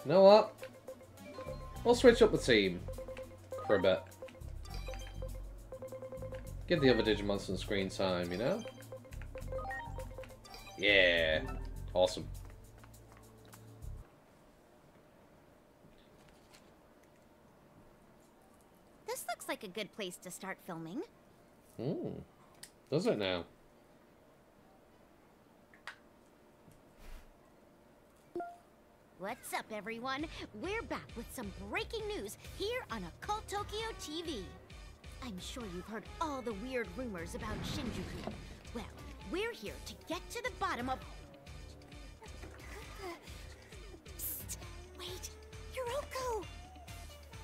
You know what? We'll switch up the team for a bit. Give the other Digimon some screen time, you know? Yeah. Awesome. This looks like a good place to start filming. Does it now? What's up, everyone? We're back with some breaking news here on Occult Tokyo TV. I'm sure you've heard all the weird rumors about Shinjuku. Well, we're here to get to the bottom of... Psst! Wait! Hiroko!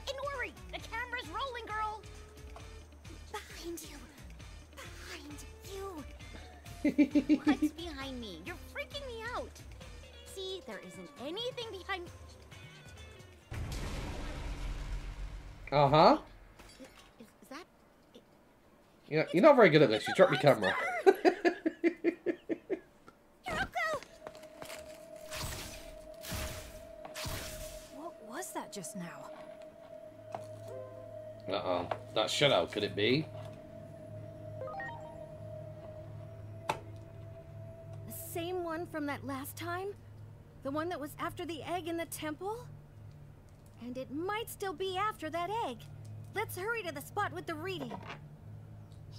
Inori! The camera's rolling, girl! Behind you! Behind you! What's behind me? You're freaking me out! See, there isn't anything behind... Uh-huh. Is that... Yeah, you're not very good at this. You dropped your camera. What was that just now? Uh-oh. That shutout, could it be? The same one from that last time? The one that was after the egg in the temple? And it might still be after that egg. Let's hurry to the spot with the reading.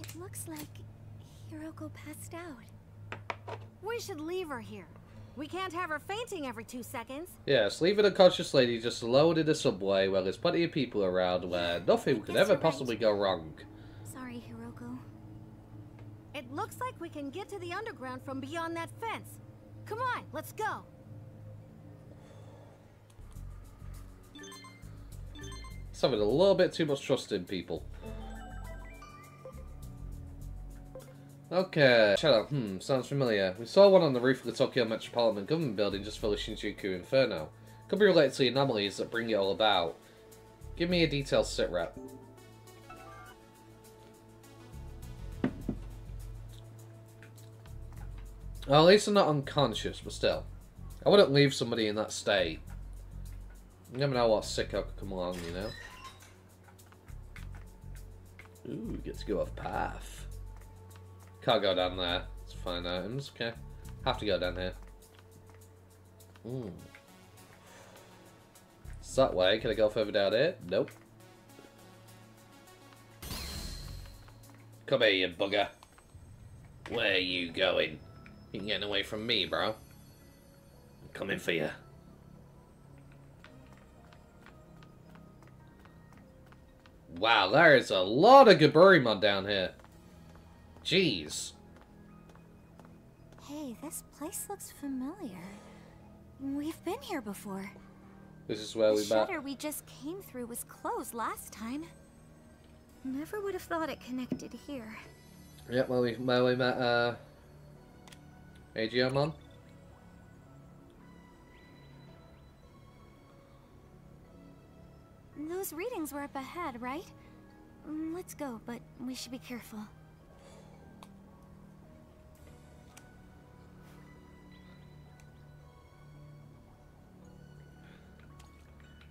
It looks like Hiroko passed out. We should leave her here. We can't have her fainting every 2 seconds. Yes, leave an unconscious lady just alone in the subway where there's plenty of people around where nothing could ever possibly go wrong. Sorry, Hiroko. It looks like we can get to the underground from beyond that fence. Come on, let's go. It's having a little bit too much trust in people. Okay, shadow. Sounds familiar. We saw one on the roof of the Tokyo Metropolitan Government Building just for the Shinjuku Inferno. Could be related to the anomalies that bring it all about. Give me a detailed sit rep. Well, at least I'm not unconscious, but still. I wouldn't leave somebody in that state. You never know what sicko could come along, you know? Ooh, get to go off path. Can't go down there. Let's find items. Okay. Have to go down here. It's that way. Can I go further down here? Nope. Come here, you bugger. Where are you going? You're getting away from me, bro. I'm coming for you. Wow, there is a lot of Gaburimon down here. Jeez. Hey, this place looks familiar. We've been here before. This is where we met. The shutter we just came through was closed last time. Never would have thought it connected here. Yep, where we met Aegeomon. Those readings were up ahead, right? Let's go, but we should be careful.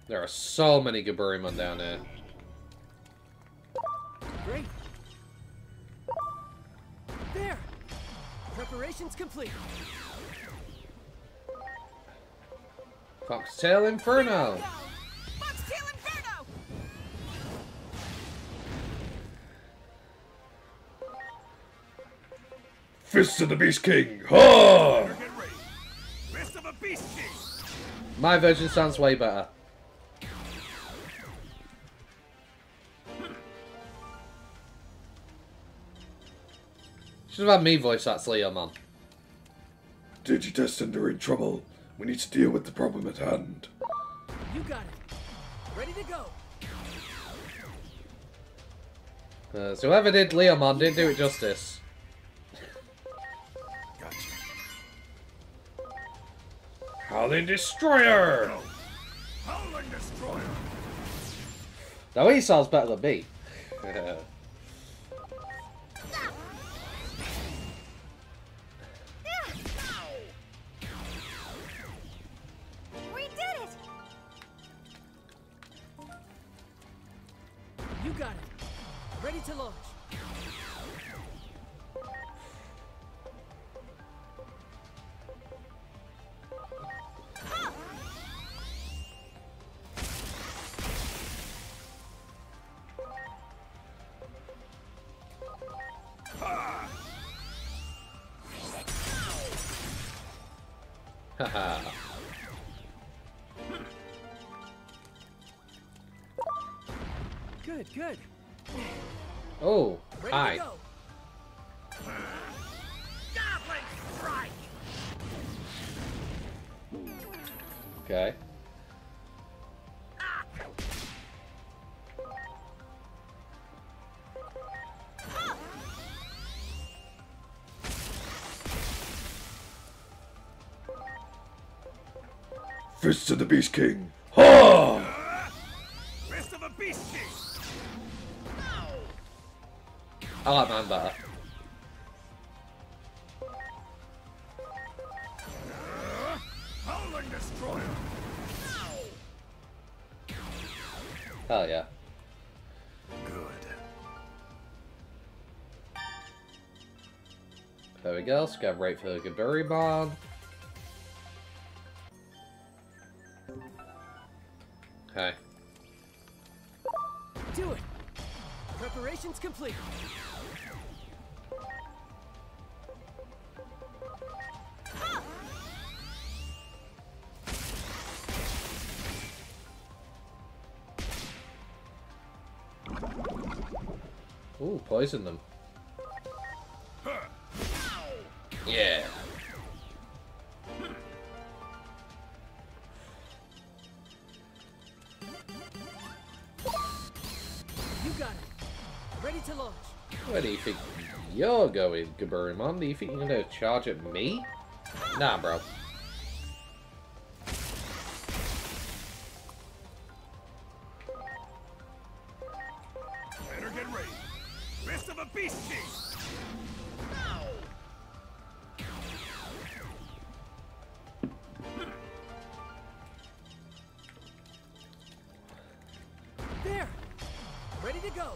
There are so many Gaburimon down there. Great. There. Preparations complete. Foxtail Inferno. Foxtail Inferno! Fist of the Beast King! Ha! Fist of a Beast King! My version sounds way better. Should have had me voice that Leomon. Digitestin are in trouble. We need to deal with the problem at hand. You got it. Ready to go. So whoever did Leomon didn't do it justice. Gotcha. Howling Destroyer! Howling Destroyer! Now he sounds better than me. We did it! You got it. Ready to launch. Haha. Good, good. Oh, Ready hi. to go. Goblin Strike! Okay. Fist of the Beast King! Ha! Fist of a Beast King! I like mine better. Howling Destroyer! Hell yeah. Good. There we go. Let's go right for the Gaburimon. Okay. Do it. Preparations complete. Ooh, poison them. Yeah. You got it. Ready to launch. Where do you think you're going, Gaburimon? Do you think you're gonna charge at me? Nah, bro. Better get ready. Rest of a beast chase. There. Ready to go.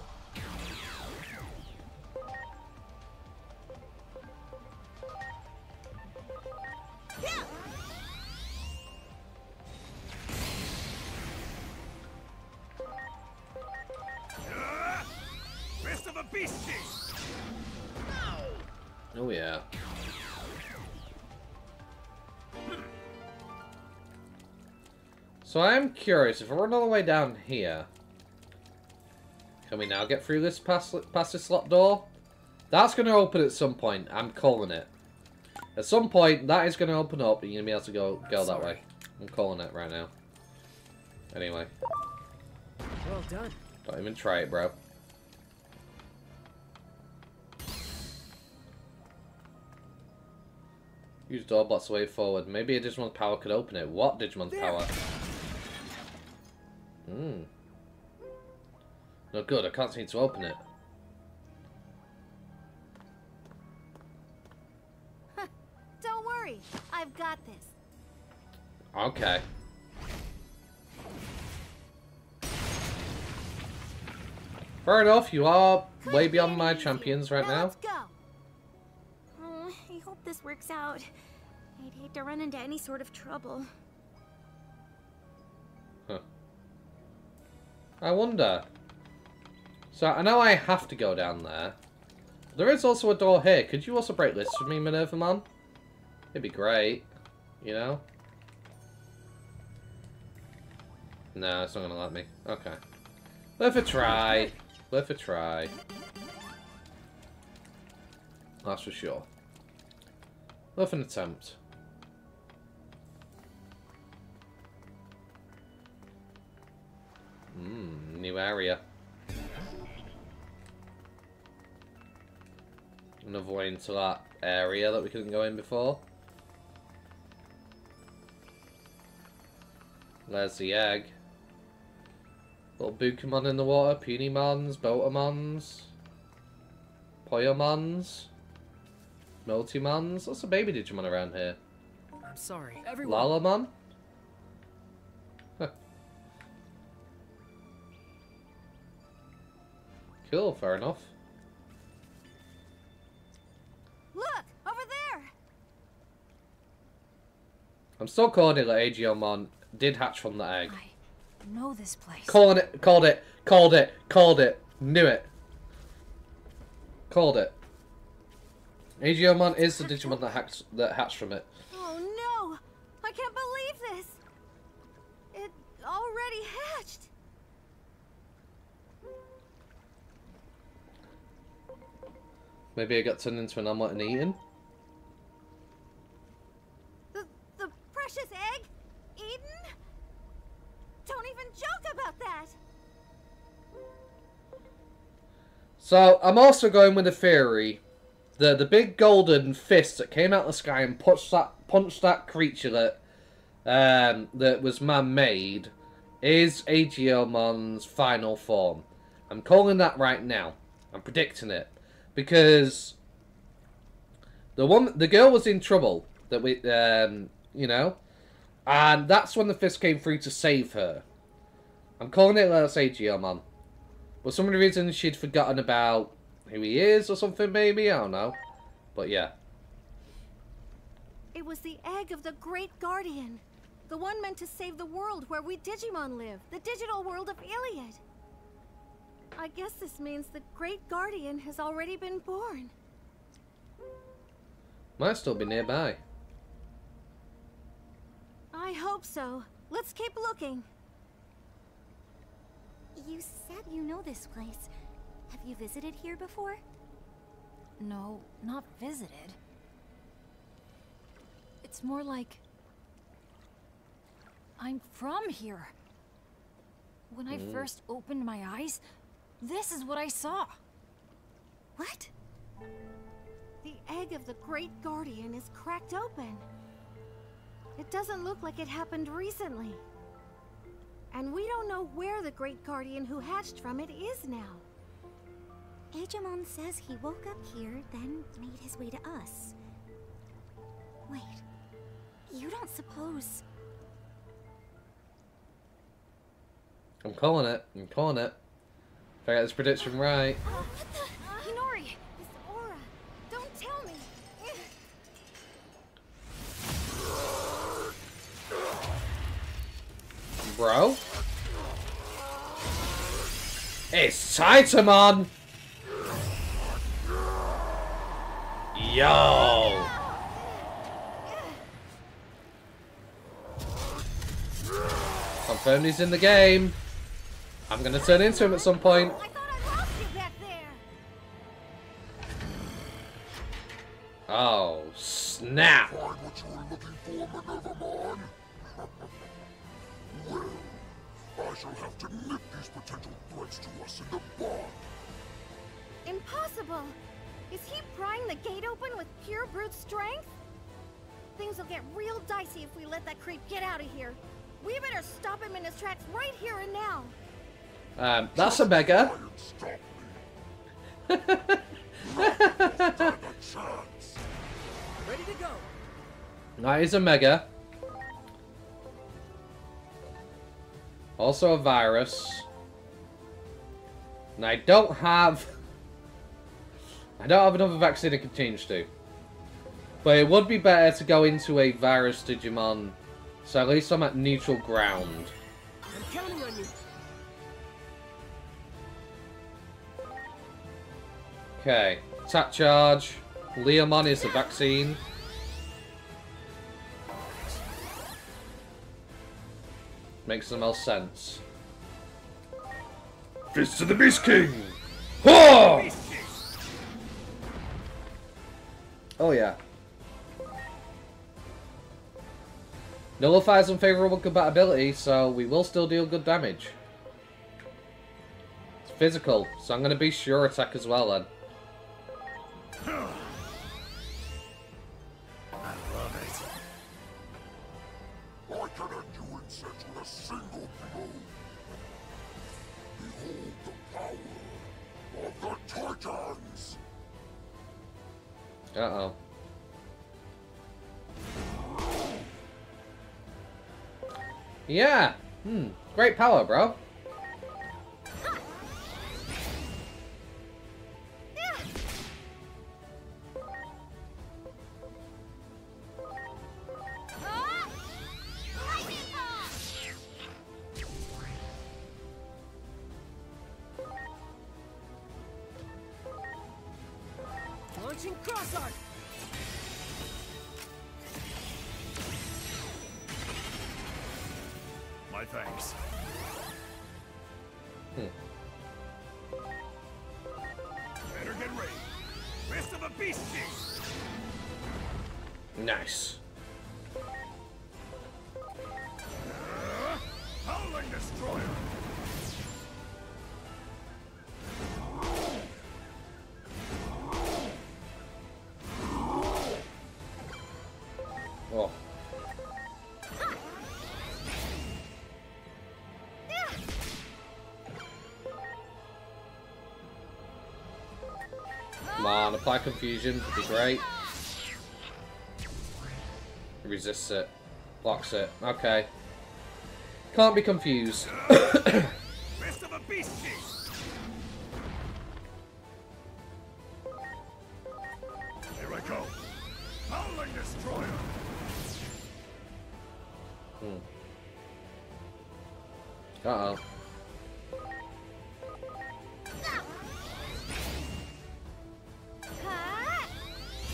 Yeah. Rest of a beast chase. Oh yeah. So I'm curious, if I run all the way down here, can we now get through this past this slot door? That's going to open at some point. I'm calling it. At some point, that is going to open up, and you're going to be able to go that way. I'm calling it right now. Anyway. Well done. Don't even try it, bro. Use door blocks the way forward. Maybe a Digimon's power could open it. What Digimon's power? Hmm. No good, I can't seem to open it. Don't worry, I've got this. Okay. Fair enough, you are way beyond my champions right now. Let's go. Oh, I hope this works out. I'd hate to run into any sort of trouble. Huh. I wonder. So, I know I have to go down there. There is also a door here. Could you also break this for me, Minervamon? It'd be great. You know? No, it's not gonna let me. Okay. Worth a try. Worth a try. That's for sure. Worth an attempt. New area. Another way into that area that we couldn't go in before. There's the egg. Little Bukimon in the water, Punimons, Botamons, Poyomons, Multimons. What's a baby Digimon around here? I'm sorry, everyone. Lalamon? Huh. Cool, fair enough. Look, over there. I'm still calling it that Aegeomon did hatch from the egg. I know this place. Called it. Knew it. Called it. Aegeomon is the Digimon that hatched from it. Oh no! I can't believe this! It already hatched! Maybe I got turned into an omelette and eaten? The precious egg? Eaten? Don't even joke about that! So, I'm also going with the theory that the big golden fist that came out of the sky and punched that creature that was man-made is Aegeomon's final form. I'm calling that right now. I'm predicting it. Because the girl was in trouble, that we, you know, and that's when the fist came through to save her. I'm calling it that's Aegeomon. For some reason she'd forgotten about who he is or something, maybe, I don't know. But yeah. It was the egg of the Great Guardian. The one meant to save the world where we Digimon live. The digital world of Iliad. I guess this means the Great Guardian has already been born. Might still be nearby. I hope so. Let's keep looking. You said you know this place. Have you visited here before? No, not visited. It's more like... I'm from here. When I first opened my eyes, this is what I saw. What? The egg of the Great Guardian is cracked open. It doesn't look like it happened recently. And we don't know where the Great Guardian who hatched from it is now. Digimon says he woke up here, then made his way to us. Wait, you don't suppose... I'm calling it. I'm calling it. If I get this prediction right. What the? Hinori! This aura! Don't tell me! Bro? It's Titamon! Yo! Confirmed he's in the game. I'm gonna turn into him at some point. I thought I lost you back there! Oh, snap! Find what you were looking for, Minervamon? Well, I shall have to nip these potential threats to us in the bud. Impossible! Is he prying the gate open with pure brute strength? Things will get real dicey if we let that creep get out of here. We better stop him in his tracks right here and now. That's a mega. Ready to go. That is a mega. Also a virus. And I don't have another vaccine I can change to. But it would be better to go into a virus Digimon. So at least I'm at neutral ground. I'm counting on you. Okay. Attack charge. Leomon is the vaccine. Makes the most sense. Fist of the Beast King! Ha! Oh yeah. Nullifies unfavorable compatibility, so we will still deal good damage. It's physical, so I'm going to be sure attack as well then. I love it. I can end you insects with a single blow. Behold the power of the Titans! Uh-oh. Yeah! Great power, bro. Launching cross arc. My thanks. Better get ready. Rest of a beast king. Nice. Howling destroyer. Oh. Come on, apply confusion would be great. Resists it. Blocks it. Okay. Can't be confused. Rest of a beast king. Here I go. Howling destroyer. Uh-oh.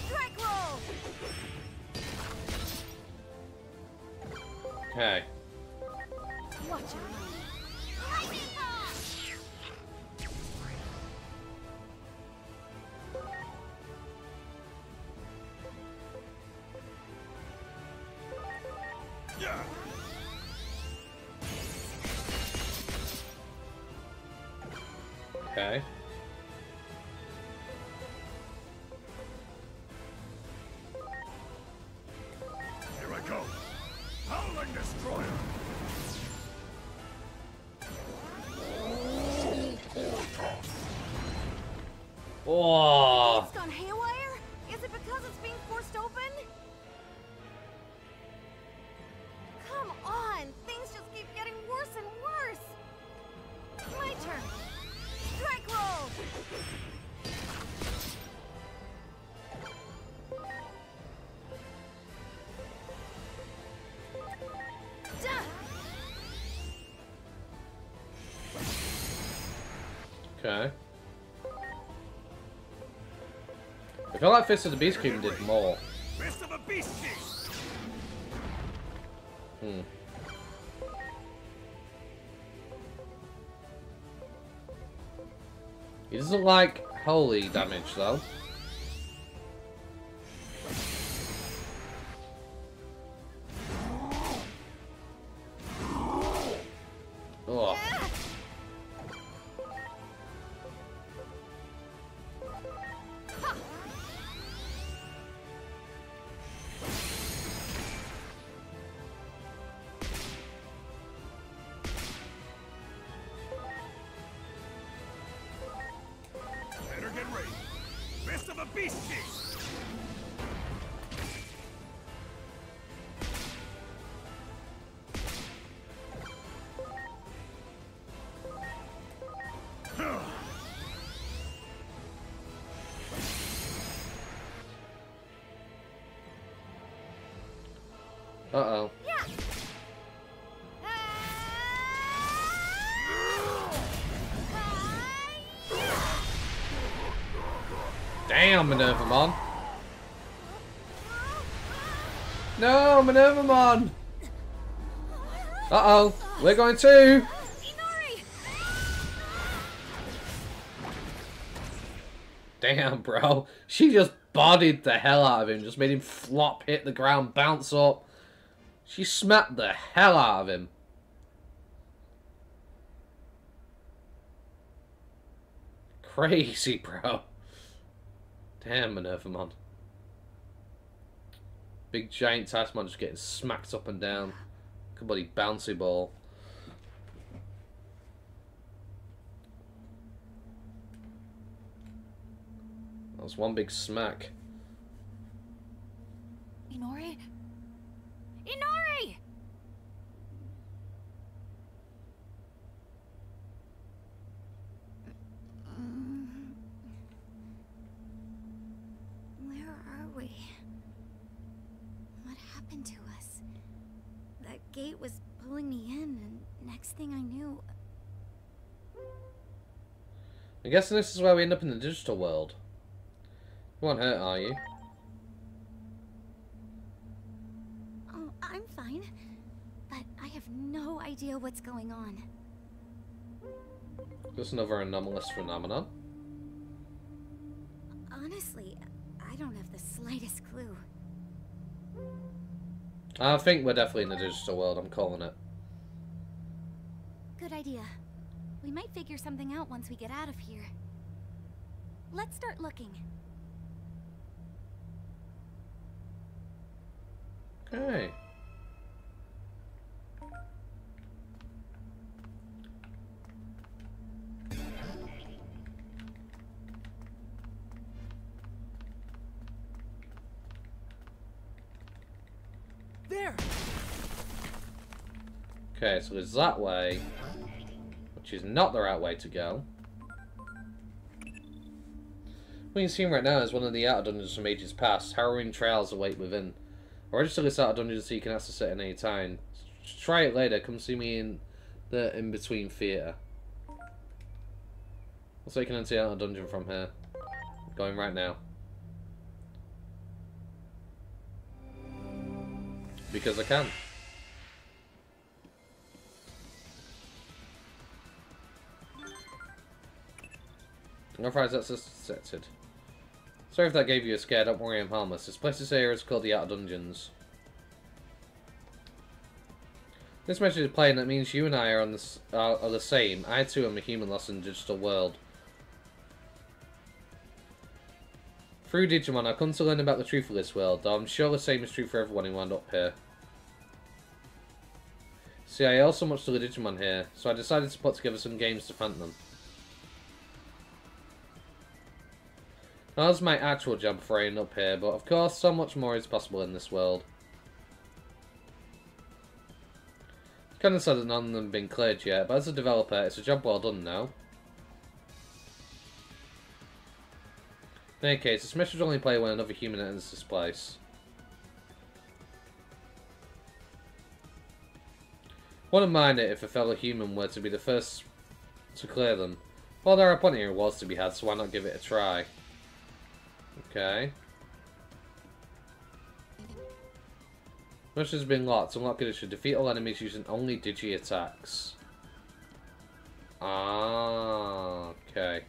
Strike roll. Okay. Watch your lightning Okay. Here I go. Howling Destroyer. Oh. It's gone haywire? Is it because it's being forced open? Come on! Things just keep getting worse and worse! My turn! Strike roll! Duh! Okay. I feel like Fist of the Beast King did more. Fist of a Beast King. He doesn't like holy damage though. Oh. Better get ready. Fist of a Beast King. Uh-oh. Damn, Minervamon. No, Minervamon. Uh-oh. We're going to. Damn, bro. She just bodied the hell out of him. Just made him flop, hit the ground, bounce up. She smacked the hell out of him. Crazy, bro. Damn, Minervamon. Big giant Tasman just getting smacked up and down. Like a bloody bouncy ball. That was one big smack. Inori? Inori! Where are we? What happened to us? That gate was pulling me in, and next thing I knew... I'm guessing this is where we end up in the digital world. You weren't hurt, are you? Oh, I'm fine. But I have no idea what's going on. Just another anomalous phenomenon. Honestly, I don't have the slightest clue. I think we're definitely in the digital world, I'm calling it. Good idea. We might figure something out once we get out of here. Let's start looking. Okay. There. Okay, so it's that way, which is not the right way to go. What you're seeing right now is one of the outer dungeons from ages past. Harrowing trials await within. Register this outer dungeon so you can access it at any time. Try it later. Come see me in the in-between theatre. Also, you can enter out a dungeon from here. Going right now. Because I can. Alright, that's accepted. Sorry if that gave you a scare, don't worry, I'm harmless. This place here is called the Outer Dungeons. This message is plain, that means you and I are the same. I too am a human lost in the digital world. Through Digimon, I've come to learn about the truth of this world, though I'm sure the same is true for everyone who wound up here. See, I owe so much to the Digimon here, so I decided to put together some games to thank them. That was my actual job before I ended up here, but of course, so much more is possible in this world. It's kind of sad that none of them have been cleared yet, but as a developer, it's a job well done now. In any case, this message will only play when another human enters this place. Wouldn't mind it if a fellow human were to be the first to clear them. Well, there are plenty of rewards to be had, so why not give it a try? Okay. Much has been locked. Unlock it should defeat all enemies using only Digi attacks. Ah, okay.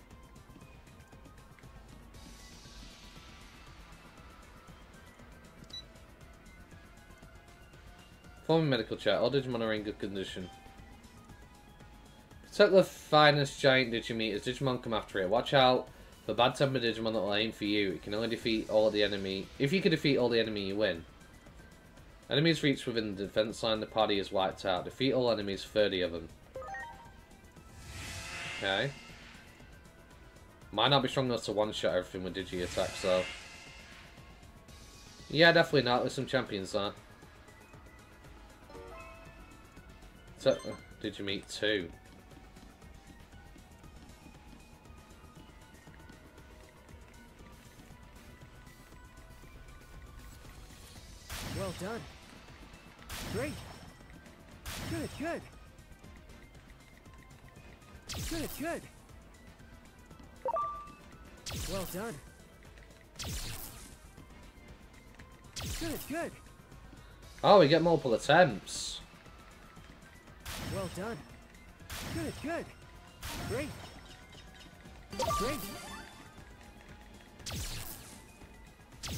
Performing medical check. All Digimon are in good condition. Protect the finest giant Digimeters. Digimon come after it. Watch out for bad-tempered Digimon that will aim for you. It can only defeat all the enemy. If you can defeat all the enemy, you win. Enemies reach within the defense line. The party is wiped out. Defeat all enemies. 30 of them. Okay. Might not be strong enough to one-shot everything with Digi attacks, though. Yeah, definitely not. There's some champions there. So, did you meet 2? Well done. Great. Good, good. Good, good. Well done. Good, good. Oh, we get multiple attempts. Well done. Good, good. Great. Great.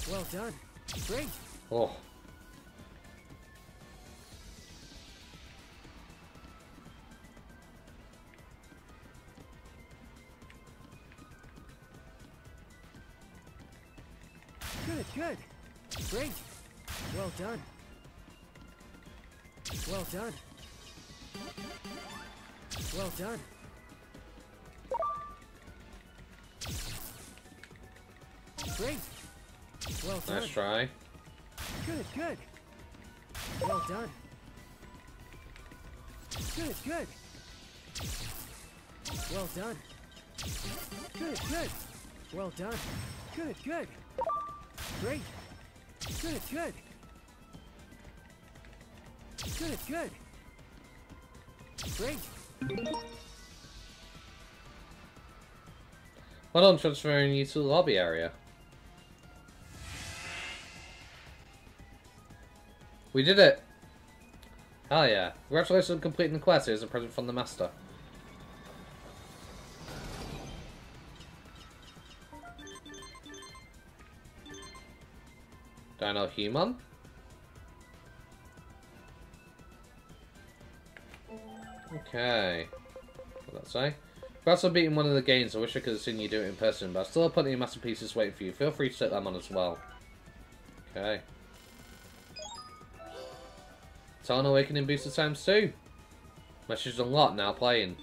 Well done. Great. Oh. Good, good. Great. Well done. Well done. Well done. Great. Well done. Nice try. Good, good. Well done. Good, good. Well done. Good, good. Well done. Good, good. Great. Good, good. Good, good. Great. Well done transferring you to the lobby area. We did it! Hell yeah. Congratulations on completing the quest. Here's a present from the master. Dino Human? Okay. What did that say? Congrats on beating one of the games. I wish I could have seen you do it in person, but I still have plenty of masterpieces waiting for you. Feel free to take them on as well. Okay. Talon Awakening booster times 2. Message unlocked, now playing.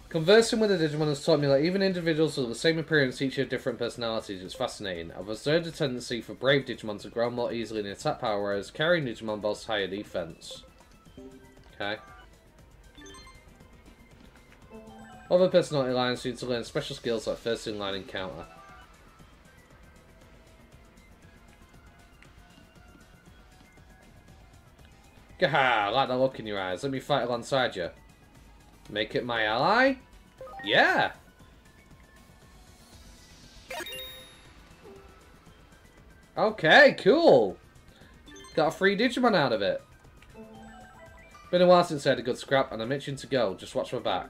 Conversing with a Digimon has taught me that even individuals with the same appearance each have different personalities. It's fascinating. I've observed a tendency for brave Digimon to grow more easily in attack power, whereas carrying Digimon boasts higher defense. Okay. Other personality lines need to learn special skills like first in line and counter. Gaha, I like that look in your eyes. Let me fight alongside you. Make it my ally? Yeah! Okay, cool. Got a free Digimon out of it. Been a while since I had a good scrap, and I'm itching to go. Just watch my back.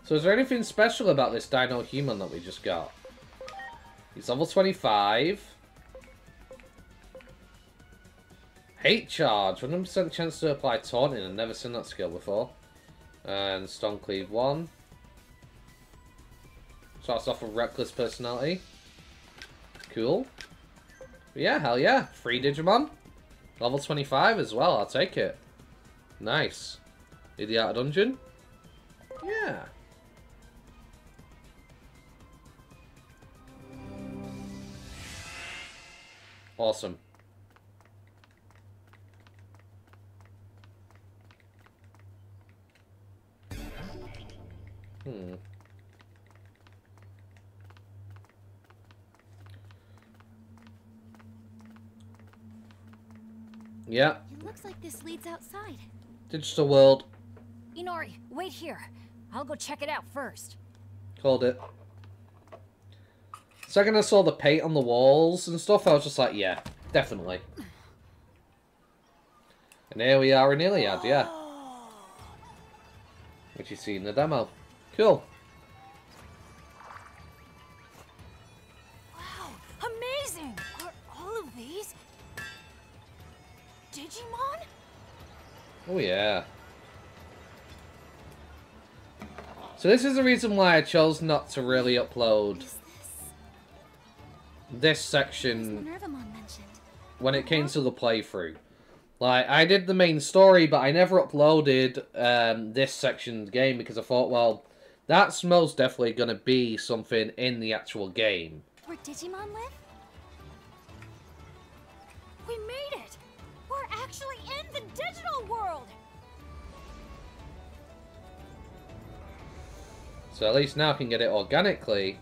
So is there anything special about this Dino Human that we just got? He's level 25. Hate Charge. 100% chance to apply Taunting. I've never seen that skill before. And Stone Cleave 1. Starts off with Reckless Personality. Cool. But yeah, hell yeah. Free Digimon. Level 25 as well. I'll take it. Nice. Need the outer dungeon? Yeah. Awesome. Yeah. It looks like this leads outside. Digital World. Inori, wait here. I'll go check it out first. Called it. Second I saw the paint on the walls and stuff, I was just like, yeah, definitely. And here we are in Iliad, yeah. Which you see in the demo. Cool. Wow, amazing! Are all of these Digimon? Oh yeah. So this is the reason why I chose not to really upload this section when it came to the playthrough. Like, I did the main story, but I never uploaded this section of the game because I thought, well, that's most definitely going to be something in the actual game. Where Digimon live? We made it! We're actually in the digital world! So at least now I can get it organically.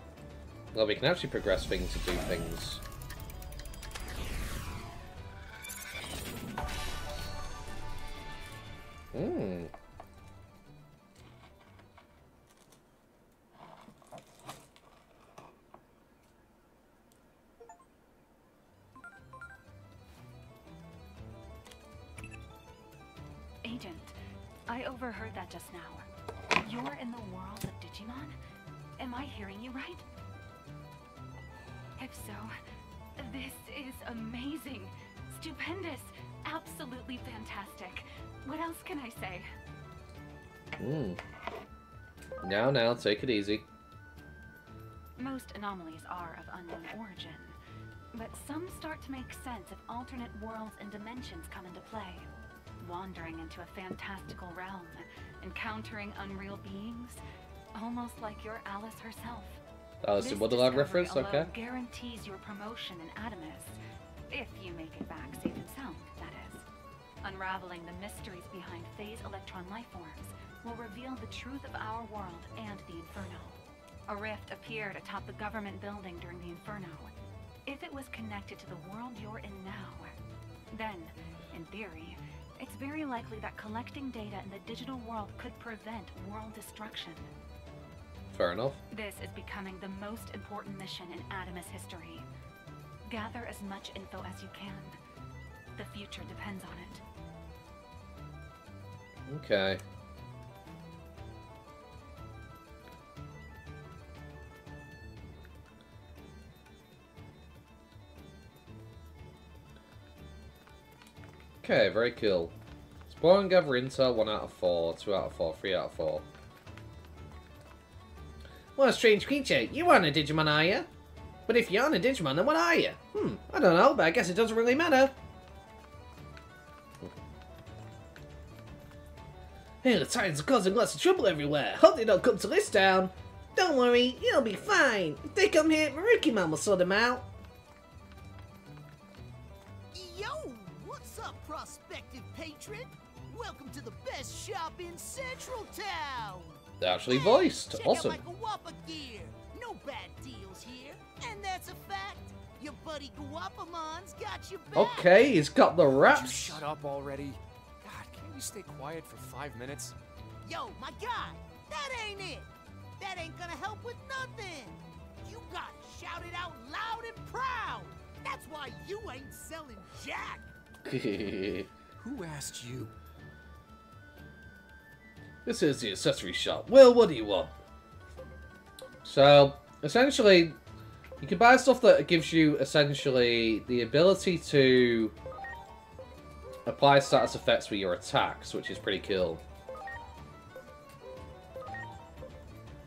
Well, we can actually progress things to do things. Agent, I overheard that just now. You're in the world of Digimon? Am I hearing you right? If so, this is amazing, stupendous, absolutely fantastic. What else can I say? Now, take it easy. Most anomalies are of unknown origin, but some start to make sense if alternate worlds and dimensions come into play. Wandering into a fantastical realm, encountering unreal beings, almost like your Alice herself. Alice in Wonderland reference, okay. Guarantees your promotion in Adamus, if you make it back safe and sound, that is. Unraveling the mysteries behind phase electron lifeforms will reveal the truth of our world and the Inferno. A rift appeared atop the government building during the Inferno. If it was connected to the world you're in now, then, in theory, it's very likely that collecting data in the digital world could prevent world destruction. Fair enough. This is becoming the most important mission in Adamus history. Gather as much info as you can. The future depends on it. Okay. Okay, very cool. Explore and gather intel, 1 out of 4, 2 out of 4, 3 out of 4. What a strange creature. You aren't a Digimon, are you? But if you aren't a Digimon, then what are you? I don't know, but I guess it doesn't really matter. Hey, the Titans are causing lots of trouble everywhere. Hope they don't come to this town. Don't worry, you'll be fine. If they come here, Marukimon will sort them out. Yo, what's up, prospective patron? Welcome to the best shop in Central Town. They're actually voiced. Check Awesome. out my Kawapa gear. No bad deals here, and that's a fact. Your buddy Guapamon's got you back. Okay, he's got the Would you raps. shut up already? God, can't you stay quiet for 5 minutes? Yo, my guy, that ain't it. That ain't gonna help with nothing. You got shouted out loud and proud. That's why you ain't selling jack. Who asked you? This is the accessory shop. Well, what do you want? So, essentially, you can buy stuff that gives you, essentially, the ability to apply status effects with your attacks, which is pretty cool.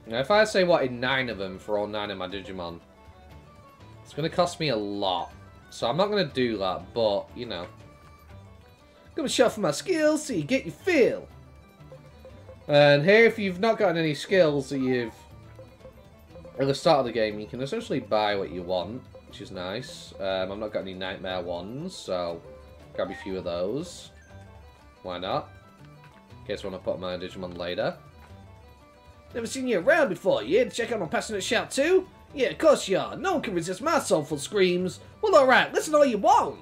Now, if I say wanted 9 of them for all 9 of my Digimon, it's going to cost me a lot. So I'm not going to do that, but, you know. I'm going to shuffle my skills so you get your feel. And here, if you've not got any skills that you've... At the start of the game, you can essentially buy what you want, which is nice. I've not got any Nightmare ones, so grab a few of those. Why not? In case I want to put my Digimon later. Never seen you around before. You here to check out my passionate shout too? Yeah, of course you are. No one can resist my soulful screams. Well, alright, listen all you want.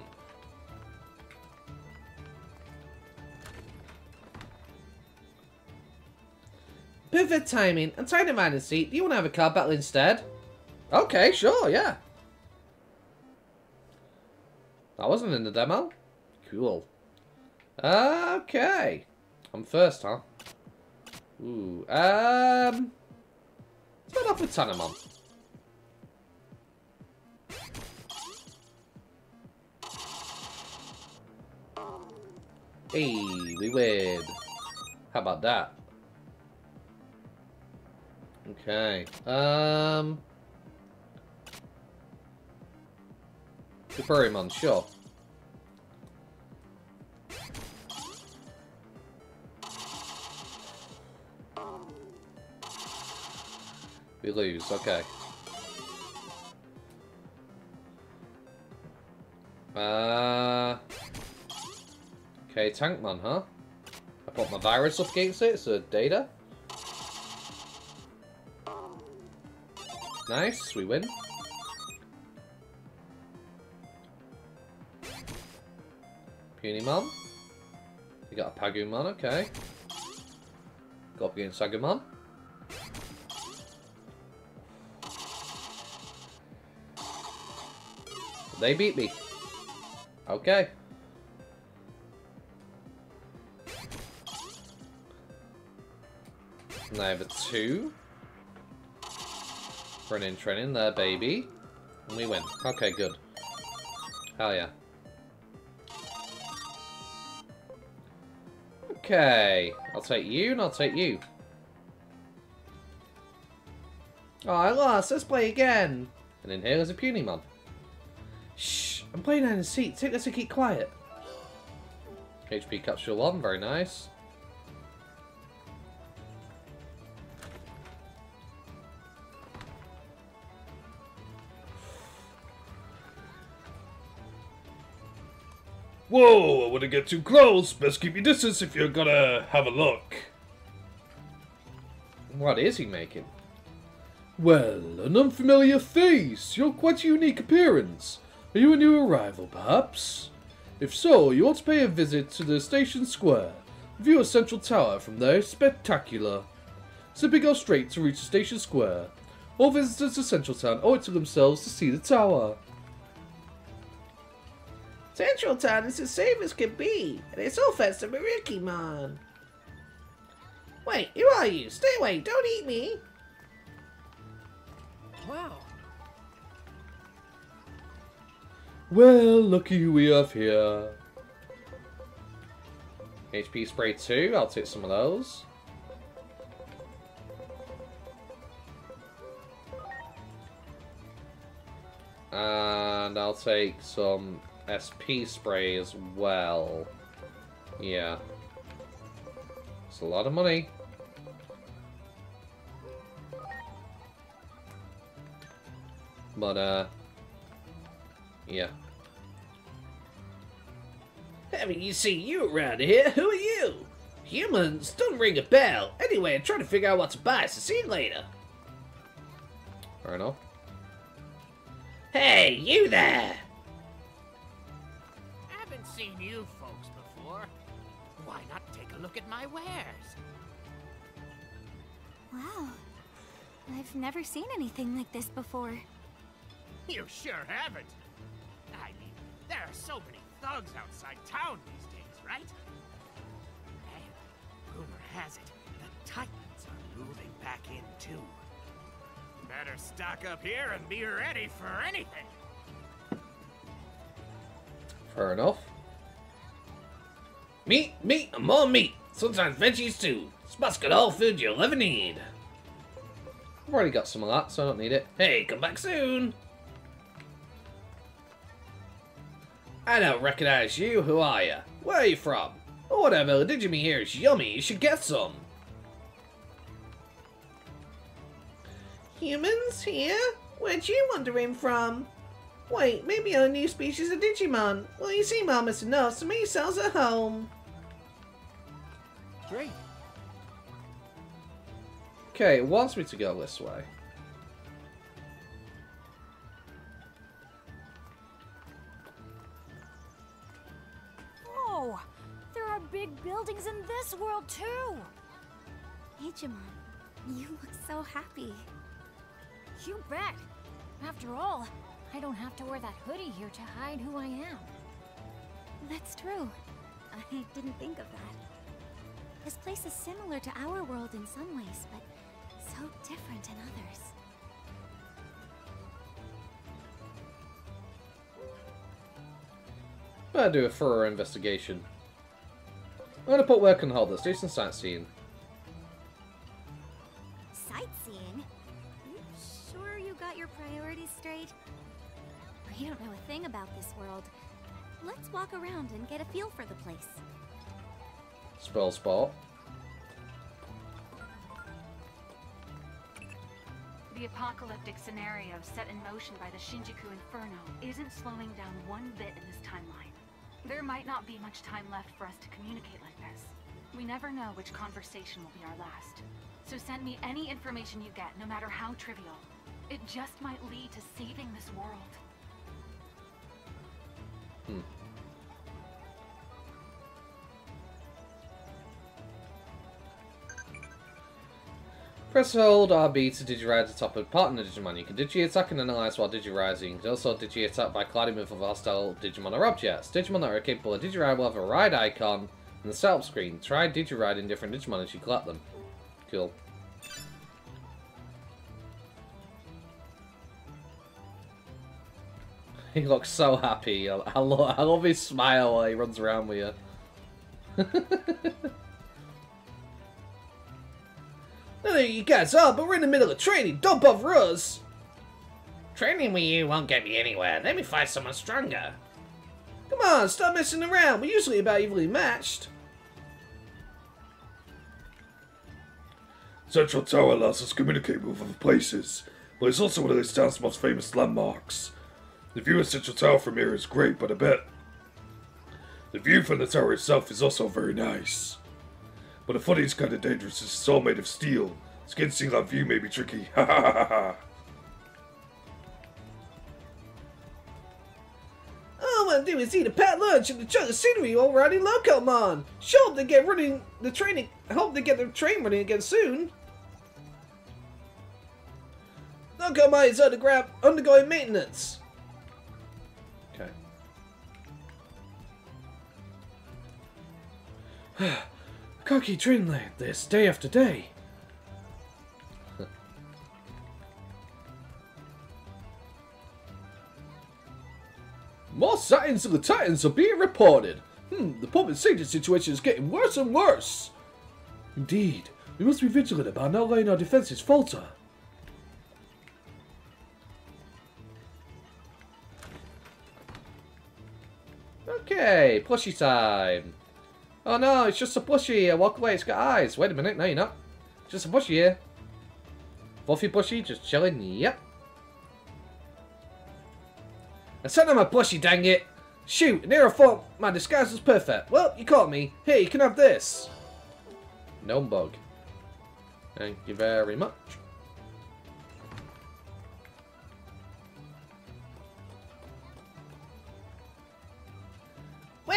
Perfect timing. I'm tired of minding seat. Do you want to have a car battle instead? Okay, sure, yeah. That wasn't in the demo. Cool. Okay. I'm first, huh? Ooh, let's start off with Tanemon. Hey, we win. How about that? Okay. Superimon, sure. We lose, okay. Okay, Tankmon, huh? I put my virus up against it, so data. Nice, we win. Punimon. You got a Pagumon, okay. Go up against Agumon. They beat me. Okay. And I have a 2. Running, training there, baby. And we win. Okay, good. Hell yeah. Okay. I'll take you and I'll take you. Oh, I lost. Let's play again. And in here there's a Punimon. Shh, I'm playing hide and seek. Take this and keep quiet. HP capture 1, very nice. Whoa, I wouldn't get too close. Best keep your distance if you're gonna have a look. What is he making? Well, an unfamiliar face. You're quite a unique appearance. Are you a new arrival, perhaps? If so, you ought to pay a visit to the station square. View a central tower from there. Spectacular. Simply go straight to reach the station square. All visitors to Central Town owe it to themselves to see the tower. Central Town is as safe as can be, and it's all thanks to Marukimon. Wait, who are you? Stay away, don't eat me! Wow. Well, lucky who we have here. HP spray 2, I'll take some of those. And I'll take some SP spray as well. Yeah. It's a lot of money. But, yeah. Haven't you seen you around here? Who are you? Humans? Don't ring a bell. Anyway, I'm trying to figure out what to buy, so see you later. Fair enough. Hey, you there! Haven't seen you folks before. Why not take a look at my wares? Wow. I've never seen anything like this before. You sure haven't. I mean, there are so many thugs outside town these days, right? And rumor has it, the Titans are moving back in too. Better stock up here and be ready for anything. Fair enough. Meat, and more meat. Sometimes veggies too. Spot's got all food you'll ever need. I've already got some of that, so I don't need it. Hey, come back soon. I don't recognize you. Who are you? Where are you from? Oh, whatever. The Digimon here is yummy. You should get some. Humans here? Where'd you wander in from? Wait, maybe a new species of Digimon. Well, you seem harmless enough, so make yourselves at home. Great. Okay, it wants me to go this way. Oh, there are big buildings in this world too. Digimon, you look so happy. You bet. After all, I don't have to wear that hoodie here to hide who I am. That's true. I didn't think of that. This place is similar to our world in some ways, but so different in others. I'll do a thorough investigation. I'm gonna put work on hold. Let's do some sightseeing. Sightseeing? You sure you got your priorities straight? We don't know a thing about this world. Let's walk around and get a feel for the place. Spell spot. The apocalyptic scenario set in motion by the Shinjuku Inferno isn't slowing down one bit in this timeline. There might not be much time left for us to communicate like this. We never know which conversation will be our last. So send me any information you get, no matter how trivial. It just might lead to saving this world. Press hold RB to Digiride the top of partner Digimon. You can Digi-attack and analyze while Digirising. You can also Digi-attack by colliding with other hostile Digimon or objects. Digimon that are capable of Digiride will have a ride icon in the setup screen. Try Digiriding different Digimon as you collect them. Cool. He looks so happy. I love his smile while he runs around with you. I know you guys are, but we're in the middle of training. Don't bother us. Training with you won't get me anywhere. Let me find someone stronger. Come on, stop messing around. We're usually about evenly matched. Central Tower lets us communicate with other places, but it's also one of this town's most famous landmarks. The view of Central Tower from here is great, but I bet the view from the tower itself is also very nice. But the funny is kind of dangerous. It's all made of steel. Skin seeing that view may be tricky. Ha ha ha ha. All I want to do is eat a pat lunch and enjoy the scenery while riding Locomon. Sure, hope they get running the training. I hope they get the train running again soon. Locomon is undergoing maintenance. Okay. I can't keep training like this day after day. More sightings of the Titans are being reported. The public safety situation is getting worse and worse. Indeed, we must be vigilant about not letting our defenses falter. Okay, plushie time. Oh no, it's just a plushie. Walk away, it's got eyes. Wait a minute, no you're not. Just a plushie here. Fluffy plushie, just chilling, yep. I sent him a plushie, dang it. Shoot, Nero thought my disguise was perfect. Well, you caught me. Here, you can have this. Gnome bug. Thank you very much.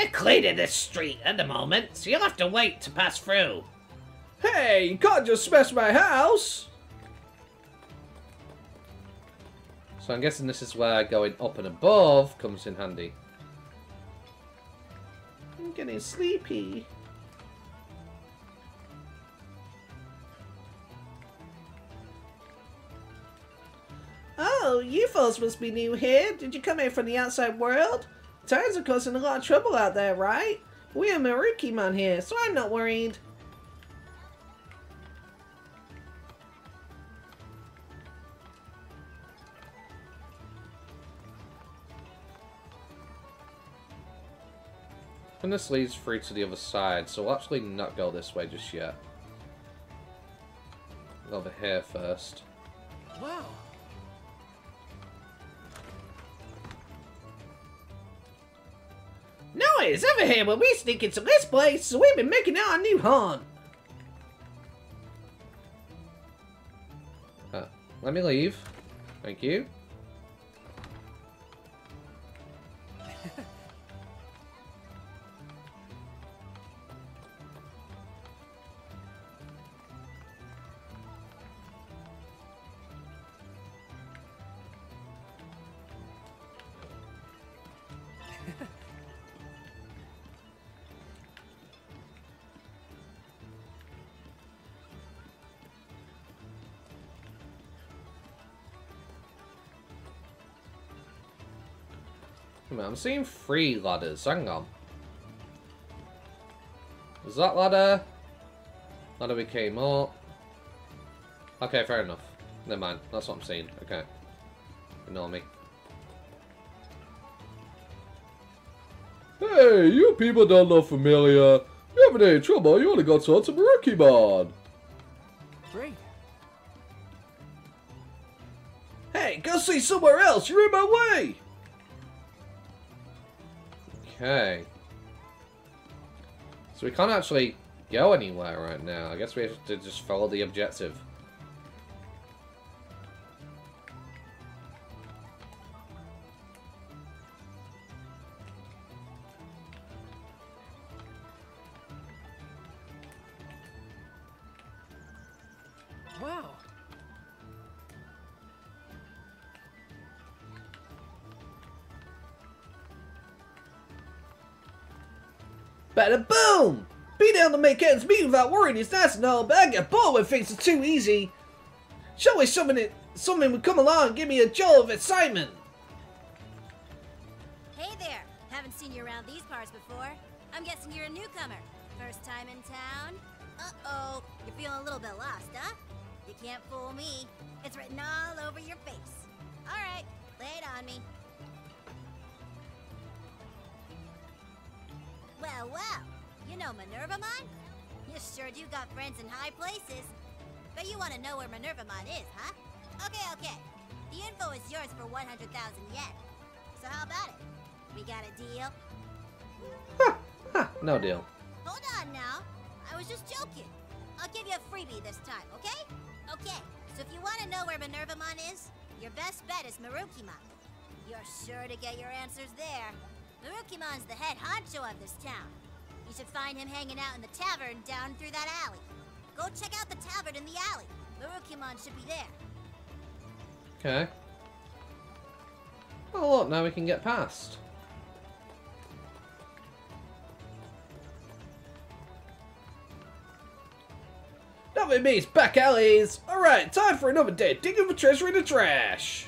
We're cleaning this street at the moment, so you'll have to wait to pass through. Hey, you can't just smash my house! So I'm guessing this is where going up and above comes in handy. I'm getting sleepy. Oh, you folks must be new here. Did you come here from the outside world? Tires are causing a lot of trouble out there, right? We have Marukimon here, so I'm not worried. And this leads through to the other side, so we'll actually not go this way just yet. Go over here first. Wow. Noise! Over here when we sneak into this place, so we've been making our new haunt. Let me leave. Thank you. I'm seeing 3 ladders. Hang on. Was that ladder? Ladder we came up. Okay, fair enough. Never mind. That's what I'm seeing. Okay. Ignore me. Hey, you people don't look familiar. You haven't any trouble. You only got to talk to Marukimon. Great. Hey, go see somewhere else. You're in my way. Okay. So we can't actually go anywhere right now. I guess we have to just follow the objective. Wow. Bada boom! Being able to make ends meet without worrying is nice and all, but I get bored when things are too easy. Surely something would come along and give me a jolt of excitement. Hey there! Haven't seen you around these parts before. I'm guessing you're a newcomer. First time in town? Uh-oh, you're feeling a little bit lost, huh? You can't fool me. It's written all over your face. Alright, lay it on me. Well, well, you know Minervamon? You sure do got friends in high places. But you want to know where Minervamon is, huh? Okay. The info is yours for 100,000 yen. So how about it? We got a deal? No deal. Hold on now. I was just joking. I'll give you a freebie this time, okay? Okay, so if you want to know where Minervamon is, your best bet is Marukimon. You're sure to get your answers there. Marukimon's the head honcho of this town. You should find him hanging out in the tavern down through that alley. Go check out the tavern in the alley. Marukimon should be there. Okay. Oh look, now we can get past. Nothing beats back alleys. Alright, time for another day digging for treasure in the trash.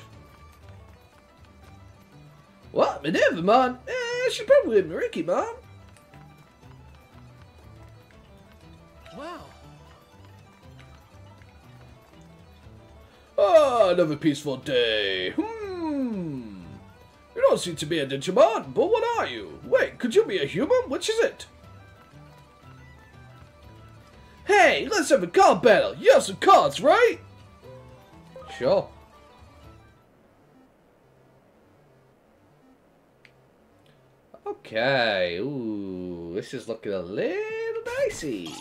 What? Minervamon? She's probably with Marukimon. Wow. Ah, another peaceful day. You don't seem to be a Digimon, but what are you? Wait, could you be a human? Which is it? Hey, let's have a card battle. You have some cards, right? Sure. Okay. Ooh, this is looking a little dicey.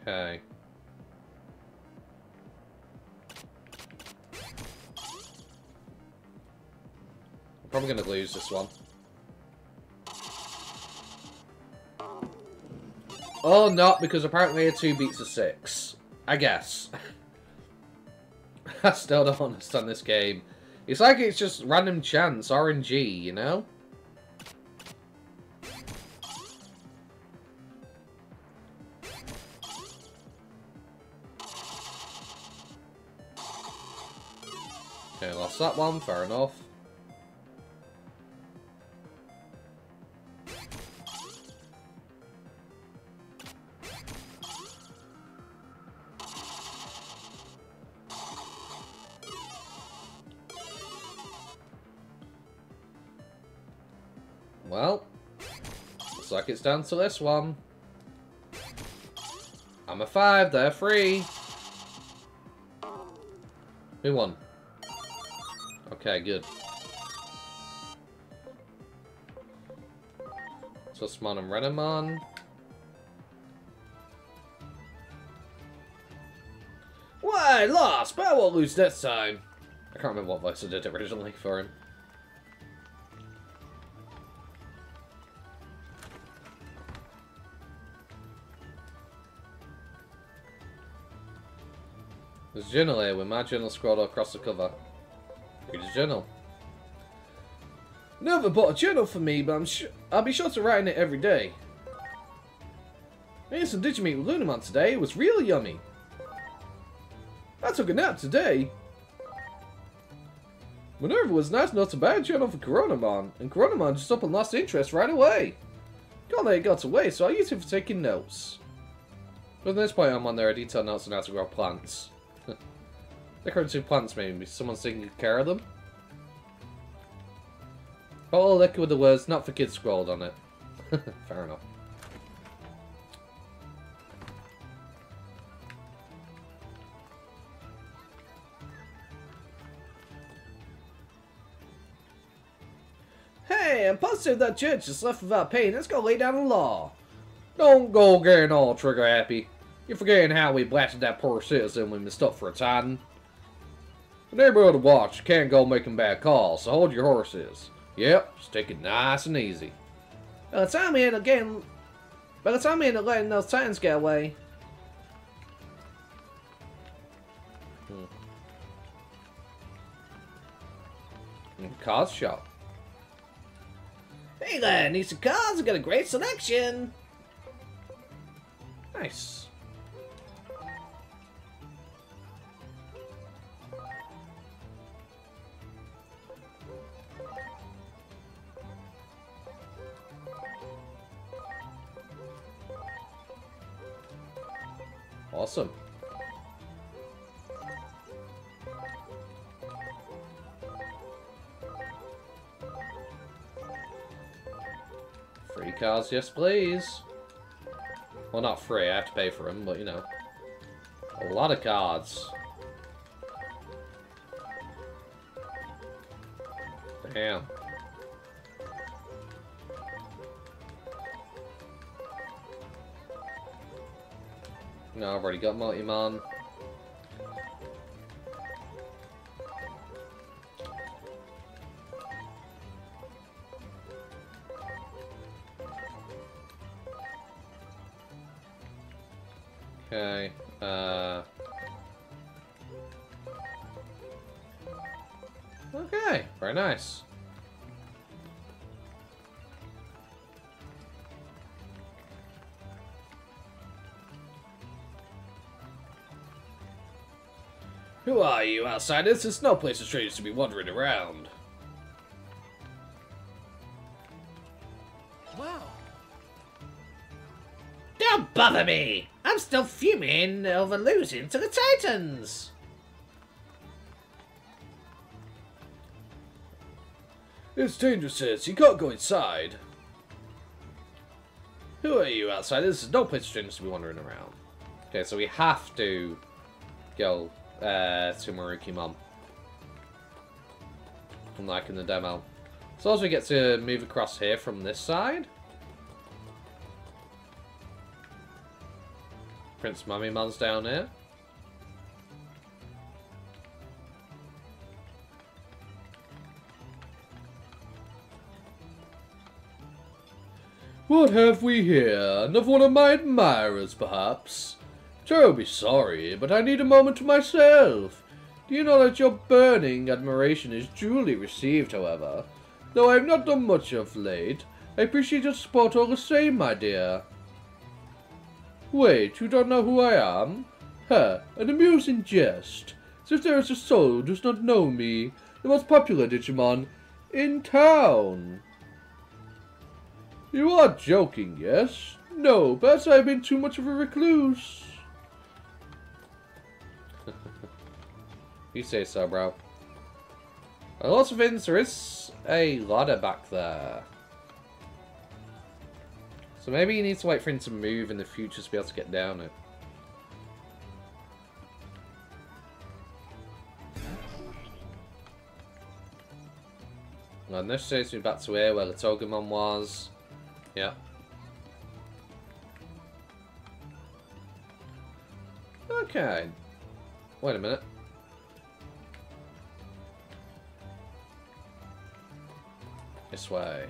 Okay. I'm probably going to lose this one. Oh, not because apparently a 2 beats a 6. I guess. I still don't understand this game. It's like it's just random chance, RNG, you know? Okay, lost that one, fair enough. Well, looks like it's down to this one. I'm a 5, they're 3. Who won? Okay, good. Sussmon and Renamon. Why, lost, but I won't lose this time. I can't remember what voice I did originally for him. There's a journal here with my journal scrolled across the cover. Read his journal. Never bought a journal for me, but I'll be sure to write in it every day. I ate some Digimon with Lunamon today. It was really yummy. I took a nap today. Minerva was nice enough to buy a journal for Coronamon, and Coronamon just up and lost interest right away. Can't let it go to waste, so I used it for taking notes. From this point on there are detailed notes on how to grow plants. Decorative plants, maybe. Someone's taking care of them? Bottle of liquor with the words, not for kids scrawled on it. Fair enough. Hey, I'm positive that judge just left without paying. Let's go lay down the law. Don't go getting all trigger happy. You're forgetting how we blasted that poor citizen when we mistook for a titan. The neighborhood to watch, you can't go making bad calls, so hold your horses. Yep, just take it nice and easy. By the time we end up letting those titans get away. Cards shop. Hey there, need some cards? We've got a great selection. Nice. Awesome. Free cards, yes please. Well, not free, I have to pay for them, but you know. A lot of cards. Damn. No, I've already got Multimon. Okay, okay, very nice. Who are you, outsiders? There's no place for strangers to be wandering around. Wow. Don't bother me! I'm still fuming over losing to the Titans! It's dangerous, you can't go inside. Who are you, outsiders? There's no place for strangers to be wandering around. Okay, so we have to go to Marukimon. Unlike in the demo. So as we get to move across here from this side. Prince Mamimon's down here. What have we here? Another one of my admirers, perhaps? Terribly sorry, but I need a moment to myself. Do you know that your burning admiration is duly received, however? Though I have not done much of late, I appreciate your support all the same, my dear. Wait, you don't know who I am? Ha, an amusing jest. As if there is a soul who does not know me, the most popular Digimon in town. You are joking, yes? No, perhaps I have been too much of a recluse. You say so, bro. Lots of things. There is a ladder back there. So maybe you need to wait for him to move in the future to be able to get down it. And this takes me back to here where the Togemon was. Yeah. Okay. Wait a minute. This way.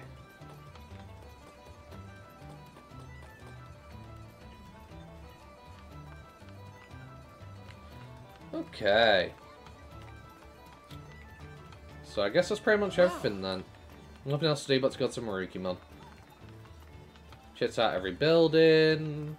Okay. So I guess that's pretty much everything then. Nothing else to do but to go to Marukimon. Check out every building.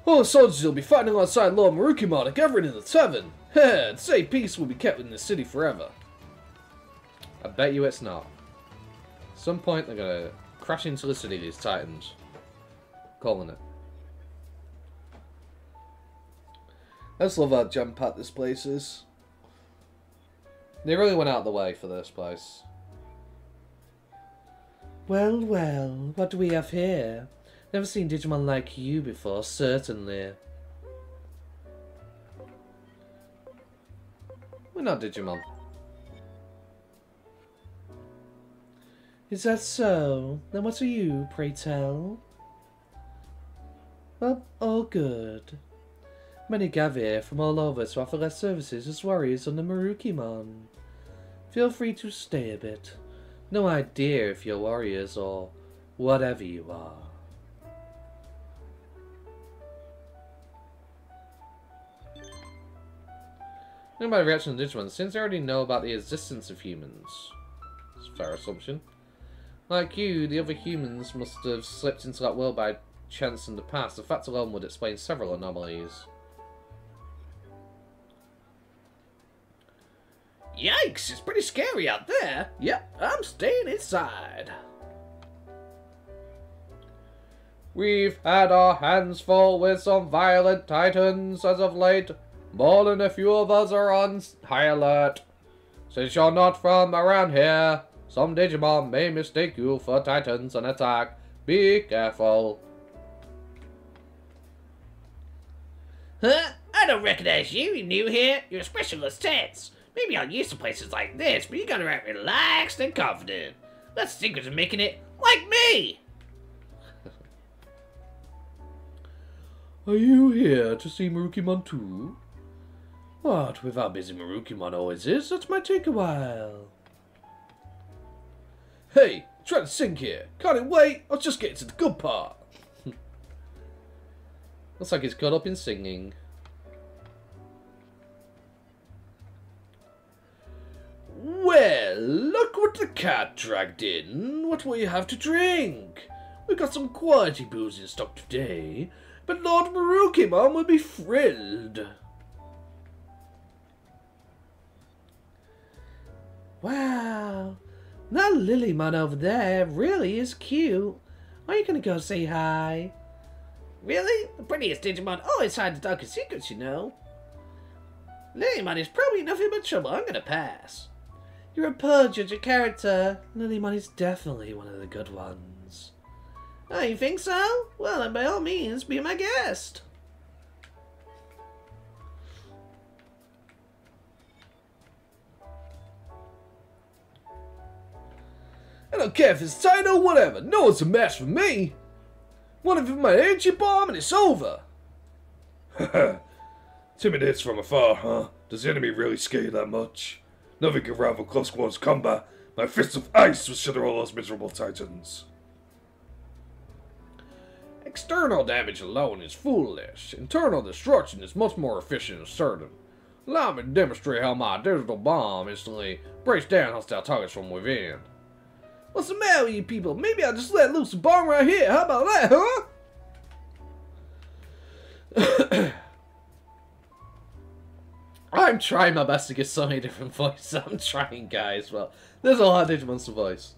All the soldiers will be fighting alongside Lord Marukimon and gathering in the tavern. Heh, to say peace will be kept in the city forever. I bet you it's not. At some point they're gonna crash into the city, these titans. Calling it. I just love how jam-packed this place is. They really went out of the way for this place. Well, well, what do we have here? Never seen Digimon like you before, certainly. We're not Digimon. Is that so? Then what are you, pray tell? Well, all good. Many gather here from all over to offer their services as warriors under Marukimon. Feel free to stay a bit. No idea if you're warriors or whatever you are. Judging by the reaction of Digimon, since they already know about the existence of humans. It's a fair assumption. Like you, the other humans must have slipped into that world by chance in the past. The fact alone would explain several anomalies. Yikes, it's pretty scary out there. Yep, I'm staying inside. We've had our hands full with some violent titans as of late. More than a few of us are on high alert. Since you're not from around here, some Digimon may mistake you for titans and attack. Be careful. Huh? I don't recognize you. You new here? You're a specialist tense. Maybe I'm used to places like this, but you gotta act relaxed and confident. That's the secret to making it like me. Are you here to see Marukimon too? What, with how busy Marukimon always is, that might take a while. Hey, trying to sing here. Can't it wait? I'll just get to the good part. Looks like he's caught up in singing. Well, look what the cat dragged in. What will you have to drink? We've got some quality booze in stock today, but Lord Marukimon will be thrilled. Wow, that Lilymon over there really is cute. Are you gonna go say hi? Really? The prettiest Digimon always hides the darkest secrets, you know. Lilymon is probably nothing but trouble. I'm gonna pass. You're a poor judge of character. Lilymon is definitely one of the good ones. Oh, you think so? Well, then by all means, be my guest. I don't care if it's tight or whatever. No one's a match for me. One of them might hit your bomb and it's over. Haha. Timid hits from afar, huh? Does the enemy really scare you that much? Nothing can rival close quarters combat. My fist of ice will shatter all those miserable titans. External damage alone is foolish. Internal destruction is much more efficient and certain. Allow me to demonstrate how my digital bomb instantly breaks down hostile targets from within. What's the matter with you people? Maybe I'll just let loose a bomb right here. How about that, huh? I'm trying my best to get so many different voices. I'm trying, guys, but there's a lot of Digimon voice.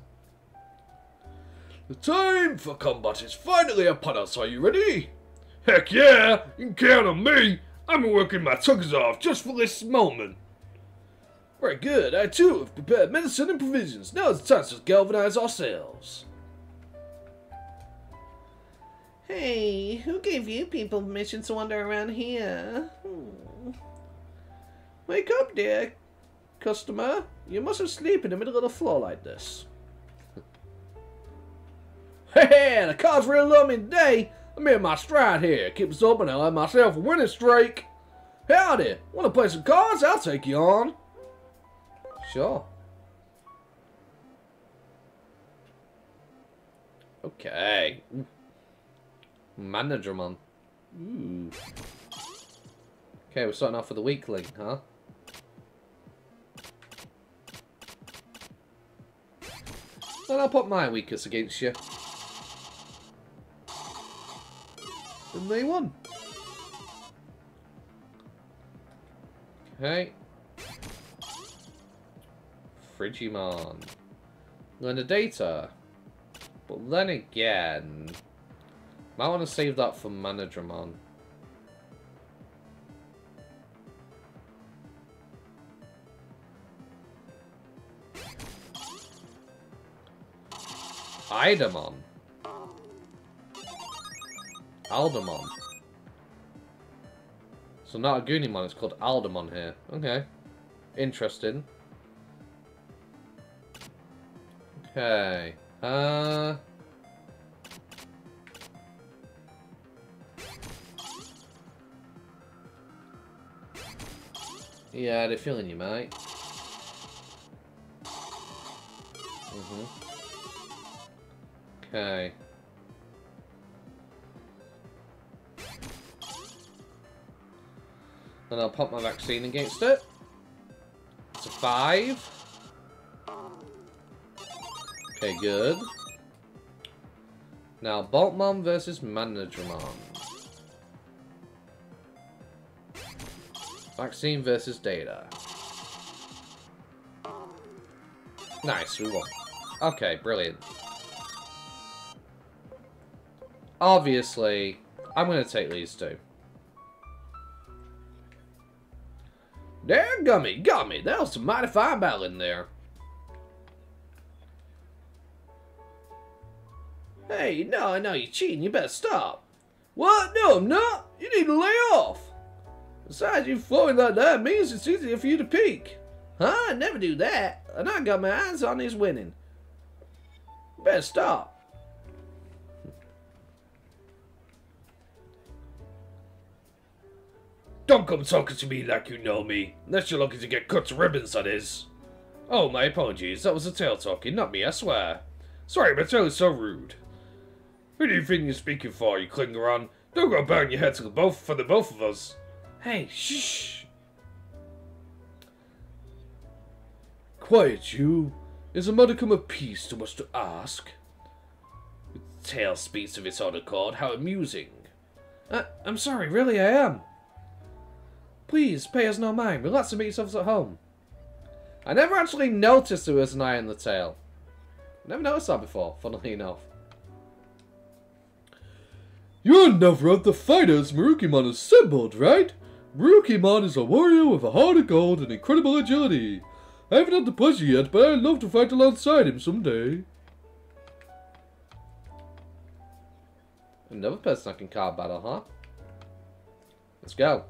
The time for combat is finally upon us. Are you ready? Heck yeah! You can count on me! I'm working my tugs off just for this moment. Very good. I too have prepared medicine and provisions. Now it's time to galvanize ourselves. Hey, who gave you people permission to wander around here? Wake up, dear customer. You mustn't sleep in the middle of the floor like this. Hey, the cards really love me today. I'm in my stride here. Keep us open and I'll have myself a winning streak. Howdy. Want to play some cards? I'll take you on. Sure. Okay. Managermon. Ooh. Okay, we're starting off with a weakling, huh? Then I'll put my weakest against you. And they won. Okay. Frigimon. Learn the data. But then again, might want to save that for Managramon. Idamon. Aldamon. So not a Goonimon, it's called Aldamon here. Okay. Interesting. Okay. Yeah, they're feeling you, mate. Okay. Then I'll pop my vaccine against it. It's a 5. Okay, good. Now, Boltmon versus Managramon. Vaccine versus Data. Nice, we won. Okay, brilliant. Obviously, I'm going to take these two. Dadgummit, got me. That was some mighty fine battle in there. Hey, no, I know you're cheating. You better stop. What? No, I'm not. You need to lay off. Besides, you flowing like that means it's easier for you to peek. Huh? I never do that. And I got my eyes on his winning. You better stop. Don't come talking to me like you know me. Unless you're looking to get cut to ribbons, that is. Oh, my apologies. That was the tail talking, not me, I swear. Sorry, my tail is so rude. Who do you think you're speaking for, you Klingeron? Don't go bang your head to the both of us. Hey, shh. Quiet, you. Is a modicum of peace too much to ask? The tail speaks of its own accord. How amusing. I'm sorry, really, I am. Please, pay us no mind. Relax and make yourselves at home. I never actually noticed there was an eye in the tail. Never noticed that before, funnily enough. You're never of the fighters Marukimon assembled, right? Marukimon is a warrior with a heart of gold and incredible agility. I haven't had the pleasure yet, but I'd love to fight alongside him someday. Another person I can card battle, huh? Let's go.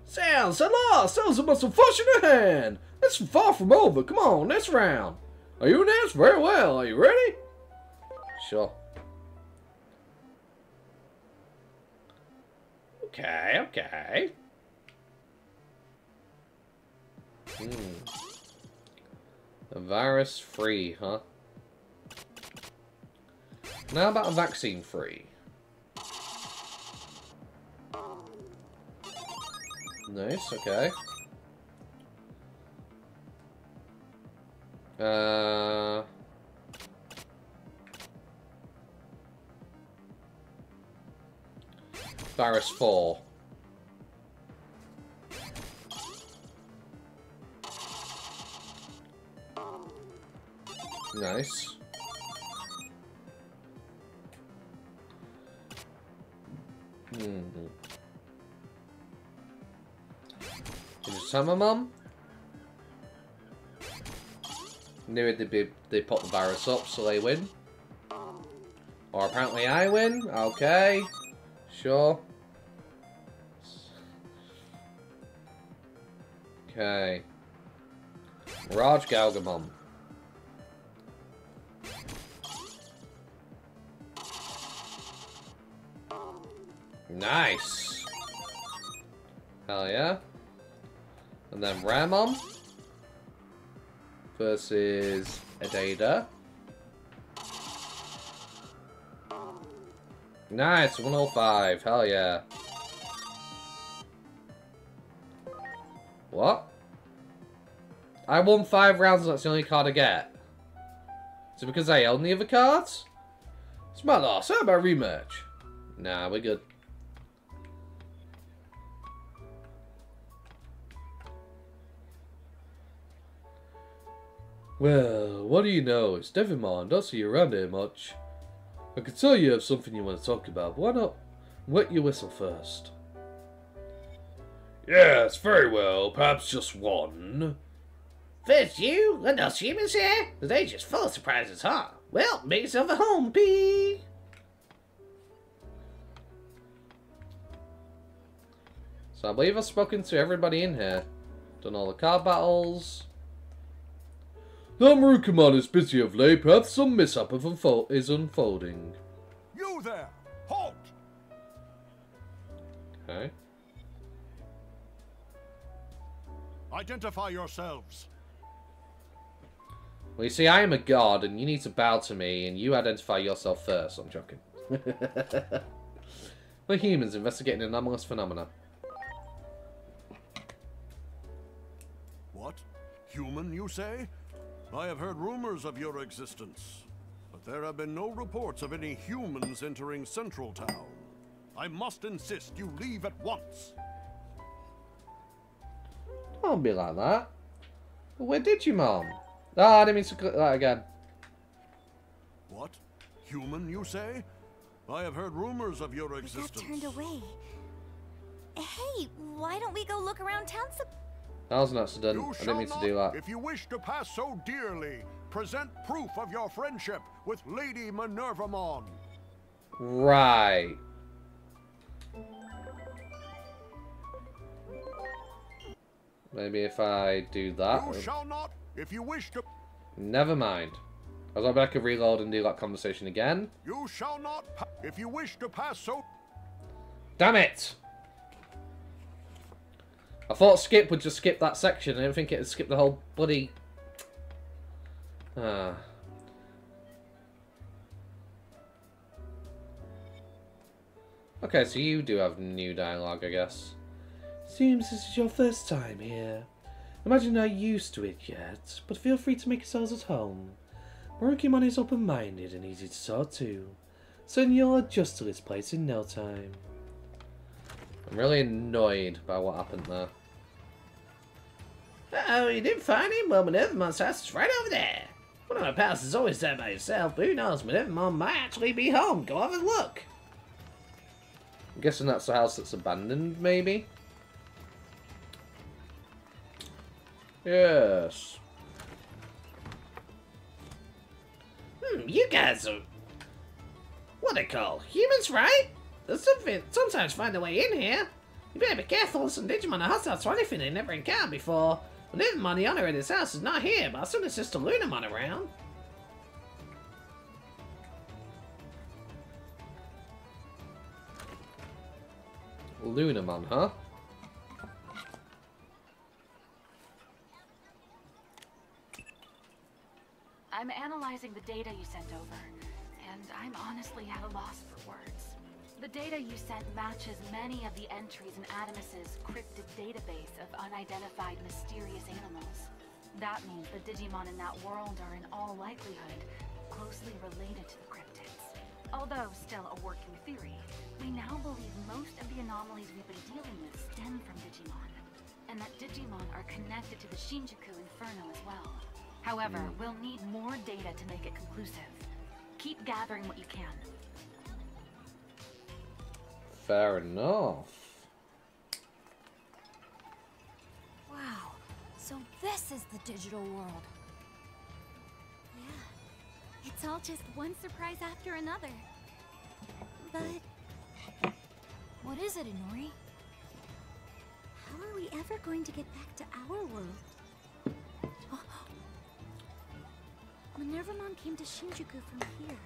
Sounds a lot! Sounds a muscle flush in the hand! That's far from over. Come on, next round. Are you announced? Very well. Are you ready? Sure. Okay, okay. A virus free, huh? Now about a vaccine free. Nice, okay. Virus 4. Nice. Did you just tell my mum? Knew it, they put the virus up, so they win. Or apparently I win. Okay. Sure. Okay. Raj Galgamon. Nice. Hell yeah. And then Ramon versus Adada. Nice, 105. Hell yeah. What? I won 5 rounds and that's the only card I get. Is it because I own the other cards? It's my loss. How about rematch? Nah, we're good. Well, what do you know? It's Digimon. Don't see you around here much. I can tell you have something you want to talk about, but why not wet your whistle first? Yes, very well. Perhaps just one. First you, and us humans here? The day's just full of surprises, huh? Well, make yourself at home, P. So I believe I've spoken to everybody in here. Done all the card battles. The Marukamon is busy of late. Perhaps some mishap is unfolding. You there! Halt! Okay. Identify yourselves. Well, you see, I am a god, and you need to bow to me, and you identify yourself first. I'm joking. We're humans investigating anomalous phenomena. What? Human, you say? I have heard rumors of your existence, but there have been no reports of any humans entering Central Town. I must insist you leave at once. Don't be like that. Where did you, Mom? Ah, I didn't mean to click that again. What? Human, you say? I have heard rumors of your existence. Turned away. Hey, why don't we go look around town some... That was an accident. I didn't mean to do that. If you wish to pass so dearly, present proof of your friendship with Lady Minervamon. Right. Maybe if I do that. You shall not, if you wish to... Never mind. I was hoping I could reload and do that conversation again. You shall not, if you wish to pass so... Damn it! I thought Skip would just skip that section. I didn't think it would skip the whole bloody... Ah. Okay, so you do have new dialogue, I guess. Seems this is your first time here. Imagine you're not used to it yet, but feel free to make yourselves at home. Marukimon is open-minded and easy to talk to, so you'll adjust to this place in no time. I'm really annoyed by what happened there. Oh, you didn't find him? Well, Minervamon's house is right over there. One of my pals is always there by himself, but who knows, Minervamon might actually be home. Go have a look. I'm guessing that's the house that's abandoned, maybe? Yes. You guys are... what they call humans, right? There's something sometimes find a way in here. You better be careful, some Digimon are hostile to anything they never encountered before. Lunamon, the owner of this house, is not here, but I still insist to Lunamon around. Lunamon, huh? I'm analyzing the data you sent over, and I'm honestly at a loss for words. The data you sent matches many of the entries in Adamus's cryptid database of unidentified mysterious animals. That means the Digimon in that world are in all likelihood closely related to the cryptids. Although still a working theory, we now believe most of the anomalies we've been dealing with stem from Digimon, and that Digimon are connected to the Shinjuku Inferno as well. However, we'll need more data to make it conclusive. Keep gathering what you can. Fair enough. Wow, so this is the digital world. Yeah, it's all just one surprise after another. But what is it, Inori? how are we ever going to get back to our world? Minervamon came to Shinjuku from here.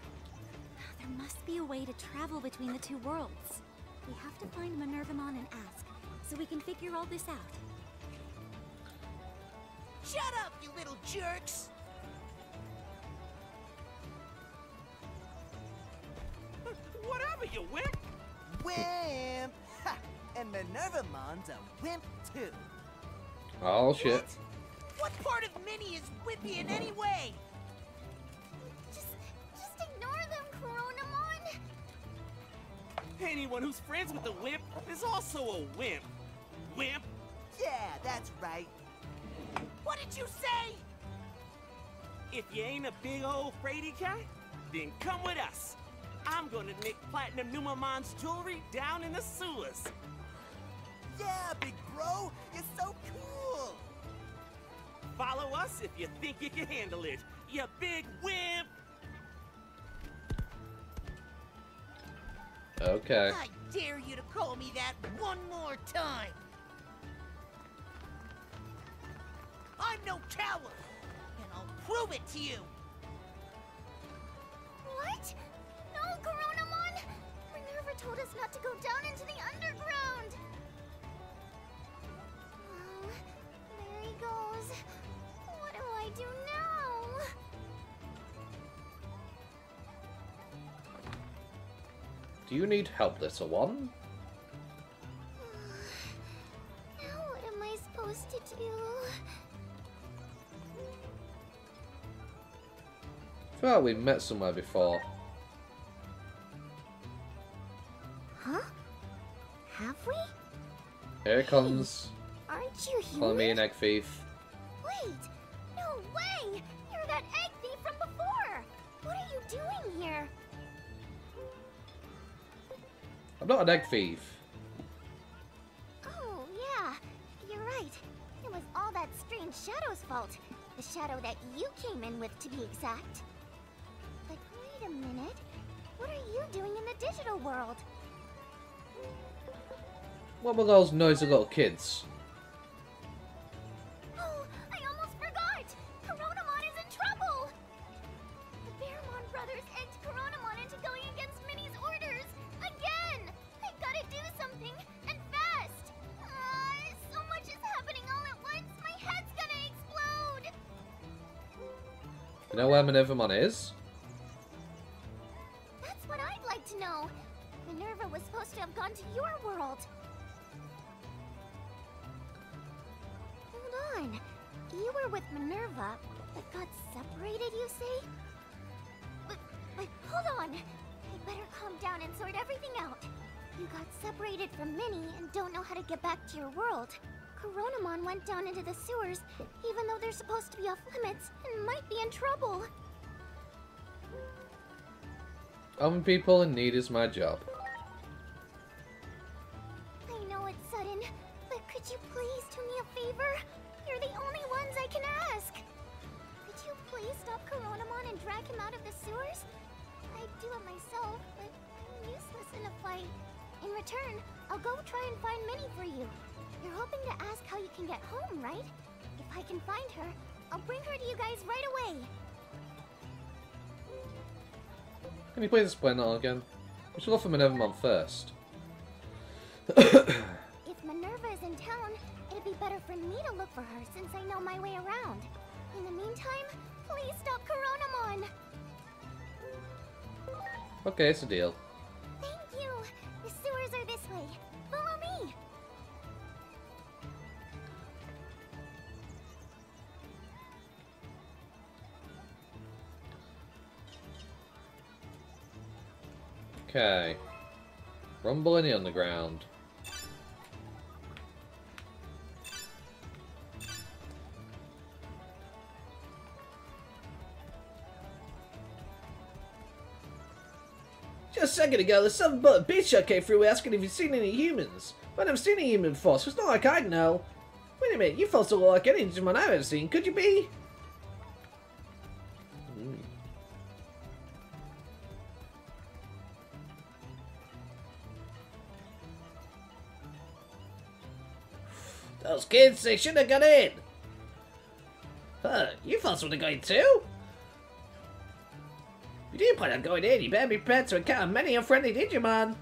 There must be a way to travel between the two worlds. We have to find Minervamon and ask, so we can figure all this out. Shut up, you little jerks! Whatever, you wimp! Wimp! Ha! And Minervamon's a wimp, too. Oh, shit. What part of Minnie is wimpy in any way? Just ignore them, Coronamon! Anyone who's friends with a wimp is also a wimp. Wimp? Yeah, that's right. What did you say? If you ain't a big old fraidy cat, then come with us. I'm gonna nick Platinum Numamon's jewelry down in the sewers. Yeah, big bro, you're so cool. Follow us if you think you can handle it, you big wimp! Okay. I dare you to call me that one more time. I'm no coward, and I'll prove it to you. What? No, Coronamon! Minerva told us not to go down into the underground! Oh, there he goes. What do I do now? Do you need help, little one? Now what am I supposed to do? I feel like we met somewhere before. Huh? Have we? Here it comes. Aren't you human? Calling me an egg thief. Wait! No way! You're that egg thief from before! What are you doing here? I'm not an egg thief. Oh, yeah. You're right. It was all that strange shadow's fault. The shadow that you came in with, to be exact. But wait a minute. What are you doing in the digital world? What were those noisy little kids? Oh, I almost forgot! Coronamon is in trouble! The Bearmon brothers egged Coronamon into going against Minnie's orders! Again! I gotta do something, and fast! So much is happening all at once, my head's gonna explode! You know where Minervamon is? That's what I'd like to know! Minerva was supposed to have gone to your world! Hold on. You were with Minerva, but got separated, you say? But hold on! I better calm down and sort everything out. You got separated from Minnie and don't know how to get back to your world. Coronamon went down into the sewers, even though they're supposed to be off limits, and might be in trouble. Helping people in need is my job. I know it's sudden, but could you please do me a favor? You're the only ones I can ask. Could you please stop Coronamon and drag him out of the sewers? I'd do it myself, but I'm useless in a fight. In return, I'll go try and find Minnie for you. You're hoping to ask how you can get home, right? If If I can find her, I'll bring her to you guys right away. Can you please explain that all again? We should look for Minervamon first. If Minerva is in town, it'd be better for me to look for her since I know my way around. In the meantime, please stop Coronamon! Okay, it's a deal. Thank you! The sewers are this way. Follow me! Okay. Rumble in the underground. Just a second ago, the son but a bitch shot came through asking if you've seen any humans. But I've never seen a human before, so it's not like I'd know. Wait a minute, you folks don't look like any Digimon I've ever seen. Could you be? Those kids, they should have got in. Huh, you folks would have gone too? If you do plan on going in, you better be prepared to encounter many unfriendly Digimon.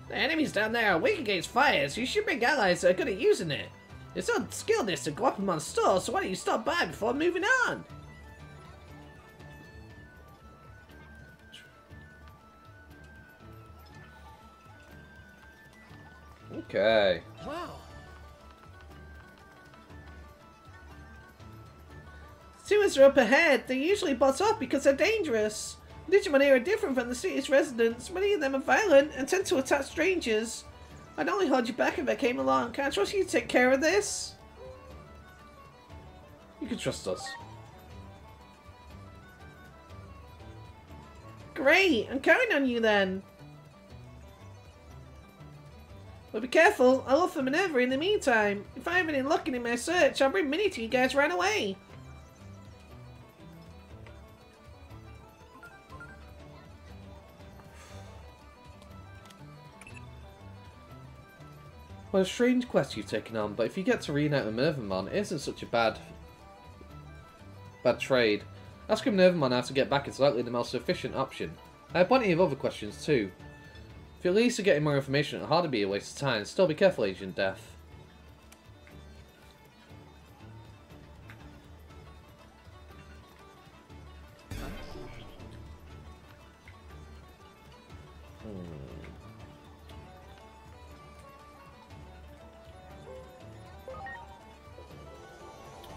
The enemies down there are weak against fire, so you should bring allies that are good at using it. It's not skill this to Guapamon's store, so why don't you stop by before moving on? Okay. Wow. Sewers are up ahead. They're usually bought off because they're dangerous. Digimon here are different from the city's residents. Many of them are violent and tend to attack strangers. I'd only hold you back if I came along. Can I trust you to take care of this? You can trust us. Great, I'm counting on you then. But be careful, I'll look for Minerva in the meantime. If I have any luck in my search, I'll bring Minnie to you guys right away. Well, a strange quest you've taken on, but if you get to reunite with Minervamon, it isn't such a bad trade. Asking Minervamon how to get back is likely the most efficient option. I have plenty of other questions too. If you're at least getting more information, it'll hardly be a waste of time. Still be careful, Agent Death.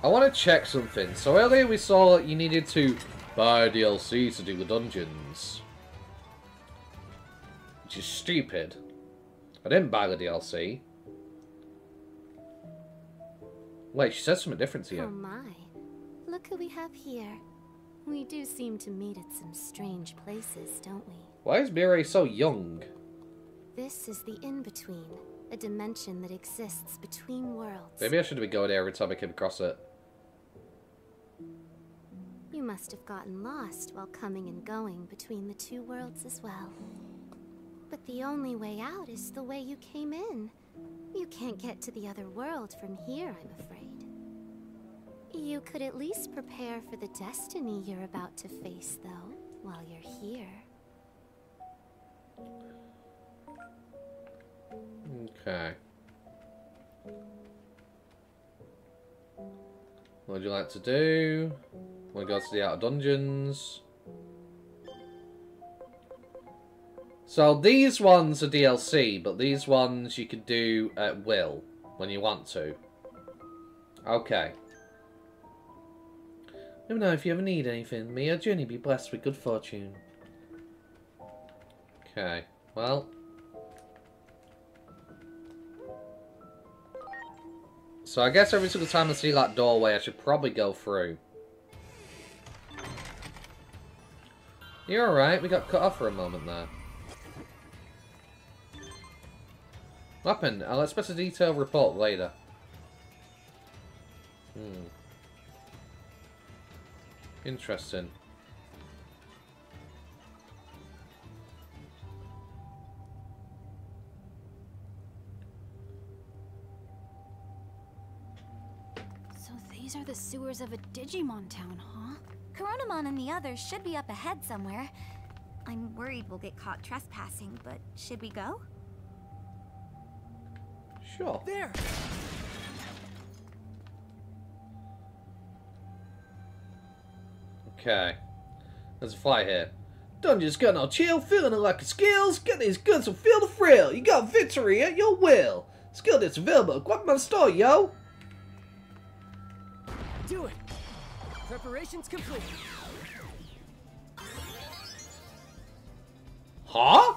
I want to check something. So earlier we saw that you needed to buy DLC to do the dungeons. Which is stupid. I didn't buy the DLC. Wait, she said something different to you. Oh my. Look who we have here. We do seem to meet at some strange places, don't we? Why is Mirai so young? This is the in-between. A dimension that exists between worlds. Maybe I should have been going there every time I came across it. You must have gotten lost while coming and going between the two worlds as well. But the only way out is the way you came in. You can't get to the other world from here, I'm afraid. You could at least prepare for the destiny you're about to face, though, while you're here. Okay. What would you like to do? Want to go to the outer dungeons? So these ones are DLC, but these ones you could do at will when you want to. Okay. Let me know if you ever need anything. May your journey be blessed with good fortune. Okay. Well. So I guess every single time I see that doorway, I should probably go through. You're alright, we got cut off for a moment there. What happened? I'll expect a detailed report later. Interesting. So they These are the sewers of a Digimon town, huh? Coronamon and the others should be up ahead somewhere. I'm worried we'll get caught trespassing, but should we go? Sure. There! Okay. There's a fly here. Dungeon's got no chill, feeling like a skills. Get these goods and feel the thrill. You got victory at your will. Skill that's available at Digimon Story, yo. Do it! Preparations complete. Huh?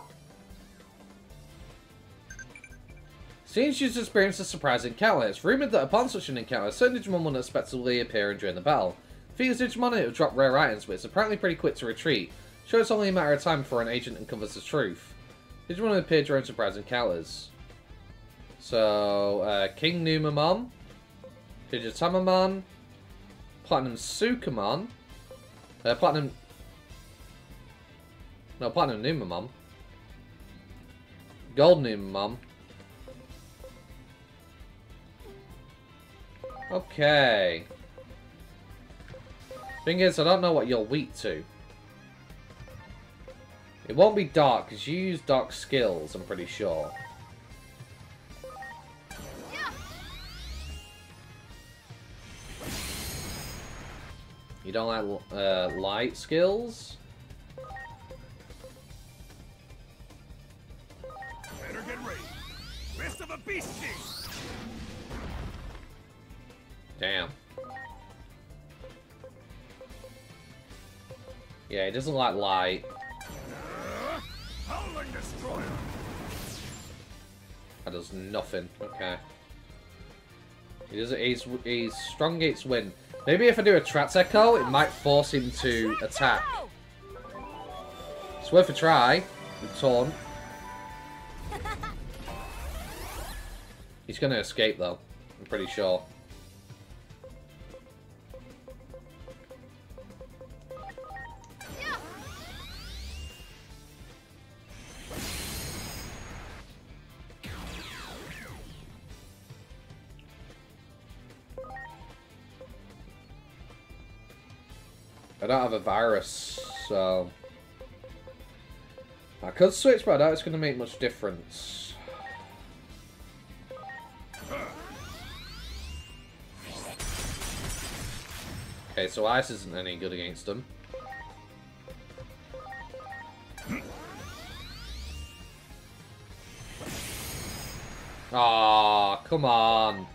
Since she's experienced a surprising encounter, it's rumored that upon such an encounter, certain Digimon will unexpectedly appear and during the battle. Figures Digimon will drop rare items, but it's apparently pretty quick to retreat. Sure, it's only a matter of time before an agent uncovers the truth. Digimon will appear during surprise encounters. So, King Numamon, Digitamamon, Platinum Sukamon, Platinum Numamon, Gold Numamon. Okay. Thing is, I don't know what you're weak to. It won't be dark, because you use dark skills, I'm pretty sure. You don't like light skills? Better get ready. Rest of a beast king. Damn. Yeah, he doesn't like light. Howling destroyer. That does nothing. Okay. He does. He's strong against wind. Maybe if I do a Trats Echo, it might force him to attack. It's worth a try. With Taunt. He's gonna escape though. I'm pretty sure. I don't have a virus, so I could switch, but I doubt it's going to make much difference. Okay, so ice isn't any good against them. Aw, come on.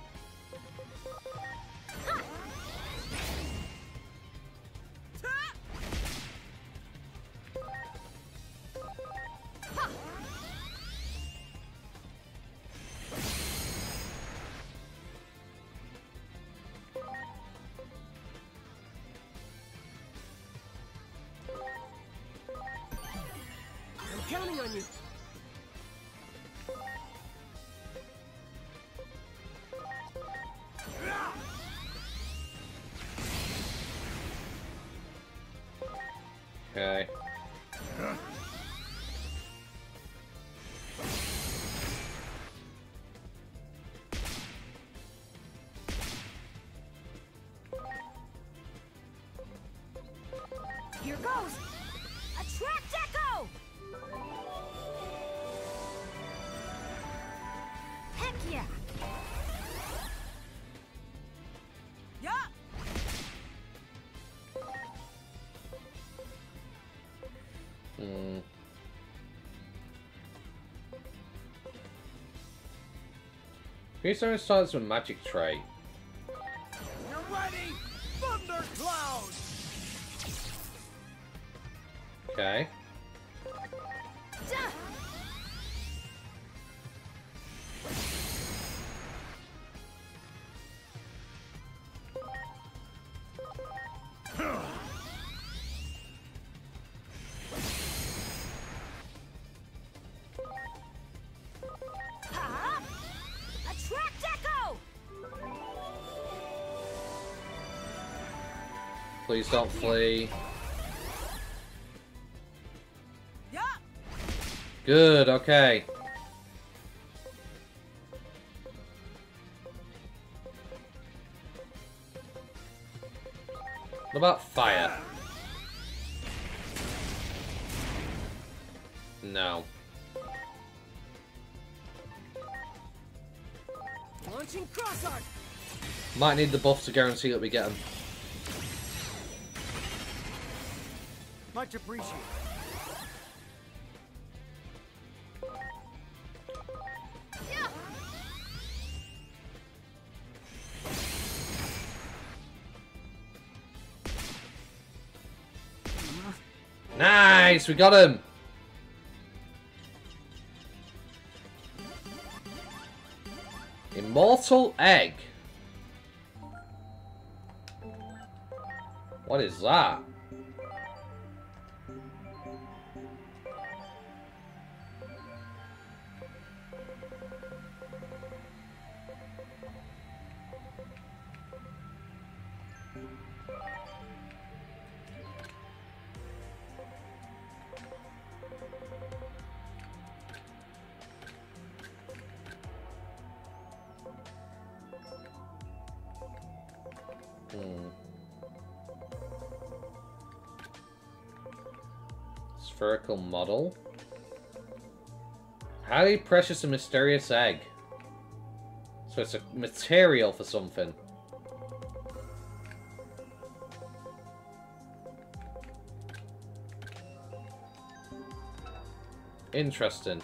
I'm counting on you. Okay. Here goes! Attract Echo! Heck yeah! Yeah! Greystone starts with magic trait. You're ready! Thundercloud! Okay. Attract Echo! Please don't flee. Yeah! Good, okay. What about fire? No. Launching cross arc. Might need the buff to guarantee that we get them. Much appreciated. Nice, we got him. Immortal egg. What is that? Spherical model. Highly precious and mysterious egg. So it's a material for something. Interesting.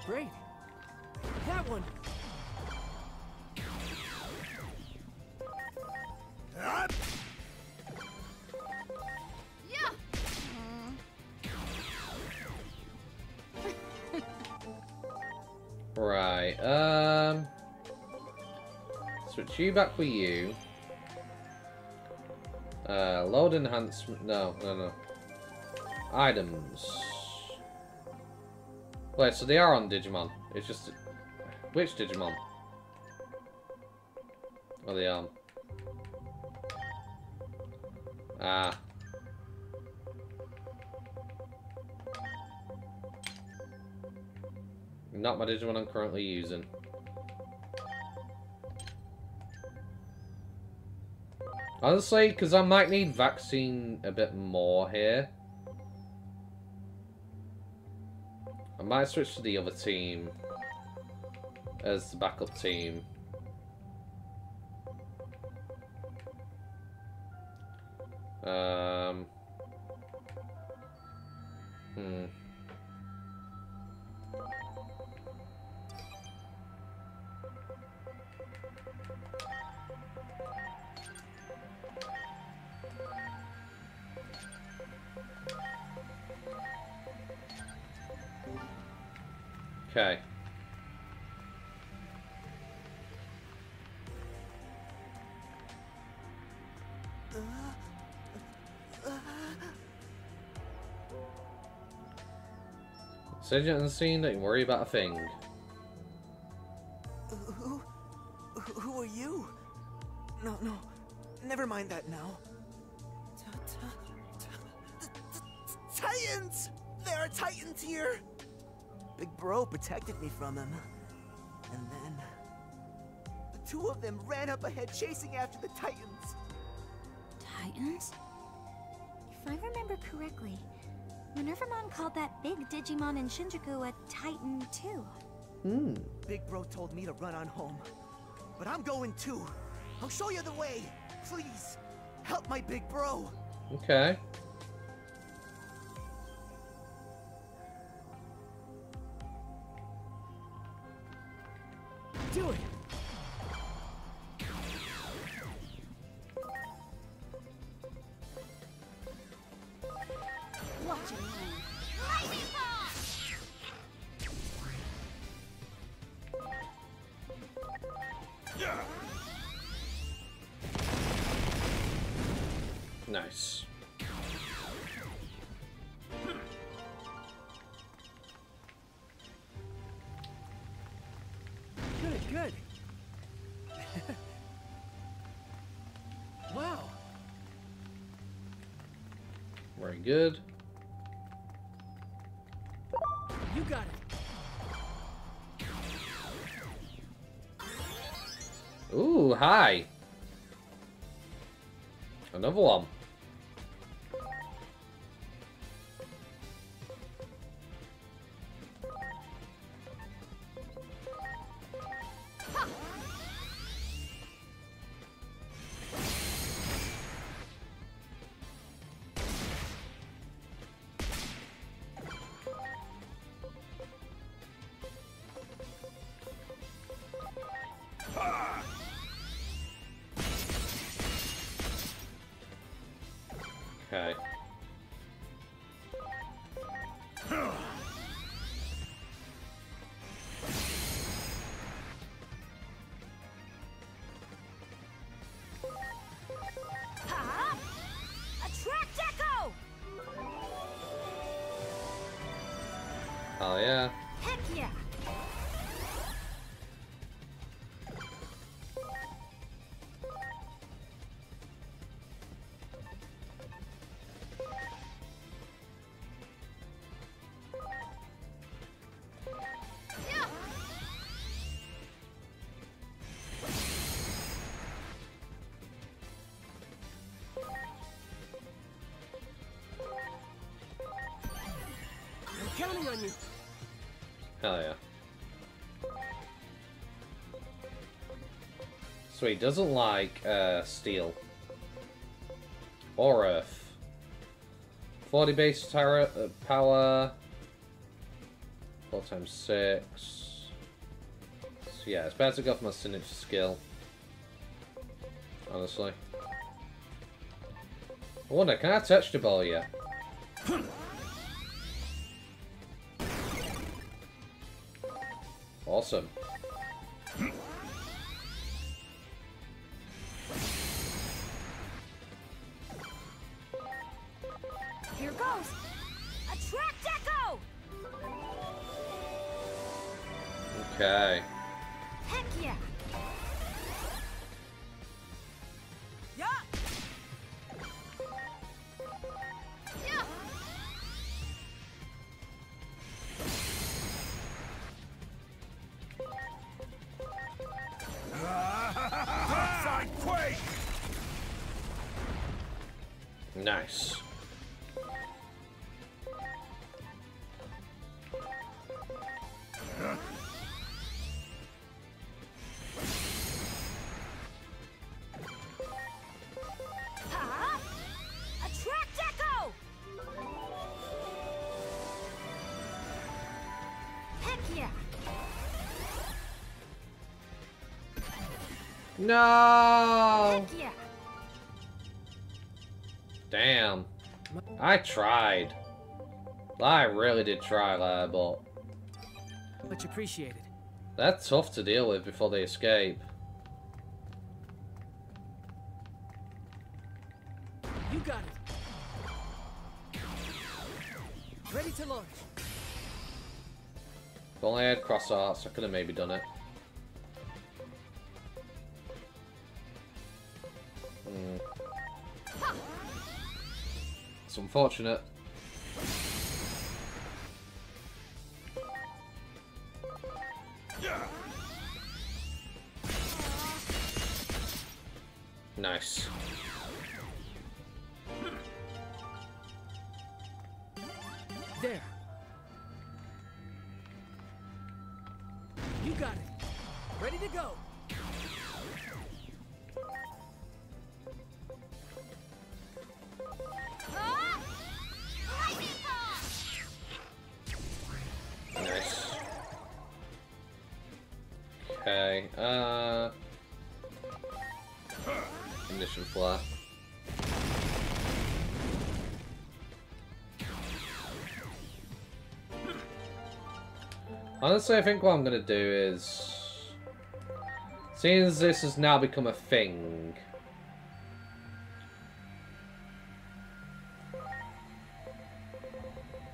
Great. That one. Right, switch you back with you. Load enhancement, no. Items. Wait, so they are on Digimon. It's just, which Digimon? Oh, they are. Ah. Not my Digimon I'm currently using. Honestly, because I might need vaccine a bit more here. I might switch to the other team as the backup team. Okay. Surgeon on the scene, don't worry about a thing. Who are you? No, never mind that now. Titans! There are Titans here! Big Bro protected me from him. And then the two of them ran up ahead chasing after the Titans. Titans? If I remember correctly, Minervamon called that big Digimon in Shinjuku a Titan too. Big Bro told me to run on home. But I'm going too. I'll show you the way. Please, help my Big Bro. Okay. Do it. Watch it. Lightning ball! Nice. Good. Wow. Very good. You got it. Ooh, hi. Another one. Okay. Ha! Attract Echo! Oh yeah. Heck yeah! I'm counting on you. Hell yeah. So he doesn't like steel. Or earth. 40 base power. 4 times 6. So yeah, it's better to go for my signature skill. Honestly. I wonder, can I touch the ball yet? Awesome. Here goes! Attract Echo! Okay. Heck yeah! Yeah! Yeah! Topside quake! Nice. Ha! Attract Echo! Heck yeah! No! Heck yeah! Damn. I tried. I really did try that, but Much appreciated. that's tough to deal with before they escape. You got it. Ready to launch. If only I had cross arts, I could have maybe done it. It's unfortunate. Nice. There. You got it. Ready to go. Ah! Lightning ball! Nice. Okay, ignition flat. Honestly, I think what I'm gonna do is, seeing as this has now become a thing,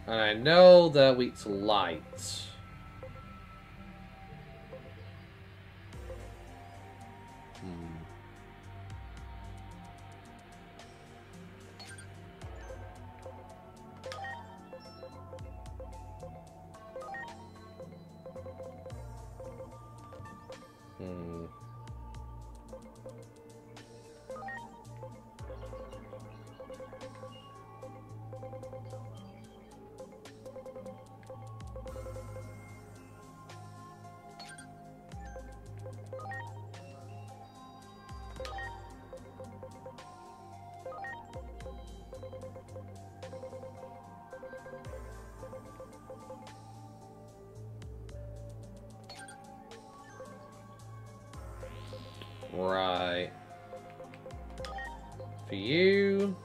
and I know they're weak to light. Right. For you...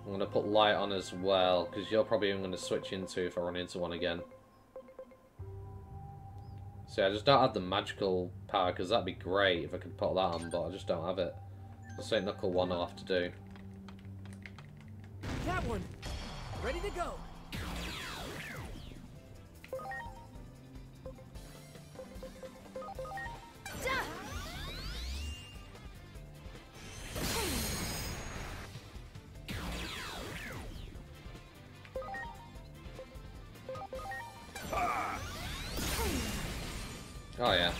I'm going to put light on as well, because you're probably even going to switch into if I run into one again. See, I just don't have the magical power, because that'd be great if I could put that on, but I just don't have it. So St. Knuckle 1 I'll have to do. That one! Ready to go! Oh yeah.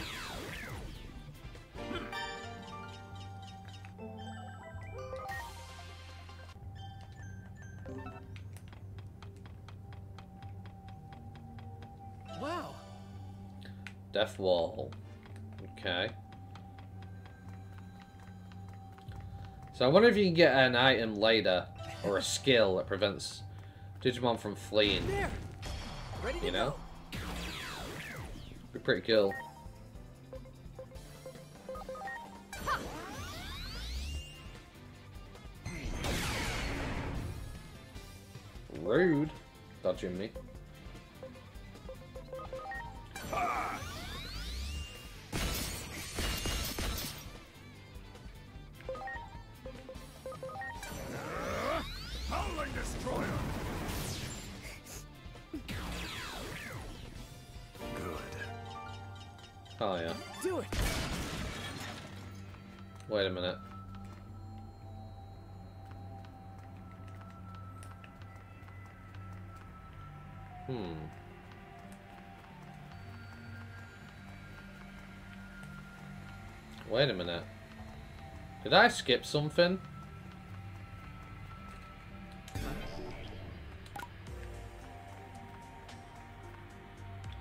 Wow. Death Wall. Okay. So I wonder if you can get an item later, or a skill that prevents Digimon from fleeing. There. Ready to You know? go. Be pretty cool. Rude. Dodging me. Howling Destroyer! Oh yeah. Do it. Wait a minute. Wait a minute. Did I skip something?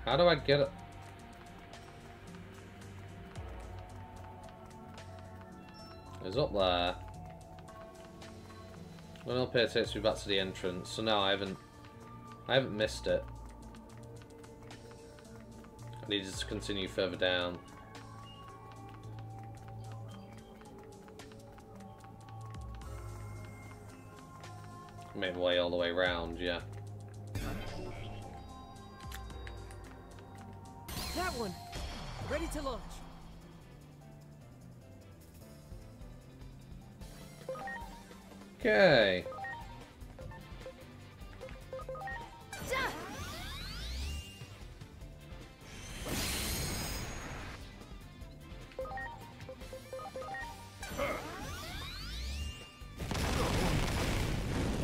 How do I get it? It's up there. When up here takes me back to the entrance. So no, I haven't missed it. I needed to continue further down. Made my way all the way around, yeah. That one. Ready to launch. Okay.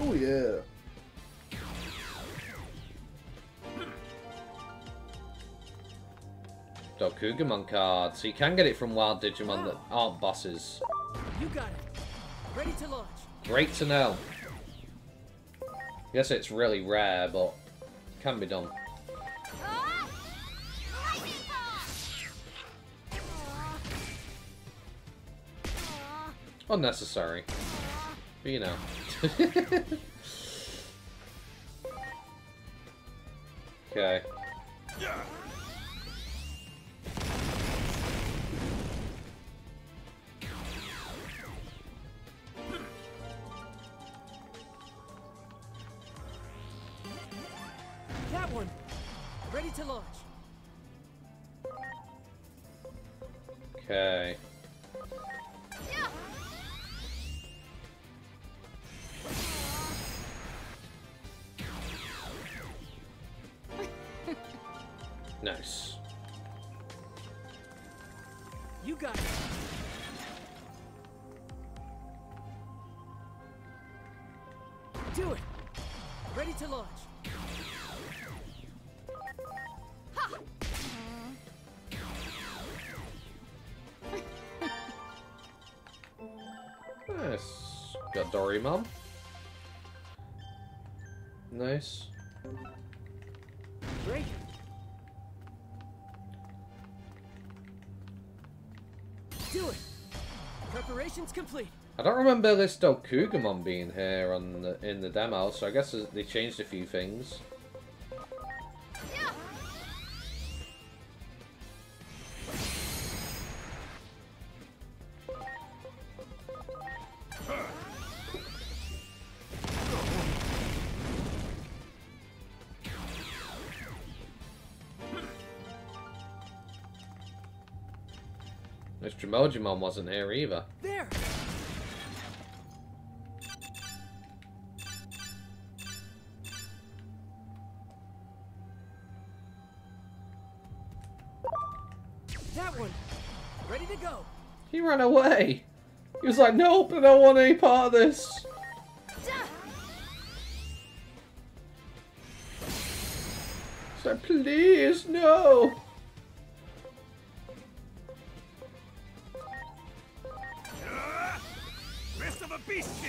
Oh yeah. Dokugamon card. So you can get it from wild Digimon that aren't bosses. You got it. Ready to launch. Great to know. Guess it's really rare, but can be done. Unnecessary. But you know. Okay. That one. Ready to launch. Okay. Nice. You got it. Do it. Ready to launch. Nice. Got Dorimon. Nice. Great. Do it. Preparations complete. I don't remember this Dokugamon being here on in the demo, so I guess they changed a few things. Mr. MODGAMINYT wasn't here either. There! That one! Ready to go! He ran away! He was like, nope, I don't want any part of this! He's like, please, no! Rest of a beastie!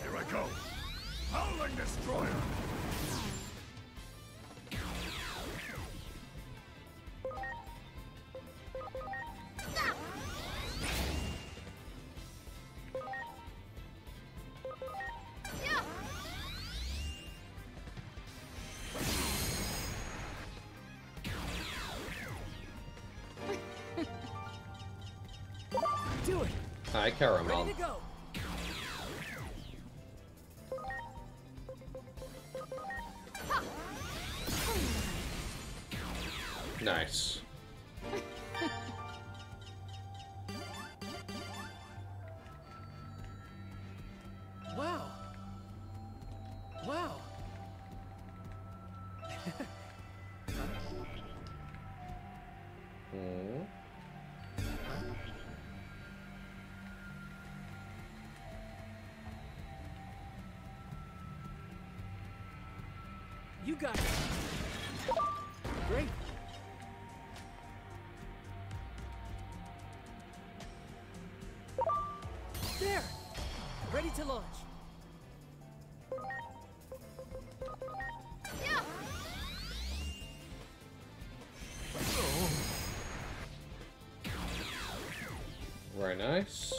Here I go! Howling Destroyer! Do it! Hi, Caramel. Ready to go! Nice. Wow! Wow! You got it! Great! There! Ready to launch! Very nice.